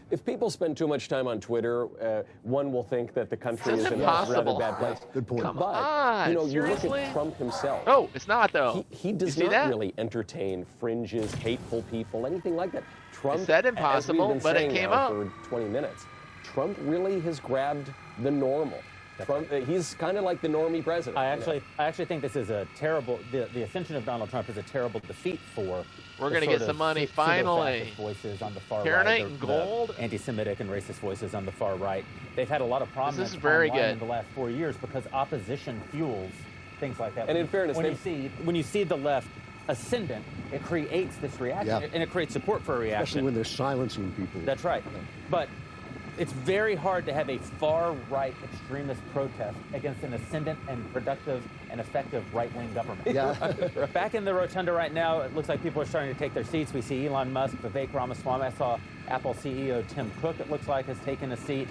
if people spend too much time on Twitter, one will think that the country is in a rather bad place. Good point. Come but, on, you know, seriously? you look at Trump himself. Oh, it's not, though. He does not really entertain fringes, hateful people, anything like that. Trump, It's that impossible, as we've been but it saying came now up. for 20 minutes, Trump really has grabbed the normal. Trump, he's kind of like the normie president. I actually think this is a terrible. The ascension of Donald Trump is a terrible defeat for. We're going to get some money finally. Voices on the far Karen right, and gold. Anti-Semitic and racist voices on the far right. They've had a lot of problems. This is very good in the last 4 years because opposition fuels things like that. And in fairness, when you see the left ascendant, it creates this reaction, and it creates support for a reaction. Especially when they're silencing people. That's right. But it's very hard to have a far-right extremist protest against an ascendant and productive and effective right-wing government. Yeah. Back in the rotunda right now, it looks like people are starting to take their seats. We see Elon Musk, Vivek Ramaswamy. I saw Apple CEO Tim Cook, it looks like, has taken a seat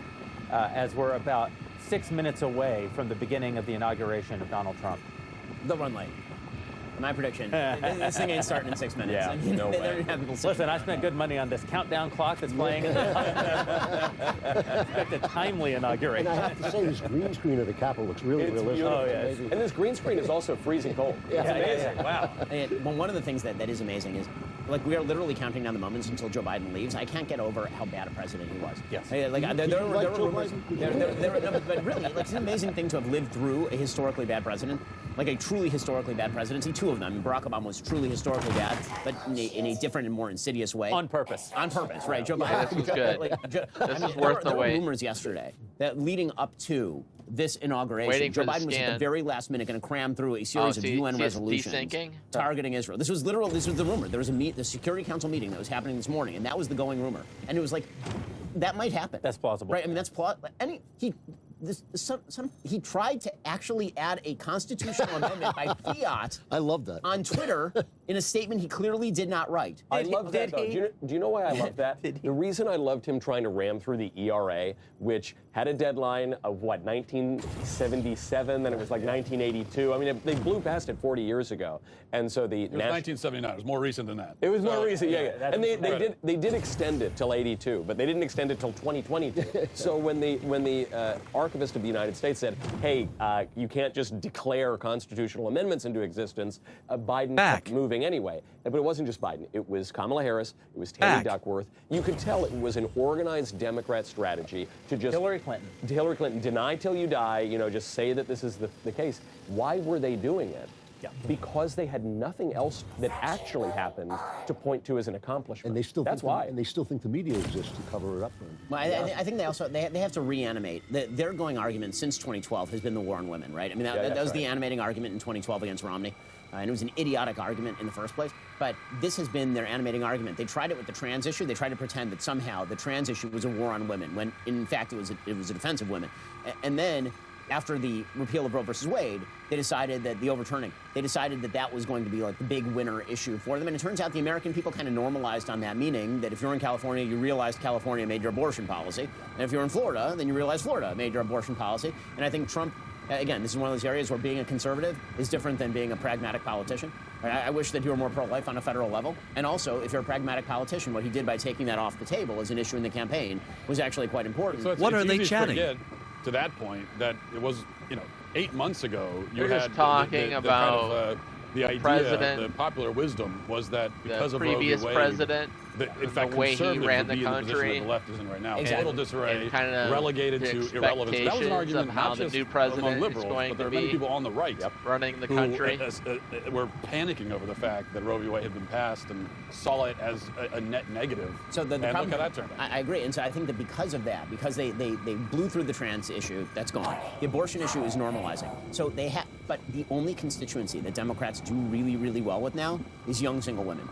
as we're about 6 minutes away from the beginning of the inauguration of Donald Trump. They'll run late. My prediction. This thing ain't starting in 6 minutes. Yeah, I mean, no way. Listen, I spent good money on this countdown clock that's playing. Expect a timely inauguration. And I have to say, this green screen of the Capitol looks really realistic. Oh, yes. And this green screen is also freezing cold. It's amazing. Wow. Well, one of the things that is amazing is, like, we are literally counting down the moments until Joe Biden leaves. I can't get over how bad a president he was. Yes. But really, like, it's an amazing thing to have lived through a historically bad president, like a truly historically bad presidency. Two of them. Barack Obama was truly historically bad, but in a different and more insidious way. On purpose. On purpose, right? Joe Biden. Yeah, this was good. This is worth the wait. There were rumors yesterday that leading up to this inauguration, Joe Biden was at the very last minute going to cram through a series of UN resolutions targeting Israel. This was the rumor. There was the Security Council meeting that was happening this morning, and that was the going rumor. And it was like, that might happen. That's plausible. Right? I mean, that's plausible. And he tried to actually add a constitutional amendment by fiat. I love that. On Twitter in a statement he clearly did not write. I love that, though. Do you know why I love that? The reason I loved him trying to ram through the ERA, which had a deadline of, 1977, then it was like 1982. I mean, they blew past it 40 years ago. And so the... It was 1979. It was more recent than that. It was more recent, yeah. And they did extend it till 82, but they didn't extend it till 2022. So when the Archivist of the United States said, hey, you can't just declare constitutional amendments into existence, Biden kept moving anyway. But it wasn't just Biden. It was Kamala Harris. It was Tammy Duckworth. You could tell it was an organized Democrat strategy to just... Hillary Clinton, deny till you die, just say that this is the case. Why were they doing it? Yeah. Because they had nothing else that actually happened to point to as an accomplishment. And they still That's why. And they still think the media exists to cover it up for them. Well, I think they have to reanimate. Their going argument since 2012 has been the war on women, right? I mean, that was the animating argument in 2012 against Romney. And it was an idiotic argument in the first place. But this has been their animating argument. They tried it with the trans issue. They tried to pretend that somehow the trans issue was a war on women, when in fact it was a defense of women. And then, after the repeal of Roe versus Wade, they decided that that was going to be like the big winner issue for them. And it turns out the American people kind of normalized on that, meaning that if you're in California, you realize California made your abortion policy. And if you're in Florida, then you realize Florida made your abortion policy. And I think Trump, again, this is one of those areas where being a conservative is different than being a pragmatic politician. I wish that he were more pro-life on a federal level. And also, if you're a pragmatic politician, what he did by taking that off the table as an issue in the campaign was actually quite important. So what are they chatting? To that point, that it was, 8 months ago, you had just talking about the idea, president, the popular wisdom was that because of previous Roe v. Wade, president, in fact, the way he ran the country, country, the left is in right now, exactly. total disarray, and kind of relegated to irrelevance. That was an argument of how not the just new president among liberals, is going but there to are many be people on the right running the country who were panicking over the fact that Roe v. Wade had been passed and saw it as a net negative. So the and problem, look how that turned out. I agree, and so I think that because of that, because they blew through the trans issue, that's gone. The abortion issue is normalizing. So they have, but the only constituency that Democrats do really, really well with now is young single women.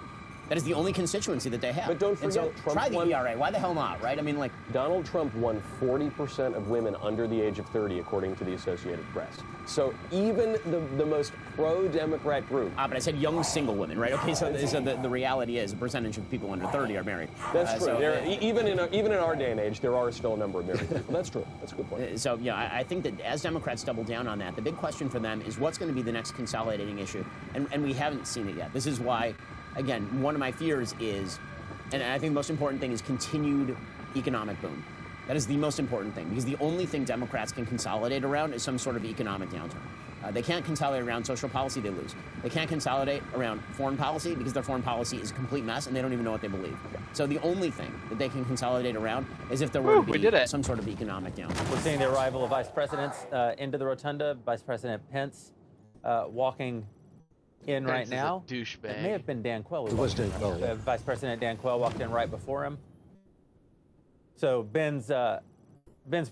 That is the only constituency that they have. But don't forget, so Trump try the won, ERA. Why the hell not, right? I mean, like... Donald Trump won 40% of women under the age of 30, according to the Associated Press. So even the most pro-Democrat group... but I said young single women, right? Okay, so the reality is a percentage of people under 30 are married. That's true. So, even in our day and age, there are still a number of married people. That's true. That's a good point. So, I think that as Democrats double down on that, the big question for them is what's going to be the next consolidating issue? And we haven't seen it yet. This is why... Again, one of my fears is, and I think the most important thing is continued economic boom. That is the most important thing, because the only thing Democrats can consolidate around is some sort of economic downturn. They can't consolidate around social policy, they lose. They can't consolidate around foreign policy because their foreign policy is a complete mess and they don't even know what they believe. So the only thing that they can consolidate around is if there were to be some sort of economic downturn. We're seeing the arrival of vice presidents into the rotunda. Vice President Pence walking in right now. Douchebag. It may have been Dan Quayle. It was Dan Quayle, yeah. Vice President Dan Quayle walked in right before him. So Ben's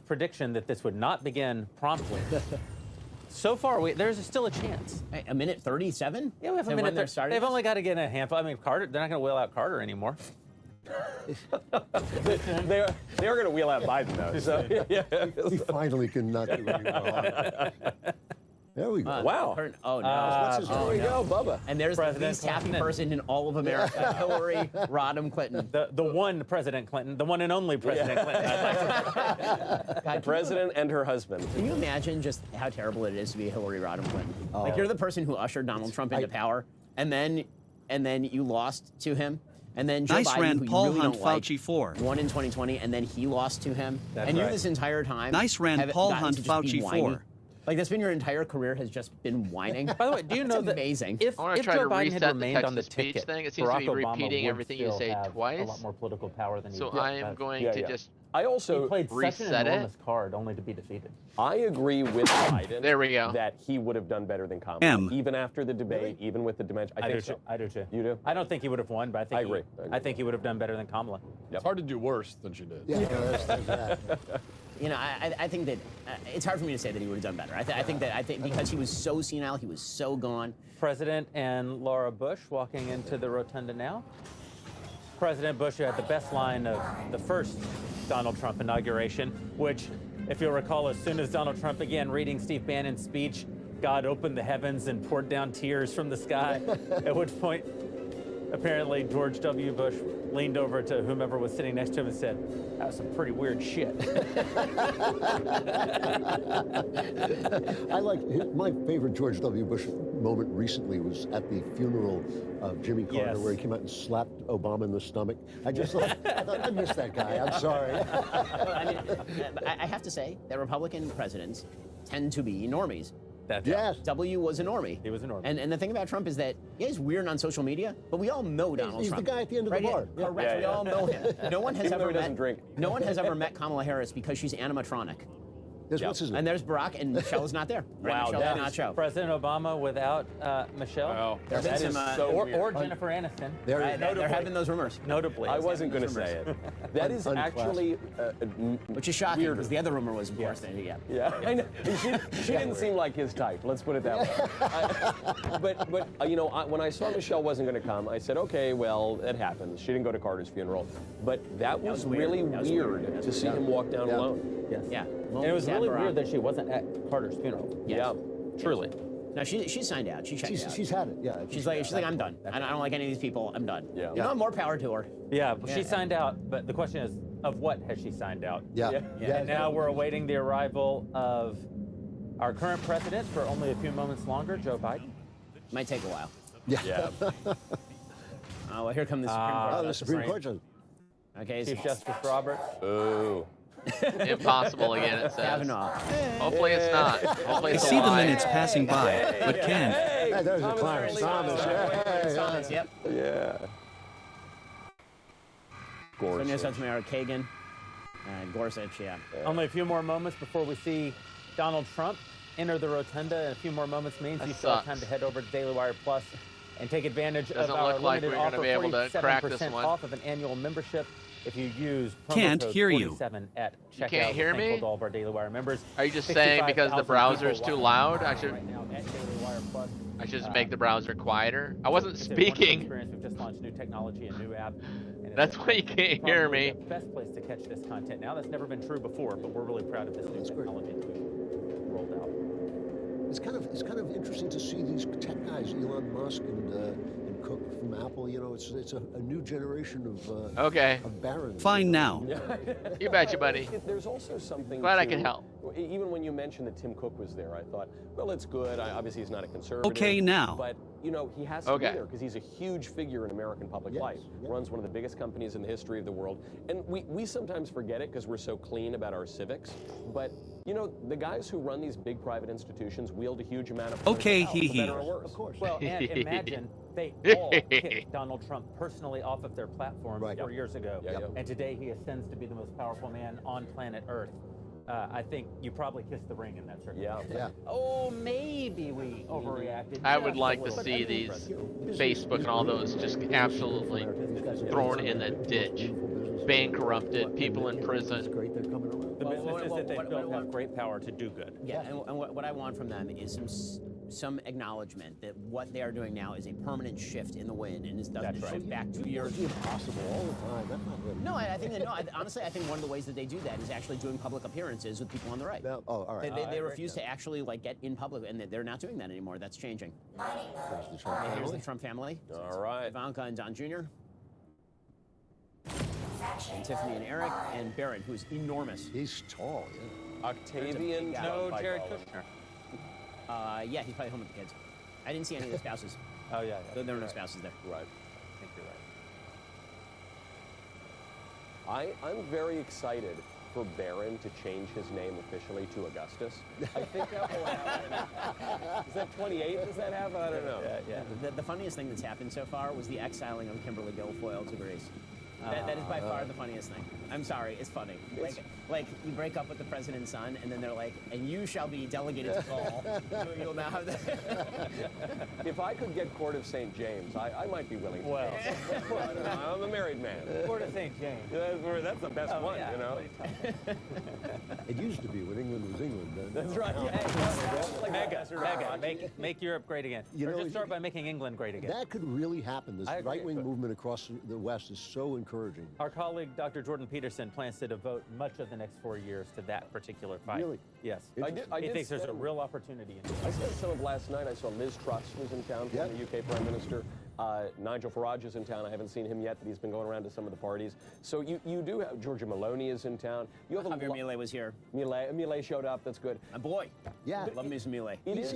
prediction that this would not begin promptly. So far, there's still a chance. Hey, a minute 37? Yeah, we have a minute. They've only got to get a handful. I mean, Carter. They're not going to wheel out Carter anymore. they are going to wheel out Biden though. So yeah. We finally can knock it. There we go. Wow. Oh, no. There we go, Bubba. And there's the least happy person in all of America, Hillary Rodham Clinton. The one President Clinton, the one and only President Clinton. The president and her husband. Can you imagine just how terrible it is to be Hillary Rodham Clinton? Like, you're the person who ushered Donald Trump into power, and then you lost to him. And then Joe Biden, Rand who Paul you really Hunt don't like, Fauci 4. won in 2020, and then he lost to him. And you this entire time Rand Paul Hunt Fauci 4. Like, that's been your entire career has just been whining. By the way, do you know that amazing? If I want to try Joe to Biden had reset remained the on the text to speech ticket, thing. It seems to be Barack Obama repeating would everything you still say have twice. A lot more political power than So he I am going to just. I also he played reset such an enormous card only to be defeated. I agree with Biden. There we go. That he would have done better than Kamala. Even after the debate, even with the dementia. I think so. I do too. You do? I don't think he would have won, but I agree. I think he would have done better than Kamala. It's hard to do worse than she did. Yeah. You know, I think that it's hard for me to say that he would have done better. I think because he was so senile, he was so gone. President and Laura Bush walking into the rotunda now. President Bush, who had the best line of the first Donald Trump inauguration, which, if you'll recall, as soon as Donald Trump began reading Steve Bannon's speech, God opened the heavens and poured down tears from the sky, at which point, apparently, George W. Bush leaned over to whomever was sitting next to him and said, "That was some pretty weird shit." I like my favorite George W. Bush moment recently was at the funeral of Jimmy Carter, where he came out and slapped Obama in the stomach. I thought, I missed that guy. I'm sorry. I mean, I have to say that Republican presidents tend to be normies. Yes. W was a normie. He was a normie. And the thing about Trump is that, he's weird on social media, but we all know Donald He's Trump. the guy at the end of the bar. Correct. We all know him. No one has ever met. Drink. No one has ever met Kamala Harris because she's animatronic. What's his name? And there's Barack, and Michelle is not there. Wow, Michelle that not is show. President Obama without Michelle. Wow. That is or Jennifer Aniston. There have been those rumors. Notably. I wasn't going to say it. That is actually which is shocking because the other rumor was, of course, that Yeah, I know. She didn't seem like his type. Let's put it that way. But you know, when I saw Michelle wasn't going to come, I said, okay, well, that happens. She didn't go to Carter's funeral, but that was really weird to see him walk down alone. Yes. Yeah. And it was really weird that she wasn't at Carter's funeral. Yeah. Truly. No, she signed out. She checked out. She's had it. Yeah. She's like, I'm done. I don't like any of these people. I'm done. Yeah. You know, more power to her. Yeah, she signed out, but the question is, of what has she signed out? Yeah. And now we're awaiting the arrival of our current president for only a few moments longer, Joe Biden. Might take a while. Yeah. Oh, well, here come the Supreme Court. The Supreme Court judge. Okay, Chief Justice Roberts. Oh. Impossible again, it says. Kavanaugh. Hopefully it's not. Hopefully I it's a see the lie. minutes passing by, but can't. Hey, there's a Clarence Thomas. Thomas, yep. Yeah. Sonia Sotomayor, Kagan, Gorsuch, yeah. Only a few more moments before we see Donald Trump enter the rotunda, and a few more moments means you still have time to head over to Daily Wire Plus and take advantage of our look like limited we're gonna offer, be able to crack this 47% one. off of an annual membership if you use promo Can't code hear you. 47 at checkout. can't hear We're thankful me? to all of our Daily Wire members. Are you just saying because the 65,000 browser's people too watching loud? I right should now at Daily Wire Plus. I should just make the browser quieter. I wasn't It's a wonderful speaking. experience. We've just launched new technology and new app. And it's That's why you can't hear probably me. The best place to catch this content now. That's never been true before, but we're really proud of this new technology that we've rolled out. It's kind of interesting to see these tech guys, Elon Musk and Cook from Apple. You know, it's a new generation of Okay. of barons. Fine now. You betcha, buddy. There's also something. Glad I could help. Even when you mentioned that Tim Cook was there, I thought, well, it's good. Obviously, he's not a conservative. Okay, now. But, you know, he has to be there because he's a huge figure in American public life. Runs one of the biggest companies in the history of the world. And we sometimes forget it because we're so clean about our civics. But, you know, the guys who run these big private institutions wield a huge amount of Okay, for better or worse. Of course. Well, and imagine they all kicked Donald Trump personally off of their platform 4 years ago. And today he ascends to be the most powerful man on planet Earth. I think you probably kissed the ring in that circumstance. Oh, maybe we overreacted. I would like to see these Facebook and all those just absolutely thrown in the ditch. Bank corrupted, people in prison. The businesses that they built have great power to do good. Yeah, and what I want from them is some acknowledgement that what they are doing now is a permanent shift in the wind, and it doesn't shift back 2 years. It's impossible all the time. That's not really. No, I think that honestly, I think one of the ways that they do that is actually doing public appearances with people on the right. All right. They refuse to actually get in public, and they're not doing that anymore. That's changing. Here's the Trump family. All right. Ivanka and Don Jr. And Tiffany and Eric and Barron, who's enormous. He's tall, Octavian. No, Jared Kushner. Yeah, he's probably home with the kids. I didn't see any of the spouses. Oh, yeah. There were no spouses there. Right. I think you're right. I'm very excited for Barron to change his name officially to Augustus. I think that will happen. Is that 28? Does that happen? I don't know. Yeah. The funniest thing that's happened so far was the exiling of Kimberly Guilfoyle to Greece. That is by far the funniest thing. I'm sorry, it's funny. Like you break up with the president's son, and then they're like, and you shall be delegated to Gaul. You'll now have that. If I could get Court of St. James, I might be willing to. Well, I'm a married man. Court of St. James. That's the best one, you know. It used to be when England was England. That's right. Mega, make Europe great again. Just start by making England great again. That could really happen. This right-wing movement across the West is so encouraging. Our colleague, Dr. Jordan Peterson, plans to devote much of the next 4 years to that particular fight. Really? Yes. He thinks there's a real opportunity in it. I spent some of last night. I saw Liz Truss was in town, the UK Prime Minister. Nigel Farage is in town. I haven't seen him yet, but he's been going around to some of the parties. So you do have Giorgia Meloni is in town. You have Javier Milei was here. Milei showed up. That's good. A boy. Yeah. Love me some Milei. He's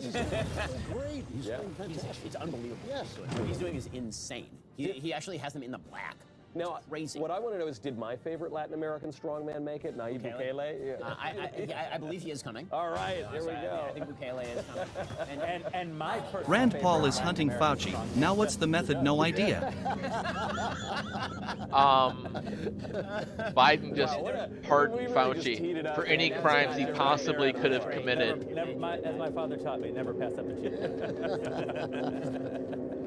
great. He's doing fantastic. It's unbelievable. Yes. What he's doing is insane. He actually has them in the black. Now, what I want to know is, did my favorite Latin American strongman make it, Nayib Bukele? I believe he is coming. All right, there we go. I think Bukele is coming. And my personal Rand Paul is hunting Fauci. Now what's the method? No idea. Biden just pardoned Fauci for any crimes he possibly could have committed. As my father taught me, never pass up a cheat.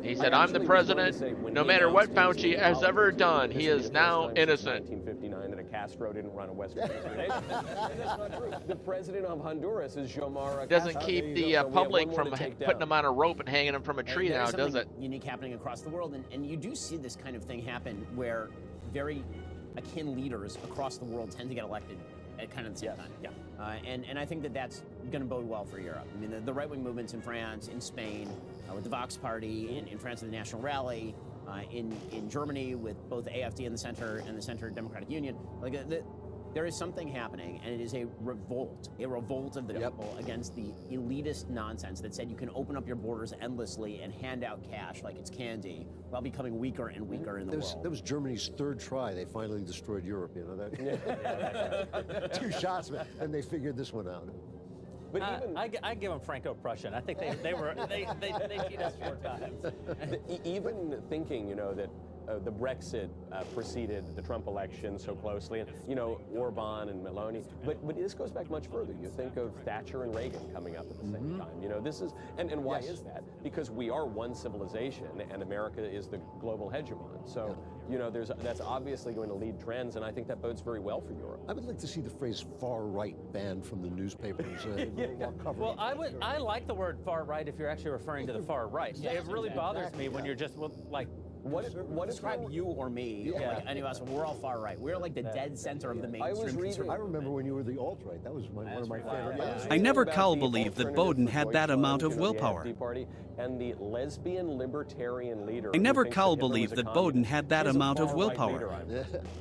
He said, I'm the president, no matter what Fauci has ever done, he is now innocent. 1959 that a Castro didn't run a Western civilization. That's not true. The president of Honduras is Xiomara Doesn't keep the public from putting him on a rope and hanging him from a tree now, does it? Unique happening across the world, and you do see this kind of thing happen where very akin leaders across the world tend to get elected at kind of the same time. Yeah. And I think that that's going to bode well for Europe. I mean, the right-wing movements in France, in Spain, with the Vox Party, in France with the National Rally, in Germany with both the AfD and the Center Democratic Union. Like there is something happening, and it is a revolt of the people against the elitist nonsense that said you can open up your borders endlessly and hand out cash like it's candy while becoming weaker and weaker in the world. That was Germany's third try. They finally destroyed Europe, you know that? 2 shots, and they figured this one out. But I give them Franco-Prussian. I think they beat us 4 times. Even thinking, you know, that the Brexit preceded the Trump election so closely, and you know, Orban and Meloni. But this goes back much further. You think of Thatcher and Reagan coming up at the same time. You know, this is and why is that? Because we are one civilization, and America is the global hegemon. So you know, that's obviously going to lead trends, and I think that bodes very well for Europe. I would like to see the phrase "far right" banned from the newspapers. Well, I like the word "far right" if you're actually referring to the far right. It really bothers me when you're just like What describe you or me? Or like any of us. We're all far right. We're like the dead center of the mainstream. I remember when you were the alt-right. That was one of my favorite guys. I never believed that Bowden had that amount of willpower. And the lesbian libertarian leader. I never believed that Bowden had that amount of willpower.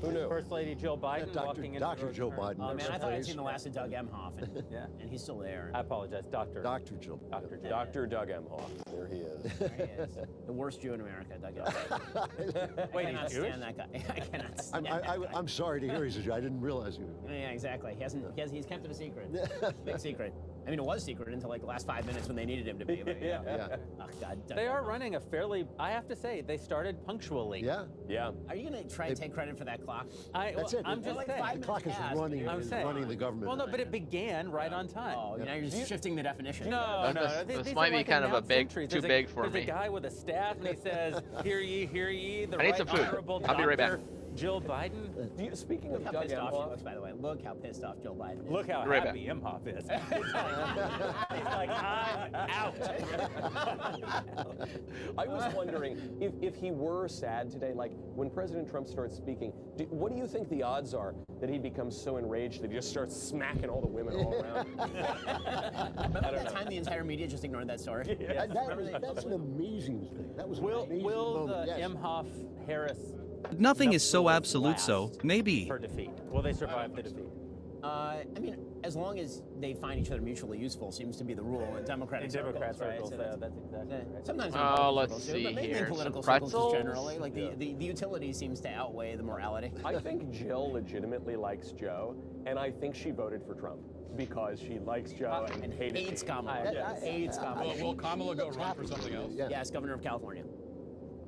Who knew? First Lady Jill Biden walking into Dr. Joe Biden. Oh man, I thought I'd seen the last of Doug Emhoff, and he's still there. I apologize, Dr. Jill. Dr. Doug Emhoff. There he is. There he is. The worst Jew in America, Doug Emhoff. Wait, I cannot he's Jewish? stand that guy. I cannot stand that guy. I'm sorry to hear he's a Jew. I didn't realize you. Yeah, exactly. He's kept it a secret. Big secret. I mean, it was secret until like the last 5 minutes when they needed him to be. But, Oh, God. They are running a fairly, I have to say, they started punctually. Yeah. Are you going to try and take credit for that clock? That's it. I'm just like saying. the clock is running the government. Well, no, but it began right on time. Oh, now you're just shifting the definition. No. This might be kind of a too big for me. There's a guy with a staff, and he says, "Hear ye, the I need right some food. honorable I'll be right back. Dr. Jill Biden." Speaking of Look how Doug pissed off she Emhoff, looks, by the way. Look how pissed off Joe Biden is. Look how Right happy Imhoff is. He's like, I'm out. I was wondering if he were sad today, like when President Trump starts speaking, what do you think the odds are that he becomes so enraged that he just starts smacking all the women all around? Remember that time the entire media just ignored that story? That's an amazing thing. That was an amazing Will moment. the Yes. Imhoff-Harris Nothing is so absolute, so maybe. for defeat? Will they survive the defeat? I mean, as long as they find each other mutually useful, seems to be the rule in Democratic circles, right? circles, So yeah, that's exactly right. Sometimes let's circles too, see but maybe here. in political Some circles just pretzels? generally, like the utility seems to outweigh the morality. I think Jill legitimately likes Joe, and I think she voted for Trump because she likes Joe and hates Kamala. Hates Kamala. Will Kamala go run for something else? Yes, governor of California.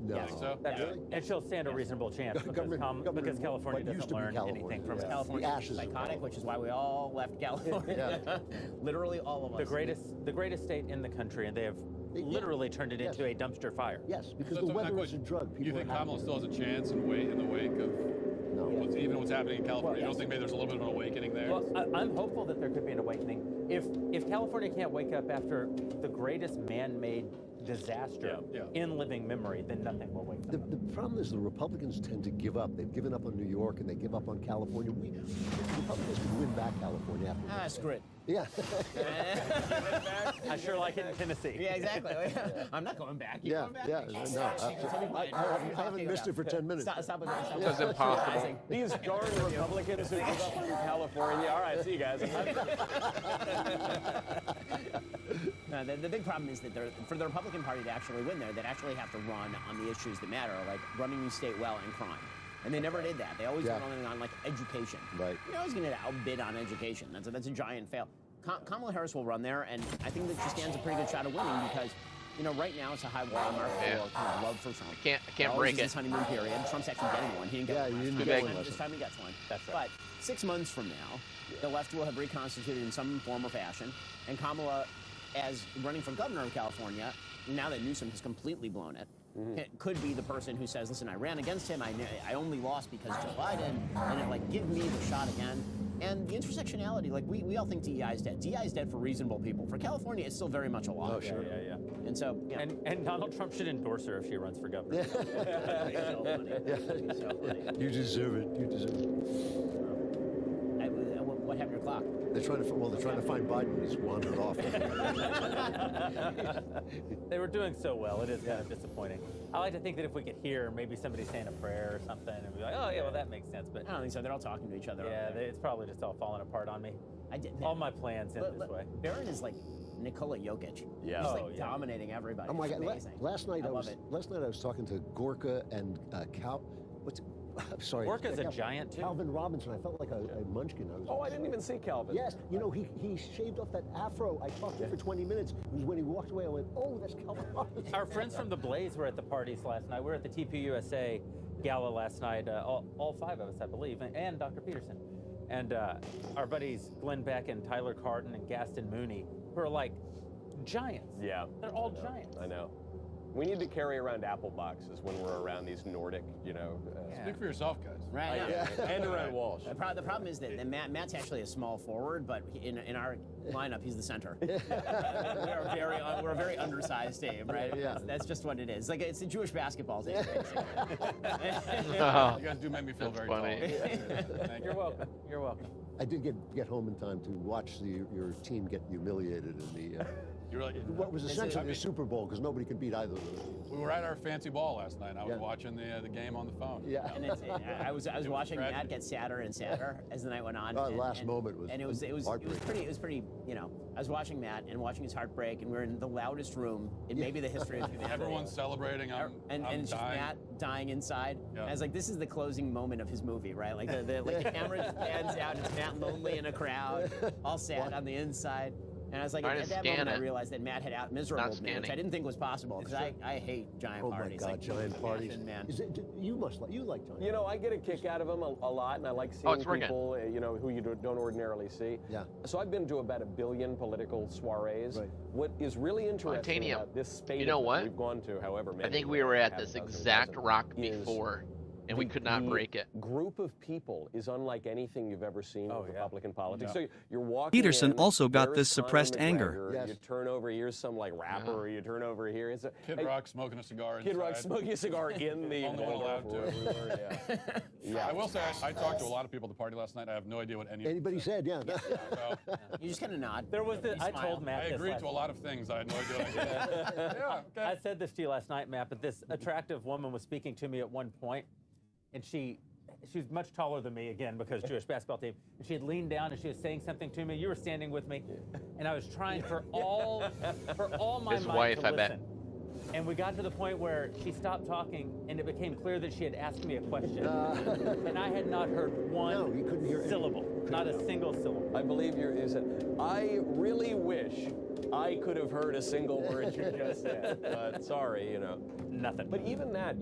No. Think so? And she'll stand a reasonable chance because California doesn't learn anything from it. California is psychotic, which is why we all left California. Literally all of us. The greatest state in the country, and they have literally turned it into a dumpster fire. Yes, because the weather is a drug. You think Kamala still has a chance in the wake of what's happening in California? You don't think maybe there's a little bit of an awakening there? Well, I'm hopeful that there could be an awakening. If California can't wake up after the greatest man-made disaster in living memory, then nothing will wake them up. The problem is the Republicans tend to give up. They've given up on New York and they give up on California. The Republicans could win back California after. Screw it. Yeah. I sure like it in Tennessee. Yeah, exactly. I'm not going back. No, I haven't missed it for 10 minutes. Stop with that. That's impossible. These darn Republicans who give up on California. All right, see you guys. The big problem is that for the Republican Party to actually win there, they'd actually have to run on the issues that matter, like running the state well and crime. And they never did that. They always went on like education. Right. You're always going to outbid on education. That's a giant fail. Kamala Harris will run there, and I think that she stands a pretty good shot of winning because, right now it's a high watermark for kind of love for Trump. I can't break it. This honeymoon period. Trump's actually getting one. He didn't get one. You didn't get one. This time he gets one. That's right. But 6 months from now, the left will have reconstituted in some form or fashion, and Kamala, as running for governor of California, now that Newsom has completely blown it, could be the person who says, listen, I ran against him, I only lost because Joe Biden, and give me the shot again. And the intersectionality, we all think DEI is dead. DEI is dead for reasonable people. For California, it's still very much alive. Oh, sure. Yeah. And so, and Donald Trump should endorse her if she runs for governor. He's so funny. You deserve it. You deserve it. What happened to your clock? They're trying to find Biden. He's wandered off. They were doing so well. It is kind of disappointing. I like to think that if we could hear maybe somebody saying a prayer or something, and be like, oh yeah, well that makes sense. But I don't think so. They're all talking to each other. Yeah, it's probably just all falling apart on me. All my plans end this way. Barron is like Nikola Jokic. Yeah. He's dominating everybody. Oh my God! Amazing. Last night I was talking to Gorka and I'm sorry. Gorka's a giant too. Calvin Robinson. I felt like a munchkin. I didn't even see Calvin. Yes, he shaved off that afro. I talked to him for 20 minutes. It was when he walked away, I went, oh, that's Calvin Robinson. Our friends from the Blaze were at the parties last night. We were at the TPUSA gala last night, all 5 of us, I believe, and Dr. Peterson. And our buddies Glenn Beck and Tyler Carton and Gaston Mooney, who are like giants. Yeah. They're all giants. I know. We need to carry around apple boxes when we're around these Nordic, Speak for yourself, guys. Right. And around Walsh. The problem is that Matt's actually a small forward, but in our lineup, he's the center. We're a very undersized team, right? Yeah. That's just what it is. Like it's a Jewish basketball team, basically. You guys do make me feel very funny. tall. Thank you. You're welcome. You're welcome. I did get home in time to watch your team get humiliated in the what was essentially the Super Bowl, because nobody could beat either of those teams. We were at our fancy ball last night. I was watching the game on the phone. Yeah. And I was watching Matt get sadder and sadder as the night went on. Last moment was pretty. I was watching Matt and watching his heart break, and we're in the loudest room in maybe the history of humanity. Everyone's celebrating. I'm it's just dying. Matt dying inside. Yeah. And I was like, this is the closing moment of his movie, right? Like the camera just pans out, and it's Matt lonely in a crowd, all sad on the inside. And I was like, at that moment, I realized that Matt had out miserable me, which I didn't think was possible, because I hate giant parties. Oh my God, giant parties! Man. You like giant. I get a kick out of them a lot, and I like seeing people, who you don't ordinarily see. Yeah. So I've been to about 1 billion political soirees. Right. What is really interesting about this spate we've gone to, however many. I think we were at this exact rock before. And we could not break it. Group of people is unlike anything you've ever seen in Republican politics. So you're walking Peterson in, also got there's this suppressed Conor anger. McGregor, You turn over, here's some rapper, or you turn over here. It's Kid Rock smoking a cigar inside. Kid Rock smoking a cigar in the Only one allowed to. Yeah. I will say, I talked to a lot of people at the party last night. I have no idea what anybody said. Yeah. You just kind of nod. There was I told Matt I agreed to a lot of things. I had no idea what I did. I said this to you last night, Matt, but this attractive woman was speaking to me at one point, and she's much taller than me, again, because Jewish basketball team. And she had leaned down and she was saying something to me. You were standing with me, and I was trying for all my might to listen. And we got to the point where she stopped talking, and it became clear that she had asked me a question. And I had not heard one syllable, not a single syllable. I believe you said, I really wish I could have heard a single word you just said, but sorry, Nothing. But even that,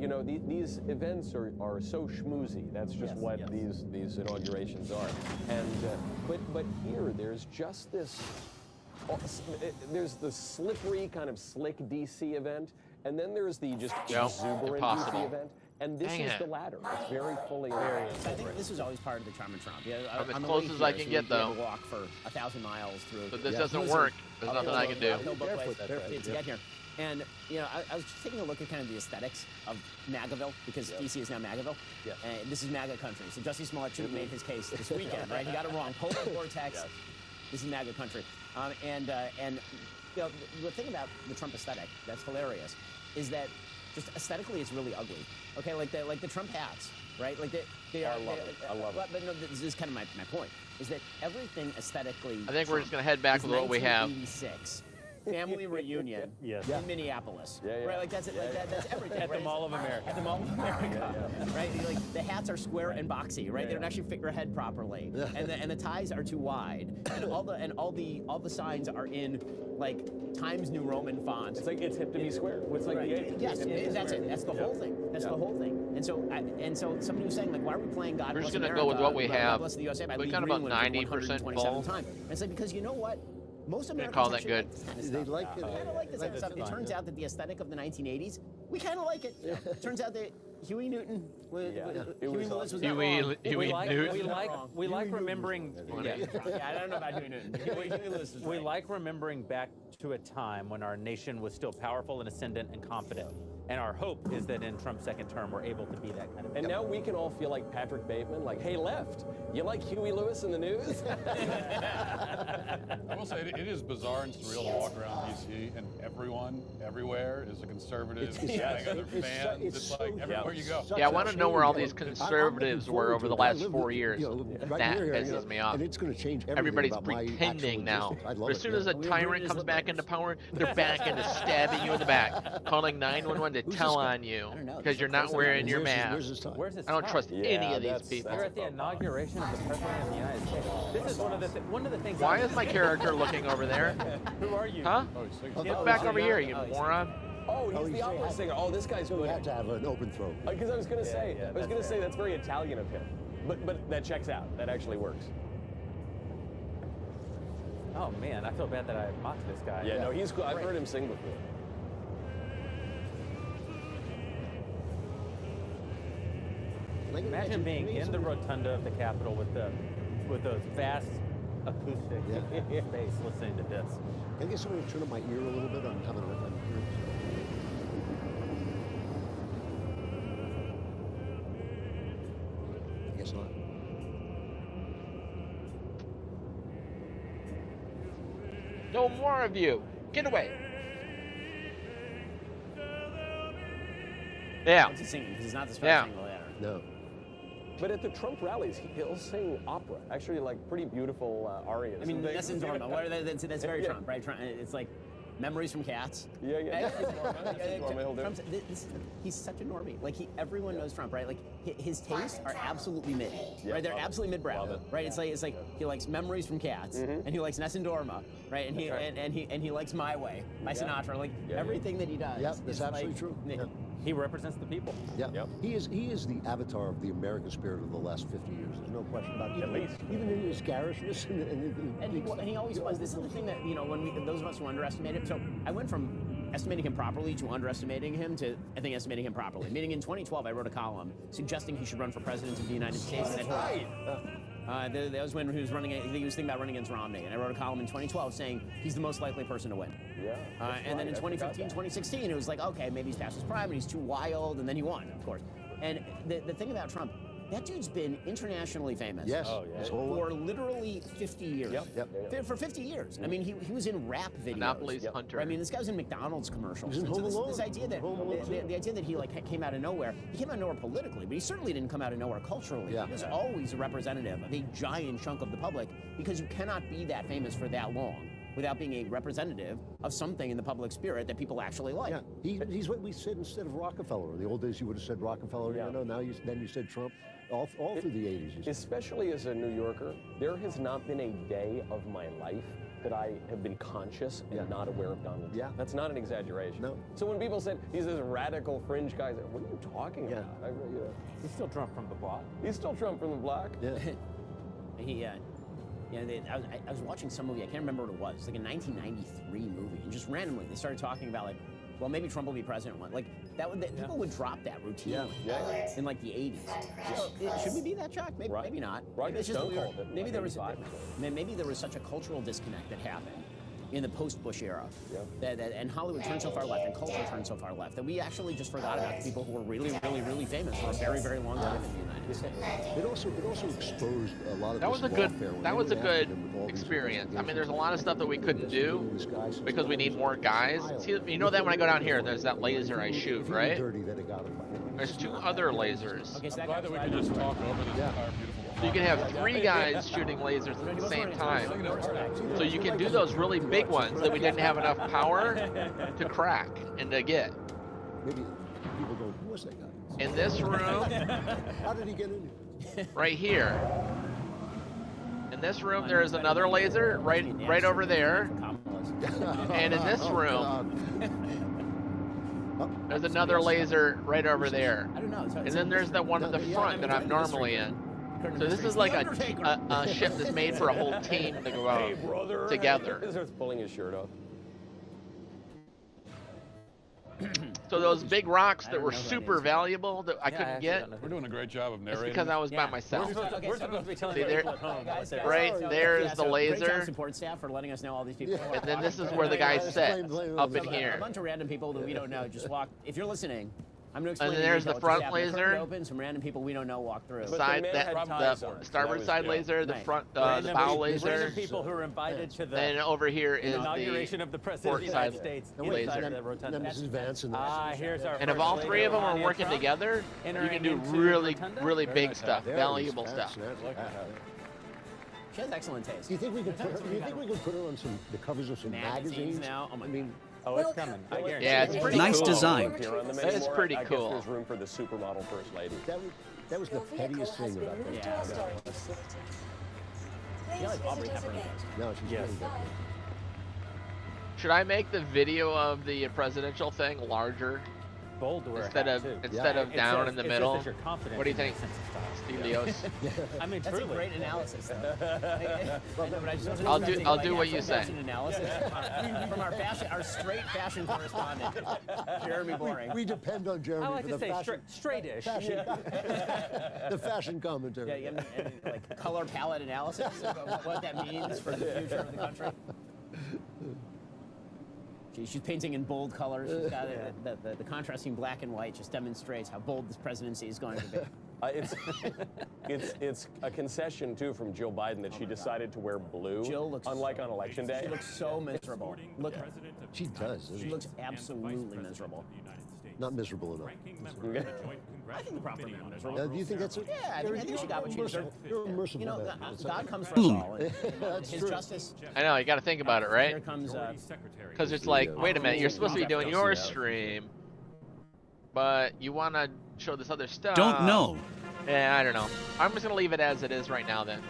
these events are so schmoozy. That's just what these inaugurations are. And but here, there's just this. There's the slippery kind of slick DC event, and then there's the just exuberant DC event. And this is the latter. It's very fully I think this was always part of the charm and Trump. I'm as close as I can get, though. Walk for 1,000 miles through. But this doesn't work. There's nothing I can do. To get here. And, I was just taking a look at kind of the aesthetics of MAGAville, because DC is now MAGAville. Yeah. And this is MAGA country. So Jussie Smollett should have made his case this weekend, right? He got it wrong. Polar vortex. Yes. This is MAGA country. The thing about the Trump aesthetic that's hilarious is that just aesthetically it's really ugly. Okay, like the Trump hats, right? Like they are. I love it. But no, this is kind of my point. Is that everything aesthetically? I think we're just gonna head back with what we have. 1986 family reunion in Minneapolis. Right, like that's everything. At the Mall of America. At the Mall of America. Right, like the hats are square and boxy. Right, they don't actually fit your head properly, and the ties are too wide, and all the signs are in like Times New Roman font. It's like it's hip to be square. It's like that's it. That's the whole thing. That's the whole thing. And so somebody was saying, like, why are we playing God We're Bless just gonna America? go with what we have. Bless the USA by We Lee got about Greenwood 90% full. And it's like, because you know what? Most Americans call that good. They like it. Kind of like this kind of stuff. It turns out that the aesthetic of the 1980s, we kind of like it. It turns out that Huey Newton, Huey Lewis was not wrong. We like remembering. I don't know about Huey Newton. Huey Lewis was We like remembering back to a time when our nation was still powerful and ascendant and confident. And our hope is that in Trump's second term, we're able to be that kind of. And now we can all feel like Patrick Bateman, like, hey, left, you like Huey Lewis in the news? I will say it is bizarre and surreal to walk around D.C. and everyone, everywhere, is a conservative. It's like everywhere you go. Yeah, I want to know where all these conservatives were over the last 4 years. That pisses me off. And it's going to change everybody's pretending now. As soon as a tyrant comes back into power, they're back into stabbing you in the back, calling 911 to tell on you because you're not wearing your mask. I don't trust any of these people. You're at the inauguration of the President of the United States. This is one of the things. Why is my character looking over there? Who are you? Huh? Get back over here, you moron. Oh, he's the opera singer. Oh, this guy's good. We have to have an open throat. Because I was going to say, that's very Italian of him. But that checks out. That actually works. Oh man, I feel bad that I mocked this guy. Yeah, no, he's cool. I've heard him sing before. Imagine being in the rotunda of the Capitol with those vast acoustic space listening to this. Can I get somebody to turn up my ear a little bit? I'm having a I guess not. No more of you. Get away. Yeah. What's he singing? Because he's not the special single ladder. No. But at the Trump rallies, he'll sing opera. Actually, like pretty beautiful arias. I mean, that's normal. That's very Trump, right? It's like memories from Cats. Yeah. He's such a normie. Like everyone knows Trump, right? Like his tastes are absolutely mid, right? They're absolutely mid-brow, right? It's like he likes Memories from Cats, and he likes Nessun Dorma, right? And he likes My Way by Sinatra. Like everything that he does. Yeah, that's absolutely true. He represents the people. Yeah. He is the avatar of the American spirit of the last 50 years. There's no question about it. Even in his garishness and he always was. This is the thing that, you know, when those of us who underestimate him. So I went from estimating him properly to underestimating him to, I think, estimating him properly. Meaning in 2012, I wrote a column suggesting he should run for president of the United States. That was when he was running. He was thinking about running against Romney, and I wrote a column in 2012 saying he's the most likely person to win. And then in 2015, 2016, it was like, okay, maybe he's past his prime and he's too wild, and then he won, of course. And the thing about Trump, that dude's been internationally famous. Yes. For literally 50 years. For 50 years. I mean, he was in rap videos. Monopoly's Hunter. I mean, this guy was in McDonald's commercials. He was in Home Alone. This idea that the idea that he like came out of nowhere. He came out of nowhere politically, but he certainly didn't come out of nowhere culturally. He was always a representative of a giant chunk of the public, because you cannot be that famous for that long without being a representative of something in the public spirit that people actually like. He's what we said instead of Rockefeller. In the old days, you would have said Rockefeller. You know, now you said Trump. All through the 80s. Especially as a New Yorker, there has not been a day of my life that I have been conscious and not aware of Donald Trump. That's not an exaggeration. No. So when people said he's this radical fringe guy, what are you talking about? He's still Trump from the block. He's still Trump from the block. I was watching some movie. I can't remember what it was. It's like a 1993 movie, and just randomly they started talking about like, well, maybe Trump will be president one. Like people would drop that routinely in like the 80s. Should we be that shocked? Maybe not. Maybe it's just maybe there was such a cultural disconnect that happened in the post-Bush era, and Hollywood turned so far left and culture turned so far left that we actually just forgot about the people who were really, really, really famous for a very, very long time in the United States. It also exposed a lot of that was a good experience. I mean, there's a lot of stuff that we couldn't do because we need more guys. See, you know that when I go down here, there's that laser I shoot, right? There's 2 other lasers. I'm glad that we can just talk over this entire beautiful. So you can have 3 guys shooting lasers at the same time. So you can do those really big ones that we didn't have enough power to crack and to get. Maybe people go, who was that guy? In this room, how did he get in here? Right here. In this room, there is another laser right over there. And in this room, there's another laser right over there. And then there's the one in the front that I'm normally in. So this is like a ship that's made for a whole team to go out together. He starts pulling his shirt off. So those big rocks that were super valuable that I couldn't get. We're doing a great job of narrating. It's because I was by myself. We're supposed to be telling See, people at home. Right there's the Great laser. job, support staff, for letting us know all these people. And then this is where the guy sits, up in A here. bunch of random people that we don't know just walk. If you're listening, I'm going to explain. And then there's the front curtain laser. Open, some random people we don't know walk through. The starboard side laser, the front, the bow laser. Random people who are invited to the Then over here is inauguration of the president of the United States. laser. Mrs. Vance and here's our And if all 3 of them are working together, you can do really, really big stuff, valuable stuff. She has excellent taste. Do you think we could put her on the covers of some magazines now? I mean, it's coming. I guarantee. Yeah, it's pretty Nice cool. design. It's pretty I cool. guess there's room for the supermodel first lady. that was the pettiest thing about that. Yeah, like Aubrey Hepburn. No, she's really good. Should I make the video of the presidential thing larger? bold to wear instead a of hat, too. instead of down in the middle. You're confident. What do you think, Stelios? I mean, that's truly. a great analysis, though. I know, but I just wasn't I'll expecting, do like, what you actual say. fashion analysis from our straight fashion correspondent, Jeremy Boring. We depend on Jeremy I like for to the say fashion, straight-ish. fashion the fashion commentary. Yeah, and like color palette analysis of what that means for the future of the country. She's painting in bold colors. She's got the contrasting black and white just demonstrates how bold this presidency is going to be. It's a concession too from Joe Biden that she decided to wear blue, Jill looks unlike on election day. She looks so miserable. Look, she does. She looks absolutely miserable. Not miserable enough. I think the proper amount of miserable. Do you think that's it? Yeah, I think she got what she deserved. You're a merciful You know, man. God comes for us all. And his justice. I know, you got to think about it, right? Here comes. Because it's like, wait a minute, you're supposed to be doing your stream, but you want to show this other stuff. Don't know. Yeah, I don't know. I'm just gonna leave it as it is right now. Then,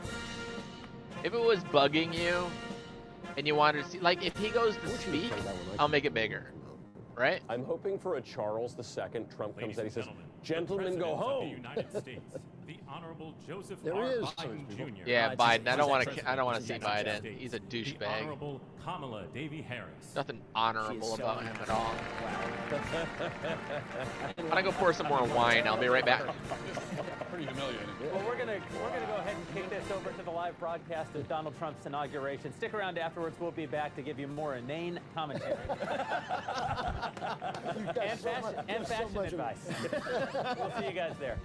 if it was bugging you, and you wanted to see, like, if he goes to speak, I'll make it bigger. Right? I'm hoping for a Charles II. Trump comes out, he says, "Gentlemen, go home." United States, the Honorable Joseph There R. he is. Biden Jr. Yeah, Biden. I don't want to see Biden. He's a The douchebag. Honorable Kamala Davy Harris. Nothing honorable about him at all. I'm gonna go pour some more wine. I'll be right back. Pretty humiliating. Well, we're gonna go ahead and kick this over to the live broadcast of Donald Trump's inauguration. Stick around afterwards. We'll be back to give you more inane commentary and fashion advice. We'll see you guys there.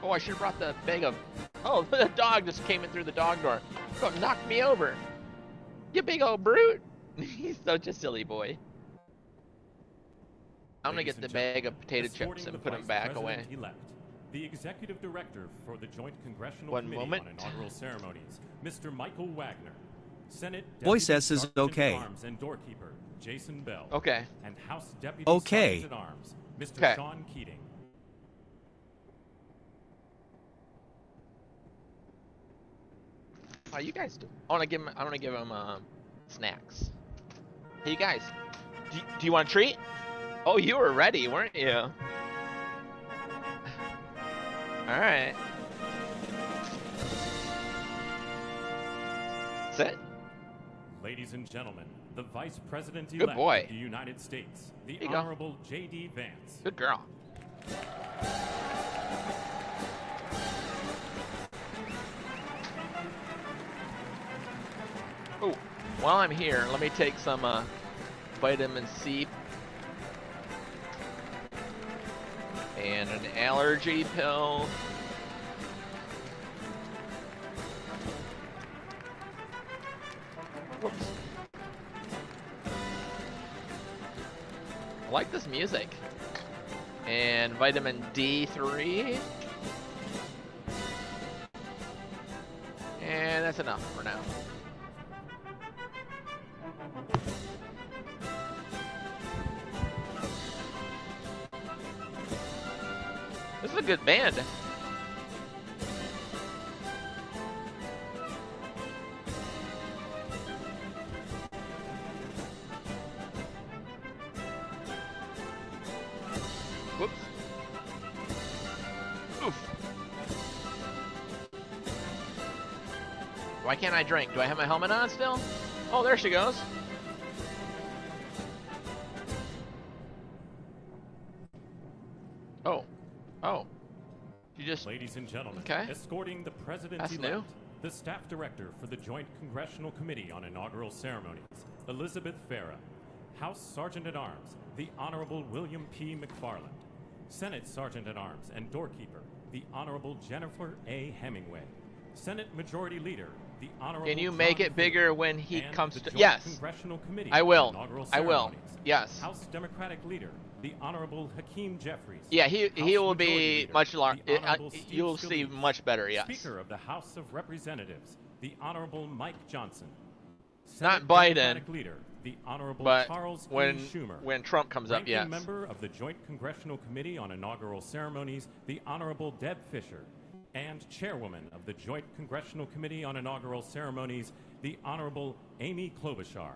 Oh, I should have brought the bag of. Oh, the dog just came in through the dog door. Oh, knocked me over. You big old brute. He's such a silly boy. I'm gonna get the bag of potato chips and put them back away. The executive director for the Joint Congressional One Committee moment. on Inaugural Ceremonies, Mr. Michael Wagner. Senate Voice Deputy S is Sergeant okay. at Arms and Doorkeeper, Jason Bell. Okay. And House Deputy Okay. Sergeant at Arms, Mr. Okay. Sean Keating. How you guys do? I want to give him snacks. Hey, you guys. Do you want a treat? Oh, you were ready, weren't you? All right. Sit. Ladies and gentlemen, the Vice President-elect Good boy. of the United States, the There you go. Honorable J.D. Vance. Good girl. Oh, while I'm here, let me take some vitamin C and an allergy pill. Whoops. I like this music. And vitamin D3. And that's enough for now. This is a good band. Whoops. Oof. Why can't I drink? Do I have my helmet on still? Oh, there she goes. Oh. Oh. You just... Ladies and gentlemen, Okay. escorting the President-elect, That's new. the Staff Director for the Joint Congressional Committee on Inaugural Ceremonies, Elizabeth Farah, House Sergeant at Arms, the Honorable William P. McFarland, Senate Sergeant at Arms and Doorkeeper, the Honorable Jennifer A. Hemingway, Senate Majority Leader, the Honorable Can you make John it bigger Cooper, when he and comes the to... Joint Yes. Congressional Committee I on will. Inaugural I will. Ceremonies, Yes. House Democratic Leader, the Honorable Hakeem Jeffries. Yeah, he House will Majority be Leader, much larger. the Honorable Steve You'll see Scalise, much better, yes. Speaker of the House of Representatives, the Honorable Mike Johnson. Not Senate Biden, Democratic Leader, the Honorable but Charles when E. Schumer. when Trump comes up, Ranking yes. Member of the Joint Congressional Committee on Inaugural Ceremonies, the Honorable Deb Fischer. and Chairwoman of the Joint Congressional Committee on Inaugural Ceremonies, the Honorable Amy Klobuchar.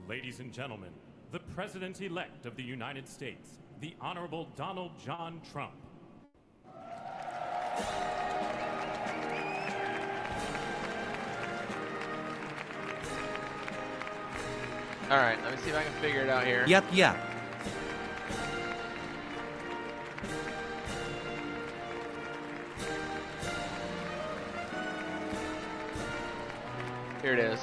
Ladies and gentlemen, the President-elect of the United States, the Honorable Donald John Trump. All right, let me see if I can figure it out here. Yep. Here it is.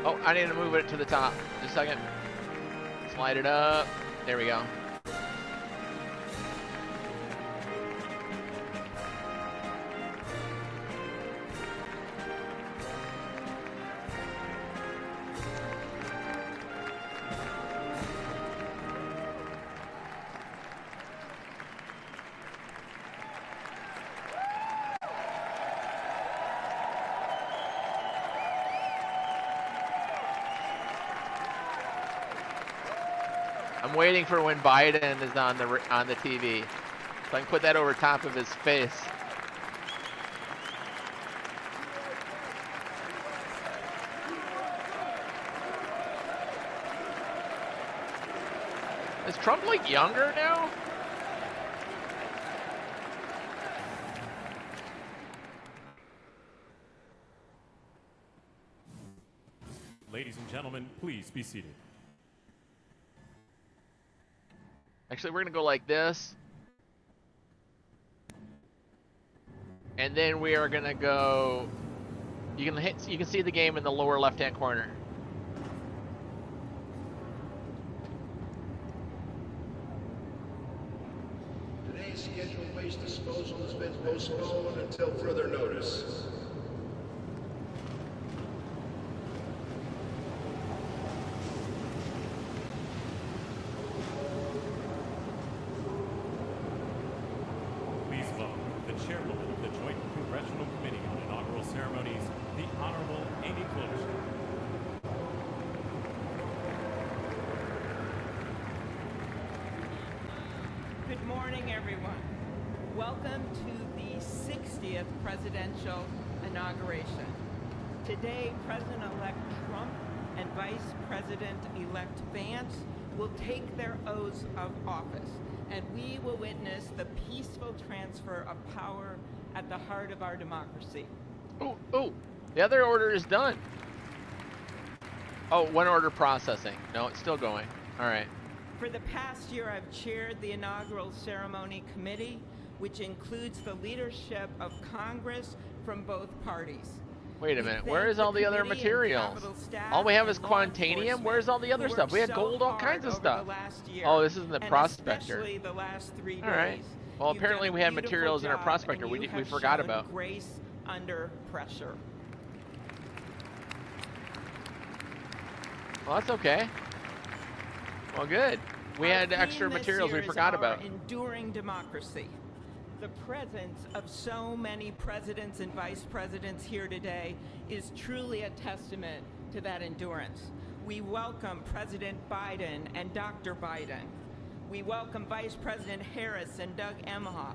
Oh, I need to move it to the top. Just a second. Slide it up. There we go. I'm waiting for when Biden is on the TV, so I can put that over top of his face. Is Trump like younger now? Ladies and gentlemen, please be seated. Actually, we're gonna go like this. And then we are gonna go, you can see the game in the lower left-hand corner. Today's scheduled waste disposal has been postponed until further notice. Chairwoman of the Joint Congressional Committee on Inaugural Ceremonies, the Honorable Amy Klobuchar. Good morning, everyone. Welcome to the 60th presidential inauguration. Today, President-elect Trump and Vice President-elect Vance will take their oaths of office, and we will witness the peaceful transfer of power at the heart of our democracy. Oh, the other order is done. Oh, one order processing. No, it's still going. All right. For the past year, I've chaired the inaugural ceremony committee, which includes the leadership of Congress from both parties. Wait a minute, where is all the other materials? All we have is Quantanium? Where's all the other stuff? We had gold, all kinds of stuff. Oh, this isn't the prospector. All right. Well, apparently we had materials in our prospector we forgot about. Grace under pressure. Well, that's okay. Well, good. We had extra materials we forgot about. Enduring democracy. The presence of so many presidents and vice presidents here today is truly a testament to that endurance. We welcome President Biden and Dr. Biden. We welcome Vice President Harris and Doug Emhoff.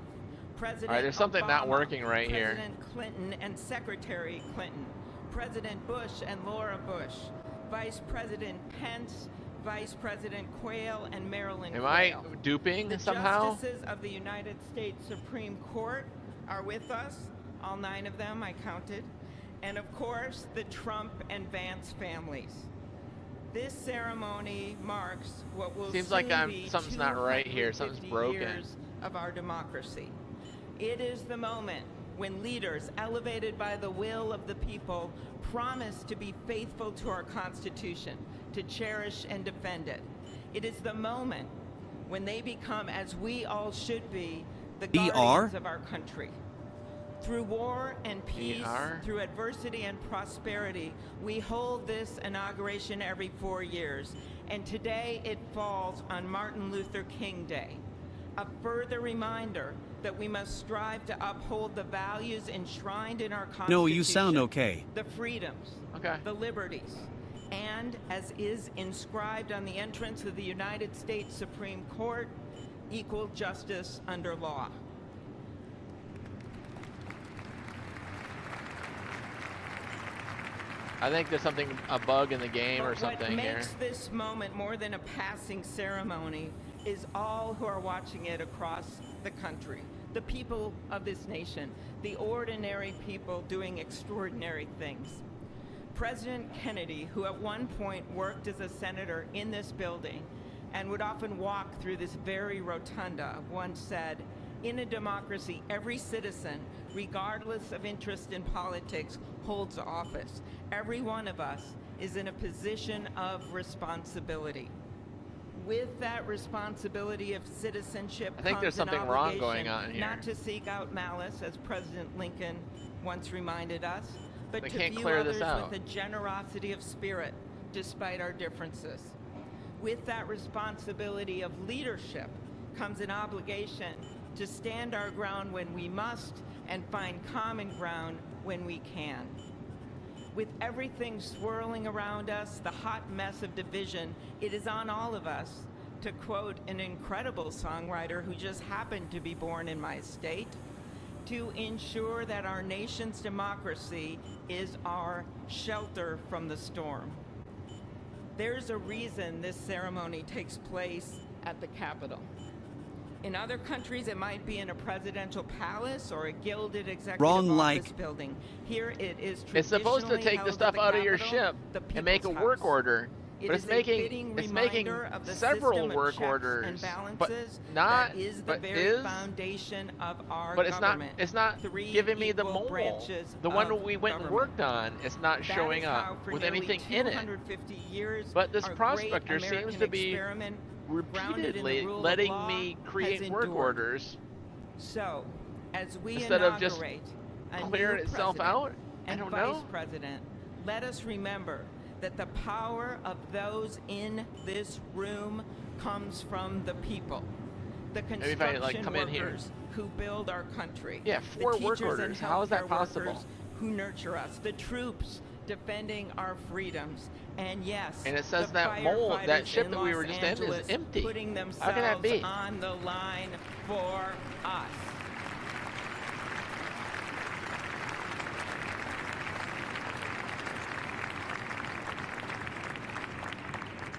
President All right, there's something Obama, not working right here. President Clinton and Secretary Clinton. President Bush and Laura Bush. Vice President Pence, Vice President Quayle, and Marilyn Quayle. Am I duping somehow? The justices of the United States Supreme Court are with us, all 9 of them, I counted, and of course, the Trump and Vance families. This ceremony marks what will Seems soon like be something's not right here. Something's broken. years of our democracy. It is the moment when leaders elevated by the will of the people promise to be faithful to our Constitution, to cherish and defend it. It is the moment when they become, as we all should be, the DR? guardians of our country. Through war and peace, through adversity and prosperity, we hold this inauguration every 4 years. And today it falls on Martin Luther King Day. A further reminder that we must strive to uphold the values enshrined in our Constitution. No, you sound okay. The freedoms, the liberties, and as is inscribed on the entrance of the United States Supreme Court, equal justice under law. I think there's a bug in the game or something here. What makes this moment more than a passing ceremony is all who are watching it across the country. The people of this nation, the ordinary people doing extraordinary things. President Kennedy, who at one point worked as a senator in this building and would often walk through this very rotunda, once said, "In a democracy, every citizen, regardless of interest in politics, holds office. Every one of us is in a position of responsibility." With that responsibility of citizenship, I think there's comes an something wrong obligation going on here. not to seek out malice, as President Lincoln once reminded us, but They to can't view clear others this out. with a generosity of spirit, despite our differences. With that responsibility of leadership comes an obligation to stand our ground when we must and find common ground when we can. With everything swirling around us, the hot mess of division, it is on all of us, to quote an incredible songwriter who just happened to be born in my state, to ensure that our nation's democracy is our shelter from the storm. There's a reason this ceremony takes place at the Capitol. In other countries, it might be in a presidential palace or a gilded executive office building. Here it is traditionally It's supposed to take the held stuff at out of your Capitol, ship the and make a People's work House. order. It But is it's a making fitting making reminder of the several system of work checks orders, and but balances not that is the but very is foundation of our but it's not government. it's not Three giving me the equal mole. branches The one of we went and government. worked on is not That showing is how up for with nearly anything in it. 250 years, But this our prospector great seems American to be experiment, grounded in the repeatedly rule of letting law, me has create work endured. orders So, as we instead of just inaugurate a clearing new itself president out. I and don't vice know. president, let us remember that the power of those in this room comes from the people. The Maybe if I, like, construction come in here. workers who build our country. Yeah, the 4 work teachers and orders. How is that healthcare possible? workers who nurture us. The troops defending our freedoms. And yes, And it says the that mole, that firefighters ship in that we were Los just in is Angeles empty. putting How can that themselves be? on the line for us.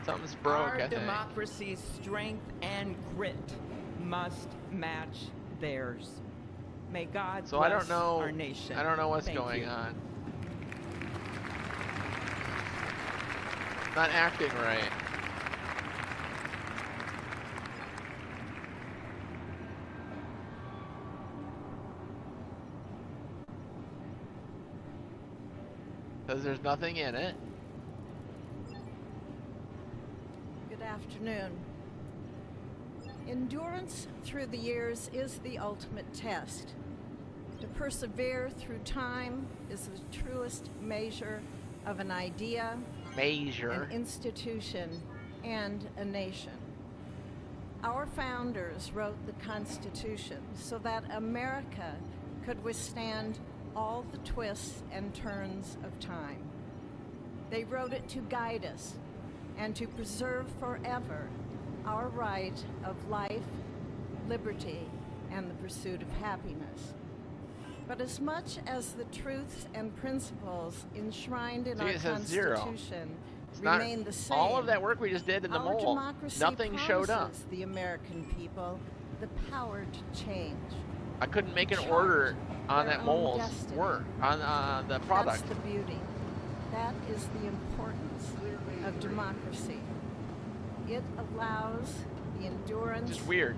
Something's broke, Our I think. democracy's strength and grit must match theirs. May God So bless I don't know. our nation. I don't know what's Thank going you. on. Not acting right. Because there's nothing in it. Good afternoon. Endurance through the years is the ultimate test. To persevere through time is the truest measure of an idea, an institution, and a nation. Our founders wrote the Constitution so that America could withstand all the twists and turns of time. They wrote it to guide us and to preserve forever our right of life, liberty, and the pursuit of happiness. But as much as the truths and principles enshrined in See, our it says 0. Constitution It's not remain the same, all of that work we just did in the our mole. democracy Nothing showed up. promises the American people the power to change. I couldn't make an Chart order on their that own mole's destiny. work, on the product. That's the beauty. That is the importance of democracy. It allows the endurance, It's just weird.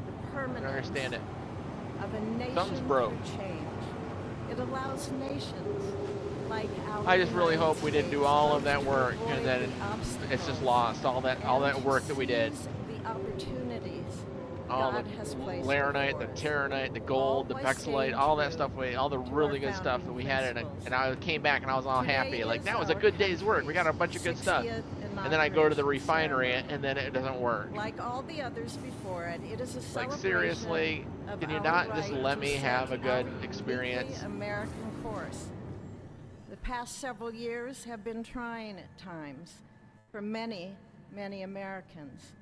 the I permanence don't understand it. of a nation Something's broke. through change. It allows nations like our I just really United hope we didn't do States all of that to work avoid and then the it's just obstacles lost. All that and work that we did. seize the opportunities all the laranite, the terranite, the gold, the pexilite, all that stuff, all the really good stuff that we had in it. And I came back and I was all happy. Like, that was a good day's work. We got a bunch of good stuff. And then I go to the refinery and then it doesn't work. Like all the others before it, it is a celebration. Like, seriously, can you not just let me have a good experience? American course. The past several years have been trying at times for many, many Americans.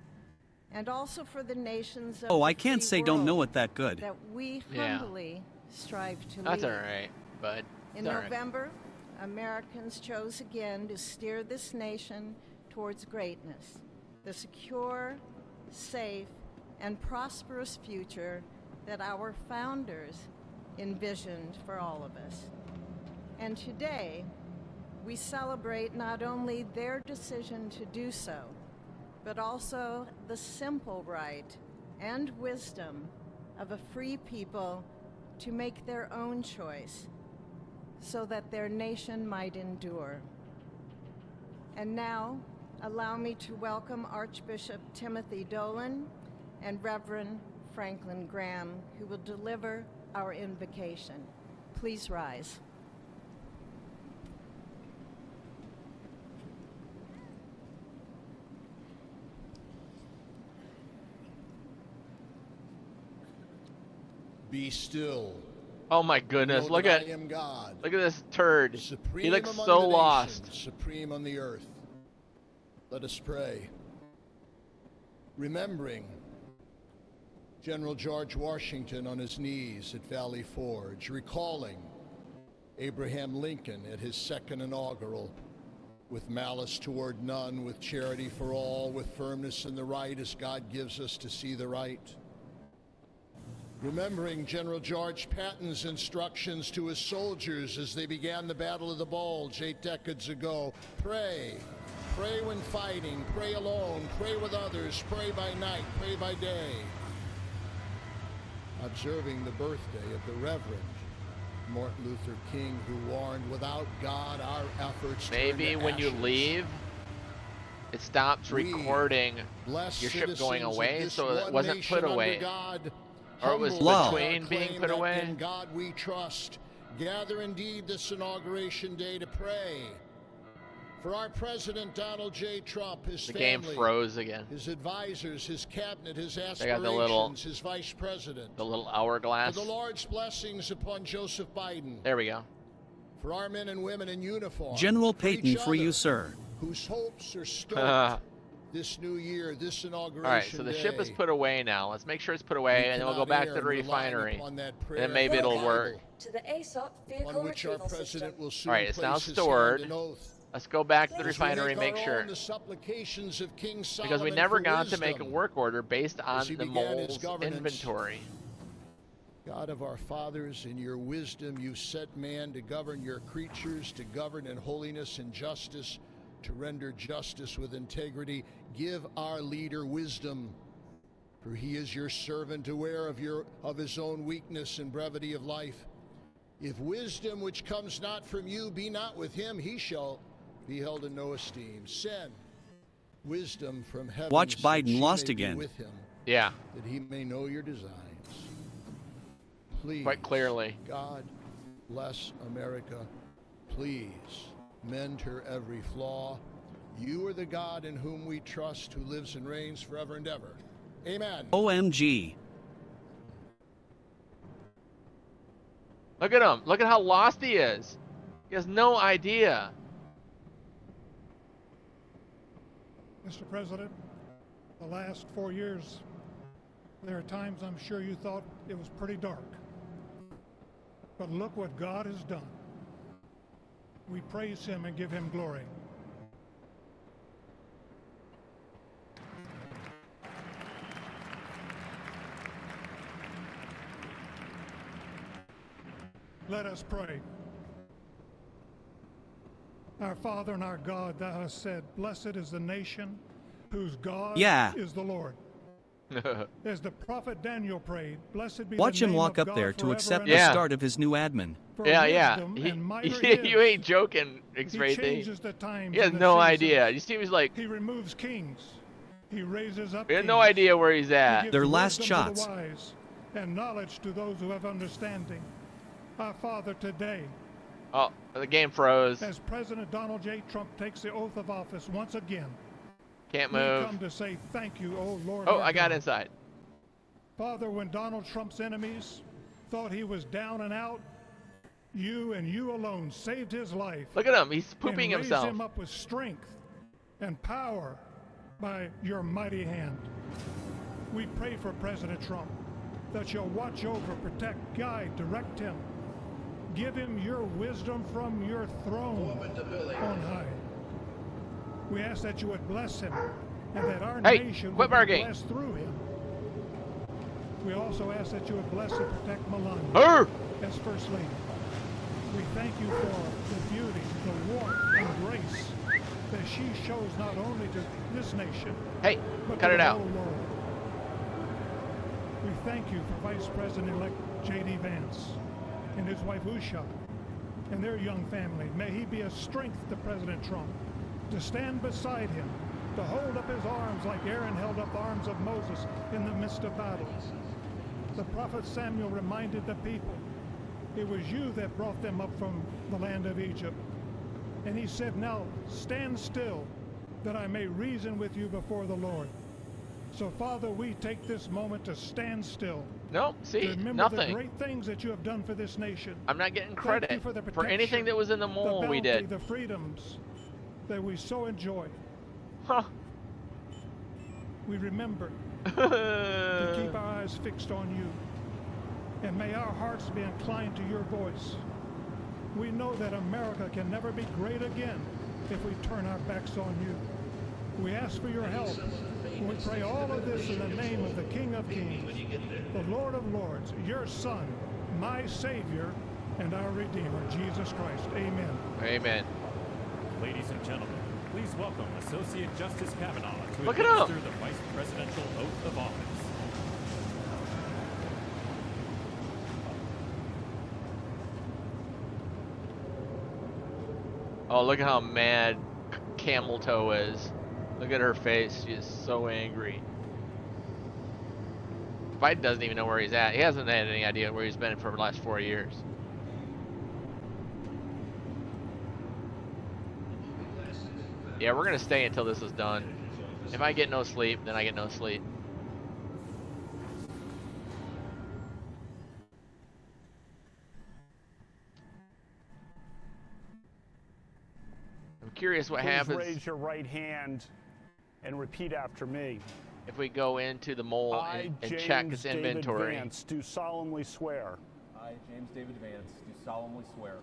And also for the nations of I can't say don't know it that good. That we humbly strive to lead. That's all right, bud. In November, Americans chose again to steer this nation towards greatness, the secure, safe, and prosperous future that our founders envisioned for all of us. And today, we celebrate not only their decision to do so, but also the simple right and wisdom of a free people to make their own choice so that their nation might endure. And now, allow me to welcome Archbishop Timothy Dolan and Reverend Franklin Graham, who will deliver our invocation. Please rise. Be still. Oh my goodness! Look at this turd. Supreme He looks among so the lost. nations, supreme on the earth. Let us pray. Remembering General George Washington on his knees at Valley Forge, recalling Abraham Lincoln at his second inaugural, with malice toward none, with charity for all, with firmness in the right as God gives us to see the right. Remembering General George Patton's instructions to his soldiers as they began the Battle of the Bulge 8 decades ago. Pray. Pray when fighting. Pray alone. Pray with others. Pray by night. Pray by day. Observing the birthday of the Reverend Martin Luther King, who warned, without God, our efforts Maybe when you leave, it stops recording your ship going away, so it wasn't put away. Or it was between being put away. In God we trust. Gather indeed this inauguration day to pray for our President Donald J. Trump, his family, game froze again. His advisors, his cabinet, his They got aspirations, his vice president. The little hourglass. For the Lord's blessings upon Joseph Biden. There we go. For our men and women in uniform. General Peyton, for you, sir. Whose hopes are stoked this new year, this inauguration. All right, so the ship is put away now. Let's make sure it's put away, and then we'll go back to the refinery, and then maybe it'll work. To the ASOP vehicle on which our retrieval president will soon All right, it's now place his stored. hand and oath. Let's go back to the As we refinery and make our sure. own the supplications of King Because we Solomon never for got to make a wisdom work order based on as he the began his mole's governance. inventory. God of our fathers, in your wisdom you set man to govern your creatures, to govern in holiness and justice, to render justice with integrity. Give our leader wisdom, for he is your servant, aware of his own weakness and brevity of life. If wisdom which comes not from you be not with him, he shall be held in no esteem. Send wisdom from heaven. Watch so that Biden she lost may be again. with him, Yeah. that he may know your designs. Please, Quite clearly. God, bless America. Please, mend her every flaw. You are the God in whom we trust, who lives and reigns forever and ever. Amen. OMG. Look at him. Look at how lost he is. He has no idea. Mr. President, the last 4 years, there are times I'm sure you thought it was pretty dark. But look what God has done. We praise him and give him glory. Let us pray. Our Father and our God, thou hast said, blessed is the nation whose God is the Lord. As the prophet Daniel prayed, blessed be Watch the him name walk of up God there to forever accept and the ever. start of his new admin. For Yeah. wisdom He, and mighty you is. ain't joking, He X-Ray. changes the times He has and the no seasons. idea. You see, he was like, He removes kings He raises up We have no idea where he's at. Their last wisdom to the shots. wise and knowledge to those who have understanding. Our Father, today, Oh, the game froze. as President Donald J. Trump takes the oath of office once again, Can't we move. come to say thank you, O Lord. Oh, our I got God. inside. Father, when Donald Trump's enemies thought he was down and out, you and you alone saved his life. Look at him. He's pooping and himself. raised him up with strength and power by your mighty hand. We pray for President Trump that you'll watch over, protect, guide, direct him. Give him your wisdom from your throne on high. We ask that you would bless him and that our nation would be blessed through him. We also ask that you would bless and protect Melania as First Lady. We thank you for the beauty, the warmth, and grace that she shows not only to this nation, but cut to it the out. whole world. We thank you for Vice President-elect J.D. Vance and his wife Usha and their young family. May he be a strength to President Trump, to stand beside him, to hold up his arms like Aaron held up the arms of Moses in the midst of battle. The prophet Samuel reminded the people, it was you that brought them up from the land of Egypt. And he said, now stand still that I may reason with you before the Lord. So Father, we take this moment to stand still. No, see, Remember nothing. the great things that you have done for this nation. I'm not getting Thank credit you for the for anything that was in the mole the we bounty, did. the freedoms that we so enjoy. Huh. We remember to keep our eyes fixed on you. And may our hearts be inclined to your voice. We know that America can never be great again if we turn our backs on you. We ask for your help. We pray all of this in the name of the King of Kings, the Lord of Lords, your Son, my Savior, and our Redeemer, Jesus Christ. Amen. Amen. Ladies and gentlemen, please welcome Associate Justice Kavanaugh to Look at administer him. the Vice Presidential Oath of Office. Oh, look at how mad Camel Toe is. Look at her face. She is so angry. Biden doesn't even know where he's at. He hasn't had any idea where he's been for the last 4 years. Yeah, we're going to stay until this is done. If I get no sleep, then I get no sleep. I'm curious what happens. Please raise your right hand and repeat after me. If we go into the mole and check James its inventory. David Vance, do solemnly swear. I, James David Vance, do solemnly swear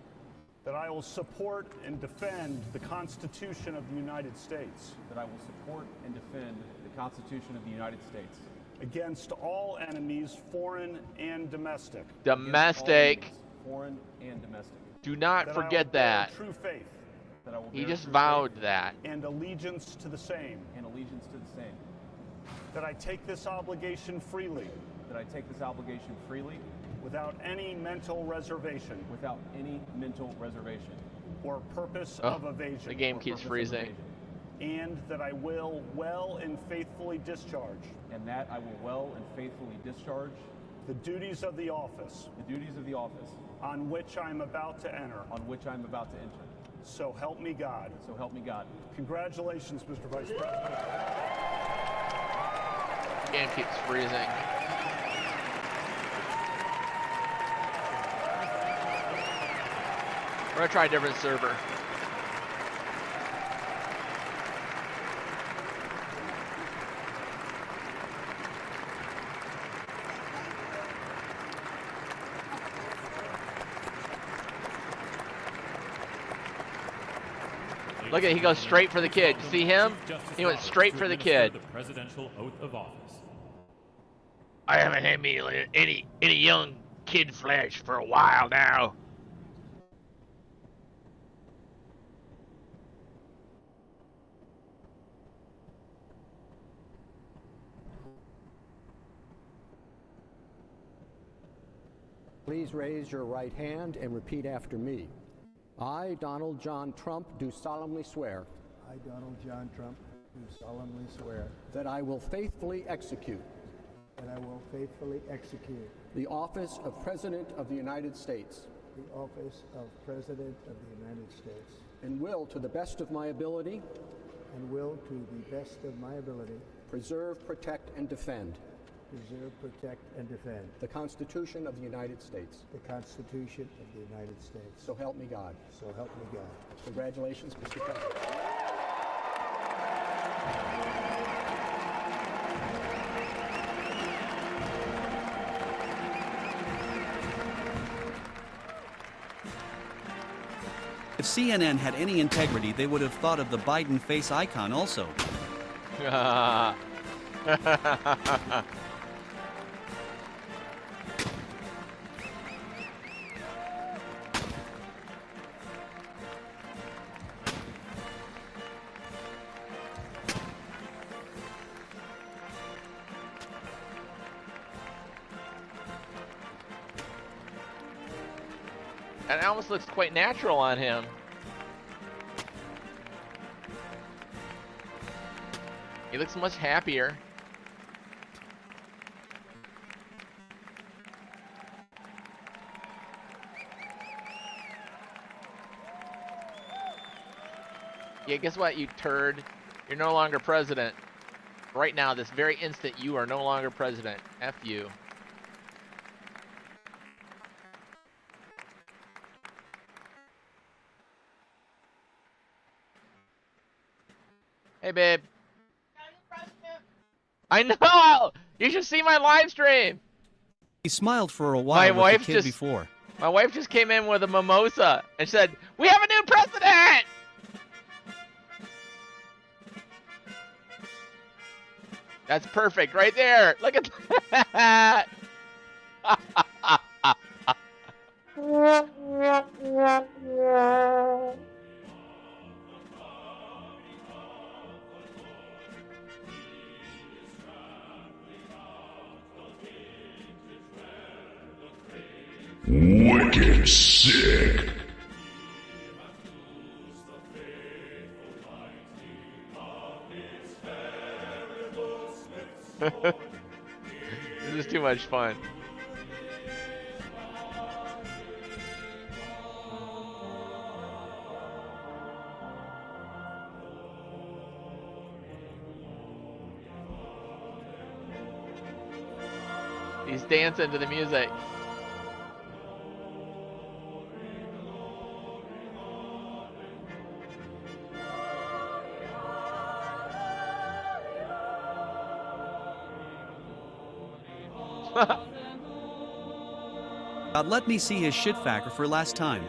that I will support and defend the Constitution of the United States. that I will support and defend the Constitution of the United States Against all enemies, foreign and domestic. Domestic. foreign and domestic. Do not That I forget will bear that. true faith. That I will He bear just true vowed faith that. And allegiance to the same. and allegiance to the same. That I take this obligation freely. That I take this obligation freely Without any mental reservation. without any mental reservation Or purpose Oh, of evasion. the game or keeps purpose of freezing. evasion. And that I will well and faithfully discharge. And that I will well and faithfully discharge the duties of the office. the duties of the office On which I am about to enter. on which I am about to enter. So help me God. So help me God. Congratulations, Mr. Vice President. The game keeps freezing. We're gonna try a different server. Look at, he goes straight for the kid. You see him? He went straight for the kid. The presidential oath of office. I haven't had me any young kid flesh for a while now. Please raise your right hand and repeat after me. I, Donald John Trump, do solemnly swear I, Donald John Trump, do solemnly swear that I will faithfully execute the office of President of the United States the office of President of the United States and will, to the best of my ability, preserve, protect, and defend the Constitution of the United States. So help me God. Congratulations, Mr. President. If CNN had any integrity, they would have thought of the Biden face icon also. It almost looks quite natural on him. He looks much happier. Yeah, guess what, you turd? You're no longer president. Right now, this very instant, you are no longer president. F you. Hey, babe. I know! You should see my live stream! He smiled for a while with the kid before. My wife just came in with a mimosa and said, "We have a new president!" That's perfect right there. Look at that. Wicked sick. This is too much fun. He's dancing to the music. God, let me see his shit factor for last time.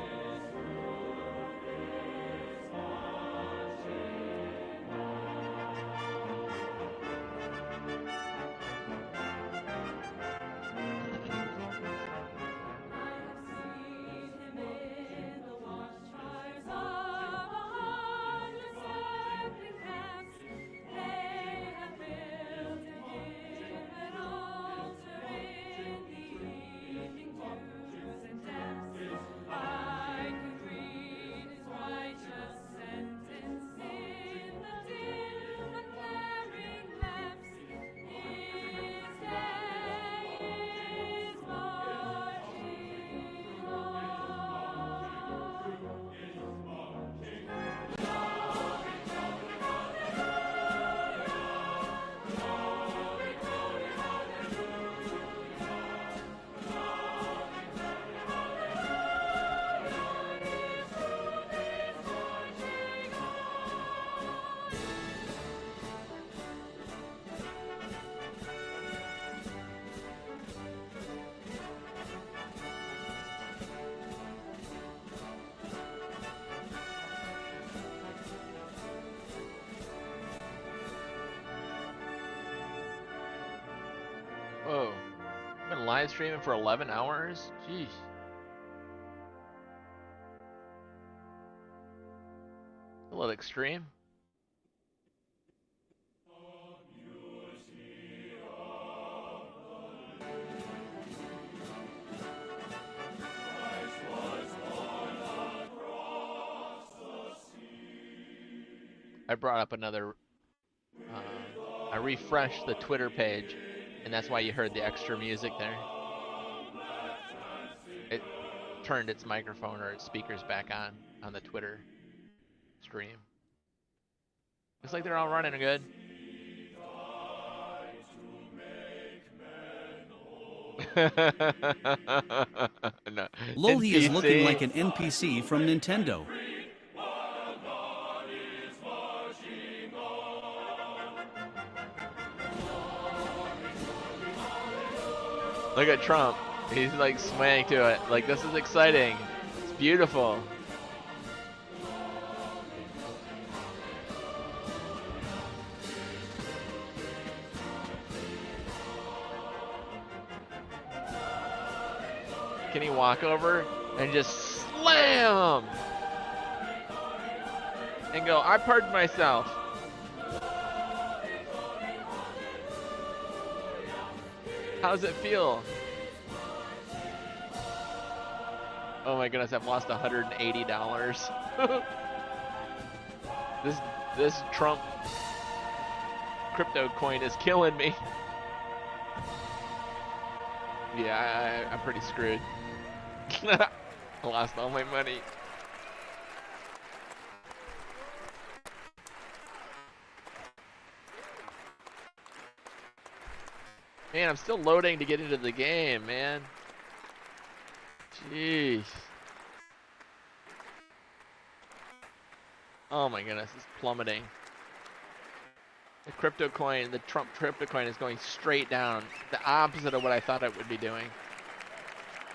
Whoa. I've been live streaming for 11 hours? Jeez. A little extreme. I brought up another I refreshed the Twitter page, and that's why you heard the extra music there. It turned its microphone or its speakers back on the Twitter stream. Looks like they're all running good. No. Lohi is looking like an NPC from Nintendo. Look at Trump. He's like swaying to it. Like, this is exciting. It's beautiful. Can he walk over and just slam? And go, I pardon myself. How's it feel? Oh my goodness, I've lost $180. This Trump crypto coin is killing me. Yeah, I'm pretty screwed. I lost all my money. Man, I'm still loading to get into the game, man. Jeez. Oh my goodness, it's plummeting. The crypto coin, the Trump crypto coin is going straight down. The opposite of what I thought it would be doing.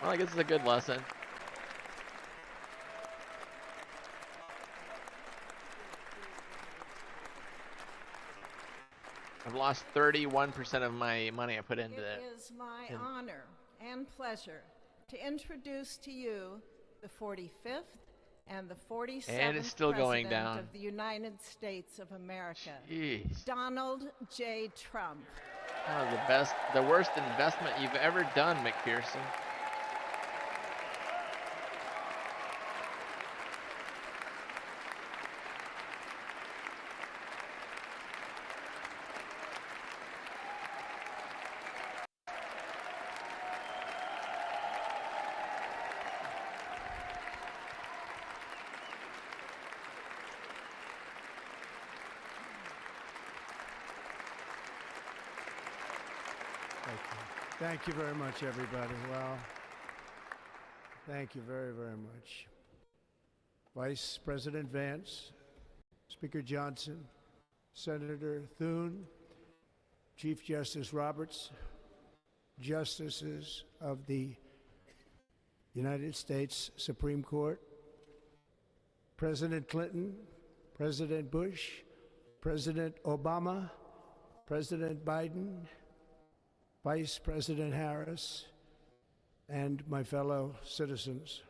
Well, I guess it's a good lesson. I've lost 31% of my money I put into it. It is my honor and pleasure to introduce to you the 45th and the 47th and it's still going down. of the United States of America, Jeez. Donald J. Trump. Oh, the worst investment you've ever done, McPherson. Thank you very much, everybody. Well, thank you very, very much. Vice President Vance, Speaker Johnson, Senator Thune, Chief Justice Roberts, Justices of the United States Supreme Court, President Clinton, President Bush, President Obama, President Biden, Vice President Harris, and my fellow citizens.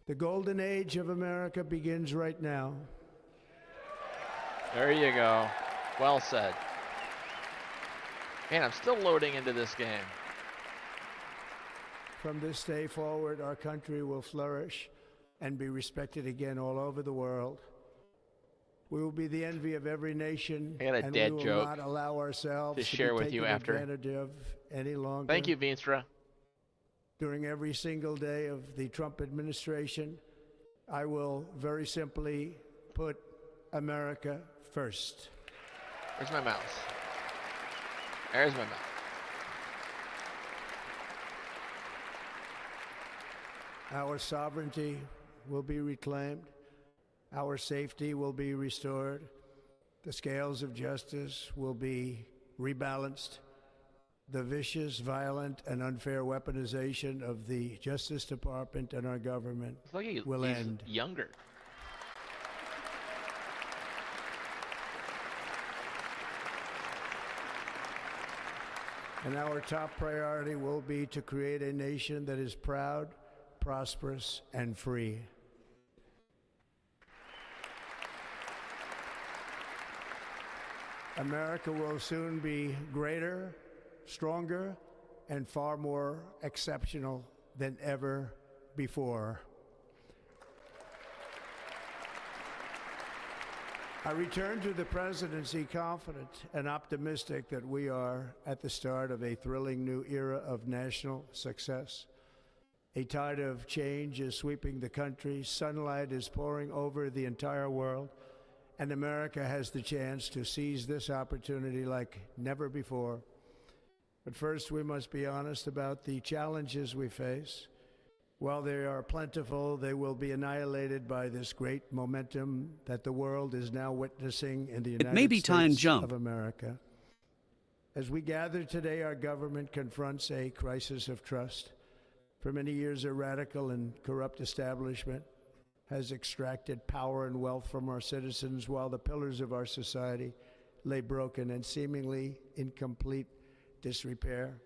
The golden age of America begins right now. There you go. Well said. Man, I'm still loading into this game. From this day forward, our country will flourish and be respected again all over the world. We will be the envy of every nation, I got a and dead we will joke not allow ourselves to to share be with you taken after. advantage of any longer. Thank you, Veenstra. During every single day of the Trump administration, I will very simply put America first. Where's my mouse? There's my mouse. Our sovereignty will be reclaimed. Our safety will be restored. The scales of justice will be rebalanced. The vicious, violent, and unfair weaponization of the Justice Department and our government will end. Younger. And our top priority will be to create a nation that is proud, prosperous, and free. America will soon be greater, stronger, and far more exceptional than ever before. I return to the presidency confident and optimistic that we are at the start of a thrilling new era of national success. A tide of change is sweeping the country, sunlight is pouring over the entire world, and America has the chance to seize this opportunity like never before. But first, we must be honest about the challenges we face. While they are plentiful, they will be annihilated by this great momentum that the world is now witnessing in the United States of America. As we gather today, our government confronts a crisis of trust. For many years, a radical and corrupt establishment has extracted power and wealth from our citizens while the pillars of our society lay broken and seemingly in complete disrepair.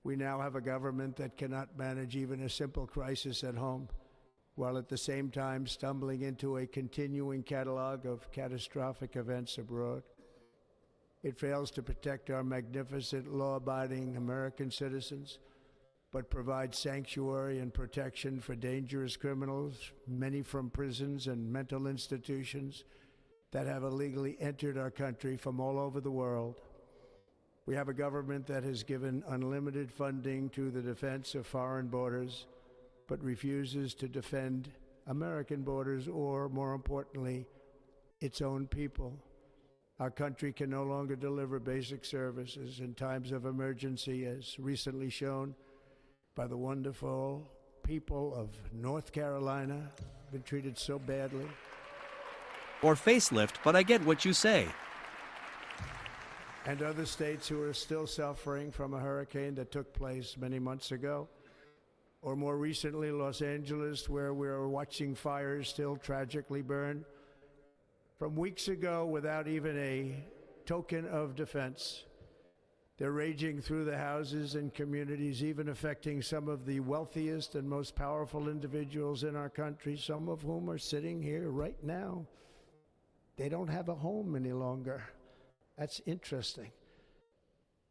We now have a government that cannot manage even a simple crisis at home, while at the same time stumbling into a continuing catalog of catastrophic events abroad. It fails to protect our magnificent, law-abiding American citizens, but provides sanctuary and protection for dangerous criminals, many from prisons and mental institutions that have illegally entered our country from all over the world. We have a government that has given unlimited funding to the defense of foreign borders, but refuses to defend American borders or, more importantly, its own people. Our country can no longer deliver basic services in times of emergency, as recently shown by the wonderful people of North Carolina, been treated so badly. Or facelift, but I get what you say. And other states who are still suffering from a hurricane that took place many months ago. Or more recently, Los Angeles, where we're watching fires still tragically burn. From weeks ago, without even a token of defense, they're raging through the houses and communities, even affecting some of the wealthiest and most powerful individuals in our country, some of whom are sitting here right now. They don't have a home any longer. That's interesting.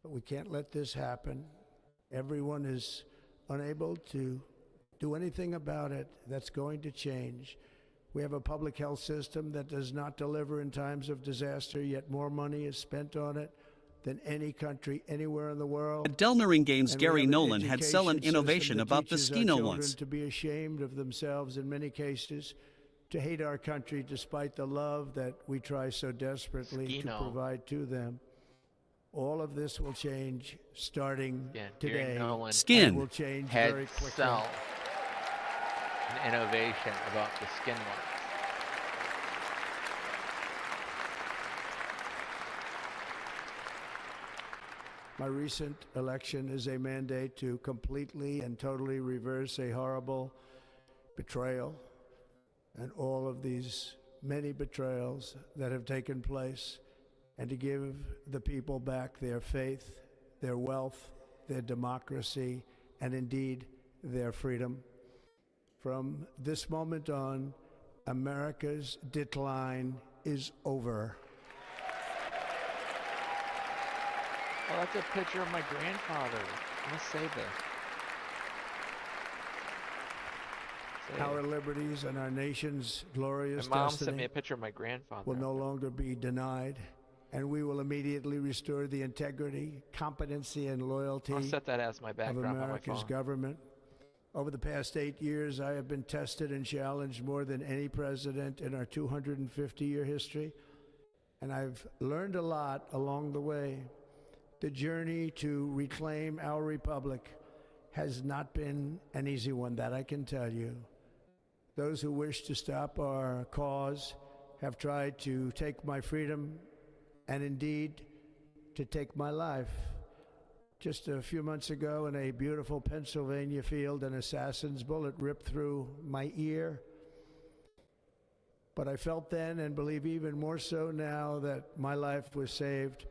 But we can't let this happen. Everyone is unable to do anything about it. That's going to change. We have a public health system that does not deliver in times of disaster, yet more money is spent on it than any country anywhere in the world. At Delnering Games, Gary Nolan had sell an innovation about the Skino once. To be ashamed of themselves in many cases, to hate our country despite the love that we try so desperately to provide to them. All of this will change starting today. Skin will change had very quickly. sell an innovation about the skin mark. My recent election is a mandate to completely and totally reverse a horrible betrayal and all of these many betrayals that have taken place, and to give the people back their faith, their wealth, their democracy, and indeed their freedom. From this moment on, America's decline is over. Oh, that's a picture of my grandfather. Let's save this. Our liberties and our nation's glorious My mom destiny sent me a picture of my grandfather. will no longer be denied, and we will immediately restore the integrity, competency, and loyalty I'll set that as my of background on my America's phone. government. Over the past 8 years, I have been tested and challenged more than any president in our 250-year history, and I've learned a lot along the way. The journey to reclaim our republic has not been an easy one, that I can tell you. Those who wish to stop our cause have tried to take my freedom and indeed to take my life. Just a few months ago in a beautiful Pennsylvania field, an assassin's bullet ripped through my ear. But I felt then, and believe even more so now, that my life was saved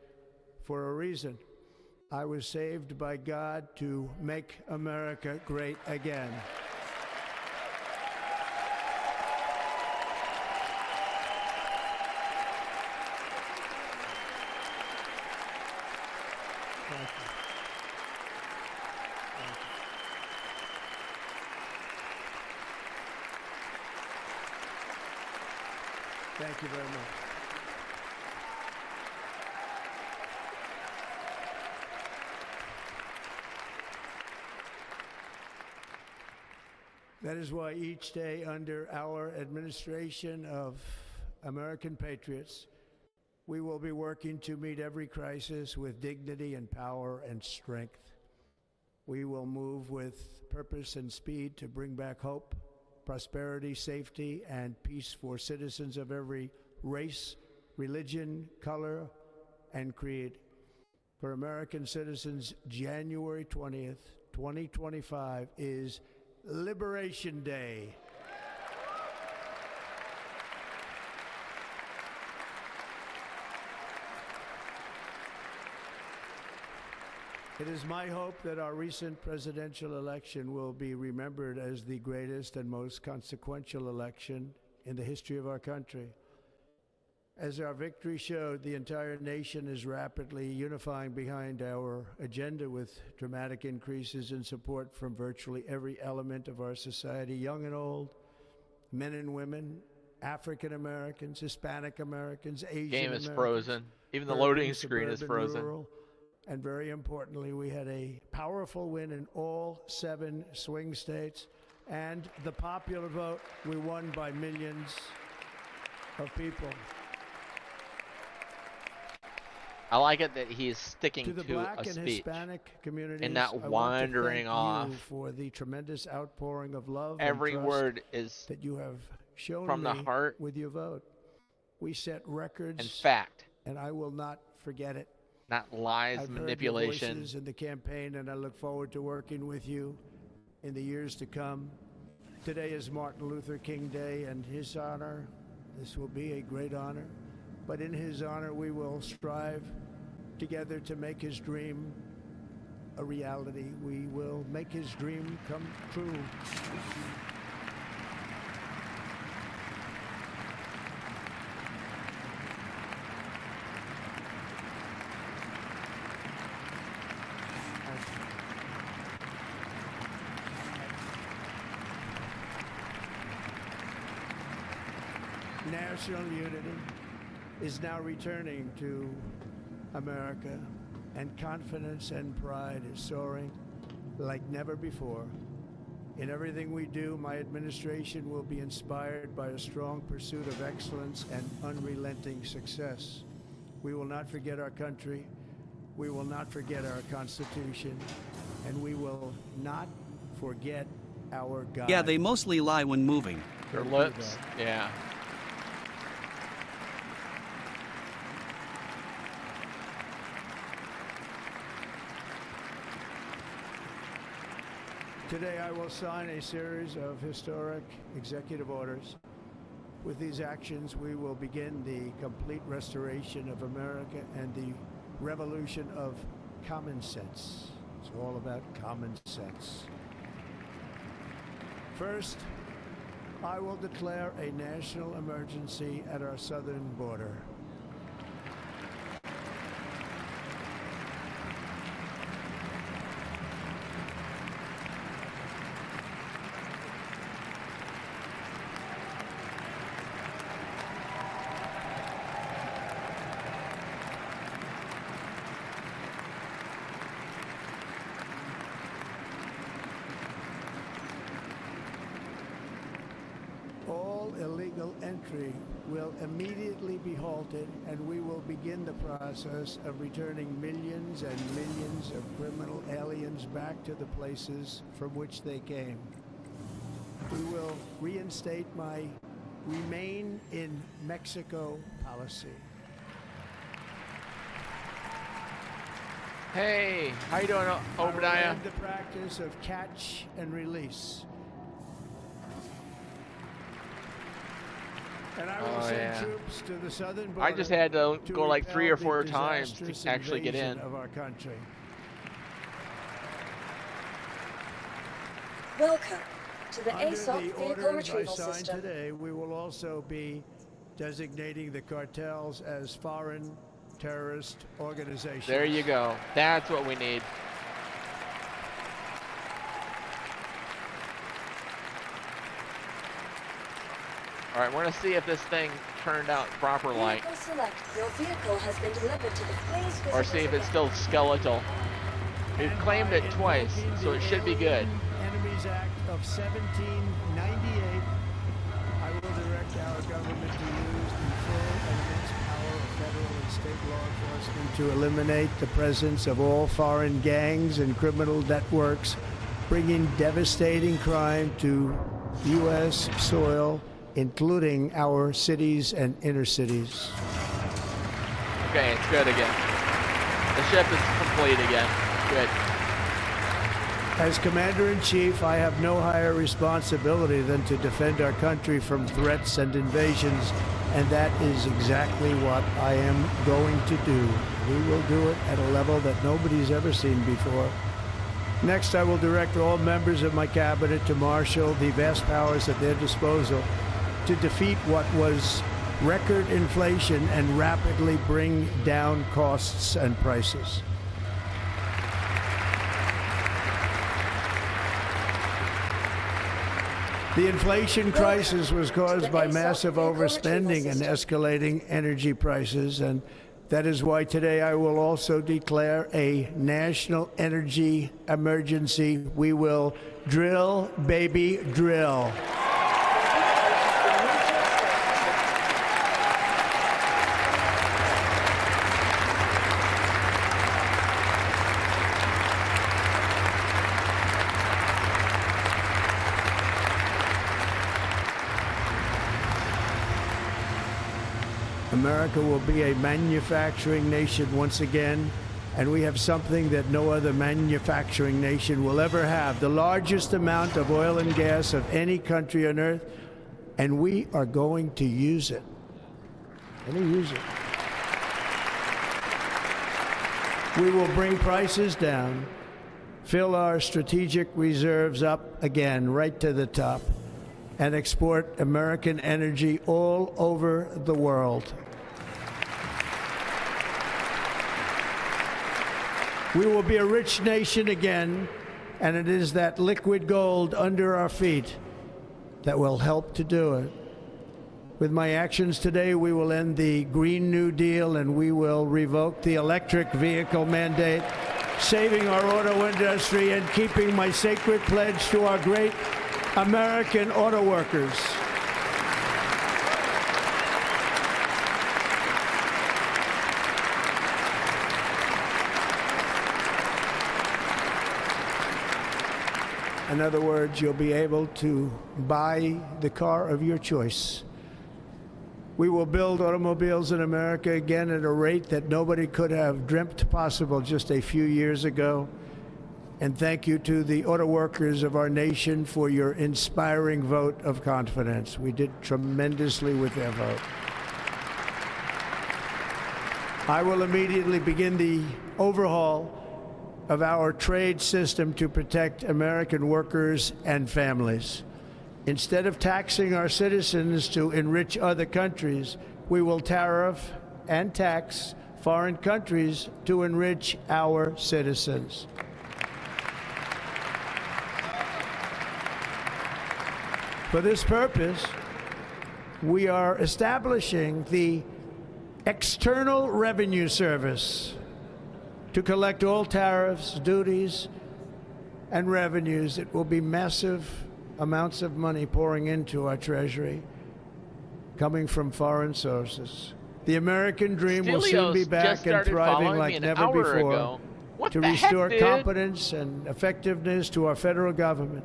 for a reason. I was saved by God to make America great again. Thank you. Thank you very much. That is why each day under our administration of American patriots, we will be working to meet every crisis with dignity and power and strength. We will move with purpose and speed to bring back hope, prosperity, safety, and peace for citizens of every race, religion, color, and creed. For American citizens, January 20th, 2025 is Liberation Day. It is my hope that our recent presidential election will be remembered as the greatest and most consequential election in the history of our country. As our victory showed, the entire nation is rapidly unifying behind our agenda with dramatic increases in support from virtually every element of our society, young and old, men and women, African Americans, Hispanic Americans, Asian Americans. Game is frozen. Even the loading screen is frozen. Rural, and very importantly, we had a powerful win in all 7 swing states. And the popular vote, we won by millions of people. I like it that he's sticking to the to Black a and speech Hispanic communities, and not wandering off. you for the tremendous outpouring of love Every and trust word is that you have shown from the me heart with your vote. We set records and fact, and I will not forget it. not lies, I've manipulation. heard your voices in the campaign, and I look forward to working with you in the years to come. Today is Martin Luther King Day, and his honor, this will be a great honor. But in his honor, we will strive together to make his dream a reality. We will make his dream come true. National unity is now returning to America, and confidence and pride is soaring like never before. In everything we do, my administration will be inspired by a strong pursuit of excellence and unrelenting success. We will not forget our country, we will not forget our Constitution, and we will not forget our God. Yeah, they mostly lie when moving. Their lips, yeah. Today I will sign a series of historic executive orders. With these actions, we will begin the complete restoration of America and the revolution of common sense. It's all about common sense. First, I will declare a national emergency at our southern border. Illegal entry will immediately be halted, and we will begin the process of returning millions and millions of criminal aliens back to the places from which they came. We will reinstate my Remain in Mexico policy. Hey, how you doing, Obadiah? I will end the practice of catch and release. And I will send troops to the southern border. I just had to go like 3 or 4 times to actually get in. Of our country. Welcome to the Under ASOP the vehicle orders I retrieval signed system. today, we will also be designating the cartels as foreign terrorist organizations. There you go. That's what we need. All right, we're gonna see if this thing turned out proper like, Vehicle select. Your vehicle has been delivered to the police. or see if it's still skeletal. We've claimed it twice, so it should be good. Enemy Appropriations Act of 1798, I will direct our government to use the full and immense power of federal and state law enforcement to eliminate the presence of all foreign gangs and criminal networks, bringing devastating crime to U.S. soil, including our cities and inner cities. Okay, it's good again. The ship is complete again. Good. As Commander-in-Chief, I have no higher responsibility than to defend our country from threats and invasions, and that is exactly what I am going to do. We will do it at a level that nobody's ever seen before. Next, I will direct all members of my cabinet to marshal the vast powers at their disposal to defeat what was record inflation and rapidly bring down costs and prices. The inflation crisis was caused by massive overspending and escalating energy prices, and that is why today I will also declare a national energy emergency. We will drill, baby, drill. America will be a manufacturing nation once again, and we have something that no other manufacturing nation will ever have, the largest amount of oil and gas of any country on earth, and we are going to use it. We will bring prices down, fill our strategic reserves up again right to the top, and export American energy all over the world. We will be a rich nation again, and it is that liquid gold under our feet that will help to do it. With my actions today, we will end the Green New Deal, and we will revoke the electric vehicle mandate, saving our auto industry and keeping my sacred pledge to our great American auto workers. In other words, you'll be able to buy the car of your choice. We will build automobiles in America again at a rate that nobody could have dreamt possible just a few years ago. And thank you to the auto workers of our nation for your inspiring vote of confidence. We did tremendously with their vote. I will immediately begin the overhaul of our trade system to protect American workers and families. Instead of taxing our citizens to enrich other countries, we will tariff and tax foreign countries to enrich our citizens. For this purpose, we are establishing the External Revenue Service to collect all tariffs, duties, and revenues. It will be massive amounts of money pouring into our treasury, coming from foreign sources. The American dream will soon be back and thriving like never before to restore competence and effectiveness to our federal government.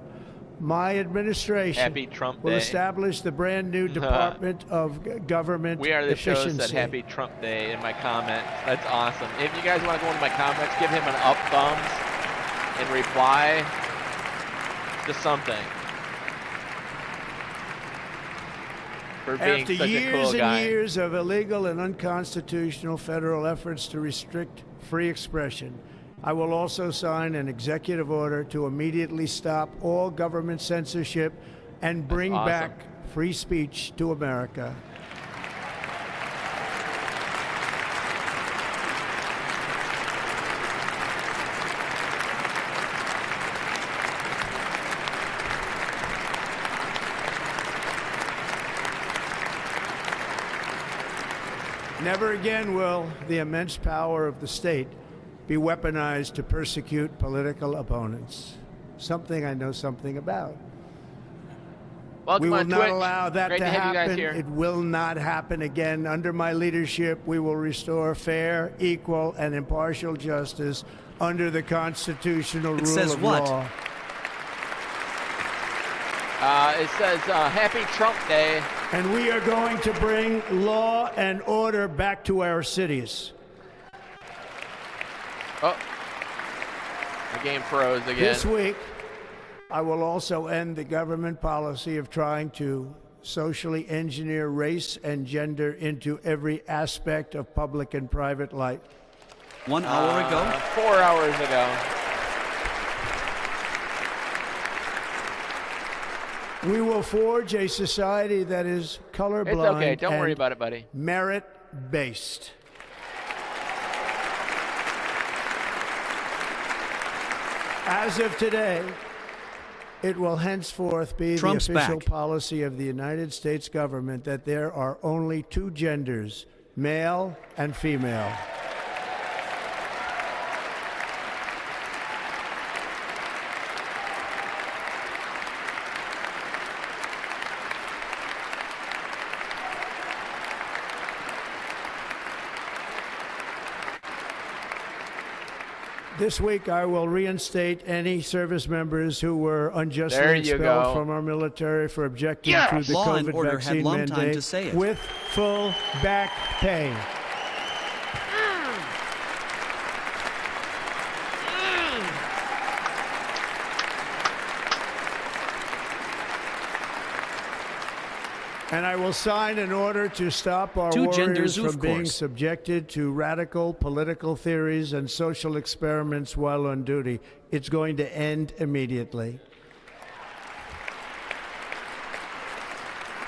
My administration will establish the brand new Department of Government We are the Efficiency. show that said Happy Trump Day in my comments. That's awesome. If you guys want to go into my comments, give him an up thumbs and reply to something. For being After such years a cool and guy. years of illegal and unconstitutional federal efforts to restrict free expression, I will also sign an executive order to immediately stop all government censorship and bring back free speech to America. Never again will the immense power of the state be weaponized to persecute political opponents. something I know something about. Welcome we will on not Twitch. allow that Great to to have you guys happen. here. It will not happen again. Under my leadership, we will restore fair, equal, and impartial justice under the constitutional rule says of what? law. It says Happy Trump Day. And we are going to bring law and order back to our cities. Oh, the game froze again. This week, I will also end the government policy of trying to socially engineer race and gender into every aspect of public and private life. 1 hour ago? 4 hours ago. We will forge a society that is colorblind. It's okay. Don't and worry about it, buddy. Merit-based. As of today, it will henceforth be Trump's the official back. policy of the United States government that there are only two genders, male and female. This week, I will reinstate any service members who were unjustly There you expelled go. from our military for objecting Yes! to the Law and COVID order had vaccine long time mandate to say it. with full back pay. And I will sign an order to stop our Two warriors genders, from of being course. subjected to radical political theories and social experiments while on duty. It's going to end immediately.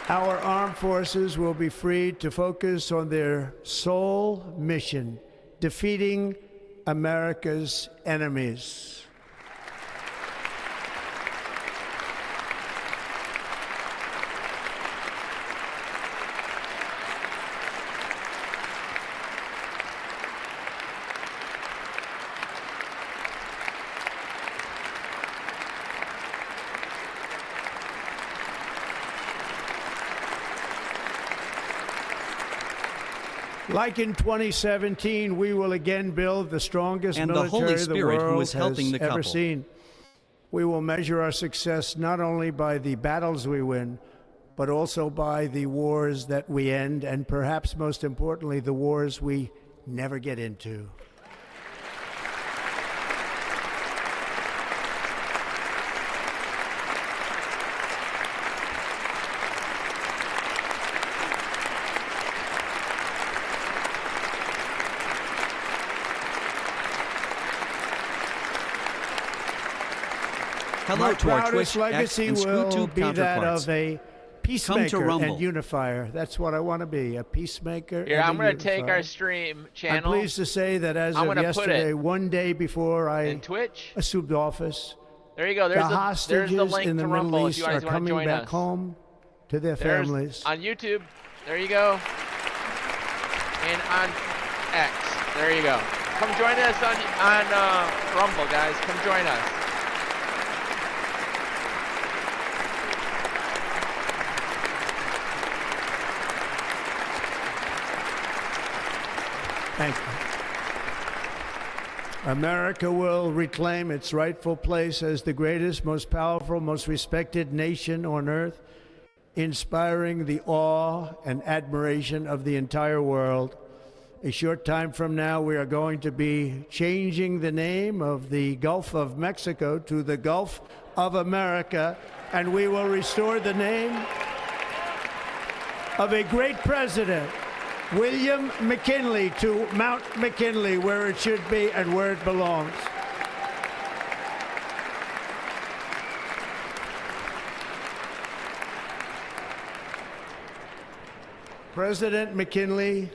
Our armed forces will be freed to focus on their sole mission, defeating America's enemies. Like in 2017, we will again build the strongest And the military Holy the Spirit who world is helping has the ever couple. seen. We will measure our success not only by the battles we win, but also by the wars that we end, and perhaps most importantly, the wars we never get into. Hello My to our proudest Twitch, X, legacy and will ScrewTube be that counterparts. of a peacemaker Rumble. and unifier. That's what I want to be, a peacemaker Here, and I'm a going to take unifier. our stream I'm channel. pleased to say that as I'm of gonna put yesterday, it one day before I in Twitch. assumed office, There you go. the There's the hostages link in the to Middle Rumble if East you are guys want to coming join back us. home to their There's families. on YouTube. There you go. And on X. There you go. Come join us on Rumble, guys. Come join us. Thank you. America will reclaim its rightful place as the greatest, most powerful, most respected nation on earth, inspiring the awe and admiration of the entire world. A short time from now, we are going to be changing the name of the Gulf of Mexico to the Gulf of America, and we will restore the name of a great president, William McKinley, to Mount McKinley, where it should be and where it belongs. President McKinley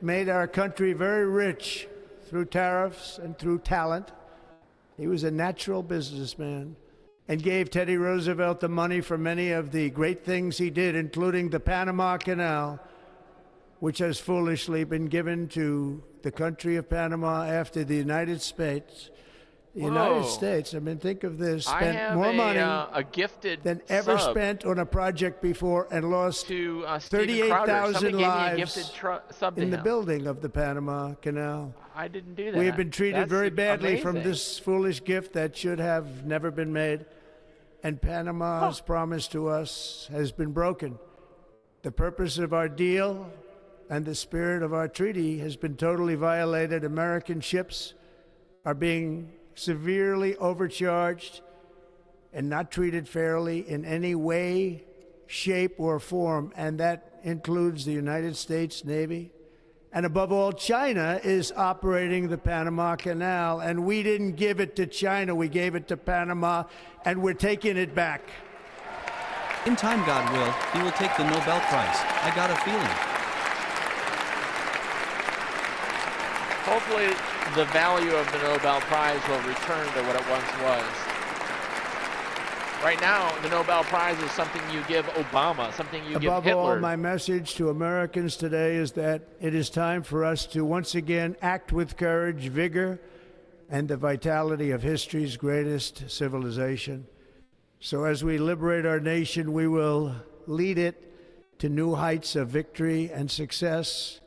made our country very rich through tariffs and through talent. He was a natural businessman and gave Teddy Roosevelt the money for many of the great things he did, including the Panama Canal, which has foolishly been given to the country of Panama after the United States The United States, I mean, think of this, I spent have more money a gifted than ever sub spent on a project before and lost to 38,000 lives sub to in the him. building of the Panama Canal. I didn't do that. We have been treated That's very badly from amazing. this foolish gift that should have never been made. And Panama's promise to us has been broken. The purpose of our deal and the spirit of our treaty has been totally violated. American ships are being severely overcharged and not treated fairly in any way, shape, or form, and that includes the United States Navy. And above all, China is operating the Panama Canal, and we didn't give it to China, we gave it to Panama, and we're taking it back. In time, God will, he will take the Nobel Prize. I got a feeling. Hopefully, the value of the Nobel Prize will return to what it once was. Right now, the Nobel Prize is something you give Obama, something you give Above Hitler. all, my message to Americans today is that it is time for us to once again act with courage, vigor, and the vitality of history's greatest civilization. So as we liberate our nation, we will lead it to new heights of victory and success.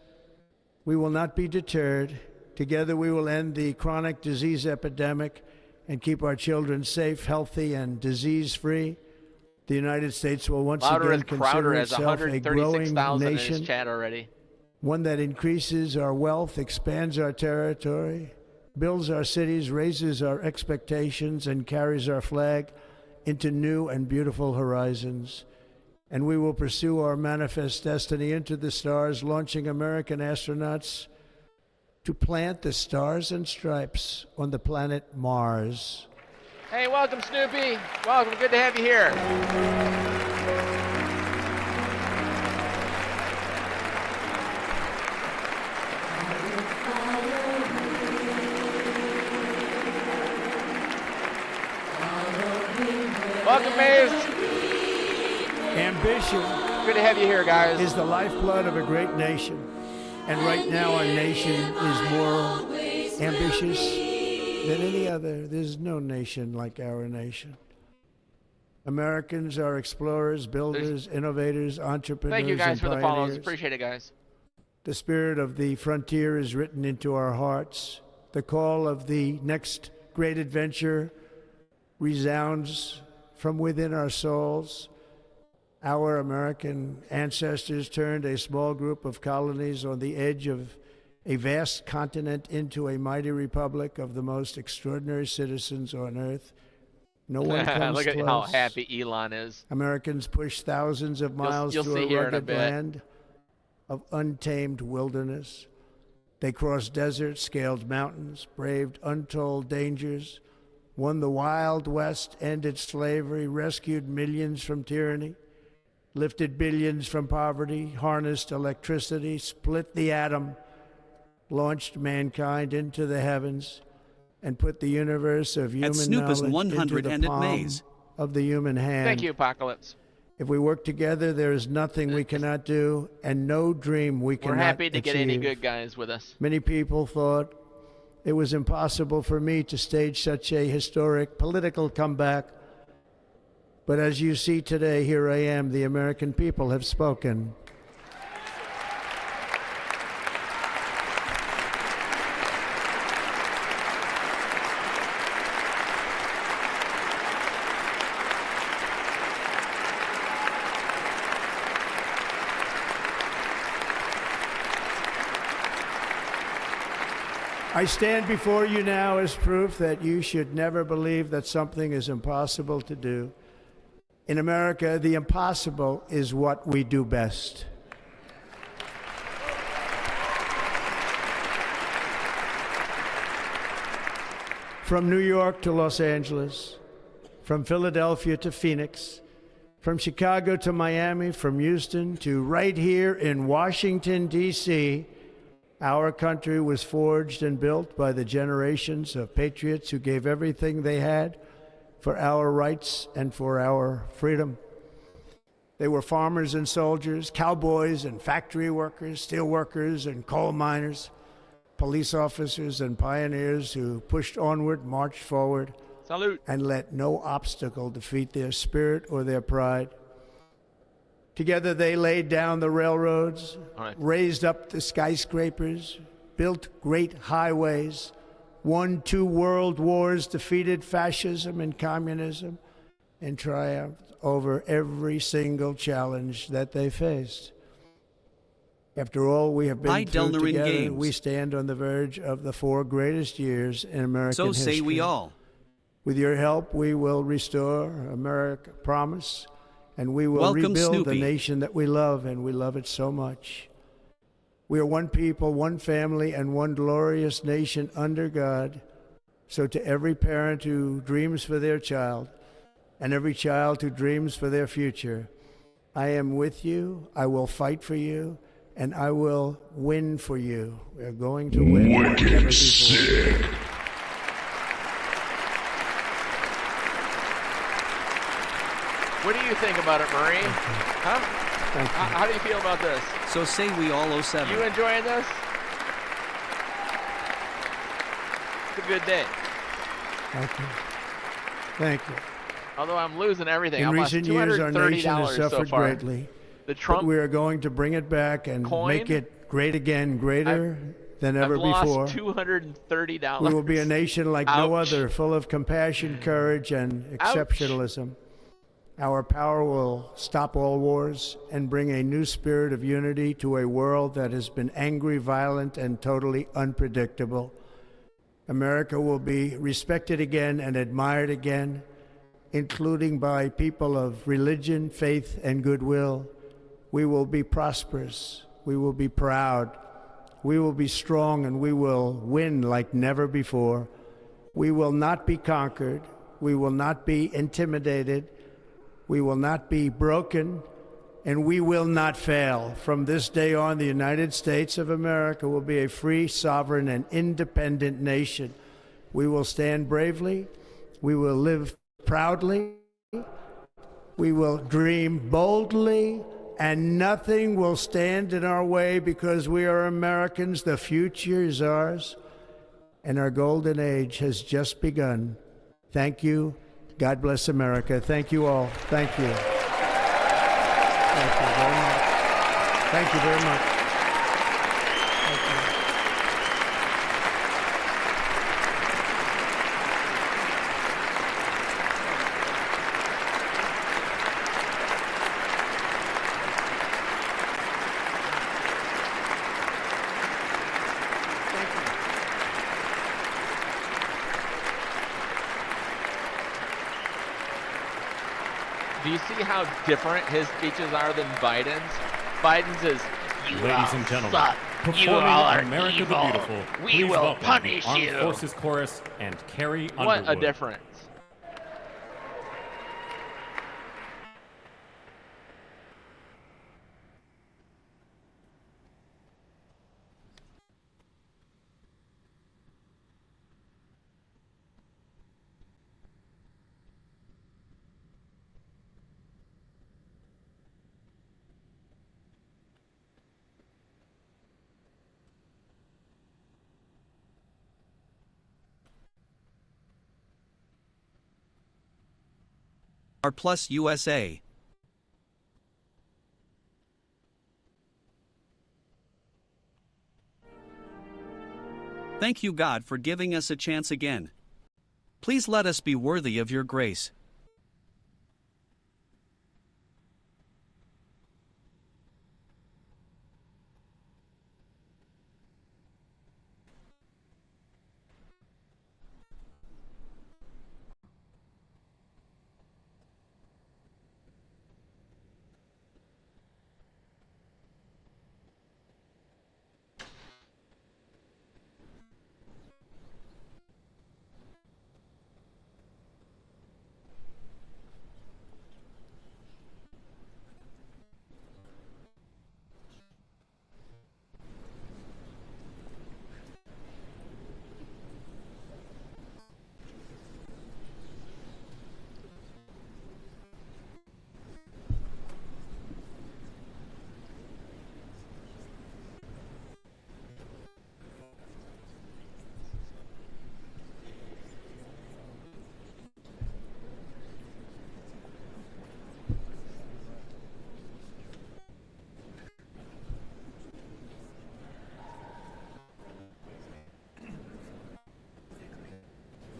We will not be deterred. Together we will end the chronic disease epidemic and keep our children safe, healthy, and disease-free. The United States will once again consider itself a growing nation, in his chat already. one that increases our wealth, expands our territory, builds our cities, raises our expectations, and carries our flag into new and beautiful horizons. And we will pursue our manifest destiny into the stars, launching American astronauts to plant the stars and stripes on the planet Mars. Hey, welcome, Snoopy. Welcome. Good to have you here. Welcome, Maze. Ambition. Good to have you here, guys. Is the lifeblood of a great nation. And right now our nation is more ambitious than any other. There's no nation like our nation. Americans are explorers, builders, innovators, entrepreneurs, Thank you guys and for the follows. pioneers. Appreciate it, guys. The spirit of the frontier is written into our hearts. The call of the next great adventure resounds from within our souls. Our American ancestors turned a small group of colonies on the edge of a vast continent into a mighty republic of the most extraordinary citizens on earth. No one comes Look at close. how happy Elon is. Americans pushed thousands of miles you'll through see a here in a rugged bit. land of untamed wilderness. They crossed deserts, scaled mountains, braved untold dangers, won the Wild West, ended slavery, rescued millions from tyranny, lifted billions from poverty, harnessed electricity, split the atom, launched mankind into the heavens, and put the universe of human Snoopus knowledge 100 into the and at palm Maze. of the human hand. Thank you, Apocalypse. If we work together, there is nothing we cannot do, and no dream we cannot We're happy to get any achieve. good guys with us. Many people thought it was impossible for me to stage such a historic political comeback. But as you see today, here I am. The American people have spoken. I stand before you now as proof that you should never believe that something is impossible to do. In America, the impossible is what we do best. From New York to Los Angeles, from Philadelphia to Phoenix, from Chicago to Miami, from Houston to right here in Washington, D.C., our country was forged and built by the generations of patriots who gave everything they had for our rights and for our freedom. They were farmers and soldiers, cowboys and factory workers, steel workers and coal miners. police officers and pioneers who pushed onward, marched forward, Salute. and let no obstacle defeat their spirit or their pride. Together they laid down the railroads, raised up the skyscrapers, built great highways, won 2 world wars, defeated fascism and communism, and triumphed over every single challenge that they faced. After all we have been through together, Games. we stand on the verge of the 4 greatest years in American history. So say we all. With your help, we will restore America, promise, and we will rebuild the nation that we love, and we love it so much. We are one people, one family, and one glorious nation under God. So to every parent who dreams for their child, and every child who dreams for their future, I am with you, I will fight for you, and I will win for you. We are going to win. Wicked sick. What do you think about it, Marie? Huh? How do you feel about this? So say we all 07. You enjoying this? It's a good day. Thank you. Thank you. Although I'm losing everything. In I lost recent years, our nation has $230 suffered so far. greatly. The Trump but we are going to bring it back and coin? make it great again, greater than ever I've lost before. $230. We will be a nation like no Ouch. other, full of compassion, courage, and exceptionalism. Our power will stop all wars and bring a new spirit of unity to a world that has been angry, violent, and totally unpredictable. America will be respected again and admired again, including by people of religion, faith, and goodwill. We will be prosperous. We will be proud. We will be strong, and we will win like never before. We will not be conquered. We will not be intimidated. We will not be broken, and we will not fail. From this day on, the United States of America will be a free, sovereign, and independent nation. We will stand bravely. We will live proudly. We will dream boldly, and nothing will stand in our way because we are Americans. The future is ours, and our golden age has just begun. Thank you. God bless America. Thank you all. Thank you. Thank you very much. Thank you very much. Thank you. Do you see how different his speeches are than Biden's? Biden's is, you Ladies all and gentlemen, suck. performing You all are America evil. the Beautiful, We please will welcome punish the Armed you. Forces Chorus and Carrie What Underwood. a difference. R+ USA. Thank you, God, for giving us a chance again. Please let us be worthy of your grace.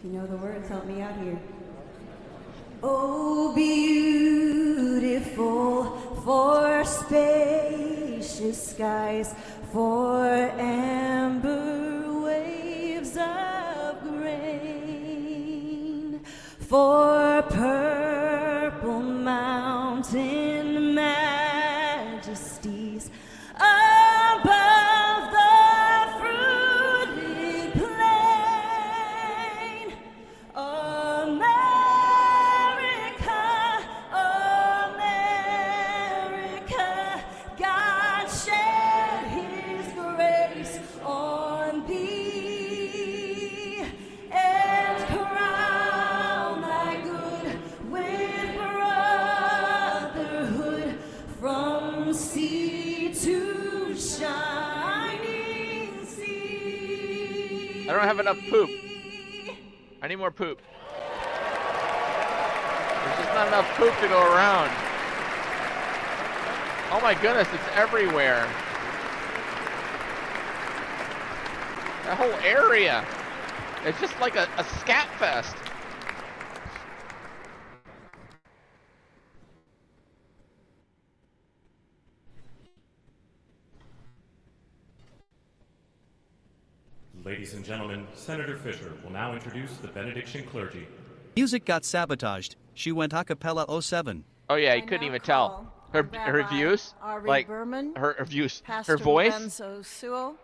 You know the words, help me out here. Oh, beautiful for spacious skies, for amber waves of grain, for purple mountain majesties above the fruited plain. America, America, God shed his grace on thee and crown thy good with brotherhood from sea to shining sea. I don't have enough poop. I need more poop. There's just not enough poop to go around. Oh my goodness, it's everywhere. That whole area. It's just like a scat fest. Ladies and gentlemen, Senator Fisher will now introduce the benediction clergy. Music got sabotaged. She went a cappella 07. Oh yeah, you couldn't even tell. Her views, Ari like Berman, her views, Pastor her voice. Lorenzo Sewell,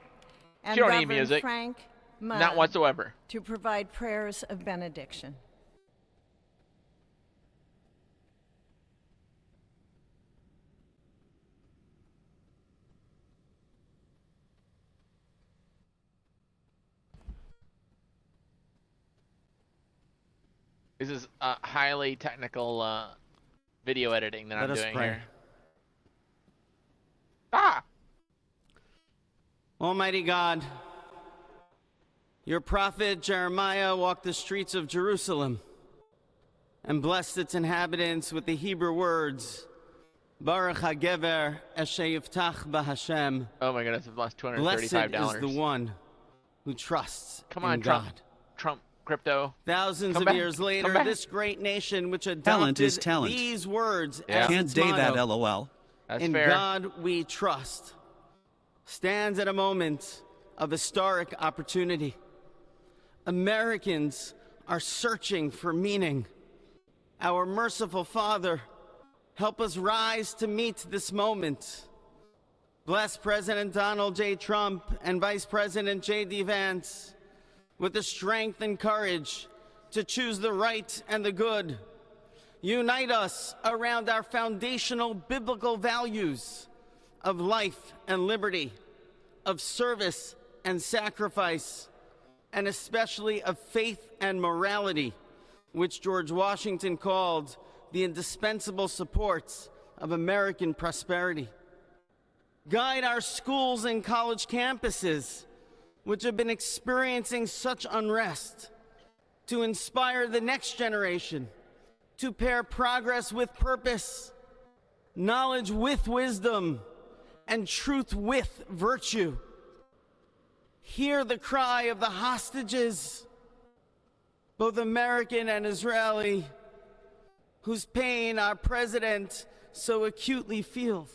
and She don't need Reverend music. Frank Munn Not whatsoever. to provide prayers of benediction. This is highly technical video editing that I'm doing here. Ah! Almighty God, your prophet Jeremiah walked the streets of Jerusalem and blessed its inhabitants with the Hebrew words, Baruch HaGever Asher Yiftach BaHashem. Oh my goodness, I've lost $235. Blessed is the one who trusts Come on, in Trump. God. Trump, crypto. Thousands Come of back. years Come later, back. this great nation which adopted Talent is talent. these words Yeah. as Can't its day that, motto, LOL. That's in fair. God we trust, stands at a moment of historic opportunity. Americans are searching for meaning. Our merciful Father, help us rise to meet this moment. Bless President Donald J. Trump and Vice President J.D. Vance with the strength and courage to choose the right and the good. Unite us around our foundational biblical values of life and liberty, of service and sacrifice, and especially of faith and morality, which George Washington called the indispensable supports of American prosperity. Guide our schools and college campuses, which have been experiencing such unrest, to inspire the next generation, to pair progress with purpose, knowledge with wisdom, and truth with virtue. Hear the cry of the hostages, both American and Israeli, whose pain our president so acutely feels.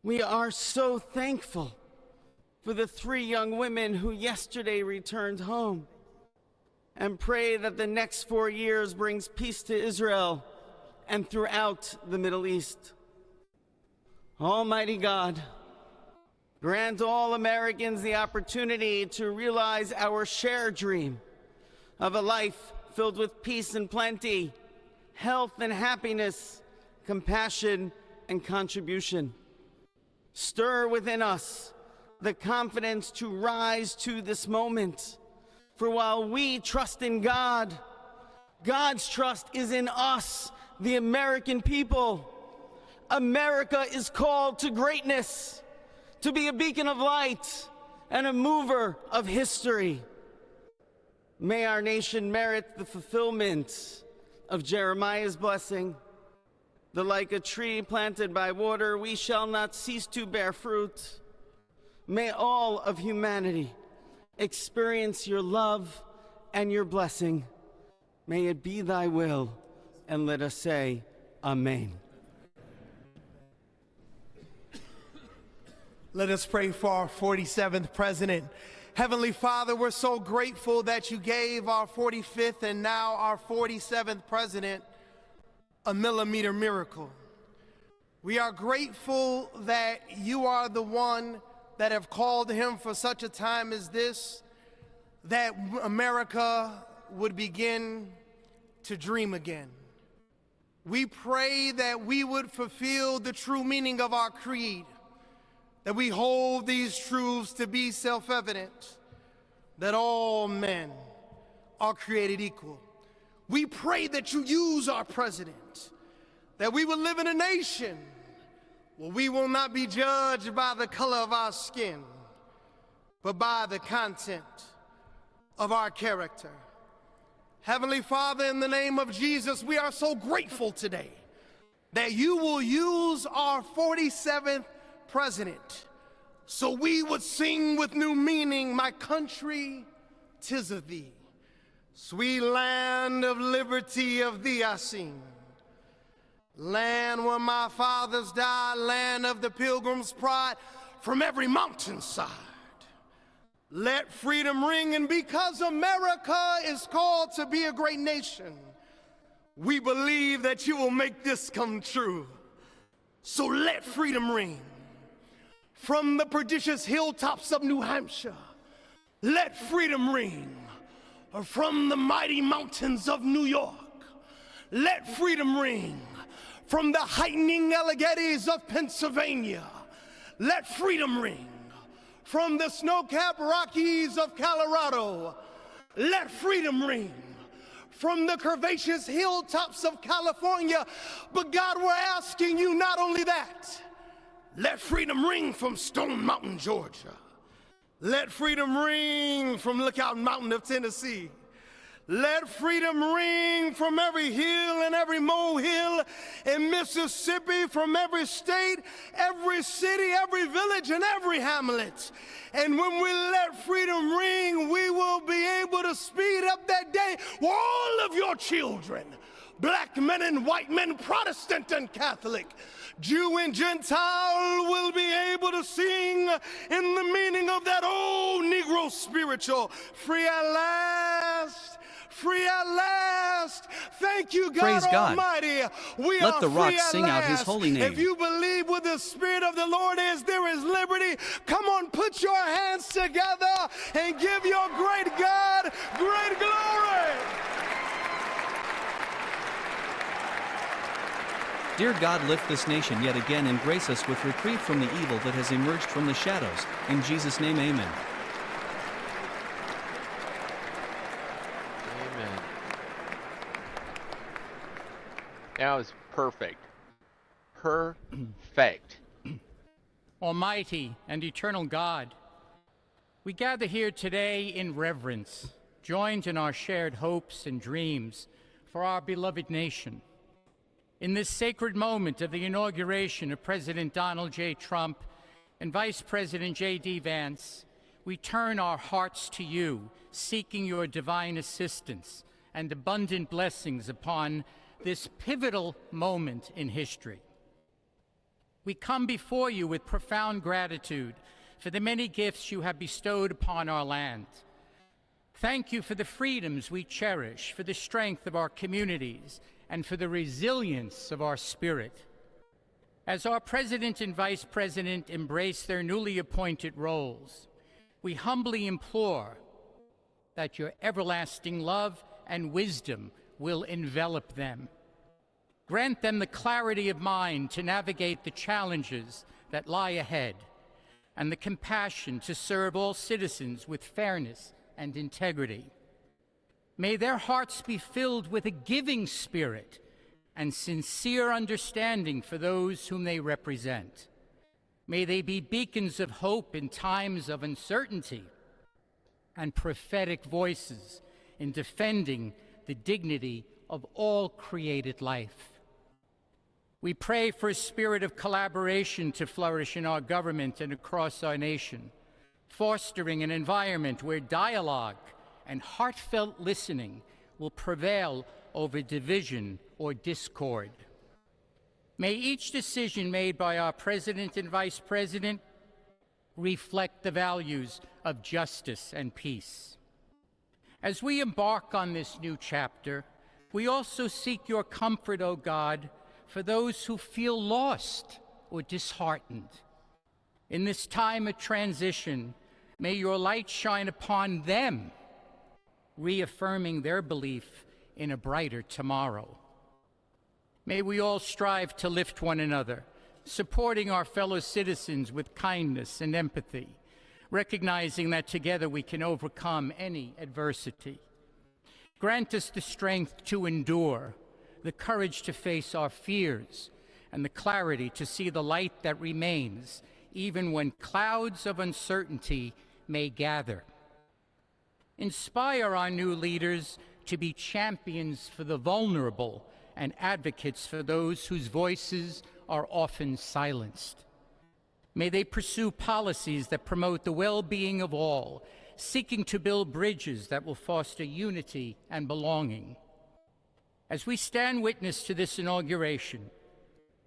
We are so thankful for the 3 young women who yesterday returned home, and pray that the next 4 years brings peace to Israel and throughout the Middle East. Almighty God, grant all Americans the opportunity to realize our shared dream of a life filled with peace and plenty, health and happiness, compassion and contribution. Stir within us the confidence to rise to this moment. For while we trust in God, God's trust is in us, the American people. America is called to greatness, to be a beacon of light and a mover of history. May our nation merit the fulfillment of Jeremiah's blessing. The like a tree planted by water, we shall not cease to bear fruit. May all of humanity experience your love and your blessing. May it be thy will, and let us say, Amen. Let us pray for our 47th president. Heavenly Father, we're so grateful that you gave our 45th and now our 47th president a millimeter miracle. We are grateful that you are the one that have called him for such a time as this, that America would begin to dream again. We pray that we would fulfill the true meaning of our creed, that we hold these truths to be self-evident, that all men are created equal. We pray that you use our president, that we will live in a nation where we will not be judged by the color of our skin, but by the content of our character. Heavenly Father, in the name of Jesus, we are so grateful today that you will use our 47th president, so we would sing with new meaning, my country, 'tis of thee. Sweet land of liberty, of thee I sing. Land where my fathers died, land of the pilgrim's pride, from every mountainside. Let freedom ring, and because America is called to be a great nation, we believe that you will make this come true. So let freedom ring. From the prodigious hilltops of New Hampshire, let freedom ring. Or from the mighty mountains of New York, let freedom ring. From the heightening Alleghenies of Pennsylvania, let freedom ring. From the snow-capped Rockies of Colorado, let freedom ring. From the curvaceous hilltops of California, but God, we're asking you not only that, let freedom ring from Stone Mountain, Georgia. Let freedom ring from Lookout Mountain of Tennessee. Let freedom ring from every hill and every molehill in Mississippi, from every state, every city, every village, and every hamlet. And when we let freedom ring, we will be able to speed up that day where all of your children, black men and white men, Protestant and Catholic, Jew and Gentile, will be able to sing in the meaning of that old Negro spiritual, free at last, free at last. Thank you, God. Praise God. Almighty. We Let are the rocks free at sing out his last. holy name. If you believe where the Spirit of the Lord is, there is liberty. Come on, put your hands together and give your great God great glory. Dear God, lift this nation yet again and grace us with reprieve from the evil that has emerged from the shadows. In Jesus' name, amen. Amen. That was perfect. Perfect. Almighty and eternal God, we gather here today in reverence, joined in our shared hopes and dreams for our beloved nation. In this sacred moment of the inauguration of President Donald J. Trump and Vice President J.D. Vance, we turn our hearts to you, seeking your divine assistance and abundant blessings upon this pivotal moment in history. We come before you with profound gratitude for the many gifts you have bestowed upon our land. Thank you for the freedoms we cherish, for the strength of our communities, and for the resilience of our spirit. As our President and Vice President embrace their newly appointed roles, we humbly implore that your everlasting love and wisdom will envelop them. Grant them the clarity of mind to navigate the challenges that lie ahead, and the compassion to serve all citizens with fairness and integrity. May their hearts be filled with a giving spirit and sincere understanding for those whom they represent. May they be beacons of hope in times of uncertainty and prophetic voices in defending the dignity of all created life. We pray for a spirit of collaboration to flourish in our government and across our nation, fostering an environment where dialogue, and heartfelt listening will prevail over division or discord. May each decision made by our President and Vice President reflect the values of justice and peace. As we embark on this new chapter, we also seek your comfort, O God, for those who feel lost or disheartened. In this time of transition, may your light shine upon them, reaffirming their belief in a brighter tomorrow. May we all strive to lift one another, supporting our fellow citizens with kindness and empathy, recognizing that together we can overcome any adversity. Grant us the strength to endure, the courage to face our fears, and the clarity to see the light that remains, even when clouds of uncertainty may gather. Inspire our new leaders to be champions for the vulnerable and advocates for those whose voices are often silenced. May they pursue policies that promote the well-being of all, seeking to build bridges that will foster unity and belonging. As we stand witness to this inauguration,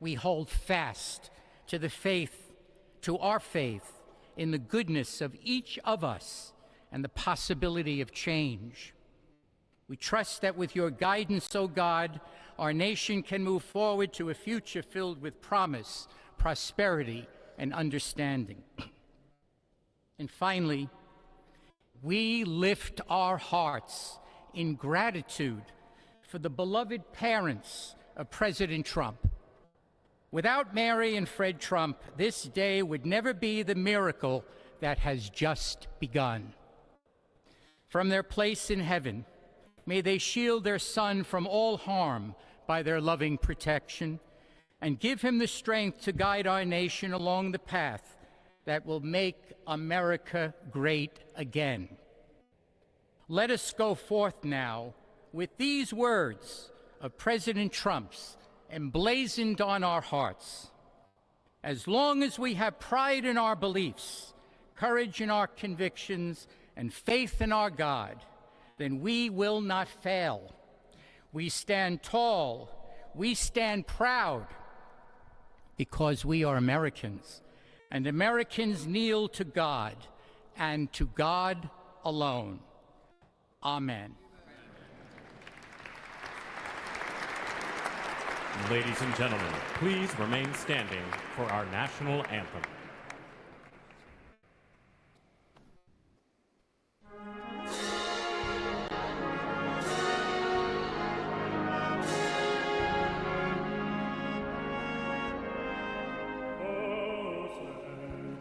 we hold fast to our faith in the goodness of each of us and the possibility of change. We trust that with your guidance, O God, our nation can move forward to a future filled with promise, prosperity, and understanding. And finally, we lift our hearts in gratitude for the beloved parents of President Trump. Without Mary and Fred Trump, this day would never be the miracle that has just begun. From their place in heaven, may they shield their son from all harm by their loving protection, and give him the strength to guide our nation along the path that will make America great again. Let us go forth now with these words of President Trump's emblazoned on our hearts. As long as we have pride in our beliefs, courage in our convictions, and faith in our God, then we will not fail. We stand tall, we stand proud, because we are Americans, and Americans kneel to God, and to God alone. Amen. Ladies and gentlemen, please remain standing for our national anthem.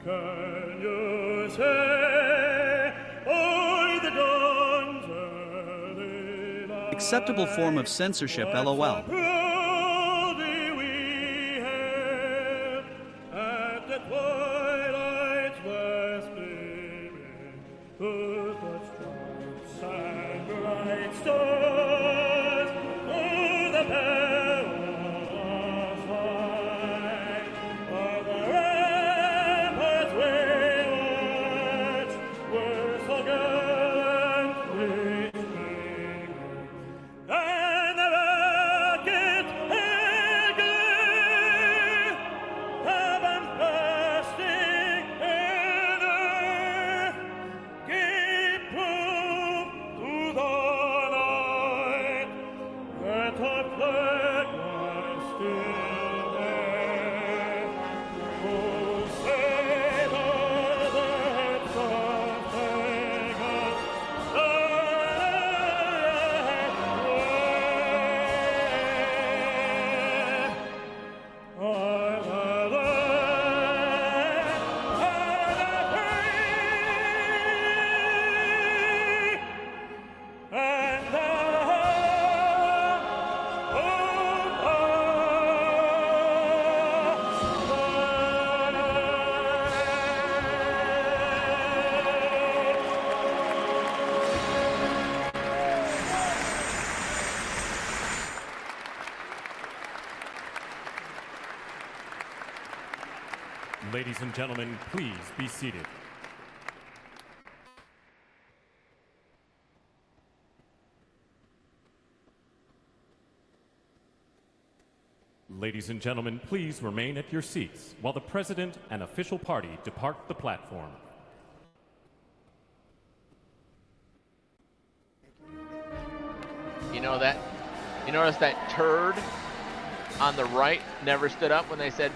Can you say, "O'er the dawns early light"? Acceptable form of censorship, LOL. Proudly we hailed at the twilight's last gleaming, whose blood stripes and bright stars through the perilous fight of the ramparts we watched were so gallantly streaming, and the rocket had gleamed, the bombs bursting in earth gave proof to the night that our flag was still there. Oh, say does that something Ladies and gentlemen, please be seated. Ladies and gentlemen, please remain at your seats while the President and official party depart the platform. You know that? You notice that turd on the right never stood up when they said,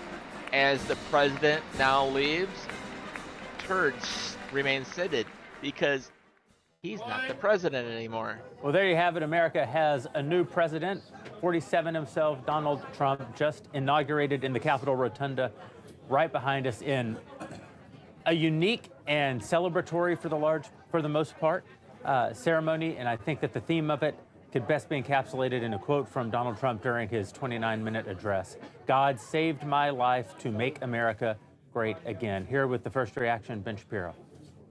as the president now leaves? Turd remains seated because he's not the president anymore. Well, there you have it. America has a new president, 47 himself, Donald Trump, just inaugurated in the Capitol Rotunda right behind us in a unique and celebratory, for the most part, ceremony. And I think that the theme of it could best be encapsulated in a quote from Donald Trump during his 29-minute address. God saved my life to make America great again. Here with the first reaction, Ben Shapiro.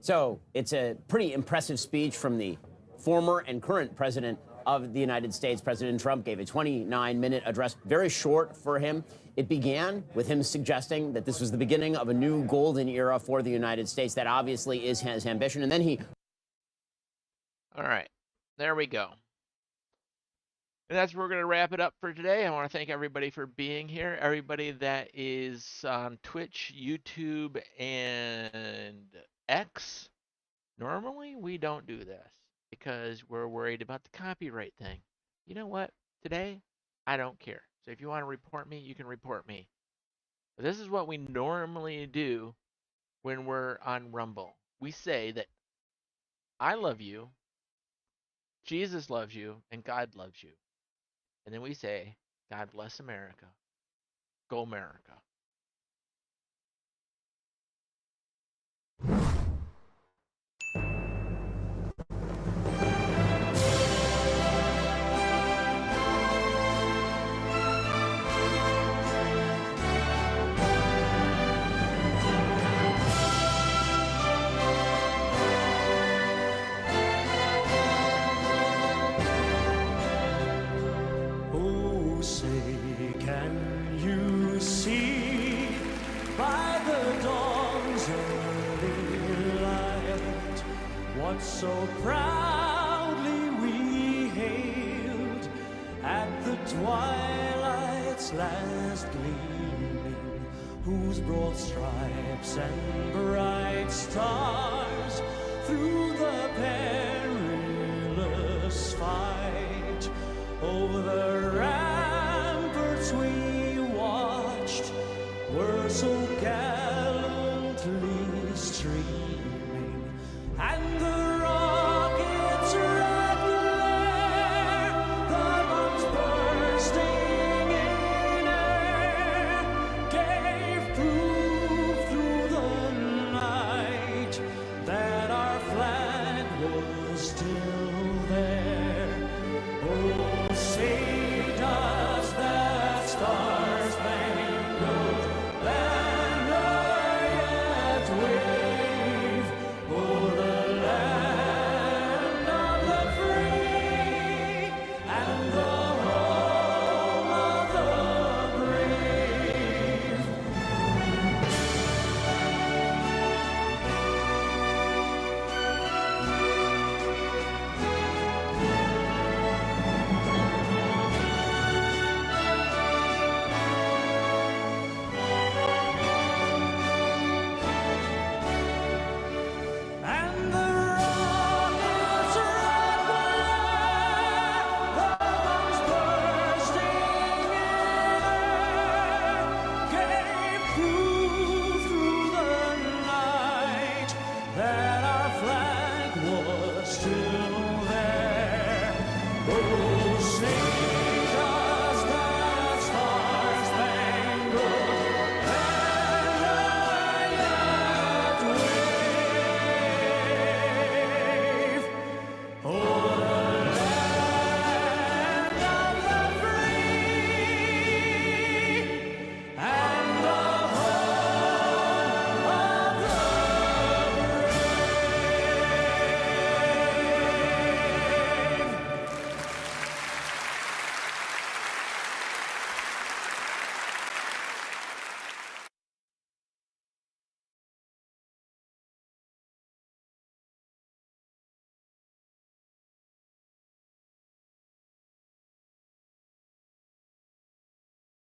So it's a pretty impressive speech from the former and current president of the United States. President Trump gave a 29-minute address, very short for him. It began with him suggesting that this was the beginning of a new golden era for the United States. That obviously is his ambition. And then he... All right, there we go. And that's where we're going to wrap it up for today. I want to thank everybody for being here. Everybody that is on Twitch, YouTube, and X. Normally, we don't do this because we're worried about the copyright thing. You know what? Today, I don't care. So if you want to report me, you can report me. But this is what we normally do when we're on Rumble. We say that I love you, Jesus loves you, and God loves you. And then we say, God bless America. Go America. So proudly we hailed at the twilight's last gleaming, whose broad stripes and bright stars